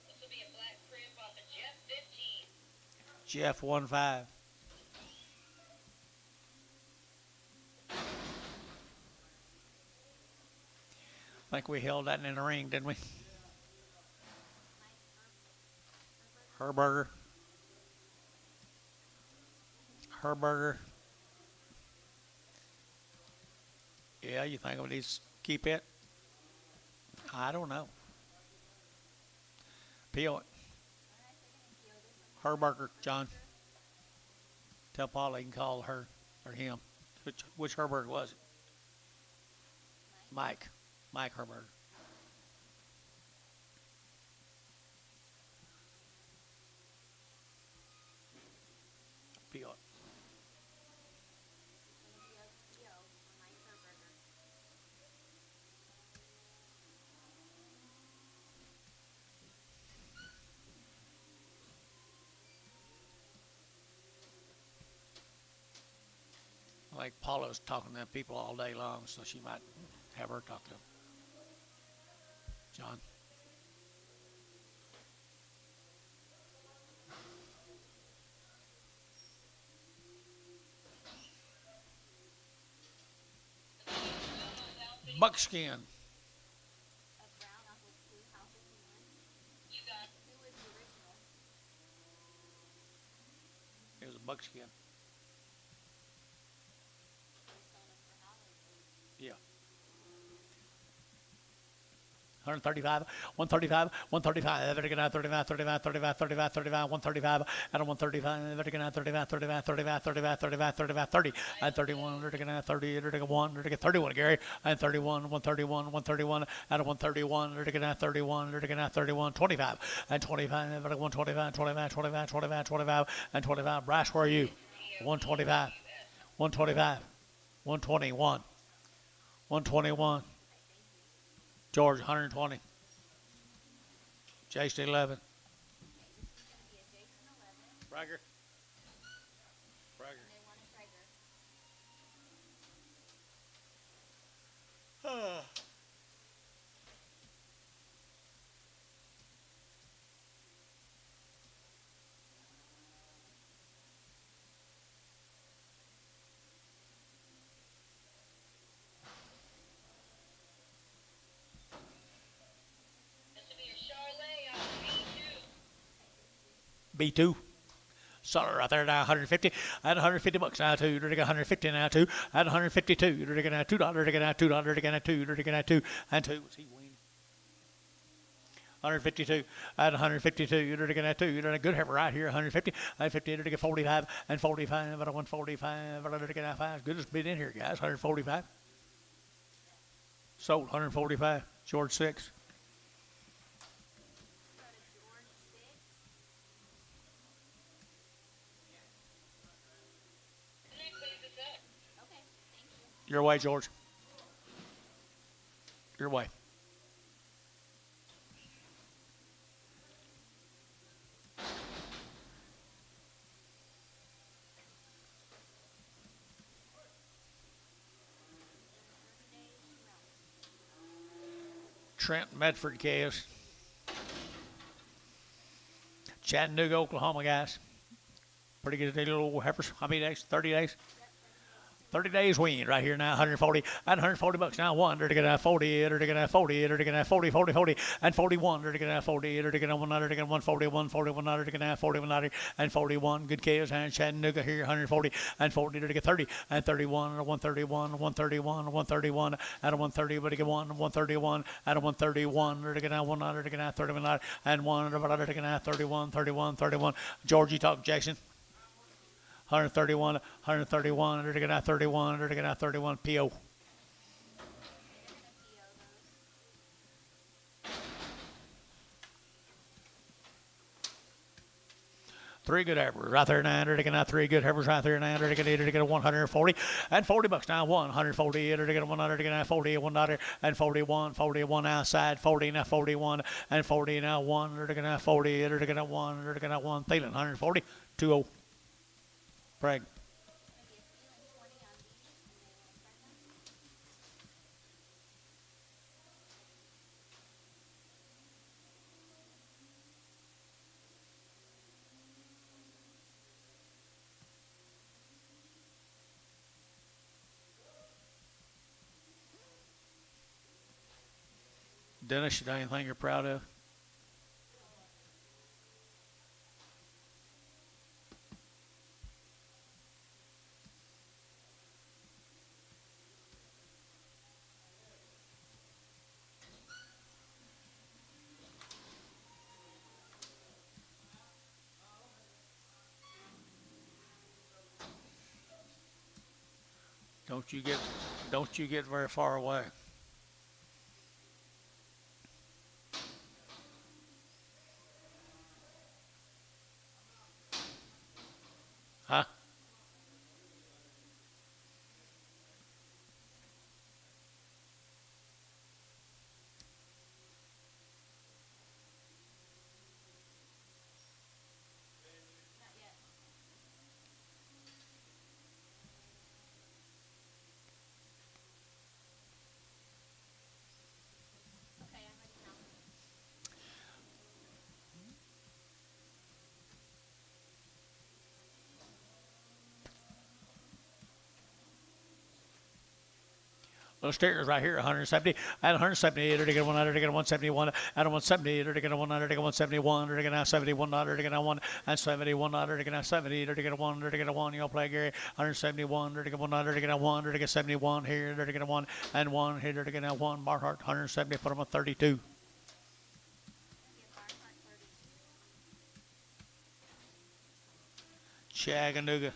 This will be a black crib off of Jeff 15. Jeff 1-5. I think we held that in the ring, didn't we? Herberger. Herberger. Yeah, you think we need to keep it? I don't know. PO it. Herberger, John. Tell Paula he can call her or him. Which Herberger was it? Mike. Mike Herberger. PO it. Like Paula's talking to them people all day long, so she might have her talk to them. John. Buckskin. You got It was a buckskin. Yeah. 135, 135, 135, everything out 35, 35, 35, 35, 35, 135, and 135, everything out 35, 35, 35, 35, 35, 35, 30, and 31, everything out 30, everything 1, everything 31, Gary, and 31, 131, 131, and 131, everything out 31, everything out 31, 25, and 25, everything 125, 25, 25, 25, 25, and 25. Brass, where are you? 125, 125, 121, 121. George, 120. Jason, 11. Bragger. Bragger. This will be your Charlotte out of B2. Solid right there now, 150. At 150 bucks now, two. They're 150 now, two. At 152. They're going to $2. They're going to $2. They're going to $2. They're going to 2 and 2. What's he win? 152. At 152. They're going to 2. They're a good heifer right here. 150. At 50. They're going to 45 and 45. At 145. They're going to 5. Good as bid in here, guys. 145. Sold 145. George 6. Your way, George. Your way. Trent Medford calves. Chattanooga, Oklahoma, guys. Pretty good little heifers. How many days? 30 days? 30 days weaned right here now, 140, at 140 bucks now, one, they're gonna 40, they're gonna 40, they're gonna 40, 40, 40, and 41, they're gonna 40, they're gonna 100, they're gonna 140, 141, they're gonna 40, 190, and 41, good calves, and Chattanooga here, 140, and 40, they're gonna 30, and 31, 131, 131, 131, at a 130, but they get 131, at a 131, they're gonna 100, they're gonna 31, and 1, they're gonna 31, 31, 31, Georgie Talk Jackson. 131, 131, they're going to 31, they're going to 31, PO. Three good heifers right there now. They're getting 3 good heifers right there now. They're going to get 140 and 40 bucks now. 140. They're getting 100. They're getting 40. $1 and 41. 41 outside. 40 now. 41 and 40 now. 1. They're getting 40. They're getting 1. They're getting 1. Thielen 140. 2-0. Craig. Dennis, you got anything you're proud of? Don't you get very far away. Huh? Those steers right here, 170. At 170, they're going to get 100, they're going to 171. At 170, they're going to get 100, they're going to 171. They're going to have 71, they're going to have 1 and 71, they're going to have 70, they're going to get 1, they're going to 1. You'll play Gary. 171, they're going to get 100, they're going to have 1, they're going to get 71 here, they're going to get 1 and 1 here, they're going to have 1. Barhart, 170, put them at 32. Chattanooga.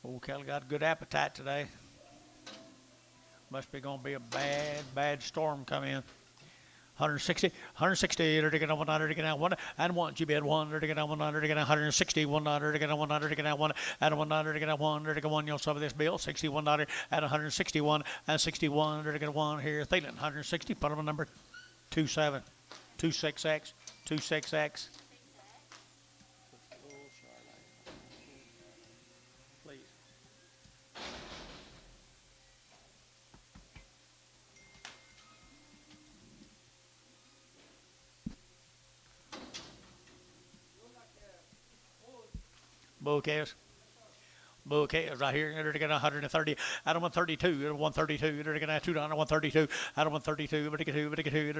Old Kelly got a good appetite today. Must be going to be a bad storm coming in. 160, they're going to 100, they're going to 1, and 1, GB at 1, they're going to 100, they're going to 160, 100, they're going to 100, they're going to 1, and 100, they're going to 1, they're going to 1, you'll suffer this bill, 61, at 161, and 61, they're going to 1 here, Thielen, 160, put them on number 27, 26X. 26X. Full Charlotte. Please. Bull calves. Bull calves right here. They're going to 130. Out of 132. Out of 132. They're going to $2. 132. Out of 132. But 2. But 2. 2.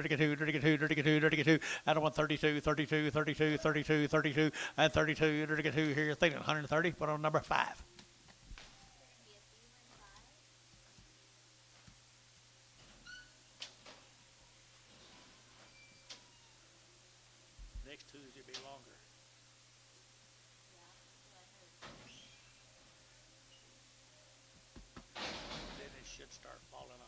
2. Out of 132. 32. 32. 32. 32. And 32. They're going to 2 here. Thinking 130. Put on number 5. Next Tuesday will be longer. Then it should start falling off.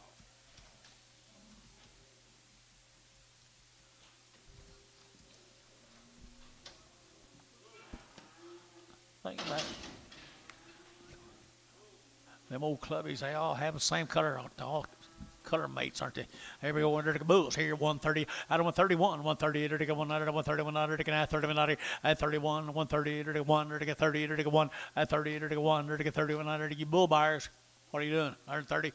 Think about it. Them old clubbies, they all have the same color, all color mates, aren't they? Here we go under the bulls. Here 130 out of 131, 130, there to go 1 out of 131, there to go 31, at 31, 130, there to go 1, there to go 30, there to go 1, at 30, there to go 1, there to go 31, there to go bull buyers. What are you doing? 130,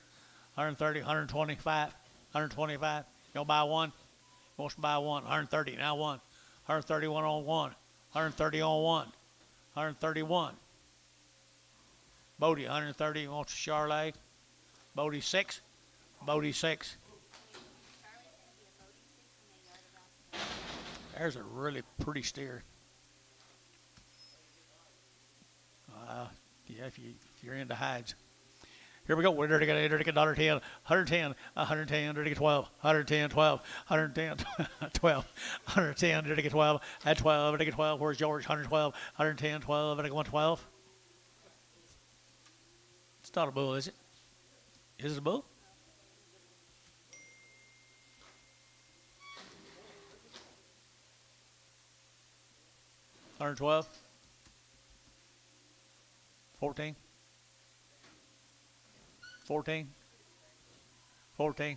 130, 125, 125. You want to buy one? You want to buy one? 130, now one. 131 on one. 130 on one. 131. Bodie, 130, wants a Charlotte. Bodie 6. Bodie 6. There's a really pretty steer. Yeah, if you're into hides. Here we go. We're to get $110, 110, 110, to get 12, 110, 12, 110, 12, 110, to get 12, at 12, to get 12. Where's George? 112, 110, 12, to get 112. It's not a bull, is it? Is it a bull? $112, 14, 14, 14.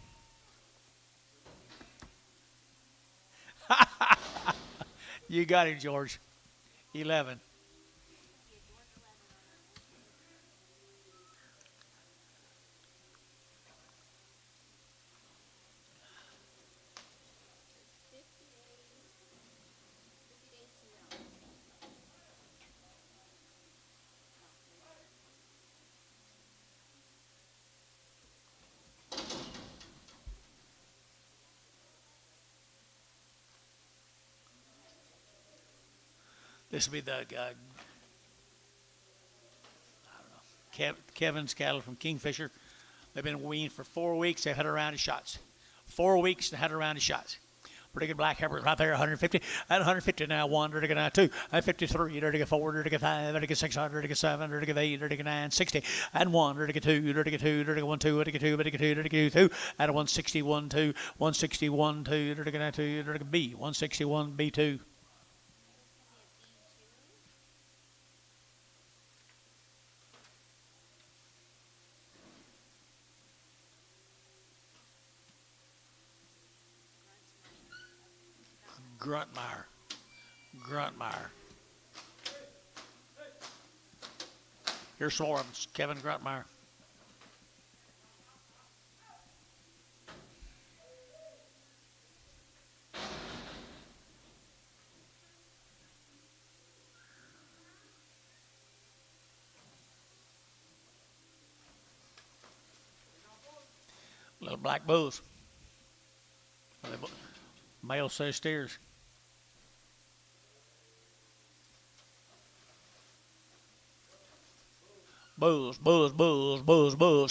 You got it, George. 11. This will be the, I don't know, Kevin's cattle from Kingfisher. They've been weaned for 4 weeks. They've had a round of shots. 4 weeks and had a round of shots. Pretty good black Heifer right there, 150. At 150 now, 1, there to get 2. At 53, there to get 4, there to get 5, there to get 6, there to get 7, there to get 8, there to get 9, 60. And 1, there to get 2, there to get 2, there to get 1, 2, there to get 2, there to get 2, there to get 2. At 161, 2, 161, 2, there to get 2, there to get B, 161, B2. Gruntmeyer. Here's Swarms, Kevin Gruntmeyer. Little black bulls. Male says steers. Bulls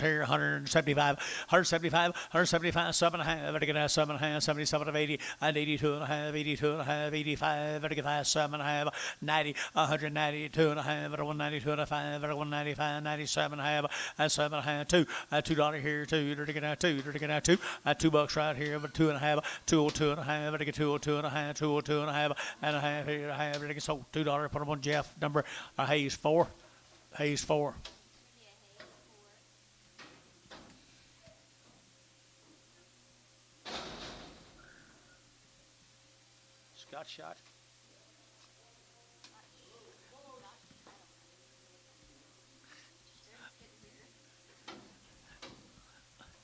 here, 175, 7.5, to get 7.5, 77 of 80, and 82.5, 82.5, 85, to get 7.5, 90, 192.5, at 192.5, at 195, 97.5, at 7.5, $2 here, $2, to get 2, to get 2, at $2 right here, but 2.5, 202.5, to get 202.5, 202.5, and a half here, a half, to get sold $2. Put them on Jeff number Hayes 4. Hayes 4. Got shot.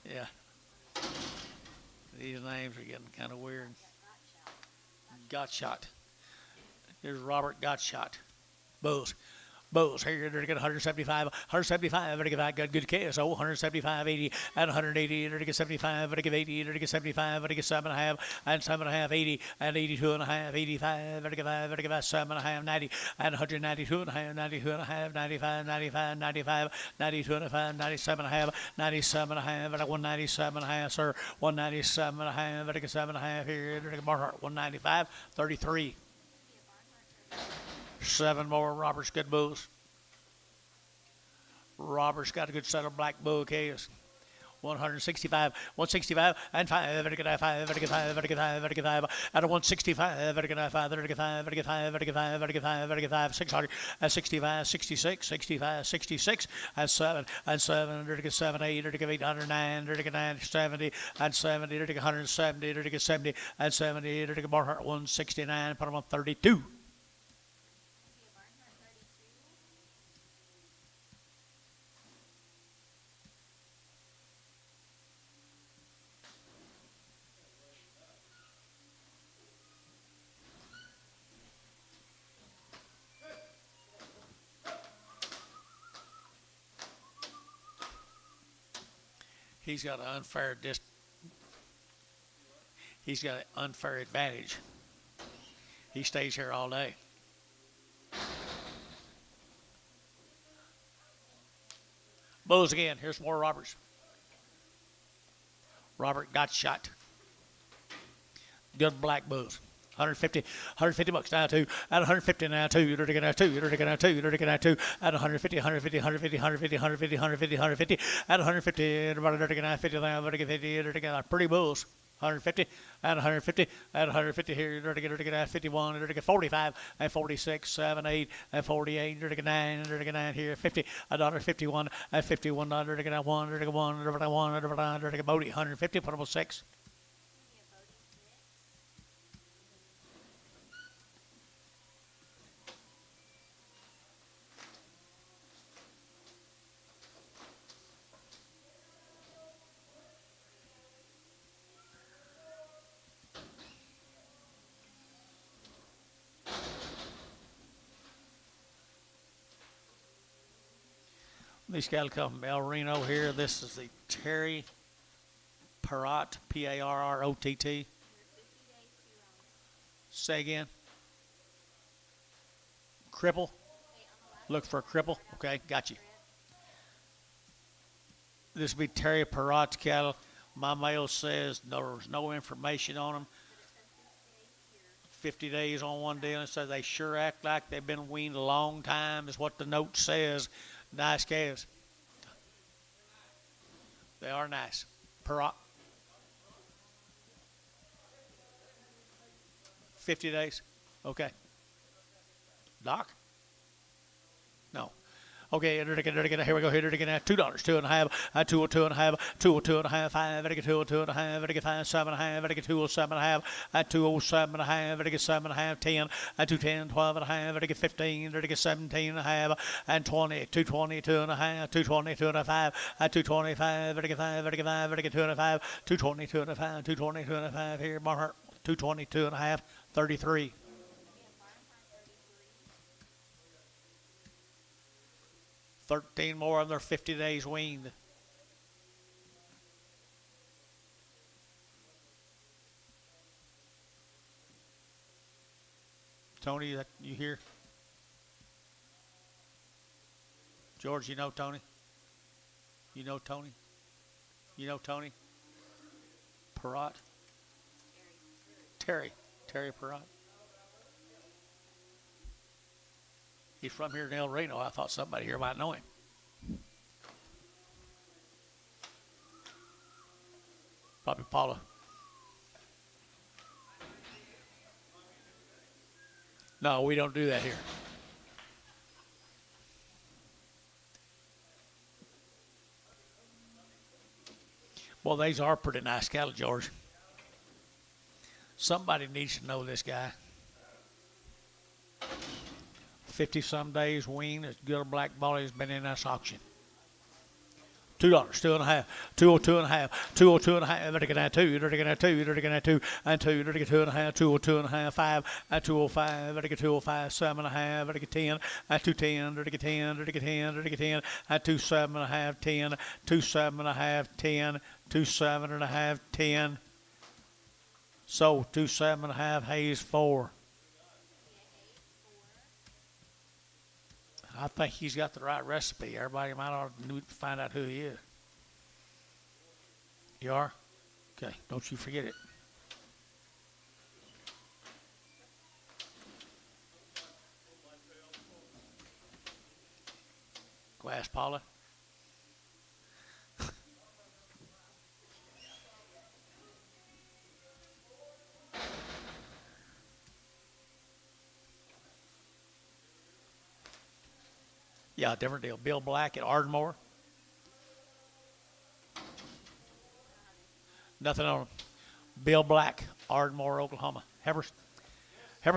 Yeah. These names are getting kind of weird. Got shot. Here's Robert got shot. Bulls. Bulls. Here they're getting 175. 175. They're getting good KSO. 175, 80, and 180. They're getting 75. They're getting 80. They're getting 75. They're getting 7.5, and 7.5, 80, and 82.5, 85. They're getting 5. They're getting 7.5, 90, and 192.5, 92.5, 95, 95, 95, 92.5, 97.5, 97.5, and 197.5, sir. 197.5. They're getting 7.5 here. They're getting Barnhart. 195, 33. 7 more. Robert's good bulls. Robert's got a good set of black bull calves. 165, 165, and 5, vertical 5, vertical 5, vertical 5, vertical 5, and a 165, vertical 5, vertical 5, vertical 5, vertical 5, vertical 5, vertical 5, 600, and 65, 66, 65, 66, and 7, and 7, vertical 7, 8, vertical 8, 109, vertical 9, 70, and 70, vertical 170, vertical 70, and 70, vertical Barnhart 169, put them on 32. He's got an unfair he's got an unfair advantage. He stays here all day. Bulls again. Here's more Roberts. Robert got shot. Good black bulls. 150 bucks now two, at 150 now two, you're gonna now two, you're gonna now two, you're gonna now two, at 150, 150, 150, 150, 150, 150, 150, at 150, everybody you're gonna 50 now, you're gonna 50, you're gonna pretty bulls. 150, at 150, at 150 here, you're gonna 51, you're gonna 45, and 46, 7, 8, and 48, you're gonna 9, you're gonna 9 here, 50, $1.51, at 51, you're gonna 1, you're gonna 1, you're gonna 1, you're gonna Bodie, 150, put them on 6. These cattle come from El Reno here. This is the Terry Parrott, Parrott. Say again. Cripple. Look for a cripple. Okay, got you. This will be Terry Parrott cattle. My mail says there's no information on them. 50 days on one deal. It says they sure act like they've been weaned a long time, is what the note says. Nice calves. They are nice. Parrot. 50 days. Okay. Doc? No. Okay, here we go. Here $2, 2.5, 2.5, 2.5, 5, 2.5, 5, 7.5, 2.7.5, 2.07.5, 7.5, 10, 2.10, 12.5, 15, 17.5, and 20, 2.20, 2.5, 2.20, 2.5, 2.25, 5, 2.5, 2.20, 2.5, 2.20, 2.5 here, Barnhart, 2.20, 2.5, 33. $13 more of them are 50 days weaned. Tony, you here? George, you know Tony? You know Tony? You know Tony? Parrott? Terry Parrott. He's from here in El Reno. I thought somebody here might know him. Probably Paula. No, we don't do that here. Well, these are pretty nice cattle, George. Somebody needs to know this guy. 50-some days wean. This good black body has been in this auction. $2, 2.5, 202.5, 202.5, better get that 2, better get that 2, better get that 2, and 2, better get 2.5, 202.5, 5, and 205, better get 205, 7.5, better get 10, and 210, better get 10, better get 10, better get 10, and 27.5, 10, 27.5, 10, 27.5, 10. So 27.5, Hayes 4. I think he's got the right recipe. Everybody might ought to find out who he is. You are? Okay, don't you forget it. Go ask Paula. Yeah, different deal. Bill Black at Ardmore. Nothing on him. Bill Black, Ardmore, Oklahoma. Heifer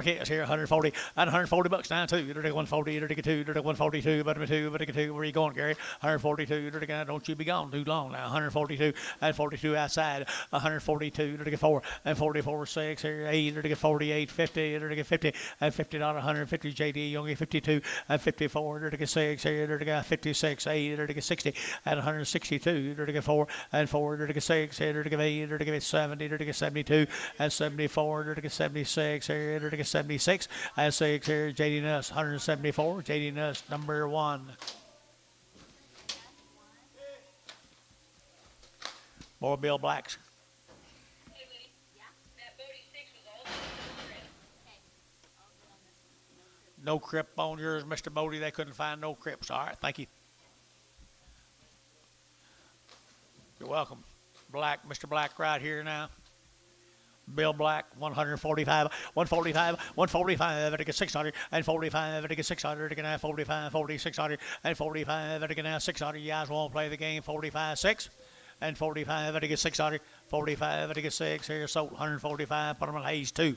is here, 140, and 140 bucks down too. You're 140, you're 2, you're 142, but 2, but 2. Where are you going, Gary? 142, you're don't you be gone too long now. 142 and 42 outside. 142, you're 4 and 44, 6 here, 8, you're 48, 50, you're 50 and $50, 150 JD, you only get 52 and 54, you're 6 here, you're 56, 8, you're 60 and 162, you're 4 and 4, you're 6 here, you're 8, you're 70, you're 72 and 74, you're 76 here, you're 76 and 6 here, JD Nuss 174, JD Nuss number 1. More Bill Blacks. Hey, Lee. Yeah? That Bodie 6 was all the way. No crip on yours, Mr. Bodie. They couldn't find no crips. All right, thank you. You're welcome. Black, Mr. Black right here now. Bill Black, 145, 145, 145, I think it's 600, and 45, I think it's 600, I can 45, 40, 600, and 45, I think it's 600. You guys won't play the game, 45, 6, and 45, I think it's 600, 45, I think it's 6, here, so 145, put them on Hayes 2.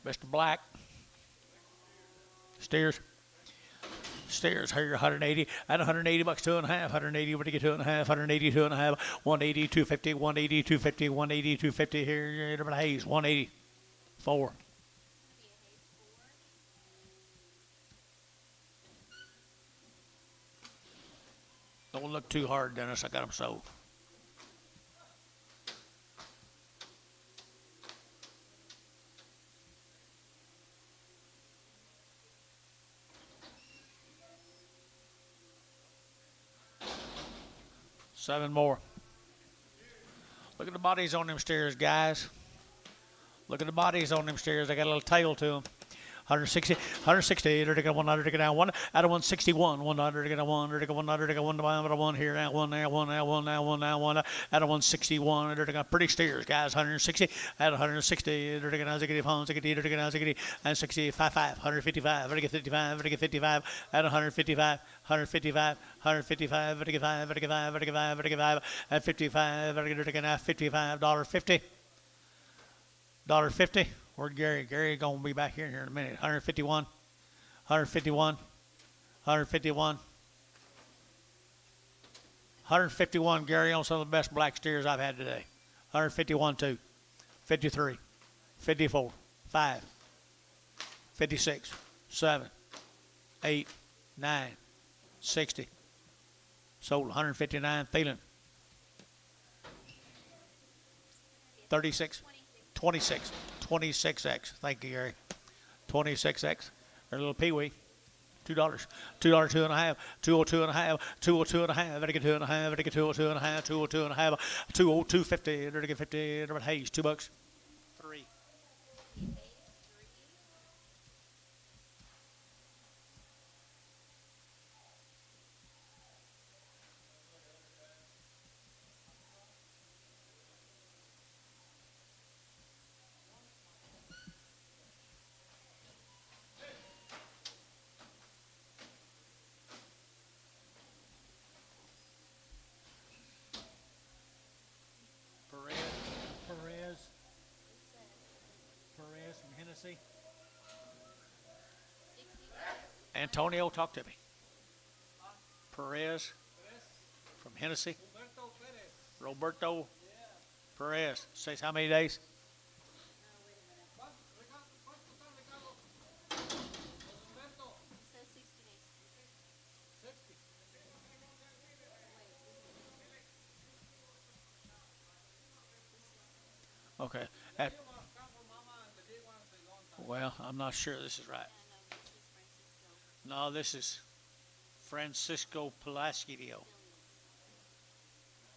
Mr. Black. Steers here, 180 at 180 bucks, 2.5, 180, what do you get, 2.5, 180, 2.5, 180, 250, 180, 250, 180, 250 here, everybody Hayes, 180, 4. Don't look too hard, Dennis. I got them sold. Seven more. Look at the bodies on them steers, guys. Look at the bodies on them steers. They got a little tail to them. 160, 160, to get 100, to get down 1, out of 161, 100, to get a 100, to get 100, to get 1 here, now 1, now 1, now 1, now 1, now 1, out of 161, to get pretty steers, guys, 160, out of 160, to get Ziggy, to get Ziggy, and 65, 155, to get 55, to get 55, out of 155, 155, 155, to get 5, to get 5, to get 5, to get 5, at 55, to get $55.50, $50. Where'd Gary? Gary gonna be back here in a minute. 151, 151, 151, 151. Gary on some of the best black steers I've had today. 151, 2, 53, 54, 5, 56, 7, 8, 9, 60. Sold 159. Thielen. 36, 26. 26X. Thank you, Gary. 26X. There's a little peewee. $2, $2, 2.5, 202.5, 202.5, better get 2.5, better get 202.5, 202.5, 202.50, better get 50, Robert Hayes, $2, 3. Perez from Hennessy. Antonio, talk to me. Perez from Hennessy. Roberto Perez. Roberto Perez. Says how many days? ¿Cuánto está Ricardo? Roberto. Says 60 days. 60. Okay. Well, I'm not sure this is right. No, this is Francisco Palacio.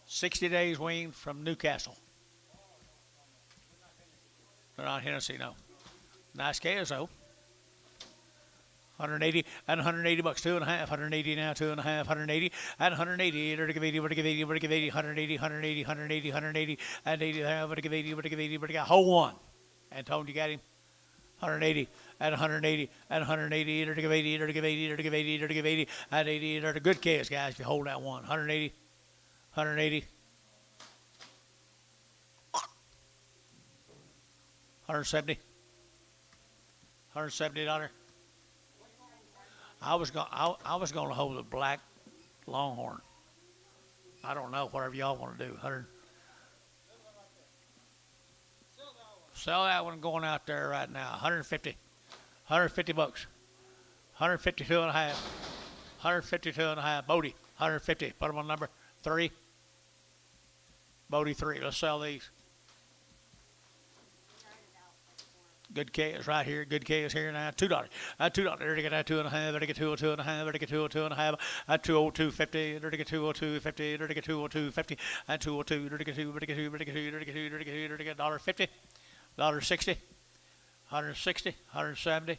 60 days weaned from Newcastle. They're not Hennessy, no. Nice calves, though. 180 and 180 bucks, 2.5. 180 now, 2.5. 180 and 180. Better give 80, better give 80, better give 80. 180, 180, 180, 180, and 80. Better give 80, better give 80, better get whole one. Antone, you got him? 180 and 180 and 180. Better give 80, better give 80, better give 80, better give 80, and 80. They're the good calves, guys. If you hold that one, 180, 180. 170. $170. I was going to hold a black longhorn. I don't know, whatever y'all want to do. 100. Sell that one going out there right now. 150. 150 bucks. 152 and a half. 152 and a half. Bodie. 150. Put them on number 3. Bodie 3. Let's sell these. Good calves right here. Good calves here now. $2. $2. There to get that 2.5. There to get 202.5. There to get 202.5. At 202.50. There to get 202.50. There to get 202.50. At 202. There to get 2. There to get 2. There to get 2. There to get 2. There to get 2. There to get $1.50. $1.60. 160. 170.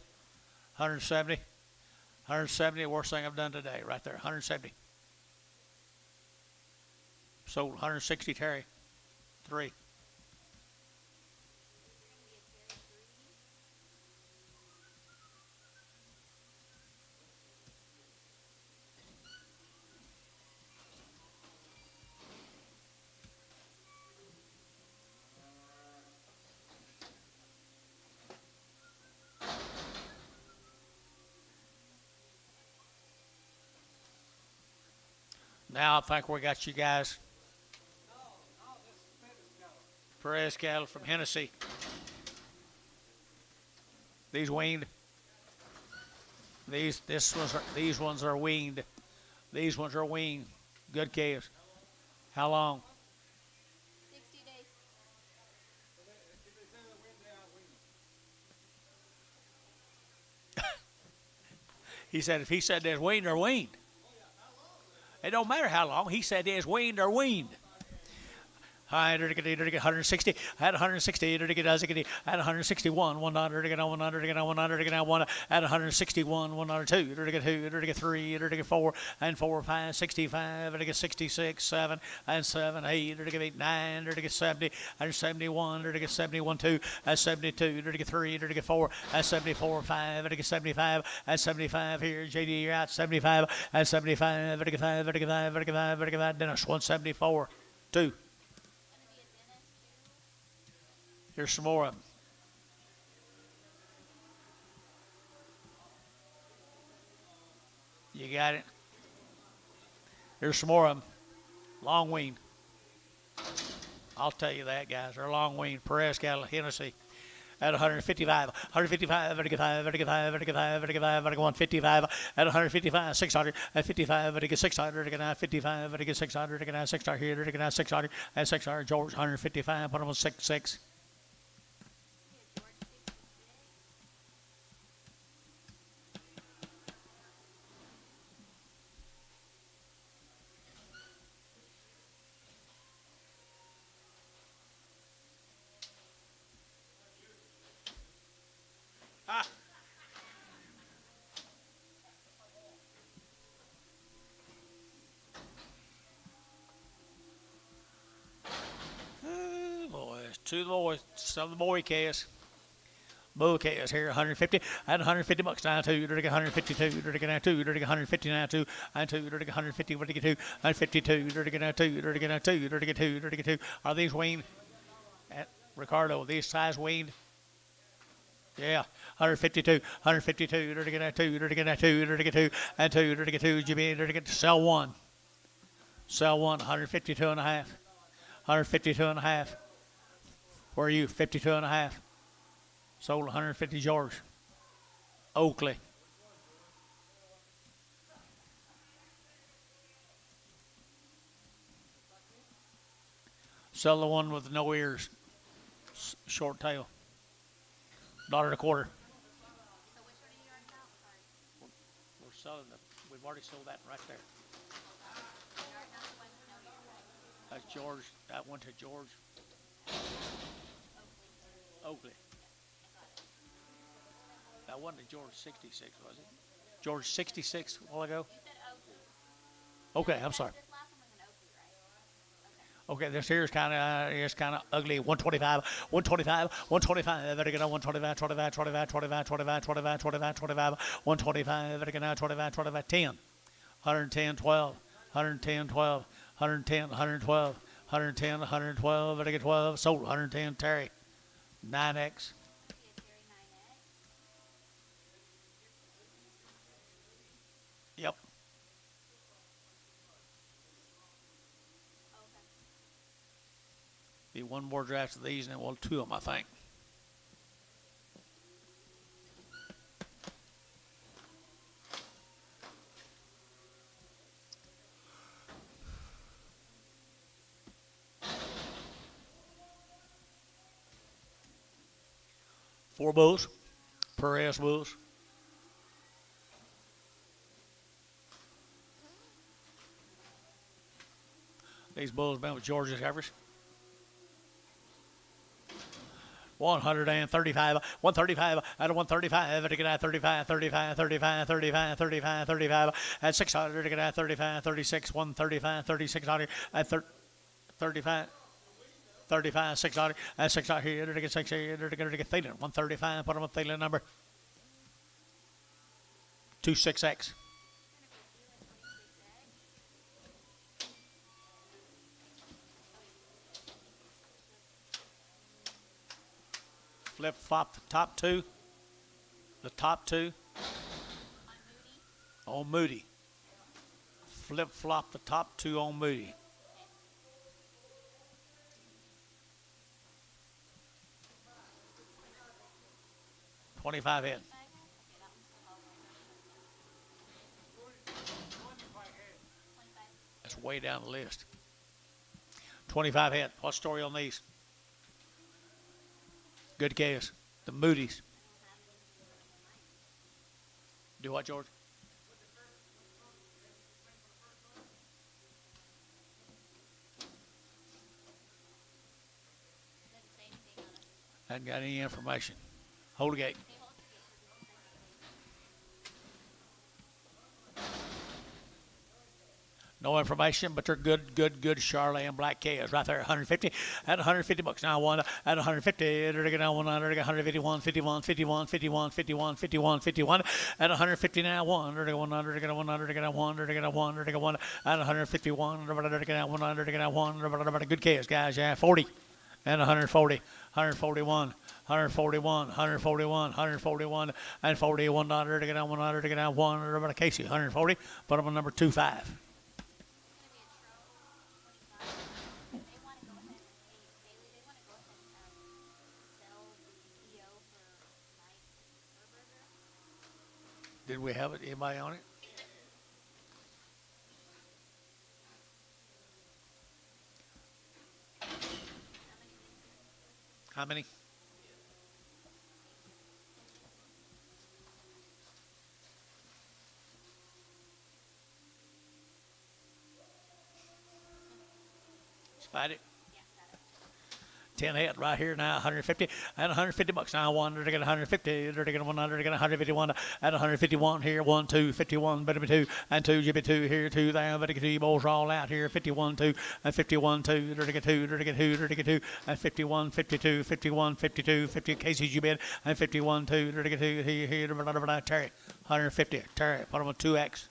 170. 170. Worst thing I've done today, right there. 170. Sold 160. Terry. 3. Now I think we got you guys. No, this is Perez cattle. Perez cattle from Hennessy. These weaned. These ones are weaned. These ones are weaned. Good calves. How long? 60 days. If they say the wind, they are winning. He said if he said there's weaned, they're weaned. It don't matter how long. He said there's weaned or weaned. I had 160. I had 160. I had 161. $1. $1. At 161. $2. $2. 3. $4. And 4. 5. 65. 66. 7. And 7. 8. 8. 9. 70. And 71. 71. 2. And 72. 3. 4. And 74. 5. 75. And 75 here. JD, you're out. 75. And 75. 5. Dennis 174. 2. Here's some more of them. You got it. Here's some more of them. Long wean. I'll tell you that, guys. They're long wean. Perez cattle, Hennessy. At 155, 155, 155, at 155, 600, at 55, at 600, at 55, at 600, at 600 here, at 600, at 600, George, 155, put them on 6. to the boys. Some of the boy cast. Bull cast here, 150 and 150 bucks down to 152, 2, 150 now 2, and 2, 150, 2, and 52, 2. Are these weaned? Ricardo, are these size weaned? Yeah, 152, 152, 2, 2, and 2, Jimmy, sell one. Sell one, 152 and a half. 152 and a half. Where are you? 52 and a half. Sold 150 George. Oakley. Sell the one with no ears. Short tail. $1.25. So which one are you on now? Sorry. We're selling them. We've already sold that right there. You're on now the one with no ears, right? That's George. That went to George Oakley. That wasn't a George 66, was it? George 66 a while ago? You said Oakley. Okay, I'm sorry. This last one was an Oakley, right? Okay, this here is kind of ugly. 125, 125, 125. Better get on 125, 25, 25, 25, 25, 25, 25, 25, 125. Better get on 25, 25, 10, 110, 12, 110, 12, 110, 112, 110, 112. Better get 12. Sold 110. Terry, 9X. Yeah, Terry 9X. Yep. Okay. Be one more draft of these, and then we'll two of them, I think. Four bulls, Perez bulls. These bulls been with George's Heifers. 135, 135, out of 135, to get out 35, 35, 35, 35, 35, 35, at 600 to get out 35, 36, 135, 3600, at 35. 35, 600, and 600 here to get 600 to get Peyton. 135, put on a Peyton number. 26X. Flip flop the top two. The top two. On Moody. Flip flop the top two on Moody. $25 head. That's way down the list. 25 head. What story on these? Good guess. The Moody's. Do what, George? Hadn't got any information. Hold the gate. No information, but they're good Charlotte and Black K's right there. 150 at 150 bucks. Now one at 150. They're going down 100. 151, 51, 51, 51, 51, 51, 51. At 150 now one. They're going 100. They're going 100. They're going 100. They're going 100. They're going 1 at 151. They're going 100. They're going 1. Good K's, guys. Yeah, 40 and 140. 141, 141, 141, 141, and $41 to get down 100 to get down 1. About a Casey, 140. Put them on number 25. Did we have it? Anybody on it? How many? Spied it. 10 head right here now, 150 and 150 bucks. Now one, they're going 150, they're going 100, they're going 151 and 151 here, 1, 2, 51, better be 2 and 2, jibby 2 here, 2 there, better get 2, you balls are all out here, 51, 2 and 51, 2, they're going 2, they're going 2, they're going 2 and 51, 52, 51, 52, 50 cases you bid and 51, 2, they're going 2 here, Terry, 150, Terry, put them on 2X.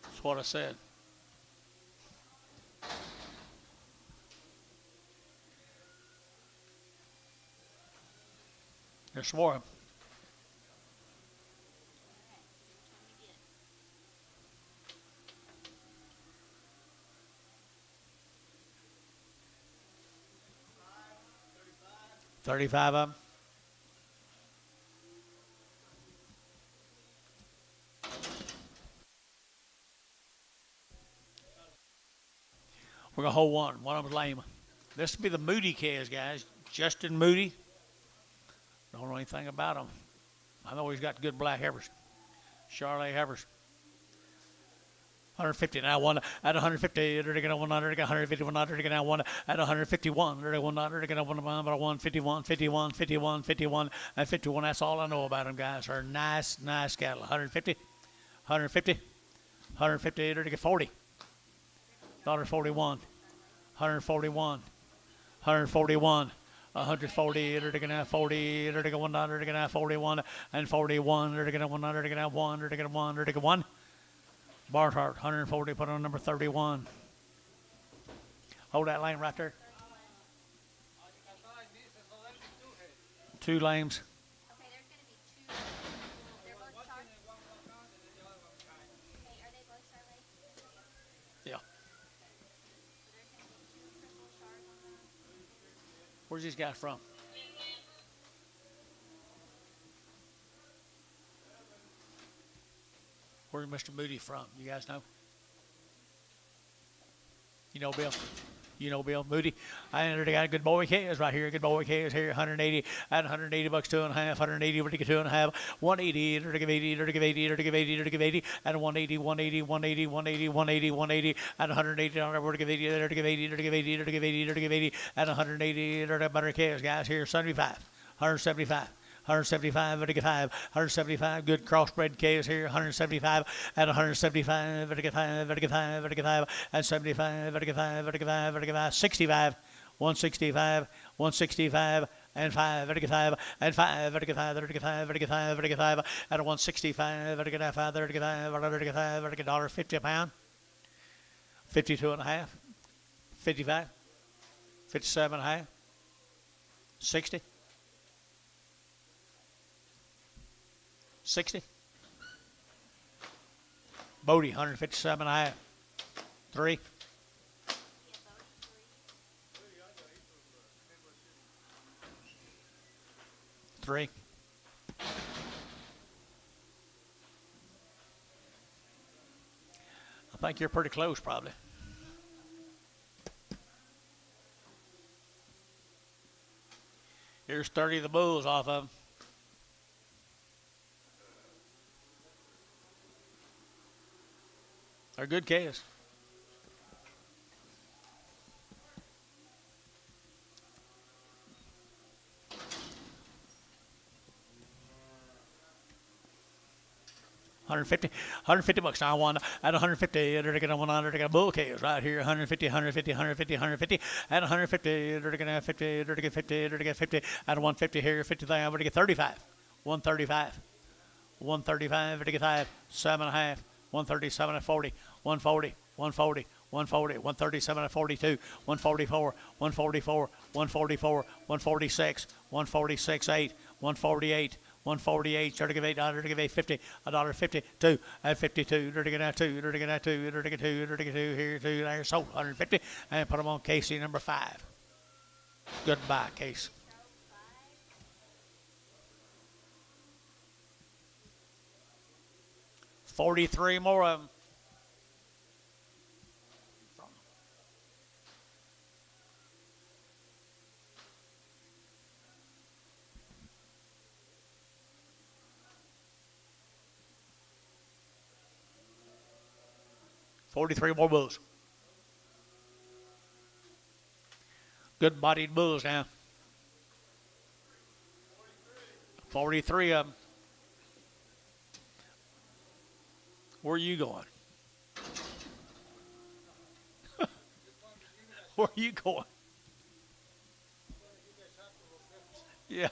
That's what I said. There's more. $35 of them. We're going to hold one. One of them's lame. This will be the Moody kids, guys. Justin Moody. Don't know anything about him. I know he's got good black heifers. Charlotte heifers. 150 now, one at 150. They're going to 100, 150, 100, now one at 151. They're 100, they're going to 151, 51, 51, 51, and 51. That's all I know about them, guys. They're nice, nice cattle. 150, 150, 150. They're going to 40. $41, 141, 141, 140, they're going to 40, they're going to 100, they're going to 41, and 41, they're going to 100, they're going to 1, they're going to 1, they're going to 1. Barthart, 140, put on number 31. Hold that lane right there. 2 lames. Okay, there's going to be 2. They're both sharp. Okay, are they both Charlotte? Yeah. So there's going to be 2 triple sharp on them. Where's these guys from? Where's Mr. Moody from? You guys know? You know Bill? You know Bill Moody? I entered a guy, good boy K is right here. Good boy K is here. 180 at 180 bucks, 2.5. 180, we're to get 2.5. 180, they're to give 80, they're to give 80, they're to give 80, they're to give 80. At 180, 180, 180, 180, 180, 180. At 180, we're to give 80, they're to give 80, they're to give 80, they're to give 80, they're to give 80. At 180, they're to better K guys here. 75, 175. 175, 175, good crossbred K's here, 175, at 175, 5, at 75, 65, 165, 165, and 5, and 5, and 5, at 165, $50 a pound, 52 and a half, 55, 57 and a half, 60. 60. Bodie, 157 and a half. 3. 3. I think you're pretty close, probably. Here's 30 of the bulls off of them. They're good calves. $150 now one at 150. They're gonna 100. They're gonna bull calves right here. 150, 150, 150, 150 at 150. They're gonna 50. They're gonna 50. They're gonna 50 at 150 here. 50 there. We're gonna get 35. 135. 135. We're gonna get 5. 7.5. 137 at 40, 140, 140, 140, 137 at 42, 144, 144, 144, 146, 146, 8, 148, 148, they're to give $8, they're to give $8.50, $1.50, 2 at 52, they're to get out 2, they're to get out 2, they're to get 2, they're to get 2, here, 2, there, sold, 150, and put them on Casey number 5. Goodbye, Case. 43 more of them. 43 more bulls. Good bodied bulls now. 43 of them. Where are you going? Where are you going? Yeah.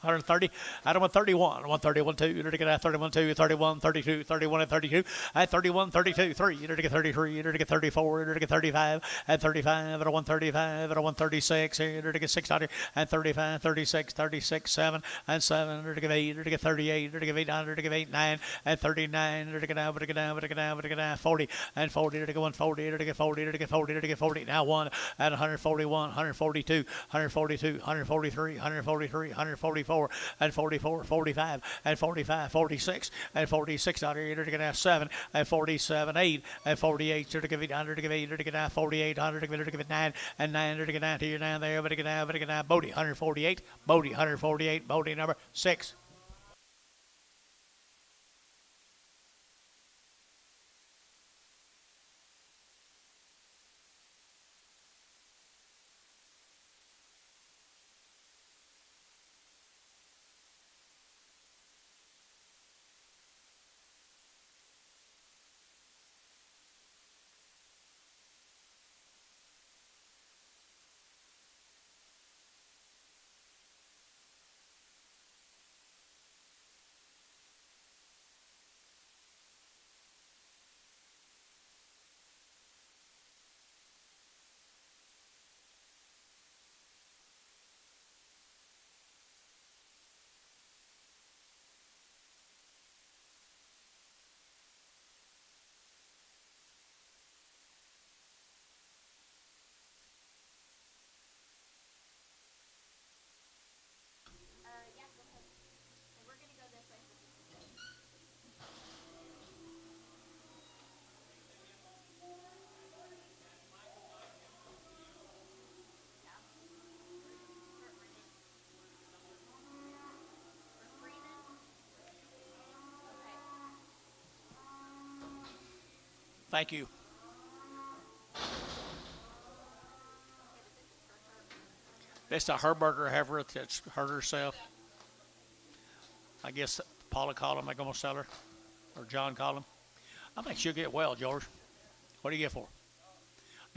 130. Out of 131. 131, 2. You're to get at 31, 2. 31, 32. 31 and 32. At 31, 32. 3. You're to get 33. You're to get 34. You're to get 35. At 35. At a 135. At a 136. You're to get 600. At 35, 36, 36, 7. And 7. You're to get 8. You're to get 38. You're to get 8. You're to get 8, 9. At 39. You're to get down. You're to get down. You're to get down. You're to get down. 40. And 40. You're to get 140. You're to get 40. You're to get 40. You're to get 40. Now 1 at 141. 142. 142. 143. 143. 144. And 44, 45, and 45, 46, and 46 out here. You're to get down 7, and 47, 8, and 48. You're to give it 100 to give 8. You're to get down 48, 100 to give it 9, and 9. You're to get down to your down there. But to get down, Bodie 148, Bodie 148, Bodie number 6. Yeah, go ahead. So we're gonna go this way. Thank you. This is a Herberger heifer that's hurt herself. I guess Paula called him. I'm going to sell her. Or John called him. I think she'll get well, George. What do you get for?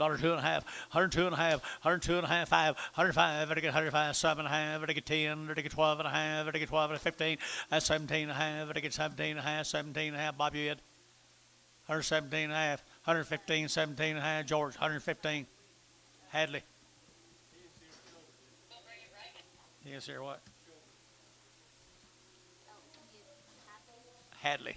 $2.50, 102 and a half, 102 and a half, 5, 105, I get 105, 7 and a half, I get 10, I get 12 and a half, I get 12 and a 15, that's 17 and a half, I get 17 and a half, 17 and a half, Bob, you had 117 and a half, 115, 17 and a half, George, 115, Hadley. Yes, sir, what? Hadley.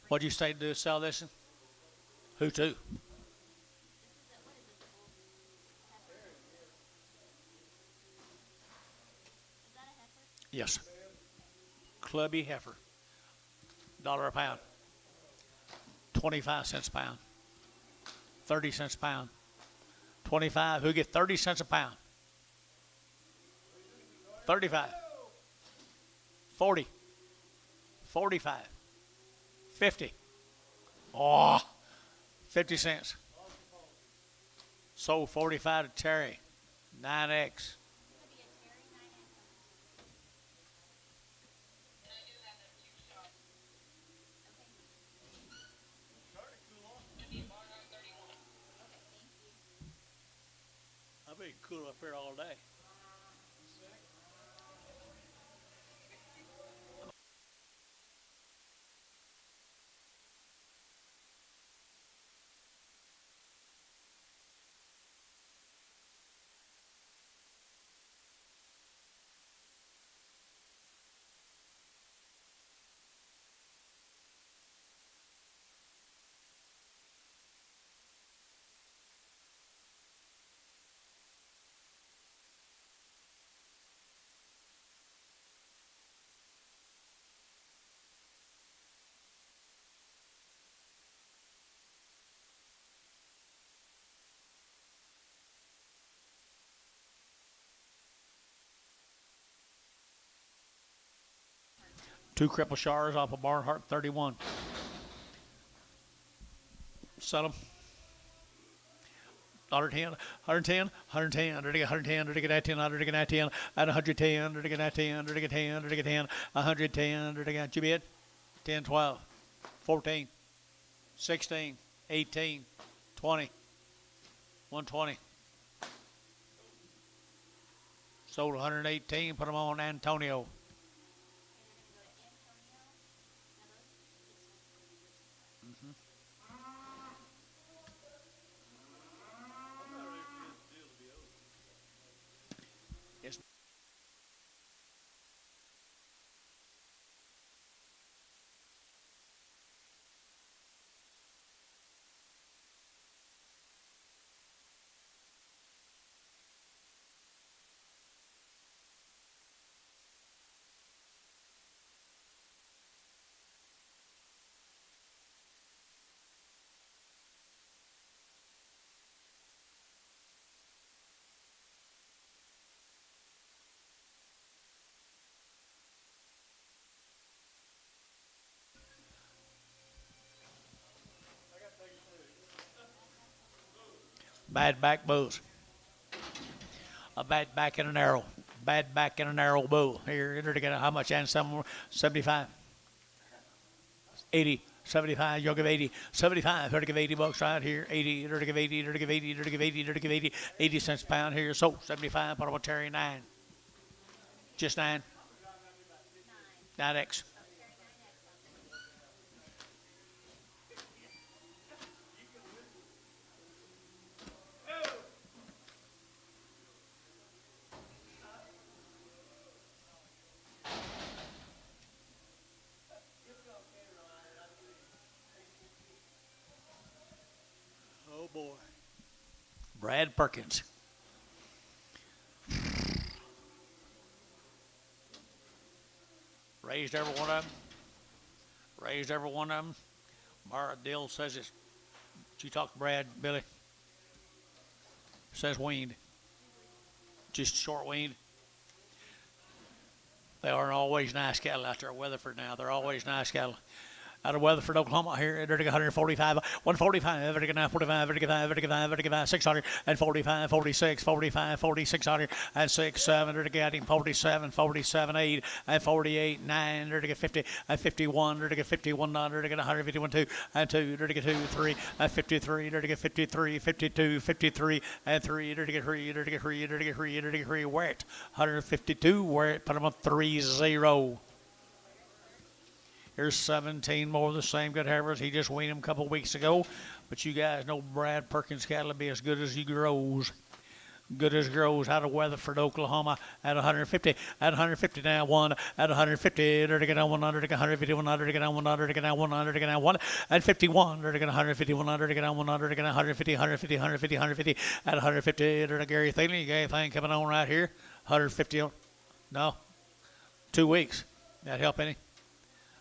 What'd you say to sell this? Who to? Yes. Clubby heifer. $1 a pound. 25 cents a pound. 30 cents a pound. 25. Who get 30 cents a pound? 35. 40. 45. 50. Oh, 50 cents. Sold 45 to Terry. 9X. cool up here all day. Two cripple showers off of Barnhart 31. Sell them. 110, 110, 110, under to get 110, under to get 10, under to get 10, at 110, under to get 10, under to get 10, under to get 10, 110, under to get, you bid? 10, 12, 14, 16, 18, 20, 120. Sold 118, put them on Antonio. Bad back bulls. A bad back and an arrow. Bad back and an arrow bull. Here, enter to get how much? And some 75. 80. 75, you'll give 80, 75, here to give 80 bucks right here, 80, here to give 80, here to give 80, here to give 80, here to give 80, 80 cents a pound here, so 75, put on Terry 9. Just 9. 9X. Oh boy. Brad Perkins. Raised every one of them. Raised every one of them. Mara Dill says it's. Did you talk to Brad, Billy? Says weaned. Just short weaned. They aren't always nice cattle out there at Weatherford now. They're always nice cattle. Out of Weatherford, Oklahoma, here, they're 145, 145, 45, 45, 600, and 45, 46, 45, 4600, and 6, 7, they're getting 47, 47, 8, and 48, 9, they're to get 50, and 51, they're to get 51, they're to get 151, 2, and 2, they're to get 2, 3, and 53, they're to get 53, 52, 53, and 3, they're to get 3, they're to get 3, they're to get 3, they're to get 3, where it, 152, where it, put them up 3-0. Here's 17 more of the same good heifers. He just weaned them a couple weeks ago. But you guys know Brad Perkins cattle will be as good as he grows. Good as grows out of Weatherford, Oklahoma at 150. At 150 now, 1. At 150, they're to get on 100, to get 150, 100, to get on 100, to get on 100, to get on 1. At 51, they're to get 150, 100, to get on 100, to get 150, 150, 150, 150. At 150, they're to Gary Thielen. Gary Thielen coming on right here. 150, no, 2 weeks. That help any?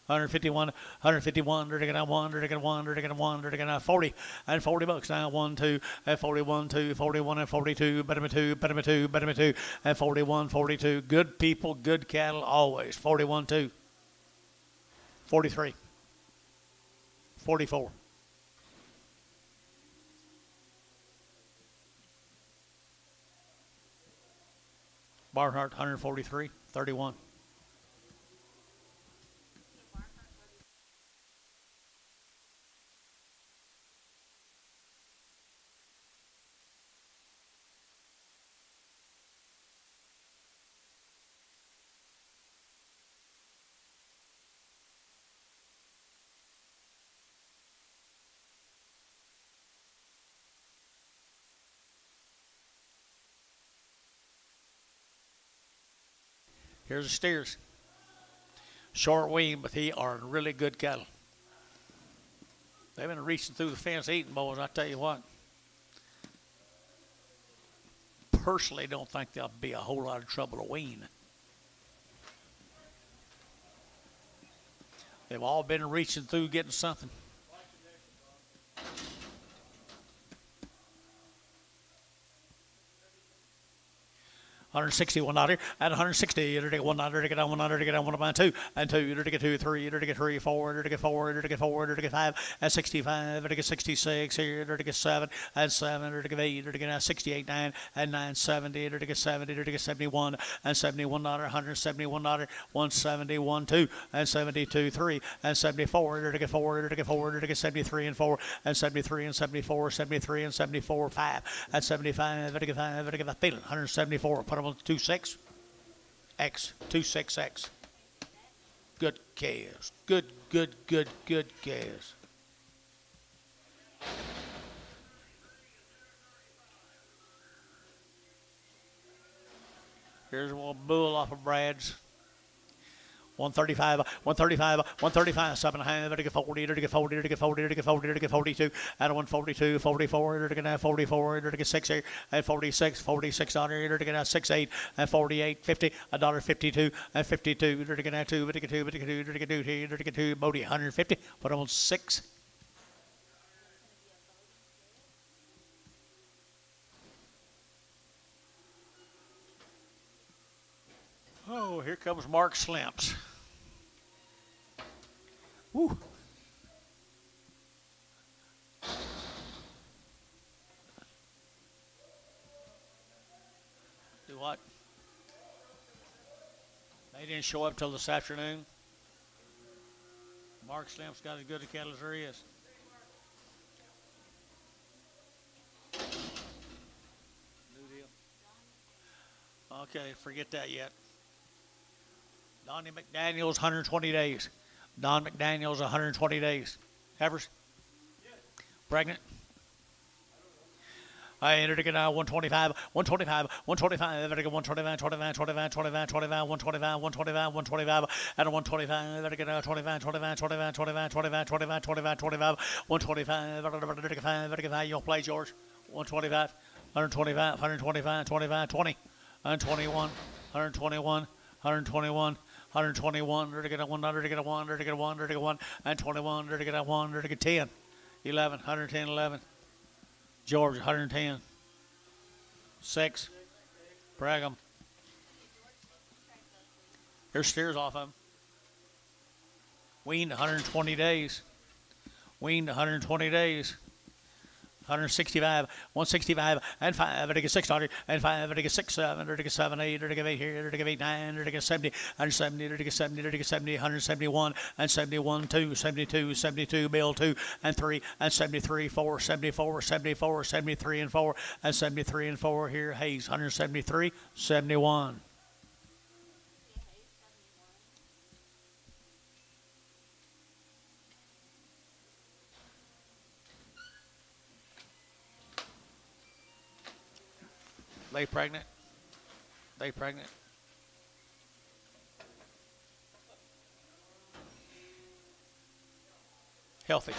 151, 151, they're to get on 1, they're to get 1, they're to get 1, they're to get 40, and 40 bucks now, 1, 2, and 41, 2, 41, and 42, better me 2, better me 2, better me 2, and 41, 42. Good people, good cattle, always. 41, 2, 43, 44. Barnhart, 143, 31. Here's the steers. Short wean, but they are really good cattle. They've been reaching through the fence eating, boys. I tell you what. Personally, don't think there'll be a whole lot of trouble to wean. They've all been reaching through getting something. 161 out here at 160. You're to get 1 under to get on 1 under to get on 1 by 2 and 2. You're to get 2, 3. You're to get 3, 4. You're to get 4. You're to get 4. You're to get 5 at 65. You're to get 66. Here you're to get 7 and 7. You're to get 8. You're to get 68, 9 and 9, 70. You're to get 70. You're to get 71 and 71 dollar, 171 dollar, 171 2 and 72 3 and 74. You're to get 4. You're to get 4. You're to get 73 and 4 and 73 and 74, 73 and 74 5 at 75. You're to get 5. You're to get the feeling 174. Put them on 26 X 26X. Good calves. Good calves. Here's one bull off of Brad's. 135, 135, 135, 7.5, to get 40, to get 40, to get 40, to get 40, to get 42, at 142, 44, to get 44, to get 6 at 46, 46 dollar, to get 6 8 at 48, 50, $1.52 at 52, to get 2, to get 2, to get 2, to get 2, to get 2, Bodie 150, put on 6. Oh, here comes Mark Slimps. Woo. Do what? They didn't show up till this afternoon. Mark Slimps got as good a cattle as there is. New deal. Okay, forget that yet. Donnie McDaniel's 120 days. Don McDaniel's 120 days. Heifers? Yes. Pregnant? I entered again 125, 125, 125, entered again 125, 25, 25, 25, 25, 125, 125, 125, at a 125, entered again 25, 25, 25, 25, 25, 25, 25, 25, 125, 5, you don't play, George? 125, 125, 125, 25, 20, 121, 121, 121, 121, to get a 1, to get a 1, to get a 1, to get a 1, and 21, to get a 1, to get 10, 11, 110, 11. George, 110. 6. Braggham. Here's steers off of him. Weaned 120 days. Weaned 120 days. 165, 165, and 5, to get 600, and 5, to get 6, 7, to get 7, 8, to get 8 here, to get 8, 9, to get 70, 170, to get 70, to get 70, 171, and 71, 2, 72, 72, Bill 2, and 3, and 73, 4, 74, 74, 73, and 4, and 73, and 4 here, Hayes, 173, 71. They pregnant? They pregnant? Healthy.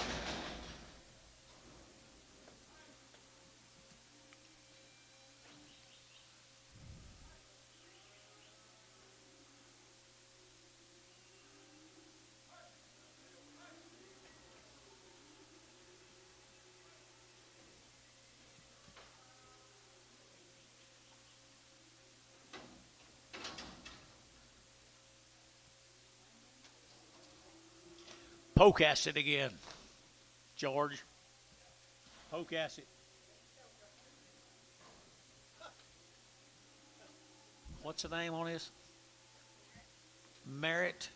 Poke acid again, George. Poke acid. What's the name on this? Merritt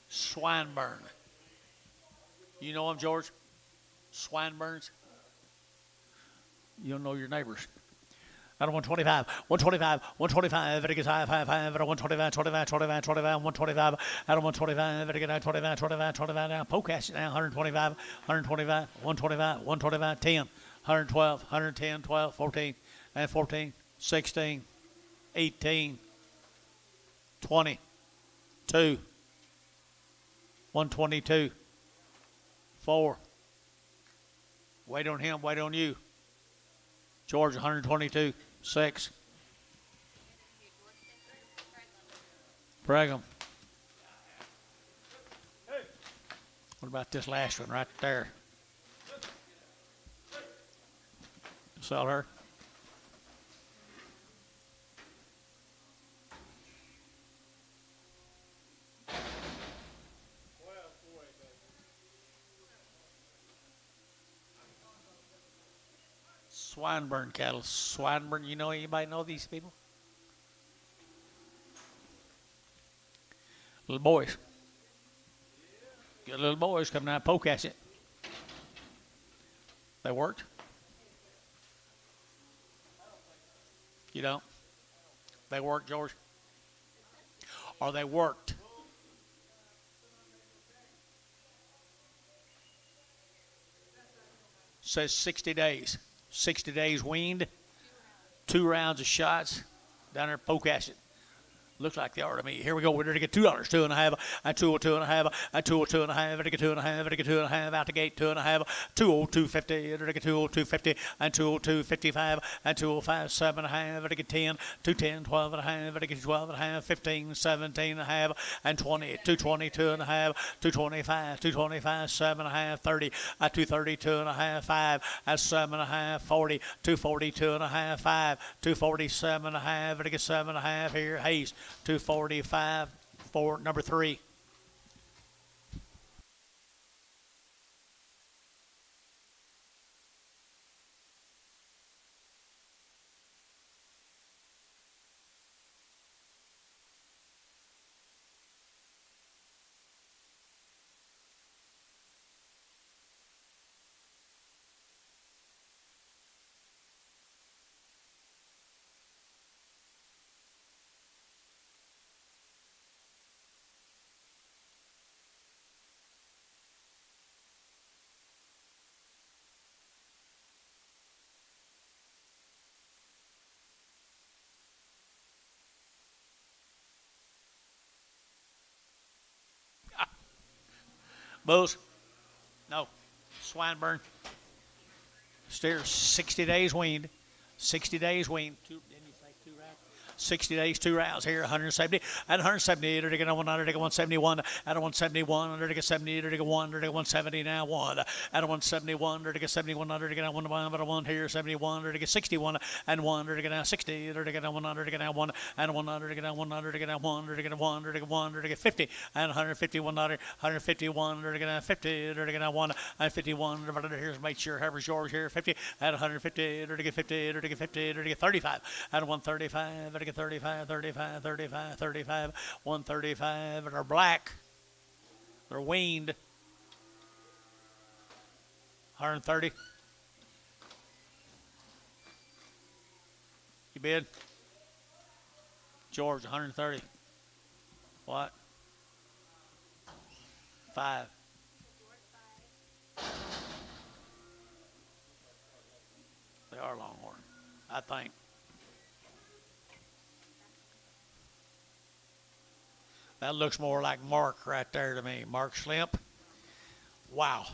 Swinburne. You know him, George? Swinburnes? You don't know your neighbors. At 125, 125, 125, it gets 5, 5, 5, at 125, 25, 25, 25, 125, at 125, it gets 25, 25, 25, now, poke acid now, 125, 125, 125, 125, 10, 112, 110, 12, 14, and 14, 16, 18, 22, 122, 4. Wait on him, wait on you. George, 122, 6. Brigham. What about this last one right there? Sell her. Swinburne cattle. Swinburne, you know anybody know these people? Little boys. Good little boys coming out, poke at it. They worked? You don't? They worked, George? Or they worked? Says 60 days. 60 days weaned. 2 rounds of shots down there, poke at it. Looks like they are to me. Here we go. We're going to get $2, 2.5, and 2.5, and 2.5, and 2.5, and 2.5, out the gate, 2.5, 202.50, and 202.50, and 202.55, and 205, 7.5, and 10, 210, 12.5, and 12.5, 15, 17.5, and 20, 222.5, 225, 225, 7.5, 30, at 232.5, 5, at 7.5, 40, 242.5, 5, 247.5, and 7.5 here. Hayes. 245 for number 3. Bulls? No. Swinburne. Steers 60 days weaned. 60 days weaned. Didn't you say 2 rounds? 60 days, 2 rounds here, 170, at 170, to get 100, to get 171, at 171, to get 70, to get 1, to get 170, now 1, at 171, to get 7100, to get 1, but a 1 here, 71, to get 61, and 1, to get now 60, to get 100, to get now 1, and 100, to get now 100, to get now 1, to get 1, to get 1, to get 50, and 151, 151, to get now 50, to get now 1, and 51, here's make sure, Heifer's George here, 50, at 150, to get 50, to get 50, to get 35, at 135, to get 35, 35, 35, 35, 135, and they're black. They're weaned. 130. You bid? George, 130. What? 5. They are Longhorn, I think. That looks more like Mark right there to me. Mark Schlimp. Wow.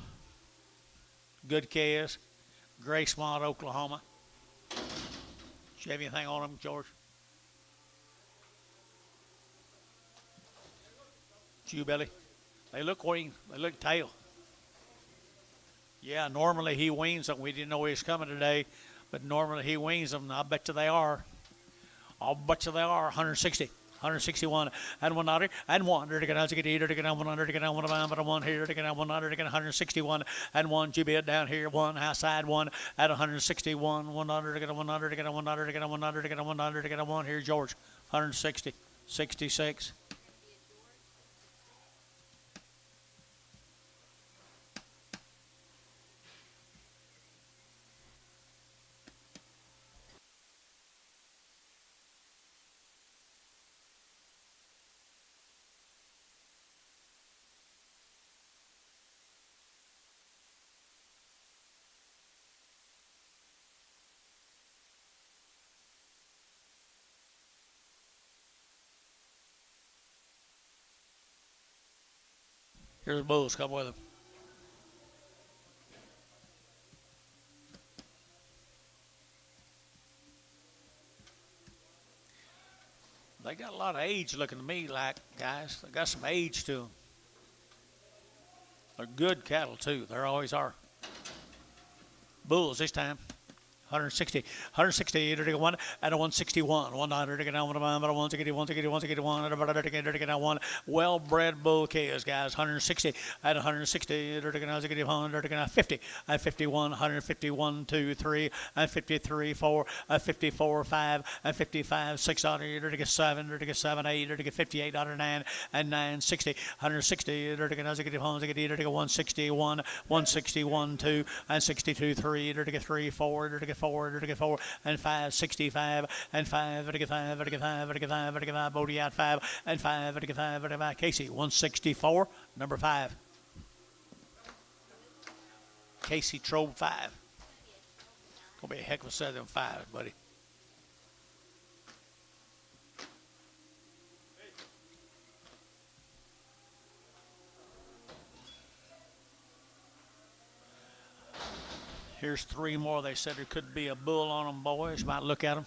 Good calves. Gracemont, Oklahoma. Do you have anything on them, George? Jew belly. They look wing. They look tail. Yeah, normally he weans them. We didn't know he was coming today, but normally he weans them. I bet you they are. I'll bet you they are. 160. 161 and 100 and 1 to get out to get 100 to get 100 to get 1 here to get 100 to get 161 and 1 GB down here 1 outside 1 at 161 100 to get 100 to get 100 to get 100 to get 100 to get 1 here George 160 66. Here's the bulls. Come with them. They got a lot of age looking to me like, guys. They got some age to them. They're good cattle, too. There always are. Bulls this time. 160, 160, to one, at a 161, 100, to get down, 1, well-bred bull calves, guys, 160, at 160, to get 100, to get 50, at 51, 151, 2, 3, at 53, 4, at 54, 5, at 55, 600, to get 7, to get 7, 8, to get 58, 9, and 960, 160, to get 161, 161, 2, and 62, 3, to get 3, 4, to get 4, to get 4, and 5, 65, and 5, to get 5, to get 5, to get 5, to get 5, Bodie out 5, and 5, to get 5, to get 5, Casey, 164, number 5. Casey Trobe 5. Gonna be a heck of a set of them 5s, buddy. Here's 3 more. They said there could be a bull on them, boys. Might look at them.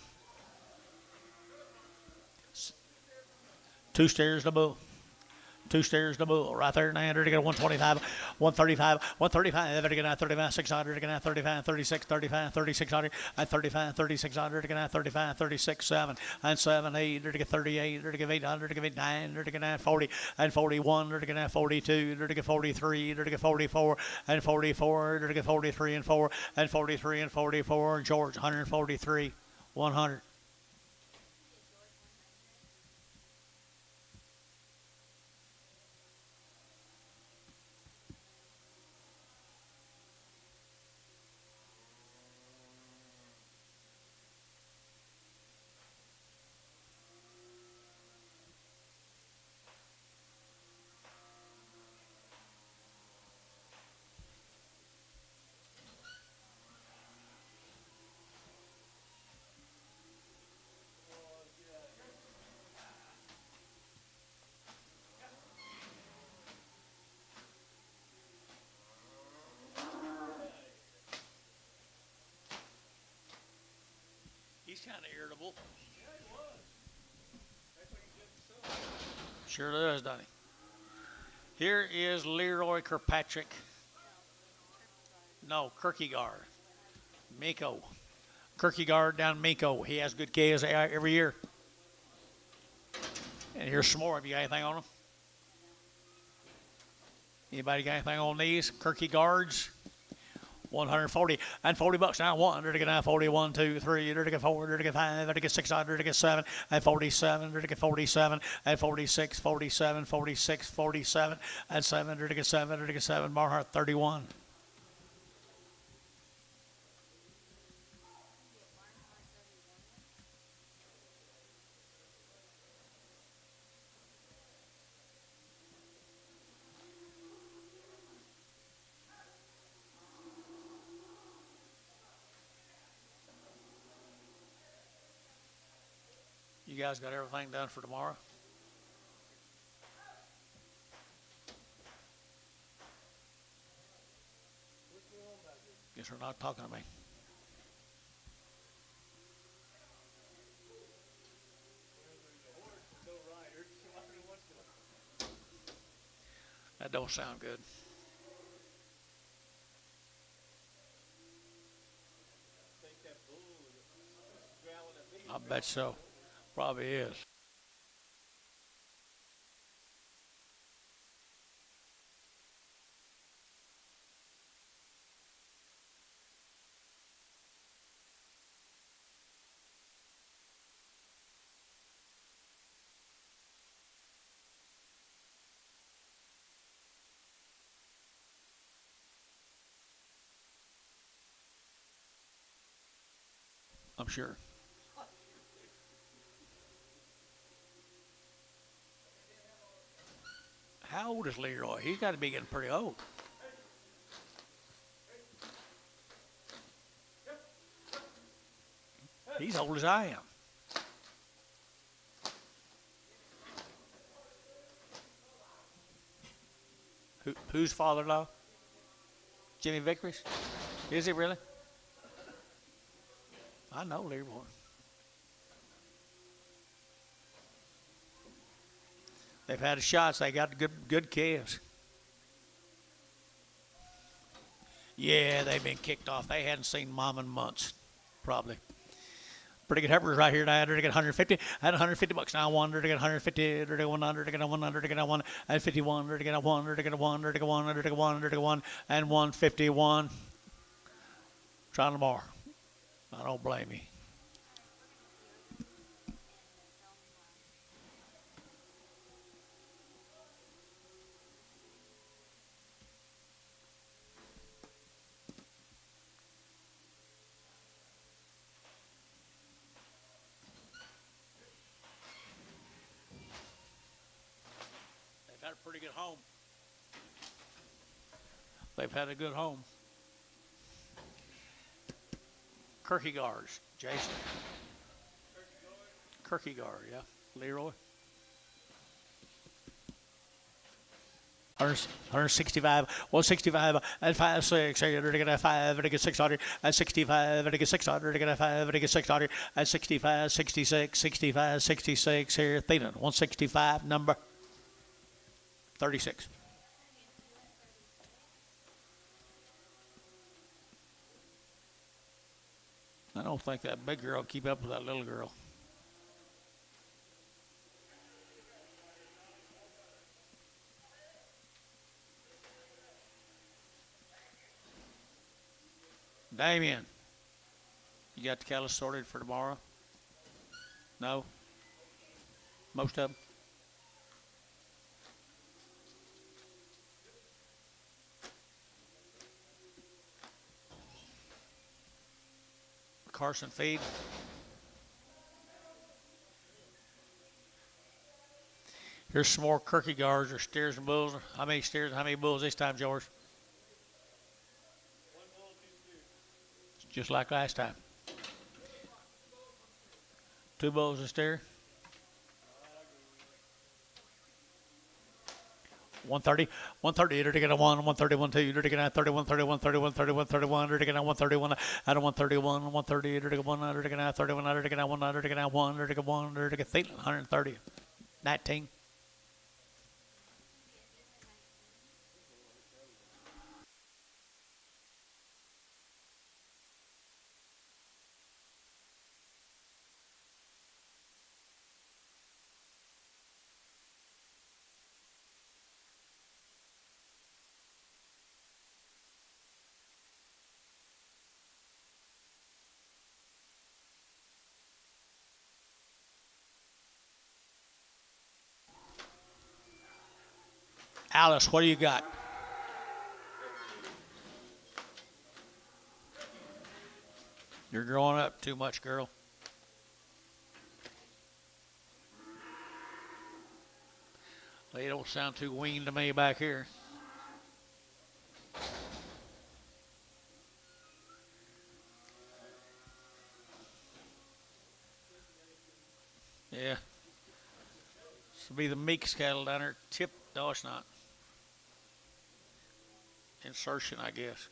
2 steers to bull. 2 steers to bull. Right there, 900 to get 125, 135, 135, to get 35, 600 to get 35, 36, 35, 3600, and 35, 3600 to get 35, 36, 7, and 7, 8 to get 38, to get 800 to get 9 to get 40, and 41 to get 42, to get 43, to get 44, and 44 to get 43 and 4, and 43 and 44. George, 143, 100. He's kind of irritable. Sure does, doesn't he? Here is Leroy Kirkpatrick. No, Kierkegaard. Minko. Kierkegaard down Minko. He has good calves every year. And here's some more. Have you got anything on them? Anybody got anything on these? Kierkegaards. 140 and $40 now. 100 to get 9, 41, 2, 3, to get 4, to get 5, to get 600 to get 7, and 47 to get 47, and 46, 47, 46, 47, and 7 to get 7 to get 7. Barnhart 31. You guys got everything done for tomorrow? Guess they're not talking to me. That don't sound good. I bet so. Probably is. I'm sure. How old is Leroy? He's got to be getting pretty old. He's old as I am. Who? Whose father-in-law? Jimmy Vickery's? Is he really? I know Leroy. They've had a shots. They got good calves. Yeah, they've been kicked off. They hadn't seen mom in months, probably. Pretty good heifers right here. Now, to get 150. I had 150 bucks. Now, one to get 150. To get 100. To get 100. To get 1. And 51. To get 1. To get 1. To get 1. To get 1. To get 1. And 151. Trying tomorrow. I don't blame you. They've had a pretty good home. They've had a good home. Kierkegaards, Jason. Kierkegaard, yeah. Leroy. 165, 165, and 5, 6, to get a 5, to get 600, and 65, to get 600, to get a 5, to get 600, and 65, 66, 65, 66 here, Tifton, 165, number 36. I don't think that big girl will keep up with that little girl. Damien, you got the cattle sorted for tomorrow? No? Most of them? Carson feed. Here's some more Kierkegaards or steers and bulls. How many steers and how many bulls this time, George? Just like last time. 2 bulls and steer. 130, 130, to get a 1, 131, 2, to get a 31, 31, 31, 31, 31, to get a 131, out of 131, 130, to get 1, to get a 31, to get a 1, to get a 1, to get 1, to get 130, 19. Alice, what do you got? You're growing up too much, girl. They don't sound too weaned to me back here. Yeah. This will be the Meeks cattle down there. No, it's not. Insertion, I guess.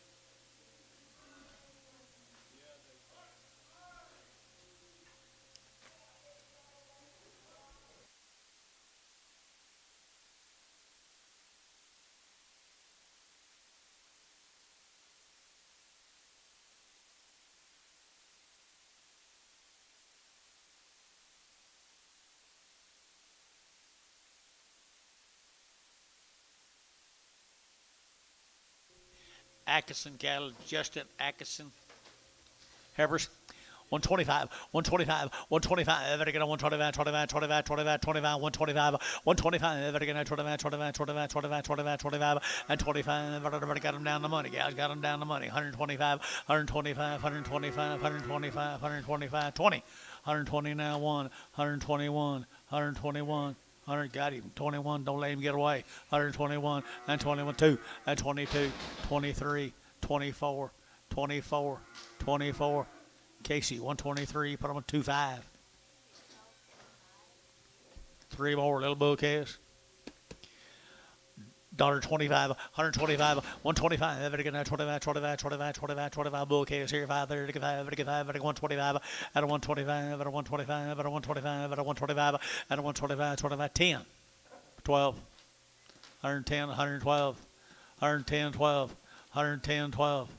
Atkinson cattle, Justin Atkinson. Heifers, 125, 125, 125, to get a 125, 25, 25, 25, 25, 125, 125, to get a 25, 25, 25, 25, 25, 25, and 25, everybody got them down the money, guys, got them down the money, 125, 125, 125, 125, 125, 20, 120 now, 121, 121, 100, got him, 21, don't let him get away, 121, and 21, 2, and 22, 23, 24, 24, 24, Casey, 123, put him on 2.5. 3 more little bull calves. $1.25, 125, 125, every get 25, 25, 25, 25, 25, bull case here, 5, 35, 35, 125, at a 125, at a 125, at a 125, at a 125, at a 125, 25, 10, 12, 110, 112, 110, 12, 110, 12,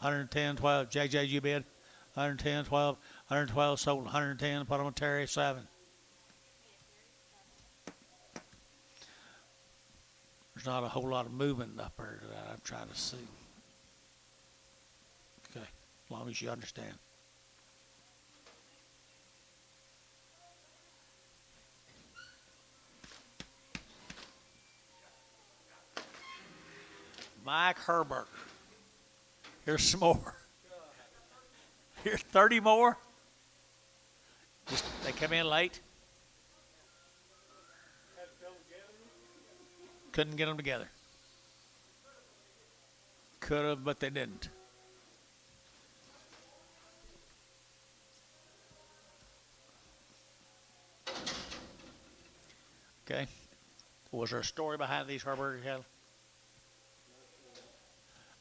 110, 12, JJ, you bid, 110, 12, 112, sold, 110, put on Terry, 7. There's not a whole lot of movement up there that I'm trying to see. Okay, as long as you understand. Mike Herbert. Here's some more. Here's 30 more. Just, they come in late. Couldn't get them together. Could have, but they didn't. Okay. Was there a story behind these Herbert cattle?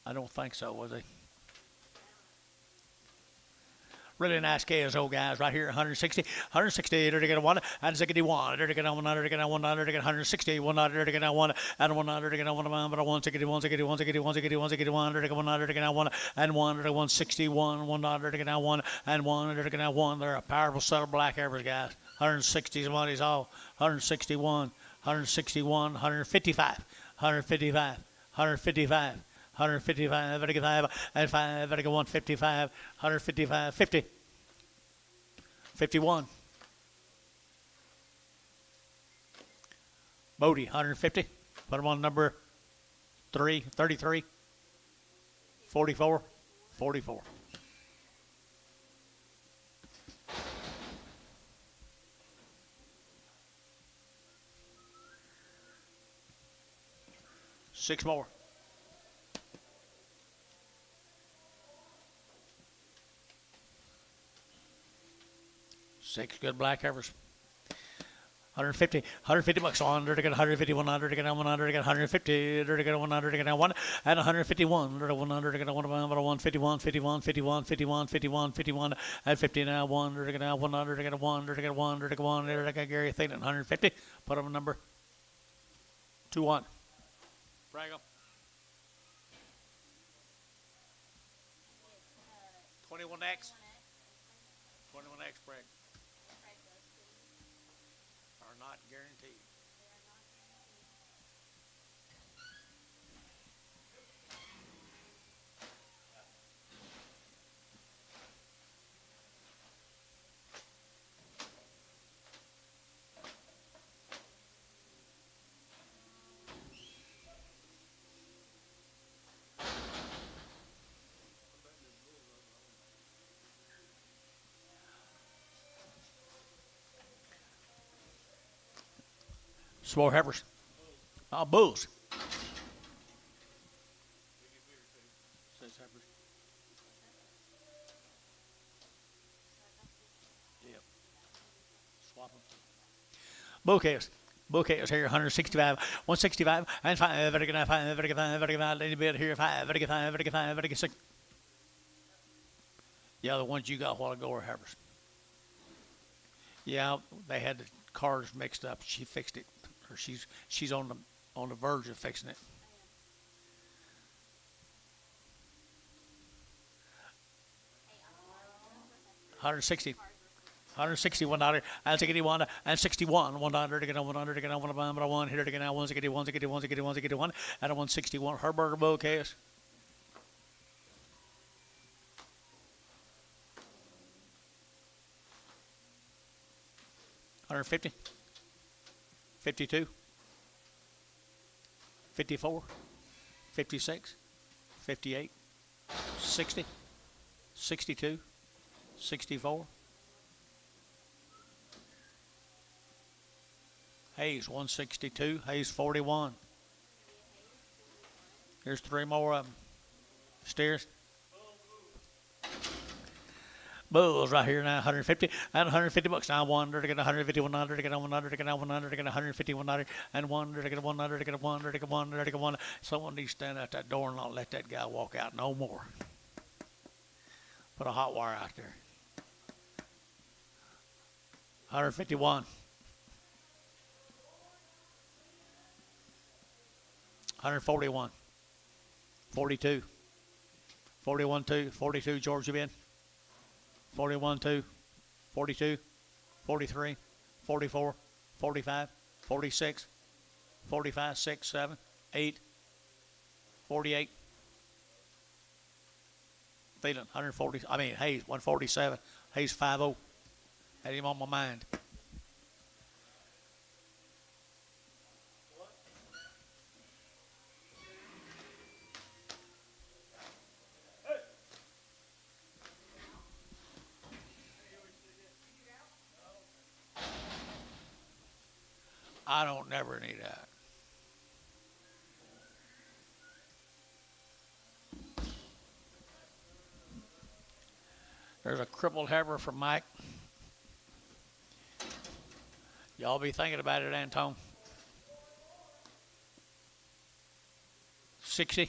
I don't think so, was they? Really nice calves, old guys, right here, 160, 160, to get a 1, and 61, to get a 100, to get a 100, to get 160, 100, to get a 1, and 100, to get a 1, but a 161, 61, 61, 61, 61, to get 100, to get a 1, and 1, to get 161, 100, to get a 1, and 1, to get a 1. They're a powerful set of black average guys. 160 is what he's all. 161, 161, 155, 155, 155. 155, 55, and 5, 155, 155, 50, 51. Bodie, 150. Put him on number 3, 33, 44, 44. Six more. 6 good black heifers. 150, 150 bucks on to get 150, 100 to get 100 to get 150 to get 100 to get 1 and 151 to 100 to get 151, 51, 51, 51, 51, 51 and 50 now 1 to get 100 to get 1 to get 1 to get 1 to get Gary Thayton 150. Put him number 2-1. Brag up. 21X. 21X brag. Are not guaranteed. Small heifers. Bulls. 6 heifers. Yep. Swap them. Bull calves. Bull calves here, 165, 165, and 5, 5, 5, a little bit here, 5, 5, 6. Yeah, the ones you got a while ago are heifers. Yeah, they had the cars mixed up. She fixed it. Or she's on the verge of fixing it. $160, $161, and 61, and 61, $100 to get on 100 to get on 1 here to get now 161, 61, 61, 61, and a 161. Herbert bull case. $150. 52, 54, 56, 58, 60, 62, 64. Hayes, 162. Hayes, 41. Here's 3 more of them. Steers. Bulls right here now, 150 and 150 bucks. Now one to get 150, 100 to get 100 to get 100 to get 150, 100 and 100 to get 100 to get 100 to get 100 to get 100. Someone needs to stand at that door and not let that guy walk out no more. Put a hot wire out there. 151. 141. 42. 41 2. 42 Georgia Ben. 41 2. 42. 43. 44. 45. 46. 45. 6. 7. 8. 48. Peyton 140. I mean Hayes 147. Hayes 50. Had him on my mind. I don't never need that. There's a crippled heifer from Mike. Y'all be thinking about it, Antone. 60.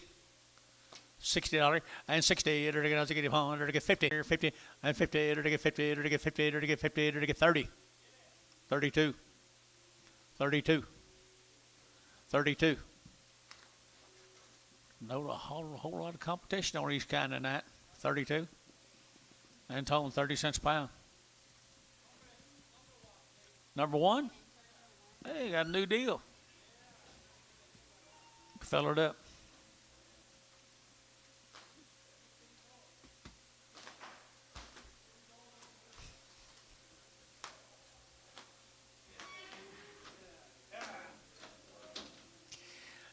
$60 and 60. It'll get 100 to get 50. 50 and 50. It'll get 50. It'll get 50. It'll get 50. It'll get 30. 32. 32. 32. No, a whole lot of competition on these kind of that. 32. Antone 30 cents a pound. Number one, hey, got a new deal. Fill it up.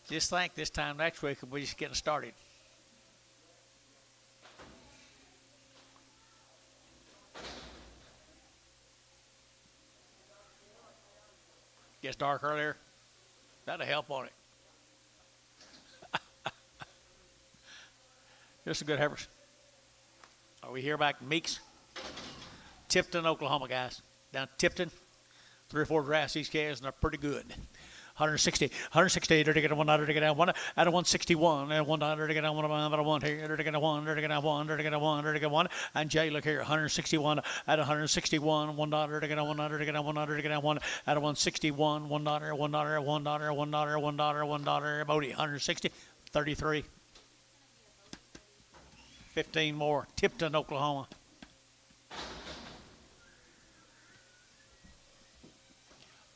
Just think this time next week we're just getting started. Gets dark earlier. That'll help on it. Just some good heifers. Are we here back Meeks? Tifton, Oklahoma, guys. Down Tifton. 3 or 4 drafts these calves, and they're pretty good. 160, 160 to get a 100 to get out 1 out of 161 and 100 to get out 1 out of 1 here to get a 1 to get out 1 to get a 1 to get 1 and Jay look here 161 at 161 $1 to get a 100 to get a 100 to get a 1 out of 161 $1 Bodie 160 33 15 more Tifton, Oklahoma.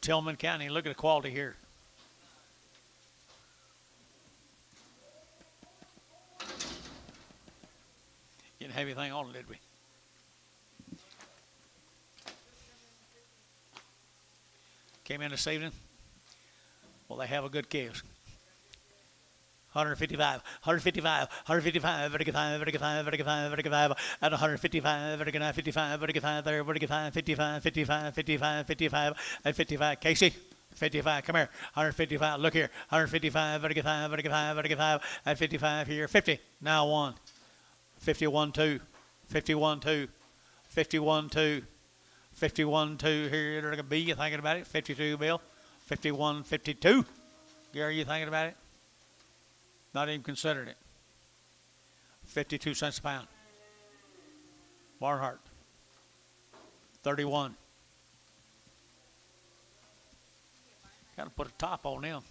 Tillman County, look at the quality here. Didn't have anything on it, did we? Came in this evening. Well, they have a good calves. 155, 155, 155, vertical 55, at 155, vertical 55, vertical there, vertical 55, 55, 55, 55, at 55. Casey, 55, come here. 155, look here. 155, vertical 5, at 55 here. 50, now 1. 51, 2, 51, 2, 51, 2, 51, 2 here. They're going to be, you thinking about it? 52, Bill. 51, 52. Gary, you thinking about it? Not even considered it. 52 cents a pound. Barnhart. 31. Got to put a top on them.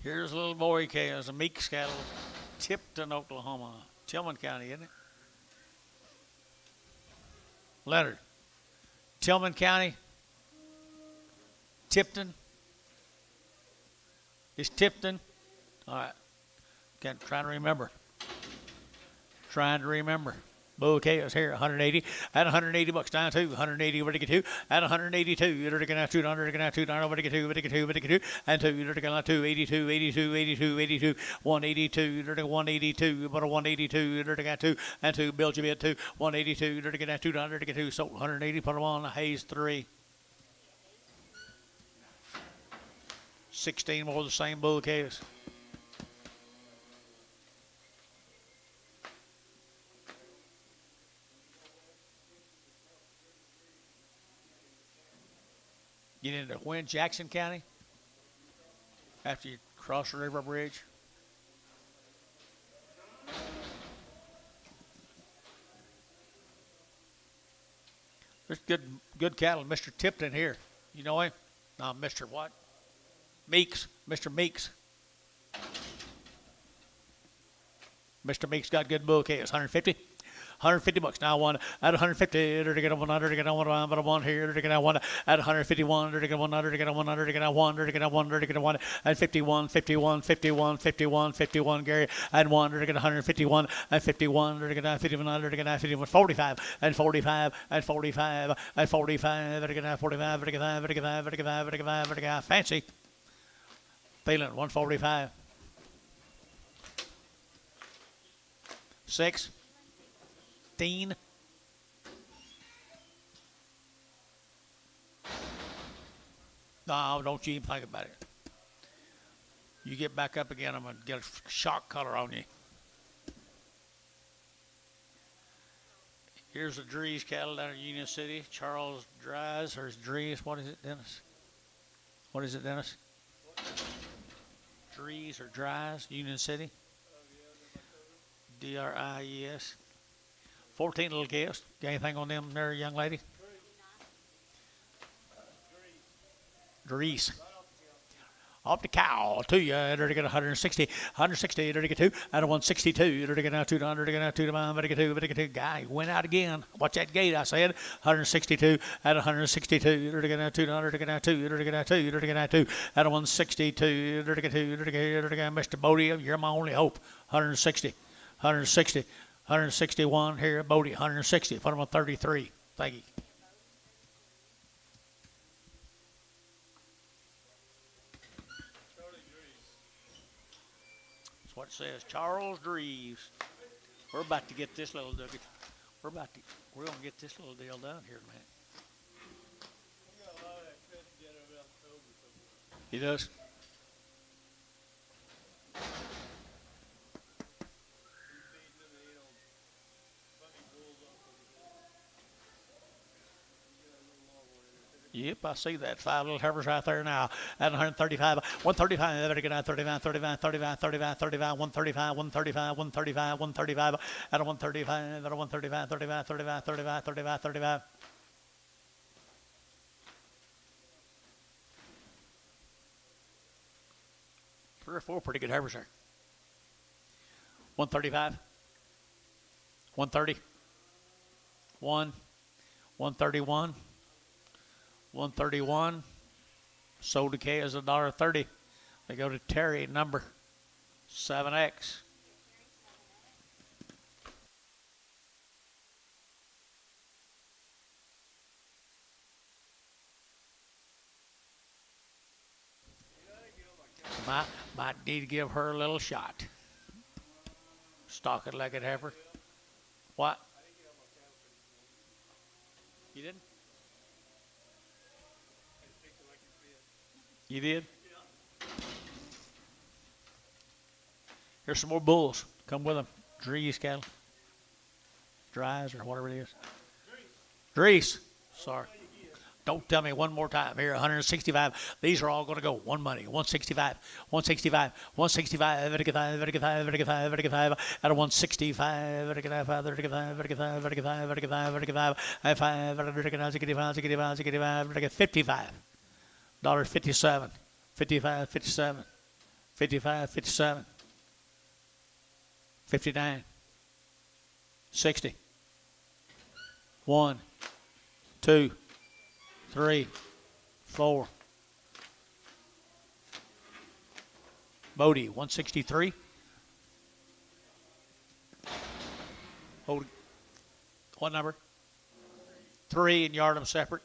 Here's a little boy calves, a Meeks cattle, Tifton, Oklahoma. Tillman County, isn't it? Leonard. Tillman County. Tifton. It's Tifton. All right. Trying to remember. Trying to remember. Bull chaos here, 180. At 180 bucks down to 180, ready to get 2. At 182, you're going to get 200, ready to get 2, ready to get 2, ready to get 2, ready to get 2. And 2, you're going to get 2, 82, 82, 82, 82, 182, you're going to get 182, but a 182, you're going to get 2. And 2, build you bid 2, 182, you're going to get 200, to get 2. So 180, put them on, Hayes 3. 16 more of the same bull chaos. Get into when Jackson County after you cross the river bridge. There's good cattle. Mr. Tifton here. You know him? No, Mr. what? Meeks. Mr. Meeks. Mr. Meeks got good bull chaos. 150. 150 bucks. Now one at 150. To get a 100. To get a 1. But a 1 here. To get a 1 at 151. To get 100. To get a 100. To get a 1. To get a 1. To get a 1 at 51. 51. 51. 51. 51. Gary and 1. To get 151 and 51. To get 51. To get 51. 45 and 45 and 45 and 45. To get 45. To get 5. To get 5. To get 5. To get 5. To get fancy. Peyton 145. 6. 15. No, don't you even think about it. You get back up again, I'm going to get a shock collar on you. Here's the Drees cattle down in Union City. Charles Dries, or Drees. What is it, Dennis? What is it, Dennis? Drees or Dries, Union City. Dries. 14 little calves. Got anything on them there, young lady? Drees. Off the cow to you. They're to get 160. 160. They're to get 2. Out of 162. They're to get now 200. They're to get now 2 to 9. Better get 2. Better get 2. Guy went out again. Watch that gate, I said. 162. Out of 162. They're to get now 200. They're to get now 2. They're to get now 2. They're to get now 2. Out of 162. They're to get 2. They're to get Mr. Bodie. You're my only hope. 160. 160. 161 here at Bodie. 160. Put them on 33. Thank you. That's what it says. Charles Drees. We're about to get this little nugget. We're going to get this little deal done here, man. He does. Yep, I see that. 5 little heifers right there now at 135. 135, better get out 35, 35, 35, 35, 35, 135, 135, 135, 135, at a 135, at a 135, 35, 35, 35, 35, 35. Three or four pretty good heifers there. 135, 130, 131. 131. Sold to K as $1.30. They go to Terry, number 7X. Might need to give her a little shot. Stock-it-legged heifer. What? You didn't? You did? Here's some more bulls. Come with them. Drees cattle. Dries or whatever it is. Drees. Sorry. Don't tell me one more time. Here, 165. These are all going to go. One money. 165. 165. 165. Out of 165. 55. $57. 55, 57. 55, 57. 59. 60. 1, 2, 3, 4. Bodie, 163. Hold What number? 3, and yard them separate.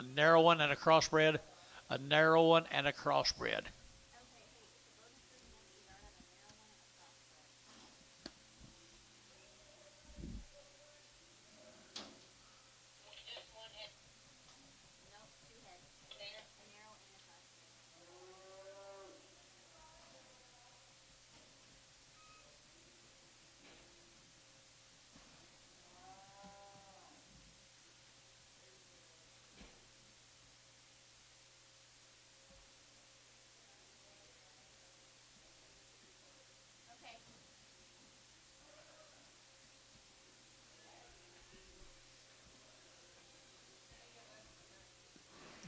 A narrow one and a crossbred. A narrow one and a crossbred. Just one head. Nope, 2 heads. A narrow and a crossbred. Okay.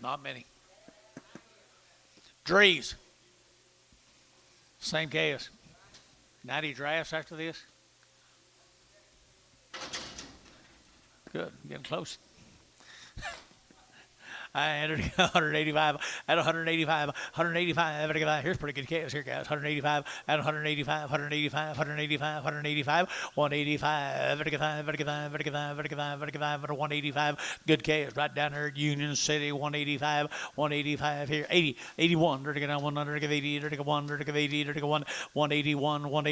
Not many. Drees. Same case. 90 drafts after this. Good. Getting close. I entered 185 at 185, 185. Here's pretty good case here, guys. 185 at 185, 185, 185, 185, 185, 185. Good case right down there at Union City. 185, 185 here. 80, 81. 100, 80, 1, 80, 1, 181,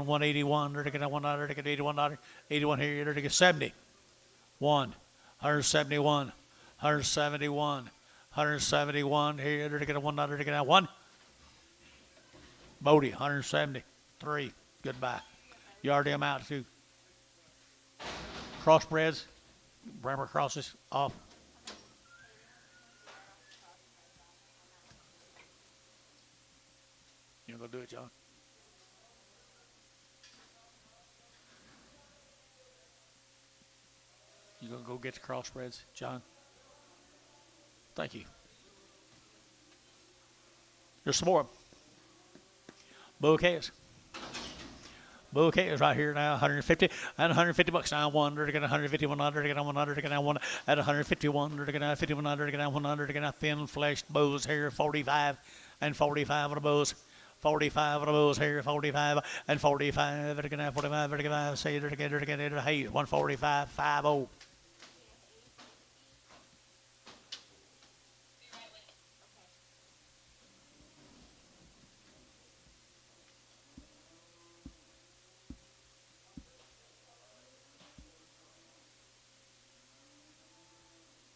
181, 181, 181, 81 here. 70, 1, 171. 171, 171 here to get a 100 to get a 1. Bodie, 173. Goodbye. Yard him out too. Crossbreds, Brammer crosses off. You gonna go do it, John? You gonna go get the crossbreds, John? Thank you. There's some more. Bouquets. Bouquets right here now, 150 and 150 bucks now. 100 to get 150, 100 to get 100 to get 1 at 151 to get 5100 to get 100 to get thin fleshed bows here, 45 and 45 of the bows. 45 of the bows here, 45 and 45 to get 45 to get say to get Hayes, 145, 50.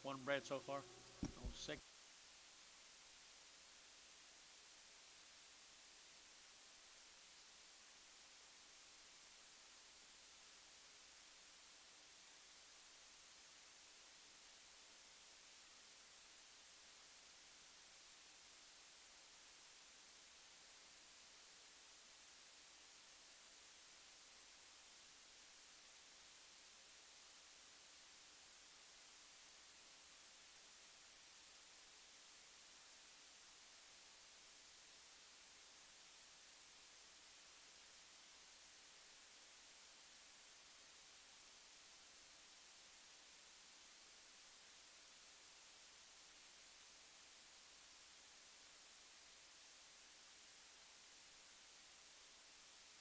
One bred so far. Oh, 6.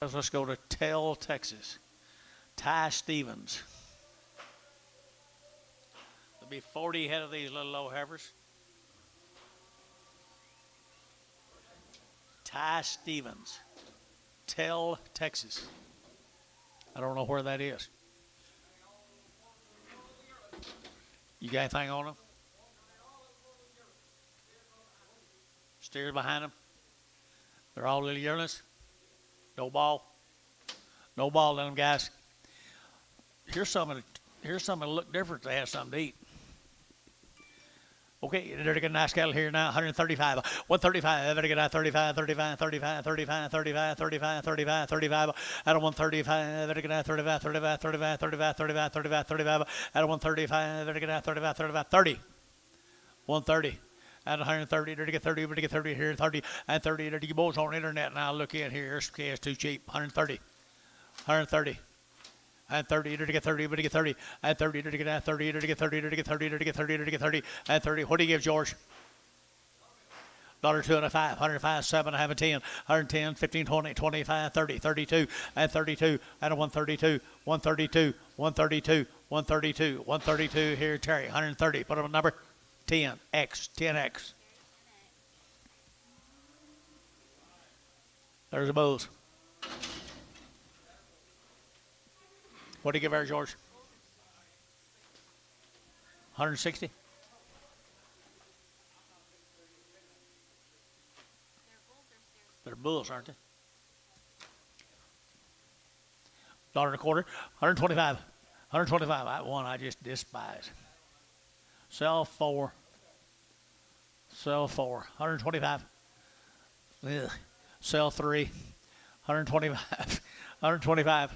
Let's go to Tell, Texas. Ty Stevens. There'll be 40 head of these little low heifers. Ty Stevens. Tell, Texas. I don't know where that is. You got anything on them? Steers behind them. They're all little yearlings. No ball. No ball in them, guys. Here's something that look different. They have something to eat. Okay, they're getting a nice cattle here now. 135. 135. They're getting 35, 35, 35, 35, 35, 35, 35, 35. Out of 135. They're getting 35, 35, 35, 35, 35, 35, 35. Out of 135. They're getting 35, 35, 30. 130. At 130, to get 30, but to get 30 here, 30, and 30, to get both on the internet. Now look in here, it's too cheap. 130, 130, and 30, to get 30, but to get 30, and 30, to get 30, to get 30, to get 30, to get 30, to get 30, and 30. What do you give, George? $2.05, 105, 7, 1/2, and 10, 110, 15, 20, 25, 30, 32, and 32, and a 132, 132, 132, 132, 132 here, Terry, 130, put up a number, 10X, 10X. There's the bulls. What do you give her, George? 160? They're bulls, aren't they? $1.25, 125, 125. That one I just despise. Sell 4. Sell 4. 125. Ugh. Sell 3. 125. 125.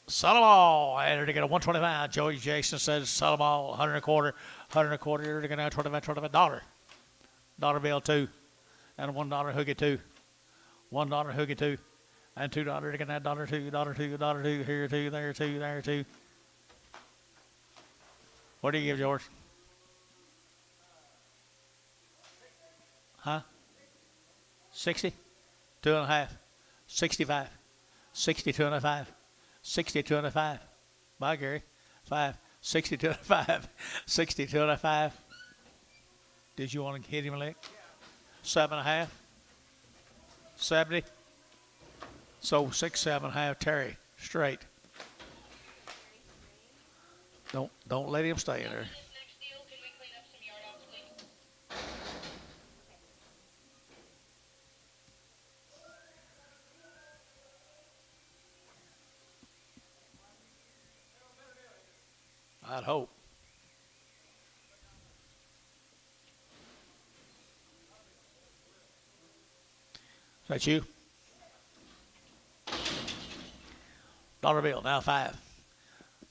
Sell them all. And to get a 125. Joey Jason says sell them all. 125. 125. You're going to have $25. Dollar bill 2. And $1 hoogie 2. $1 hoogie 2. And $2. They're going to have $2. $2. Here 2. There 2. There 2. What do you give, George? Huh? 60? 2.5. 65. 62.5. 62.5. Bye, Gary. 5. 62.5. 62.5. Did you want to hit him a lick? 7.5. 70. So 6, 7.5. Terry, straight. Don't let him stay in there. This next deal, can we clean up some yard ops, please? I'd hope. Is that you? Dollar bill, now 5.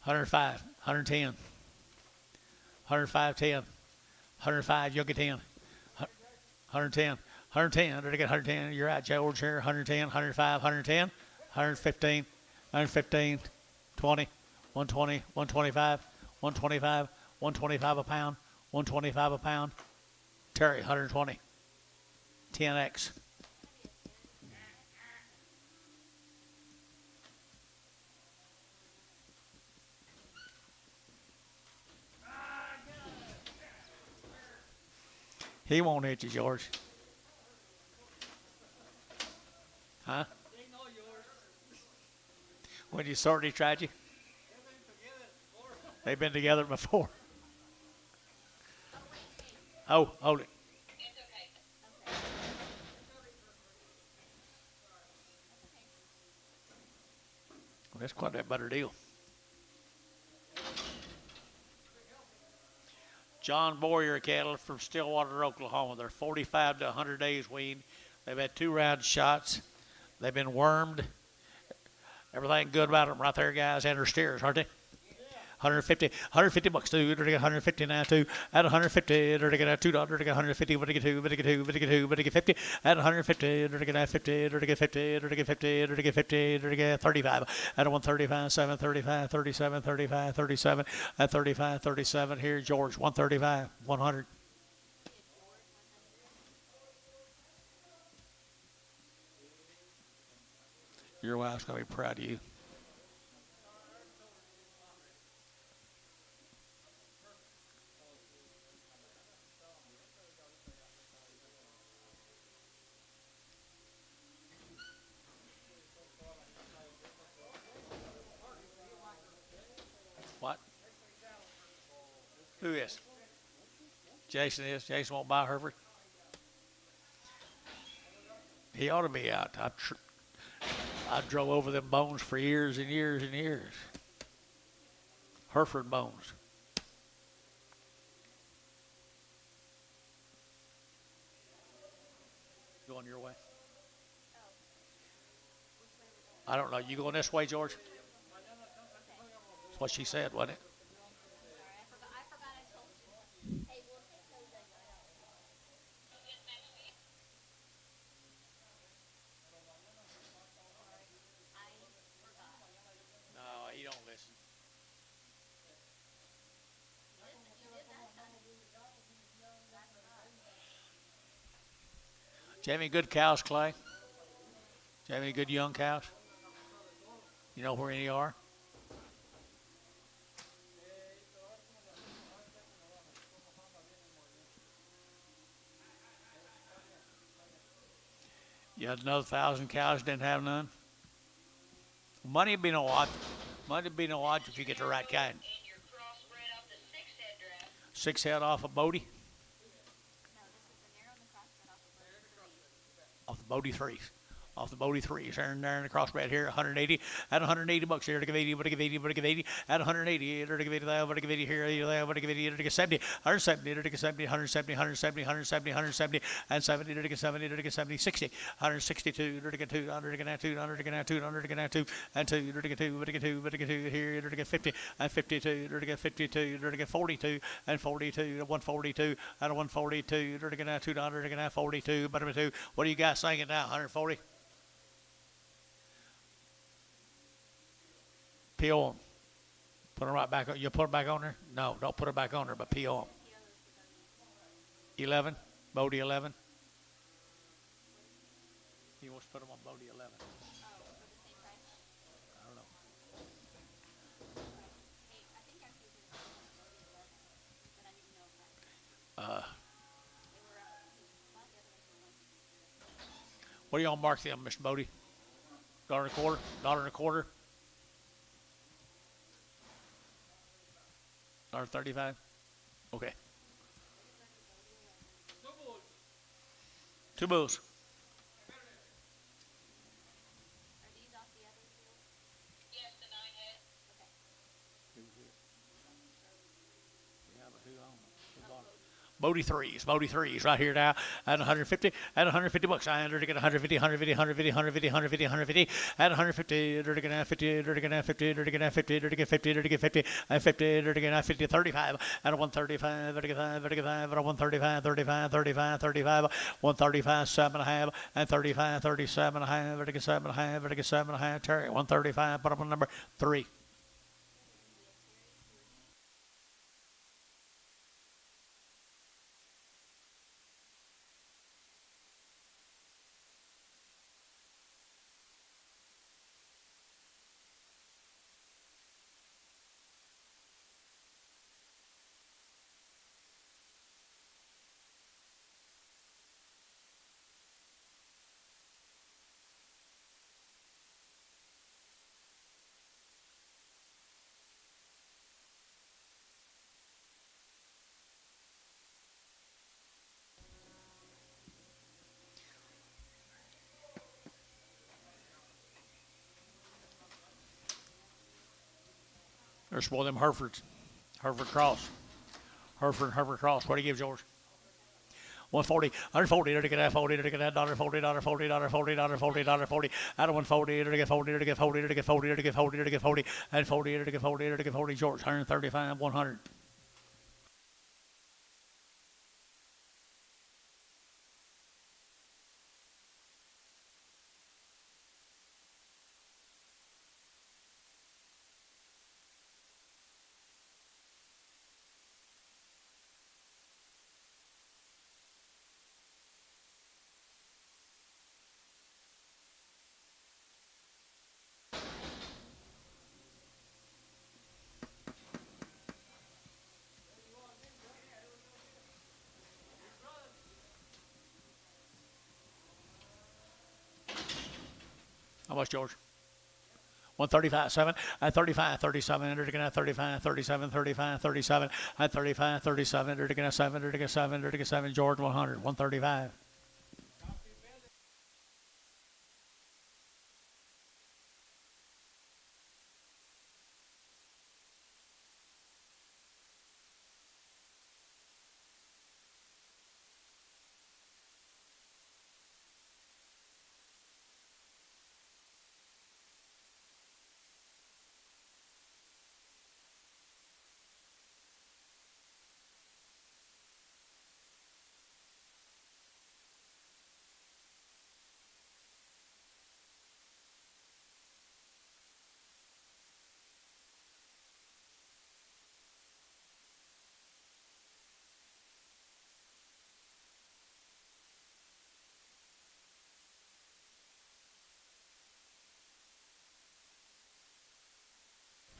105, 110. 105, 10. 105, you'll get 10. 110. 110, did I get 110? You're right, George here. 110, 105, 110, 115, 115, 20, 120, 125, 125, 125 a pound, 125 a pound. Terry, 120. 10X. He won't hit you, George. Huh? When you started, he tried you? They've been together before. Oh, hold it. It's okay. Well, that's quite a better deal. John Boyer cattle from Stillwater, Oklahoma. They're 45 to 100 days weaned. They've had 2 round shots. They've been wormed. Everything good about them right there, guys. And their steers, aren't they? 150 bucks too. They're get 150 now too. At 150, they're get $2. They're get 150. But they get 2. But they get 2. But they get 2. But they get 50. At 150, they're get 50. They're get 50. They're get 50. They're get 50. They're get 35. At 135, 7, 35, 37, 35, 37. At 35, 37. Here, George, 135, 100. Your wife's gonna be proud of you. What? Who is? Jason is. Jason won't buy Herbert. He ought to be out. I drove over them bones for years and years and years. Hereford bones. Going your way? I don't know. You going this way, George? That's what she said, wasn't it? I forgot I told you. Hey, we'll take those as well. No, he don't listen. Do you have any good cows, Clay? Do you have any good young cows? You know where any are? You had another 1,000 cows, didn't have none? Money would be no odds. Money would be no odds if you get the right kind. And your crossbred off the 6-head draft. 6 head off of Bodie? No, this is the narrow and the crossbred off of Off the Bodie threes. Off the Bodie threes. There and the crossbred here, 180. At 180 bucks here to give 80, but to give 80, but to give 80. At 180, to give 80, but to give 80 here, but to give 80, to give 70. 170, to give 70, 170, 170, 170, 170, and 70, to give 70, to give 70, 60. 162, to give 2, 100 to get 2, 100 to get 2, 100 to get 2, and 2, to get 2, but to get 2, but to get 2 here, to get 50, and 52, to get 52, to get 42, and 42, 142, and 142, to get 200 to get 42, but to 2. What do you guys saying now? 140? PO them. Put them right back on. You put them back on there? No, don't put it back on there, but PO them. 11? Bodie 11? He wants to put them on Bodie 11. I don't know. What do y'all mark them, Mr. Bodie? $1.25? $1.25? $1.35? Okay. 2 bulls. Yes, the 9-head. Bodie threes right here now at 150, at 150 bucks. I enter to get 150, 150, 150, 150, 150, 150, at 150, to get 50, to get 50, to get 50, to get 50, to get 50, and 50, to get 50, 35, at 135, to get 5, to get 5, at 135, 35, 35, 35, 135, 7.5, and 35, 37.5, to get 7.5, to get 7.5, Terry, 135, put up on number 3. There's one of them Herefords. Hereford Cross. Hereford Cross. What do you give George? 140, 140, to get 40, to get $1.40, $40, $40, $40, $40, out of 140, to get 40, to get 40, to get 40, to get 40, to get 40, and 40, to get 40, to get 40, George, 135, 100. How much, George? 135, 7, at 35, 37, enter to get 35, 37, 35, 37, at 35, 37, enter to get 7, enter to get 7, enter to get 7, George, 100, 135.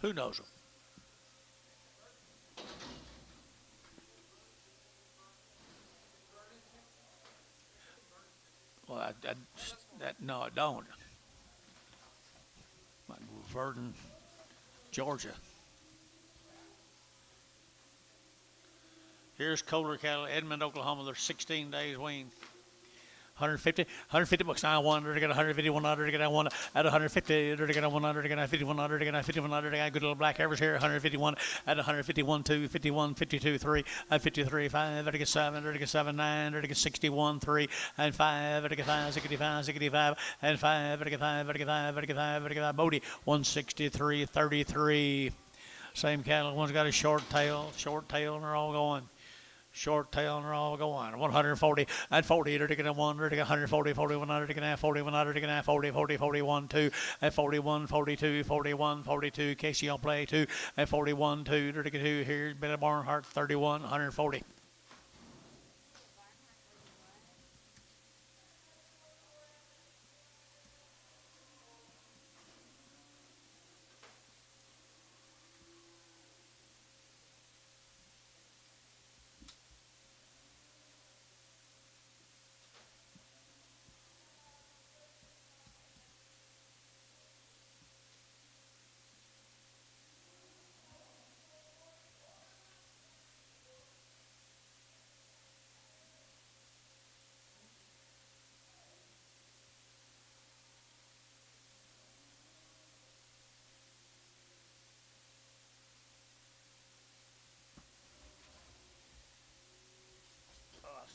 Who knows them? Well, no, I don't. Like Verdon, Georgia. Here's Kohler cattle, Edmond, Oklahoma. They're 16 days weaned. 150 bucks. I wanted to get 151 under to get one at 150 to get 100 to get 51 under to get 5100 to get good little black average here 151 at 151 2 51 52 3 at 53 5 to get 7 to get 7 9 to get 61 3 and 5 to get 5 65 65 and 5 to get 5 to get 5 to get 5 to get 5 Bodie 163 33. Same cattle. One's got a short tail, and they're all going. Short tail and they're all going. 140 and 40 to get a 100 to get 140 4100 to get 4100 to get 40 40 41 2 and 41 42 41 42 Casey on play 2 and 41 2 to get 2 here Billy Barnhart 31 140.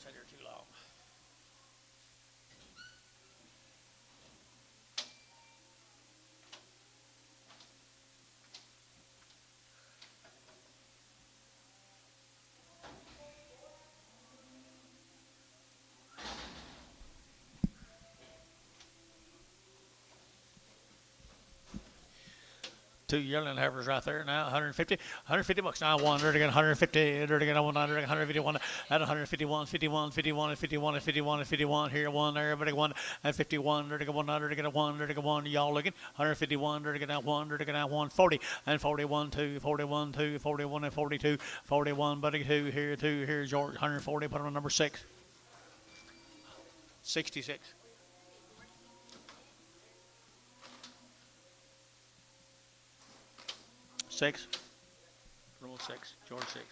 Sat here too long. Two yearling heifers right there now, 150 bucks. Now 100 to get 150, to get 100, 151 at 151, 51, 51, and 51, and 51, and 51. Here, one there, everybody one at 51, to get 100, to get a 1, to get 1. Y'all looking? 151, to get out 1, to get out 140, and 41, 2, 41, 2, 41, and 42, 41, buddy 2, here, George, 140, put on number 6. 66. 6. Rule 6. George 6.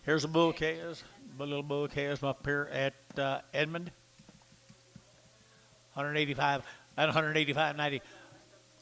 Here's a bull calves, a little bull calves up here at Edmond. 185 at 185.90.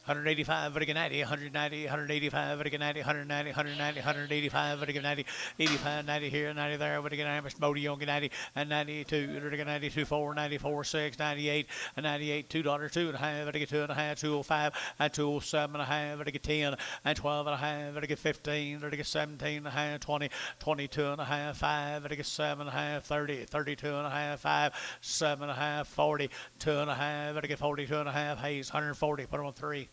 185 at 90, 190, 185 at 90, 190, 190, 185 at 90, 85, 90 here, 90 there, but again, Mr. Bodie on 90, and 92, 92, 4, 94, 6, 98, and 98, $2, 2 and a half, at 2 and a half, 205, and 207 and a half, at 10, and 12 and a half, at 15, at 17 and a half, 20, 22 and a half, 5, at 7 and a half, 30, 32 and a half, 5, 7 and a half, 40, 2 and a half, at 42 and a half, Hayes, 140, put him on 3.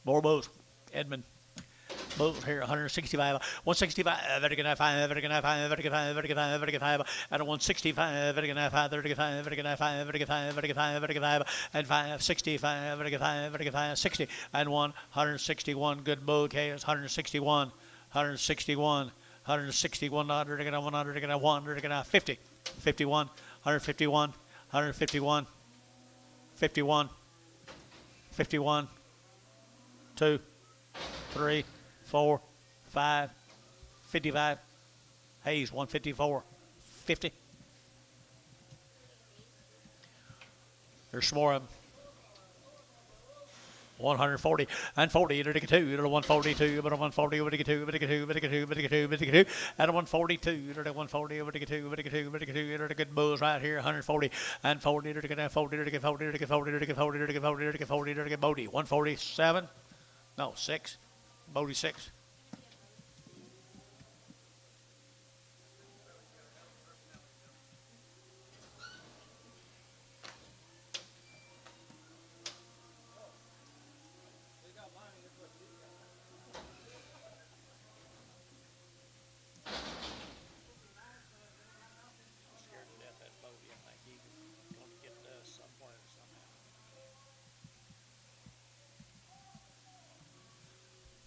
More bulls. Edmund. Bulls here, 165, 165, vertical 5, vertical 5, vertical 5, vertical 5, vertical 5, and 165, vertical 5, vertical 5, vertical 5, vertical 5, vertical 5, vertical 5, and 565, vertical 5, vertical 5, 60, and 161. Good bull calves, 161, 161, 161, 100, 100, 100, 50, 51, 151, 151, 51, 51, 2, 3, 4, 5, 55. Hayes, 154, 50. There's some more of them. 140 and 40 to 2 to 142 but 140 over to 2 but 2 but 2 but 2 but 2 and 142 to 140 over to 2 but 2 but 2 to good bulls right here 140 and 40 to get 40 to get 40 to get 40 to get 40 to get 40 to get 40 to get Bodie 147 no 6 Bodie 6.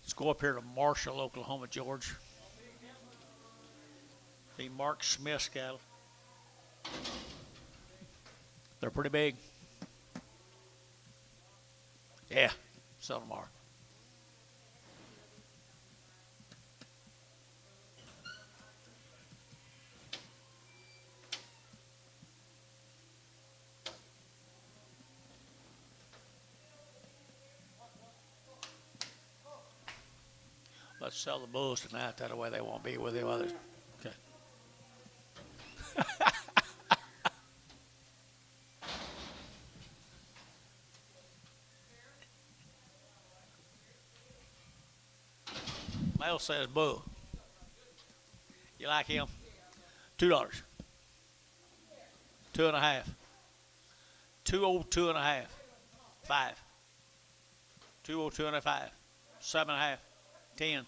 Let's go up here to Marshall, Oklahoma, George. The Mark Smith cattle. They're pretty big. Yeah, sell them are. Let's sell the bulls tonight. That way they won't be with the others. Okay. Mel says bull. You like him? $2. 2.5. 202.5. 5. 202.5. 7.5. 10.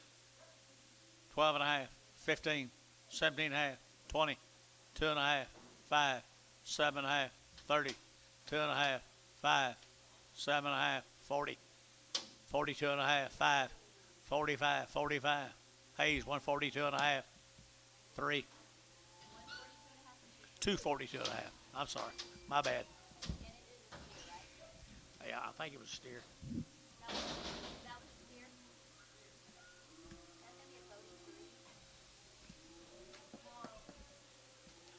12.5. 15. 17.5. 20. 2.5. 5. 7.5. 30. 2.5. 5. 7.5. 40. 42.5. 5. 45. 45. Hayes 142.5. 3. 242.5. I'm sorry. My bad. Yeah, I think it was a steer.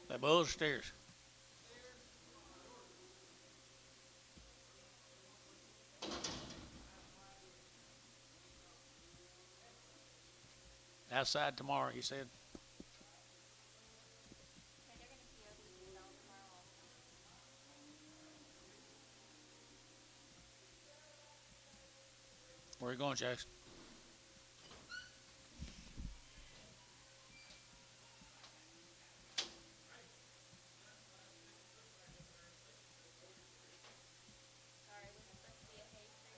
They bulls or steers? Outside tomorrow, he said. Where are you going, Jackson?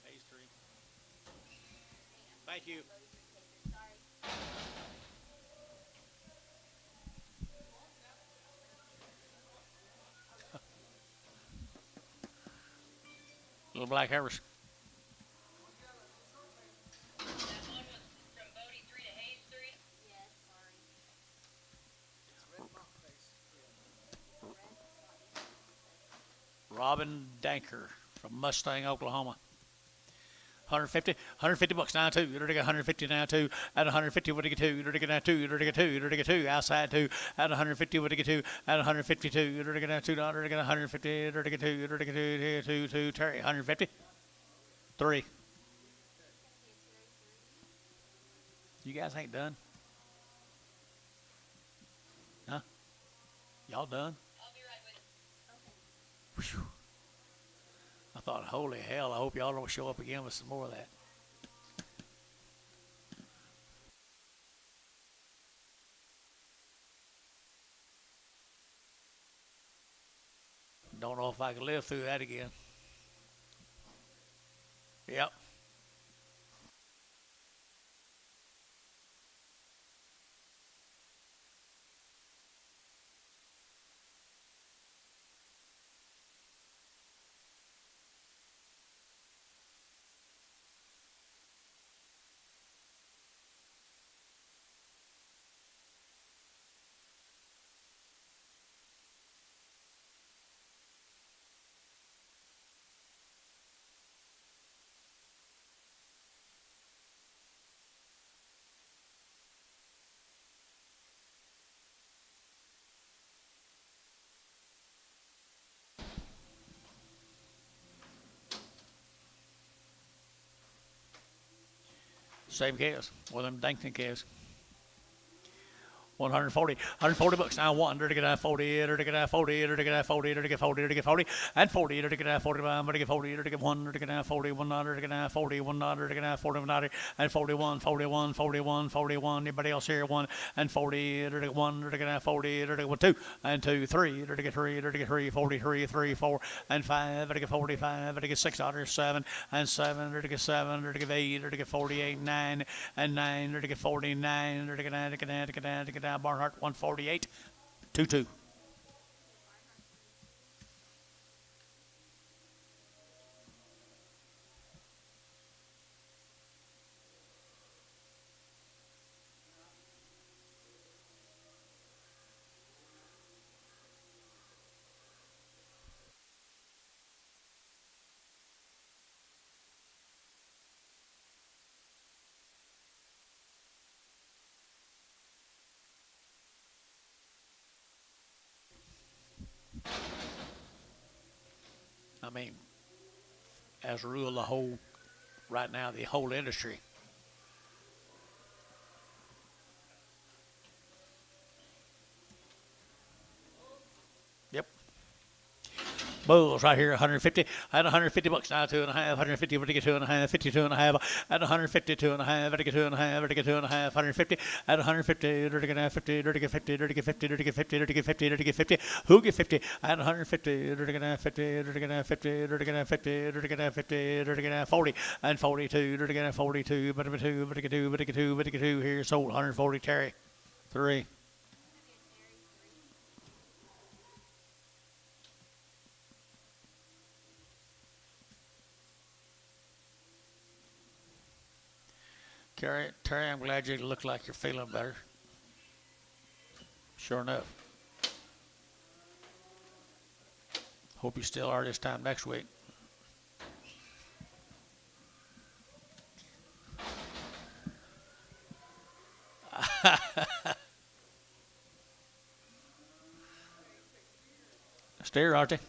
Phase 3. Thank you. Little black Heifers. That one was from Bodie 3 to Hayes 3. Yes, sorry. Robin Danker from Mustang, Oklahoma. 150 bucks now too. You're gonna 150 now too. At 150, what do you get 2? You're gonna get 2. You're gonna get 2. You're gonna get 2. Outside 2. At 150, what do you get 2? At 152, you're gonna get $2. You're gonna get 150. You're gonna get 2. You're gonna get 2. Terry, 150. 3. You guys ain't done? Huh? Y'all done? I'll be right with you. Whew. I thought, holy hell, I hope y'all don't show up again with some more of that. Don't know if I can live through that again. Yep. Same calves. One of them Dankton calves. 140 bucks now. 1 to get 40 to get 40 to get 40 to get 40 to get 40 and 40 to get 45 to get 40 to get 1 to get 40 1 to get 40 1 to get 41 and 41 41 41 41. Anybody else here? 1 and 40 to get 1 to get 40 to get 2 and 2 3 to get 3 to get 3 43 3 4 and 5 to get 45 to get 6 7 and 7 to get 7 to get 8 to get 48 9 and 9 to get 49 to get Barnhart 148 2-2. I mean, as a rule, right now, the whole industry. Yep. Bulls right here, 150 at 150 bucks now, 2.5, 150 to get 2.5, 52.5 at 152.5, to get 2.5, to get 2.5, 150 at 150, to get 50, to get 50, to get 50, to get 50, to get 50, to get 50, who get 50 at 150, to get 50, to get 50, to get 50, to get 50, to get 40 and 42, to get 42, but to get 2, but to get 2, but to get 2 here sold 140 Terry 3. Terry, I'm glad you look like you're feeling better. Sure enough. Hope you still are this time next week. Steer, aren't they?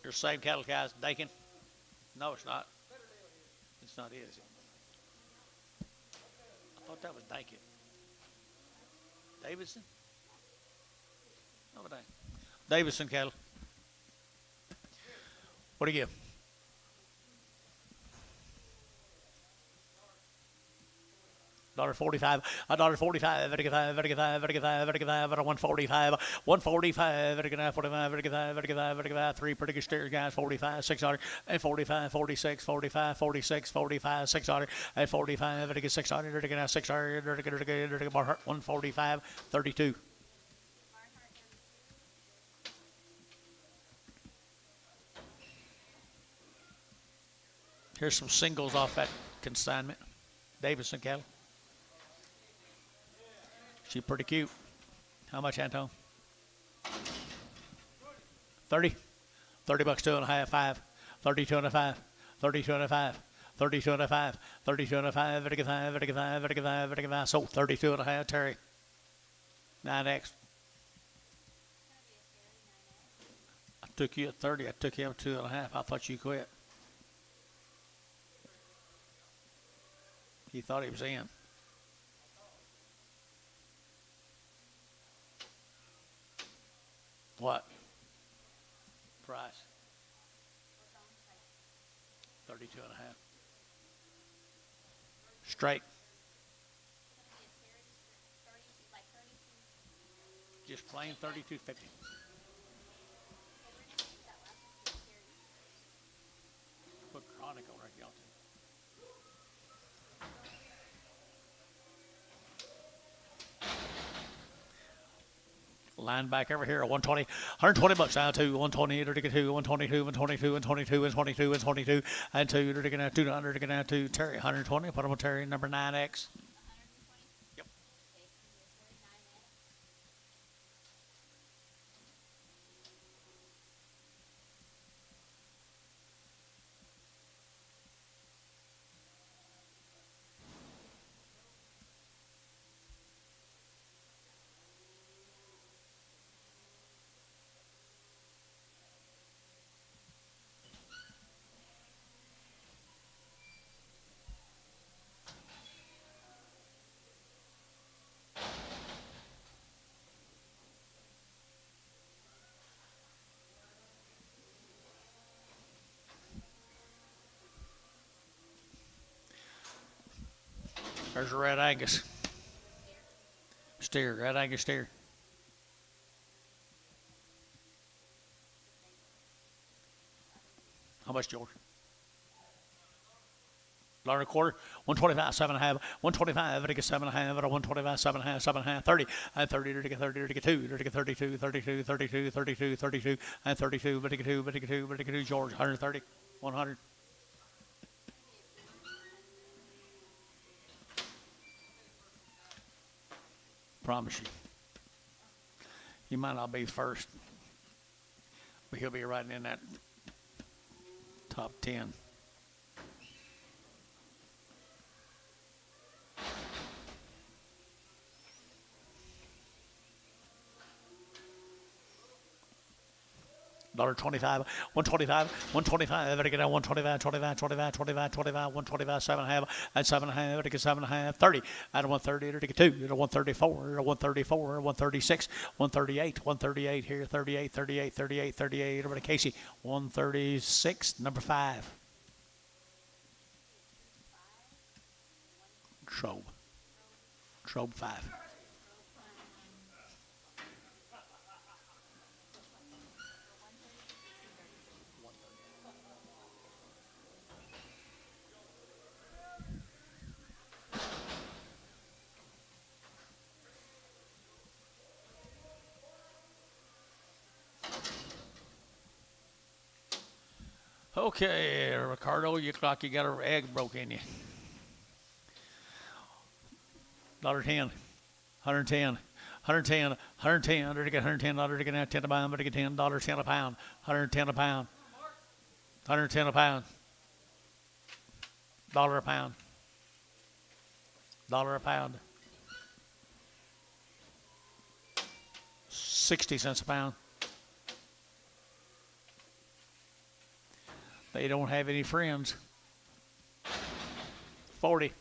You're the same cattle guys, Dakin? No, it's not. It's not, is it? I thought that was Dakin. Davidson? No, it ain't. Davidson cattle. What do you give? $1.45, $1.45, very good, very good, very good, very good, $1.45, $1.45, very good, 45, very good, very good, very good, 3 pretty good steers, guys, 45, 600, and 45, 46, 45, 46, 45, 600, and 45, very good, 600, very good, 600, very good, very good, 145, 32. Here's some singles off that consignment. Davidson cattle. She's pretty cute. How much, Anton? 30? 30 bucks, 2.5, 5. 32 and a 5. 32 and a 5. 32 and a 5. 32 and a 5. Very good, very good, very good, very good. So 32 and a half, Terry. 9X. I took you at 30. I took him 2.5. I thought you quit. He thought he was in. What? Price? 32 and a half. Straight. Just plain 32.50. Put Chronic on right, y'all. Line back over here, 120, 120 bucks now, 2, 120, to get 2, 122, 122, and 22, and 22, and 22, and 2, to get 200, to get 2, Terry, 120, put them on Terry, number 9X. Yep. There's a red Angus. Steer, red Angus steer. How much, George? $1.25, 125, 7.5, 125, I think it's 7.5, 125, 7.5, 7.5, 30, and 30, 32, 32, 32, 32, 32, 32, and 32, 32, George, 130, 100. Promise you. You might not be first, but he'll be right in that top 10. $1.25, 125, 125, I get out 125, 25, 25, 25, 25, 125, 7.5, and 7.5, I get 7.5, 30, out of 130, I get 2, at 134, 134, 136, 138, 138 here, 38, 38, 38, 38, over to Casey, 136, number 5. Trobe 5. Okay, Ricardo, you look like you got an egg broke in you. $1.10, 110, 110, 110, to get 110, to get $10 a pound, to get $10, 10 a pound, 110 a pound, 110 a pound, $1 a pound, $1 a pound, 60 cents a pound. They don't have any friends. 40.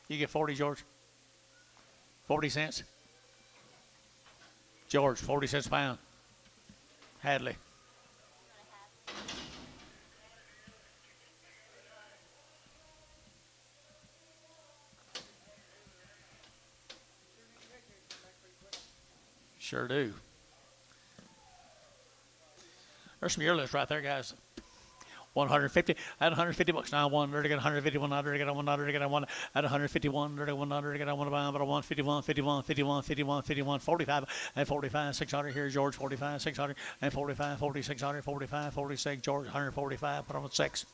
You get 40, George. 40 cents. George, 40 cents a pound. Hadley. Sure do. There's some yearlings right there, guys. 150 at 150 bucks now. One to get 151, to get 1, to get 1 at 151, to get 1, to get 1 about 151, 51, 51, 51, 51, 45 and 45, 600 here, George, 45, 600 and 45, 4600, 45, 46, George, 145. Put on with 6.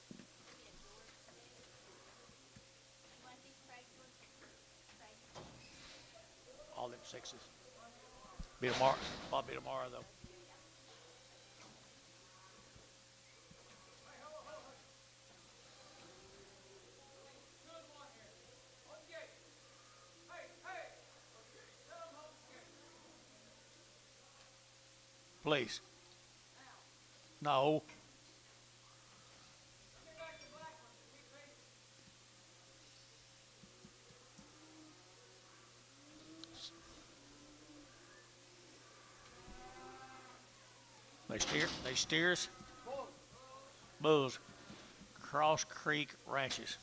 All them 6s. Be tomorrow. I'll be tomorrow though. Please. No. They steers. Bulls. Cross Creek Ranches.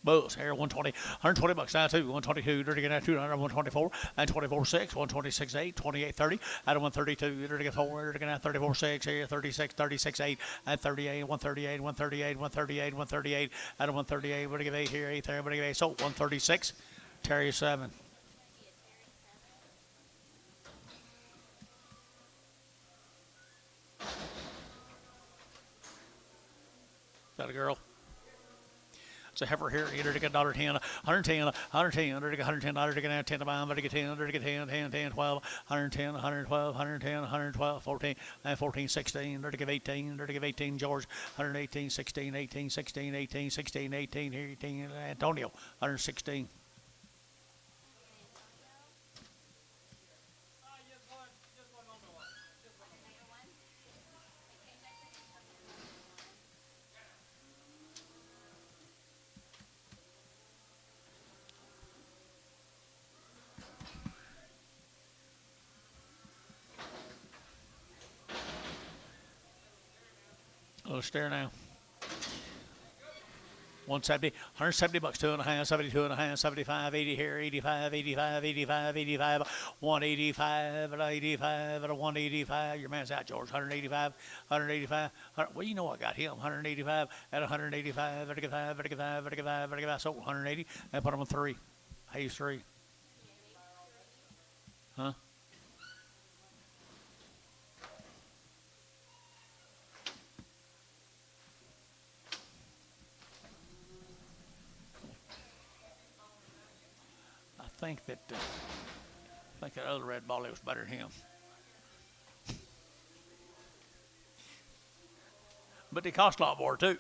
Bulls here, 120, 120 bucks now too. 122, dirty get out 200, 124, and 24.6, 126.8, 28.30, out of 132, dirty get 4, dirty get out 34.6 here, 36, 36.8, and 38, 138, 138, 138, 138, out of 138, what do you give 8 here, 8 there, what do you give 8, so 136, Terry 7. Is that a girl? It's a heifer here, either to get $1.10, 110, 110, to get $110, to get 10 a pound, to get 10, to get 10, 10, 10, 12, 110, 112, 110, 112, 14, and 14, 16, to give 18, to give 18, George, 118, 16, 18, 16, 18, 16, 18, here, 18, Antonio, 116. Let's stare now. 170, 170 bucks, 2.5, 72.5, 75, 80 here, 85, 85, 85, 85, 185, 85, 185. Your man's out, George. 185, 185. Well, you know I got him. 185 at 185, 185, 185, 185, 185. So 180. I put him on 3. Hayes 3. Huh? I think that other red ball was better than him. But they cost a lot more too.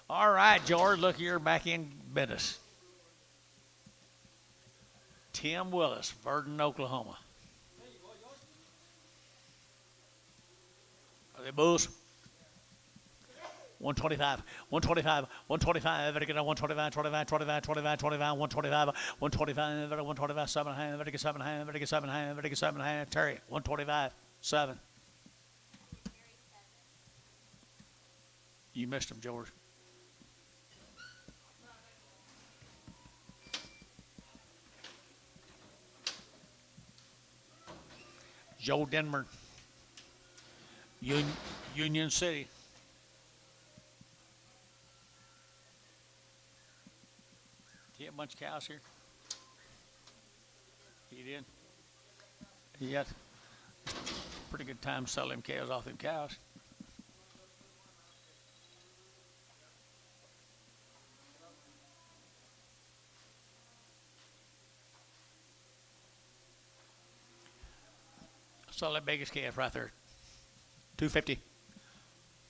All right, George, look, you're back in business. Tim Willis, Verdon, Oklahoma. Are they bulls? 125, 125, 125, better get on 125, 25, 25, 25, 25, 125, 125, 125, 7.5, better get 7.5, better get 7.5, better get 7.5, Terry, 125, 7. You missed him, George. Joe Denver, Union City. He had a bunch of cows here. He did. He had pretty good time selling cows off them cows. I saw that biggest calf right there. 250.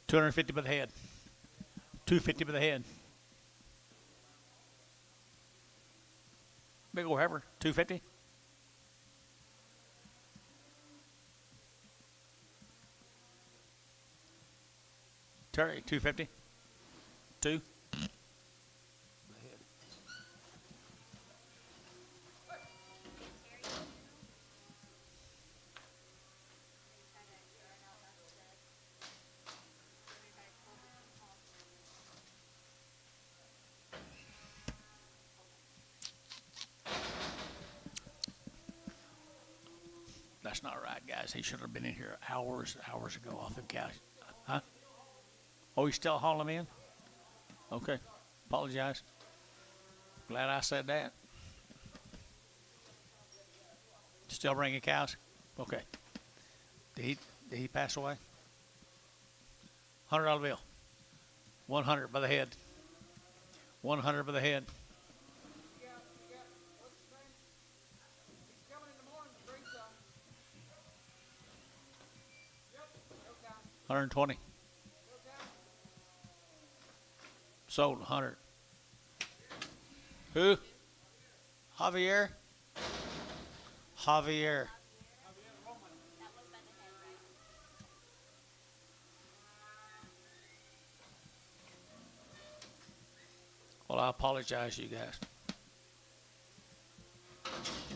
250 by the head. 250 by the head. Big old heifer, 250. Terry, 250. 2. That's not right, guys. He should have been in here hours ago off them cows. Huh? Oh, he's still hauling them in? Okay. Apologize. Glad I said that. Still bringing cows? Okay. Did he pass away? $100 bill. 100 by the head. 100 by the head. What's his name? He's coming in the morning to bring some. Yep, no count. 120. No count. Sold 100. Who? Javier? Javier. Well, I apologize, you guys.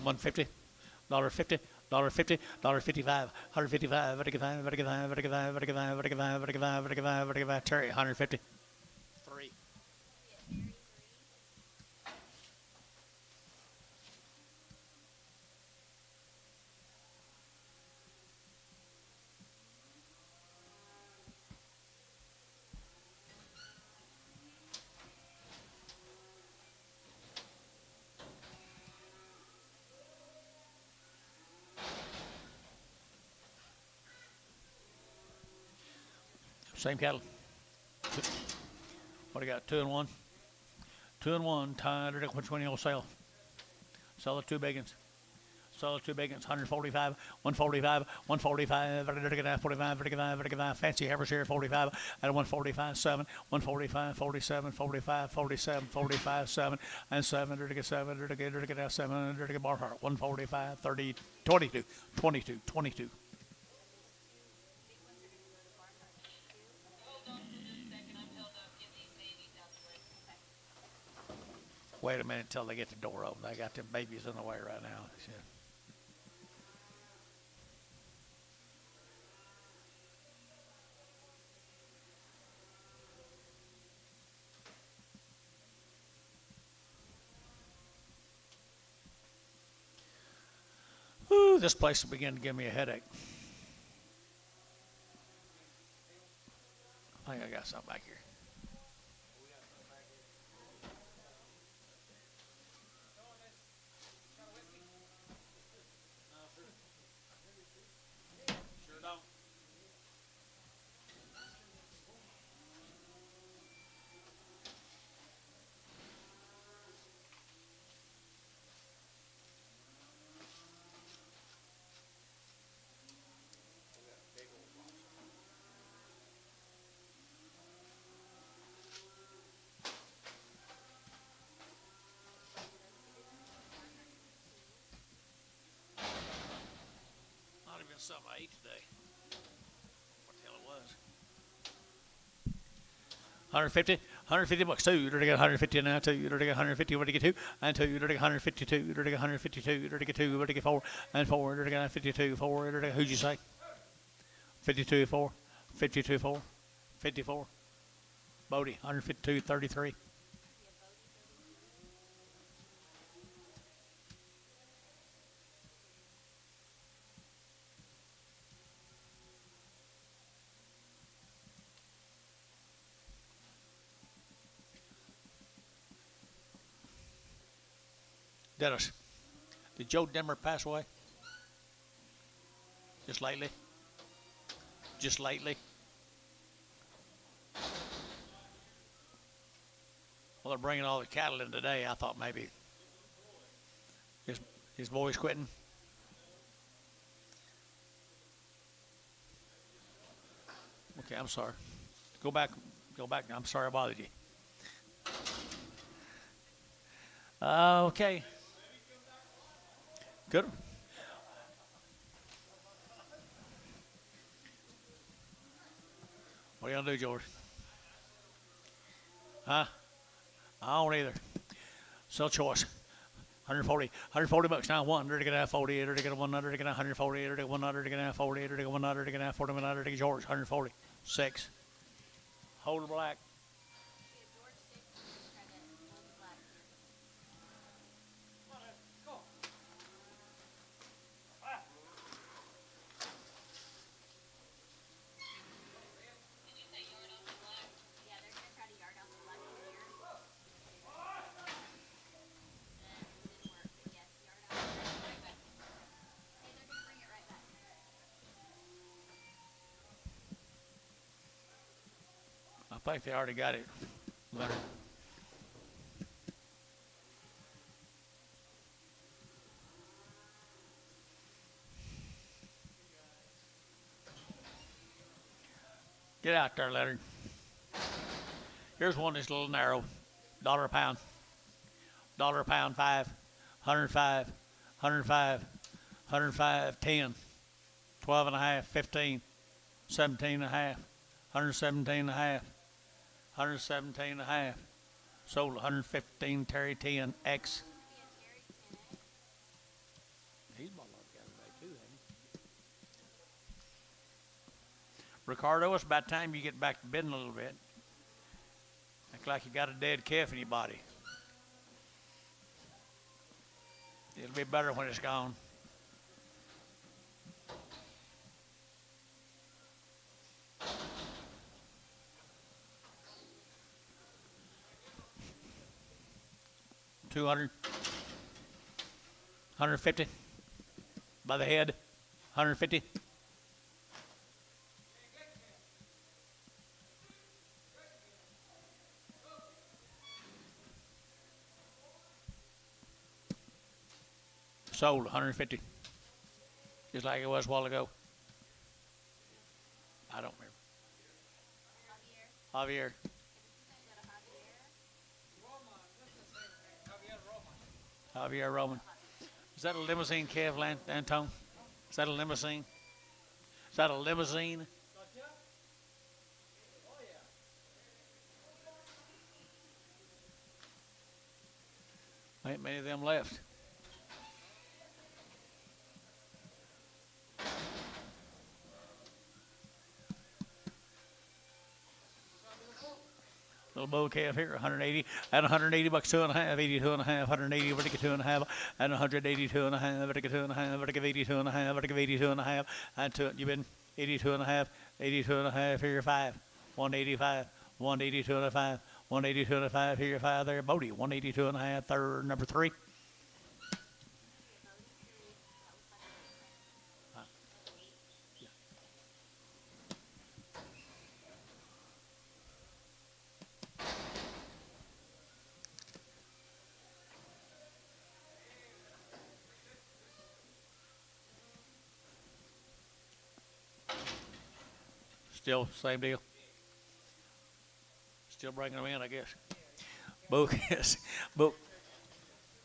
150, $50, $50, $55, 155, 155, Terry, 150. 3. Same cattle. What do you got? 2 and 1. 2 and 1. Tied. Which one you'll sell? Sell the 2 big ones. Sell the 2 big ones. 145, 145, 145, 45, 45. Fancy Heifers here. 45 at 145, 7, 145, 47, 45, 47, 45, 7, and 7. To get 7. To get out 7. To get bar heart. 145, 30, 22, 22, 22. Wait a minute until they get the door open. I got them babies in the way right now. Shit. Whew, this place will begin to give me a headache. I think I got something back here. Sure don't. Not even something I ate today. What the hell it was? 150, 150 bucks. Two, you're gonna get 150 now. Two, you're gonna get 150. What do you get two? And two, you're gonna get 152. You're gonna get 152. You're gonna get two. What do you get four? And four, you're gonna get 52. Four, you're gonna. Who'd you say? 52, four. 52, four. 54. Bodie, 152, 33. Dennis, did Joe Demmer pass away? Just lately? Just lately? Well, they're bringing all the cattle in today. I thought maybe his boy's quitting. Okay, I'm sorry. Go back. I'm sorry I bothered you. Okay. Good. What are you gonna do, George? Huh? I don't either. Sell choice. 140 bucks now. 100 to get out 40, 800 to get a 100 to get 140, 800 to get 100 to get out 40, 800 to get 100 to get out 40, 100 to get George. 140. 6. Hold the black. I think they already got it. Leonard. Get out there, Leonard. Here's one that's a little narrow. $1 a pound. $1 a pound, 5. 105. 105. 105, 10. 12 and a half, 15. 17 and a half. 117 and a half. 117 and a half. Sold 115, Terry 10, X. He's bought a lot of cattle today too, hasn't he? Ricardo, it's about time you get back to bidding a little bit. Act like you got a dead calf in your body. It'll be better when it's gone. $200, 150 by the head, 150. Sold 150, just like it was a while ago. I don't remember. Javier. Javier Roman. Is that a limousine, Kev Antone? Is that a limousine? Is that a limousine? Ain't many of them left. Little bow calf here, 180 at 180 bucks, 2.5, 82 and a half, 180, vertical 2.5, and 182 and a half, vertical 2.5, vertical 82 and a half, vertical 82 and a half, and to it, you've been 82 and a half, 82 and a half, here, 5, 185, 182 and a 5, 182 and a 5, here, 5 there, Bodie, 182 and a half, third, number 3. Still same deal. Still bringing them in, I guess. Book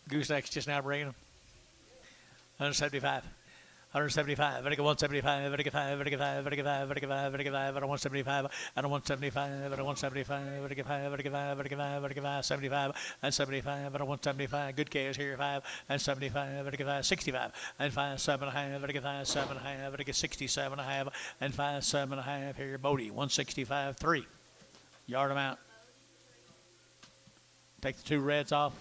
gooseneck's just now bringing them. 175. 175, vertical 175, vertical 5, vertical 5, vertical 5, vertical 5, vertical 5, vertical 175, and 175, vertical 175, vertical 5, vertical 5, vertical 5, vertical 5, 75, and 75, vertical 175, good cash here, 5, and 75, vertical 5, 65, and 5, 7.5, vertical 5, 7.5, vertical 67.5, and 5, 7.5 here, Bodie, 165, 3. Yard them out. Take the 2 reds off.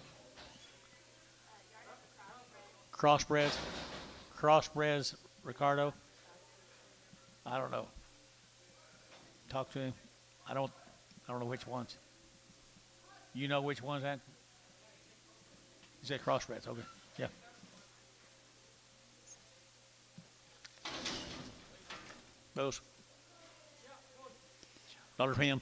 Crossbreds. Crossbreds, Ricardo. I don't know. Talk to him. I don't know which ones. You know which ones that? You said crossbreds, okay. Yeah. Those. $1.10,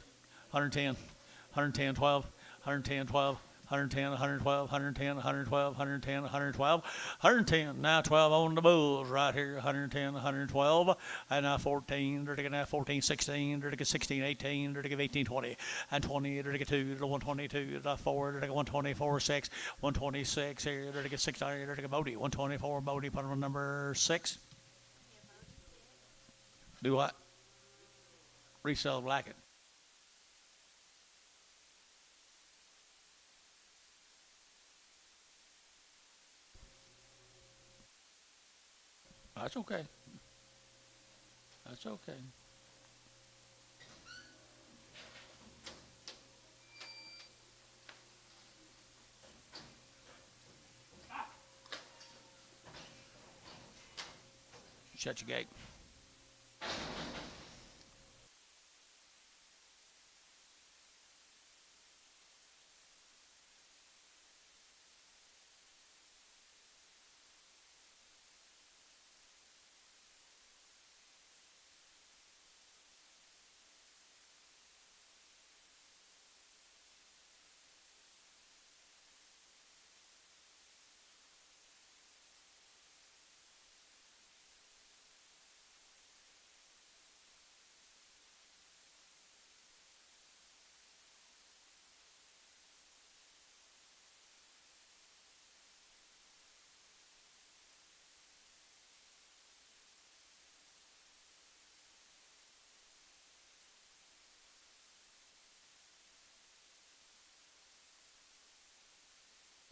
110, 110, 12, 110, 12. 110, 112, 110, 112, 110, 112, 110. Now 12 on the bulls right here. 110, 112. And now 14. They're taking now 14, 16. They're taking 16, 18. They're taking 18, 20. And 20. They're taking 2 to 122. To 4. They're taking 124, 6. 126 here. They're taking 6. They're taking Bodie. 124. Bodie. Put on number 6. Do what? Resell Blackett. That's okay. That's okay. Shut your gate.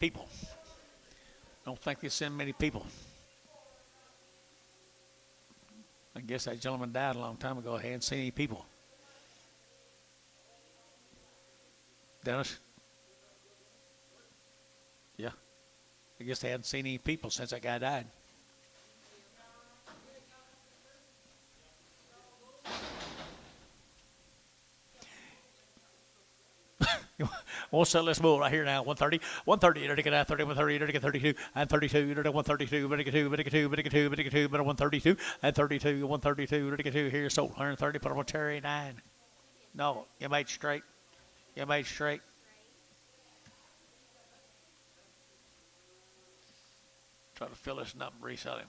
People. Don't think they send many people. I guess that gentleman died a long time ago. I hadn't seen any people. Dennis? Yeah. I guess they hadn't seen any people since that guy died. We'll sell this bull right here now. 130, 130, you're taking 30, 130, you're taking 32, and 32, you're taking 132, but 2, but 2, but 2, but 2, but 132, and 32, 132, you're taking 2 here, sold 130, put on a Terry 9. No, you made straight. You made straight. Try to fill this up and resell him.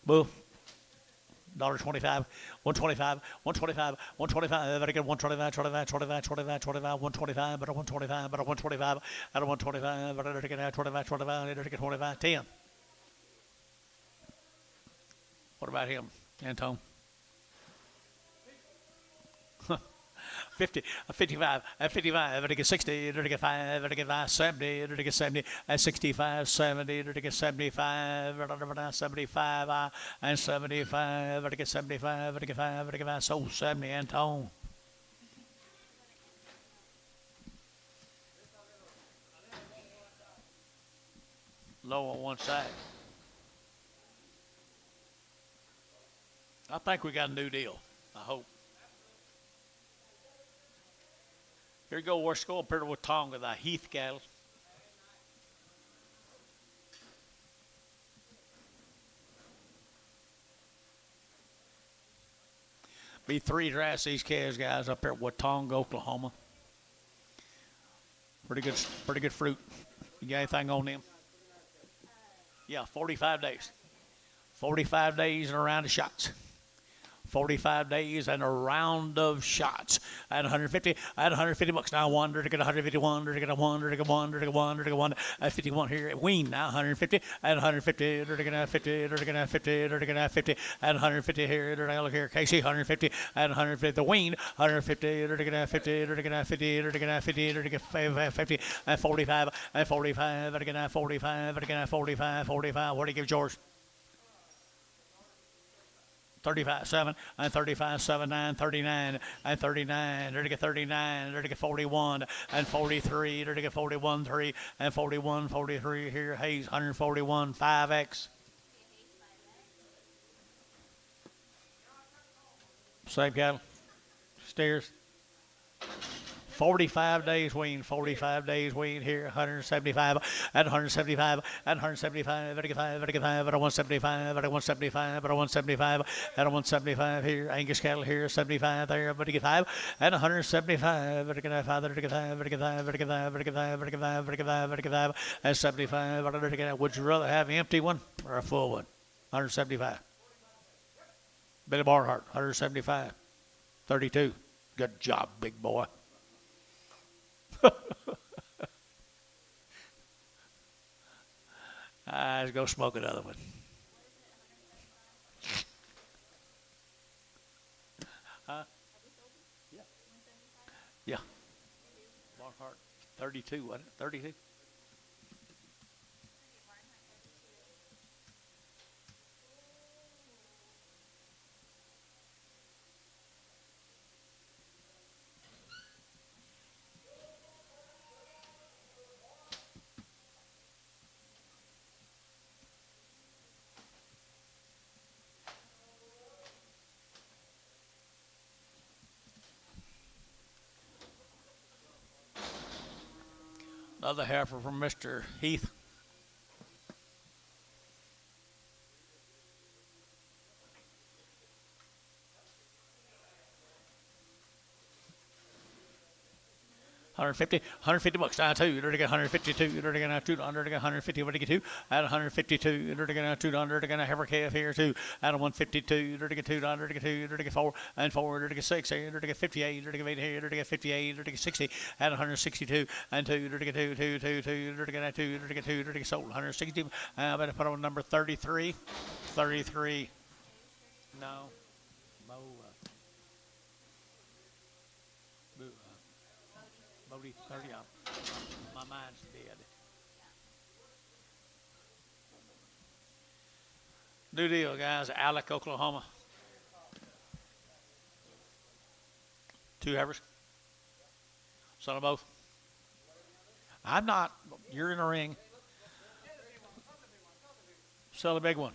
Bull, $1.25, 125, 125, 125, I get 125, 25, 25, 25, 25, 125, but a 125, but a 125, at a 125, but I get 25, 25, I get 25, 10. What about him, Antone? 50, 55, at 55, I get 60, I get 5, I get 5, 70, I get 70, at 65, 70, I get 75, 75, and 75, I get 75, I get 5, I get 5, so 70, Antone. Low on one side. I think we got a new deal. I hope. Here you go, we're going up here with Tonga, the Heath cattle. Be 3 drafts these calves, guys, up here at Watonga, Oklahoma. Pretty good fruit. You got anything on them? Yeah, 45 days. 45 days and a round of shots. 45 days and a round of shots. I had 150. I had 150 bucks. Now I wanted to get 151. To get a 1. To get 1. To get 1. To get 1. I had 51 here at Ween. Now 150. I had 150. To get 50. To get 50. To get 50. I had 150 here. To look here. Casey 150. I had 150. The Ween 150. To get 50. To get 50. To get 50. To get 50. And 45. And 45. To get 45. To get 45. 45. What do you give George? 35, 7, and 35, 7, 9, 39, and 39, there to get 39, there to get 41, and 43, there to get 41, 3, and 41, 43, here, Hayes, 141, 5X. Same cattle, stairs. 45 days wean, 45 days wean here, 175, at 175, at 175, at 175, at 175, at 175, at 175, at 175 here, Angus cattle here, 75 there, but to get 5, at 175, at 5, at 5, at 5, at 5, at 5, at 5, at 5, at 5, at 5, at 75, at 5, would you rather have an empty one or a full one? 175. Billy Barnhart, 175, 32. Good job, big boy. Let's go smoke another one. Huh? Yeah. Yeah. Barnhart, 32, wasn't it? 32? Another heifer from Mr. Heath. $150 bucks. Now 2. You're to get 152. You're to get 200. To get 150. What do you get 2? At 152. You're to get 200. To get a heifer calf here 2. At 152. You're to get 200. To get 2. You're to get 4 and 4. You're to get 6. You're to get 58. You're to get 8 here. You're to get 58. You're to get 60. At 162 and 2. You're to get 2. 2. 2. 2. You're to get 2. You're to get 2. You're to get sold 160. I better put on number 33. 33. No. Bodie, 30 up. My mind's dead. New deal, guys. Alec, Oklahoma. 2 heifers. Son of both. I'm not. You're in the ring. Sell a big one.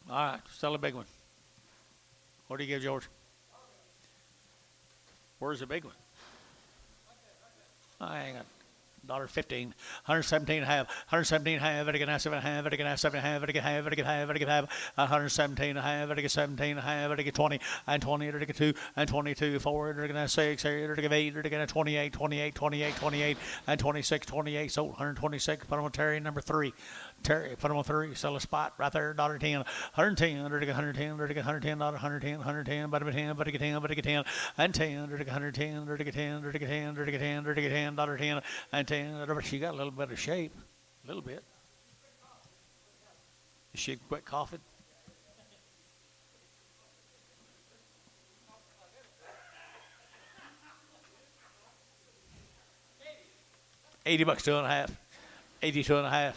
All right, sell a big one. What do you give, George? Where's the big one? Hang on. $1.15, 117 and a half, 117 and a half, I get 7 and a half, I get 7 and a half, I get half, I get half, I get half, 117 and a half, I get 17 and a half, I get 20, and 20, I get 2, and 22, 4, I get 6, I get 8, I get 28, 28, 28, 28, and 26, 28, so 126, put on Terry number 3, Terry, put him on 3, sell a spot right there, $1.10, 110, $110, $110, $110, $110, 110, but $10, but $10, but $10, and 10, $110, $110, $110, $110, $110, $10, and 10. She got a little bit of shape, a little bit. She quit coughing. $80, 2.5, 82.5,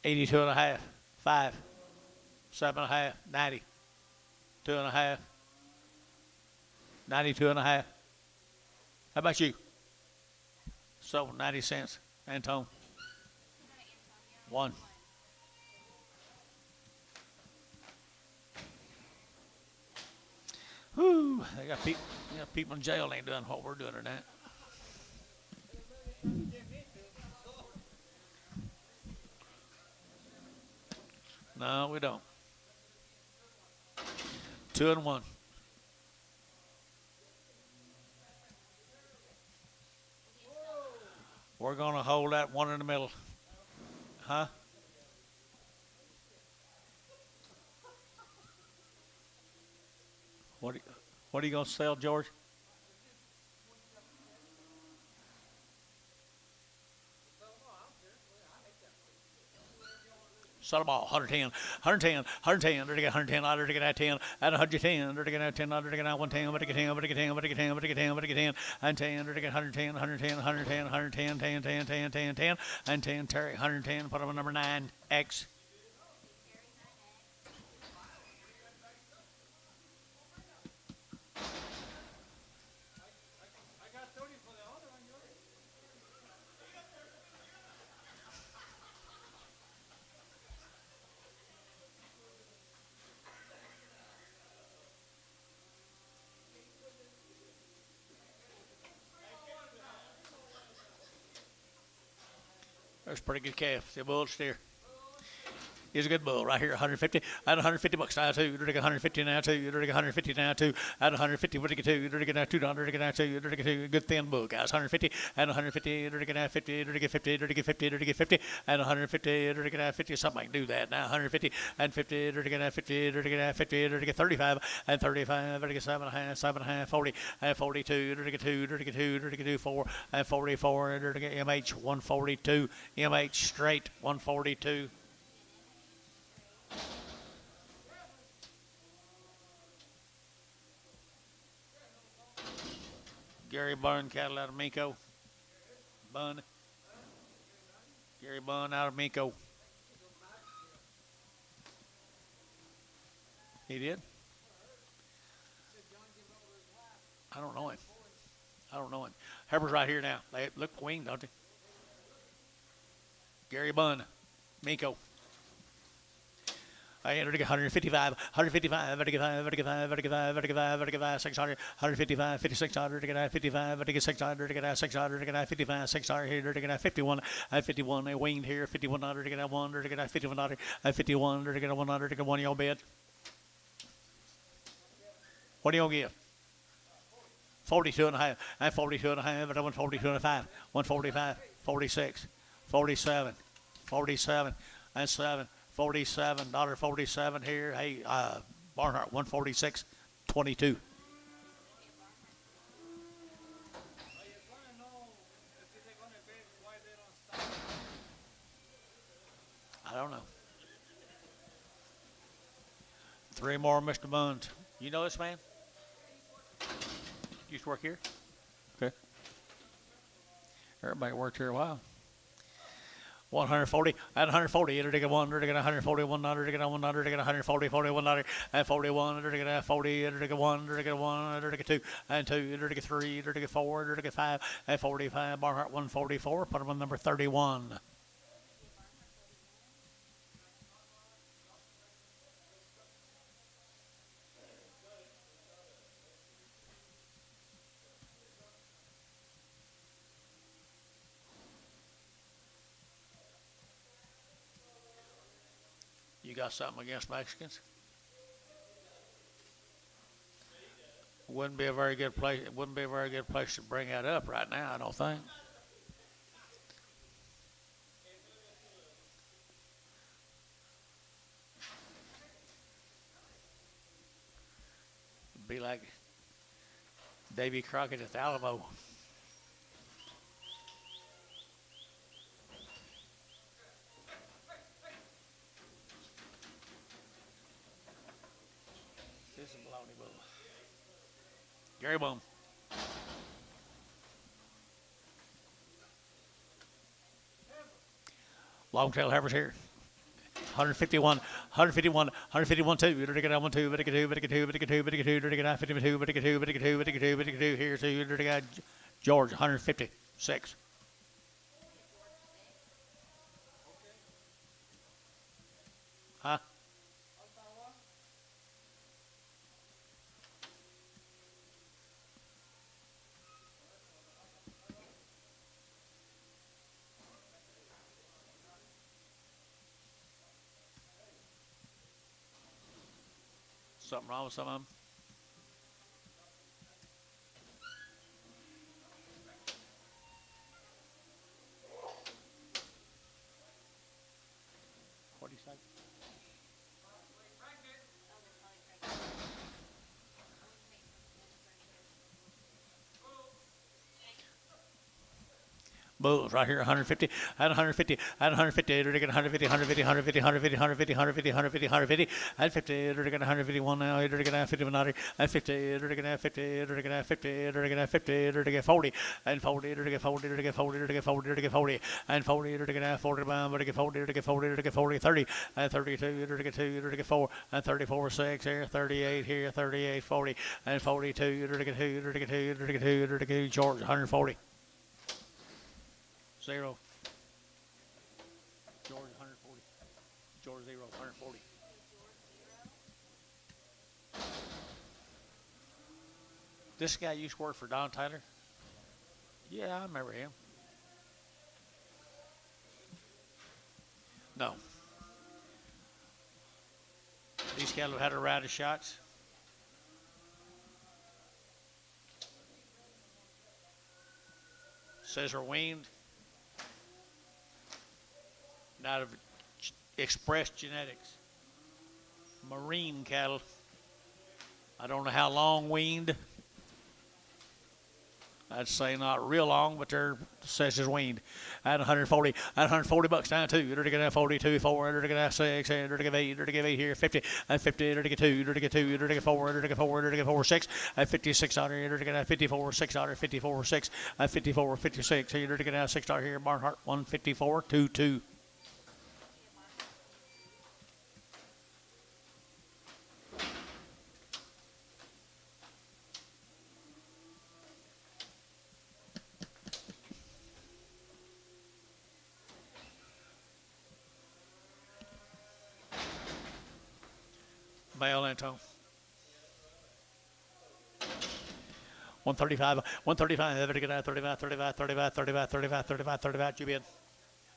82.5, 5, 7.5, 90, 2.5, 92.5. How about you? So 90 cents, Antone. 1. Whoo! They got people in jail ain't doing what we're doing tonight. No, we don't. 2 and 1. We're gonna hold that one in the middle. Huh? What are you gonna sell, George? Sell them all. 110, 110, 110. They're to get 110. They're to get 10. At 110. They're to get 10. They're to get 110. But to get 10. But to get 10. But to get 10. But to get 10. But to get 10. And 10. They're to get 110. 110. 110. 110. 10. 10. 10. 10. 10. And 10. Terry. 110. Put them on number 9. X. There's a pretty good calf. The bull steer. He's a good bull right here. 150. At 150 bucks now too. You're to get 150 now too. You're to get 150 now too. At 150, what do you get two? You're to get now $2. You're to get now 2. You're to get 2. Good thin bull, guys. 150. At 150. You're to get now 50. You're to get 50. You're to get 50. You're to get 50. At 150. You're to get now 50. Something can do that now. 150 and 50. You're to get now 50. You're to get now 50. You're to get 35 and 35. You're to get 7.5. 7.5. 40 and 42. You're to get 2. You're to get 2. You're to get 2. 4 and 44. You're to get MH 142. MH straight 142. Gary Bunn, cattle out of Minko. Bunn. Gary Bunn out of Minko. He did? I don't know him. I don't know him. Heifer's right here now. They look queen, don't they? Gary Bunn, Minko. I entered to get 155, 155, 600, 155, 5600 to get 55, to get 600 to get 600 to get 55, 600 here to get 51, at 51 they weaned here, 5100 to get 100 to get 5100, at 51 to get 100 to get 1 of your bid. What do you give? 42 and a half, at 42 and a half, at 142 and a 5, 145, 46, 47, 47, and 7. $47 here. Hey, Barnhart, 146, 22. I don't know. 3 more, Mr. Buns. You know this man? Used to work here? Okay. Everybody worked here a while. 140 at 140. You're to get 1. You're to get 140. 100 to get 100 to get 140. 41 at 41. You're to get 40. You're to get 1. You're to get 1. You're to get 2 and 2. You're to get 3. You're to get 4. You're to get 5 at 45. Barnhart 144. Put him on number 31. You got something against Mexicans? Wouldn't be a very good place. It wouldn't be a very good place to bring that up right now, I don't think. Davy Crockett at the Alamo. This is Baloney Bull. Gary Boom. Longtail Heifers here. 151, 151, 151, 2. Better get on 1, 2, better get 2, better get 2, better get 2, better get 2, better get 52, better get 2, better get 2, better get 2, better get 2. Here's 2, better get George, 156. Huh? Something wrong with some of them? What do you say? Bulls right here, 150, at 150, at 150, they're getting 150, 150, 150, 150, 150, 150, 150, 150, at 50, they're getting 151 now, they're getting 51, at 50, they're getting 50, they're getting 50, they're getting 50, they're getting 40, and 40, they're getting 40, they're getting 40, they're getting 40, they're getting 40, and 40, they're getting 40, but they get 40, they get 40, they get 40, 30, and 32, they're getting 2, they're getting 4, and 34, 6 here, 38 here, 38, 40, and 42, they're getting 2, they're getting 2, they're getting 2, they're getting George, 140. 0. George 140. George 0, 140. This guy used to work for Don Tyler. Yeah, I remember him. No. These cattle had a round of shots. Says they're weaned. Out of Express Genetics. Marine cattle. I don't know how long weaned. I'd say not real long, but they're says is weaned. At 140, at 140 bucks down two. They're gonna have 42, 4, they're gonna have 6, they're gonna have 8, they're gonna have 8 here, 50, at 50, they're gonna get 2, they're gonna get 2, they're gonna get 4, they're gonna get 4, they're gonna get 4, 6, at 56 $, they're gonna have 54, 6 $, 6, at 54, 56, they're gonna have $6 here, Barnhart 154, 2, 2. Male Anton. 135, 135, they're gonna 35, 35, 35, 35, 35, 35, 35, you in.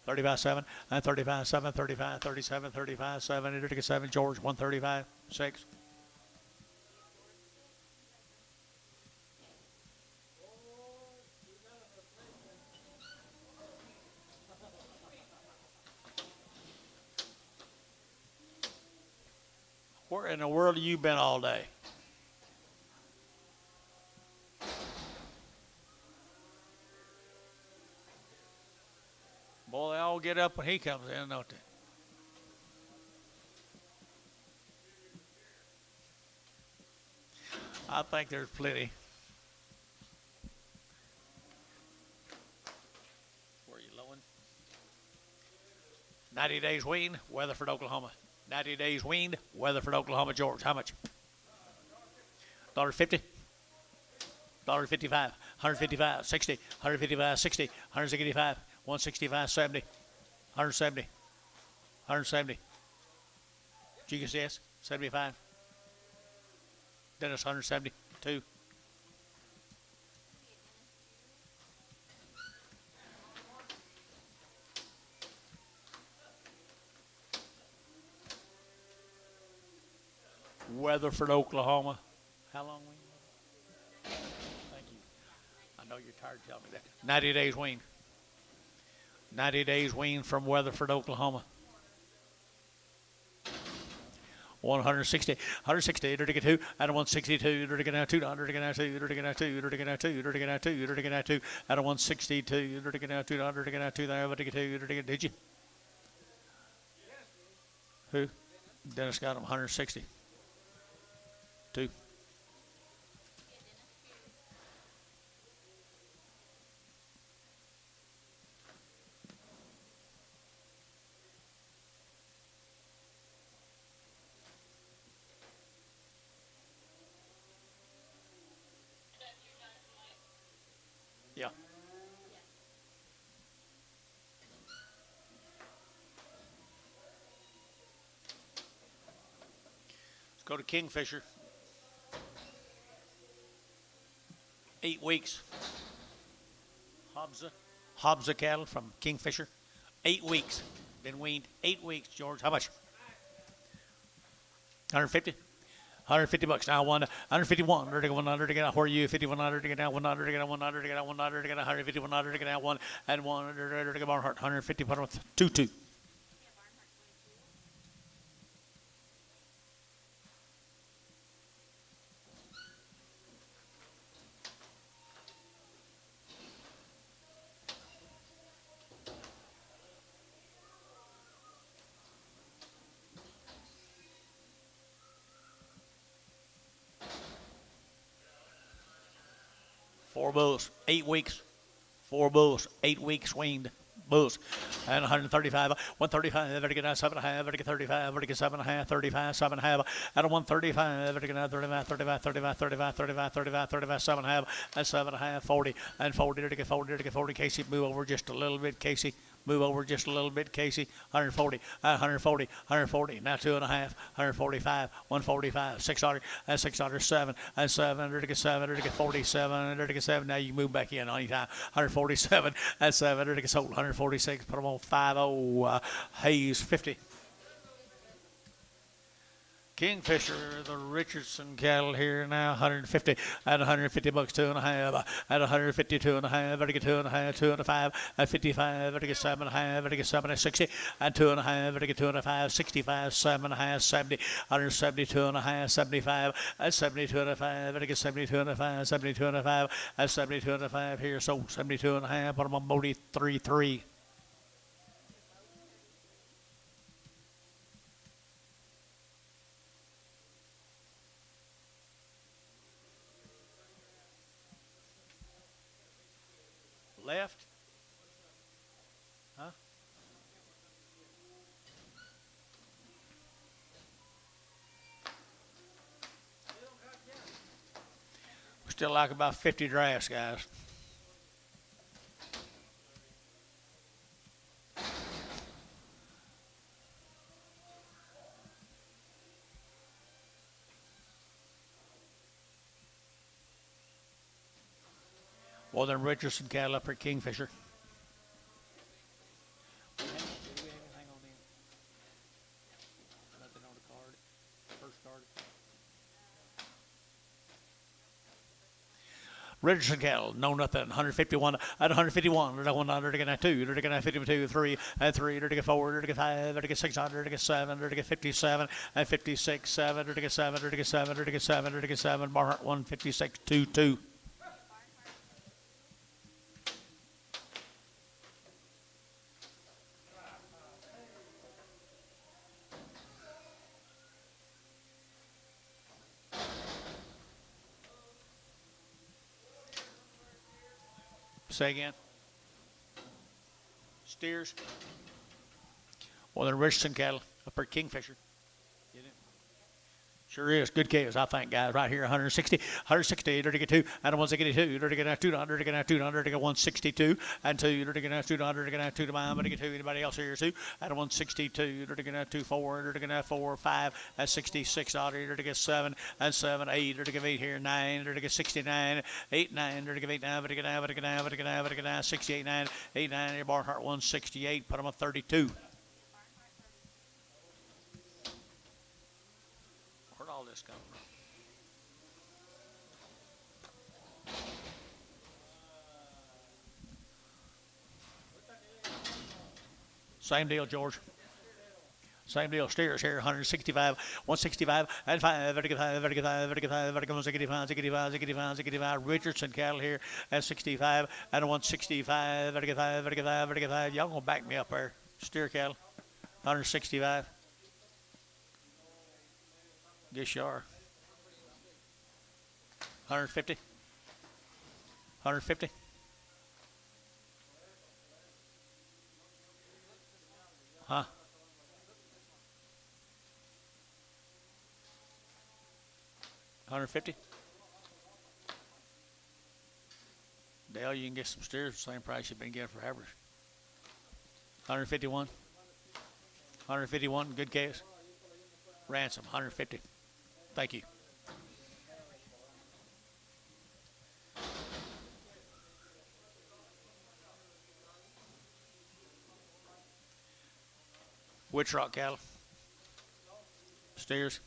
35, 7, and 35, 7, 35, 37, 35, 7, they're gonna 7, George, 135, 6. Where in the world have you been all day? Boy, they all get up when he comes in, don't they? I think there's plenty. Where are you lowing? 90 days weaned, Weatherford, Oklahoma. 90 days weaned, Weatherford, Oklahoma, George. How much? $1.50. $1.55. 155, 60, 155, 60, 165, 165, 70, 170, 170. GCS, 75. Dennis, 172. Weatherford, Oklahoma. How long wean? Thank you. I know you're tired of telling me that. 90 days wean. 90 days wean from Weatherford, Oklahoma. 160, 160, dirty get 2, at a 162, dirty get now 2, dirty get now 2, dirty get now 2, dirty get now 2, dirty get now 2, dirty get now 2, at a 162, dirty get now 2, dirty get now 2, there, dirty get 2, dirty get, did you? Who? Dennis got him 160. 2. Yeah. Let's go to Kingfisher. 8 weeks. Hobza cattle from Kingfisher. 8 weeks. Been weaned 8 weeks, George. How much? 150? 150 bucks now. 151. Dirty get 100 to get out. Where are you? 5100 to get out. 100 to get out. 100 to get out. 100 to get out. 150. 100 to get out. 1 and 1 to get Barnhart. 150. Put him with 2. Four bulls, 8 weeks. 4 bulls, 8 weeks weaned bulls. And 135, 135, better get out 7.5, better get 35, better get 7.5, 35, 7.5, at a 135, better get out 35, 35, 35, 35, 35, 35, 35, 7.5, and 7.5, 40, and 40, to get 40, to get 40, Casey, move over just a little bit, Casey. Move over just a little bit, Casey. 140, 140, 140. Now 2.5, 145, 145, 600, and 607, and 700 to get 700 to get 47, 100 to get 7. Now you can move back in anytime. 147, and 700 to get sold. 146. Put them on 50. Hayes 50. Kingfisher, the Richardson cattle here now, 150 at 150 bucks, 2.5 at 150, 2.5, better get 2.5, 2.5 at 55, better get 7.5, better get 7 at 60, and 2.5, better get 2.5, 65, 7.5, 70, 170, 2.5, 75, at 72.5, better get 72.5, 72.5, at 72.5 here, so 72.5, put them on Bodie 3.3. Left? Huh? We still like about 50 drafts, guys. Well, then Richardson cattle up at Kingfisher. Do we have anything on them? Nothing on the card. First card. Richardson cattle, no nothing. 151 at 151. At 100 to get 2. To get 52, 3 and 3. To get 4. To get 5. To get 600. To get 7. To get 57 and 56. 7. To get 7. To get 7. To get 7. To get 7. Barnhart 156 2. Say again. Steers. Well, then Richardson cattle up at Kingfisher. Get it? Sure is. Good case, I think, guys. Right here, 160, 160, to get 2, and 162, to get 200, to get 200, to get 162, and 2, to get 200, to get 2 to mine, but to get 2. Anybody else here, 2, at 162, to get 2, 4, to get 4, 5, at 66, to get 7, and 7, 8, to get 8 here, 9, to get 69, 8, 9, to get 8, 9, but to get 9, but to get 9, but to get 9, but to get 9, 68, 9, 8, 9, your Barnhart 168, put them on 32. Where'd all this come from? Same deal, George. Same deal. Steers here, 165, 165, and 5, 55, 55, 55, 65, 65, 65, 65. Richardson cattle here at 65, and 165, 55, 55, 55. Y'all gonna back me up there. Steer cattle, 165. Guess you are. 150. 150. Huh? $150. Dale, you can get some steers for the same price you've been getting for Heifers. 151. 151. Good case. Ransom. 150. Thank you. Witch Rock cattle. Steers.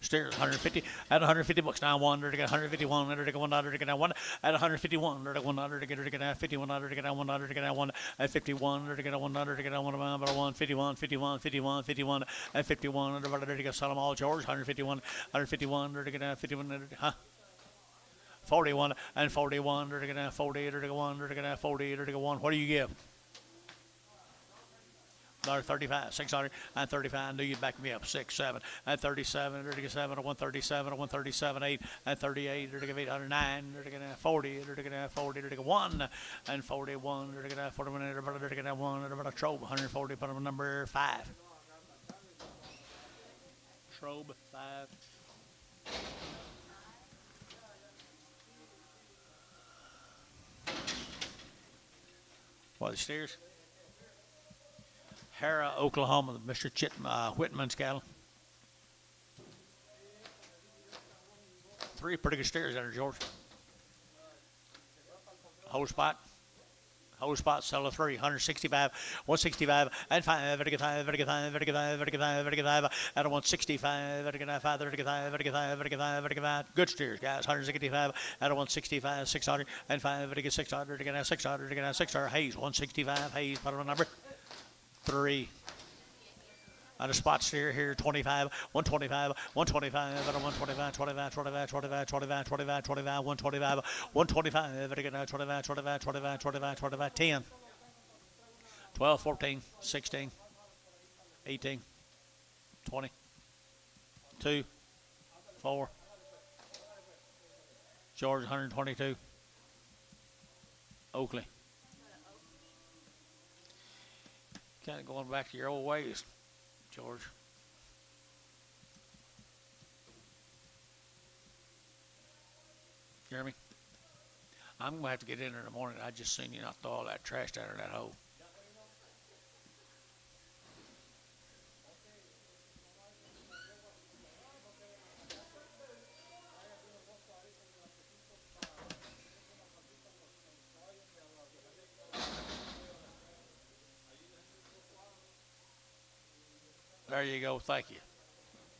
Steers, 150 at 150 bucks. Now one, to get 151, to get $1, to get one at 151, to get $1, to get 51, to get $1, to get one at 51, to get $1, to get one, 51, 51, 51, 51, at 51, to get sell them all, George, 151, 151, to get 51, huh? 41 and 41, to get 40, to get 1, to get 40, to get 1. What do you give? $35, 600 and 35. I knew you'd back me up. 6, 7 and 37. Or to get 7 or 137 or 137, 8 and 38. Or to get 809. Or to get 40. Or to get 40. Or to get 1 and 41. Or to get 41. Or to get 1. Or to Trobe 140. Put on number 5. Trobe 5. What, the steers? Hera, Oklahoma, Mr. Whitman's cattle. 3 pretty good steers there, George. Whole spot. Whole spot, sell a 3, 165, 165, and 5, 55, 55, 55, 55, 55, at a 165, 55, 55, 55, 55, 55. Good steers, guys, 165, at a 165, 600, and 5, 600, 600, 600, Hayes, 165, Hayes, put on a number. 3. On a spot steer here, 25, 125, 125, and a 125, 25, 25, 25, 25, 25, 25, 125, 125, 25, 25, 25, 25, 25, 10, 12, 14, 16, 18, 20, 2, 4, George, 122, Oakley. Kind of going back to your old ways, George. Jeremy, I'm going to have to get in there in the morning. I just seen you not throw all that trash down in that hole. There you go. Thank you.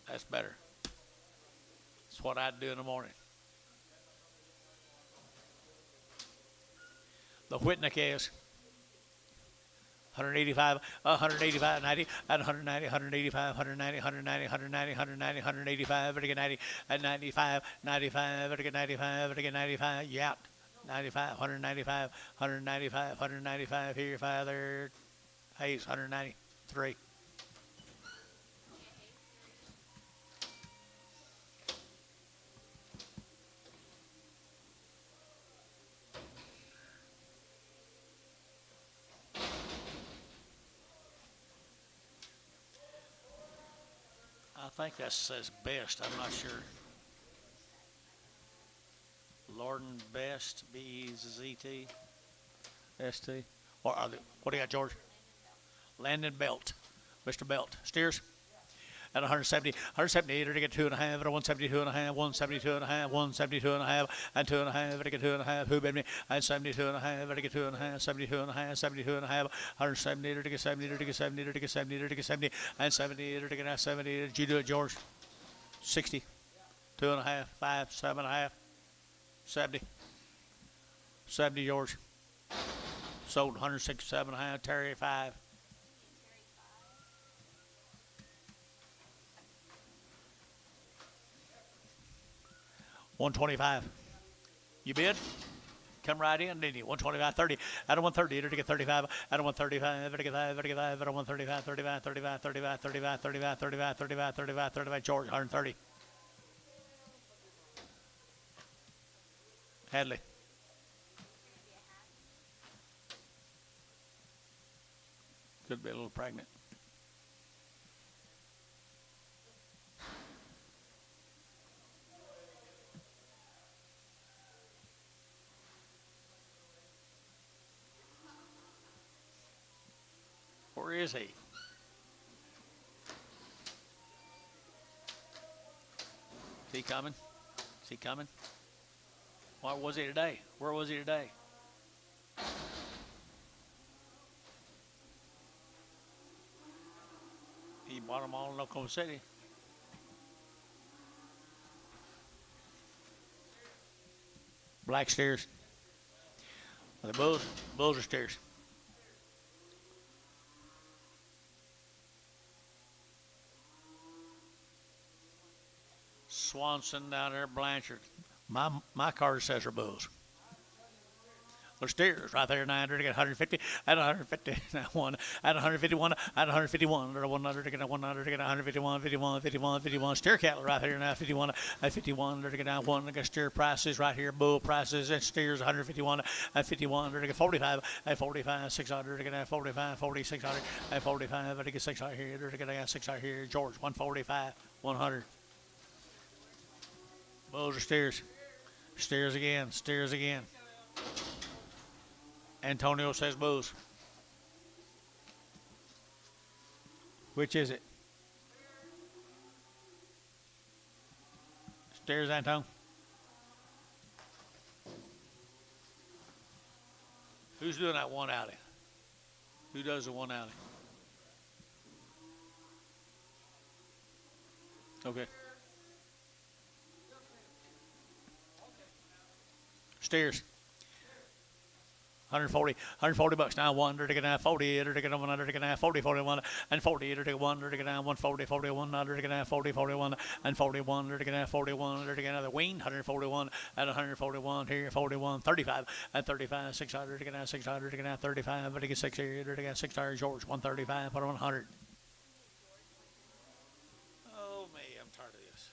That's better. That's what I'd do in the morning. The Whitnick is 185, 185, 90, at 190, 185, 190, 190, 190, 190, 185, at 90, at 95, 95, at 95, at 95, yeah, 95, 195, 195, 195, here, 5 there, Hayes, 193. I think that says best. I'm not sure. Lorden Best, B-E-Z-T, S-T. Or what do you got, George? Landon Belt. Mr. Belt. Steers? At 170, 178, to get 2.5, at 172.5, 172.5, 172.5, and 2.5, to get 2.5, who bid me, and 72.5, to get 2.5, 72.5, 72.5, 170, to get 70, to get 70, to get 70, to get 70, and 70, to get 70, did you do it, George? 60, 2.5, 5, 7.5, 70, 70, George. Sold 167.5, Terry 5. 125. You bid? Come right in, didn't you? 125, 30. Out of 130, enter to get 35. Out of 135, enter to get 5, enter to get 5. Out of 135, 35, 35, 35, 35, 35, 35, 35, 35, 35. George, 130. Hadley. Could be a little pregnant. Where is he? Is he coming? Is he coming? Where was he today? Where was he today? He bought them all in Oklahoma City. Black steers. Are they bulls? Bulls or steers? Swanson down there, Blanchard. My card says are bulls. They're steers right there. 900 to get 150. At 150, one. At 151. At 151. Or 100 to get 100 to get 151. 51. 51. 51. Steer cattle right here now. 51. At 51 to get down one. To get steer prices right here. Bull prices and steers 151. At 51 to get 45. At 45. 600 to get 45. 40. 600. At 45 to get 600 here. To get 600 here. George 145. 100. Bulls or steers? Steers again. Steers again. Antonio says bulls. Which is it? Steers, Anton. Who's doing that one outing? Who does the one outing? Okay. Steers. 140 bucks now. 100 to get down 40, to get 100 to get down 40, 41, and 40 to get 100 to get down 140, 41, 100 to get down 40, 41, and 41 to get down 41 to get another wing 141 at 141 here 41 35 at 35 600 to get down 600 to get down 35 but to get 600 to get 600 George 135 put on 100. Oh me, I'm tired of this.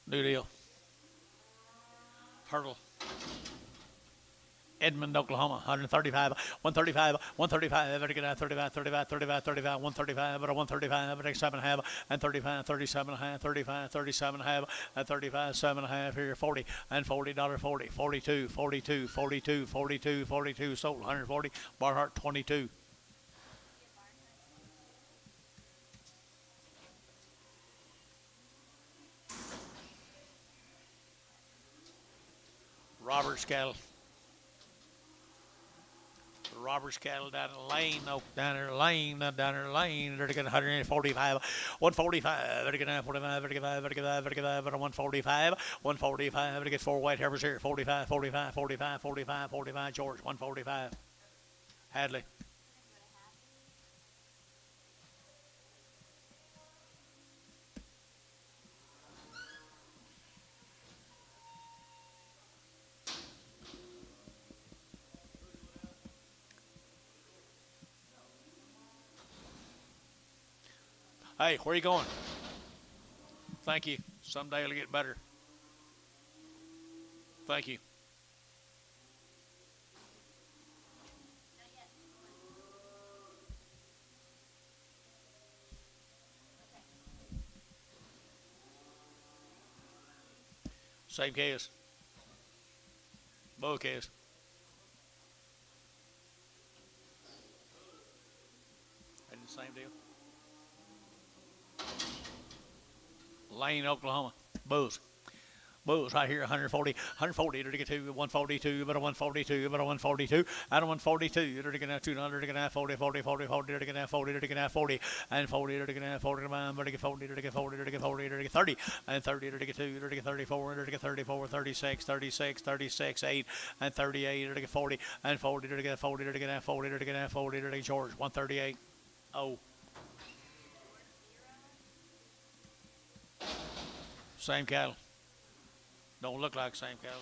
New deal. Hurdle. Edmond, Oklahoma, 135, 135, 135, ever to get out 35, 35, 35, 35, 135, but a 135, but a 7.5, and 35, 37.5, 35, 37.5, and 35, 7.5 here, 40, and $40, 40, 42, 42, 42, 42, 42, sold 140, Barhart 22. Robert's cattle. Robert's cattle down in the lane, down there lane, they're getting 145, 145, they're getting 45, 45, 45, 45, 145, 145, they get 4 white heifers here, 45, 45, 45, 45, 45, George, 145, Hadley. Hey, where are you going? Thank you. Someday it'll get better. Thank you. Same case. Both case. And the same deal. Lane, Oklahoma. Bulls. Bulls right here, 140, 140 to get to 142, but a 142, but a 142, out of 142, to get 200, to get 40, 40, 40, 40, to get 40, to get 40, and 40, to get 40, but to get 40, to get 40, to get 40, to get 30, and 30 to get 2, to get 34, to get 34, 36, 36, 36, 8, and 38 to get 40, and 40 to get 40, to get 40, to get 40, to get George, 138. Oh. Same cattle. Don't look like the same cattle,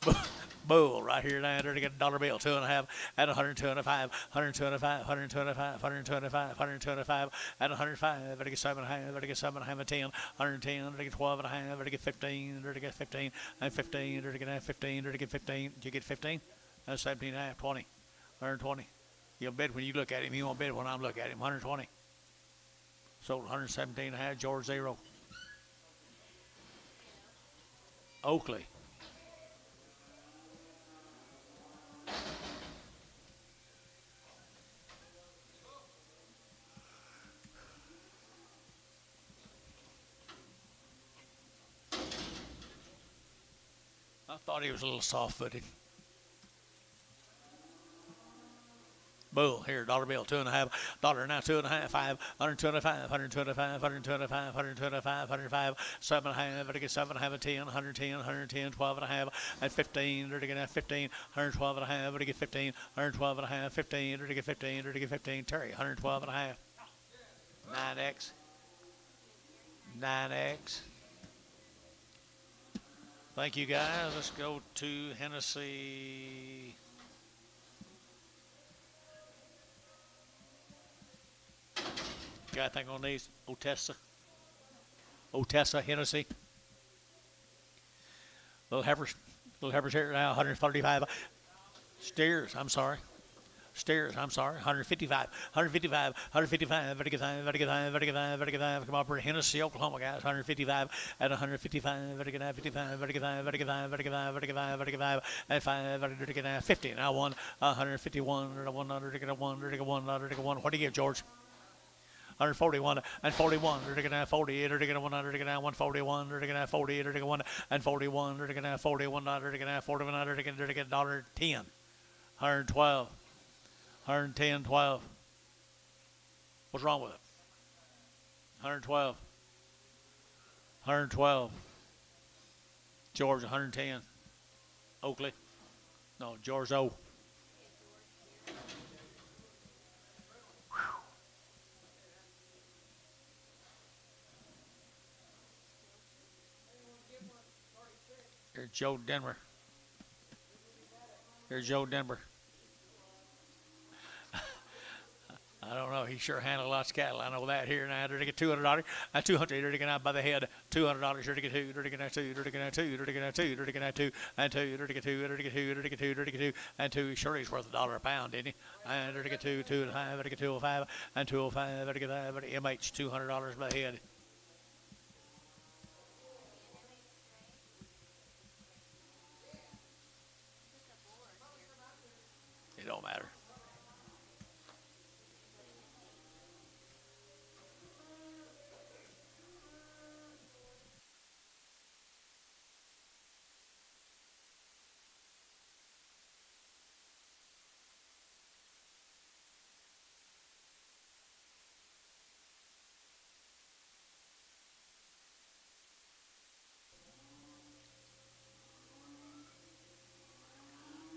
does it? Bull right here now to get a dollar bill, 2.5 at 125, 125, 125, 125, 125 at 105, to get 7.5, to get 7.5 at 10, 110, to get 12.5, to get 15, to get 15, and 15, to get 15, to get 15. Did you get 15? That's 17.5, 20, 120. You'll bet when you look at him. You won't bet when I'm looking at him. 120. Sold 117.5. George 0. Oakley. I thought he was a little soft-footed. Bull here, dollar bill, 2.5, dollar now, 2.5, 5, 125, 125, 125, 125, 105, 7.5, to get 7.5 at 10, 110, 110, 12.5, at 15, to get 15, 112.5, to get 15, 112.5, 15, to get 15, to get 15, Terry, 112.5, 9X, 9X. Thank you guys. Let's go to Hennessy. Got anything on these? Otessa, Hennessy. Little heifers here now, 135. Steers, I'm sorry. 155, 155, 155, come up for Hennessy, Oklahoma, guys, 155, at 155, 55, at 5, 50, now 151, 1, what do you give, George? 141 and 41, to get 40, to get 100, to get 141, to get 40, to get 1 and 41, to get 41, to get 41, to get $10, 112, 110, 12. What's wrong with it? 112, 112. George 110. Oakley. No, George O. Here's Joe Denver. Here's Joe Denver. I don't know. He sure handled lots of cattle. I know that here now. To get $200, $200 to get out by the head. $200 here to get two. To get two. To get two. To get two. To get two. And two. To get two. To get two. To get two. To get two. And two. Sure, he's worth $1 a pound, didn't he? And to get two. 2.5. To get 205. And 205. To get that. MH $200 by the head. It don't matter.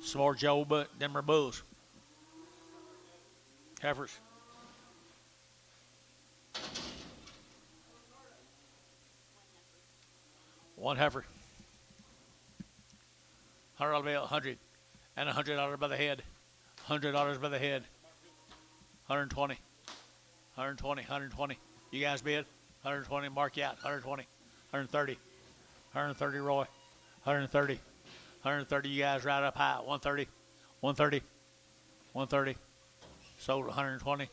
Some more Joe Denver Bulls. Heifers. One heifer. $100 bill, 100, and $100 by the head. $100 by the head. 120. 120. 120. You guys bid? 120. Mark you out. 120. 130. 130. Roy. 130. 130, you guys right up high. 130, 130, 130. Sold 120.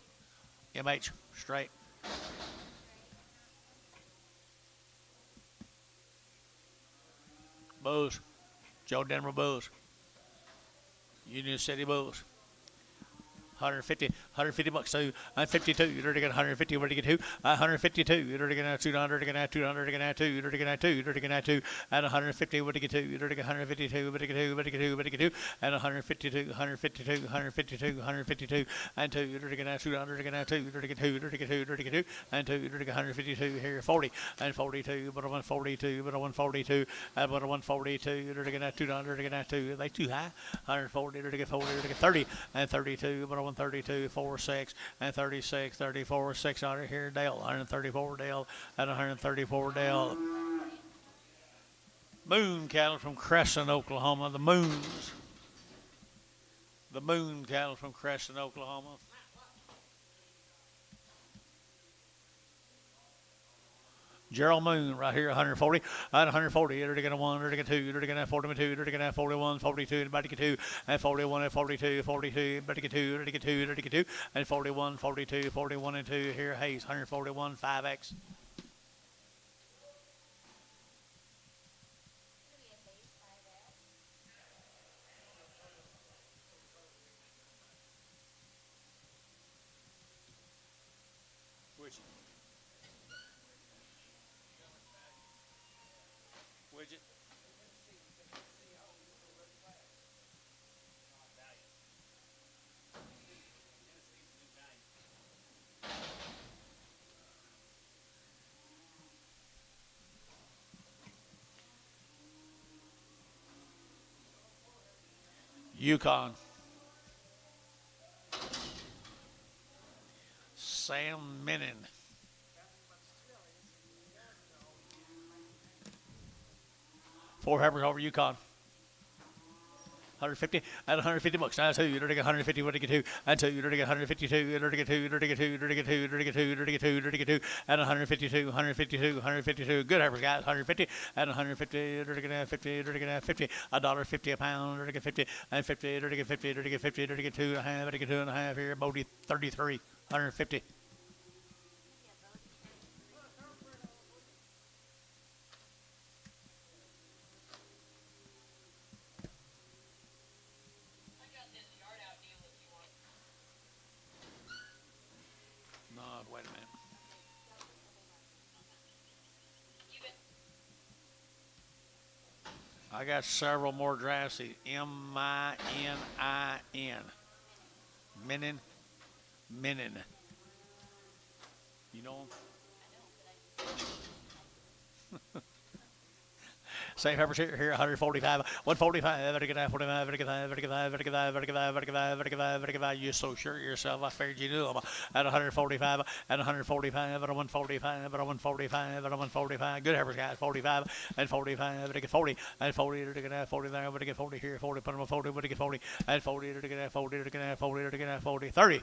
MH straight. Bulls. Joe Denver Bulls. Union City Bulls. 150, 150 bucks too. I'm 52. You're to get 150. Where to get two? 152. You're to get 200. To get 200. To get 2. You're to get 2. You're to get 2. And 150. Where to get 2? You're to get 152. Where to get 2? Where to get 2? Where to get 2? And 152. 152. 152. 152. And 2. You're to get 200. To get 2. You're to get 2. You're to get 2. You're to get 2. And 2. You're to get 152. Here 40 and 42. But a 142. But a 142. And but a 142. You're to get 200. To get 2. They too high. 140. You're to get 40. You're to get 30 and 32. But a 132, 46, and 36, 34, 600 here, Dale, 134 Dale, and 134 Dale. Moon cattle from Crescent, Oklahoma. The Moons. The Moon cattle from Crescent, Oklahoma. Gerald Moon right here, 140, at 140, you're to get a 1, you're to get 2, you're to get a 42, you're to get a 41, 42, and about to get 2, and 41, and 42, 42, about to get 2, you're to get 2, you're to get 2, and 41, 42, 41, and 2, here, Hayes, 141, 5X. Widget. Yukon. Sam Menon. Four Heifers over Yukon. 150 at 150 bucks. Now 2, you're to get 150, you're to get 2, and 2, you're to get 152, you're to get 2, you're to get 2, you're to get 2, you're to get 2, you're to get 2, you're to get 2, and 152, 152, 152. Good Heifers, guys. 150 and 150, you're to get 50, you're to get 50, $1.50 a pound, you're to get 50, and 50, you're to get 50, you're to get 50, you're to get 2 and a half, you're to get 2 and a half here. Bodie 33, 150. Wait a minute. I got several more drafts. M-I-N-I-N. Menon. Menon. You know them? Same Heifers here, 145, 145, better get that, 45, better get that, better get that, better get that, better get that, better get that, better get that, better get that. You're so sure of yourself, I figured you knew them. At 145, at 145, at 145, at 145, at 145. Good Heifers, guys, 45, and 45, better get 40, and 40, better get that, 40 there, better get 40 here, 40, put them on 40, better get 40, and 40, better get that, 40, better get that, 40, better get that, 40, 30.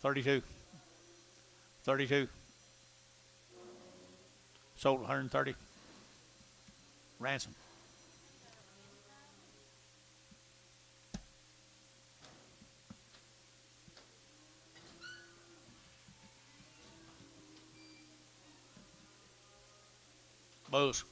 32. 32. Sold 130. Ransom. Bose.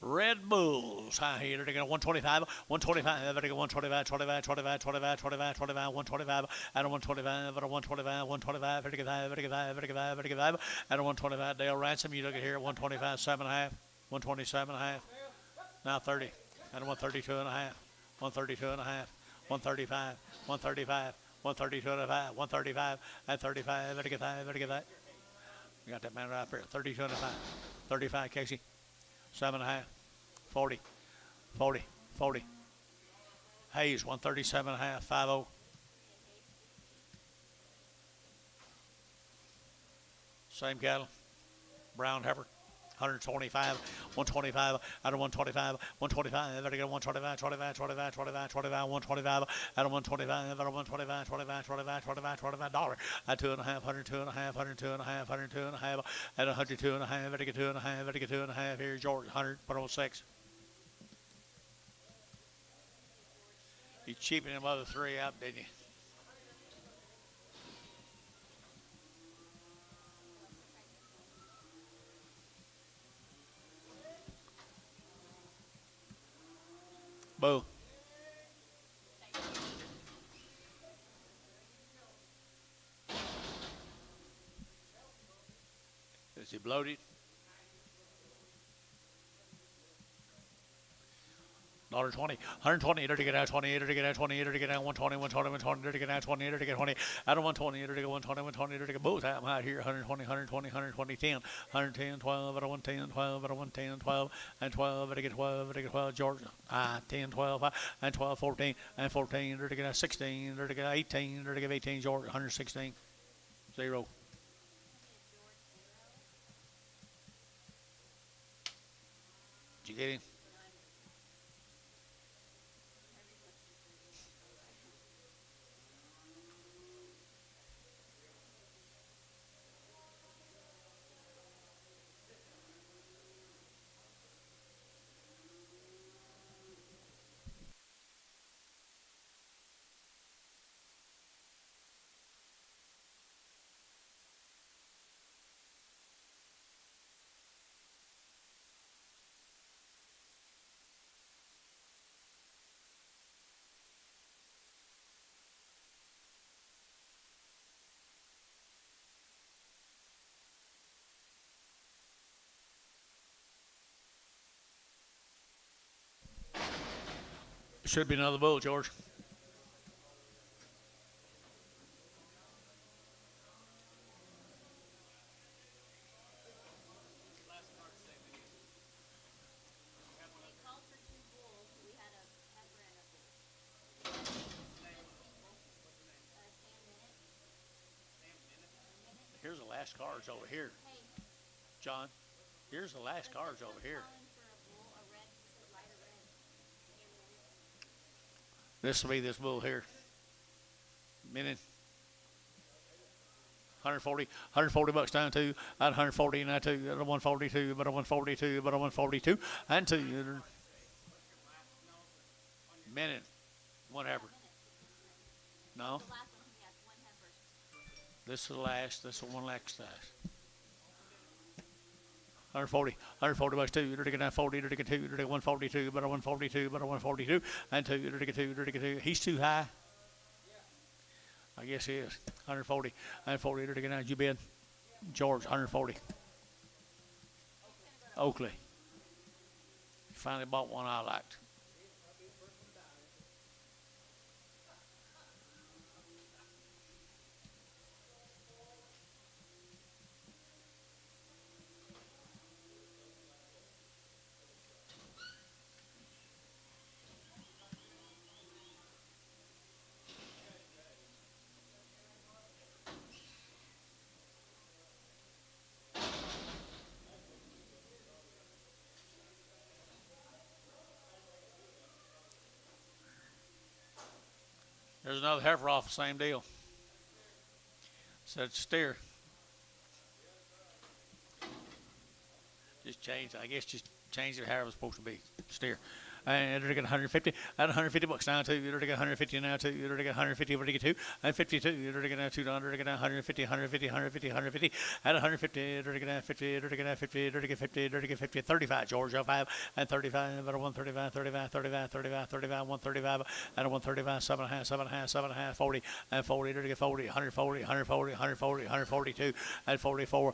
Red Bulls. High here to get 125, 125, better get 125, 25, 25, 25, 25, 25, 125, and a 125, better 125, 125, better get 5, better get 5, better get 5, better get 5, and a 125. Dale Ransom, you look at here, 125, 7.5, 127.5, now 30, and a 132 and a half, 132 and a half, 135, 135, 132 and a half, 135, and 35, better get 5, better get that. We got that man right there, 32 and a half, 35, Casey. 7.5, 40, 40, 40. Hayes, 137.5, 50. Same cattle. Brown Heifer, 125, 125, out of 125, 125, better get 125, 25, 25, 25, 25, 125, out of 125, out of 125, 25, 25, 25, $25. At 2.5, 102 and a half, 102 and a half, 102 and a half, at 102 and a half, better get 2 and a half, better get 2 and a half. Here's George, 100.06. You cheapened them other three out, didn't you? Boo. Is he bloated? $1.20, 120, to get out 20, to get out 20, to get out 120, 120, 120, to get out 20, to get 20, out of 120, to get 120, 120, to get both out high here, 120, 120, 120, 10, 110, 12, out of 110, 12, out of 110, 12, and 12, to get 12, to get 12, Georgia, 10, 12, and 12, 14, and 14, to get out 16, to get 18, to get 18, Georgia, 116, 0. Did you get him? Should be another bull, George. They called for 2 bulls. We had a heifer and a bull. Sam Bennett. Here's the last cards over here, Hey, John. Here's the last cards over here. calling for a bull, a red, lighter red. This will be this bull here. Minute. 140 bucks down to at 140 and at 2 at 142, but a 142, but a 142 and 2. Minute. Whatever. No. The last one, yes, 1 heifer. This is the last. This is one last. 140 bucks 2, to get 40, to get 2, to get 142, but a 142, but a 142, and 2, to get 2, to get 2. He's too high. I guess he is. 140, and 40, to get 9. You bid, George, 140. Oakley. Finally bought one I liked. There's another heifer off the same deal. Said steer. Just change, I guess just change it how it was supposed to be. Steer. And they're getting 150. At 150 bucks now too. They're getting 150 now too. They're getting 150 over to get 2. And 52. They're getting 200. They're getting 150, 150, 150, 150. At 150. They're getting 50. They're getting 50. They're getting 50. They're getting 50. 35. Georgia 5 and 35. At 135, 35, 35, 35, 35, 135. At 135, 7.5, 7.5, 7.5, 40 and 40. They're getting 40, 140, 140, 140, 142 and 44